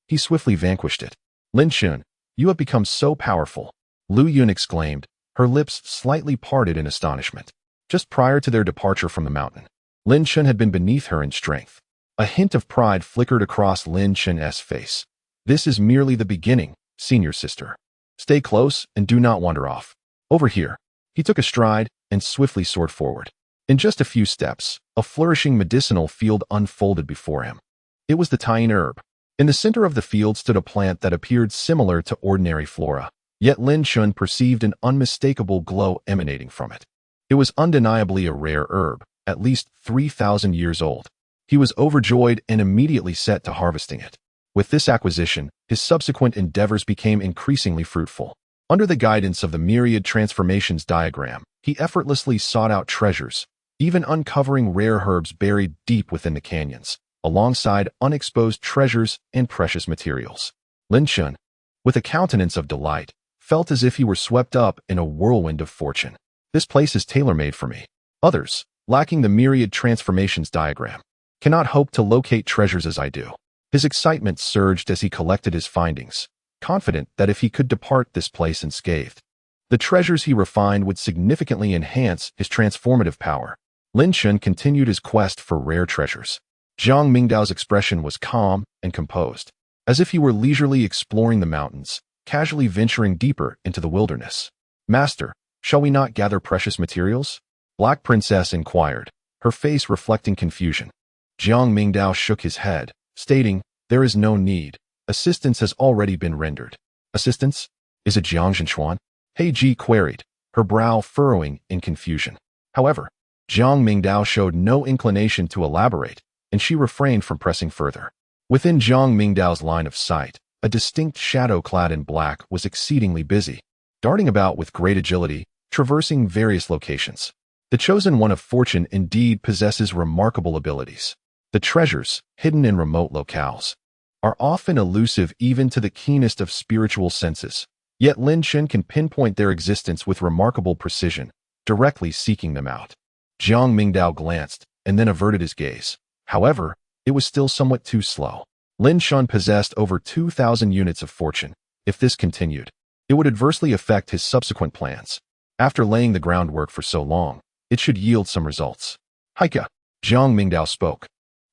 he swiftly vanquished it. Lin Chun, you have become so powerful, Lu Yun exclaimed, her lips slightly parted in astonishment. Just prior to their departure from the mountain, Lin Chun had been beneath her in strength. A hint of pride flickered across Lin Chun's face. This is merely the beginning, senior sister. Stay close and do not wander off. Over here. He took a stride and swiftly soared forward. In just a few steps, a flourishing medicinal field unfolded before him. It was the Taiyin herb. In the center of the field stood a plant that appeared similar to ordinary flora, yet Lin Chun perceived an unmistakable glow emanating from it. It was undeniably a rare herb, at least 3,000 years old. He was overjoyed and immediately set to harvesting it. With this acquisition, his subsequent endeavors became increasingly fruitful. Under the guidance of the Myriad transformations diagram, he effortlessly sought out treasures, even uncovering rare herbs buried deep within the canyons, alongside unexposed treasures and precious materials. Lin Chun, with a countenance of delight, felt as if he were swept up in a whirlwind of fortune. This place is tailor-made for me. Others, lacking the Myriad transformations diagram, cannot hope to locate treasures as I do. His excitement surged as he collected his findings, confident that if he could depart this place unscathed, the treasures he refined would significantly enhance his transformative power. Lin Chun continued his quest for rare treasures. Jiang Mingdao's expression was calm and composed, as if he were leisurely exploring the mountains, casually venturing deeper into the wilderness. Master, shall we not gather precious materials? Black Princess inquired, her face reflecting confusion. Jiang Mingdao shook his head, stating, there is no need. Assistance has already been rendered. Assistance? Is it Jiang Zhenchuan? He Ji queried, her brow furrowing in confusion. However, Jiang Mingdao showed no inclination to elaborate, and she refrained from pressing further. Within Jiang Mingdao's line of sight, a distinct shadow clad in black was exceedingly busy, darting about with great agility, traversing various locations. The chosen one of fortune indeed possesses remarkable abilities. The treasures, hidden in remote locales, are often elusive even to the keenest of spiritual senses. Yet Lin Chun can pinpoint their existence with remarkable precision, directly seeking them out. Jiang Mingdao glanced and then averted his gaze. However, it was still somewhat too slow. Lin Chun possessed over 2,000 units of fortune. If this continued, it would adversely affect his subsequent plans. After laying the groundwork for so long, it should yield some results. Haika, Jiang Mingdao spoke.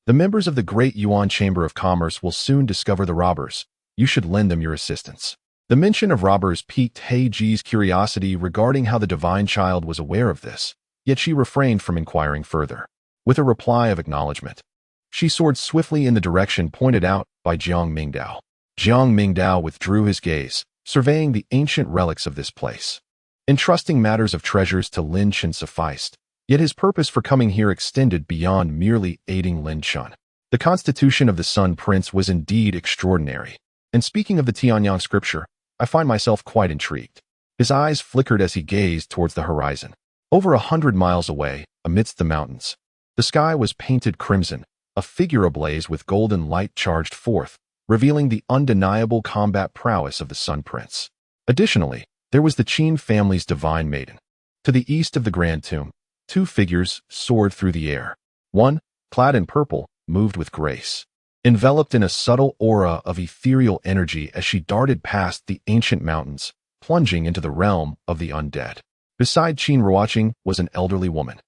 The members of the Great Yuan Chamber of Commerce will soon discover the robbers. You should lend them your assistance. The mention of robbers piqued He-ji's curiosity regarding how the divine child was aware of this, yet she refrained from inquiring further. With a reply of acknowledgement, she soared swiftly in the direction pointed out by Jiang Mingdao. Jiang Mingdao withdrew his gaze, surveying the ancient relics of this place. Entrusting matters of treasures to Lin Chen sufficed, yet his purpose for coming here extended beyond merely aiding Lin Chen. The constitution of the Sun Prince was indeed extraordinary, and speaking of the Tianyang scripture, I find myself quite intrigued. His eyes flickered as he gazed towards the horizon. Over 100 miles away, amidst the mountains, the sky was painted crimson, a figure ablaze with golden light charged forth, revealing the undeniable combat prowess of the Sun Prince. Additionally, there was the Qin family's divine maiden. To the east of the Grand Tomb, two figures soared through the air. One, clad in purple, moved with grace, enveloped in a subtle aura of ethereal energy as she darted past the ancient mountains, plunging into the realm of the undead. Beside Qin Ruoqing was an elderly woman,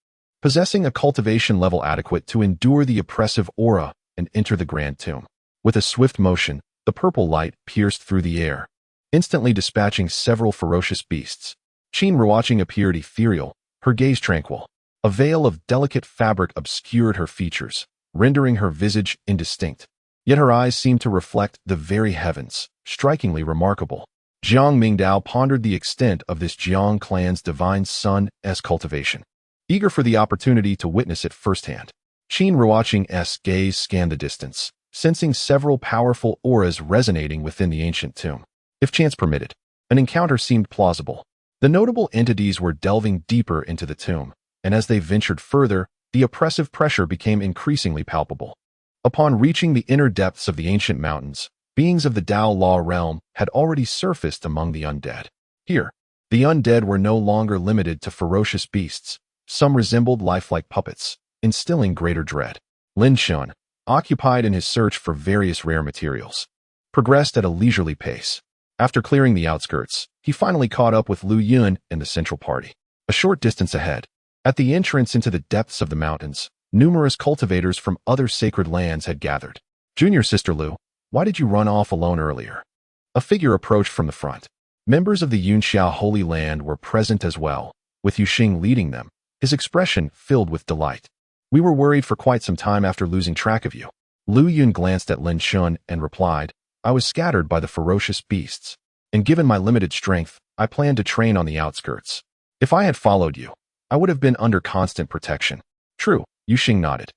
possessing a cultivation level adequate to endure the oppressive aura and enter the Grand Tomb. With a swift motion, the purple light pierced through the air, instantly dispatching several ferocious beasts. Qin Ruoqing appeared ethereal, her gaze tranquil. A veil of delicate fabric obscured her features, rendering her visage indistinct. Yet her eyes seemed to reflect the very heavens, strikingly remarkable. Jiang Mingdao pondered the extent of this Jiang clan's divine sun's cultivation, eager for the opportunity to witness it firsthand. Qin Ruoqing's gaze scanned the distance, sensing several powerful auras resonating within the ancient tomb. If chance permitted, an encounter seemed plausible. The notable entities were delving deeper into the tomb, and as they ventured further, the oppressive pressure became increasingly palpable. Upon reaching the inner depths of the ancient mountains, beings of the Dao Law realm had already surfaced among the undead. Here, the undead were no longer limited to ferocious beasts. Some resembled lifelike puppets, instilling greater dread. Lin Chen, occupied in his search for various rare materials, progressed at a leisurely pace. After clearing the outskirts, he finally caught up with Lu Yun and the central party. A short distance ahead, at the entrance into the depths of the mountains, numerous cultivators from other sacred lands had gathered. "Junior Sister Lu, why did you run off alone earlier?" A figure approached from the front. Members of the Yunxiao Holy Land were present as well, with Yuxing leading them, his expression filled with delight. "We were worried for quite some time after losing track of you." Lu Yun glanced at Lin Chen and replied, "I was scattered by the ferocious beasts, and given my limited strength, I planned to train on the outskirts. If I had followed you, I would have been under constant protection." "True," Yuxing nodded.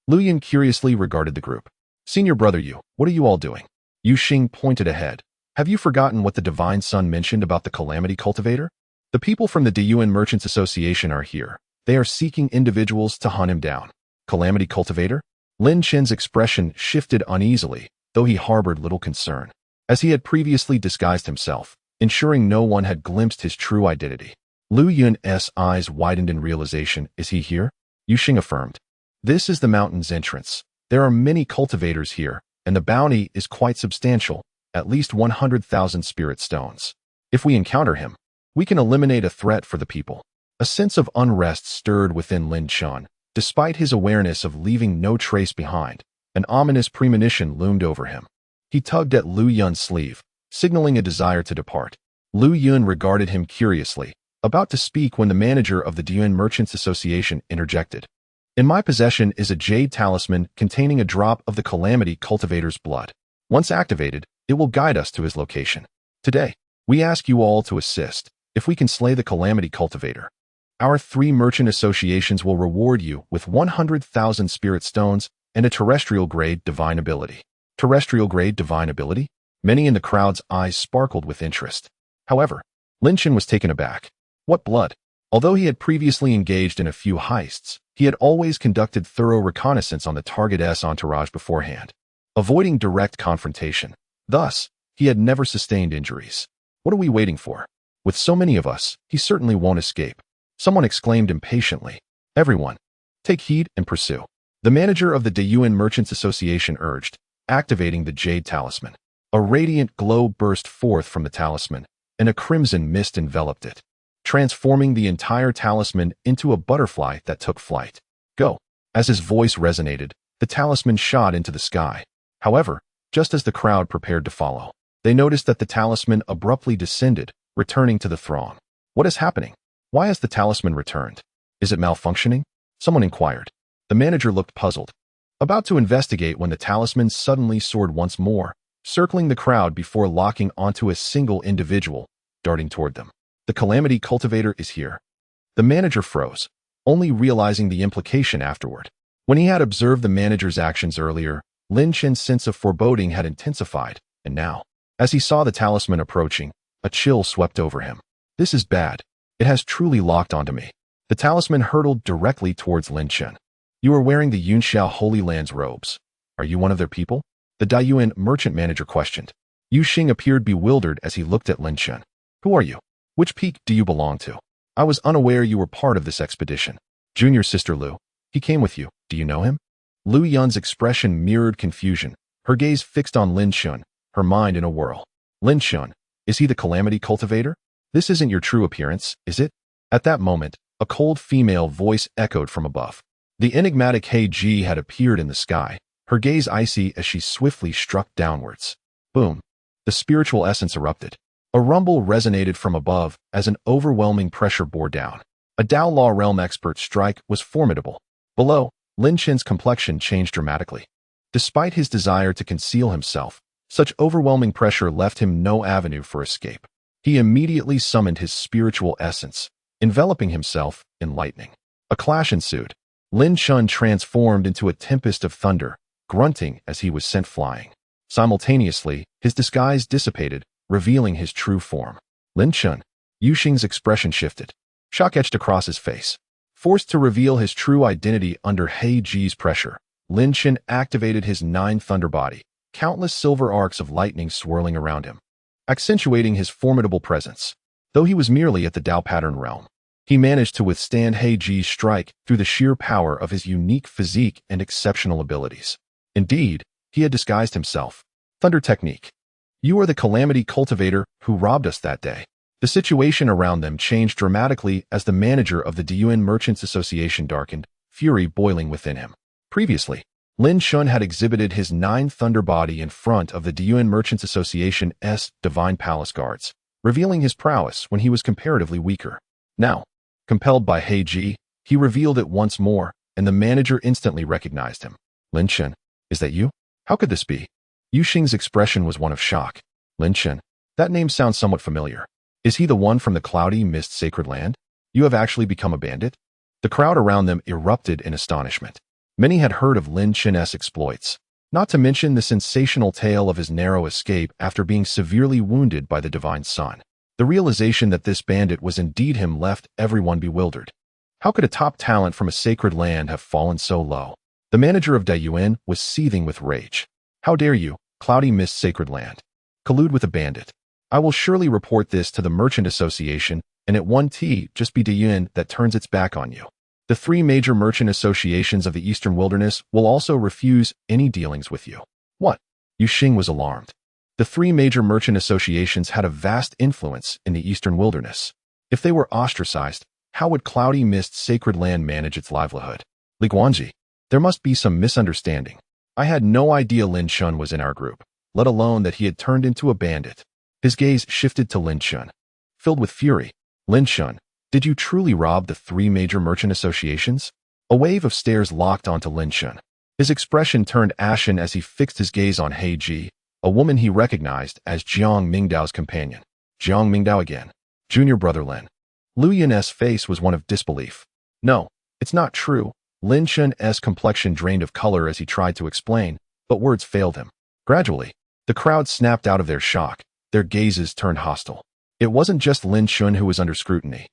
Lu Yun curiously regarded the group. "Senior brother Yu, what are you all doing?" Yuxing pointed ahead. "Have you forgotten what the Divine Sun mentioned about the Calamity cultivator? The people from the Diyuan Merchants Association are here. They are seeking individuals to hunt him down." "Calamity cultivator?" Lin Chen's expression shifted uneasily, though he harbored little concern, as he had previously disguised himself, ensuring no one had glimpsed his true identity. Lu Yun's eyes widened in realization. "Is he here?" Yuxing affirmed. "This is the mountain's entrance. There are many cultivators here, and the bounty is quite substantial, at least 100,000 spirit stones. If we encounter him, we can eliminate a threat for the people." A sense of unrest stirred within Lin Chen. Despite his awareness of leaving no trace behind, an ominous premonition loomed over him. He tugged at Lu Yun's sleeve, signaling a desire to depart. Lu Yun regarded him curiously, about to speak when the manager of the Diyuan Merchants Association interjected. "In my possession is a jade talisman containing a drop of the Calamity cultivator's blood. Once activated, it will guide us to his location. Today, we ask you all to assist. If we can slay the Calamity cultivator, our 3 merchant associations will reward you with 100,000 spirit stones and a terrestrial-grade divine ability." Terrestrial-grade divine ability? Many in the crowd's eyes sparkled with interest. However, Lin Chen was taken aback. What blood? Although he had previously engaged in a few heists, he had always conducted thorough reconnaissance on the target's entourage beforehand, avoiding direct confrontation. Thus, he had never sustained injuries. What are we waiting for? With so many of us, he certainly won't escape. Someone exclaimed impatiently. "Everyone, take heed and pursue." The manager of the Diyuan Merchants Association urged, activating the jade talisman. A radiant glow burst forth from the talisman, and a crimson mist enveloped it, transforming the entire talisman into a butterfly that took flight. "Go." As his voice resonated, the talisman shot into the sky. However, just as the crowd prepared to follow, They noticed that the talisman abruptly descended, returning to the throng. What is happening? Why has the talisman returned? Is it malfunctioning? Someone inquired. The manager looked puzzled, about to investigate when the talisman suddenly soared once more, circling the crowd before locking onto a single individual, darting toward them. The Calamity cultivator is here. The manager froze, only realizing the implication afterward. When he had observed the manager's actions earlier, Lin Chen's sense of foreboding had intensified, and now, as he saw the talisman approaching, a chill swept over him. This is bad. It has truly locked onto me. The talisman hurtled directly towards Lin Chen. You are wearing the Yunxiao Holy Land's robes. Are you one of their people? The Daiyuan merchant manager questioned. Yu Xing appeared bewildered as he looked at Lin Chen. Who are you? Which peak do you belong to? I was unaware you were part of this expedition. Junior sister Lu. He came with you. Do you know him? Lu Yun's expression mirrored confusion, her gaze fixed on Lin Chen, her mind in a whirl. Lin Chen, is he the Calamity cultivator? This isn't your true appearance, is it? At that moment, a cold female voice echoed from above. The enigmatic He Ji had appeared in the sky, her gaze icy as she swiftly struck downwards. Boom! The spiritual essence erupted. A rumble resonated from above as an overwhelming pressure bore down. A Dao Law Realm expert's strike was formidable. Below, Lin Chen's complexion changed dramatically. Despite his desire to conceal himself, such overwhelming pressure left him no avenue for escape. He immediately summoned his spiritual essence, enveloping himself in lightning. A clash ensued. Lin Chen transformed into a tempest of thunder, grunting as he was sent flying. Simultaneously, his disguise dissipated, revealing his true form. Lin Chen. Yu Xing's expression shifted. Shock etched across his face. Forced to reveal his true identity under He Ji's pressure, Lin Chen activated his 9 thunder body, countless silver arcs of lightning swirling around him, accentuating his formidable presence. Though he was merely at the Dao pattern realm, he managed to withstand He Ji's strike through the sheer power of his unique physique and exceptional abilities. Indeed, he had disguised himself. Thunder technique. You are the Calamity cultivator who robbed us that day. The situation around them changed dramatically as the manager of the Daiyuan Merchants Association darkened, fury boiling within him. Previously, Lin Chen had exhibited his 9 thunder body in front of the Daiyuan Merchants Association's Divine Palace guards, revealing his prowess when he was comparatively weaker. Now, compelled by He Ji, he revealed it once more, and the manager instantly recognized him. Lin Chen, is that you? How could this be? Yu Xing's expression was one of shock. Lin Chen, that name sounds somewhat familiar. Is he the one from the cloudy mist sacred land? You have actually become a bandit? The crowd around them erupted in astonishment. Many had heard of Lin Chen's exploits, not to mention the sensational tale of his narrow escape after being severely wounded by the Divine Sun. The realization that this bandit was indeed him left everyone bewildered. How could a top talent from a sacred land have fallen so low? The manager of Daiyuan was seething with rage. How dare you, cloudy mist sacred land, collude with a bandit? I will surely report this to the Merchant Association, and it won't just be Daiyuan that turns its back on you. The 3 major merchant associations of the Eastern Wilderness will also refuse any dealings with you. What? Yu Xing was alarmed. The 3 major merchant associations had a vast influence in the Eastern Wilderness. If they were ostracized, how would Cloudy Mist Sacred Land manage its livelihood? Li Guanji, there must be some misunderstanding. I had no idea Lin Chen was in our group, let alone that he had turned into a bandit. His gaze shifted to Lin Chen. Filled with fury, Lin Chen, did you truly rob the 3 major merchant associations? A wave of stares locked onto Lin Chen. His expression turned ashen as he fixed his gaze on He Ji, a woman he recognized as Jiang Mingdao's companion. Jiang Mingdao again. Junior brother Lin. Lu Yun's face was one of disbelief. No, it's not true. Lin Chen's complexion drained of color as he tried to explain, but words failed him. Gradually, the crowd snapped out of their shock, their gazes turned hostile. It wasn't just Lin Chen who was under scrutiny.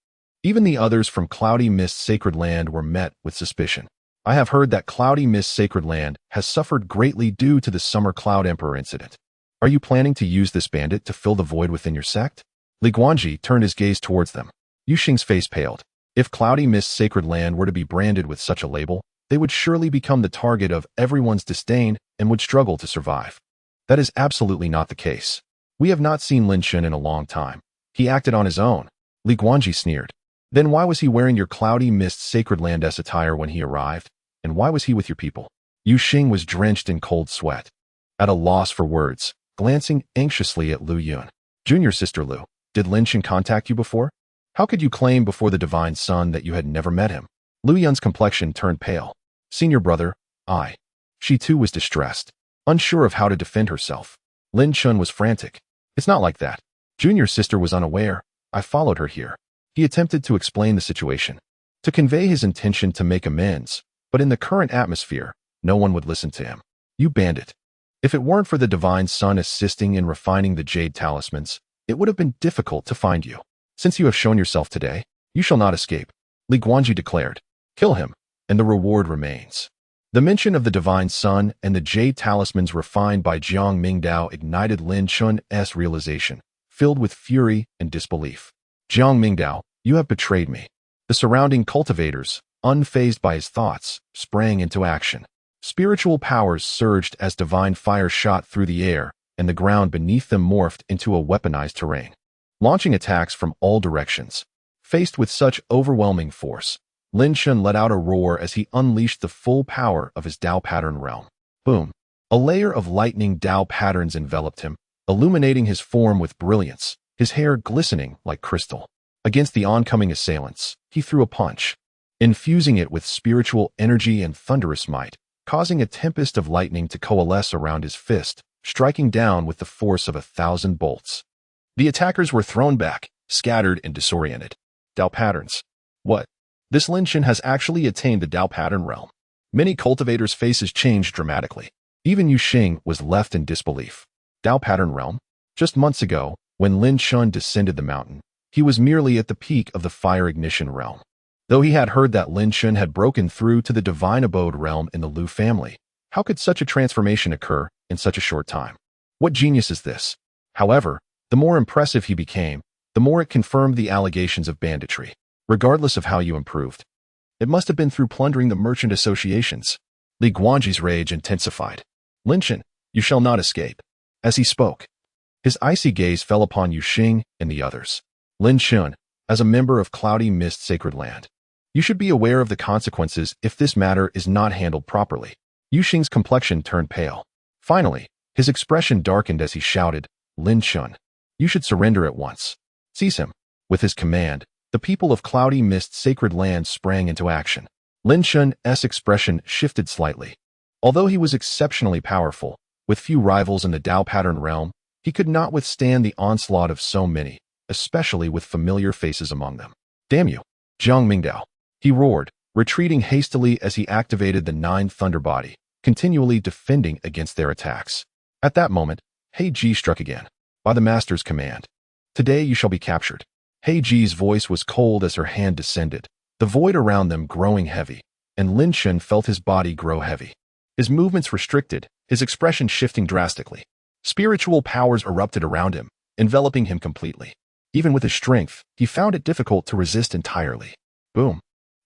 Even the others from Cloudy Mist Sacred Land were met with suspicion. I have heard that Cloudy Mist Sacred Land has suffered greatly due to the Summer Cloud Emperor incident. Are you planning to use this bandit to fill the void within your sect? Li Guanji turned his gaze towards them. Yu Xing's face paled. If Cloudy Mist Sacred Land were to be branded with such a label, they would surely become the target of everyone's disdain and would struggle to survive. That is absolutely not the case. We have not seen Lin Chen in a long time. He acted on his own. Li Guanji sneered. Then why was he wearing your Cloudy Mist Sacred Land-esque attire when he arrived? And why was he with your people? Yu Xing was drenched in cold sweat. At a loss for words, glancing anxiously at Lu Yun. Junior sister Lu, did Lin Shan contact you before? How could you claim before the divine son that you had never met him? Lu Yun's complexion turned pale. Senior brother, I. She too was distressed, unsure of how to defend herself. Lin Shan was frantic. It's not like that. Junior sister was unaware. I followed her here. He attempted to explain the situation, to convey his intention to make amends, but in the current atmosphere, no one would listen to him. You bandit. If it weren't for the divine son assisting in refining the jade talismans, it would have been difficult to find you. Since you have shown yourself today, you shall not escape, Li Guanji declared. Kill him, and the reward remains. The mention of the divine son and the jade talismans refined by Jiang Mingdao ignited Lin Chun's realization, filled with fury and disbelief. Jiang Mingdao, you have betrayed me. The surrounding cultivators, unfazed by his thoughts, sprang into action. Spiritual powers surged as divine fire shot through the air, and the ground beneath them morphed into a weaponized terrain, launching attacks from all directions. Faced with such overwhelming force, Lin Shan let out a roar as he unleashed the full power of his Dao pattern realm. Boom! A layer of lightning Dao patterns enveloped him, illuminating his form with brilliance, his hair glistening like crystal. Against the oncoming assailants, he threw a punch, infusing it with spiritual energy and thunderous might, causing a tempest of lightning to coalesce around his fist, striking down with the force of 1,000 bolts. The attackers were thrown back, scattered and disoriented. Dao patterns. What? This Lin Shan has actually attained the Dao pattern realm. Many cultivators' faces changed dramatically. Even Yu Xing was left in disbelief. Dao pattern realm? Just months ago, when Lin Shan descended the mountain, he was merely at the peak of the fire ignition realm. Though he had heard that Lin Shan had broken through to the divine abode realm in the Lu family, how could such a transformation occur in such a short time? What genius is this? However, the more impressive he became, the more it confirmed the allegations of banditry. Regardless of how you improved, it must have been through plundering the merchant associations. Li Guanji's rage intensified. Lin Shan, you shall not escape. As he spoke, his icy gaze fell upon Yu Xing and the others. Lin Shan, as a member of Cloudy Mist Sacred Land, you should be aware of the consequences if this matter is not handled properly. Yu Xing's complexion turned pale. Finally, his expression darkened as he shouted, Lin Shan, you should surrender at once. Seize him. With his command, the people of Cloudy Mist Sacred Land sprang into action. Lin Shan's expression shifted slightly. Although he was exceptionally powerful, with few rivals in the Dao pattern realm, he could not withstand the onslaught of so many, especially with familiar faces among them. Damn you, Jiang Mingdao! He roared, retreating hastily as he activated the 9 Thunder Body, continually defending against their attacks. At that moment, Hei Ji struck again. By the master's command. Today you shall be captured. Hei Ji's voice was cold as her hand descended, the void around them growing heavy, and Lin Shan felt his body grow heavy. His movements restricted, his expression shifting drastically. Spiritual powers erupted around him, enveloping him completely. Even with his strength, he found it difficult to resist entirely. Boom!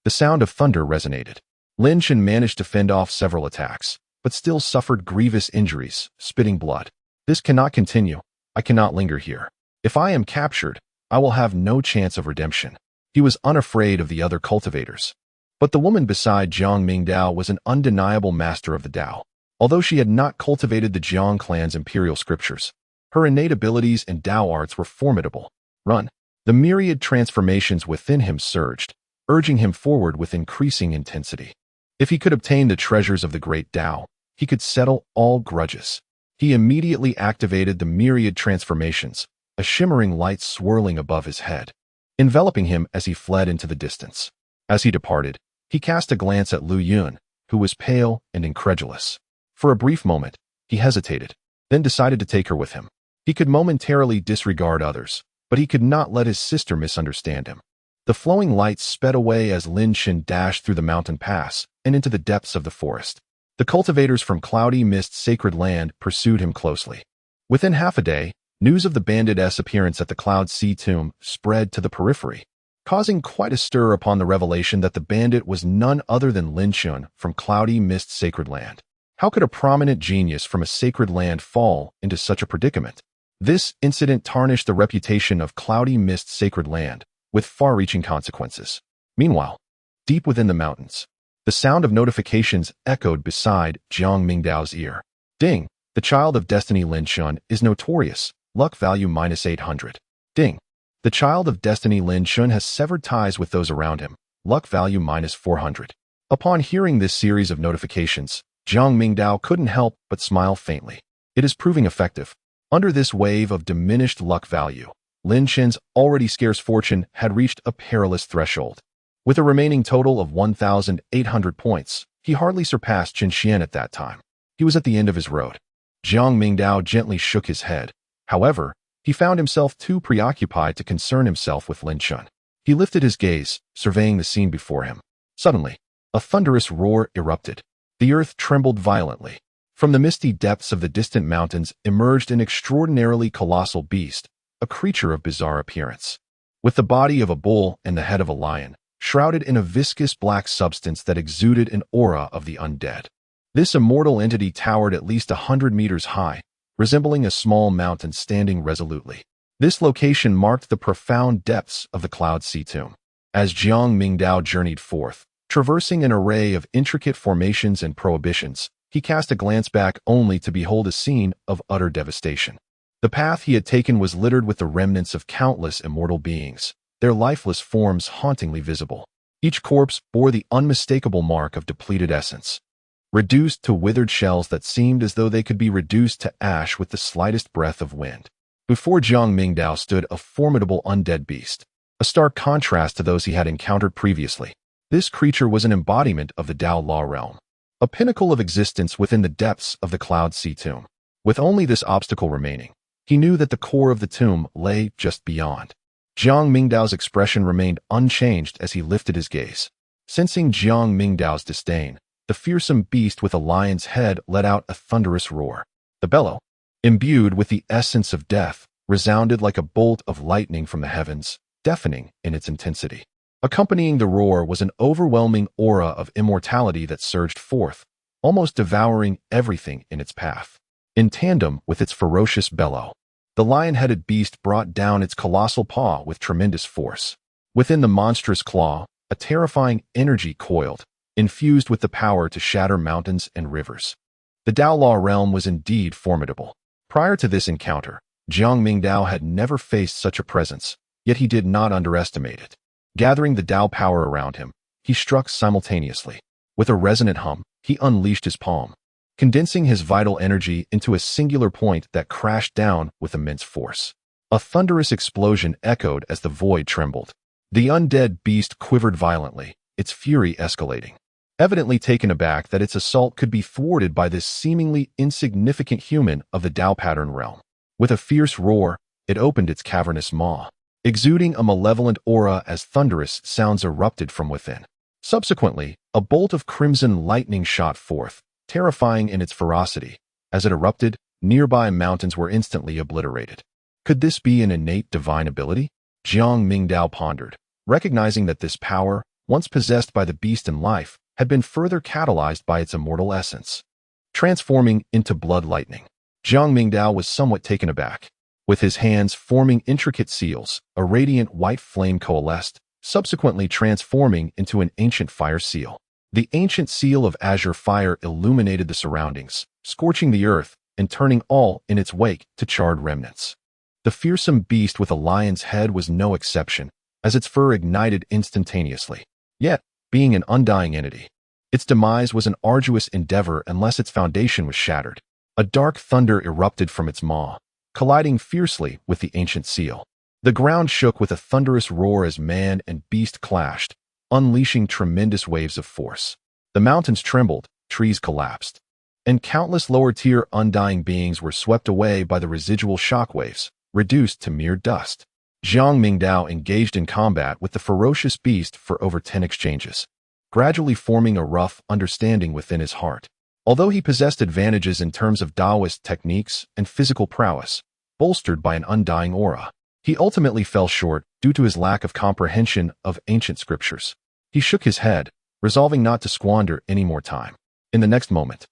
The sound of thunder resonated. Lin Shan managed to fend off several attacks, but still suffered grievous injuries, spitting blood. This cannot continue. I cannot linger here. If I am captured, I will have no chance of redemption. He was unafraid of the other cultivators. But the woman beside Jiang Mingdao was an undeniable master of the Dao. Although she had not cultivated the Jiang clan's imperial scriptures, her innate abilities and Dao arts were formidable. Run! The myriad transformations within him surged, urging him forward with increasing intensity. If he could obtain the treasures of the great Dao, he could settle all grudges. He immediately activated the myriad transformations, a shimmering light swirling above his head, enveloping him as he fled into the distance. As he departed, he cast a glance at Lu Yun, who was pale and incredulous. For a brief moment, he hesitated, then decided to take her with him. He could momentarily disregard others, but he could not let his sister misunderstand him. The flowing lights sped away as Lin Shan dashed through the mountain pass and into the depths of the forest. The cultivators from Cloudy Mist Sacred Land pursued him closely. Within half a day, news of the bandit's appearance at the Cloud Sea Tomb spread to the periphery, causing quite a stir upon the revelation that the bandit was none other than Lin Shan from Cloudy Mist Sacred Land. How could a prominent genius from a sacred land fall into such a predicament? This incident tarnished the reputation of Cloudy Mist Sacred Land, with far-reaching consequences. Meanwhile, deep within the mountains, the sound of notifications echoed beside Jiang Mingdao's ear. Ding! The child of destiny Lin Shun is notorious, luck value -800. Ding. The child of destiny Lin Shun has severed ties with those around him, luck value -400. Upon hearing this series of notifications, Jiang Mingdao couldn't help but smile faintly. It is proving effective. Under this wave of diminished luck value, Lin Shun's already scarce fortune had reached a perilous threshold. With a remaining total of 1,800 points, he hardly surpassed Qin Xian at that time. He was at the end of his road. Jiang Mingdao gently shook his head. However, he found himself too preoccupied to concern himself with Lin Shun. He lifted his gaze, surveying the scene before him. Suddenly, a thunderous roar erupted. The earth trembled violently. From the misty depths of the distant mountains emerged an extraordinarily colossal beast, a creature of bizarre appearance. With the body of a bull and the head of a lion, shrouded in a viscous black substance that exuded an aura of the undead. This immortal entity towered at least 100 meters high, resembling a small mountain standing resolutely. This location marked the profound depths of the Cloud Sea tomb. As Jiang Mingdao journeyed forth, traversing an array of intricate formations and prohibitions, he cast a glance back only to behold a scene of utter devastation. The path he had taken was littered with the remnants of countless immortal beings, their lifeless forms hauntingly visible. Each corpse bore the unmistakable mark of depleted essence, reduced to withered shells that seemed as though they could be reduced to ash with the slightest breath of wind. Before Jiang Mingdao stood a formidable undead beast, a stark contrast to those he had encountered previously. This creature was an embodiment of the Dao Law realm, a pinnacle of existence within the depths of the Cloud Sea tomb. With only this obstacle remaining, he knew that the core of the tomb lay just beyond. Jiang Mingdao's expression remained unchanged as he lifted his gaze. Sensing Jiang Mingdao's disdain, the fearsome beast with a lion's head let out a thunderous roar. The bellow, imbued with the essence of death, resounded like a bolt of lightning from the heavens, deafening in its intensity. Accompanying the roar was an overwhelming aura of immortality that surged forth, almost devouring everything in its path. In tandem with its ferocious bellow, the lion-headed beast brought down its colossal paw with tremendous force. Within the monstrous claw, a terrifying energy coiled, infused with the power to shatter mountains and rivers. The Dao Law realm was indeed formidable. Prior to this encounter, Jiang Mingdao had never faced such a presence, yet he did not underestimate it. Gathering the Dao power around him, he struck simultaneously. With a resonant hum, he unleashed his palm, condensing his vital energy into a singular point that crashed down with immense force. A thunderous explosion echoed as the void trembled. The undead beast quivered violently, its fury escalating. Evidently taken aback that its assault could be thwarted by this seemingly insignificant human of the Dao pattern realm. With a fierce roar, it opened its cavernous maw, exuding a malevolent aura as thunderous sounds erupted from within. Subsequently, a bolt of crimson lightning shot forth, terrifying in its ferocity. As it erupted, nearby mountains were instantly obliterated. Could this be an innate divine ability? Jiang Mingdao pondered, recognizing that this power, once possessed by the beast in life, had been further catalyzed by its immortal essence, transforming into blood lightning. Jiang Mingdao was somewhat taken aback. With his hands forming intricate seals, a radiant white flame coalesced, subsequently transforming into an ancient fire seal. The ancient seal of azure fire illuminated the surroundings, scorching the earth and turning all in its wake to charred remnants. The fearsome beast with a lion's head was no exception, as its fur ignited instantaneously. Yet, being an undying entity, its demise was an arduous endeavor unless its foundation was shattered. A dark thunder erupted from its maw, colliding fiercely with the ancient seal. The ground shook with a thunderous roar as man and beast clashed, unleashing tremendous waves of force. The mountains trembled, trees collapsed, and countless lower-tier undying beings were swept away by the residual shockwaves, reduced to mere dust. Jiang Mingdao engaged in combat with the ferocious beast for over 10 exchanges, gradually forming a rough understanding within his heart. Although he possessed advantages in terms of Taoist techniques and physical prowess, bolstered by an undying aura, he ultimately fell short due to his lack of comprehension of ancient scriptures. He shook his head, resolving not to squander any more time. In the next moment,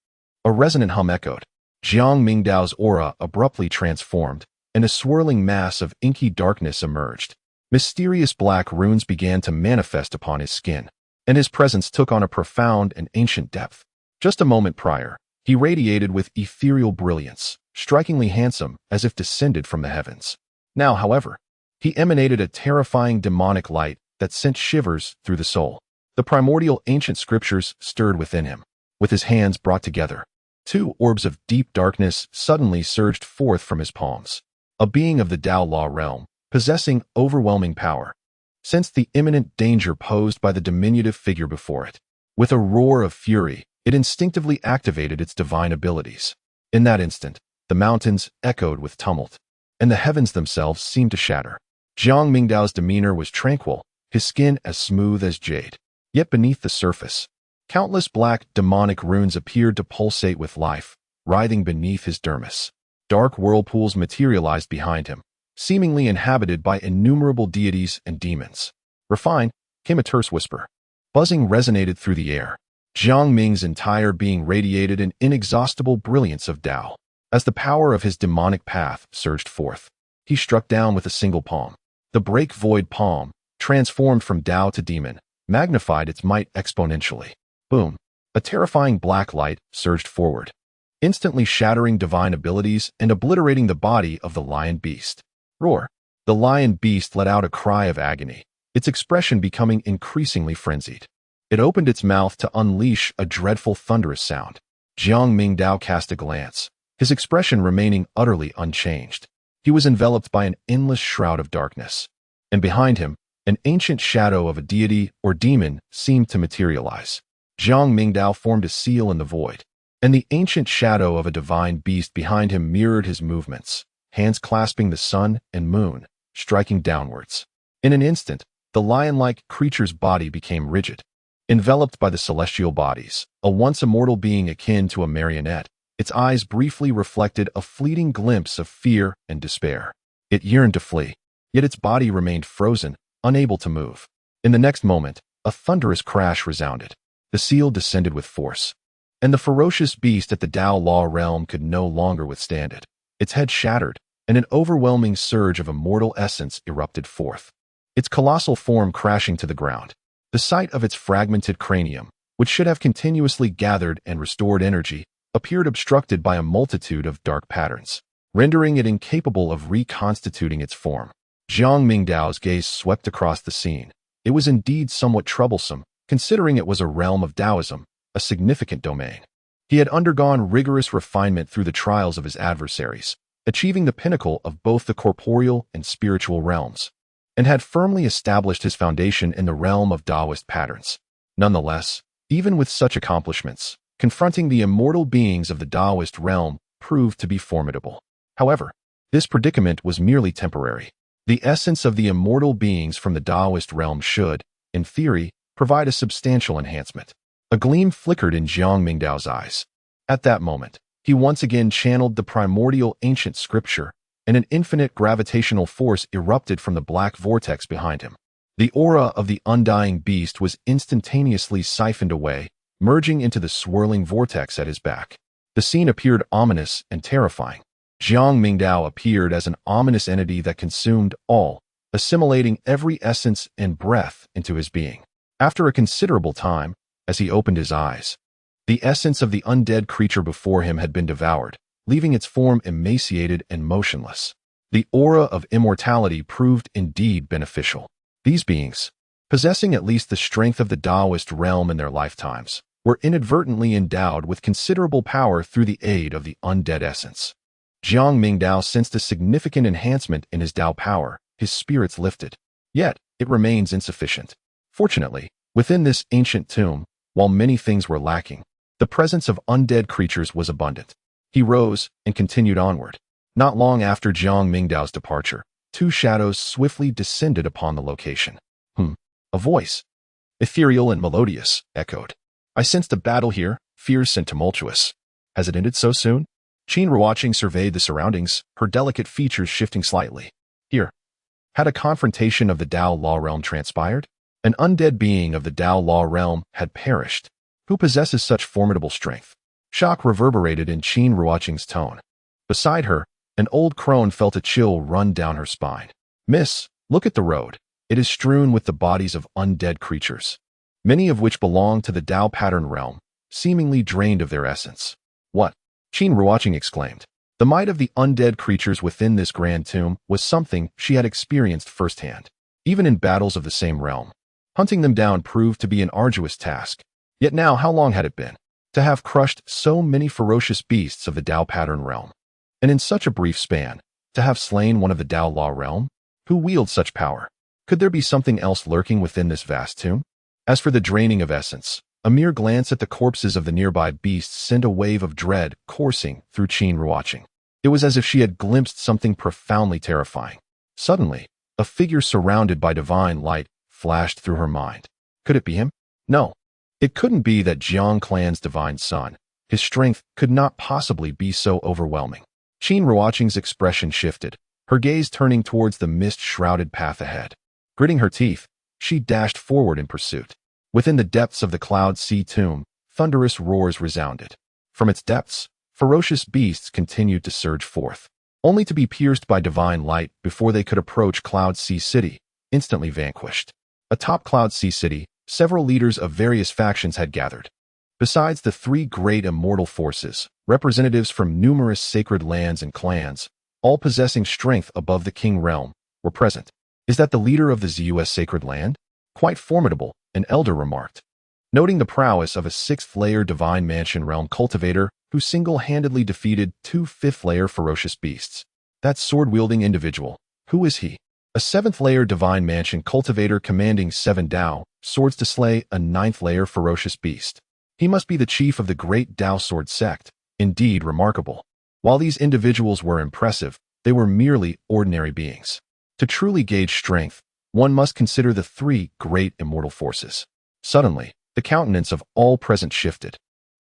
a resonant hum echoed. Jiang Mingdao's aura abruptly transformed, and a swirling mass of inky darkness emerged. Mysterious black runes began to manifest upon his skin, and his presence took on a profound and ancient depth. Just a moment prior, He radiated with ethereal brilliance, strikingly handsome as if descended from the heavens. Now, however, he emanated a terrifying demonic light that sent shivers through the soul. The primordial ancient scriptures stirred within him. With his hands brought together, two orbs of deep darkness suddenly surged forth from his palms. A being of the Tao Law realm, possessing overwhelming power, sensed the imminent danger posed by the diminutive figure before it. With a roar of fury, it instinctively activated its divine abilities. In that instant, the mountains echoed with tumult, and the heavens themselves seemed to shatter. Jiang Mingdao's demeanor was tranquil, his skin as smooth as jade. Yet beneath the surface, countless black, demonic runes appeared to pulsate with life, writhing beneath his dermis. Dark whirlpools materialized behind him, seemingly inhabited by innumerable deities and demons. Refined, came a terse whisper. Buzzing resonated through the air. Jiang Ming's entire being radiated an inexhaustible brilliance of Tao. As the power of his demonic path surged forth, he struck down with a single palm. The break-void palm, transformed from Tao to demon, magnified its might exponentially. Boom! A terrifying black light surged forward, instantly shattering divine abilities and obliterating the body of the lion beast. Roar! The lion beast let out a cry of agony, its expression becoming increasingly frenzied. It opened its mouth to unleash a dreadful thunderous sound. Jiang Mingdao cast a glance, his expression remaining utterly unchanged. He was enveloped by an endless shroud of darkness, and behind him, an ancient shadow of a deity or demon seemed to materialize. Jiang Mingdao formed a seal in the void, and the ancient shadow of a divine beast behind him mirrored his movements, hands clasping the sun and moon, striking downwards. In an instant, the lion-like creature's body became rigid. Enveloped by the celestial bodies, a once immortal being akin to a marionette, its eyes briefly reflected a fleeting glimpse of fear and despair. It yearned to flee, yet its body remained frozen, unable to move. In the next moment, a thunderous crash resounded. The seal descended with force, and the ferocious beast at the Tao Law realm could no longer withstand it. Its head shattered, and an overwhelming surge of immortal essence erupted forth, its colossal form crashing to the ground. The sight of its fragmented cranium, which should have continuously gathered and restored energy, appeared obstructed by a multitude of dark patterns, rendering it incapable of reconstituting its form. Jiang Mingdao's gaze swept across the scene. It was indeed somewhat troublesome, considering it was a realm of Taoism, a significant domain. He had undergone rigorous refinement through the trials of his adversaries, achieving the pinnacle of both the corporeal and spiritual realms, and had firmly established his foundation in the realm of Taoist patterns. Nonetheless, even with such accomplishments, confronting the immortal beings of the Taoist realm proved to be formidable. However, this predicament was merely temporary. The essence of the immortal beings from the Taoist realm should, in theory, provide a substantial enhancement. A gleam flickered in Jiang Mingdao's eyes. At that moment, he once again channeled the primordial ancient scripture, and an infinite gravitational force erupted from the black vortex behind him. The aura of the undying beast was instantaneously siphoned away, merging into the swirling vortex at his back. The scene appeared ominous and terrifying. Jiang Mingdao appeared as an ominous entity that consumed all, assimilating every essence and breath into his being. After a considerable time, as he opened his eyes, the essence of the undead creature before him had been devoured, leaving its form emaciated and motionless. The aura of immortality proved indeed beneficial. These beings, possessing at least the strength of the Taoist realm in their lifetimes, were inadvertently endowed with considerable power through the aid of the undead essence. Jiang Mingdao sensed a significant enhancement in his Tao power. His spirits lifted. Yet, it remains insufficient. Fortunately, within this ancient tomb, while many things were lacking, the presence of undead creatures was abundant. He rose and continued onward. Not long after Jiang Mingdao's departure, two shadows swiftly descended upon the location. A voice, ethereal and melodious, echoed. I sensed a battle here, fierce and tumultuous. Has it ended so soon? Qin Ruoqing surveyed the surroundings, her delicate features shifting slightly. Here. Had a confrontation of the Tao Law realm transpired? An undead being of the Tao Law realm had perished. Who possesses such formidable strength? Shock reverberated in Qin Ruoqing's tone. Beside her, an old crone felt a chill run down her spine. Miss, look at the road. It is strewn with the bodies of undead creatures, many of which belong to the Tao pattern realm, seemingly drained of their essence. What? Qin Ruoqing exclaimed. The might of the undead creatures within this grand tomb was something she had experienced firsthand. Even in battles of the same realm, hunting them down proved to be an arduous task. Yet now, how long had it been to have crushed so many ferocious beasts of the Dao pattern realm? And in such a brief span, to have slain one of the Dao law realm? Who wields such power? Could there be something else lurking within this vast tomb? As for the draining of essence, a mere glance at the corpses of the nearby beasts sent a wave of dread coursing through Qin Ruoqing. It was as if she had glimpsed something profoundly terrifying. Suddenly, a figure surrounded by divine light flashed through her mind. Could it be him? No. It couldn't be that Jiang clan's divine son. His strength could not possibly be so overwhelming. Qin Ruoqing's expression shifted, her gaze turning towards the mist-shrouded path ahead. Gritting her teeth, she dashed forward in pursuit. Within the depths of the Cloud Sea tomb, thunderous roars resounded. From its depths, ferocious beasts continued to surge forth, only to be pierced by divine light before they could approach Cloud Sea City, instantly vanquished. Atop Cloud Sea City, several leaders of various factions had gathered. Besides the three great immortal forces, representatives from numerous sacred lands and clans, all possessing strength above the King realm, were present. Is that the leader of the ZUS sacred land? Quite formidable, an elder remarked, noting the prowess of a sixth-layer divine mansion realm cultivator who single-handedly defeated two fifth-layer ferocious beasts. That sword-wielding individual, who is he? A seventh-layer divine mansion cultivator commanding 7 Dao swords to slay a ninth-layer ferocious beast. He must be the chief of the great Dao sword sect. Indeed remarkable. While these individuals were impressive, they were merely ordinary beings. To truly gauge strength, one must consider the three great immortal forces. Suddenly, the countenance of all present shifted.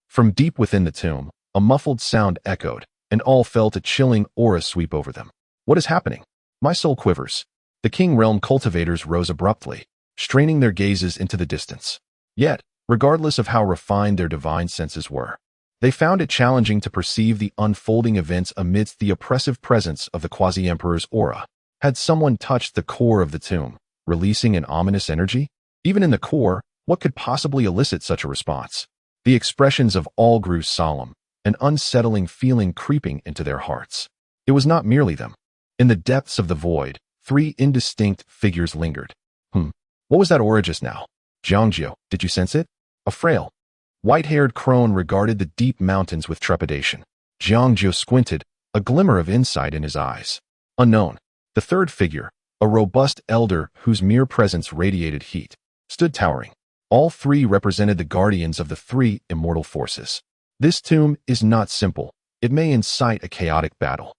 From deep within the tomb, a muffled sound echoed, and all felt a chilling aura sweep over them. What is happening? My soul quivers. The King Realm cultivators rose abruptly, straining their gazes into the distance. Yet, regardless of how refined their divine senses were, they found it challenging to perceive the unfolding events amidst the oppressive presence of the quasi-emperor's aura. Had someone touched the core of the tomb, releasing an ominous energy? Even in the core, what could possibly elicit such a response? The expressions of all grew solemn, an unsettling feeling creeping into their hearts. It was not merely them. In the depths of the void, three indistinct figures lingered. What was that aura just now? Jiangjiu, did you sense it? A frail, white-haired crone regarded the deep mountains with trepidation. Jiangjiu squinted, a glimmer of insight in his eyes. Unknown. The third figure, a robust elder whose mere presence radiated heat, stood towering. All three represented the guardians of the three immortal forces. This tomb is not simple. It may incite a chaotic battle.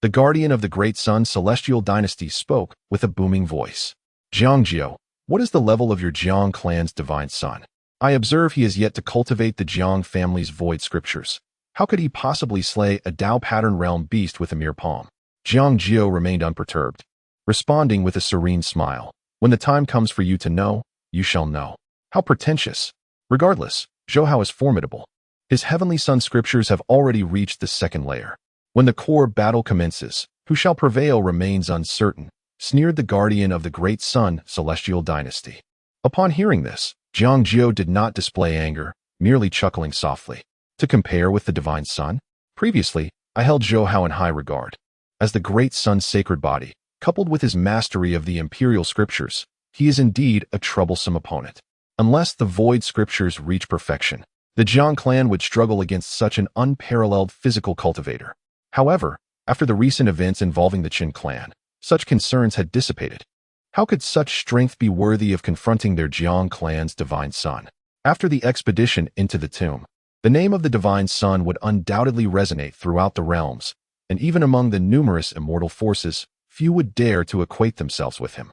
The guardian of the Great Sun Celestial Dynasty spoke with a booming voice. Jiangjiu, what is the level of your Jiang clan's divine son? I observe he has yet to cultivate the Jiang family's void scriptures. How could he possibly slay a Dao pattern realm beast with a mere palm? Jiangjiu remained unperturbed, responding with a serene smile. When the time comes for you to know, you shall know. How pretentious. Regardless, Zhouhao is formidable. His heavenly son scriptures have already reached the second layer. When the core battle commences, who shall prevail remains uncertain, sneered the guardian of the Great Sun Celestial Dynasty. Upon hearing this, Jiangjiu did not display anger, merely chuckling softly. To compare with the divine sun? Previously, I held Zhouhao in high regard. As the Great Sun's sacred body, coupled with his mastery of the imperial scriptures, he is indeed a troublesome opponent. Unless the void scriptures reach perfection, the Jiang clan would struggle against such an unparalleled physical cultivator. However, after the recent events involving the Qin clan, such concerns had dissipated. How could such strength be worthy of confronting their Jiang clan's divine son? After the expedition into the tomb, the name of the divine son would undoubtedly resonate throughout the realms, and even among the numerous immortal forces, few would dare to equate themselves with him.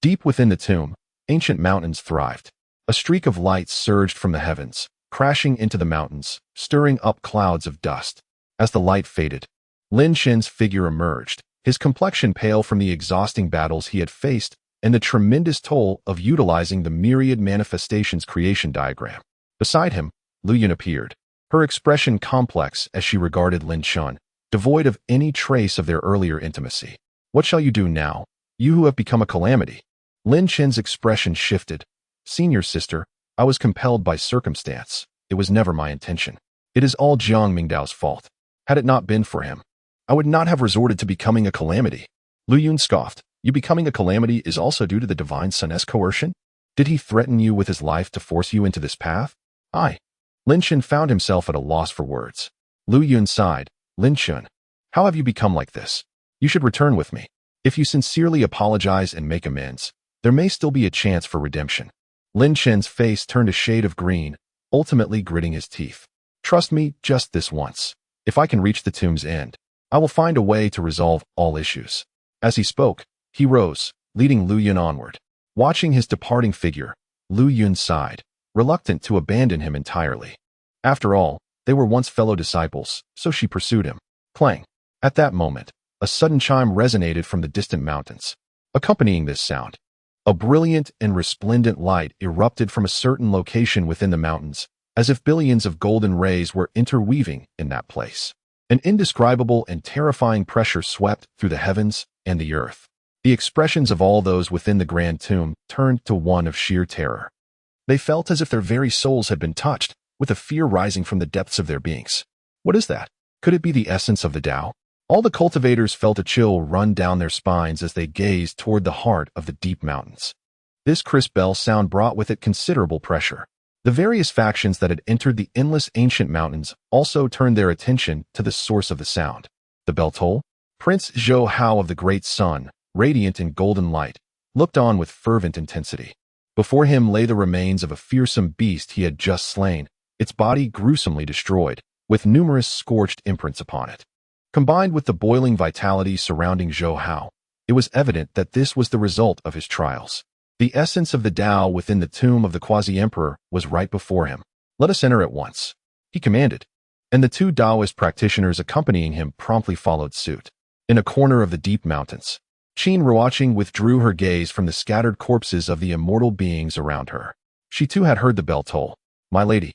Deep within the tomb, ancient mountains thrived. A streak of light surged from the heavens, crashing into the mountains, stirring up clouds of dust. As the light faded, Lin Chen's figure emerged, his complexion pale from the exhausting battles he had faced and the tremendous toll of utilizing the Myriad manifestations creation diagram. Beside him, Lu Yun appeared, her expression complex as she regarded Lin Chen, devoid of any trace of their earlier intimacy. What shall you do now, you who have become a calamity? Lin Chen's expression shifted. Senior sister, I was compelled by circumstance. It was never my intention. It is all Jiang Mingdao's fault. Had it not been for him, I would not have resorted to becoming a calamity. Lu Yun scoffed. You becoming a calamity is also due to the divine son's coercion? Did he threaten you with his life to force you into this path? Lin Chun found himself at a loss for words. Lu Yun sighed. Lin Chun, how have you become like this? You should return with me. If you sincerely apologize and make amends, there may still be a chance for redemption. Lin Chun's face turned a shade of green, ultimately gritting his teeth. Trust me just this once. If I can reach the tomb's end, I will find a way to resolve all issues. As he spoke, he rose, leading Lu Yun onward. Watching his departing figure, Lu Yun sighed, reluctant to abandon him entirely. After all, they were once fellow disciples, so she pursued him. Clang. At that moment, a sudden chime resonated from the distant mountains. Accompanying this sound, a brilliant and resplendent light erupted from a certain location within the mountains, as if billions of golden rays were interweaving in that place. An indescribable and terrifying pressure swept through the heavens and the earth. The expressions of all those within the grand tomb turned to one of sheer terror. They felt as if their very souls had been touched, with a fear rising from the depths of their beings. What is that? Could it be the essence of the Tao? All the cultivators felt a chill run down their spines as they gazed toward the heart of the deep mountains. This crisp bell sound brought with it considerable pressure. The various factions that had entered the endless ancient mountains also turned their attention to the source of the sound. The bell toll? Prince Zhou Hao of the Great Sun, radiant in golden light, looked on with fervent intensity. Before him lay the remains of a fearsome beast he had just slain, its body gruesomely destroyed, with numerous scorched imprints upon it. Combined with the boiling vitality surrounding Zhou Hao, it was evident that this was the result of his trials. The essence of the Tao within the tomb of the quasi-emperor was right before him. Let us enter at once, he commanded, and the two Taoist practitioners accompanying him promptly followed suit. In a corner of the deep mountains, Qin Ruoqing withdrew her gaze from the scattered corpses of the immortal beings around her. She too had heard the bell toll. My lady,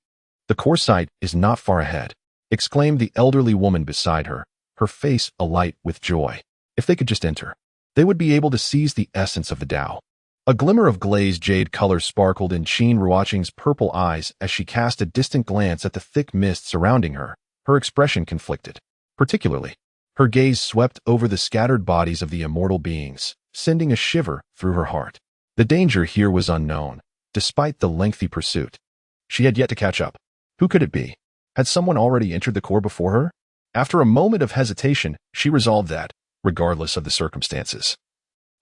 the core site is not far ahead, exclaimed the elderly woman beside her, her face alight with joy. If they could just enter, they would be able to seize the essence of the Tao. A glimmer of glazed jade color sparkled in Qin Ruoqing's purple eyes as she cast a distant glance at the thick mist surrounding her, her expression conflicted. Particularly, her gaze swept over the scattered bodies of the immortal beings, sending a shiver through her heart. The danger here was unknown, despite the lengthy pursuit. She had yet to catch up. Who could it be? Had someone already entered the core before her? After a moment of hesitation, she resolved that, regardless of the circumstances,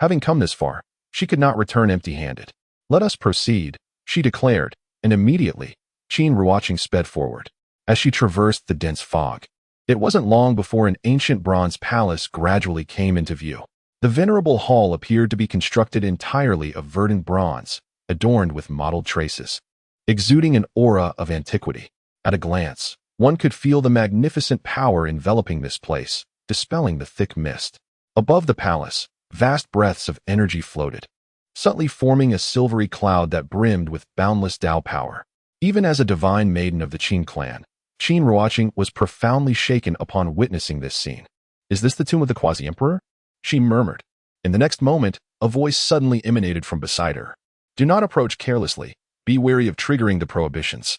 having come this far, she could not return empty-handed. Let us proceed, she declared, and immediately, Qin Ruoqing sped forward. As she traversed the dense fog, it wasn't long before an ancient bronze palace gradually came into view. The venerable hall appeared to be constructed entirely of verdant bronze, adorned with mottled traces, exuding an aura of antiquity. At a glance, one could feel the magnificent power enveloping this place, dispelling the thick mist. Above the palace, vast breaths of energy floated, subtly forming a silvery cloud that brimmed with boundless Tao power. Even as a divine maiden of the Qin clan, Qin Ruoqing was profoundly shaken upon witnessing this scene. Is this the tomb of the quasi-emperor? She murmured. In the next moment, a voice suddenly emanated from beside her. Do not approach carelessly. Be wary of triggering the prohibitions.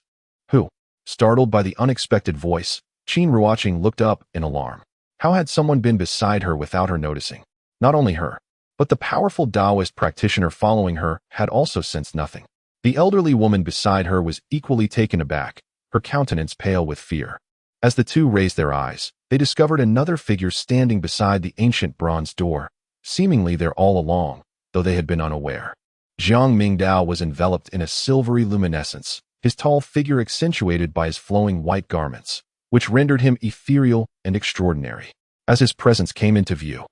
Who? Startled by the unexpected voice, Qin Ruoqing looked up in alarm. How had someone been beside her without her noticing? Not only her, but the powerful Taoist practitioner following her had also sensed nothing. The elderly woman beside her was equally taken aback, her countenance pale with fear. As the two raised their eyes, they discovered another figure standing beside the ancient bronze door, seemingly there all along, though they had been unaware. Jiang Mingdao was enveloped in a silvery luminescence, his tall figure accentuated by his flowing white garments, which rendered him ethereal and extraordinary. As his presence came into view,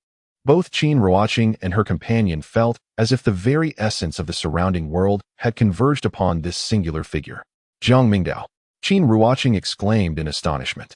both Qin Ruoqing and her companion felt as if the very essence of the surrounding world had converged upon this singular figure. Jiang Mingdao, Qin Ruoqing exclaimed in astonishment.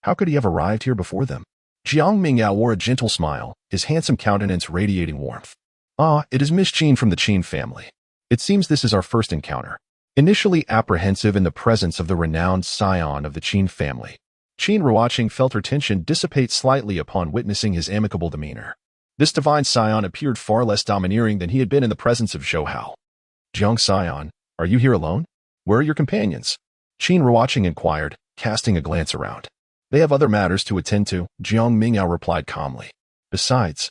How could he have arrived here before them? Jiang Mingdao wore a gentle smile, his handsome countenance radiating warmth. Ah, it is Miss Qin from the Qin family. It seems this is our first encounter. Initially apprehensive in the presence of the renowned scion of the Qin family, Qin Ruoqing felt her tension dissipate slightly upon witnessing his amicable demeanor. This divine scion appeared far less domineering than he had been in the presence of Zhou Hao. Jiang Scion, are you here alone? Where are your companions? Qin Ruoqing inquired, casting a glance around. They have other matters to attend to, Jiang Mingdao replied calmly. Besides,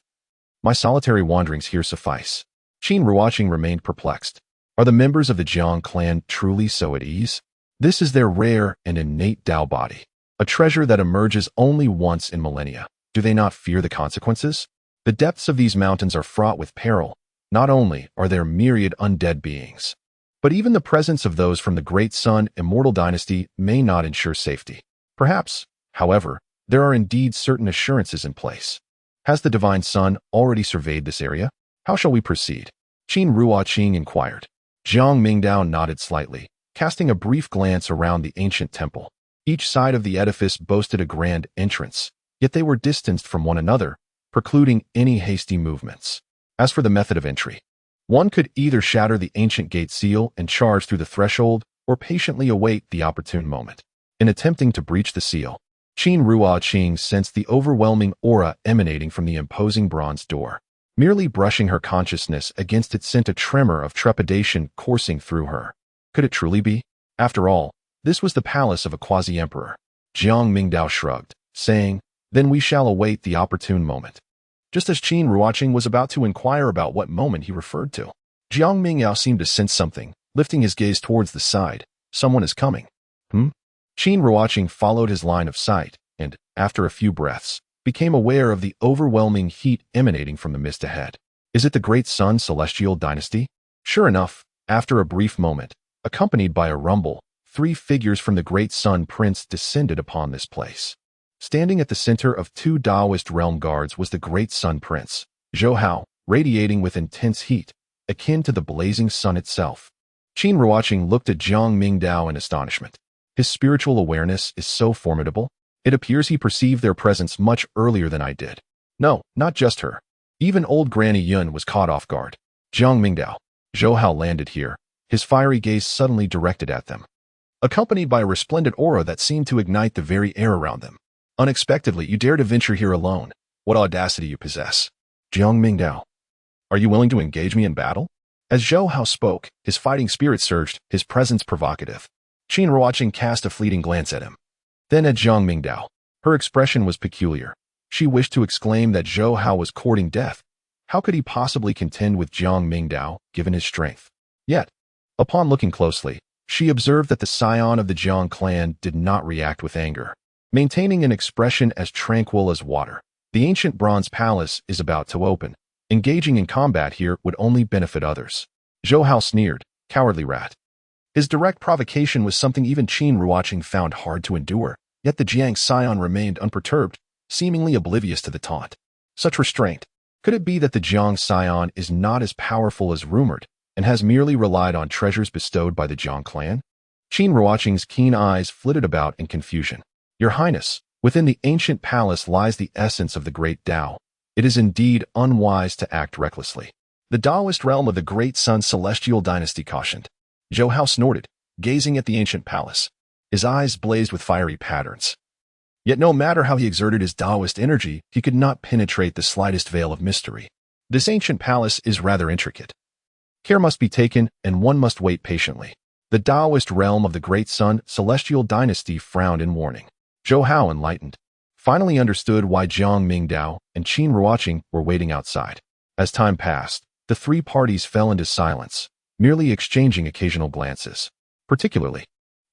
my solitary wanderings here suffice. Qin Ruoqing remained perplexed. Are the members of the Jiang clan truly so at ease? This is their rare and innate Tao body, a treasure that emerges only once in millennia. Do they not fear the consequences? The depths of these mountains are fraught with peril. Not only are there myriad undead beings, but even the presence of those from the Great Sun immortal dynasty may not ensure safety. Perhaps, however, there are indeed certain assurances in place. Has the Divine Sun already surveyed this area? How shall we proceed? Qin Ruoqing inquired. Jiang Mingdao nodded slightly, casting a brief glance around the ancient temple. Each side of the edifice boasted a grand entrance, yet they were distanced from one another, precluding any hasty movements. As for the method of entry, one could either shatter the ancient gate seal and charge through the threshold, or patiently await the opportune moment. In attempting to breach the seal, Qin Ruoqing sensed the overwhelming aura emanating from the imposing bronze door. Merely brushing her consciousness against it sent a tremor of trepidation coursing through her. Could it truly be? After all, this was the palace of a quasi-emperor. Jiang Mingdao shrugged, saying, "Then we shall await the opportune moment." Just as Qin Ruoqing was about to inquire about what moment he referred to, Jiang Mingdao seemed to sense something, lifting his gaze towards the side. Someone is coming. Qin Ruoqing followed his line of sight, and, after a few breaths, became aware of the overwhelming heat emanating from the mist ahead. Is it the Great Sun Celestial Dynasty? Sure enough, after a brief moment, accompanied by a rumble, 3 figures from the Great Sun Prince descended upon this place. Standing at the center of 2 Taoist realm guards was the Great Sun Prince, Zhou Hao, radiating with intense heat, akin to the blazing sun itself. Qin Ruoqing looked at Jiang Mingdao in astonishment. His spiritual awareness is so formidable. It appears he perceived their presence much earlier than I did. No, not just her. Even old Granny Yun was caught off guard. Jiang Mingdao. Zhou Hao landed here, his fiery gaze suddenly directed at them, accompanied by a resplendent aura that seemed to ignite the very air around them. Unexpectedly, you dare to venture here alone. What audacity you possess. Jiang Mingdao. Are you willing to engage me in battle? As Zhou Hao spoke, his fighting spirit surged, his presence provocative. Qin Ruoqing cast a fleeting glance at him. Then at Jiang Mingdao. Her expression was peculiar. She wished to exclaim that Zhou Hao was courting death. How could he possibly contend with Jiang Mingdao, given his strength? Yet, upon looking closely, she observed that the scion of the Jiang clan did not react with anger, maintaining an expression as tranquil as water. The ancient bronze palace is about to open. Engaging in combat here would only benefit others. Zhou Hao sneered, cowardly rat. His direct provocation was something even Qin Ruoqing found hard to endure, yet the Jiang scion remained unperturbed, seemingly oblivious to the taunt. Such restraint. Could it be that the Jiang scion is not as powerful as rumored, and has merely relied on treasures bestowed by the Jiang clan? Qin Ruoqing's keen eyes flitted about in confusion. Your Highness, within the ancient palace lies the essence of the great Tao. It is indeed unwise to act recklessly. The Taoist realm of the Great Sun Celestial Dynasty cautioned. Zhou Hao snorted, gazing at the ancient palace. His eyes blazed with fiery patterns. Yet no matter how he exerted his Taoist energy, he could not penetrate the slightest veil of mystery. This ancient palace is rather intricate. Care must be taken, and one must wait patiently. The Taoist realm of the Great Sun Celestial Dynasty frowned in warning. Zhou Hao, enlightened, finally understood why Jiang Mingdao and Qin Ruoqing were waiting outside. As time passed, the 3 parties fell into silence, merely exchanging occasional glances. Particularly,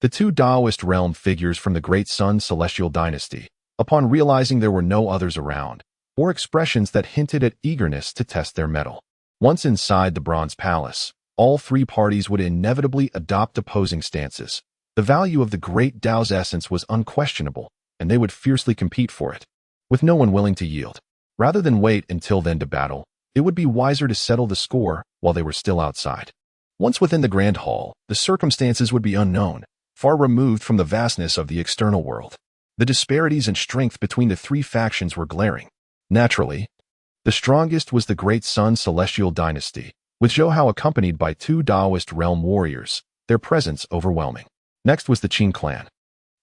the 2 Taoist realm figures from the Great Sun Celestial Dynasty, upon realizing there were no others around, bore expressions that hinted at eagerness to test their mettle. Once inside the Bronze Palace, all 3 parties would inevitably adopt opposing stances. The value of the Great Tao's essence was unquestionable, and they would fiercely compete for it, with no one willing to yield. Rather than wait until then to battle, it would be wiser to settle the score while they were still outside. Once within the Grand Hall, the circumstances would be unknown, far removed from the vastness of the external world. The disparities in strength between the 3 factions were glaring. Naturally, the strongest was the Great Sun Celestial Dynasty, with Zhou Hao accompanied by 2 Taoist realm warriors, their presence overwhelming. Next was the Qin clan,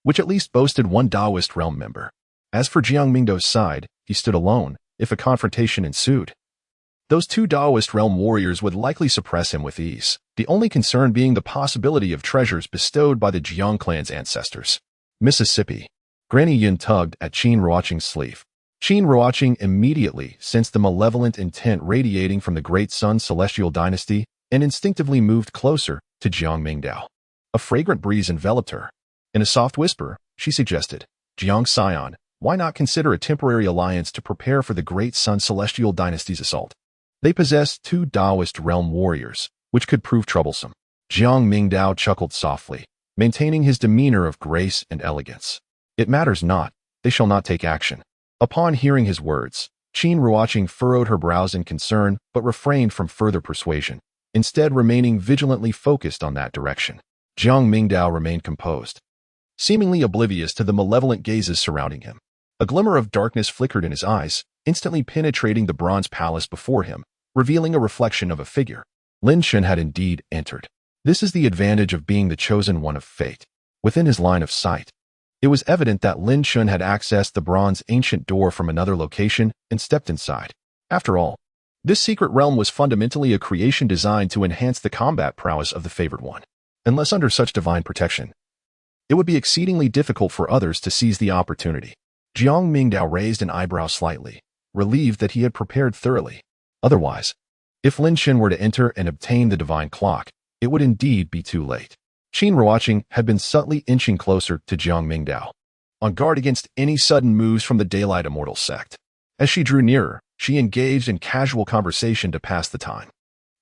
which at least boasted 1 Taoist realm member. As for Jiang Mingdao's side, he stood alone, if a confrontation ensued. Those 2 Taoist realm warriors would likely suppress him with ease, the only concern being the possibility of treasures bestowed by the Jiang clan's ancestors. Mississippi. Granny Yun tugged at Qin Ruoqing's sleeve. Qin Ruoqing immediately sensed the malevolent intent radiating from the great Sun celestial dynasty and instinctively moved closer to Jiang Mingdao. A fragrant breeze enveloped her. In a soft whisper, she suggested, "Jiang Scion, why not consider a temporary alliance to prepare for the great Sun celestial dynasty's assault? They possess two Taoist realm warriors, which could prove troublesome." Jiang Mingdao chuckled softly, maintaining his demeanor of grace and elegance. "It matters not, they shall not take action." Upon hearing his words, Qin Ruoqing furrowed her brows in concern but refrained from further persuasion, instead remaining vigilantly focused on that direction. Jiang Mingdao remained composed, seemingly oblivious to the malevolent gazes surrounding him. A glimmer of darkness flickered in his eyes, instantly penetrating the bronze palace before him, revealing a reflection of a figure. Lin Shun had indeed entered. This is the advantage of being the chosen one of fate. Within his line of sight, it was evident that Lin Shun had accessed the bronze ancient door from another location and stepped inside. After all, this secret realm was fundamentally a creation designed to enhance the combat prowess of the favored one. Unless under such divine protection, it would be exceedingly difficult for others to seize the opportunity. Jiang Mingdao raised an eyebrow slightly, relieved that he had prepared thoroughly. Otherwise, if Lin Shun were to enter and obtain the divine clock, it would indeed be too late. Qin Ruoqing had been subtly inching closer to Jiang Mingdao, on guard against any sudden moves from the Daylight Immortal sect. As she drew nearer, she engaged in casual conversation to pass the time.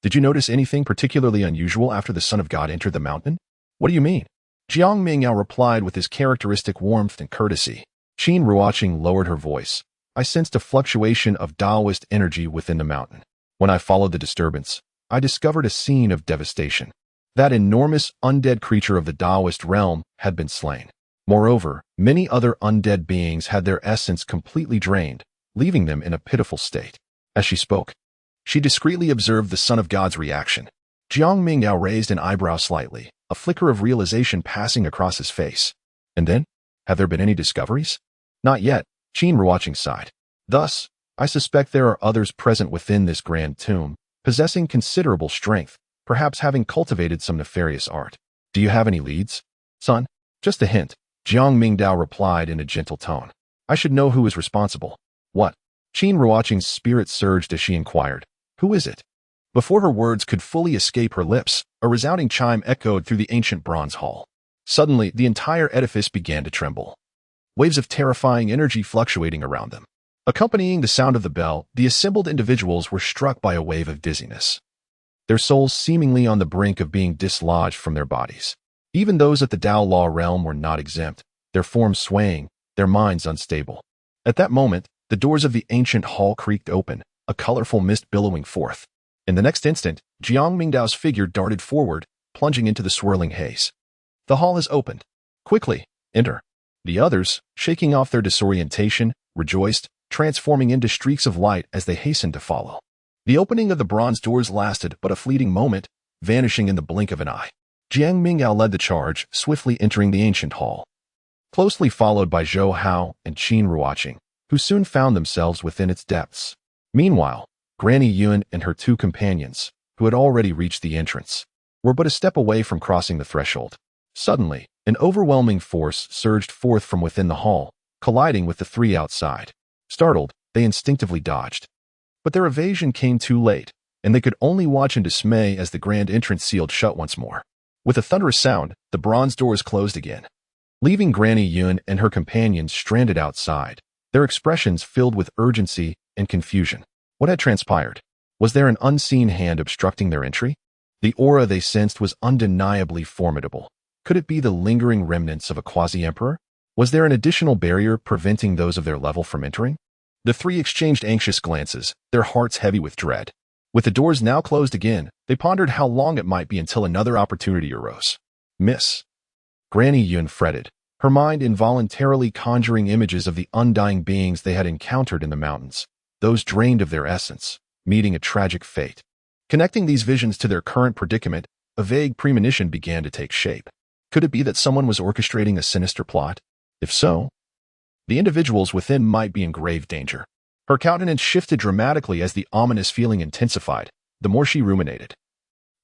"Did you notice anything particularly unusual after the Son of God entered the mountain?" "What do you mean?" Jiang Mingdao replied with his characteristic warmth and courtesy. Qin Ruoqing lowered her voice. "I sensed a fluctuation of Taoist energy within the mountain. When I followed the disturbance, I discovered a scene of devastation. That enormous undead creature of the Taoist realm had been slain. Moreover, many other undead beings had their essence completely drained, leaving them in a pitiful state." As she spoke, she discreetly observed the Son of God's reaction. Jiang Mingdao raised an eyebrow slightly, a flicker of realization passing across his face. "And then? Have there been any discoveries?" "Not yet," Qin Ruoqing sighed. "Thus, I suspect there are others present within this grand tomb, possessing considerable strength, perhaps having cultivated some nefarious art. Do you have any leads?" "Son, just a hint," Jiang Mingdao replied in a gentle tone. "I should know who is responsible." "What?" Qin Ruoqing's spirit surged as she inquired. "Who is it?" Before her words could fully escape her lips, a resounding chime echoed through the ancient bronze hall. Suddenly, the entire edifice began to tremble, waves of terrifying energy fluctuating around them. Accompanying the sound of the bell, the assembled individuals were struck by a wave of dizziness, their souls seemingly on the brink of being dislodged from their bodies. Even those at the Tao Law realm were not exempt, their forms swaying, their minds unstable. At that moment, the doors of the ancient hall creaked open, a colorful mist billowing forth. In the next instant, Jiang Mingdao's figure darted forward, plunging into the swirling haze. "The hall is opened. Quickly, enter." The others, shaking off their disorientation, rejoiced, transforming into streaks of light as they hastened to follow. The opening of the bronze doors lasted but a fleeting moment, vanishing in the blink of an eye. Jiang Mingdao led the charge, swiftly entering the ancient hall, closely followed by Zhou Hao and Qin Ruoqing, who soon found themselves within its depths. Meanwhile, Granny Yun and her two companions, who had already reached the entrance, were but a step away from crossing the threshold. Suddenly, an overwhelming force surged forth from within the hall, colliding with the three outside. Startled, they instinctively dodged. But their evasion came too late, and they could only watch in dismay as the grand entrance sealed shut once more. With a thunderous sound, the bronze doors closed again, leaving Granny Yun and her companions stranded outside, their expressions filled with urgency and confusion. What had transpired? Was there an unseen hand obstructing their entry? The aura they sensed was undeniably formidable. Could it be the lingering remnants of a quasi-emperor? Was there an additional barrier preventing those of their level from entering? The three exchanged anxious glances, their hearts heavy with dread. With the doors now closed again, they pondered how long it might be until another opportunity arose. "Miss." Granny Yun fretted, her mind involuntarily conjuring images of the undying beings they had encountered in the mountains, those drained of their essence, meeting a tragic fate. Connecting these visions to their current predicament, a vague premonition began to take shape. Could it be that someone was orchestrating a sinister plot? If so, the individuals within might be in grave danger. Her countenance shifted dramatically as the ominous feeling intensified. The more she ruminated,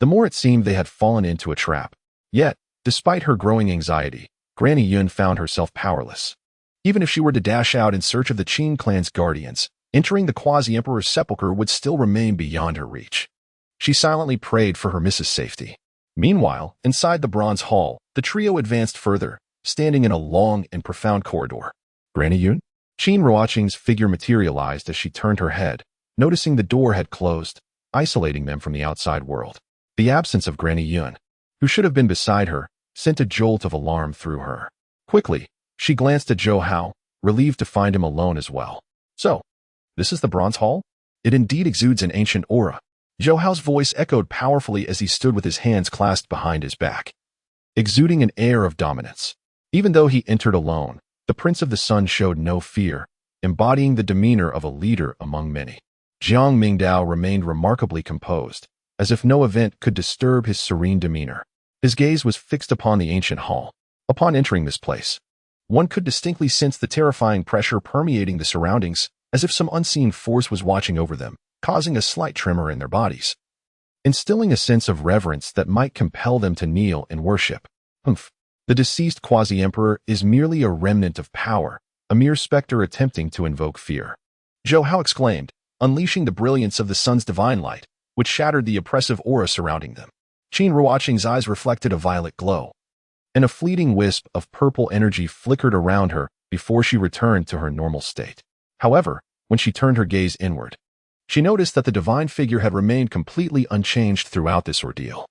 the more it seemed they had fallen into a trap. Yet, despite her growing anxiety, Granny Yun found herself powerless. Even if she were to dash out in search of the Qin clan's guardians, entering the quasi-emperor's sepulchre would still remain beyond her reach. She silently prayed for her missus' safety. Meanwhile, inside the bronze hall, the trio advanced further, standing in a long and profound corridor. Granny Yun? Qin Ruoqing's figure materialized as she turned her head, noticing the door had closed, isolating them from the outside world. The absence of Granny Yun, who should have been beside her, sent a jolt of alarm through her. Quickly, she glanced at Zhou Hao, relieved to find him alone as well. So, this is the bronze hall? It indeed exudes an ancient aura. Zhou Hao's voice echoed powerfully as he stood with his hands clasped behind his back, exuding an air of dominance. Even though he entered alone, the Prince of the Sun showed no fear, embodying the demeanor of a leader among many. Jiang Mingdao remained remarkably composed, as if no event could disturb his serene demeanor. His gaze was fixed upon the ancient hall. Upon entering this place, one could distinctly sense the terrifying pressure permeating the surroundings, as if some unseen force was watching over them, causing a slight tremor in their bodies, instilling a sense of reverence that might compel them to kneel in worship. The deceased quasi-emperor is merely a remnant of power, a mere specter attempting to invoke fear. Zhou Hao exclaimed, unleashing the brilliance of the sun's divine light, which shattered the oppressive aura surrounding them. Qin Ruoqing's eyes reflected a violet glow, and a fleeting wisp of purple energy flickered around her before she returned to her normal state. However, when she turned her gaze inward, she noticed that the divine figure had remained completely unchanged throughout this ordeal.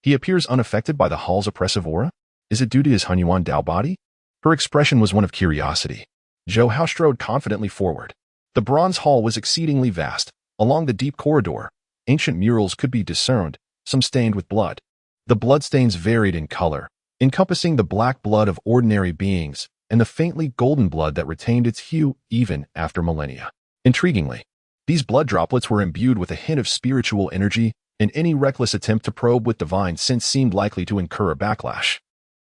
He appears unaffected by the hall's oppressive aura? Is it due to his Hunyuan Dao body? Her expression was one of curiosity. Zhou Hao strode confidently forward. The bronze hall was exceedingly vast. Along the deep corridor, ancient murals could be discerned, some stained with blood. The bloodstains varied in color, encompassing the black blood of ordinary beings and the faintly golden blood that retained its hue even after millennia. Intriguingly, these blood droplets were imbued with a hint of spiritual energy, and any reckless attempt to probe with divine sense seemed likely to incur a backlash.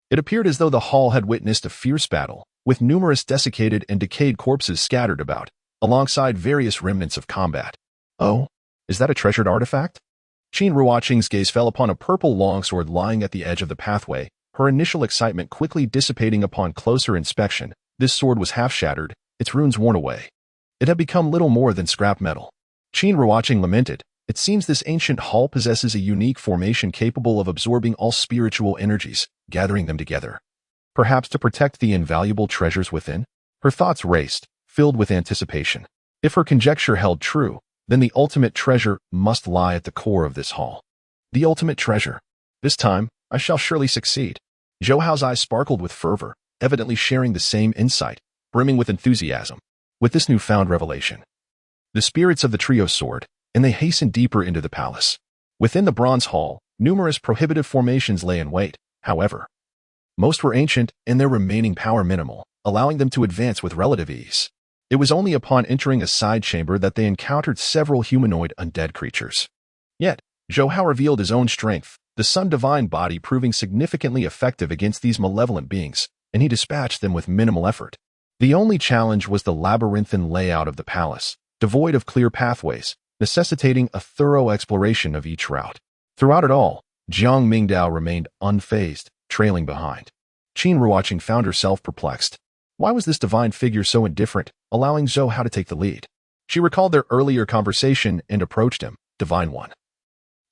It appeared as though the hall had witnessed a fierce battle, with numerous desiccated and decayed corpses scattered about, alongside various remnants of combat. Oh, is that a treasured artifact? Qin Ruoqing's gaze fell upon a purple longsword lying at the edge of the pathway, her initial excitement quickly dissipating upon closer inspection. This sword was half shattered, its runes worn away. It had become little more than scrap metal. Qin Ruoqing lamented, it seems this ancient hall possesses a unique formation capable of absorbing all spiritual energies, gathering them together. Perhaps to protect the invaluable treasures within? Her thoughts raced, filled with anticipation. If her conjecture held true, then the ultimate treasure must lie at the core of this hall. The ultimate treasure. This time, I shall surely succeed. Zhou Hao's eyes sparkled with fervor, evidently sharing the same insight, brimming with enthusiasm. With this newfound revelation, the spirits of the trio soared, and they hastened deeper into the palace. Within the bronze hall, numerous prohibitive formations lay in wait. However, most were ancient and their remaining power minimal, allowing them to advance with relative ease. It was only upon entering a side chamber that they encountered several humanoid undead creatures. Yet, Zhou Hao revealed his own strength, the sun divine body proving significantly effective against these malevolent beings, and he dispatched them with minimal effort. The only challenge was the labyrinthine layout of the palace, devoid of clear pathways, necessitating a thorough exploration of each route. Throughout it all, Jiang Mingdao remained unfazed, trailing behind. Qin Ruoqing found herself perplexed. Why was this divine figure so indifferent, allowing Zhou Hao to take the lead? She recalled their earlier conversation and approached him, Divine One.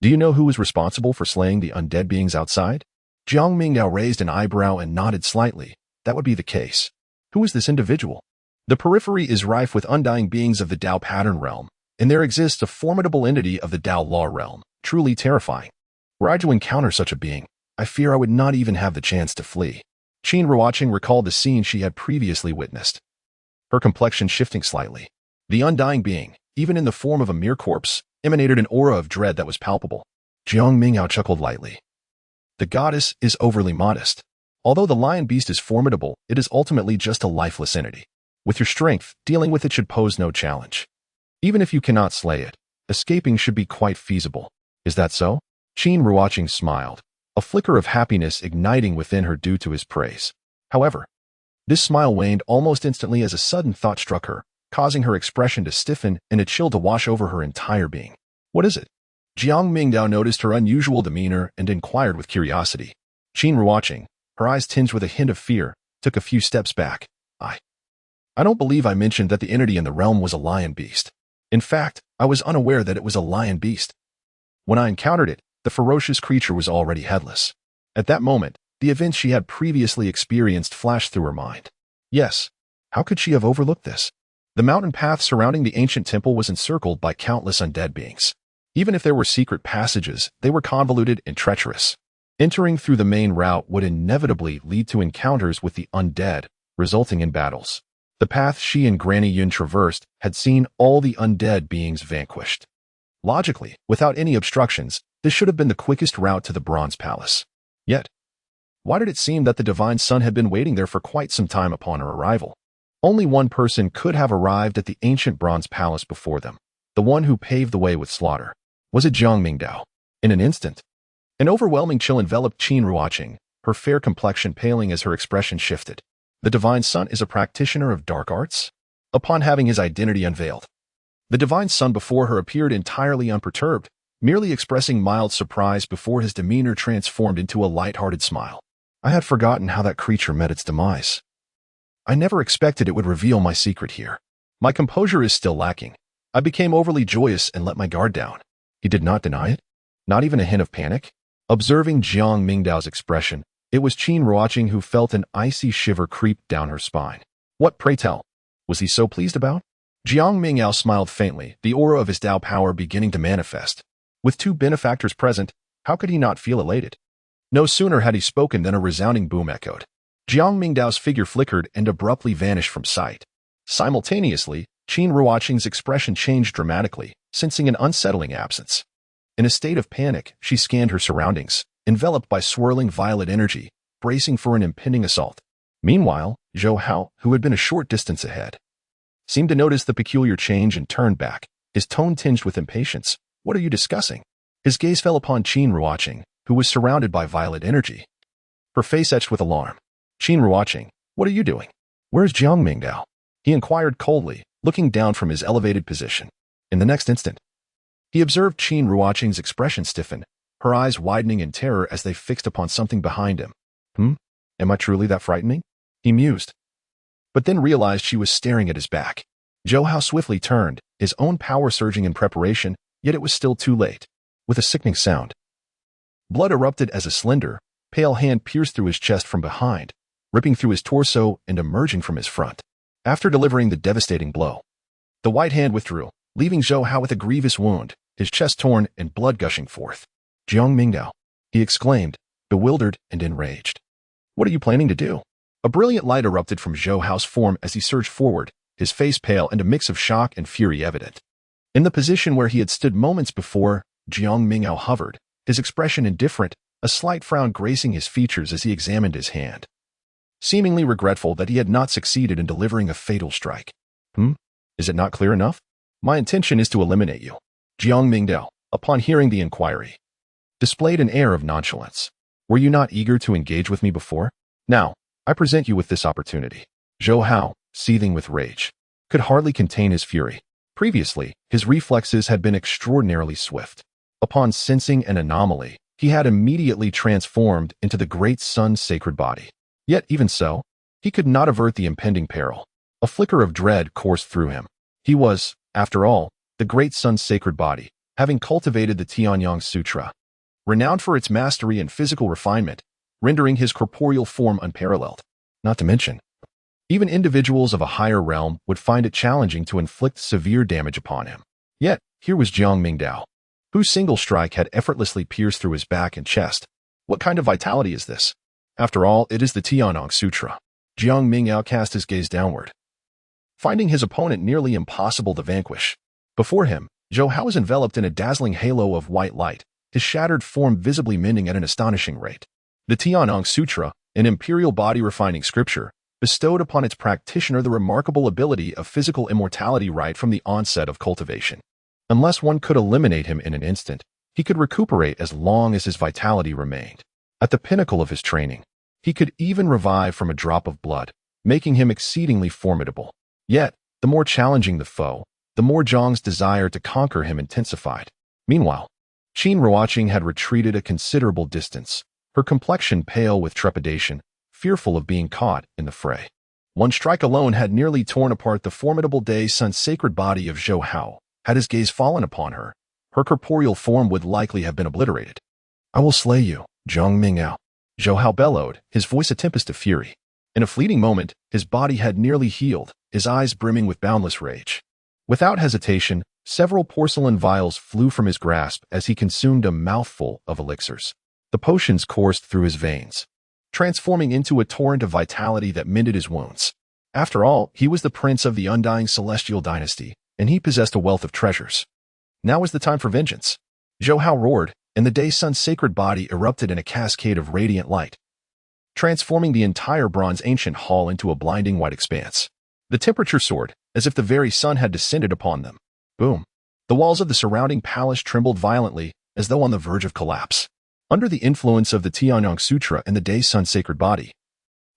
Do you know who was responsible for slaying the undead beings outside? Jiang Mingdao raised an eyebrow and nodded slightly. That would be the case. Who is this individual? The periphery is rife with undying beings of the Dao pattern realm, and there exists a formidable entity of the Dao law realm, truly terrifying. Were I to encounter such a being, I fear I would not even have the chance to flee. Qin Ruoqing recalled the scene she had previously witnessed, her complexion shifting slightly. The undying being, even in the form of a mere corpse, emanated an aura of dread that was palpable. Jiang Mingdao chuckled lightly. The goddess is overly modest. Although the lion beast is formidable, it is ultimately just a lifeless entity. With your strength, dealing with it should pose no challenge. Even if you cannot slay it, escaping should be quite feasible. Is that so? Qin Ruoqing smiled, a flicker of happiness igniting within her due to his praise. However, this smile waned almost instantly as a sudden thought struck her, causing her expression to stiffen and a chill to wash over her entire being. What is it? Jiang Mingdao noticed her unusual demeanor and inquired with curiosity. Qin Ruoqing, her eyes tinged with a hint of fear, took a few steps back. I don't believe I mentioned that the entity in the realm was a lion beast. In fact, I was unaware that it was a lion beast. When I encountered it, the ferocious creature was already headless. At that moment, the events she had previously experienced flashed through her mind. Yes, how could she have overlooked this? The mountain path surrounding the ancient temple was encircled by countless undead beings. Even if there were secret passages, they were convoluted and treacherous. Entering through the main route would inevitably lead to encounters with the undead, resulting in battles. The path she and Granny Yun traversed had seen all the undead beings vanquished. Logically, without any obstructions, this should have been the quickest route to the Bronze Palace. Yet, why did it seem that the Divine Sun had been waiting there for quite some time upon her arrival? Only one person could have arrived at the ancient Bronze Palace before them, the one who paved the way with slaughter. Was it Jiang Mingdao? In an instant, an overwhelming chill enveloped Qin Ruoqing, her fair complexion paling as her expression shifted. The Divine Sun is a practitioner of dark arts? Upon having his identity unveiled, the Divine Sun before her appeared entirely unperturbed, merely expressing mild surprise before his demeanor transformed into a light-hearted smile. I had forgotten how that creature met its demise. I never expected it would reveal my secret here. My composure is still lacking. I became overly joyous and let my guard down. He did not deny it? Not even a hint of panic? Observing Jiang Mingdao's expression, it was Qin Ruoqing who felt an icy shiver creep down her spine. What, pray tell, was he so pleased about? Jiang Mingdao smiled faintly, the aura of his Dao power beginning to manifest. With two benefactors present, how could he not feel elated? No sooner had he spoken than a resounding boom echoed. Jiang Mingdao's figure flickered and abruptly vanished from sight. Simultaneously, Qin Ruoqing's expression changed dramatically, sensing an unsettling absence. In a state of panic, she scanned her surroundings, enveloped by swirling violet energy, bracing for an impending assault. Meanwhile, Zhou Hao, who had been a short distance ahead, seemed to notice the peculiar change and turned back, his tone tinged with impatience. What are you discussing? His gaze fell upon Qin Ruoqing, who was surrounded by violet energy. Her face etched with alarm. Qin Ruoqing, what are you doing? Where's Jiang Mingdao? He inquired coldly, looking down from his elevated position. In the next instant, he observed Qin Ruoqing's expression stiffen, her eyes widening in terror as they fixed upon something behind him. Am I truly that frightening? He mused, but then realized she was staring at his back. Zhou Hao swiftly turned, his own power surging in preparation, yet it was still too late. With a sickening sound, blood erupted as a slender, pale hand pierced through his chest from behind, ripping through his torso and emerging from his front. After delivering the devastating blow, the white hand withdrew, leaving Zhou Hao with a grievous wound, his chest torn and blood gushing forth. Jiang Mingdao, he exclaimed, bewildered and enraged. What are you planning to do? A brilliant light erupted from Zhou Hao's form as he surged forward, his face pale and a mix of shock and fury evident. In the position where he had stood moments before, Jiang Mingdao hovered, his expression indifferent, a slight frown gracing his features as he examined his hand, seemingly regretful that he had not succeeded in delivering a fatal strike. Is it not clear enough? My intention is to eliminate you. Jiang Mingdao, upon hearing the inquiry, displayed an air of nonchalance. Were you not eager to engage with me before? Now, I present you with this opportunity. Zhou Hao, seething with rage, could hardly contain his fury. Previously, his reflexes had been extraordinarily swift. Upon sensing an anomaly, he had immediately transformed into the Great Sun's sacred body. Yet even so, he could not avert the impending peril. A flicker of dread coursed through him. He was, after all, the Great Sun's sacred body, having cultivated the Tianyang Sutra, renowned for its mastery and physical refinement, rendering his corporeal form unparalleled. Not to mention, even individuals of a higher realm would find it challenging to inflict severe damage upon him. Yet, here was Jiang Mingdao, whose single strike had effortlessly pierced through his back and chest. What kind of vitality is this? After all, it is the Tianyang Sutra. Jiang Mingdao cast his gaze downward, finding his opponent nearly impossible to vanquish. Before him, Zhou Hao was enveloped in a dazzling halo of white light, his shattered form visibly mending at an astonishing rate. The Tianyang Sutra, an imperial body-refining scripture, bestowed upon its practitioner the remarkable ability of physical immortality right from the onset of cultivation. Unless one could eliminate him in an instant, he could recuperate as long as his vitality remained. At the pinnacle of his training, he could even revive from a drop of blood, making him exceedingly formidable. Yet, the more challenging the foe, the more Zhang's desire to conquer him intensified. Meanwhile, Qin Ruoqing had retreated a considerable distance, her complexion pale with trepidation, fearful of being caught in the fray. One strike alone had nearly torn apart the formidable Day-Sun sacred body of Zhou Hao. Had his gaze fallen upon her, her corporeal form would likely have been obliterated. "I will slay you, Jiang Mingdao," Zhou Hao bellowed, his voice a tempest of fury. In a fleeting moment, his body had nearly healed, his eyes brimming with boundless rage. Without hesitation, several porcelain vials flew from his grasp as he consumed a mouthful of elixirs. The potions coursed through his veins, transforming into a torrent of vitality that mended his wounds. After all, he was the prince of the undying celestial dynasty, and he possessed a wealth of treasures. Now was the time for vengeance. Zhou Hao roared, and the Day-Sun's sacred body erupted in a cascade of radiant light, transforming the entire bronze ancient hall into a blinding white expanse. The temperature soared, as if the very sun had descended upon them. Boom! The walls of the surrounding palace trembled violently, as though on the verge of collapse. Under the influence of the Tianyang Sutra and the Day-Sun's sacred body,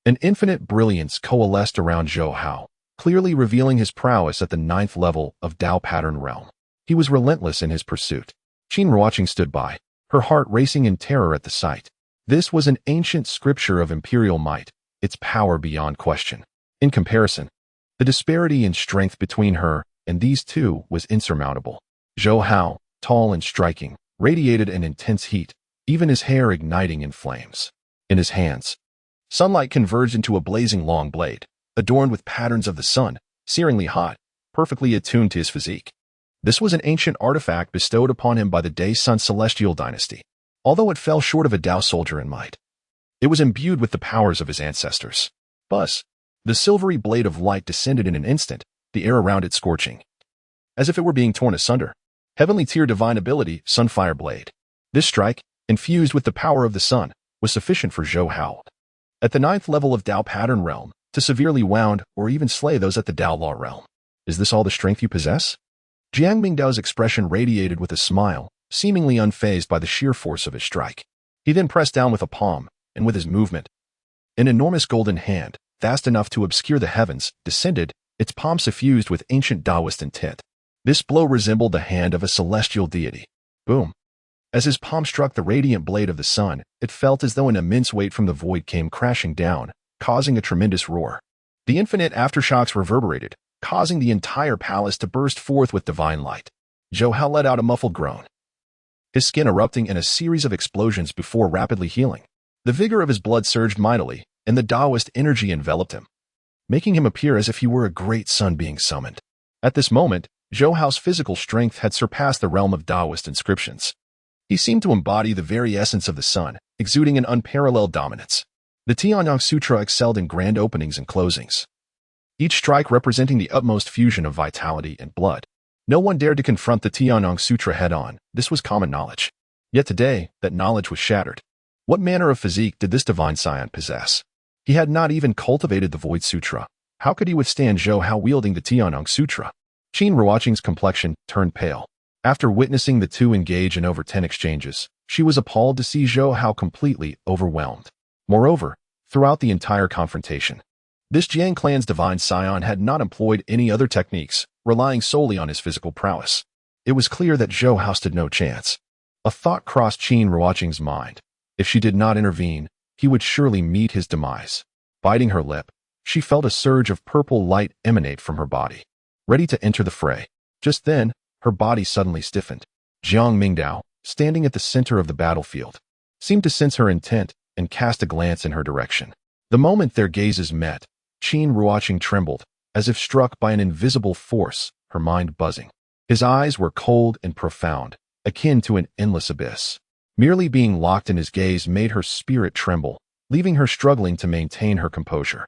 an infinite brilliance coalesced around Zhou Hao, clearly revealing his prowess at the 9th level of Tao pattern realm. He was relentless in his pursuit. Qin Ruoqing stood by, her heart racing in terror at the sight. This was an ancient scripture of imperial might, its power beyond question. In comparison, the disparity in strength between her and these two was insurmountable. Zhou Hao, tall and striking, radiated an intense heat, even his hair igniting in flames. In his hands, sunlight converged into a blazing long blade, adorned with patterns of the sun, searingly hot, perfectly attuned to his physique. This was an ancient artifact bestowed upon him by the Day-Sun celestial dynasty. Although it fell short of a Tao soldier in might, it was imbued with the powers of his ancestors. Buzz! The silvery blade of light descended in an instant, the air around it scorching, as if it were being torn asunder. Heavenly tier divine ability, Sunfire Blade. This strike, infused with the power of the sun, was sufficient for Zhou Hao, at the 9th level of Tao pattern realm, to severely wound or even slay those at the Tao law realm. Is this all the strength you possess? Jiang Mingdao's expression radiated with a smile, seemingly unfazed by the sheer force of his strike. He then pressed down with a palm, and with his movement, an enormous golden hand, vast enough to obscure the heavens, descended, its palm suffused with ancient Taoist intent. This blow resembled the hand of a celestial deity. Boom! As his palm struck the radiant blade of the sun, it felt as though an immense weight from the void came crashing down, causing a tremendous roar. The infinite aftershocks reverberated, causing the entire palace to burst forth with divine light. Zhou Hao let out a muffled groan, his skin erupting in a series of explosions before rapidly healing. The vigor of his blood surged mightily, and the Taoist energy enveloped him, making him appear as if he were a great sun being summoned. At this moment, Zhou Hao's physical strength had surpassed the realm of Taoist inscriptions. He seemed to embody the very essence of the sun, exuding an unparalleled dominance. The Tianyang Sutra excelled in grand openings and closings, each strike representing the utmost fusion of vitality and blood. No one dared to confront the Tianyang Sutra head-on. This was common knowledge. Yet today, that knowledge was shattered. What manner of physique did this divine scion possess? He had not even cultivated the Void Sutra. How could he withstand Zhou Hao wielding the Tianyang Sutra? Qin Ruoqing's complexion turned pale. After witnessing the two engage in over 10 exchanges, she was appalled to see Zhou Hao completely overwhelmed. Moreover, throughout the entire confrontation, this Jiang clan's divine scion had not employed any other techniques, relying solely on his physical prowess. It was clear that Zhou Hao stood no chance. A thought crossed Qin Ruoqing's mind. If she did not intervene, he would surely meet his demise. Biting her lip, she felt a surge of purple light emanate from her body, ready to enter the fray. Just then, her body suddenly stiffened. Jiang Mingdao, standing at the center of the battlefield, seemed to sense her intent and cast a glance in her direction. The moment their gazes met, Qin Ruoqing trembled, as if struck by an invisible force, her mind buzzing. His eyes were cold and profound, akin to an endless abyss. Merely being locked in his gaze made her spirit tremble, leaving her struggling to maintain her composure.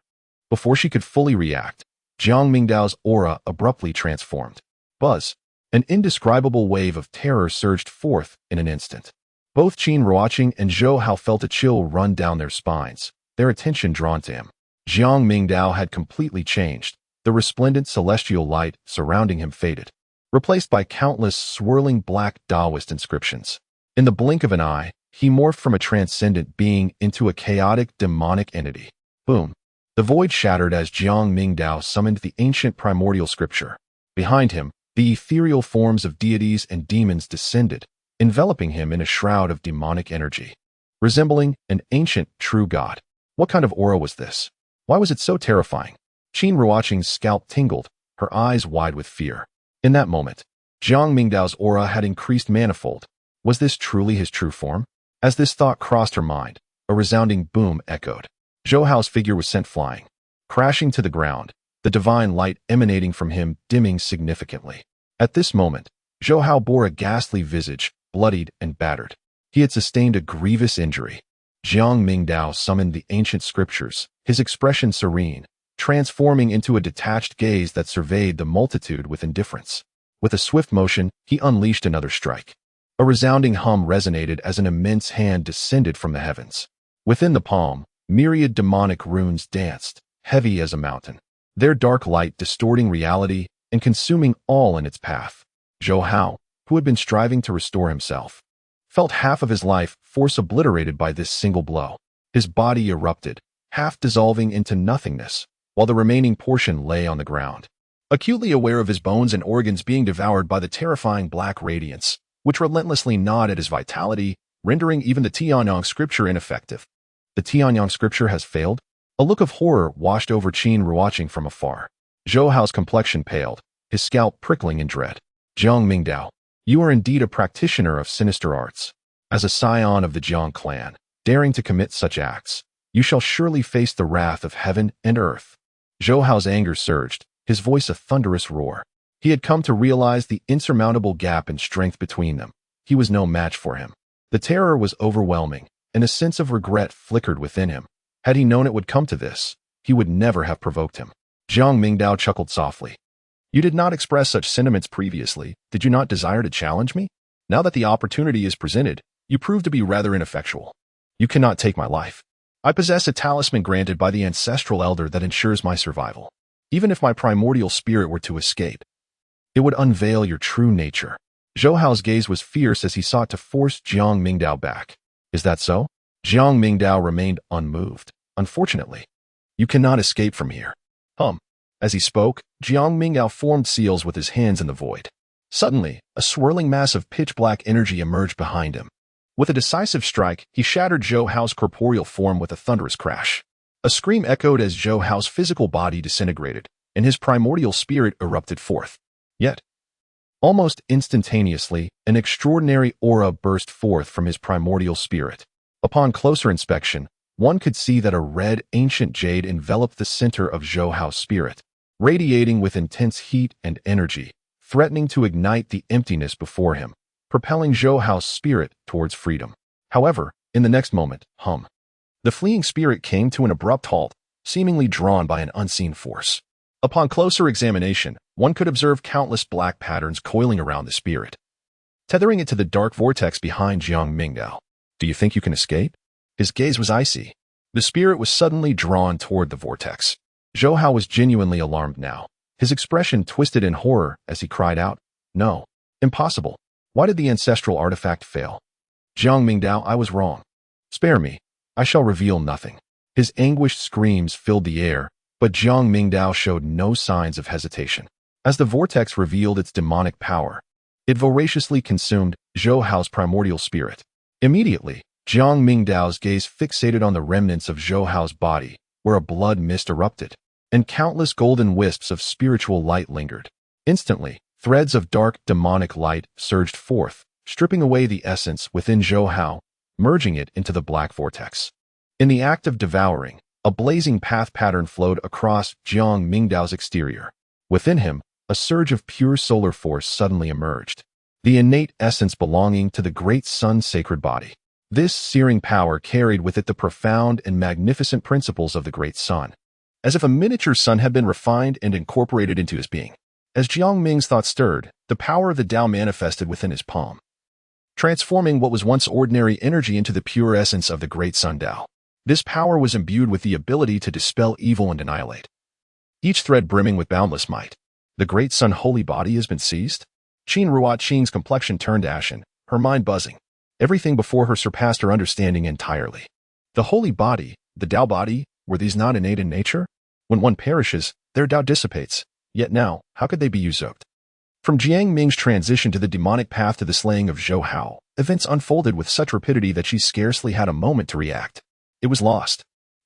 Before she could fully react, Jiang Mingdao's aura abruptly transformed. Buzz! An indescribable wave of terror surged forth in an instant. Both Qin Ruoqing and Zhou Hao felt a chill run down their spines, their attention drawn to him. Jiang Mingdao had completely changed. The resplendent celestial light surrounding him faded, replaced by countless swirling black Taoist inscriptions. In the blink of an eye, he morphed from a transcendent being into a chaotic demonic entity. Boom! The void shattered as Jiang Mingdao summoned the ancient primordial scripture. Behind him, the ethereal forms of deities and demons descended, enveloping him in a shroud of demonic energy, resembling an ancient true god. What kind of aura was this? Why was it so terrifying? Qin Ruoqing's scalp tingled, her eyes wide with fear. In that moment, Jiang Mingdao's aura had increased manifold. Was this truly his true form? As this thought crossed her mind, a resounding boom echoed. Zhou Hao's figure was sent flying, crashing to the ground, the divine light emanating from him dimming significantly. At this moment, Zhou Hao bore a ghastly visage, bloodied and battered. He had sustained a grievous injury. Jiang Mingdao summoned the ancient scriptures, his expression serene, transforming into a detached gaze that surveyed the multitude with indifference. With a swift motion, he unleashed another strike. A resounding hum resonated as an immense hand descended from the heavens. Within the palm, myriad demonic runes danced, heavy as a mountain, their dark light distorting reality and consuming all in its path. Zhou Hao, who had been striving to restore himself, felt half of his life force obliterated by this single blow. His body erupted, half dissolving into nothingness, while the remaining portion lay on the ground. Acutely aware of his bones and organs being devoured by the terrifying black radiance, which relentlessly gnawed at his vitality, rendering even the Tianyang scripture ineffective. The Tianyang scripture has failed? A look of horror washed over Qin Ruoqing from afar. Zhou Hao's complexion paled, his scalp prickling in dread. Jiang Mingdao, you are indeed a practitioner of sinister arts. As a scion of the Jiang clan, daring to commit such acts, you shall surely face the wrath of heaven and earth. Zhou Hao's anger surged, his voice a thunderous roar. He had come to realize the insurmountable gap in strength between them. He was no match for him. The terror was overwhelming, and a sense of regret flickered within him. Had he known it would come to this, he would never have provoked him. Jiang Mingdao chuckled softly. You did not express such sentiments previously. Did you not desire to challenge me? Now that the opportunity is presented, you prove to be rather ineffectual. You cannot take my life. I possess a talisman granted by the ancestral elder that ensures my survival. Even if my primordial spirit were to escape, it would unveil your true nature. Zhou Hao's gaze was fierce as he sought to force Jiang Mingdao back. Is that so? Jiang Mingdao remained unmoved. Unfortunately, you cannot escape from here. As he spoke, Jiang Mingdao formed seals with his hands in the void. Suddenly, a swirling mass of pitch-black energy emerged behind him. With a decisive strike, he shattered Zhou Hao's corporeal form with a thunderous crash. A scream echoed as Zhou Hao's physical body disintegrated, and his primordial spirit erupted forth. Yet, almost instantaneously, an extraordinary aura burst forth from his primordial spirit. Upon closer inspection, one could see that a red, ancient jade enveloped the center of Zhou Hao's spirit, radiating with intense heat and energy, threatening to ignite the emptiness before him, propelling Zhou Hao's spirit towards freedom. However, in the next moment, the fleeing spirit came to an abrupt halt, seemingly drawn by an unseen force. Upon closer examination, one could observe countless black patterns coiling around the spirit, tethering it to the dark vortex behind Jiang Mingdao. Do you think you can escape? His gaze was icy. The spirit was suddenly drawn toward the vortex. Zhou Hao was genuinely alarmed now. His expression twisted in horror as he cried out, "No, impossible. Why did the ancestral artifact fail? Jiang Mingdao, I was wrong. Spare me. I shall reveal nothing." His anguished screams filled the air, but Jiang Mingdao showed no signs of hesitation. As the vortex revealed its demonic power, it voraciously consumed Zhou Hao's primordial spirit. Immediately, Jiang Mingdao's gaze fixated on the remnants of Zhou Hao's body, where a blood mist erupted, and countless golden wisps of spiritual light lingered. Instantly, threads of dark, demonic light surged forth, stripping away the essence within Zhou Hao, merging it into the black vortex. In the act of devouring, a blazing path pattern flowed across Jiang Mingdao's exterior. Within him, a surge of pure solar force suddenly emerged, the innate essence belonging to the great sun's sacred body. This searing power carried with it the profound and magnificent principles of the great sun, as if a miniature sun had been refined and incorporated into his being. As Jiang Ming's thought stirred, the power of the Tao manifested within his palm, transforming what was once ordinary energy into the pure essence of the great sun Tao. This power was imbued with the ability to dispel evil and annihilate, each thread brimming with boundless might. The great sun holy body has been seized? Qin Ruoqing's complexion turned ashen, her mind buzzing. Everything before her surpassed her understanding entirely. The holy body, the Tao body, were these not innate in nature? When one perishes, their Tao dissipates. Yet now, how could they be usurped? From Jiang Ming's transition to the demonic path to the slaying of Zhou Hao, events unfolded with such rapidity that she scarcely had a moment to react. It was lost.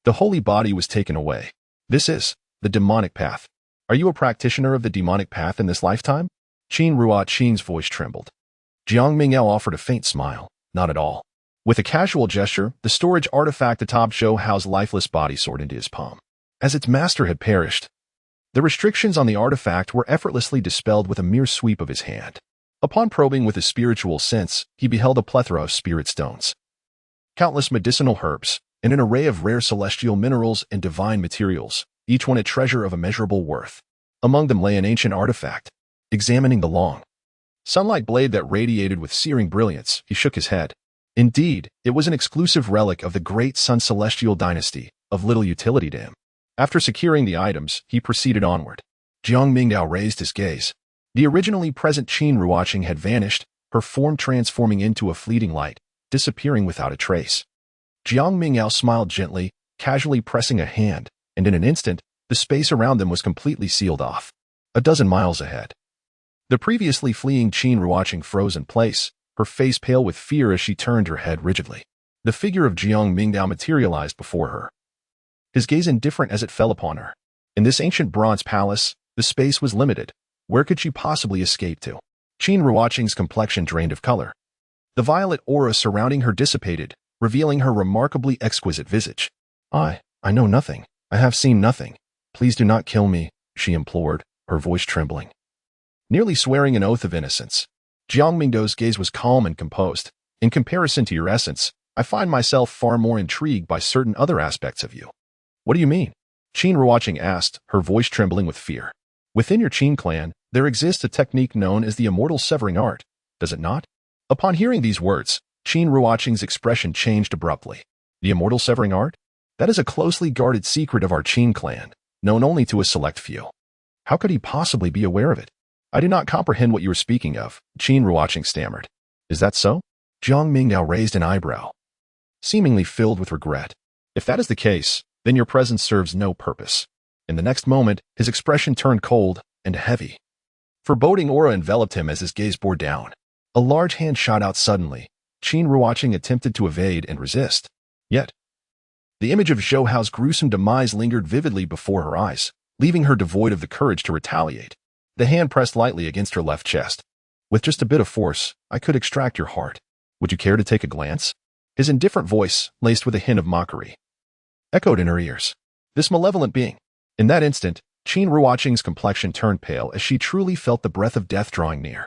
The holy body was taken away. This is the demonic path. Are you a practitioner of the demonic path in this lifetime? Qin Ruoqing's voice trembled. Jiang Mingdao offered a faint smile. Not at all. With a casual gesture, the storage artifact atop Zhou Hao's lifeless body soared into his palm. As its master had perished, the restrictions on the artifact were effortlessly dispelled with a mere sweep of his hand. Upon probing with his spiritual sense, he beheld a plethora of spirit stones, countless medicinal herbs, and an array of rare celestial minerals and divine materials, each one a treasure of immeasurable worth. Among them lay an ancient artifact. Examining the long, sunlight blade that radiated with searing brilliance, he shook his head. Indeed, it was an exclusive relic of the great Sun Celestial dynasty, of little utility to him. After securing the items, he proceeded onward. Jiang Mingdao raised his gaze. The originally present Qin Ruoqing had vanished, her form transforming into a fleeting light, disappearing without a trace. Jiang Mingdao smiled gently, casually pressing a hand, and in an instant, the space around them was completely sealed off. A dozen miles ahead, the previously fleeing Qin Ruoqing froze in place, her face pale with fear as she turned her head rigidly. The figure of Jiang Mingdao materialized before her, his gaze indifferent as it fell upon her. In this ancient bronze palace, the space was limited. Where could she possibly escape to? Qin Ruoqing's complexion drained of color. The violet aura surrounding her dissipated, revealing her remarkably exquisite visage. I know nothing. I have seen nothing. Please do not kill me, she implored, her voice trembling, nearly swearing an oath of innocence. Jiang Mingdao's gaze was calm and composed. In comparison to your essence, I find myself far more intrigued by certain other aspects of you. What do you mean? Qin Ruoqing asked, her voice trembling with fear. Within your Qin clan, there exists a technique known as the immortal severing art, does it not? Upon hearing these words, Qin Ruoqing's expression changed abruptly. The immortal severing art? That is a closely guarded secret of our Qin clan, known only to a select few. How could he possibly be aware of it? I do not comprehend what you are speaking of, Qin Ruoqing stammered. Is that so? Jiang Mingdao raised an eyebrow, seemingly filled with regret. If that is the case, then your presence serves no purpose. In the next moment, his expression turned cold and heavy. Foreboding aura enveloped him as his gaze bore down. A large hand shot out suddenly. Qin Ruoqing attempted to evade and resist. Yet, the image of Zhou Hao's gruesome demise lingered vividly before her eyes, leaving her devoid of the courage to retaliate. The hand pressed lightly against her left chest. With just a bit of force, I could extract your heart. Would you care to take a glance? His indifferent voice, laced with a hint of mockery, echoed in her ears. This malevolent being. In that instant, Qin Ruoqing's complexion turned pale as she truly felt the breath of death drawing near.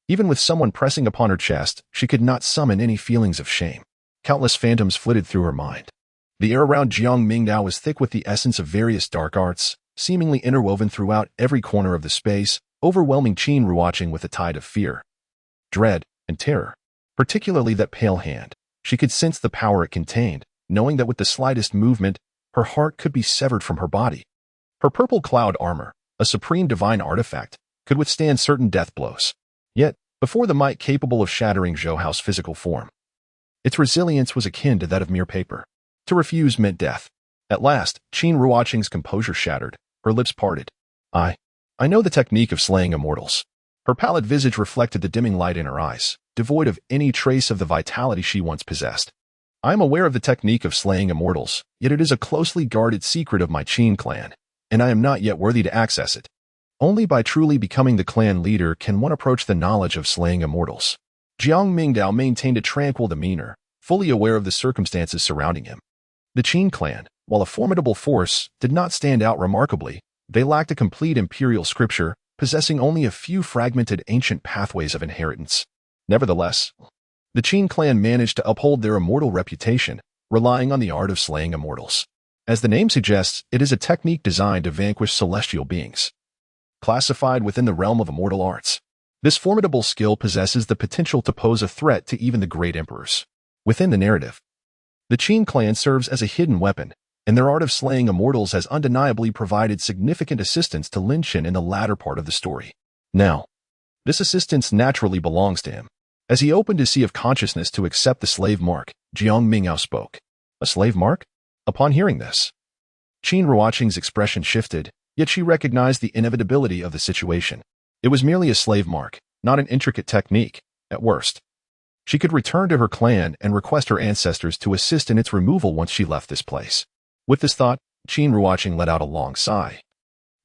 Even with someone pressing upon her chest, she could not summon any feelings of shame. Countless phantoms flitted through her mind. The air around Jiang Mingdao was thick with the essence of various dark arts, seemingly interwoven throughout every corner of the space, overwhelming Qin Ruoqing with a tide of fear, dread, and terror. Particularly that pale hand. She could sense the power it contained, knowing that with the slightest movement, her heart could be severed from her body. Her purple cloud armor, a supreme divine artifact, could withstand certain death blows. Yet, before the might capable of shattering Zhou Hao's physical form, its resilience was akin to that of mere paper. To refuse meant death. At last, Qin Ruoqing's composure shattered, her lips parted. I know the technique of slaying immortals. Her pallid visage reflected the dimming light in her eyes, devoid of any trace of the vitality she once possessed. I am aware of the technique of slaying immortals, yet it is a closely guarded secret of my Qin clan, and I am not yet worthy to access it. Only by truly becoming the clan leader can one approach the knowledge of slaying immortals. Jiang Mingdao maintained a tranquil demeanor, fully aware of the circumstances surrounding him. The Qin clan, while a formidable force, did not stand out remarkably. They lacked a complete imperial scripture, possessing only a few fragmented ancient pathways of inheritance. Nevertheless, the Qin clan managed to uphold their immortal reputation, relying on the art of slaying immortals. As the name suggests, it is a technique designed to vanquish celestial beings, classified within the realm of immortal arts. This formidable skill possesses the potential to pose a threat to even the great emperors. Within the narrative, the Qin clan serves as a hidden weapon, and their art of slaying immortals has undeniably provided significant assistance to Lin Shen in the latter part of the story. Now, this assistance naturally belongs to him. As he opened his sea of consciousness to accept the slave mark, Jiang Mingdao spoke. A slave mark? Upon hearing this, Qin Ruoqing's expression shifted, yet she recognized the inevitability of the situation. It was merely a slave mark, not an intricate technique, at worst. She could return to her clan and request her ancestors to assist in its removal once she left this place. With this thought, Qin Ruoqing let out a long sigh.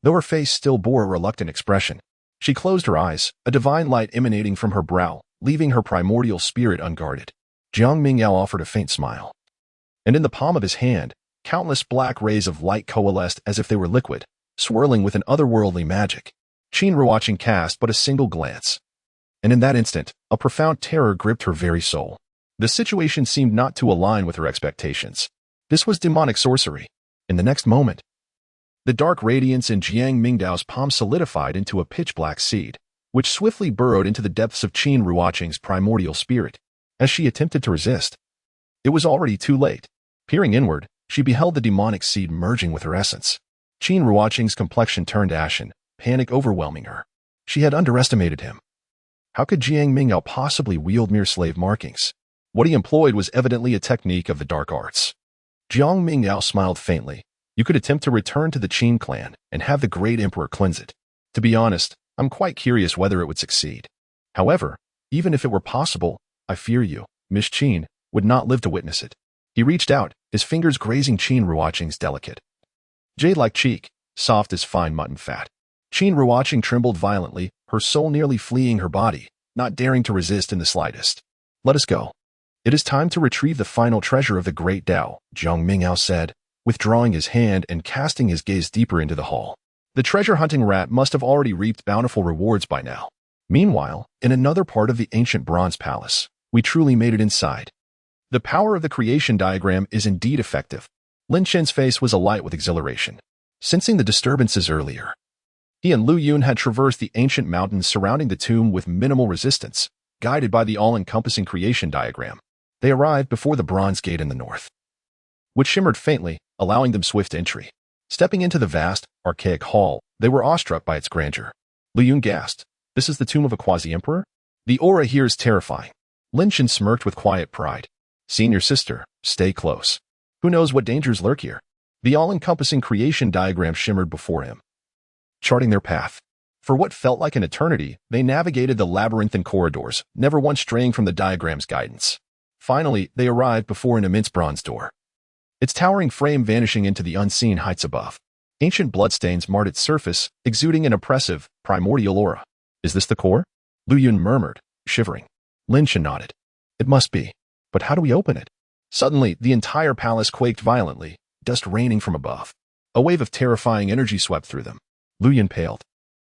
Though her face still bore a reluctant expression, she closed her eyes, a divine light emanating from her brow, leaving her primordial spirit unguarded. Jiang Mingdao offered a faint smile. And in the palm of his hand, countless black rays of light coalesced as if they were liquid, swirling with an otherworldly magic. Qin Ruoqing cast but a single glance. And in that instant, a profound terror gripped her very soul. The situation seemed not to align with her expectations. This was demonic sorcery. In the next moment, the dark radiance in Jiang Mingdao's palm solidified into a pitch-black seed, which swiftly burrowed into the depths of Qin Ruoqing's primordial spirit. As she attempted to resist, it was already too late. Peering inward, she beheld the demonic seed merging with her essence. Qin Ruoqing's complexion turned ashen, panic overwhelming her. She had underestimated him. How could Jiang Mingdao possibly wield mere slave markings? What he employed was evidently a technique of the dark arts. Jiang Mingdao smiled faintly. You could attempt to return to the Qin clan and have the great emperor cleanse it. To be honest, I'm quite curious whether it would succeed. However, even if it were possible, I fear you, Miss Qin, would not live to witness it. He reached out, his fingers grazing Qin Ruoqing's delicate, jade-like cheek, soft as fine mutton fat. Qin Ruoqing trembled violently, her soul nearly fleeing her body, not daring to resist in the slightest. Let us go. It is time to retrieve the final treasure of the great Tao, Jiang Mingdao said, withdrawing his hand and casting his gaze deeper into the hall. The treasure-hunting rat must have already reaped bountiful rewards by now. Meanwhile, in another part of the ancient bronze palace, we truly made it inside. The power of the creation diagram is indeed effective. Lin Chen's face was alight with exhilaration. Sensing the disturbances earlier, he and Lu Yun had traversed the ancient mountains surrounding the tomb with minimal resistance, guided by the all-encompassing creation diagram. They arrived before the bronze gate in the north, which shimmered faintly, allowing them swift entry. Stepping into the vast, archaic hall, they were awestruck by its grandeur. Lu Yun gasped, "This is the tomb of a quasi-emperor? The aura here is terrifying." Lin Chen smirked with quiet pride. "Senior sister, stay close. Who knows what dangers lurk here?" The all-encompassing creation diagram shimmered before him, charting their path. For what felt like an eternity, they navigated the labyrinthine corridors, never once straying from the diagram's guidance. Finally, they arrived before an immense bronze door, its towering frame vanishing into the unseen heights above. Ancient bloodstains marred its surface, exuding an oppressive, primordial aura. "Is this the core?" Lu Yun murmured, shivering. Lin Chen nodded. "It must be. But how do we open it?" Suddenly, the entire palace quaked violently, dust raining from above. A wave of terrifying energy swept through them. Lu Yun paled.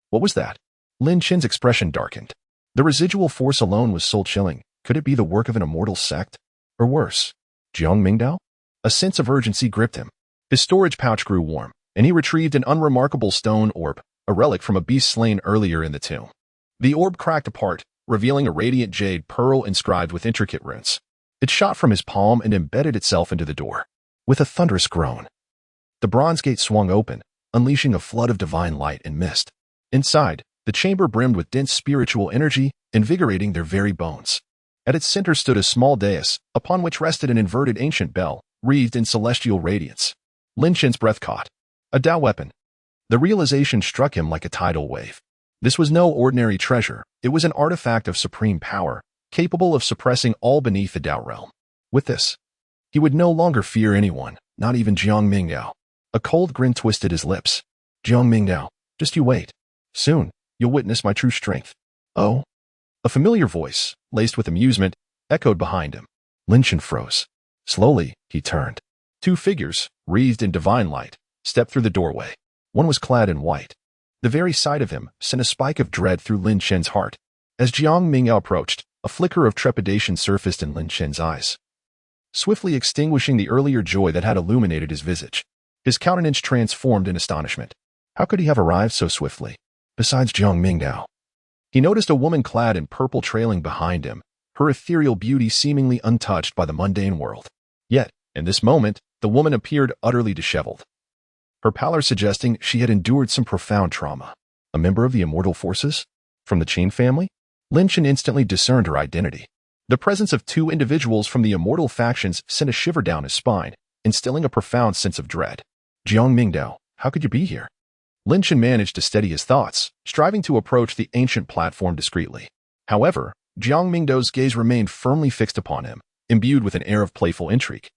What was that? Lin Chen's expression darkened. The residual force alone was soul-chilling. Could it be the work of an immortal sect? Or worse, Jiang Mingdao? A sense of urgency gripped him. His storage pouch grew warm, and he retrieved an unremarkable stone orb, a relic from a beast slain earlier in the tomb. The orb cracked apart, revealing a radiant jade pearl inscribed with intricate runes. It shot from his palm and embedded itself into the door. With a thunderous groan, the bronze gate swung open, unleashing a flood of divine light and mist. Inside, the chamber brimmed with dense spiritual energy, invigorating their very bones. At its center stood a small dais, upon which rested an inverted ancient bell, wreathed in celestial radiance. Lin Chen's breath caught. A Tao weapon. The realization struck him like a tidal wave. This was no ordinary treasure. It was an artifact of supreme power, capable of suppressing all beneath the Tao realm. With this, he would no longer fear anyone, not even Jiang Mingdao. A cold grin twisted his lips. "Jiang Mingdao, just you wait. Soon, you'll witness my true strength." "Oh?" A familiar voice, laced with amusement, echoed behind him. Lin Chen froze. Slowly, he turned. Two figures, wreathed in divine light, stepped through the doorway. One was clad in white. The very sight of him sent a spike of dread through Lin Chen's heart. As Jiang Mingdao approached, a flicker of trepidation surfaced in Lin Chen's eyes, swiftly extinguishing the earlier joy that had illuminated his visage. His countenance transformed in astonishment. How could he have arrived so swiftly? Besides Jiang Mingdao, he noticed a woman clad in purple trailing behind him, her ethereal beauty seemingly untouched by the mundane world. Yet, in this moment, the woman appeared utterly disheveled, her pallor suggesting she had endured some profound trauma. A member of the immortal forces? From the Qin family? Lin Chen instantly discerned her identity. The presence of two individuals from the immortal factions sent a shiver down his spine, instilling a profound sense of dread. "Jiang Mingdao, how could you be here?" Lin Chen managed to steady his thoughts, striving to approach the ancient platform discreetly. However, Jiang Mingdao's gaze remained firmly fixed upon him, imbued with an air of playful intrigue.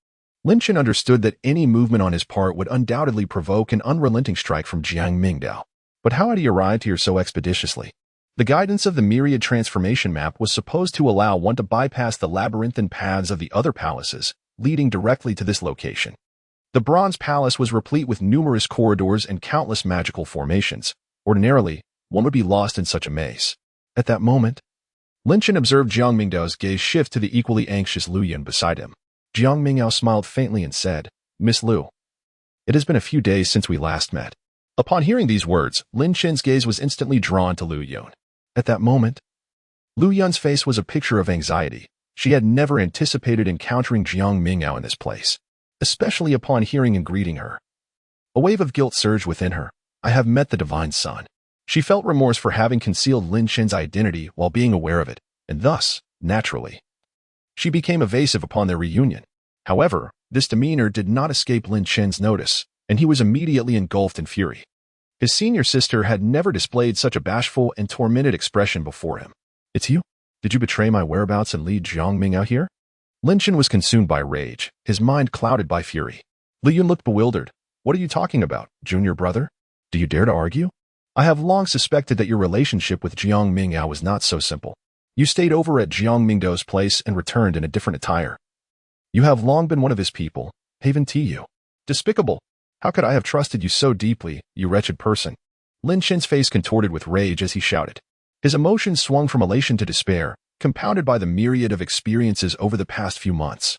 Lin Chen understood that any movement on his part would undoubtedly provoke an unrelenting strike from Jiang Mingdao. But how had he arrived here so expeditiously? The guidance of the Myriad transformation map was supposed to allow one to bypass the labyrinthine paths of the other palaces, leading directly to this location. The Bronze Palace was replete with numerous corridors and countless magical formations. Ordinarily, one would be lost in such a maze. At that moment, Lin Chen observed Jiang Mingdao's gaze shift to the equally anxious Lu Yun beside him. Jiang Mingdao smiled faintly and said, "Miss Lu, it has been a few days since we last met." Upon hearing these words, Lin Chen's gaze was instantly drawn to Lu Yun. At that moment, Lu Yun's face was a picture of anxiety. She had never anticipated encountering Jiang Mingdao in this place, especially upon hearing and greeting her. A wave of guilt surged within her. I have met the Divine Son. She felt remorse for having concealed Lin Chen's identity while being aware of it, and thus, naturally, she became evasive upon their reunion. However, this demeanor did not escape Lin Chen's notice, and he was immediately engulfed in fury. His senior sister had never displayed such a bashful and tormented expression before him. "It's you? Did you betray my whereabouts and lead Jiang Mingdao here?" Lin Chen was consumed by rage, his mind clouded by fury. Lu Yun looked bewildered. "What are you talking about, junior brother? Do you dare to argue? I have long suspected that your relationship with Jiang Mingdao was not so simple. You stayed over at Jiang Mingdao's place and returned in a different attire. You have long been one of his people. Haven to you. Despicable. How could I have trusted you so deeply, you wretched person?" Lin Chen's face contorted with rage as he shouted. His emotions swung from elation to despair, compounded by the myriad of experiences over the past few months,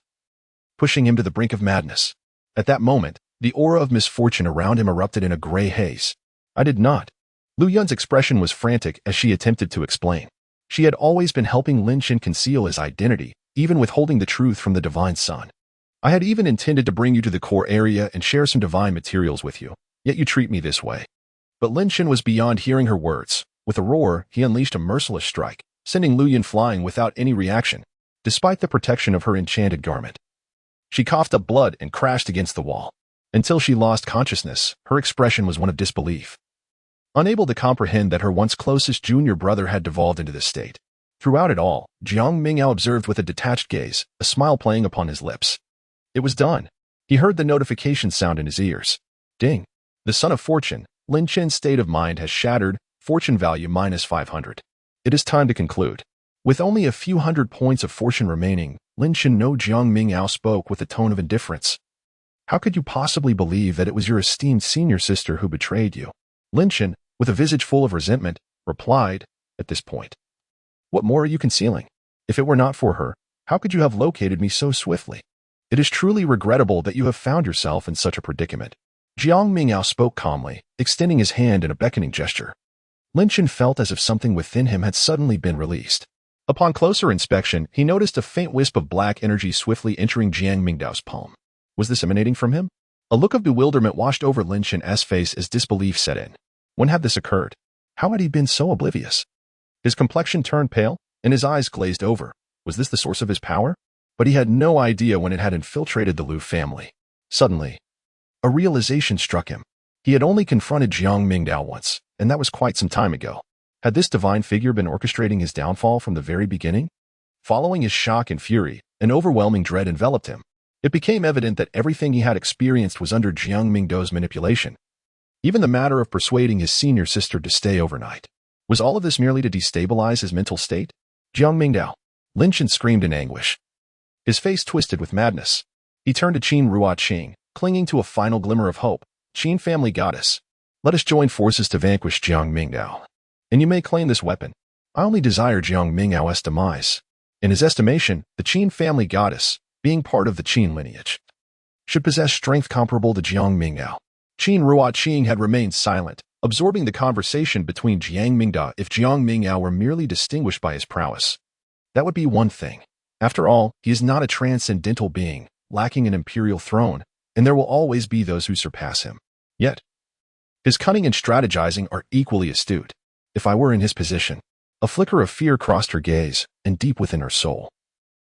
pushing him to the brink of madness. At that moment, the aura of misfortune around him erupted in a gray haze. "I did not." Lu Yun's expression was frantic as she attempted to explain. She had always been helping Lin Chen conceal his identity, even withholding the truth from the Divine Son. "I had even intended to bring you to the core area and share some divine materials with you, yet you treat me this way." But Lin Chen was beyond hearing her words. With a roar, he unleashed a merciless strike, sending Lu Yun flying without any reaction, despite the protection of her enchanted garment. She coughed up blood and crashed against the wall. Until she lost consciousness, her expression was one of disbelief. Unable to comprehend that her once closest junior brother had devolved into this state. Throughout it all, Jiang Mingdao observed with a detached gaze, a smile playing upon his lips. It was done. He heard the notification sound in his ears. Ding. The Son of Fortune, Lin Chen's state of mind has shattered, fortune value -500. It is time to conclude. With only a few hundred points of fortune remaining, Lin Chen no Jiang Mingdao spoke with a tone of indifference. "How could you possibly believe that it was your esteemed senior sister who betrayed you?" Lin Chen, with a visage full of resentment, replied, "At this point, what more are you concealing? If it were not for her, how could you have located me so swiftly? It is truly regrettable that you have found yourself in such a predicament." Jiang Mingdao spoke calmly, extending his hand in a beckoning gesture. Lin Chen felt as if something within him had suddenly been released. Upon closer inspection, he noticed a faint wisp of black energy swiftly entering Jiang Mingdao's palm. Was this emanating from him? A look of bewilderment washed over Lin Chen's face as disbelief set in. When had this occurred? How had he been so oblivious? His complexion turned pale, and his eyes glazed over. Was this the source of his power? But he had no idea when it had infiltrated the Lu family. Suddenly, a realization struck him. He had only confronted Jiang Mingdao once, and that was quite some time ago. Had this divine figure been orchestrating his downfall from the very beginning? Following his shock and fury, an overwhelming dread enveloped him. It became evident that everything he had experienced was under Jiang Mingdao's manipulation. Even the matter of persuading his senior sister to stay overnight. Was all of this merely to destabilize his mental state? "Jiang Mingdao!" Lin Chen screamed in anguish. His face twisted with madness. He turned to Qin Ruoqing, clinging to a final glimmer of hope. "Qin family goddess, let us join forces to vanquish Jiang Mingdao. And you may claim this weapon. I only desire Jiang Mingdao's demise." In his estimation, the Qin family goddess, being part of the Qin lineage, should possess strength comparable to Jiang Mingdao. Qin Ruoqing had remained silent, absorbing the conversation between Jiang Mingdao. If Jiang Mingdao were merely distinguished by his prowess, that would be one thing. After all, he is not a transcendental being, lacking an imperial throne, and there will always be those who surpass him. Yet, his cunning and strategizing are equally astute. If I were in his position, a flicker of fear crossed her gaze, and deep within her soul,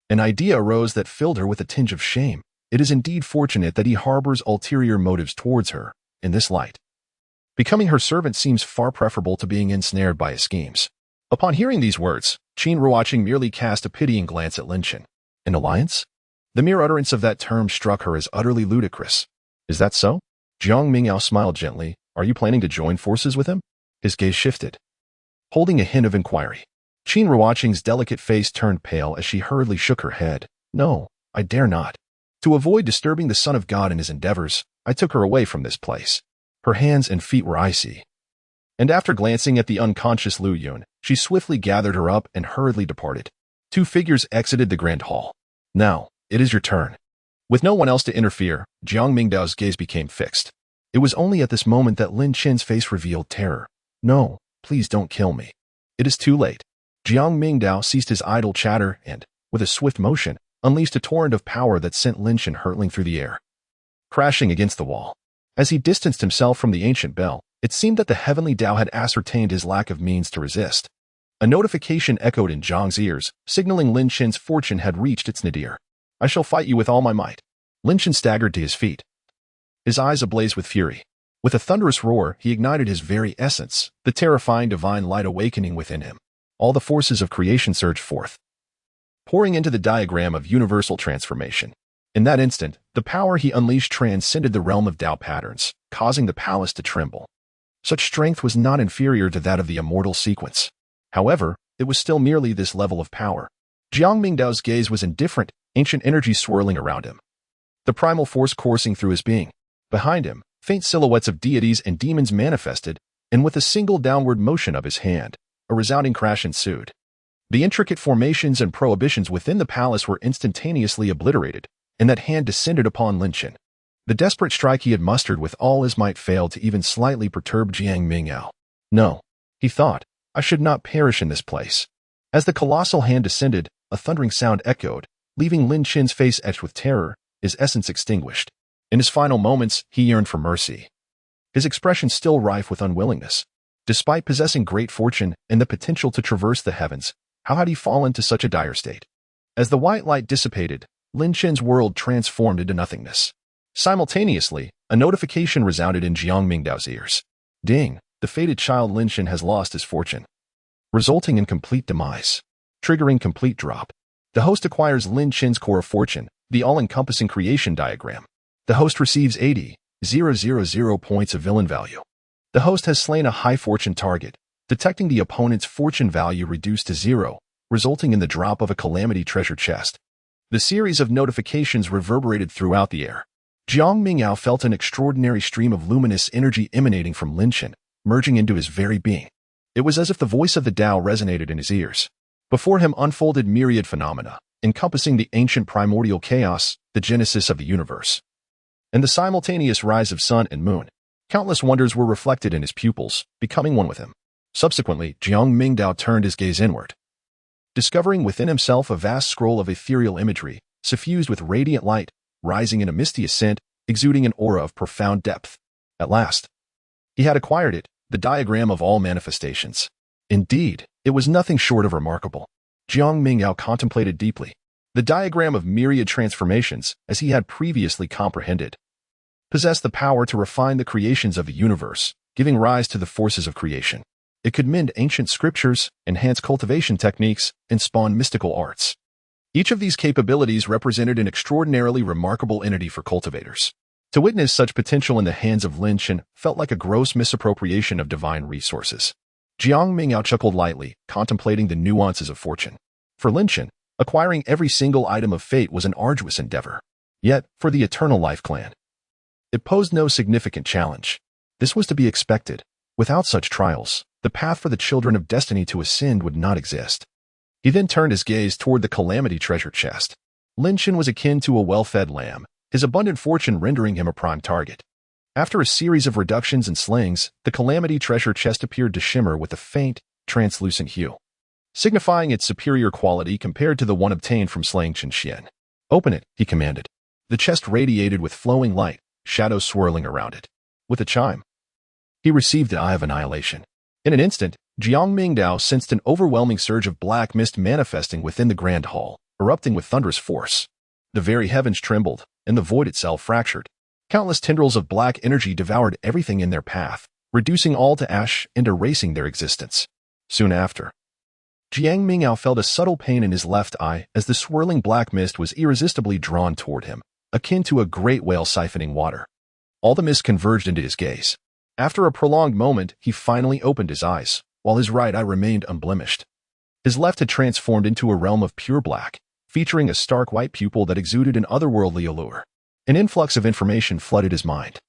an idea arose that filled her with a tinge of shame. It is indeed fortunate that he harbors ulterior motives towards her. In this light, becoming her servant seems far preferable to being ensnared by his schemes. Upon hearing these words, Qin Ruoqing merely cast a pitying glance at Lin Chen. An alliance? The mere utterance of that term struck her as utterly ludicrous. Is that so? Jiang Mingdao smiled gently. Are you planning to join forces with him? His gaze shifted, holding a hint of inquiry. Qin Ruoqing's delicate face turned pale as she hurriedly shook her head. No, I dare not. To avoid disturbing the Son of God in his endeavors, I took her away from this place. Her hands and feet were icy. And after glancing at the unconscious Lu Yun, she swiftly gathered her up and hurriedly departed. Two figures exited the grand hall. Now, it is your turn. With no one else to interfere, Jiang Mingdao's gaze became fixed. It was only at this moment that Lin Qin's face revealed terror. No, please don't kill me. It is too late. Jiang Mingdao ceased his idle chatter and, with a swift motion, unleashed a torrent of power that sent Lin Qin hurtling through the air, crashing against the wall. As he distanced himself from the ancient bell, it seemed that the heavenly Tao had ascertained his lack of means to resist. A notification echoed in Zhang's ears, signaling Lin Qin's fortune had reached its nadir. I shall fight you with all my might. Lin Qin staggered to his feet, his eyes ablaze with fury. With a thunderous roar, he ignited his very essence, the terrifying divine light awakening within him. All the forces of creation surged forth, pouring into the diagram of universal transformation. In that instant, the power he unleashed transcended the realm of Tao patterns, causing the palace to tremble. Such strength was not inferior to that of the immortal sequence. However, it was still merely this level of power. Jiang Mingdao's gaze was indifferent, ancient energy swirling around him, the primal force coursing through his being. Behind him, faint silhouettes of deities and demons manifested, and with a single downward motion of his hand, a resounding crash ensued. The intricate formations and prohibitions within the palace were instantaneously obliterated, and that hand descended upon Lin Qin. The desperate strike he had mustered with all his might failed to even slightly perturb Jiang Mingdao. No, he thought, I should not perish in this place. As the colossal hand descended, a thundering sound echoed, leaving Lin Qin's face etched with terror, his essence extinguished. In his final moments, he yearned for mercy, his expression still rife with unwillingness. Despite possessing great fortune and the potential to traverse the heavens, how had he fallen to such a dire state? As the white light dissipated, Lin Qin's world transformed into nothingness. Simultaneously, a notification resounded in Jiang Mingdao's ears. Ding, the fated child Lin Qin has lost his fortune, resulting in complete demise, triggering complete drop. The host acquires Lin Qin's core of fortune, the all-encompassing creation diagram. The host receives 80,000 points of villain value. The host has slain a high fortune target, detecting the opponent's fortune value reduced to 0, resulting in the drop of a Calamity treasure chest. The series of notifications reverberated throughout the air. Jiang Mingdao felt an extraordinary stream of luminous energy emanating from Lin Qin, merging into his very being. It was as if the voice of the Tao resonated in his ears. Before him unfolded myriad phenomena, encompassing the ancient primordial chaos, the genesis of the universe, and the simultaneous rise of sun and moon. Countless wonders were reflected in his pupils, becoming one with him. Subsequently, Jiang Mingdao turned his gaze inward, discovering within himself a vast scroll of ethereal imagery, suffused with radiant light, rising in a misty ascent, exuding an aura of profound depth. At last, he had acquired it, the diagram of all manifestations. Indeed, it was nothing short of remarkable. Jiang Mingdao contemplated deeply. The diagram of myriad transformations, as he had previously comprehended, possessed the power to refine the creations of the universe, giving rise to the forces of creation. It could mend ancient scriptures, enhance cultivation techniques, and spawn mystical arts. Each of these capabilities represented an extraordinarily remarkable entity for cultivators. To witness such potential in the hands of Lin Qin felt like a gross misappropriation of divine resources. Jiang Mingdao chuckled lightly, contemplating the nuances of fortune. For Lin Qin, acquiring every single item of fate was an arduous endeavor. Yet, for the Eternal Life clan, it posed no significant challenge. This was to be expected. Without such trials, the path for the children of destiny to ascend would not exist. He then turned his gaze toward the Calamity treasure chest. Lin Qin was akin to a well-fed lamb, his abundant fortune rendering him a prime target. After a series of reductions and slayings, the Calamity treasure chest appeared to shimmer with a faint, translucent hue, signifying its superior quality compared to the one obtained from slaying Chen Xian. Open it, he commanded. The chest radiated with flowing light, shadows swirling around it. With a chime, he received the Eye of Annihilation. In an instant, Jiang Mingdao sensed an overwhelming surge of black mist manifesting within the grand hall, erupting with thunderous force. The very heavens trembled, and the void itself fractured. Countless tendrils of black energy devoured everything in their path, reducing all to ash and erasing their existence. Soon after, Jiang Mingdao felt a subtle pain in his left eye as the swirling black mist was irresistibly drawn toward him, akin to a great whale siphoning water. All the mist converged into his gaze. After a prolonged moment, he finally opened his eyes, while his right eye remained unblemished. His left had transformed into a realm of pure black, featuring a stark white pupil that exuded an otherworldly allure. An influx of information flooded his mind.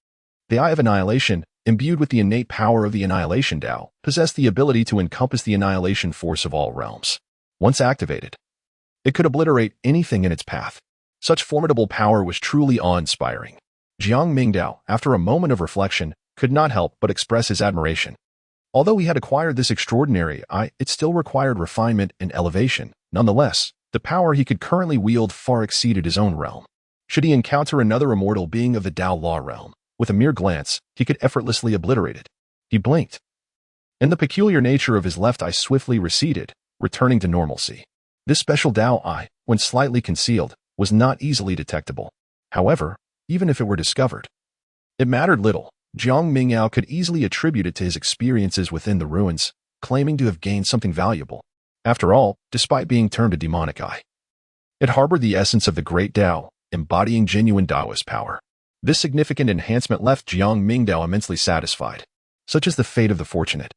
The Eye of Annihilation, imbued with the innate power of the Annihilation Tao, possessed the ability to encompass the annihilation force of all realms. Once activated, it could obliterate anything in its path. Such formidable power was truly awe-inspiring. Jiang Mingdao, after a moment of reflection, could not help but express his admiration. Although he had acquired this extraordinary eye, it still required refinement and elevation. Nonetheless, the power he could currently wield far exceeded his own realm. Should he encounter another immortal being of the Tao Law realm, with a mere glance, he could effortlessly obliterate it. He blinked, and the peculiar nature of his left eye swiftly receded, returning to normalcy. This special Tao eye, when slightly concealed, was not easily detectable. However, even if it were discovered, it mattered little. Jiang Mingdao could easily attribute it to his experiences within the ruins, claiming to have gained something valuable. After all, despite being termed a demonic eye, it harbored the essence of the great Tao, embodying genuine Taoist power. This significant enhancement left Jiang Mingdao immensely satisfied. Such is the fate of the fortunate.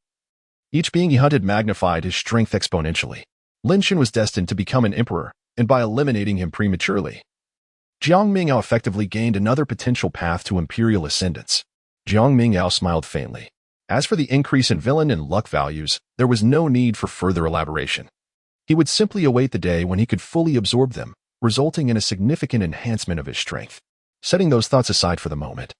Each being he hunted magnified his strength exponentially. Lin Shan was destined to become an emperor, and by eliminating him prematurely, Jiang Mingdao effectively gained another potential path to imperial ascendance. Jiang Mingdao smiled faintly. As for the increase in villain and luck values, there was no need for further elaboration. He would simply await the day when he could fully absorb them, resulting in a significant enhancement of his strength. Setting those thoughts aside for the moment,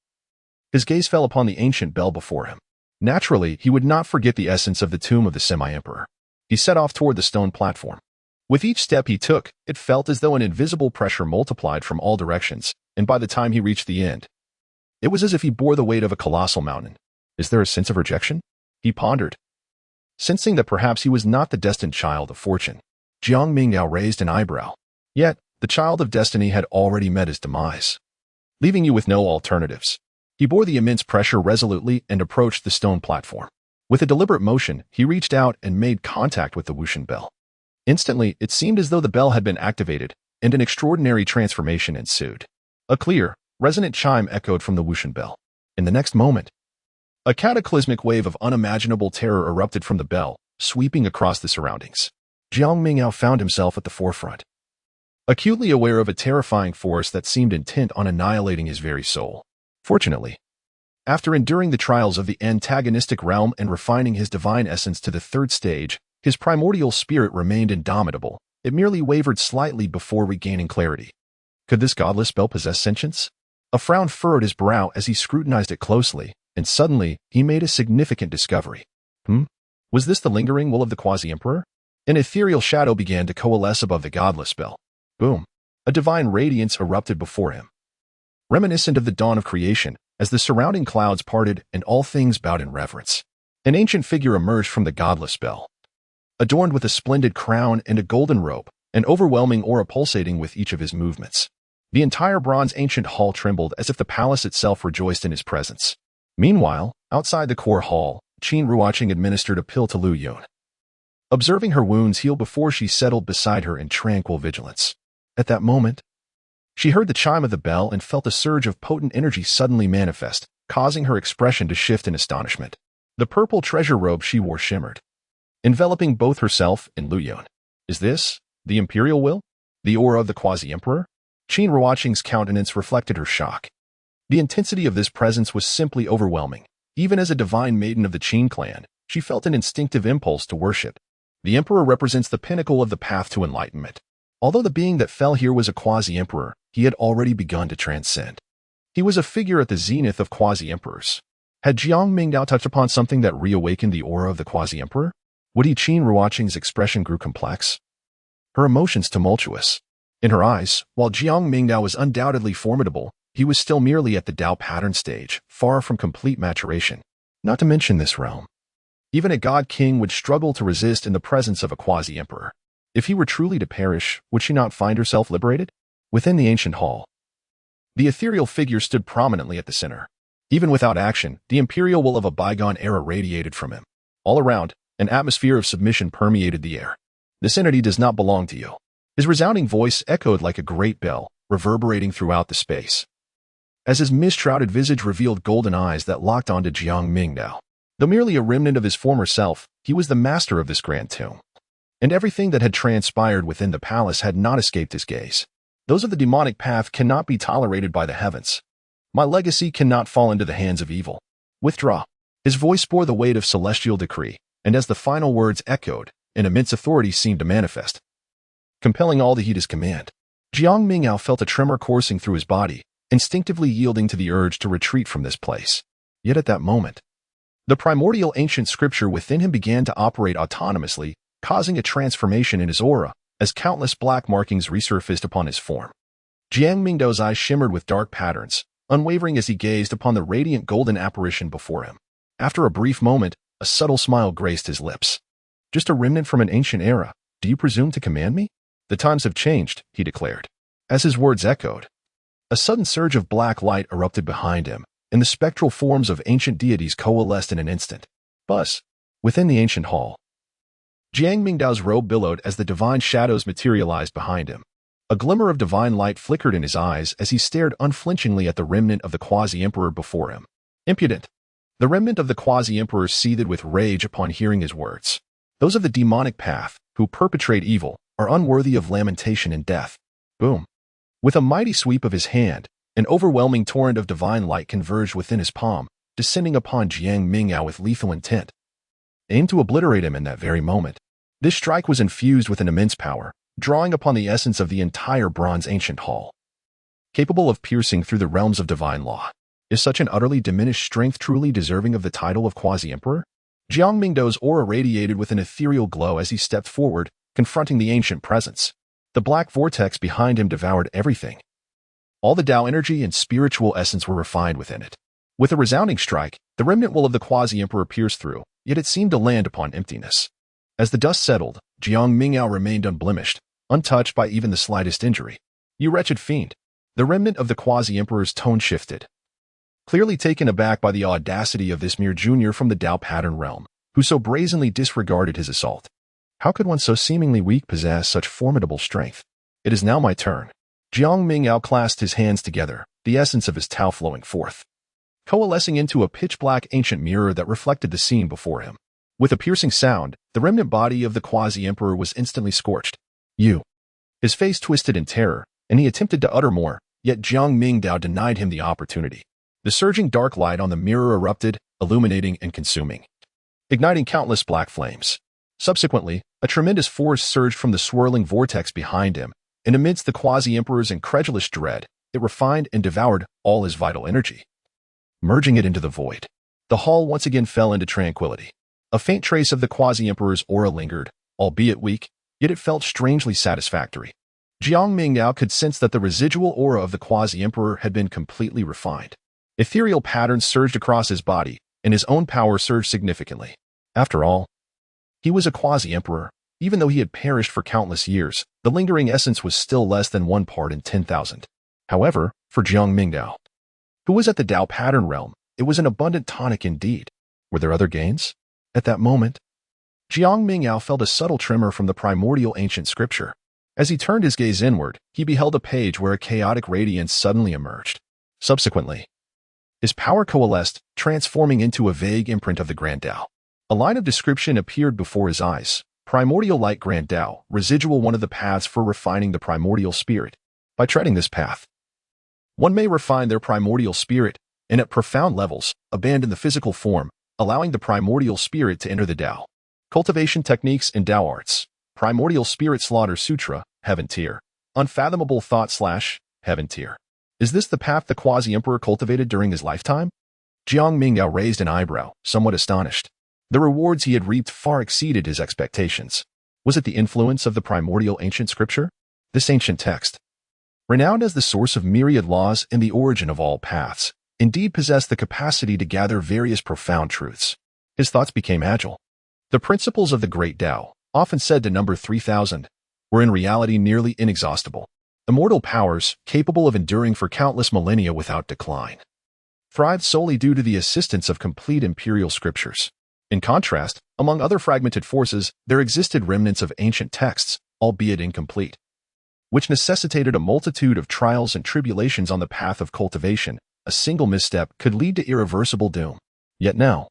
his gaze fell upon the ancient bell before him. Naturally, he would not forget the essence of the tomb of the semi-emperor. He set off toward the stone platform. With each step he took, it felt as though an invisible pressure multiplied from all directions, and by the time he reached the end, it was as if he bore the weight of a colossal mountain. Is there a sense of rejection? He pondered. Sensing that perhaps he was not the destined child of fortune, Jiang Mingdao raised an eyebrow. Yet, the child of destiny had already met his demise, leaving you with no alternatives. He bore the immense pressure resolutely and approached the stone platform. With a deliberate motion, he reached out and made contact with the Wushan bell. Instantly, it seemed as though the bell had been activated, and an extraordinary transformation ensued. A clear, resonant chime echoed from the Wushan bell. In the next moment, a cataclysmic wave of unimaginable terror erupted from the bell, sweeping across the surroundings. Jiang Mingdao found himself at the forefront, acutely aware of a terrifying force that seemed intent on annihilating his very soul. Fortunately, after enduring the trials of the antagonistic realm and refining his divine essence to the third stage, his primordial spirit remained indomitable. It merely wavered slightly before regaining clarity. Could this godless spell possess sentience? A frown furrowed his brow as he scrutinized it closely, and suddenly he made a significant discovery. Was this the lingering will of the quasi-emperor? An ethereal shadow began to coalesce above the godless spell. Boom! A divine radiance erupted before him, reminiscent of the dawn of creation, as the surrounding clouds parted and all things bowed in reverence. An ancient figure emerged from the godless spell, adorned with a splendid crown and a golden robe, an overwhelming aura pulsating with each of his movements. The entire bronze ancient hall trembled as if the palace itself rejoiced in his presence. Meanwhile, outside the core hall, Qin Ruoqing administered a pill to Lu Yun, observing her wounds heal before she settled beside her in tranquil vigilance. At that moment, she heard the chime of the bell and felt a surge of potent energy suddenly manifest, causing her expression to shift in astonishment. The purple treasure robe she wore shimmered, enveloping both herself and Lu Yun. Is this the imperial will? The aura of the quasi-emperor? Qin Ruoqing's countenance reflected her shock. The intensity of this presence was simply overwhelming. Even as a divine maiden of the Qin clan, she felt an instinctive impulse to worship. The emperor represents the pinnacle of the path to enlightenment. Although the being that fell here was a quasi-emperor, he had already begun to transcend. He was a figure at the zenith of quasi-emperors. Had Jiang Mingdao touched upon something that reawakened the aura of the quasi-emperor? Would he? Qin Ruoqing's expression grew complex, her emotions tumultuous. In her eyes, while Jiang Mingdao was undoubtedly formidable, he was still merely at the Tao pattern stage, far from complete maturation. Not to mention this realm. Even a god king would struggle to resist in the presence of a quasi-emperor. If he were truly to perish, would she not find herself liberated? Within the ancient hall, the ethereal figure stood prominently at the center. Even without action, the imperial will of a bygone era radiated from him. All around, an atmosphere of submission permeated the air. This entity does not belong to you. His resounding voice echoed like a great bell, reverberating throughout the space. As his mist-shrouded visage revealed golden eyes that locked onto Jiang Mingdao. Though merely a remnant of his former self, he was the master of this grand tomb. And everything that had transpired within the palace had not escaped his gaze. Those of the demonic path cannot be tolerated by the heavens. My legacy cannot fall into the hands of evil. Withdraw. His voice bore the weight of celestial decree, and as the final words echoed, an immense authority seemed to manifest, compelling all to heed his command. Jiang Mingdao felt a tremor coursing through his body, instinctively yielding to the urge to retreat from this place. Yet at that moment, the primordial ancient scripture within him began to operate autonomously, causing a transformation in his aura, as countless black markings resurfaced upon his form. Jiang Mingdao's eyes shimmered with dark patterns, unwavering as he gazed upon the radiant golden apparition before him. After a brief moment, a subtle smile graced his lips. Just a remnant from an ancient era, do you presume to command me? The times have changed, he declared. As his words echoed, a sudden surge of black light erupted behind him, and the spectral forms of ancient deities coalesced in an instant. Buzz! Within the ancient hall, Jiang Mingdao's robe billowed as the divine shadows materialized behind him. A glimmer of divine light flickered in his eyes as he stared unflinchingly at the remnant of the quasi-emperor before him. Impudent! The remnant of the quasi-emperor seethed with rage upon hearing his words. Those of the demonic path, who perpetrate evil, are unworthy of lamentation and death. Boom! With a mighty sweep of his hand, an overwhelming torrent of divine light converged within his palm, descending upon Jiang Mingdao with lethal intent, aimed to obliterate him in that very moment. This strike was infused with an immense power, drawing upon the essence of the entire bronze ancient hall. Capable of piercing through the realms of divine law, is such an utterly diminished strength truly deserving of the title of quasi-emperor? Jiang Mingdao's aura radiated with an ethereal glow as he stepped forward, confronting the ancient presence. The black vortex behind him devoured everything. All the Tao energy and spiritual essence were refined within it. With a resounding strike, the remnant will of the quasi-emperor pierced through, yet it seemed to land upon emptiness. As the dust settled, Jiang Mingdao remained unblemished, untouched by even the slightest injury. You wretched fiend! The remnant of the quasi-emperor's tone shifted, clearly taken aback by the audacity of this mere junior from the Tao pattern realm, who so brazenly disregarded his assault. How could one so seemingly weak possess such formidable strength? It is now my turn. Jiang Mingdao clasped his hands together, the essence of his Tao flowing forth, coalescing into a pitch-black ancient mirror that reflected the scene before him. With a piercing sound, the remnant body of the quasi-emperor was instantly scorched. You! His face twisted in terror, and he attempted to utter more, yet Jiang Mingdao denied him the opportunity. The surging dark light on the mirror erupted, illuminating and consuming, igniting countless black flames. Subsequently, a tremendous force surged from the swirling vortex behind him, and amidst the quasi-emperor's incredulous dread, it refined and devoured all his vital energy, merging it into the void. The hall once again fell into tranquility. A faint trace of the quasi-emperor's aura lingered, albeit weak, yet it felt strangely satisfactory. Jiang Mingdao could sense that the residual aura of the quasi-emperor had been completely refined. Ethereal patterns surged across his body, and his own power surged significantly. After all, he was a quasi-emperor. Even though he had perished for countless years, the lingering essence was still less than 1 part in 10,000. However, for Jiang Mingdao, who was at the Tao pattern realm, it was an abundant tonic indeed. Were there other gains? At that moment, Jiang Mingdao felt a subtle tremor from the primordial ancient scripture. As he turned his gaze inward, he beheld a page where a chaotic radiance suddenly emerged. Subsequently, his power coalesced, transforming into a vague imprint of the Grand Tao. A line of description appeared before his eyes. Primordial light Grand Tao, residual one of the paths for refining the primordial spirit. By treading this path, one may refine their primordial spirit, and at profound levels, abandon the physical form, allowing the primordial spirit to enter the Tao. Cultivation techniques and Tao arts. Primordial Spirit Slaughter Sutra, Heaven Tier. Unfathomable Thought / Heaven Tier. Is this the path the quasi-emperor cultivated during his lifetime? Jiang Mingdao raised an eyebrow, somewhat astonished. The rewards he had reaped far exceeded his expectations. Was it the influence of the primordial ancient scripture? This ancient text, renowned as the source of myriad laws and the origin of all paths, indeed possessed the capacity to gather various profound truths. His thoughts became agile. The principles of the great Tao, often said to number 3,000, were in reality nearly inexhaustible. Immortal powers, capable of enduring for countless millennia without decline, thrived solely due to the assistance of complete imperial scriptures. In contrast, among other fragmented forces, there existed remnants of ancient texts, albeit incomplete, which necessitated a multitude of trials and tribulations on the path of cultivation. A single misstep could lead to irreversible doom. Yet now,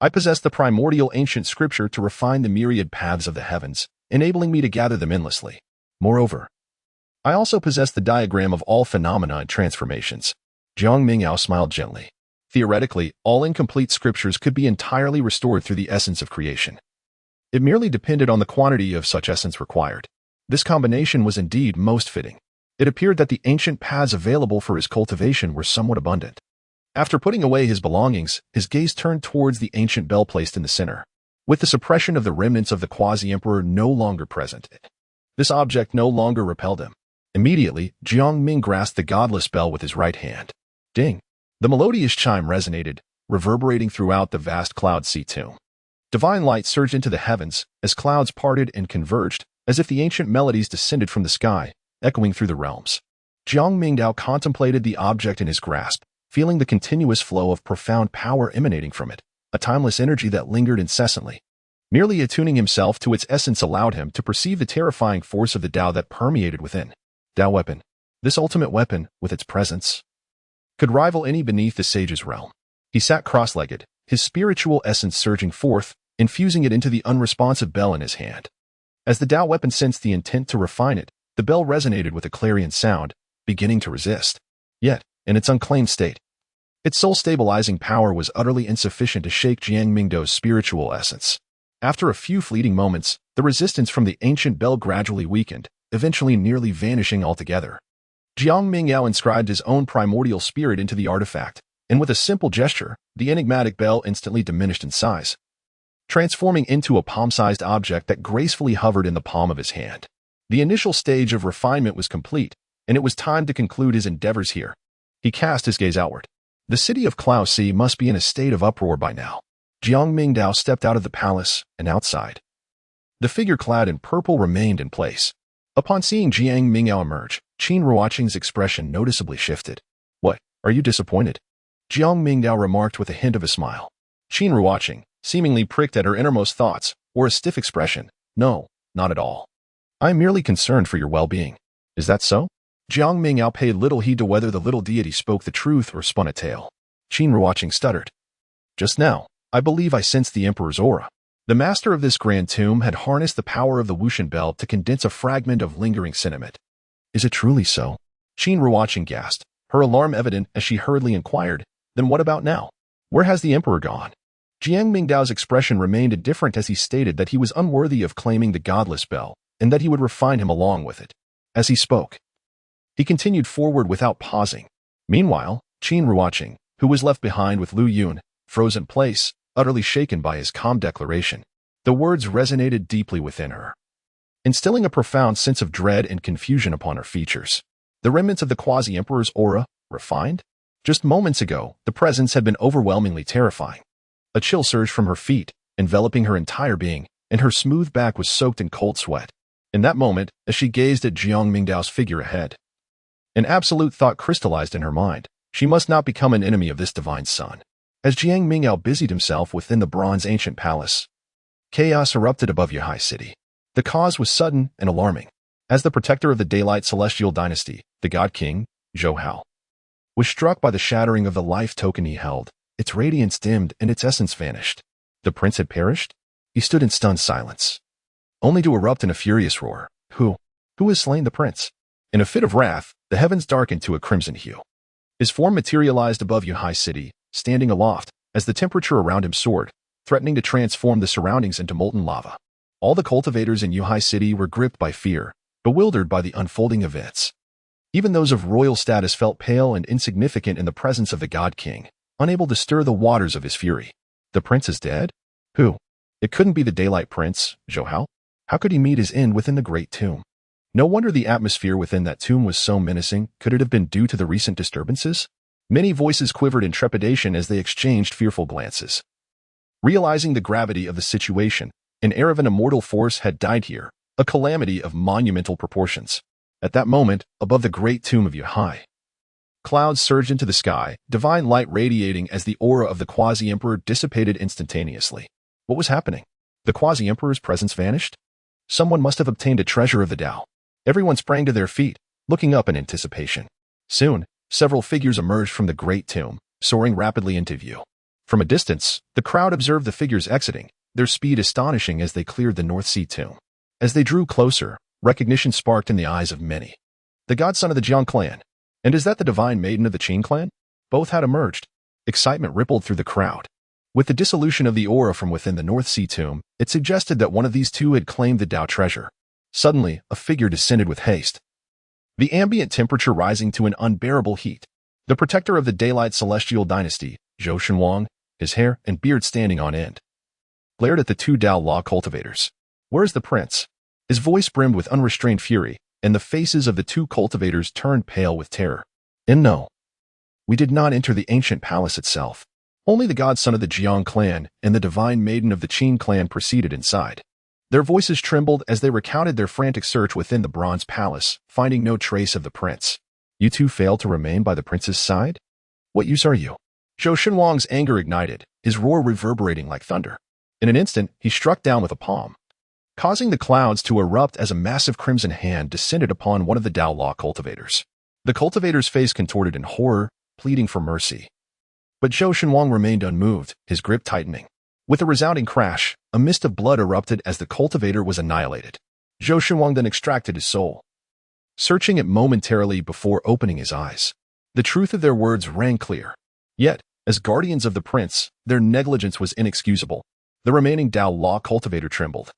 I possess the primordial ancient scripture to refine the myriad paths of the heavens, enabling me to gather them endlessly. Moreover, I also possess the diagram of all phenomena and transformations. Jiang Mingdao smiled gently. Theoretically, all incomplete scriptures could be entirely restored through the essence of creation. It merely depended on the quantity of such essence required. This combination was indeed most fitting. It appeared that the ancient paths available for his cultivation were somewhat abundant. After putting away his belongings, his gaze turned towards the ancient bell placed in the center. With the suppression of the remnants of the quasi-emperor no longer present, this object no longer repelled him. Immediately, Jiang Ming grasped the godless bell with his right hand. Ding! The melodious chime resonated, reverberating throughout the vast cloud sea tomb. Divine light surged into the heavens as clouds parted and converged, as if the ancient melodies descended from the sky, echoing through the realms. Jiang Mingdao contemplated the object in his grasp, feeling the continuous flow of profound power emanating from it, a timeless energy that lingered incessantly. Merely attuning himself to its essence allowed him to perceive the terrifying force of the Tao that permeated within. Tao weapon. This ultimate weapon, with its presence, could rival any beneath the sage's realm. He sat cross-legged, his spiritual essence surging forth, infusing it into the unresponsive bell in his hand. As the Tao weapon sensed the intent to refine it, the bell resonated with a clarion sound, beginning to resist. Yet, in its unclaimed state, its soul-stabilizing power was utterly insufficient to shake Jiang Mingdao's spiritual essence. After a few fleeting moments, the resistance from the ancient bell gradually weakened, eventually nearly vanishing altogether. Jiang Mingdao inscribed his own primordial spirit into the artifact, and with a simple gesture, the enigmatic bell instantly diminished in size, transforming into a palm-sized object that gracefully hovered in the palm of his hand. The initial stage of refinement was complete, and it was time to conclude his endeavors here. He cast his gaze outward. The city of Cloud Sea must be in a state of uproar by now. Jiang Mingdao stepped out of the palace and outside. The figure clad in purple remained in place. Upon seeing Jiang Mingdao emerge, Qin Ruoqing's expression noticeably shifted. What, are you disappointed? Jiang Mingdao remarked with a hint of a smile. Qin Ruoqing, seemingly pricked at her innermost thoughts, wore a stiff expression. No, not at all. I am merely concerned for your well-being. Is that so? Jiang Mingdao paid little heed to whether the little deity spoke the truth or spun a tale. Qin Ruoqing stuttered. Just now, I believe I sensed the Emperor's aura. The master of this grand tomb had harnessed the power of the Wuxian bell to condense a fragment of lingering sentiment. Is it truly so? Qin Ruoqing gasped, her alarm evident as she hurriedly inquired, then what about now? Where has the Emperor gone? Jiang Mingdao's expression remained indifferent as he stated that he was unworthy of claiming the godless bell, and that he would refine him along with it. As he spoke, he continued forward without pausing. Meanwhile, Qin Ruoqing, who was left behind with Lu Yun, froze in place, utterly shaken by his calm declaration. The words resonated deeply within her, instilling a profound sense of dread and confusion upon her features. The remnants of the quasi-emperor's aura, refined? Just moments ago, the presence had been overwhelmingly terrifying. A chill surged from her feet, enveloping her entire being, and her smooth back was soaked in cold sweat. In that moment, as she gazed at Jiang Mingdao's figure ahead, an absolute thought crystallized in her mind. She must not become an enemy of this divine son. As Jiang Mingdao busied himself within the bronze ancient palace, chaos erupted above Yuhai City. The cause was sudden and alarming. As the protector of the Daylight Celestial Dynasty, the God King, Zhou Hao, was struck by the shattering of the life token he held. Its radiance dimmed and its essence vanished. The prince had perished? He stood in stunned silence, only to erupt in a furious roar. Who has slain the prince? In a fit of wrath, the heavens darkened to a crimson hue. His form materialized above Yuhai City, standing aloft, as the temperature around him soared, threatening to transform the surroundings into molten lava. All the cultivators in Yuhai City were gripped by fear, bewildered by the unfolding events. Even those of royal status felt pale and insignificant in the presence of the God King, unable to stir the waters of his fury. The prince is dead? Who? It couldn't be the Daylight Prince, Zhou Hao. How could he meet his end within the great tomb? No wonder the atmosphere within that tomb was so menacing. Could it have been due to the recent disturbances? Many voices quivered in trepidation as they exchanged fearful glances. Realizing the gravity of the situation, an heir of an immortal force had died here, a calamity of monumental proportions. At that moment, above the great tomb of Yuhai, clouds surged into the sky, divine light radiating as the aura of the quasi-emperor dissipated instantaneously. What was happening? The quasi-emperor's presence vanished? Someone must have obtained a treasure of the Tao. Everyone sprang to their feet, looking up in anticipation. Soon, several figures emerged from the great tomb, soaring rapidly into view. From a distance, the crowd observed the figures exiting, their speed astonishing as they cleared the North Sea tomb. As they drew closer, recognition sparked in the eyes of many. The godson of the Jiang clan. And is that the divine maiden of the Qin clan? Both had emerged. Excitement rippled through the crowd. With the dissolution of the aura from within the North Sea tomb, it suggested that one of these two had claimed the Tao treasure. Suddenly, a figure descended with haste. The ambient temperature rising to an unbearable heat. The protector of the daylight celestial dynasty, Zhou Shenwang, his hair and beard standing on end, glared at the two Tao law cultivators. "Where is the prince?" His voice brimmed with unrestrained fury, and the faces of the two cultivators turned pale with terror. "And no, we did not enter the ancient palace itself. Only the godson of the Jiang clan and the divine maiden of the Qin clan proceeded inside." Their voices trembled as they recounted their frantic search within the bronze palace, finding no trace of the prince. "You two failed to remain by the prince's side? What use are you?" Zhou Shenwang's anger ignited, his roar reverberating like thunder. In an instant, he struck down with a palm, causing the clouds to erupt as a massive crimson hand descended upon one of the Tao law cultivators. The cultivator's face contorted in horror, pleading for mercy. But Zhou Shenwang remained unmoved, his grip tightening. With a resounding crash, a mist of blood erupted as the cultivator was annihilated. Zhou Shenwang then extracted his soul, searching it momentarily before opening his eyes. The truth of their words rang clear. Yet, as guardians of the prince, their negligence was inexcusable. The remaining Tao law cultivator trembled,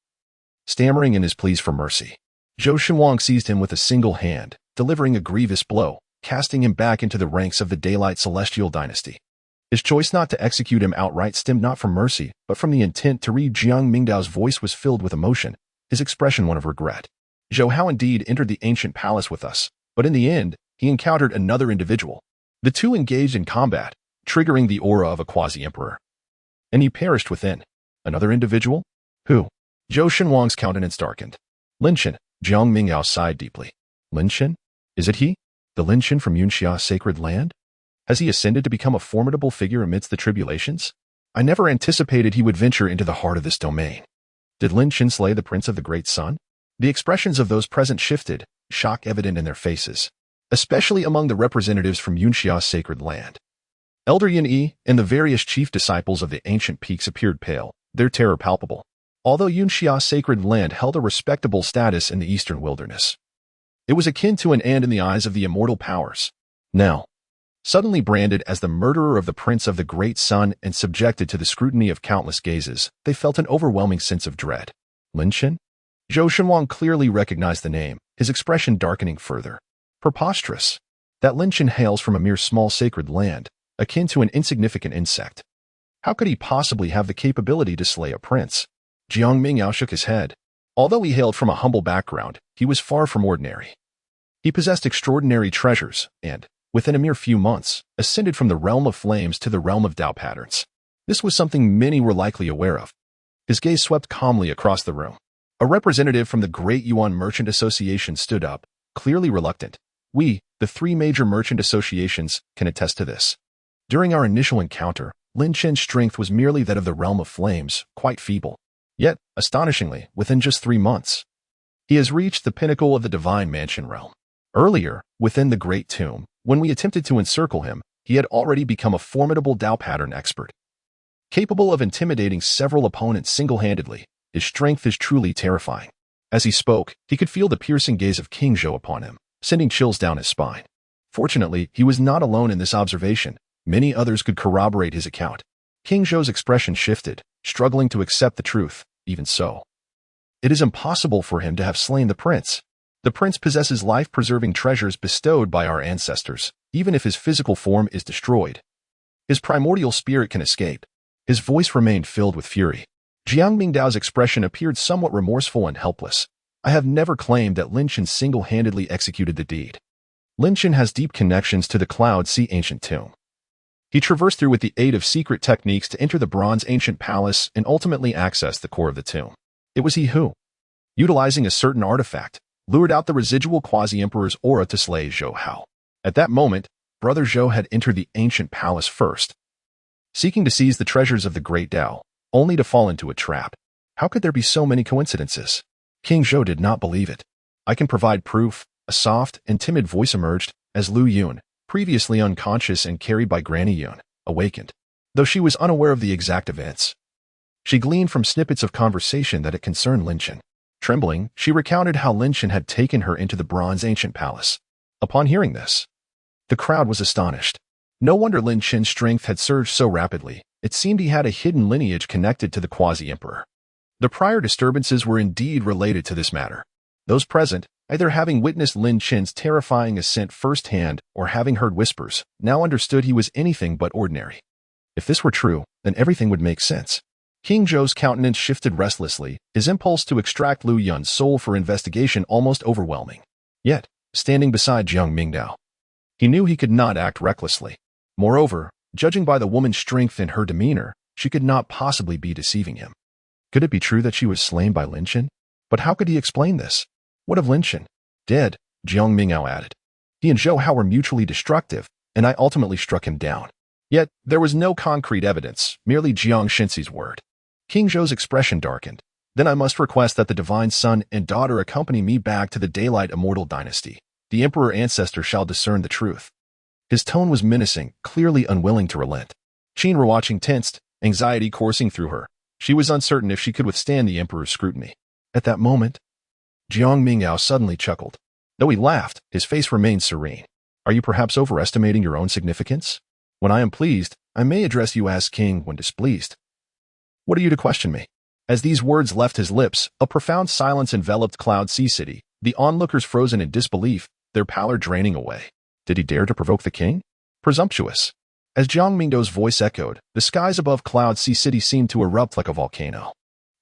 stammering in his pleas for mercy. Zhou Shenwang seized him with a single hand, delivering a grievous blow, casting him back into the ranks of the daylight celestial dynasty. His choice not to execute him outright stemmed not from mercy, but from the intent to read. Jiang Mingdao's voice was filled with emotion, his expression one of regret. Zhou Hao indeed entered the ancient palace with us, but in the end, he encountered another individual. The two engaged in combat, triggering the aura of a quasi-emperor. And he perished within. Another individual? Who? Zhou Shenwang's countenance darkened. Linshan. Jiang Mingdao sighed deeply. Linshan? Is it he? The Linshan from Yunxia's sacred land? Has he ascended to become a formidable figure amidst the tribulations? I never anticipated he would venture into the heart of this domain. Did Linshan slay the Prince of the Great Sun? The expressions of those present shifted, shock evident in their faces, especially among the representatives from Yunxia's sacred land. Elder Yin Yi and the various chief disciples of the ancient peaks appeared pale, their terror palpable. Although Yunxia's sacred land held a respectable status in the eastern wilderness, it was akin to an ant in the eyes of the immortal powers. Now, suddenly branded as the murderer of the Prince of the Great Sun and subjected to the scrutiny of countless gazes, they felt an overwhelming sense of dread. Linshan? Zhou Shenwang clearly recognized the name, his expression darkening further. Preposterous. That Linshan hails from a mere small sacred land, akin to an insignificant insect. How could he possibly have the capability to slay a prince? Jiang Mingdao shook his head. Although he hailed from a humble background, he was far from ordinary. He possessed extraordinary treasures and, within a mere few months, ascended from the realm of flames to the realm of Tao patterns. This was something many were likely aware of. His gaze swept calmly across the room. A representative from the Great Yuan Merchant Association stood up, clearly reluctant. We, the three major merchant associations, can attest to this. During our initial encounter, Linshan's strength was merely that of the realm of flames, quite feeble. Yet, astonishingly, within just 3 months, he has reached the pinnacle of the divine mansion realm. Earlier, within the Great Tomb, when we attempted to encircle him, he had already become a formidable Tao pattern expert. Capable of intimidating several opponents single-handedly, his strength is truly terrifying. As he spoke, he could feel the piercing gaze of King Zhou upon him, sending chills down his spine. Fortunately, he was not alone in this observation. Many others could corroborate his account. King Zhou's expression shifted, struggling to accept the truth. Even so, it is impossible for him to have slain the prince. The prince possesses life-preserving treasures bestowed by our ancestors, even if his physical form is destroyed. His primordial spirit can escape. His voice remained filled with fury. Jiang Mingdao's expression appeared somewhat remorseful and helpless. I have never claimed that Linshan single-handedly executed the deed. Linshan has deep connections to the Cloud Sea ancient tomb. He traversed through with the aid of secret techniques to enter the bronze ancient palace and ultimately access the core of the tomb. It was he who, utilizing a certain artifact, lured out the residual quasi-emperor's aura to slay Zhou Hao. At that moment, Brother Zhou had entered the ancient palace first, seeking to seize the treasures of the Great Tao. only to fall into a trap. How could there be so many coincidences? King Zhou did not believe it. I can provide proof. A soft and timid voice emerged as Lu Yun, previously unconscious and carried by Granny Yun, awakened, though she was unaware of the exact events. She gleaned from snippets of conversation that it concerned Lin Chen. Trembling, she recounted how Lin Chen had taken her into the bronze ancient palace. Upon hearing this, the crowd was astonished. No wonder Lin Chen's strength had surged so rapidly. It seemed he had a hidden lineage connected to the quasi-emperor. The prior disturbances were indeed related to this matter. Those present, either having witnessed Lin Chen's terrifying ascent firsthand or having heard whispers, now understood he was anything but ordinary. If this were true, then everything would make sense. King Zhou's countenance shifted restlessly, his impulse to extract Lu Yun's soul for investigation almost overwhelming. Yet, standing beside Jiang Mingdao, he knew he could not act recklessly. Moreover, judging by the woman's strength and her demeanor, she could not possibly be deceiving him. Could it be true that she was slain by Lin Chen? But how could he explain this? What of Lin Chen? Dead, Jiang Mingdao added. He and Zhou Hao were mutually destructive, and I ultimately struck him down. Yet, there was no concrete evidence, merely Jiang Shinxi's word. King Zhou's expression darkened. Then I must request that the divine son and daughter accompany me back to the daylight immortal dynasty. The emperor ancestor shall discern the truth. His tone was menacing, clearly unwilling to relent. Qin watching tensed, anxiety coursing through her. She was uncertain if she could withstand the emperor's scrutiny. At that moment, Jiang Mingdao suddenly chuckled. Though he laughed, his face remained serene. Are you perhaps overestimating your own significance? When I am pleased, I may address you as king. When displeased, what are you to question me? As these words left his lips, a profound silence enveloped Cloud Sea City, the onlookers frozen in disbelief, their pallor draining away. Did he dare to provoke the king? Presumptuous. As Jiang Mingdao's voice echoed, the skies above Cloud Sea City seemed to erupt like a volcano.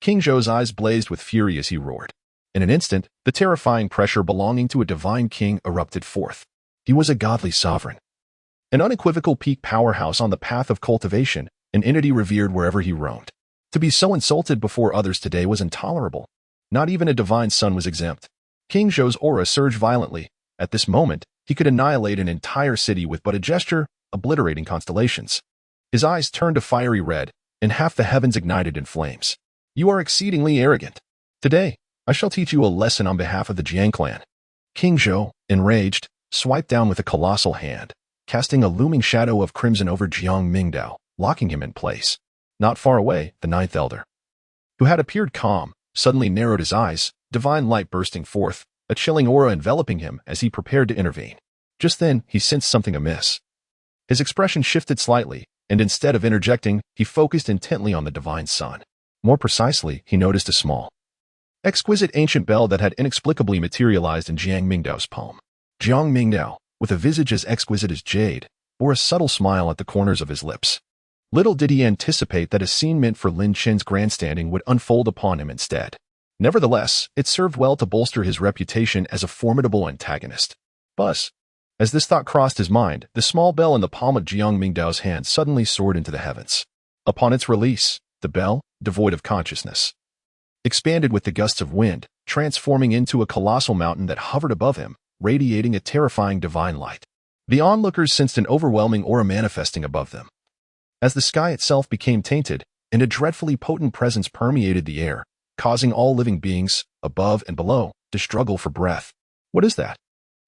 King Zhou's eyes blazed with fury as he roared. In an instant, the terrifying pressure belonging to a divine king erupted forth. He was a godly sovereign. An unequivocal peak powerhouse on the path of cultivation, an entity revered wherever he roamed. To be so insulted before others today was intolerable. Not even a divine son was exempt. King Zhou's aura surged violently. At this moment, he could annihilate an entire city with but a gesture, obliterating constellations. His eyes turned a fiery red, and half the heavens ignited in flames. You are exceedingly arrogant. Today, I shall teach you a lesson on behalf of the Jiang clan. King Zhou, enraged, swiped down with a colossal hand, casting a looming shadow of crimson over Jiang Mingdao, locking him in place. Not far away, the ninth elder, who had appeared calm, suddenly narrowed his eyes, divine light bursting forth, a chilling aura enveloping him as he prepared to intervene. Just then, he sensed something amiss. His expression shifted slightly, and instead of interjecting, he focused intently on the divine son. More precisely, he noticed a small, exquisite ancient bell that had inexplicably materialized in Jiang Mingdao's palm. Jiang Mingdao, with a visage as exquisite as jade, bore a subtle smile at the corners of his lips. Little did he anticipate that a scene meant for Lin Chen's grandstanding would unfold upon him instead. Nevertheless, it served well to bolster his reputation as a formidable antagonist. Buzz. As this thought crossed his mind, the small bell in the palm of Jiang Mingdao's hand suddenly soared into the heavens. Upon its release, the bell, devoid of consciousness, expanded with the gusts of wind, transforming into a colossal mountain that hovered above him, radiating a terrifying divine light. The onlookers sensed an overwhelming aura manifesting above them. As the sky itself became tainted, and a dreadfully potent presence permeated the air, causing all living beings, above and below, to struggle for breath. What is that?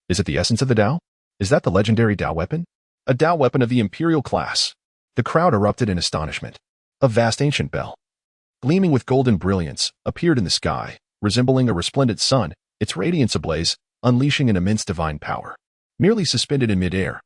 Is it the essence of the Tao? Is that the legendary Tao weapon? A Tao weapon of the imperial class. The crowd erupted in astonishment. A vast ancient bell, gleaming with golden brilliance, appeared in the sky, resembling a resplendent sun, its radiance ablaze, unleashing an immense divine power. Merely suspended in midair,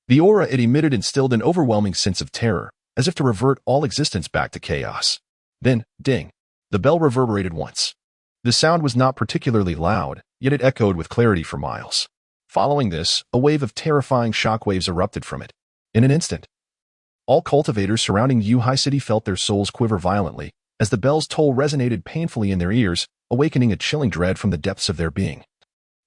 the aura it emitted instilled an overwhelming sense of terror, as if to revert all existence back to chaos. Then, ding, the bell reverberated once. The sound was not particularly loud, yet it echoed with clarity for miles. Following this, a wave of terrifying shockwaves erupted from it. In an instant, all cultivators surrounding Yuhai City felt their souls quiver violently, as the bell's toll resonated painfully in their ears, awakening a chilling dread from the depths of their being,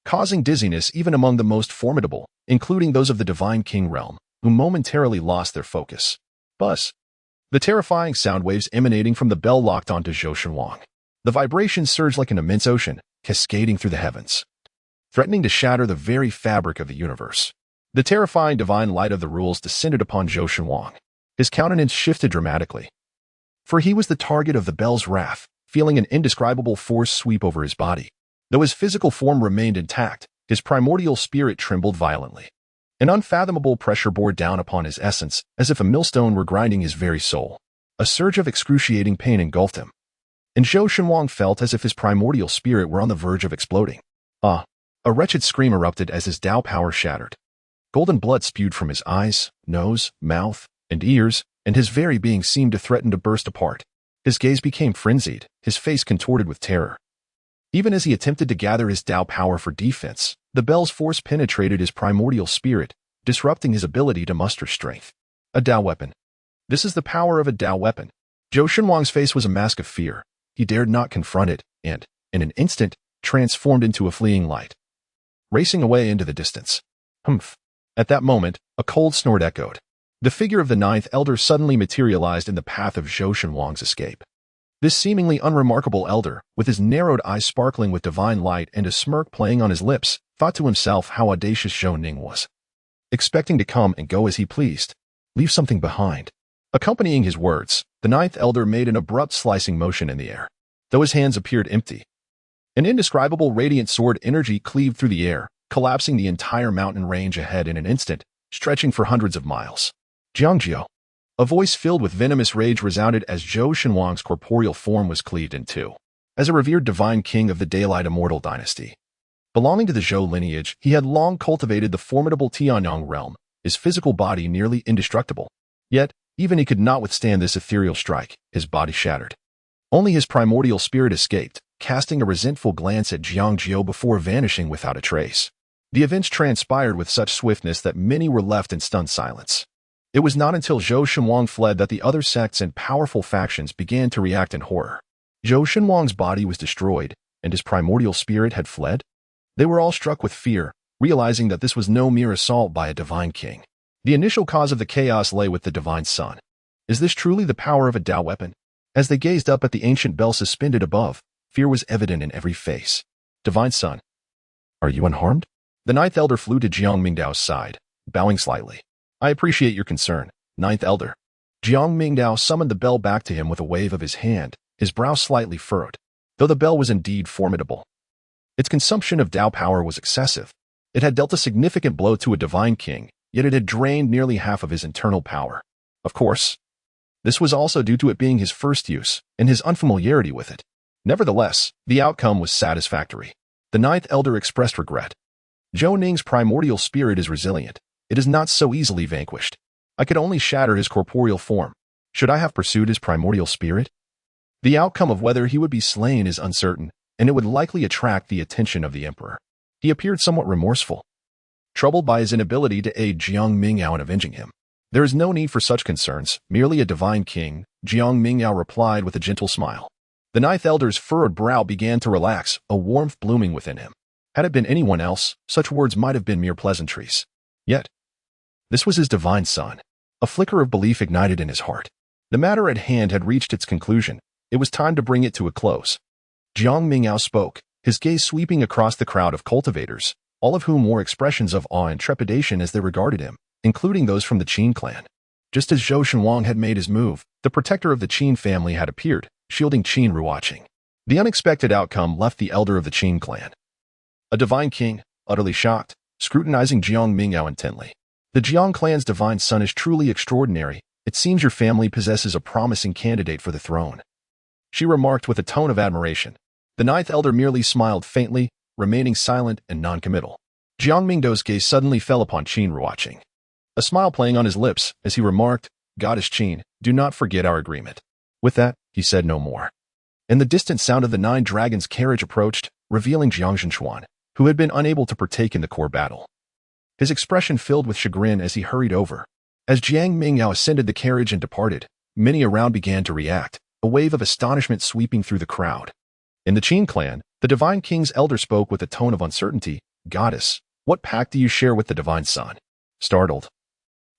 causing dizziness even among the most formidable, including those of the Divine King realm, who momentarily lost their focus. Buzz. The terrifying sound waves emanating from the bell locked onto Zhou Shenwang. The vibrations surged like an immense ocean, cascading through the heavens, threatening to shatter the very fabric of the universe. The terrifying divine light of the rules descended upon Zhou Shenwang. His countenance shifted dramatically. for he was the target of the bell's wrath, feeling an indescribable force sweep over his body. Though his physical form remained intact, his primordial spirit trembled violently. An unfathomable pressure bore down upon his essence, as if a millstone were grinding his very soul. A surge of excruciating pain engulfed him, and Zhou Shenhuang felt as if his primordial spirit were on the verge of exploding. Ah! A wretched scream erupted as his Tao power shattered. Golden blood spewed from his eyes, nose, mouth, and ears, and his very being seemed to threaten to burst apart. His gaze became frenzied, his face contorted with terror. Even as he attempted to gather his Tao power for defense, the bell's force penetrated his primordial spirit, disrupting his ability to muster strength. A Tao weapon. This is the power of a Tao weapon. Zhou Shenhuang's face was a mask of fear. He dared not confront it, and, in an instant, transformed into a fleeing light, racing away into the distance. Humph. At that moment, a cold snort echoed. The figure of the ninth elder suddenly materialized in the path of Zhou Shenhuang's escape. This seemingly unremarkable elder, with his narrowed eyes sparkling with divine light and a smirk playing on his lips, thought to himself how audacious Zhou Ning was. Expecting to come and go as he pleased, leave something behind. Accompanying his words, the ninth elder made an abrupt slicing motion in the air, though his hands appeared empty. An indescribable radiant sword energy cleaved through the air, collapsing the entire mountain range ahead in an instant, stretching for hundreds of miles. Jiangjiao. A voice filled with venomous rage resounded as Zhou Shenhuang's corporeal form was cleaved in two. As a revered divine king of the Daylight Immortal dynasty, belonging to the Zhou lineage, he had long cultivated the formidable Tianyang realm, his physical body nearly indestructible. Yet, even he could not withstand this ethereal strike, his body shattered. Only his primordial spirit escaped, casting a resentful glance at Jiangjiao before vanishing without a trace. The events transpired with such swiftness that many were left in stunned silence. It was not until Zhou Shenhuang fled that the other sects and powerful factions began to react in horror. Zhou Shenhuang's body was destroyed, and his primordial spirit had fled? They were all struck with fear, realizing that this was no mere assault by a divine king. The initial cause of the chaos lay with the divine sun. Is this truly the power of a Tao weapon? As they gazed up at the ancient bell suspended above, fear was evident in every face. Divine Sun, are you unharmed? The ninth elder flew to Jiang Mingdao's side, bowing slightly. I appreciate your concern, ninth elder. Jiang Mingdao summoned the bell back to him with a wave of his hand, his brow slightly furrowed. Though the bell was indeed formidable, its consumption of Tao power was excessive. It had dealt a significant blow to a divine king, yet it had drained nearly half of his internal power. Of course, this was also due to it being his first use, and his unfamiliarity with it. Nevertheless, the outcome was satisfactory. The ninth elder expressed regret. Zhou Ning's primordial spirit is resilient. It is not so easily vanquished. I could only shatter his corporeal form. Should I have pursued his primordial spirit? The outcome of whether he would be slain is uncertain, and it would likely attract the attention of the emperor. He appeared somewhat remorseful, troubled by his inability to aid Jiang Mingdao in avenging him. There is no need for such concerns, merely a divine king, Jiang Mingdao replied with a gentle smile. The ninth elder's furrowed brow began to relax, a warmth blooming within him. Had it been anyone else, such words might have been mere pleasantries. Yet, this was his divine son. A flicker of belief ignited in his heart. The matter at hand had reached its conclusion. It was time to bring it to a close. Jiang Mingdao spoke, his gaze sweeping across the crowd of cultivators, all of whom wore expressions of awe and trepidation as they regarded him, including those from the Qin clan. Just as Zhou Shenhuang had made his move, the protector of the Qin family had appeared, shielding Qin Ruoqing. The unexpected outcome left the elder of the Qin clan, a divine king, utterly shocked, scrutinizing Jiang Mingdao intently. The Jiang clan's divine son is truly extraordinary. It seems your family possesses a promising candidate for the throne, she remarked with a tone of admiration. The ninth elder merely smiled faintly, remaining silent and non-committal. Jiang Mingdao's gaze suddenly fell upon Qin Ruoqing, a smile playing on his lips as he remarked, Goddess Qin, do not forget our agreement. With that, he said no more. And the distant sound of the nine dragons' carriage approached, revealing Jiang Zhenxuan, who had been unable to partake in the core battle. His expression filled with chagrin as he hurried over. As Jiang Mingdao ascended the carriage and departed, many around began to react, a wave of astonishment sweeping through the crowd. In the Qin clan, the divine king's elder spoke with a tone of uncertainty. Goddess, what pact do you share with the divine son? Startled,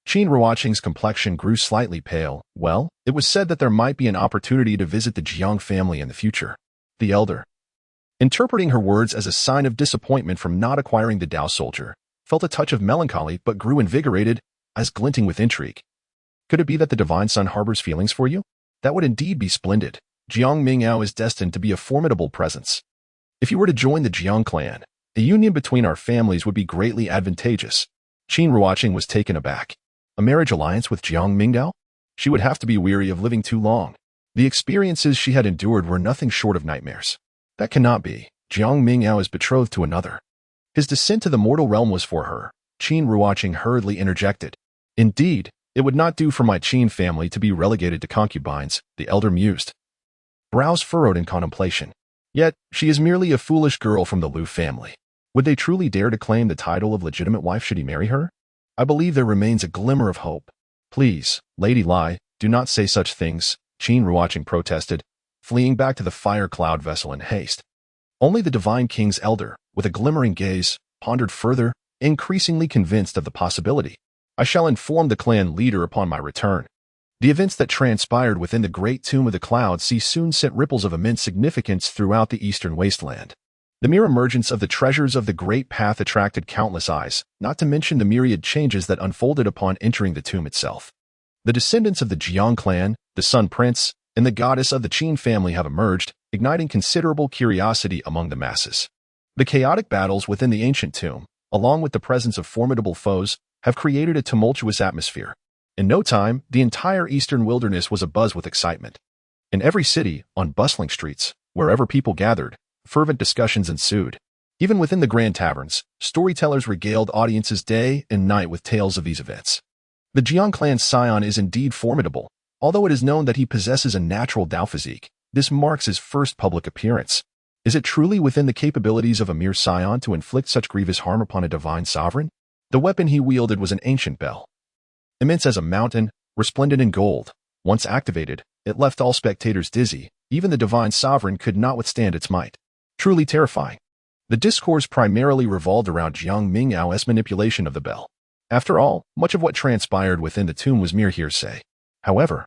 Qin Ruoqing's complexion grew slightly pale. Well, it was said that there might be an opportunity to visit the Jiang family in the future. The elder, interpreting her words as a sign of disappointment from not acquiring the Tao soldier, felt a touch of melancholy but grew invigorated, eyes glinting with intrigue. Could it be that the divine son harbors feelings for you? That would indeed be splendid. Jiang Mingdao is destined to be a formidable presence. If you were to join the Jiang clan, a union between our families would be greatly advantageous. Qin Ruoqing was taken aback. A marriage alliance with Jiang Mingdao? She would have to be weary of living too long. The experiences she had endured were nothing short of nightmares. That cannot be. Jiang Mingdao is betrothed to another. His descent to the mortal realm was for her. Qin Ruoqing hurriedly interjected. Indeed, it would not do for my Qin family to be relegated to concubines, the elder mused. Brows furrowed in contemplation. Yet, she is merely a foolish girl from the Lu family. Would they truly dare to claim the title of legitimate wife should he marry her? I believe there remains a glimmer of hope. Please, Lady Lai, do not say such things, Qin Ruoqing protested, fleeing back to the fire cloud vessel in haste. Only the divine king's elder, with a glimmering gaze, pondered further, increasingly convinced of the possibility. I shall inform the clan leader upon my return. The events that transpired within the great tomb of the Cloud Sea soon sent ripples of immense significance throughout the eastern wasteland. The mere emergence of the treasures of the Great Path attracted countless eyes, not to mention the myriad changes that unfolded upon entering the tomb itself. The descendants of the Jiang clan, the Sun Prince, and the goddess of the Qin family have emerged, igniting considerable curiosity among the masses. The chaotic battles within the ancient tomb, along with the presence of formidable foes, have created a tumultuous atmosphere. In no time, the entire eastern wilderness was abuzz with excitement. In every city, on bustling streets, wherever people gathered, fervent discussions ensued. Even within the grand taverns, storytellers regaled audiences day and night with tales of these events. The Jiang clan's scion is indeed formidable. Although it is known that he possesses a natural Dao physique, this marks his first public appearance. Is it truly within the capabilities of a mere scion to inflict such grievous harm upon a divine sovereign? The weapon he wielded was an ancient bell. Immense as a mountain, resplendent in gold. Once activated, it left all spectators dizzy. Even the divine sovereign could not withstand its might. Truly terrifying. The discourse primarily revolved around Jiang Mingdao's manipulation of the bell. After all, much of what transpired within the tomb was mere hearsay. However,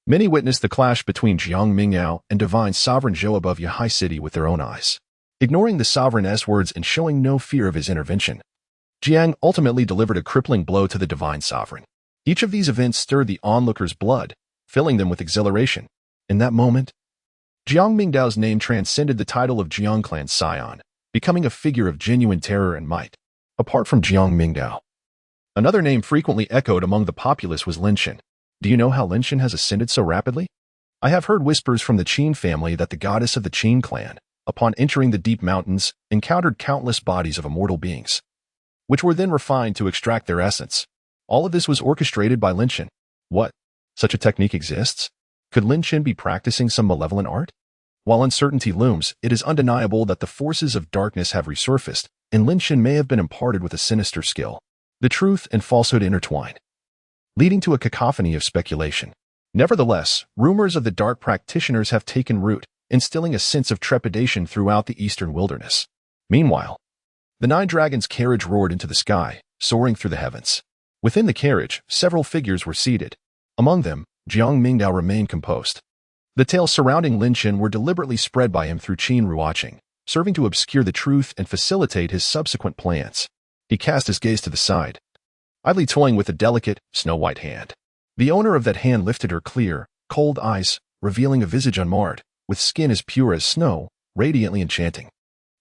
many witnessed the clash between Jiang Mingdao and divine sovereign Zhou above Yahai City with their own eyes. Ignoring the sovereign's words and showing no fear of his intervention, Jiang ultimately delivered a crippling blow to the divine sovereign. Each of these events stirred the onlookers' blood, filling them with exhilaration. In that moment, Jiang Mingdao's name transcended the title of Jiang clan scion, becoming a figure of genuine terror and might. Apart from Jiang Mingdao, another name frequently echoed among the populace was Lin Shen. Do you know how Lin Shen has ascended so rapidly? I have heard whispers from the Qin family that the goddess of the Qin clan, upon entering the deep mountains, encountered countless bodies of immortal beings, which were then refined to extract their essence. All of this was orchestrated by Lin Shen. What? Such a technique exists? Could Lin Shen be practicing some malevolent art? While uncertainty looms, it is undeniable that the forces of darkness have resurfaced, and Lin Shen may have been imparted with a sinister skill. The truth and falsehood intertwine, leading to a cacophony of speculation. Nevertheless, rumors of the dark practitioners have taken root, instilling a sense of trepidation throughout the eastern wilderness. Meanwhile, the Nine Dragons' carriage roared into the sky, soaring through the heavens. Within the carriage, several figures were seated. Among them, Jiang Mingdao remained composed. The tales surrounding Lin Shen were deliberately spread by him through Qin Ruoqing, serving to obscure the truth and facilitate his subsequent plans. He cast his gaze to the side, idly toying with a delicate, snow-white hand. The owner of that hand lifted her clear, cold eyes, revealing a visage unmarred, with skin as pure as snow, radiantly enchanting.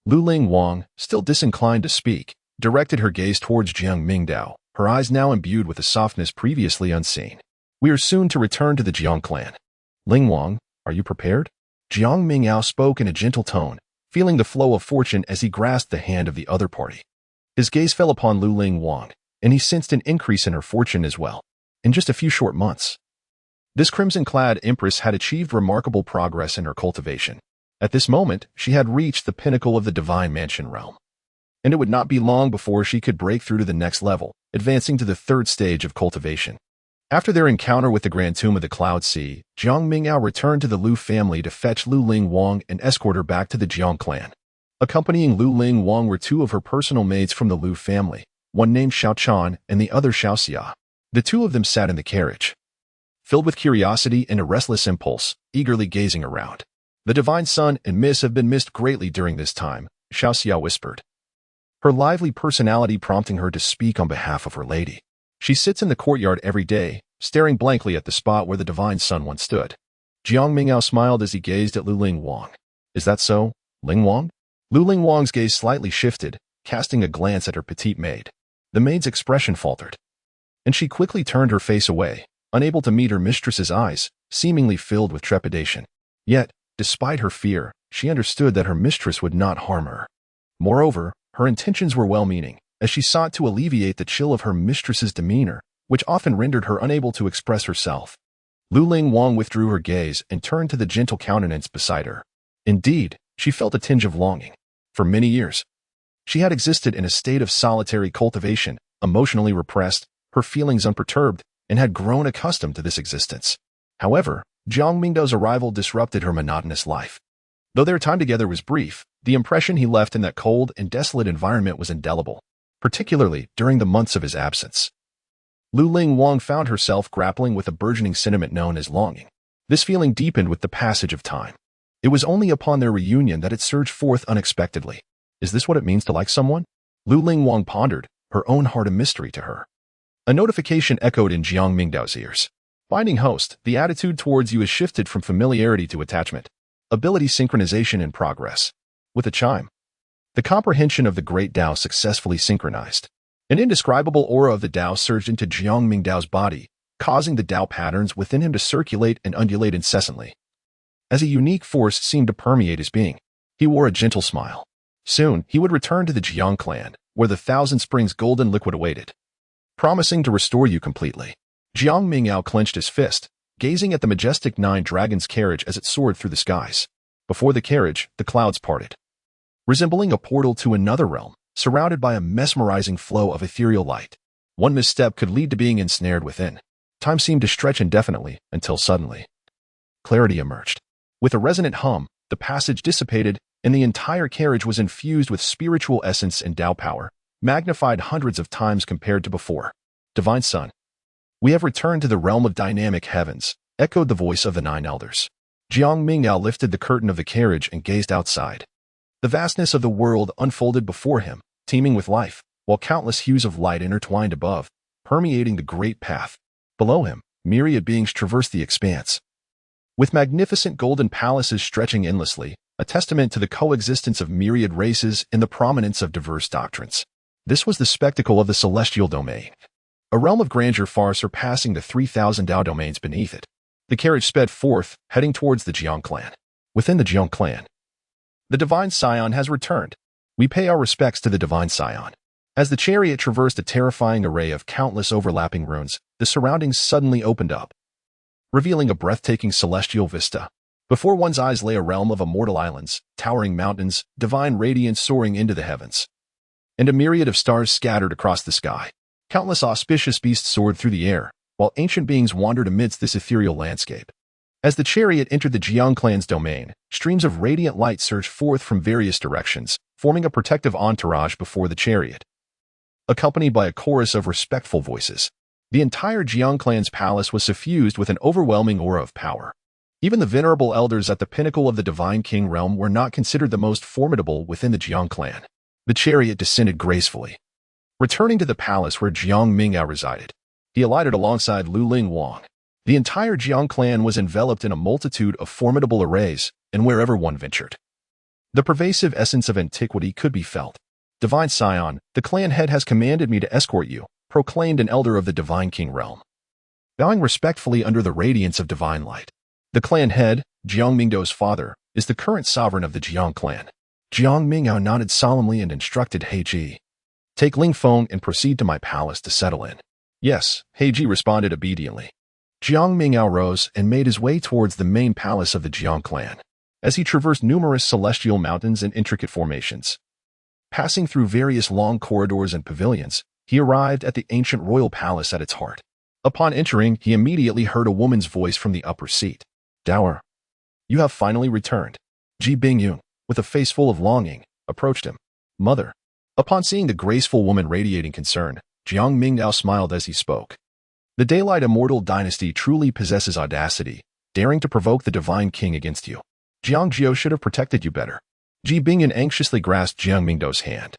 Lu Ling Wang, still disinclined to speak, directed her gaze towards Jiang Mingdao, her eyes now imbued with a softness previously unseen. We are soon to return to the Jiang clan. Ling Wang, are you prepared? Jiang Mingdao spoke in a gentle tone, feeling the flow of fortune as he grasped the hand of the other party. His gaze fell upon Lu Ling Wang, and he sensed an increase in her fortune as well. In just a few short months, this crimson-clad Empress had achieved remarkable progress in her cultivation. At this moment, she had reached the pinnacle of the divine mansion realm, and it would not be long before she could break through to the next level, advancing to the third stage of cultivation. After their encounter with the Grand Tomb of the Cloud Sea, Jiang Mingdao returned to the Lu family to fetch Lu Ling Wang and escort her back to the Jiang clan. Accompanying Lu Ling Wang were two of her personal maids from the Lu family, one named Xiao Chan and the other Xiao Xia. The two of them sat in the carriage, filled with curiosity and a restless impulse, eagerly gazing around. The divine son and miss have been missed greatly during this time, Xiao Xia whispered, her lively personality prompting her to speak on behalf of her lady. She sits in the courtyard every day, staring blankly at the spot where the divine son once stood. Jiang Mingdao smiled as he gazed at Lu Ling Wang. Is that so, Ling Wang? Lu Ling Wang's gaze slightly shifted, casting a glance at her petite maid. The maid's expression faltered, and she quickly turned her face away, unable to meet her mistress's eyes, seemingly filled with trepidation. Yet, despite her fear, she understood that her mistress would not harm her. Moreover, her intentions were well-meaning, as she sought to alleviate the chill of her mistress's demeanor, which often rendered her unable to express herself. Lu Ling Wang withdrew her gaze and turned to the gentle countenance beside her. Indeed, she felt a tinge of longing. For many years, she had existed in a state of solitary cultivation, emotionally repressed, her feelings unperturbed, and had grown accustomed to this existence. However, Jiang Mingdao's arrival disrupted her monotonous life. Though their time together was brief, the impression he left in that cold and desolate environment was indelible, particularly during the months of his absence. Lu Ling Wang found herself grappling with a burgeoning sentiment known as longing. This feeling deepened with the passage of time. It was only upon their reunion that it surged forth unexpectedly. Is this what it means to like someone? Lu Ling Wang pondered, her own heart a mystery to her. A notification echoed in Jiang Mingdao's ears. Finding host, the attitude towards you has shifted from familiarity to attachment. Ability synchronization in progress. With a chime, the comprehension of the great Tao successfully synchronized. An indescribable aura of the Tao surged into Jiang Mingdao's body, causing the Tao patterns within him to circulate and undulate incessantly. As a unique force seemed to permeate his being, he wore a gentle smile. Soon, he would return to the Jiang clan, where the Thousand Springs golden liquid awaited, promising to restore you completely. Jiang Mingdao clenched his fist, gazing at the majestic Nine Dragons carriage as it soared through the skies. Before the carriage, the clouds parted, resembling a portal to another realm, surrounded by a mesmerizing flow of ethereal light. One misstep could lead to being ensnared within. Time seemed to stretch indefinitely, until suddenly, clarity emerged. With a resonant hum, the passage dissipated, and the entire carriage was infused with spiritual essence and Tao power, magnified hundreds of times compared to before. Divine Son, we have returned to the realm of dynamic heavens, echoed the voice of the Nine Elders. Jiang Mingdao lifted the curtain of the carriage and gazed outside. The vastness of the world unfolded before him, teeming with life, while countless hues of light intertwined above, permeating the great path. Below him, myriad beings traversed the expanse, with magnificent golden palaces stretching endlessly, a testament to the coexistence of myriad races and the prominence of diverse doctrines. This was the spectacle of the celestial domain, a realm of grandeur far surpassing the 3,000 Tao domains beneath it. The carriage sped forth, heading towards the Jiang clan. Within the Jiang clan, the divine scion has returned. We pay our respects to the divine scion. As the chariot traversed a terrifying array of countless overlapping ruins, the surroundings suddenly opened up, revealing a breathtaking celestial vista. Before one's eyes lay a realm of immortal islands, towering mountains, divine radiance soaring into the heavens, and a myriad of stars scattered across the sky. Countless auspicious beasts soared through the air, while ancient beings wandered amidst this ethereal landscape. As the chariot entered the Jiang clan's domain, streams of radiant light surged forth from various directions, forming a protective entourage before the chariot. Accompanied by a chorus of respectful voices, the entire Jiang clan's palace was suffused with an overwhelming aura of power. Even the venerable elders at the pinnacle of the Divine King realm were not considered the most formidable within the Jiang clan. The chariot descended gracefully, returning to the palace where Jiang Mingdao resided. He alighted alongside Lu Ling Wang. The entire Jiang clan was enveloped in a multitude of formidable arrays, and wherever one ventured, the pervasive essence of antiquity could be felt. Divine Scion, the clan head has commanded me to escort you, proclaimed an elder of the Divine King realm, bowing respectfully under the radiance of divine light. The clan head, Jiang Mingdao's father, is the current sovereign of the Jiang clan. Jiang Mingdao nodded solemnly and instructed Heiji, take Ling Feng and proceed to my palace to settle in. Yes, Heiji responded obediently. Jiang Mingdao rose and made his way towards the main palace of the Jiang clan. As he traversed numerous celestial mountains and intricate formations, passing through various long corridors and pavilions, he arrived at the ancient royal palace at its heart. Upon entering, he immediately heard a woman's voice from the upper seat. Dower, you have finally returned. Ji Bingyun, with a face full of longing, approached him. Mother. Upon seeing the graceful woman radiating concern, Jiang Mingdao smiled as he spoke. The Daylight Immortal Dynasty truly possesses audacity, daring to provoke the Divine King against you. Jiang Jiao should have protected you better. Ji Bingyun anxiously grasped Jiang Mingdao's hand,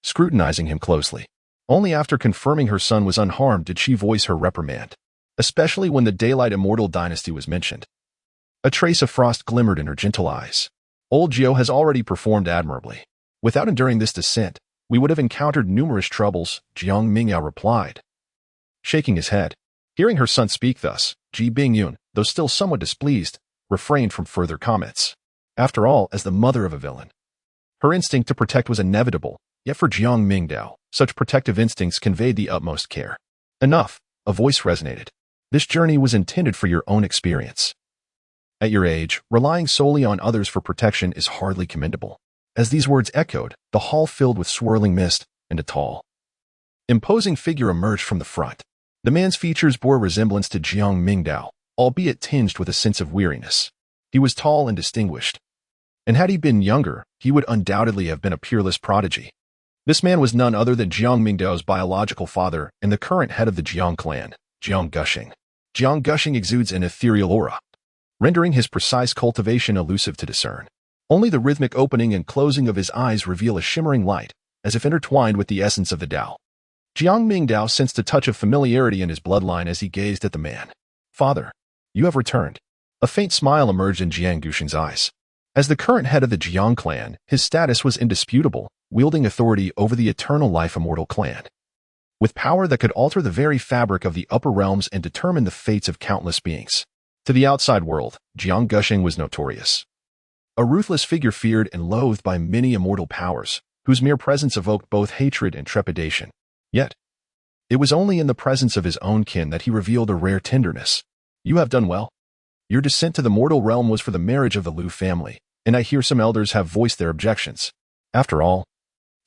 scrutinizing him closely. Only after confirming her son was unharmed did she voice her reprimand, especially when the Daylight Immortal Dynasty was mentioned. A trace of frost glimmered in her gentle eyes. Old Jiao has already performed admirably. Without enduring this descent, we would have encountered numerous troubles, Jiang Mingdao replied, shaking his head. Hearing her son speak thus, Ji Bingyun, though still somewhat displeased, refrained from further comments. After all, as the mother of a villain, her instinct to protect was inevitable, yet for Jiang Mingdao, such protective instincts conveyed the utmost care. Enough, a voice resonated. This journey was intended for your own experience. At your age, relying solely on others for protection is hardly commendable. As these words echoed, the hall filled with swirling mist, and a tall, imposing figure emerged from the front. The man's features bore resemblance to Jiang Mingdao, albeit tinged with a sense of weariness. He was tall and distinguished, and had he been younger, he would undoubtedly have been a peerless prodigy. This man was none other than Jiang Mingdao's biological father and the current head of the Jiang clan, Jiang Gushing. Jiang Gushing exudes an ethereal aura, rendering his precise cultivation elusive to discern. Only the rhythmic opening and closing of his eyes reveal a shimmering light, as if intertwined with the essence of the Tao. Jiang Mingdao sensed a touch of familiarity in his bloodline as he gazed at the man. Father, you have returned. A faint smile emerged in Jiang Gushing's eyes. As the current head of the Jiang clan, his status was indisputable, wielding authority over the eternal life immortal clan, with power that could alter the very fabric of the upper realms and determine the fates of countless beings. To the outside world, Jiang Gushing was notorious. A ruthless figure feared and loathed by many immortal powers, whose mere presence evoked both hatred and trepidation. Yet, it was only in the presence of his own kin that he revealed a rare tenderness. You have done well. Your descent to the mortal realm was for the marriage of the Liu family, and I hear some elders have voiced their objections. After all,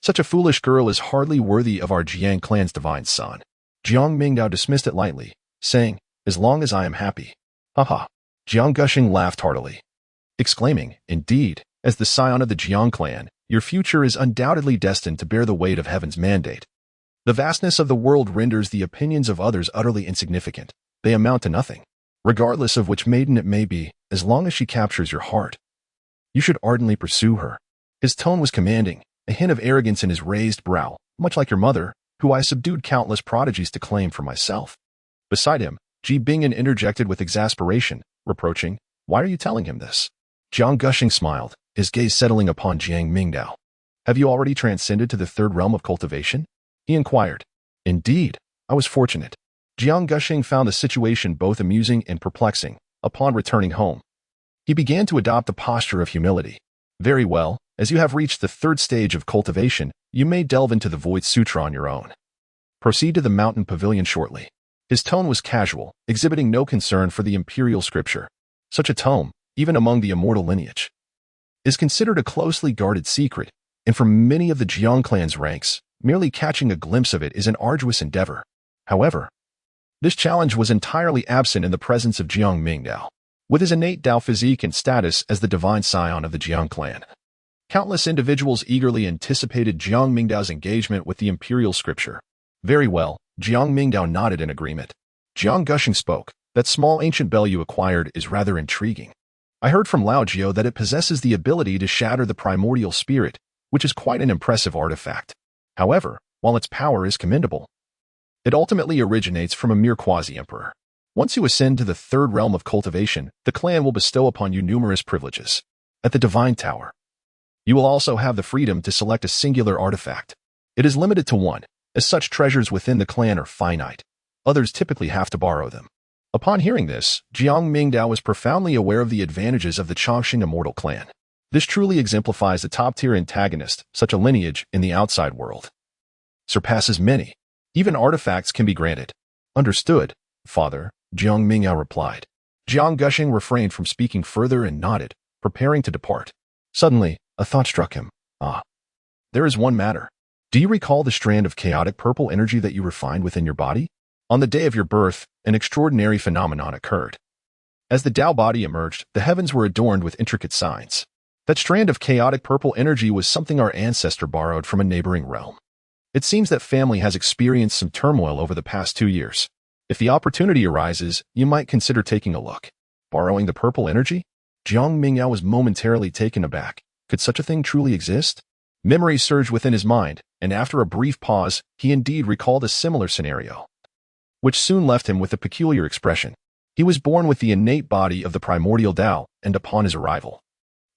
such a foolish girl is hardly worthy of our Jiang clan's divine son. Jiang Mingdao dismissed it lightly, saying, as long as I am happy. Haha. Jiang Gushing laughed heartily, exclaiming, indeed, as the scion of the Jiang clan, your future is undoubtedly destined to bear the weight of heaven's mandate. The vastness of the world renders the opinions of others utterly insignificant. They amount to nothing, regardless of which maiden it may be, as long as she captures your heart. You should ardently pursue her. His tone was commanding, a hint of arrogance in his raised brow, much like your mother, who I subdued countless prodigies to claim for myself. Beside him, Ji Bingyun interjected with exasperation, reproaching, why are you telling him this? Jiang Gushing smiled, his gaze settling upon Jiang Mingdao. Have you already transcended to the third realm of cultivation? He inquired. Indeed, I was fortunate. Jiang Gushing found the situation both amusing and perplexing. Upon returning home, he began to adopt a posture of humility. Very well, as you have reached the third stage of cultivation, you may delve into the Void Sutra on your own. Proceed to the mountain pavilion shortly. His tone was casual, exhibiting no concern for the imperial scripture. Such a tome, even among the immortal lineage, is considered a closely guarded secret, and for many of the Jiang clan's ranks, merely catching a glimpse of it is an arduous endeavor. However, this challenge was entirely absent in the presence of Jiang Mingdao. With his innate Tao physique and status as the divine scion of the Jiang clan, countless individuals eagerly anticipated Jiang Mingdao's engagement with the imperial scripture. Very well, Jiang Mingdao nodded in agreement. Jiang Gushing spoke. That small ancient bell you acquired is rather intriguing. I heard from Lao Jiao that it possesses the ability to shatter the primordial spirit, which is quite an impressive artifact. However, while its power is commendable, it ultimately originates from a mere quasi-emperor. Once you ascend to the third realm of cultivation, the clan will bestow upon you numerous privileges. At the Divine Tower, you will also have the freedom to select a singular artifact. It is limited to one, as such treasures within the clan are finite. Others typically have to borrow them. Upon hearing this, Jiang Mingdao was profoundly aware of the advantages of the Chongqing immortal clan. This truly exemplifies the top-tier antagonist, such a lineage in the outside world surpasses many. Even artifacts can be granted. Understood, father, Jiang Mingdao replied. Jiang Gushing refrained from speaking further and nodded, preparing to depart. Suddenly, a thought struck him. There is one matter. Do you recall the strand of chaotic purple energy that you refined within your body? On the day of your birth, an extraordinary phenomenon occurred. As the Tao body emerged, the heavens were adorned with intricate signs. That strand of chaotic purple energy was something our ancestor borrowed from a neighboring realm. It seems that family has experienced some turmoil over the past 2 years. If the opportunity arises, you might consider taking a look. Borrowing the purple energy? Jiang Mingdao was momentarily taken aback. Could such a thing truly exist? Memories surged within his mind, and after a brief pause, he indeed recalled a similar scenario, which soon left him with a peculiar expression. He was born with the innate body of the primordial Tao, and upon his arrival,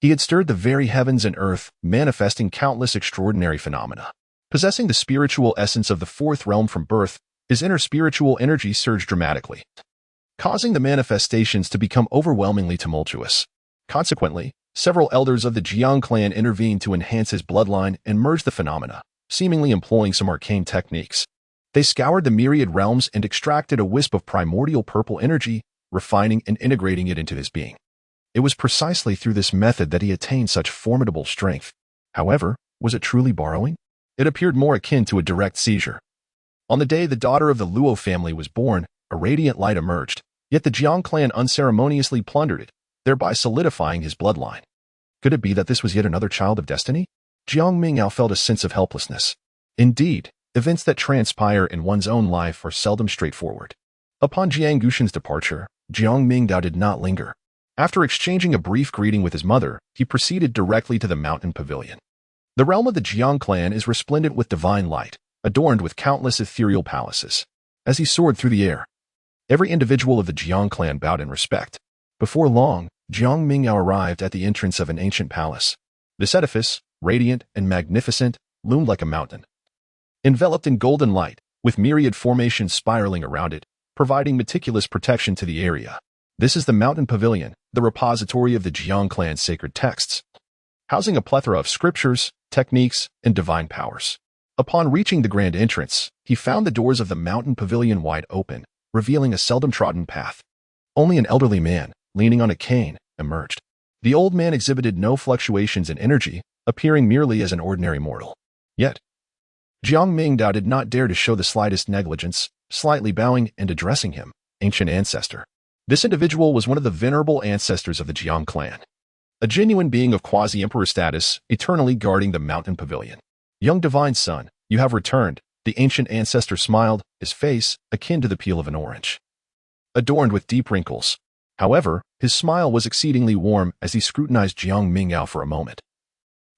he had stirred the very heavens and earth, manifesting countless extraordinary phenomena. Possessing the spiritual essence of the fourth realm from birth, his inner spiritual energy surged dramatically, causing the manifestations to become overwhelmingly tumultuous. Consequently, several elders of the Jiang clan intervened to enhance his bloodline and merge the phenomena, seemingly employing some arcane techniques. They scoured the myriad realms and extracted a wisp of primordial purple energy, refining and integrating it into his being. It was precisely through this method that he attained such formidable strength. However, was it truly borrowing? It appeared more akin to a direct seizure. On the day the daughter of the Luo family was born, a radiant light emerged, yet the Jiang clan unceremoniously plundered it, thereby solidifying his bloodline. Could it be that this was yet another child of destiny? Jiang Mingdao felt a sense of helplessness. Indeed, events that transpire in one's own life are seldom straightforward. Upon Jiang Gushin's departure, Jiang Mingdao did not linger. After exchanging a brief greeting with his mother, he proceeded directly to the mountain pavilion. The realm of the Jiang clan is resplendent with divine light, adorned with countless ethereal palaces. As he soared through the air, every individual of the Jiang clan bowed in respect. Before long, Jiang Mingdao arrived at the entrance of an ancient palace. This edifice, radiant and magnificent, loomed like a mountain, enveloped in golden light, with myriad formations spiraling around it, providing meticulous protection to the area. This is the mountain pavilion, the repository of the Jiang clan's sacred texts, housing a plethora of scriptures, techniques, and divine powers. Upon reaching the grand entrance, he found the doors of the mountain pavilion wide open, revealing a seldom-trodden path. Only an elderly man, leaning on a cane, emerged. The old man exhibited no fluctuations in energy, appearing merely as an ordinary mortal. Yet, Jiang Mingdao did not dare to show the slightest negligence, slightly bowing and addressing him, ancient ancestor. This individual was one of the venerable ancestors of the Jiang clan, a genuine being of quasi-emperor status, eternally guarding the mountain pavilion. Young divine son, you have returned, the ancient ancestor smiled, his face akin to the peel of an orange, adorned with deep wrinkles. However, his smile was exceedingly warm as he scrutinized Jiang Mingdao for a moment.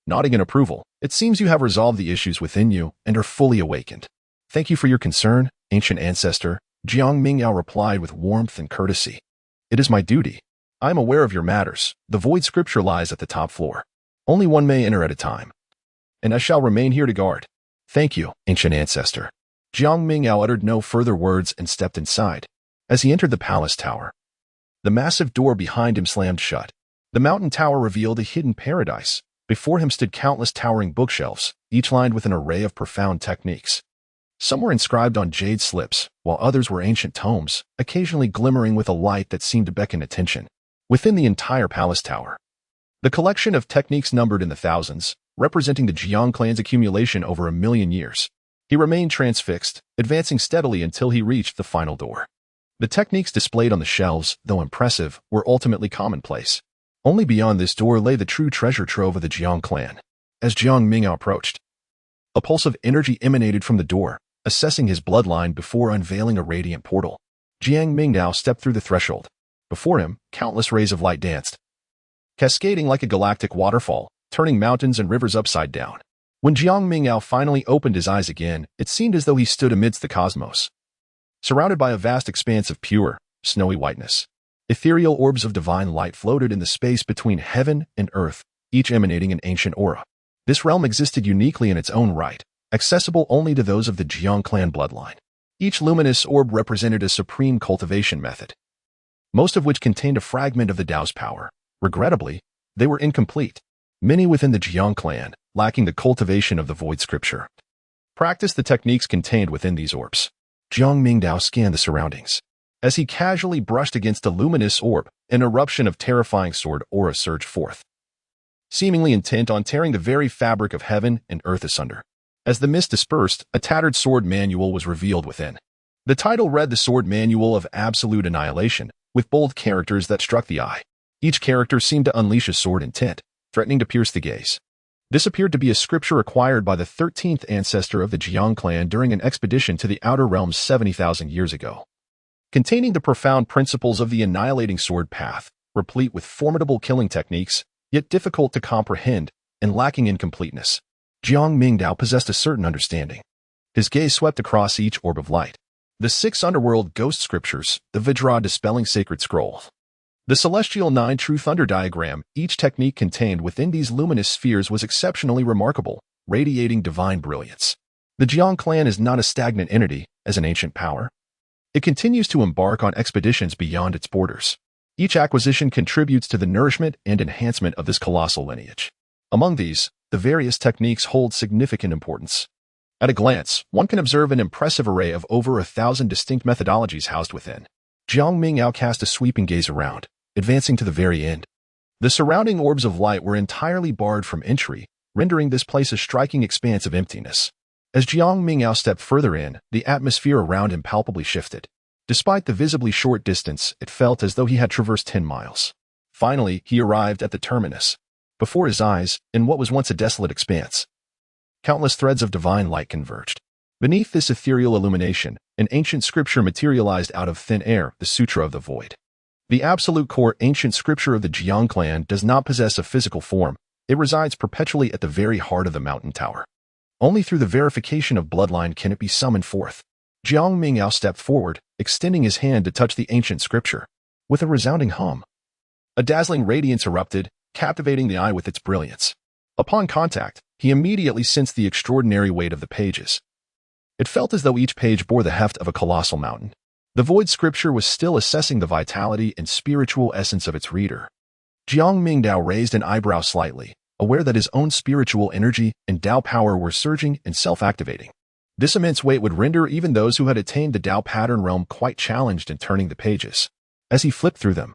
Nodding in approval, it seems you have resolved the issues within you and are fully awakened. Thank you for your concern, ancient ancestor, Jiang Mingdao replied with warmth and courtesy. It is my duty. I am aware of your matters. The void scripture lies at the top floor. Only one may enter at a time, and I shall remain here to guard. Thank you, ancient ancestor. Jiang Mingdao uttered no further words and stepped inside. As he entered the palace tower, the massive door behind him slammed shut. The mountain tower revealed a hidden paradise. Before him stood countless towering bookshelves, each lined with an array of profound techniques. Some were inscribed on jade slips, while others were ancient tomes, occasionally glimmering with a light that seemed to beckon attention. Within the entire palace tower, the collection of techniques numbered in the thousands, representing the Jiang clan's accumulation over 1,000,000 years. He remained transfixed, advancing steadily until he reached the final door. The techniques displayed on the shelves, though impressive, were ultimately commonplace. Only beyond this door lay the true treasure trove of the Jiang clan. As Jiang Mingdao approached, a pulse of energy emanated from the door, assessing his bloodline before unveiling a radiant portal. Jiang Mingdao stepped through the threshold. Before him, countless rays of light danced, cascading like a galactic waterfall, turning mountains and rivers upside down. When Jiang Mingdao finally opened his eyes again, it seemed as though he stood amidst the cosmos, surrounded by a vast expanse of pure, snowy whiteness. Ethereal orbs of divine light floated in the space between heaven and earth, each emanating an ancient aura. This realm existed uniquely in its own right, accessible only to those of the Jiang clan bloodline. Each luminous orb represented a supreme cultivation method, most of which contained a fragment of the Tao's power. Regrettably, they were incomplete. Many within the Jiang clan, lacking the cultivation of the void scripture, practiced the techniques contained within these orbs. Jiang Mingdao scanned the surroundings. As he casually brushed against a luminous orb, an eruption of terrifying sword aura surged forth, seemingly intent on tearing the very fabric of heaven and earth asunder. As the mist dispersed, a tattered sword manual was revealed within. The title read the Sword Manual of Absolute Annihilation, with bold characters that struck the eye. Each character seemed to unleash a sword intent, threatening to pierce the gaze. This appeared to be a scripture acquired by the 13th ancestor of the Jiang clan during an expedition to the Outer Realms 70,000 years ago, containing the profound principles of the annihilating sword path, replete with formidable killing techniques, yet difficult to comprehend and lacking in completeness. Jiang Mingdao possessed a certain understanding. His gaze swept across each orb of light, The 6 underworld ghost scriptures, the Vidra dispelling sacred scroll. The celestial 9 true thunder diagram, each technique contained within these luminous spheres was exceptionally remarkable, radiating divine brilliance. The Jiang clan is not a stagnant entity, as an ancient power. It continues to embark on expeditions beyond its borders. Each acquisition contributes to the nourishment and enhancement of this colossal lineage. Among these, the various techniques hold significant importance. At a glance, one can observe an impressive array of over 1,000 distinct methodologies housed within. Jiang Mingdao cast a sweeping gaze around, advancing to the very end. The surrounding orbs of light were entirely barred from entry, rendering this place a striking expanse of emptiness. As Jiang Mingdao stepped further in, the atmosphere around him palpably shifted. Despite the visibly short distance, it felt as though he had traversed 10 miles. Finally, he arrived at the terminus. Before his eyes, in what was once a desolate expanse, countless threads of divine light converged. Beneath this ethereal illumination, an ancient scripture materialized out of thin air, the Sutra of the Void. The absolute core ancient scripture of the Jiang clan does not possess a physical form. It resides perpetually at the very heart of the mountain tower. Only through the verification of bloodline can it be summoned forth. Jiang Mingdao stepped forward, extending his hand to touch the ancient scripture. With a resounding hum, a dazzling radiance erupted, captivating the eye with its brilliance. Upon contact, he immediately sensed the extraordinary weight of the pages. It felt as though each page bore the heft of a colossal mountain. The void scripture was still assessing the vitality and spiritual essence of its reader. Jiang Mingdao raised an eyebrow slightly, aware that his own spiritual energy and Tao power were surging and self-activating. This immense weight would render even those who had attained the Tao pattern realm quite challenged in turning the pages. As he flipped through them,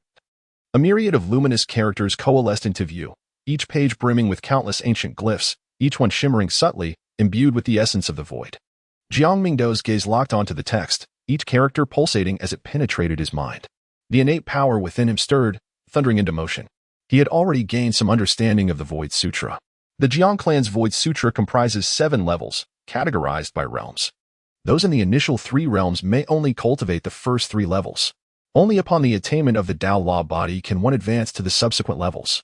a myriad of luminous characters coalesced into view, each page brimming with countless ancient glyphs, each one shimmering subtly, imbued with the essence of the void. Jiang Mingdao's gaze locked onto the text, each character pulsating as it penetrated his mind. The innate power within him stirred, thundering into motion. He had already gained some understanding of the Void Sutra. The Jiang clan's Void Sutra comprises 7 levels, categorized by realms. Those in the initial 3 realms may only cultivate the first 3 levels. Only upon the attainment of the Tao law body can one advance to the subsequent levels.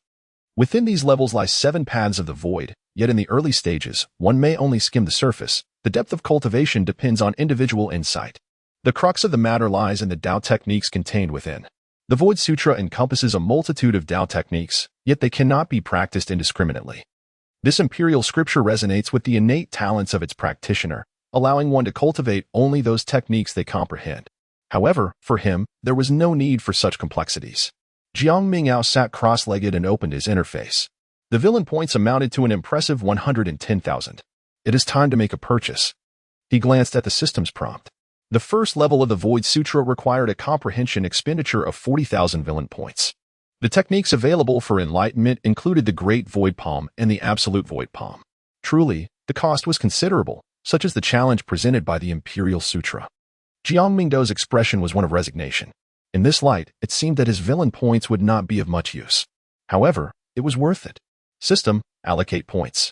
Within these levels lie 7 paths of the void, yet in the early stages, one may only skim the surface. The depth of cultivation depends on individual insight. The crux of the matter lies in the Tao techniques contained within. The Void Sutra encompasses a multitude of Tao techniques, yet they cannot be practiced indiscriminately. This imperial scripture resonates with the innate talents of its practitioner, allowing one to cultivate only those techniques they comprehend. However, for him, there was no need for such complexities. Jiang Mingdao sat cross-legged and opened his interface. The villain points amounted to an impressive 110,000. It is time to make a purchase. He glanced at the system's prompt. The first level of the Void Sutra required a comprehension expenditure of 40,000 villain points. The techniques available for enlightenment included the Great Void Palm and the Absolute Void Palm. Truly, the cost was considerable, such as the challenge presented by the Imperial Sutra. Jiang Mingdao's expression was one of resignation. In this light, it seemed that his villain points would not be of much use. However, it was worth it. System, allocate points.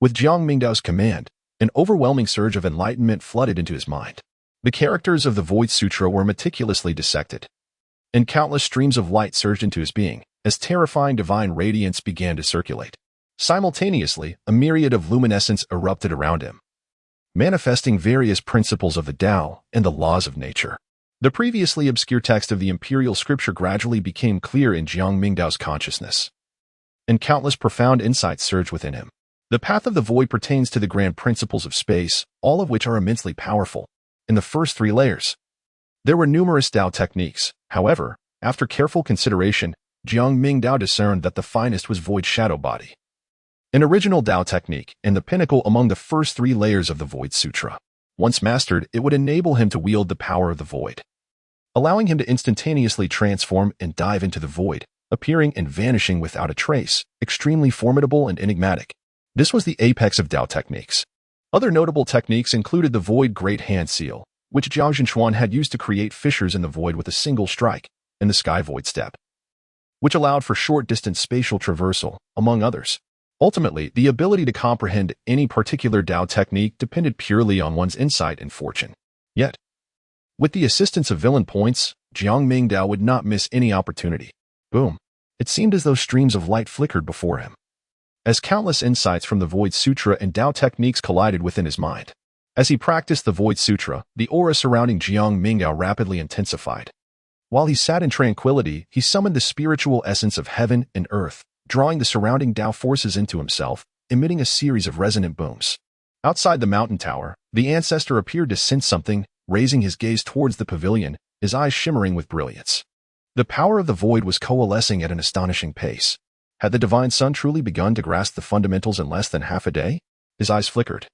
With Jiang Mingdao's command, an overwhelming surge of enlightenment flooded into his mind. The characters of the Void Sutra were meticulously dissected, and countless streams of light surged into his being, as terrifying divine radiance began to circulate. Simultaneously, a myriad of luminescence erupted around him, manifesting various principles of the Tao and the laws of nature. The previously obscure text of the imperial scripture gradually became clear in Jiang Mingdao's consciousness, and countless profound insights surged within him. The path of the void pertains to the grand principles of space, all of which are immensely powerful. In the first 3 layers, there were numerous Tao techniques. However, after careful consideration, Jiang Mingdao discerned that the finest was Void Shadow Body, an original Tao technique and the pinnacle among the first 3 layers of the Void Sutra. Once mastered, it would enable him to wield the power of the void, allowing him to instantaneously transform and dive into the void, appearing and vanishing without a trace, extremely formidable and enigmatic. This was the apex of Tao techniques. Other notable techniques included the Void Great Hand Seal, which Zhao Zhenxuan had used to create fissures in the void with a single strike, and the Sky Void Step, which allowed for short-distance spatial traversal, among others. Ultimately, the ability to comprehend any particular Tao technique depended purely on one's insight and fortune. Yet, with the assistance of villain points, Jiang Mingdao would not miss any opportunity. Boom. It seemed as though streams of light flickered before him, as countless insights from the Void Sutra and Tao techniques collided within his mind. As he practiced the Void Sutra, the aura surrounding Jiang Mingdao rapidly intensified. While he sat in tranquility, he summoned the spiritual essence of heaven and earth, drawing the surrounding Tao forces into himself, emitting a series of resonant booms. Outside the mountain tower, the ancestor appeared to sense something, raising his gaze towards the pavilion, his eyes shimmering with brilliance. The power of the void was coalescing at an astonishing pace. Had the divine son truly begun to grasp the fundamentals in less than half a day? His eyes flickered,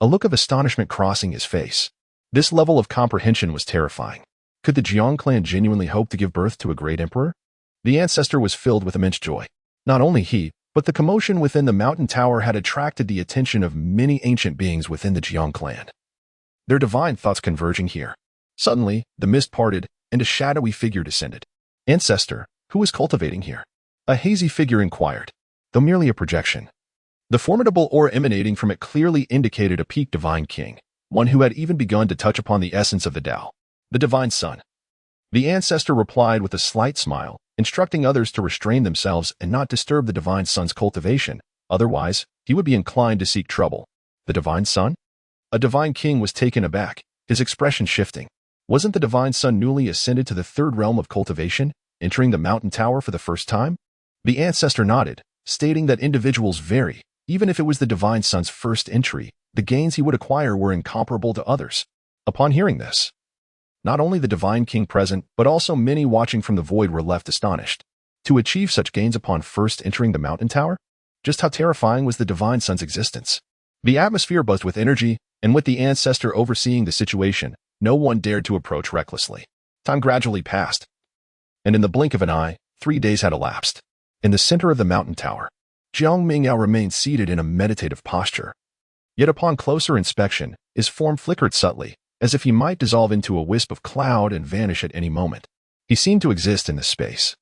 a look of astonishment crossing his face. This level of comprehension was terrifying. Could the Jiang clan genuinely hope to give birth to a great emperor? The ancestor was filled with immense joy. Not only he, but the commotion within the mountain tower had attracted the attention of many ancient beings within the Jiang clan. Their divine thoughts converging here. Suddenly, the mist parted, and a shadowy figure descended. Ancestor, who is cultivating here? A hazy figure inquired, though merely a projection. The formidable aura emanating from it clearly indicated a peak divine king, one who had even begun to touch upon the essence of the Tao, the divine son. The ancestor replied with a slight smile, instructing others to restrain themselves and not disturb the divine son's cultivation, otherwise, he would be inclined to seek trouble. The divine son? A divine king was taken aback, his expression shifting. Wasn't the divine son newly ascended to the third realm of cultivation, entering the mountain tower for the first time? The ancestor nodded, stating that individuals vary. Even if it was the divine son's first entry, the gains he would acquire were incomparable to others. Upon hearing this, not only the divine king present, but also many watching from the void were left astonished. To achieve such gains upon first entering the mountain tower? Just how terrifying was the divine son's existence? The atmosphere buzzed with energy, and with the ancestor overseeing the situation, no one dared to approach recklessly. Time gradually passed, and in the blink of an eye, 3 days had elapsed. In the center of the mountain tower, Jiang Mingdao remained seated in a meditative posture. Yet upon closer inspection, his form flickered subtly, as if he might dissolve into a wisp of cloud and vanish at any moment. He seemed to exist in this space,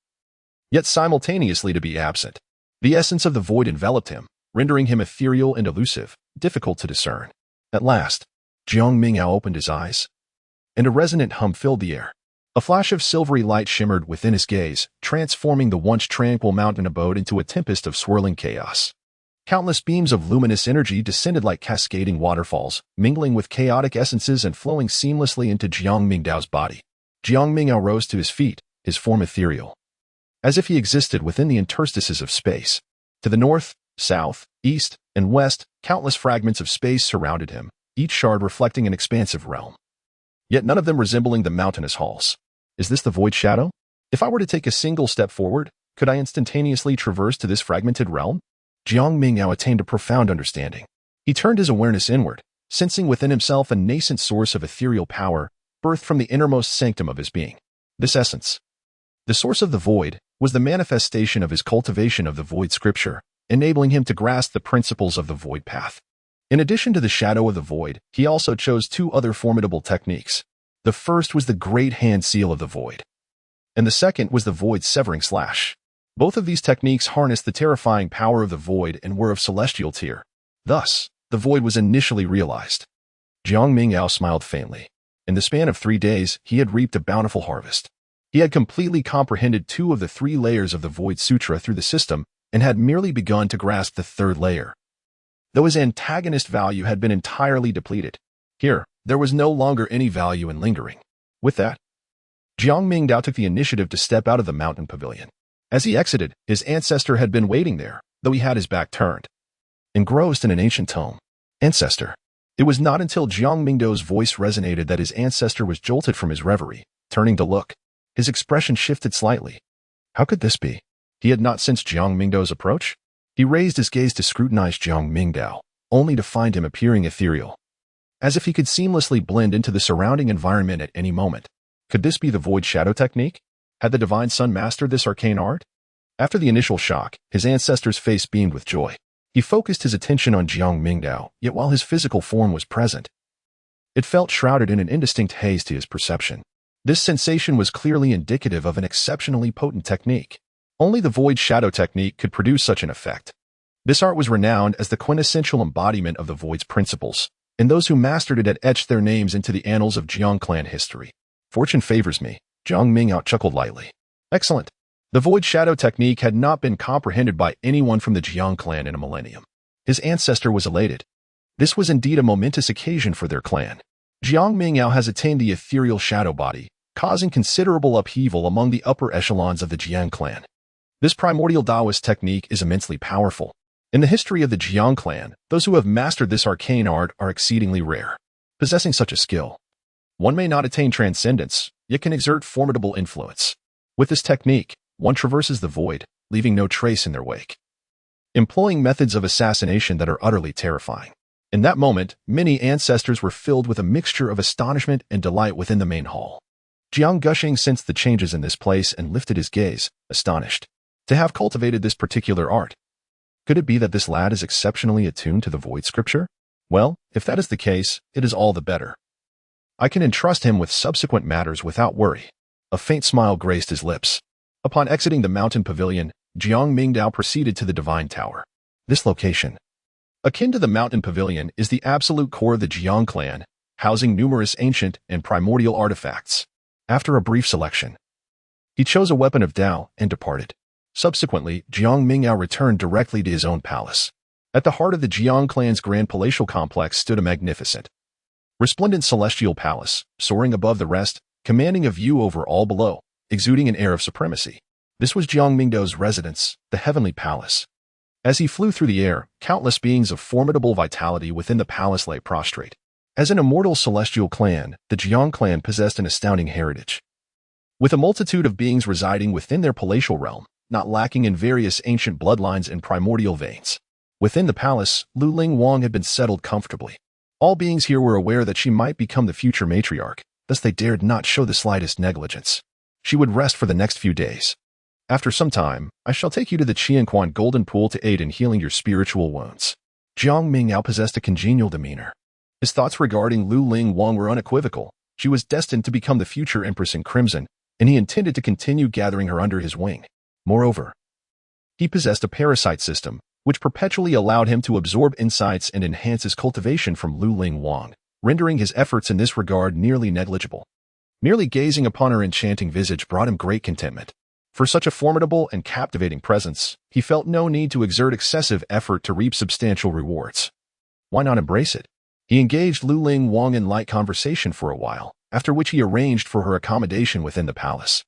yet simultaneously to be absent. The essence of the void enveloped him, rendering him ethereal and elusive, difficult to discern. At last, Jiang Mingdao opened his eyes, and a resonant hum filled the air. A flash of silvery light shimmered within his gaze, transforming the once tranquil mountain abode into a tempest of swirling chaos. Countless beams of luminous energy descended like cascading waterfalls, mingling with chaotic essences and flowing seamlessly into Jiang Mingdao's body. Jiang Mingdao rose to his feet, his form ethereal, as if he existed within the interstices of space. To the north, south, east, and west, countless fragments of space surrounded him, each shard reflecting an expansive realm, yet none of them resembling the mountainous halls. Is this the void shadow? If I were to take a single step forward, could I instantaneously traverse to this fragmented realm? Jiang Mingdao attained a profound understanding. He turned his awareness inward, sensing within himself a nascent source of ethereal power, birthed from the innermost sanctum of his being. This essence, the source of the void, was the manifestation of his cultivation of the void scripture, enabling him to grasp the principles of the void path. In addition to the shadow of the void, he also chose 2 other formidable techniques. The first was the great hand seal of the void, and the second was the void severing slash. Both of these techniques harnessed the terrifying power of the void and were of celestial tier. Thus, the void was initially realized. Jiang Mingdao smiled faintly. In the span of 3 days, he had reaped a bountiful harvest. He had completely comprehended 2 of the 3 layers of the Void Sutra through the system and had merely begun to grasp the 3rd layer. Though his antagonist value had been entirely depleted, here, there was no longer any value in lingering. With that, Jiang Mingdao took the initiative to step out of the mountain pavilion. As he exited, his ancestor had been waiting there, though he had his back turned, engrossed in an ancient tome. Ancestor. It was not until Jiang Mingdao's voice resonated that his ancestor was jolted from his reverie. Turning to look, his expression shifted slightly. How could this be? He had not sensed Jiang Mingdao's approach. He raised his gaze to scrutinize Jiang Mingdao, only to find him appearing ethereal, as if he could seamlessly blend into the surrounding environment at any moment. Could this be the void shadow technique? Had the divine son mastered this arcane art? After the initial shock, his ancestor's face beamed with joy. He focused his attention on Jiang Mingdao, yet while his physical form was present, it felt shrouded in an indistinct haze to his perception. This sensation was clearly indicative of an exceptionally potent technique. Only the void shadow technique could produce such an effect. This art was renowned as the quintessential embodiment of the void's principles, and those who mastered it had etched their names into the annals of Jiang clan history. Fortune favors me, Jiang Mingdao chuckled lightly. Excellent. The void shadow technique had not been comprehended by anyone from the Jiang clan in a millennium. His ancestor was elated. This was indeed a momentous occasion for their clan. Jiang Mingdao has attained the ethereal shadow body, causing considerable upheaval among the upper echelons of the Jiang clan. This primordial Taoist technique is immensely powerful. In the history of the Jiang clan, those who have mastered this arcane art are exceedingly rare. Possessing such a skill, one may not attain transcendence, yet can exert formidable influence. With this technique, one traverses the void, leaving no trace in their wake, employing methods of assassination that are utterly terrifying. In that moment, many ancestors were filled with a mixture of astonishment and delight within the main hall. Jiang Gushing sensed the changes in this place and lifted his gaze, astonished. To have cultivated this particular art, could it be that this lad is exceptionally attuned to the void scripture? Well, if that is the case, it is all the better. I can entrust him with subsequent matters without worry. A faint smile graced his lips. Upon exiting the mountain pavilion, Jiang Mingdao proceeded to the Divine Tower. This location, akin to the mountain pavilion, is the absolute core of the Jiang clan, housing numerous ancient and primordial artifacts. After a brief selection, he chose a weapon of Dao and departed. Subsequently, Jiang Mingdao returned directly to his own palace. At the heart of the Jiang clan's grand palatial complex stood a magnificent, resplendent celestial palace, soaring above the rest, commanding a view over all below, exuding an air of supremacy. This was Jiang Mingdao's residence, the Heavenly Palace. As he flew through the air, countless beings of formidable vitality within the palace lay prostrate. As an immortal celestial clan, the Jiang clan possessed an astounding heritage. With a multitude of beings residing within their palatial realm, not lacking in various ancient bloodlines and primordial veins. Within the palace, Lu Ling Wang had been settled comfortably. All beings here were aware that she might become the future matriarch, thus they dared not show the slightest negligence. She would rest for the next few days. After some time, I shall take you to the Qianquan Golden Pool to aid in healing your spiritual wounds. Jiang Mingdao possessed a congenial demeanor. His thoughts regarding Lu Ling Wang were unequivocal. She was destined to become the future Empress in Crimson, and he intended to continue gathering her under his wing. Moreover, he possessed a parasite system, which perpetually allowed him to absorb insights and enhance his cultivation from Lu Ling Wang, rendering his efforts in this regard nearly negligible. Merely gazing upon her enchanting visage brought him great contentment. For such a formidable and captivating presence, he felt no need to exert excessive effort to reap substantial rewards. Why not embrace it? He engaged Lu Ling Wang in light conversation for a while, after which he arranged for her accommodation within the palace.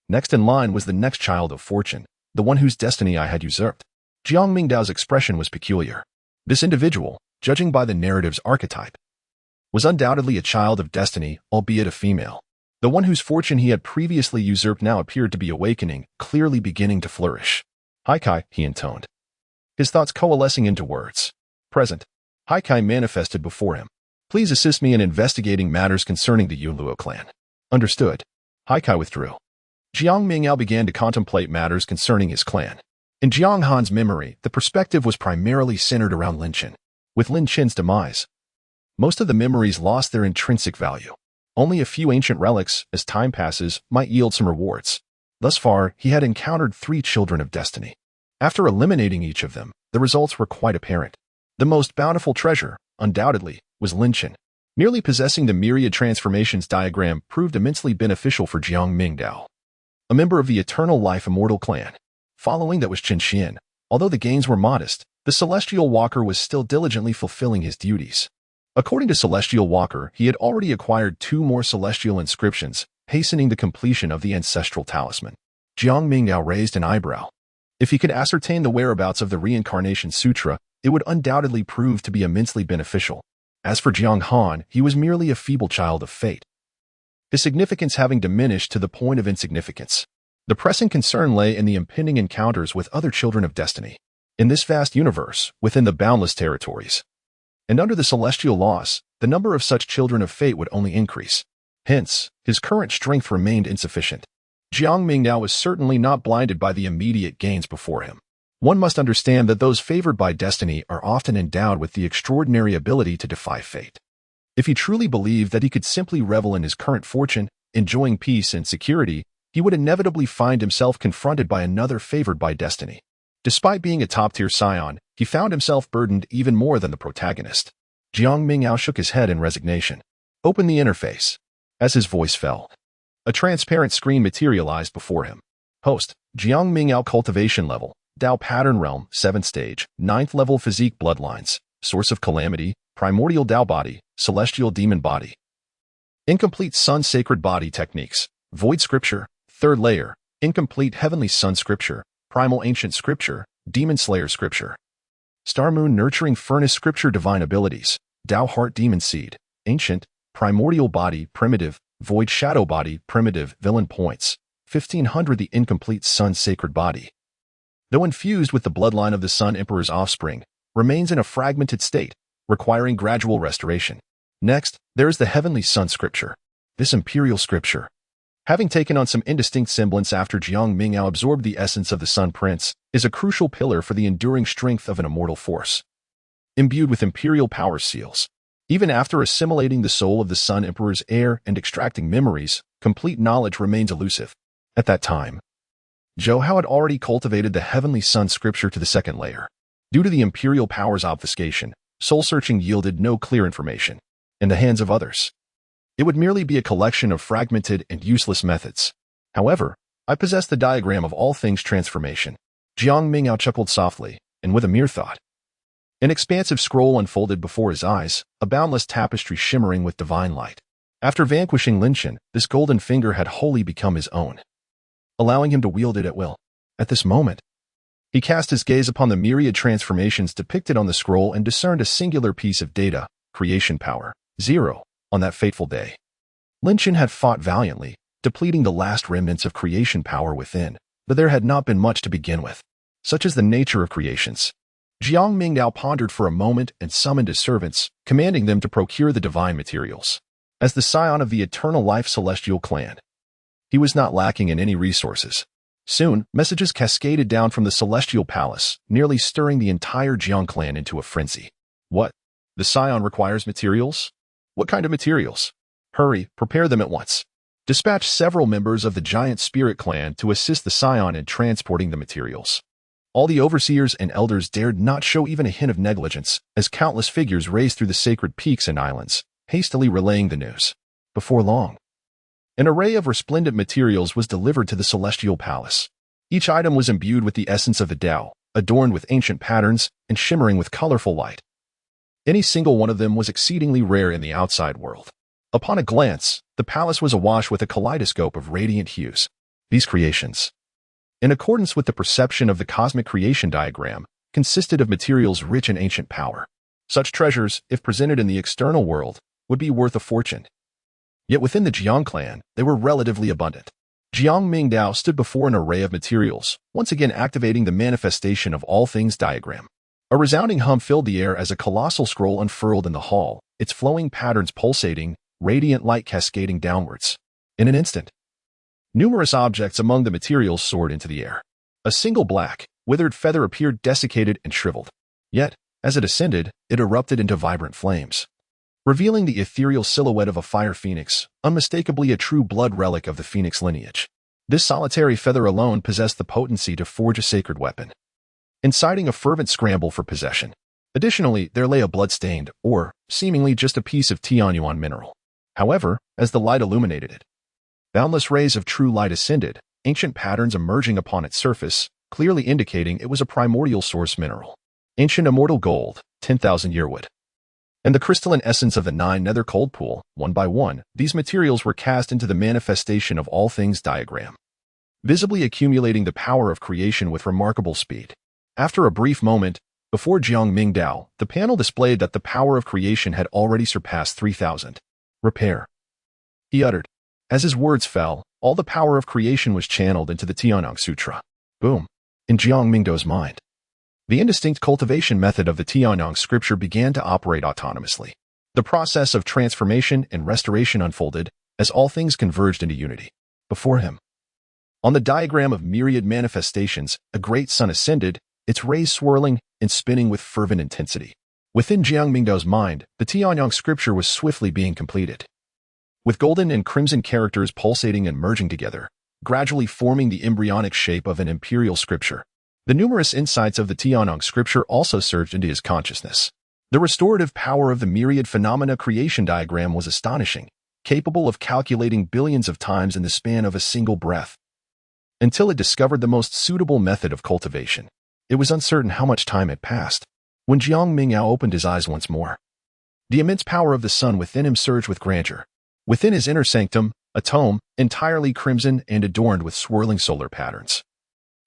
Next in line was the next child of fortune, the one whose destiny I had usurped. Jiang Mingdao's expression was peculiar. This individual, judging by the narrative's archetype, was undoubtedly a child of destiny, albeit a female. The one whose fortune he had previously usurped now appeared to be awakening, clearly beginning to flourish. Haikai, he intoned, his thoughts coalescing into words. Present. Haikai manifested before him. Please assist me in investigating matters concerning the Yunluo clan. Understood. Haikai withdrew. Jiang Mingdao began to contemplate matters concerning his clan. In Jiang Han's memory, the perspective was primarily centered around Lin Qin. With Lin Qin's demise, most of the memories lost their intrinsic value. Only a few ancient relics, as time passes, might yield some rewards. Thus far, he had encountered 3 children of destiny. After eliminating each of them, the results were quite apparent. The most bountiful treasure, undoubtedly, was Lin Qin. Merely possessing the Myriad transformations diagram proved immensely beneficial for Jiang Mingdao, a member of the Eternal Life Immortal clan. Following that was Qin Xian. Although the gains were modest, the Celestial Walker was still diligently fulfilling his duties. According to Celestial Walker, he had already acquired 2 more celestial inscriptions, hastening the completion of the ancestral talisman. Jiang Mingdao raised an eyebrow. If he could ascertain the whereabouts of the Reincarnation Sutra, it would undoubtedly prove to be immensely beneficial. As for Jiang Han, he was merely a feeble child of fate, his significance having diminished to the point of insignificance. The pressing concern lay in the impending encounters with other children of destiny. In this vast universe, within the boundless territories, and under the celestial laws, the number of such children of fate would only increase. Hence, his current strength remained insufficient. Jiang Mingdao was certainly not blinded by the immediate gains before him. One must understand that those favored by destiny are often endowed with the extraordinary ability to defy fate. If he truly believed that he could simply revel in his current fortune, enjoying peace and security, he would inevitably find himself confronted by another favored by destiny. Despite being a top-tier scion, he found himself burdened even more than the protagonist. Jiang Mingdao shook his head in resignation. Open the interface. As his voice fell, a transparent screen materialized before him. Host, Jiang Mingdao cultivation level, Dao pattern realm, 7th stage, 9th level physique bloodlines, source of calamity, primordial Tao body, celestial demon body. Incomplete Sun sacred body techniques, void scripture, third layer, incomplete heavenly sun scripture, primal ancient scripture, demon slayer scripture. Star moon nurturing furnace scripture divine abilities, Tao heart demon seed, ancient, primordial body, primitive, void shadow body, primitive, villain points, 1500 the incomplete sun sacred body. Though infused with the bloodline of the Sun Emperor's offspring, remains in a fragmented state, requiring gradual restoration. Next, there is the heavenly sun scripture. This imperial scripture, having taken on some indistinct semblance after Jiang Mingdao absorbed the essence of the Sun Prince, is a crucial pillar for the enduring strength of an immortal force. Imbued with imperial power seals. Even after assimilating the soul of the Sun Emperor's heir and extracting memories, complete knowledge remains elusive. At that time, Zhou Hao had already cultivated the heavenly sun scripture to the second layer. Due to the imperial power's obfuscation, soul-searching yielded no clear information. In the hands of others, it would merely be a collection of fragmented and useless methods. However, I possess the diagram of all things transformation. Jiang Mingdao chuckled softly, and with a mere thought. An expansive scroll unfolded before his eyes, a boundless tapestry shimmering with divine light. After vanquishing Linshan, this golden finger had wholly become his own, allowing him to wield it at will. At this moment, he cast his gaze upon the myriad transformations depicted on the scroll and discerned a singular piece of data, creation power, 0, on that fateful day. Linshan had fought valiantly, depleting the last remnants of creation power within, but there had not been much to begin with. Such is the nature of creations. Jiang Mingdao pondered for a moment and summoned his servants, commanding them to procure the divine materials. As the scion of the eternal life celestial clan, he was not lacking in any resources. Soon, messages cascaded down from the celestial palace, nearly stirring the entire Jiang clan into a frenzy. What? The scion requires materials? What kind of materials? Hurry, prepare them at once. Dispatch several members of the giant spirit clan to assist the scion in transporting the materials. All the overseers and elders dared not show even a hint of negligence, as countless figures raced through the sacred peaks and islands, hastily relaying the news. Before long, an array of resplendent materials was delivered to the celestial palace. Each item was imbued with the essence of the Tao, adorned with ancient patterns and shimmering with colorful light. Any single one of them was exceedingly rare in the outside world. Upon a glance, the palace was awash with a kaleidoscope of radiant hues. These creations, in accordance with the perception of the cosmic creation diagram, consisted of materials rich in ancient power. Such treasures, if presented in the external world, would be worth a fortune. Yet within the Jiang clan, they were relatively abundant. Jiang Mingdao stood before an array of materials, once again activating the manifestation of all things diagram. A resounding hum filled the air as a colossal scroll unfurled in the hall, its flowing patterns pulsating, radiant light cascading downwards. In an instant, numerous objects among the materials soared into the air. A single black, withered feather appeared desiccated and shriveled. Yet, as it ascended, it erupted into vibrant flames, revealing the ethereal silhouette of a fire phoenix, unmistakably a true blood relic of the phoenix lineage. This solitary feather alone possessed the potency to forge a sacred weapon, inciting a fervent scramble for possession. Additionally, there lay a blood-stained, or, seemingly just a piece of tianyuan mineral. However, as the light illuminated it, boundless rays of true light ascended, ancient patterns emerging upon its surface, clearly indicating it was a primordial source mineral. Ancient immortal gold, 10,000 yearwood, and the crystalline essence of the 9 nether cold pool. One by one, these materials were cast into the manifestation of all things diagram, visibly accumulating the power of creation with remarkable speed. After a brief moment, before Jiang Mingdao, the panel displayed that the power of creation had already surpassed 3,000. Repair, he uttered. As his words fell, all the power of creation was channeled into the Tianyang Sutra. Boom. In Jiang Mingdao's mind, the indistinct cultivation method of the Tianyang scripture began to operate autonomously. The process of transformation and restoration unfolded as all things converged into unity. Before him, on the diagram of myriad manifestations, a great sun ascended, its rays swirling and spinning with fervent intensity. Within Jiang Mingdao's mind, the Tianyang scripture was swiftly being completed, with golden and crimson characters pulsating and merging together, gradually forming the embryonic shape of an imperial scripture. The numerous insights of the Tianyang scripture also surged into his consciousness. The restorative power of the myriad phenomena creation diagram was astonishing, capable of calculating billions of times in the span of a single breath. Until it discovered the most suitable method of cultivation, it was uncertain how much time had passed. When Jiang Mingdao opened his eyes once more, The immense power of the sun within him surged with grandeur. Within his inner sanctum, a tome, entirely crimson and adorned with swirling solar patterns,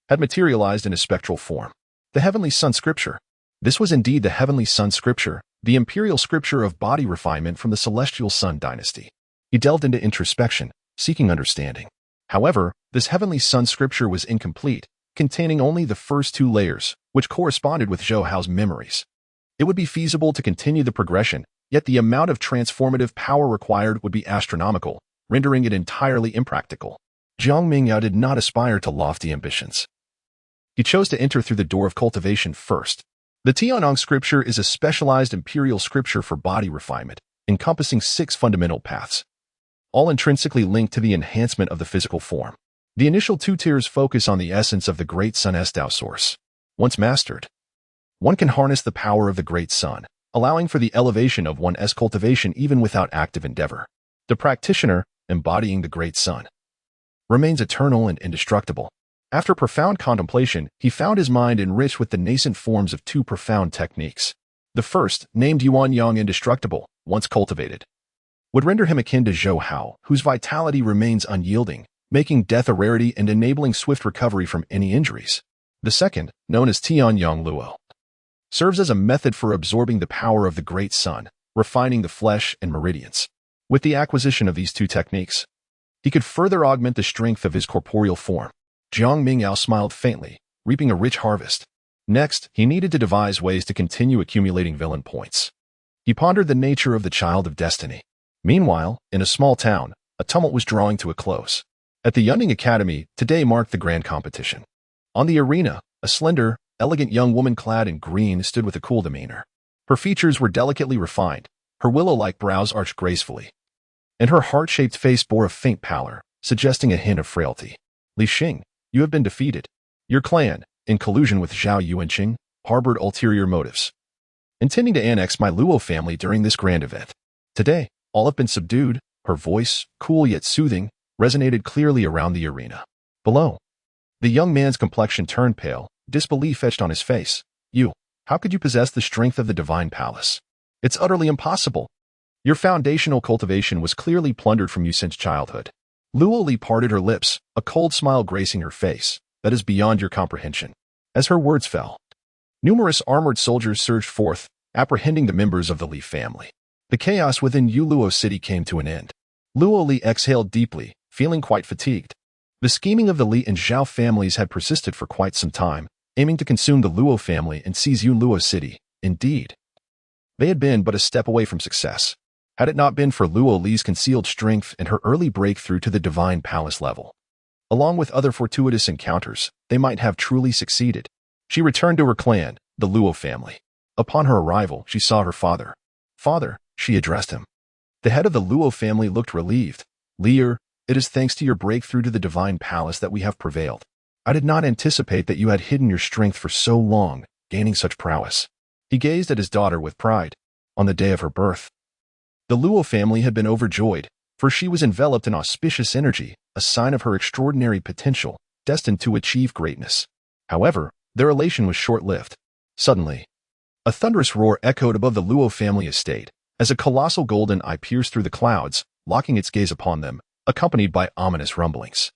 had materialized in a spectral form. The heavenly sun scripture. This was indeed the heavenly sun scripture, the imperial scripture of body refinement from the celestial sun dynasty. He delved into introspection, seeking understanding. However, this heavenly sun scripture was incomplete, containing only the first two layers, which corresponded with Zhou Hao's memories. It would be feasible to continue the progression, yet the amount of transformative power required would be astronomical, rendering it entirely impractical. Jiang Mingdao did not aspire to lofty ambitions. He chose to enter through the door of cultivation first. The Tianong scripture is a specialized imperial scripture for body refinement, encompassing 6 fundamental paths, all intrinsically linked to the enhancement of the physical form. The initial 2 tiers focus on the essence of the great sun Dao source. Once mastered, one can harness the power of the great sun, allowing for the elevation of one's cultivation even without active endeavor. The practitioner, embodying the great sun, remains eternal and indestructible. After profound contemplation, he found his mind enriched with the nascent forms of 2 profound techniques. The first, named Yuan Yang Indestructible, once cultivated, would render him akin to Zhou Hao, whose vitality remains unyielding, making death a rarity and enabling swift recovery from any injuries. The second, known as Tianyang Luo, serves as a method for absorbing the power of the great sun, refining the flesh and meridians. With the acquisition of these 2 techniques, he could further augment the strength of his corporeal form. Jiang Mingdao smiled faintly, reaping a rich harvest. Next, he needed to devise ways to continue accumulating villain points. He pondered the nature of the child of destiny. Meanwhile, in a small town, a tumult was drawing to a close. At the Yunning Academy, today marked the grand competition. On the arena, a slender, elegant young woman clad in green stood with a cool demeanor. Her features were delicately refined, her willow-like brows arched gracefully, and her heart-shaped face bore a faint pallor, suggesting a hint of frailty. Li Xing, you have been defeated. Your clan, in collusion with Zhao Yuanqing, harbored ulterior motives, intending to annex my Luo family during this grand event. Today, all have been subdued. Her voice, cool yet soothing, resonated clearly around the arena. Below, the young man's complexion turned pale, disbelief etched on his face. How could you possess the strength of the divine palace? It's utterly impossible. Your foundational cultivation was clearly plundered from you since childhood. Luo Li parted her lips, a cold smile gracing her face. That is beyond your comprehension. As her words fell, numerous armored soldiers surged forth, apprehending the members of the Li family. The chaos within Yuluo City came to an end. Luo Li exhaled deeply, feeling quite fatigued. The scheming of the Li and Zhao families had persisted for quite some time, aiming to consume the Luo family and seize Yuluo City. Indeed, they had been but a step away from success. Had it not been for Luo Li's concealed strength and her early breakthrough to the divine palace level, along with other fortuitous encounters, they might have truly succeeded. She returned to her clan, the Luo family. Upon her arrival, she saw her father. Father, she addressed him. The head of the Luo family looked relieved. Lear, it is thanks to your breakthrough to the divine palace that we have prevailed. I did not anticipate that you had hidden your strength for so long, gaining such prowess. He gazed at his daughter with pride. On the day of her birth, the Luo family had been overjoyed, for she was enveloped in auspicious energy, a sign of her extraordinary potential, destined to achieve greatness. However, their elation was short-lived. Suddenly, a thunderous roar echoed above the Luo family estate, as a colossal golden eye pierced through the clouds, locking its gaze upon them, accompanied by ominous rumblings.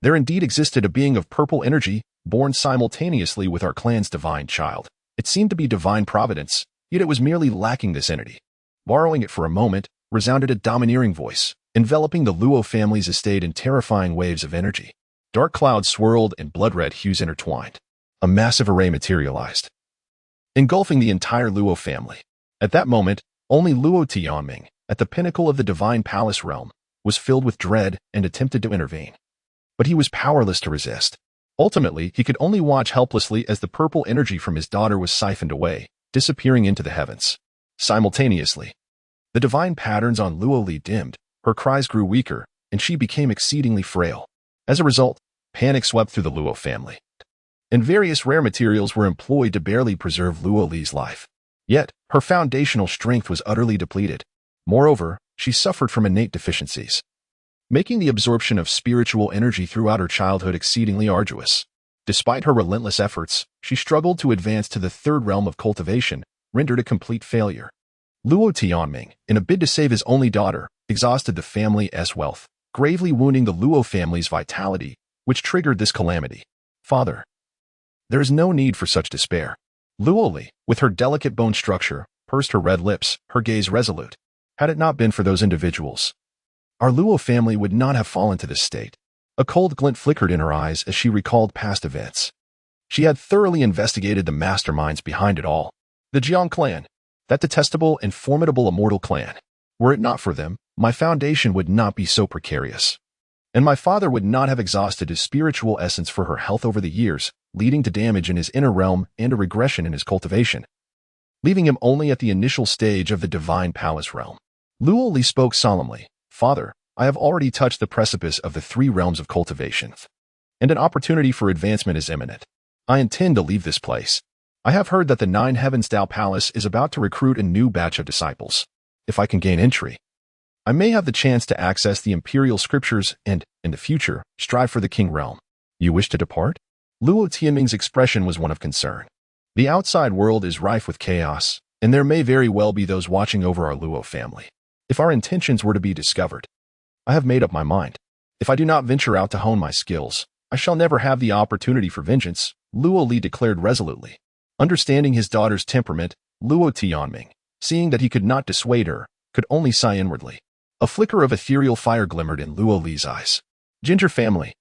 There indeed existed a being of purple energy, born simultaneously with our clan's divine child. It seemed to be divine providence, yet it was merely lacking this entity. Borrowing it for a moment, resounded a domineering voice, enveloping the Luo family's estate in terrifying waves of energy. Dark clouds swirled and blood-red hues intertwined. A massive array materialized, engulfing the entire Luo family. At that moment, only Luo Tianming, at the pinnacle of the divine palace realm, was filled with dread and attempted to intervene. But he was powerless to resist. Ultimately, he could only watch helplessly as the purple energy from his daughter was siphoned away, disappearing into the heavens. Simultaneously, the divine patterns on Luo Li dimmed, her cries grew weaker, and she became exceedingly frail. As a result, panic swept through the Luo family, and various rare materials were employed to barely preserve Luo Li's life. Yet, her foundational strength was utterly depleted. Moreover, she suffered from innate deficiencies, making the absorption of spiritual energy throughout her childhood exceedingly arduous. Despite her relentless efforts, she struggled to advance to the third realm of cultivation, rendered a complete failure. Luo Tianming, in a bid to save his only daughter, exhausted the family's wealth, gravely wounding the Luo family's vitality, which triggered this calamity. Father. There is no need for such despair. Luo Li, with her delicate bone structure, pursed her red lips, her gaze resolute. Had it not been for those individuals, our Luo family would not have fallen to this state. A cold glint flickered in her eyes as she recalled past events. She had thoroughly investigated the masterminds behind it all. The Jiang clan, that detestable and formidable immortal clan. Were it not for them, my foundation would not be so precarious. And my father would not have exhausted his spiritual essence for her health over the years, leading to damage in his inner realm and a regression in his cultivation, leaving him only at the initial stage of the divine palace realm. Luo Li spoke solemnly. Father, I have already touched the precipice of the 3 realms of cultivation, and an opportunity for advancement is imminent. I intend to leave this place. I have heard that the 9 Heavens Tao Palace is about to recruit a new batch of disciples. If I can gain entry, I may have the chance to access the imperial scriptures and, in the future, strive for the king realm. You wish to depart? Luo Tianming's expression was one of concern. The outside world is rife with chaos, and there may very well be those watching over our Luo family. If our intentions were to be discovered, I have made up my mind. If I do not venture out to hone my skills, I shall never have the opportunity for vengeance, Luo Li declared resolutely. Understanding his daughter's temperament, Luo Tianming, seeing that he could not dissuade her, could only sigh inwardly. A flicker of ethereal fire glimmered in Luo Li's eyes. Ginger family,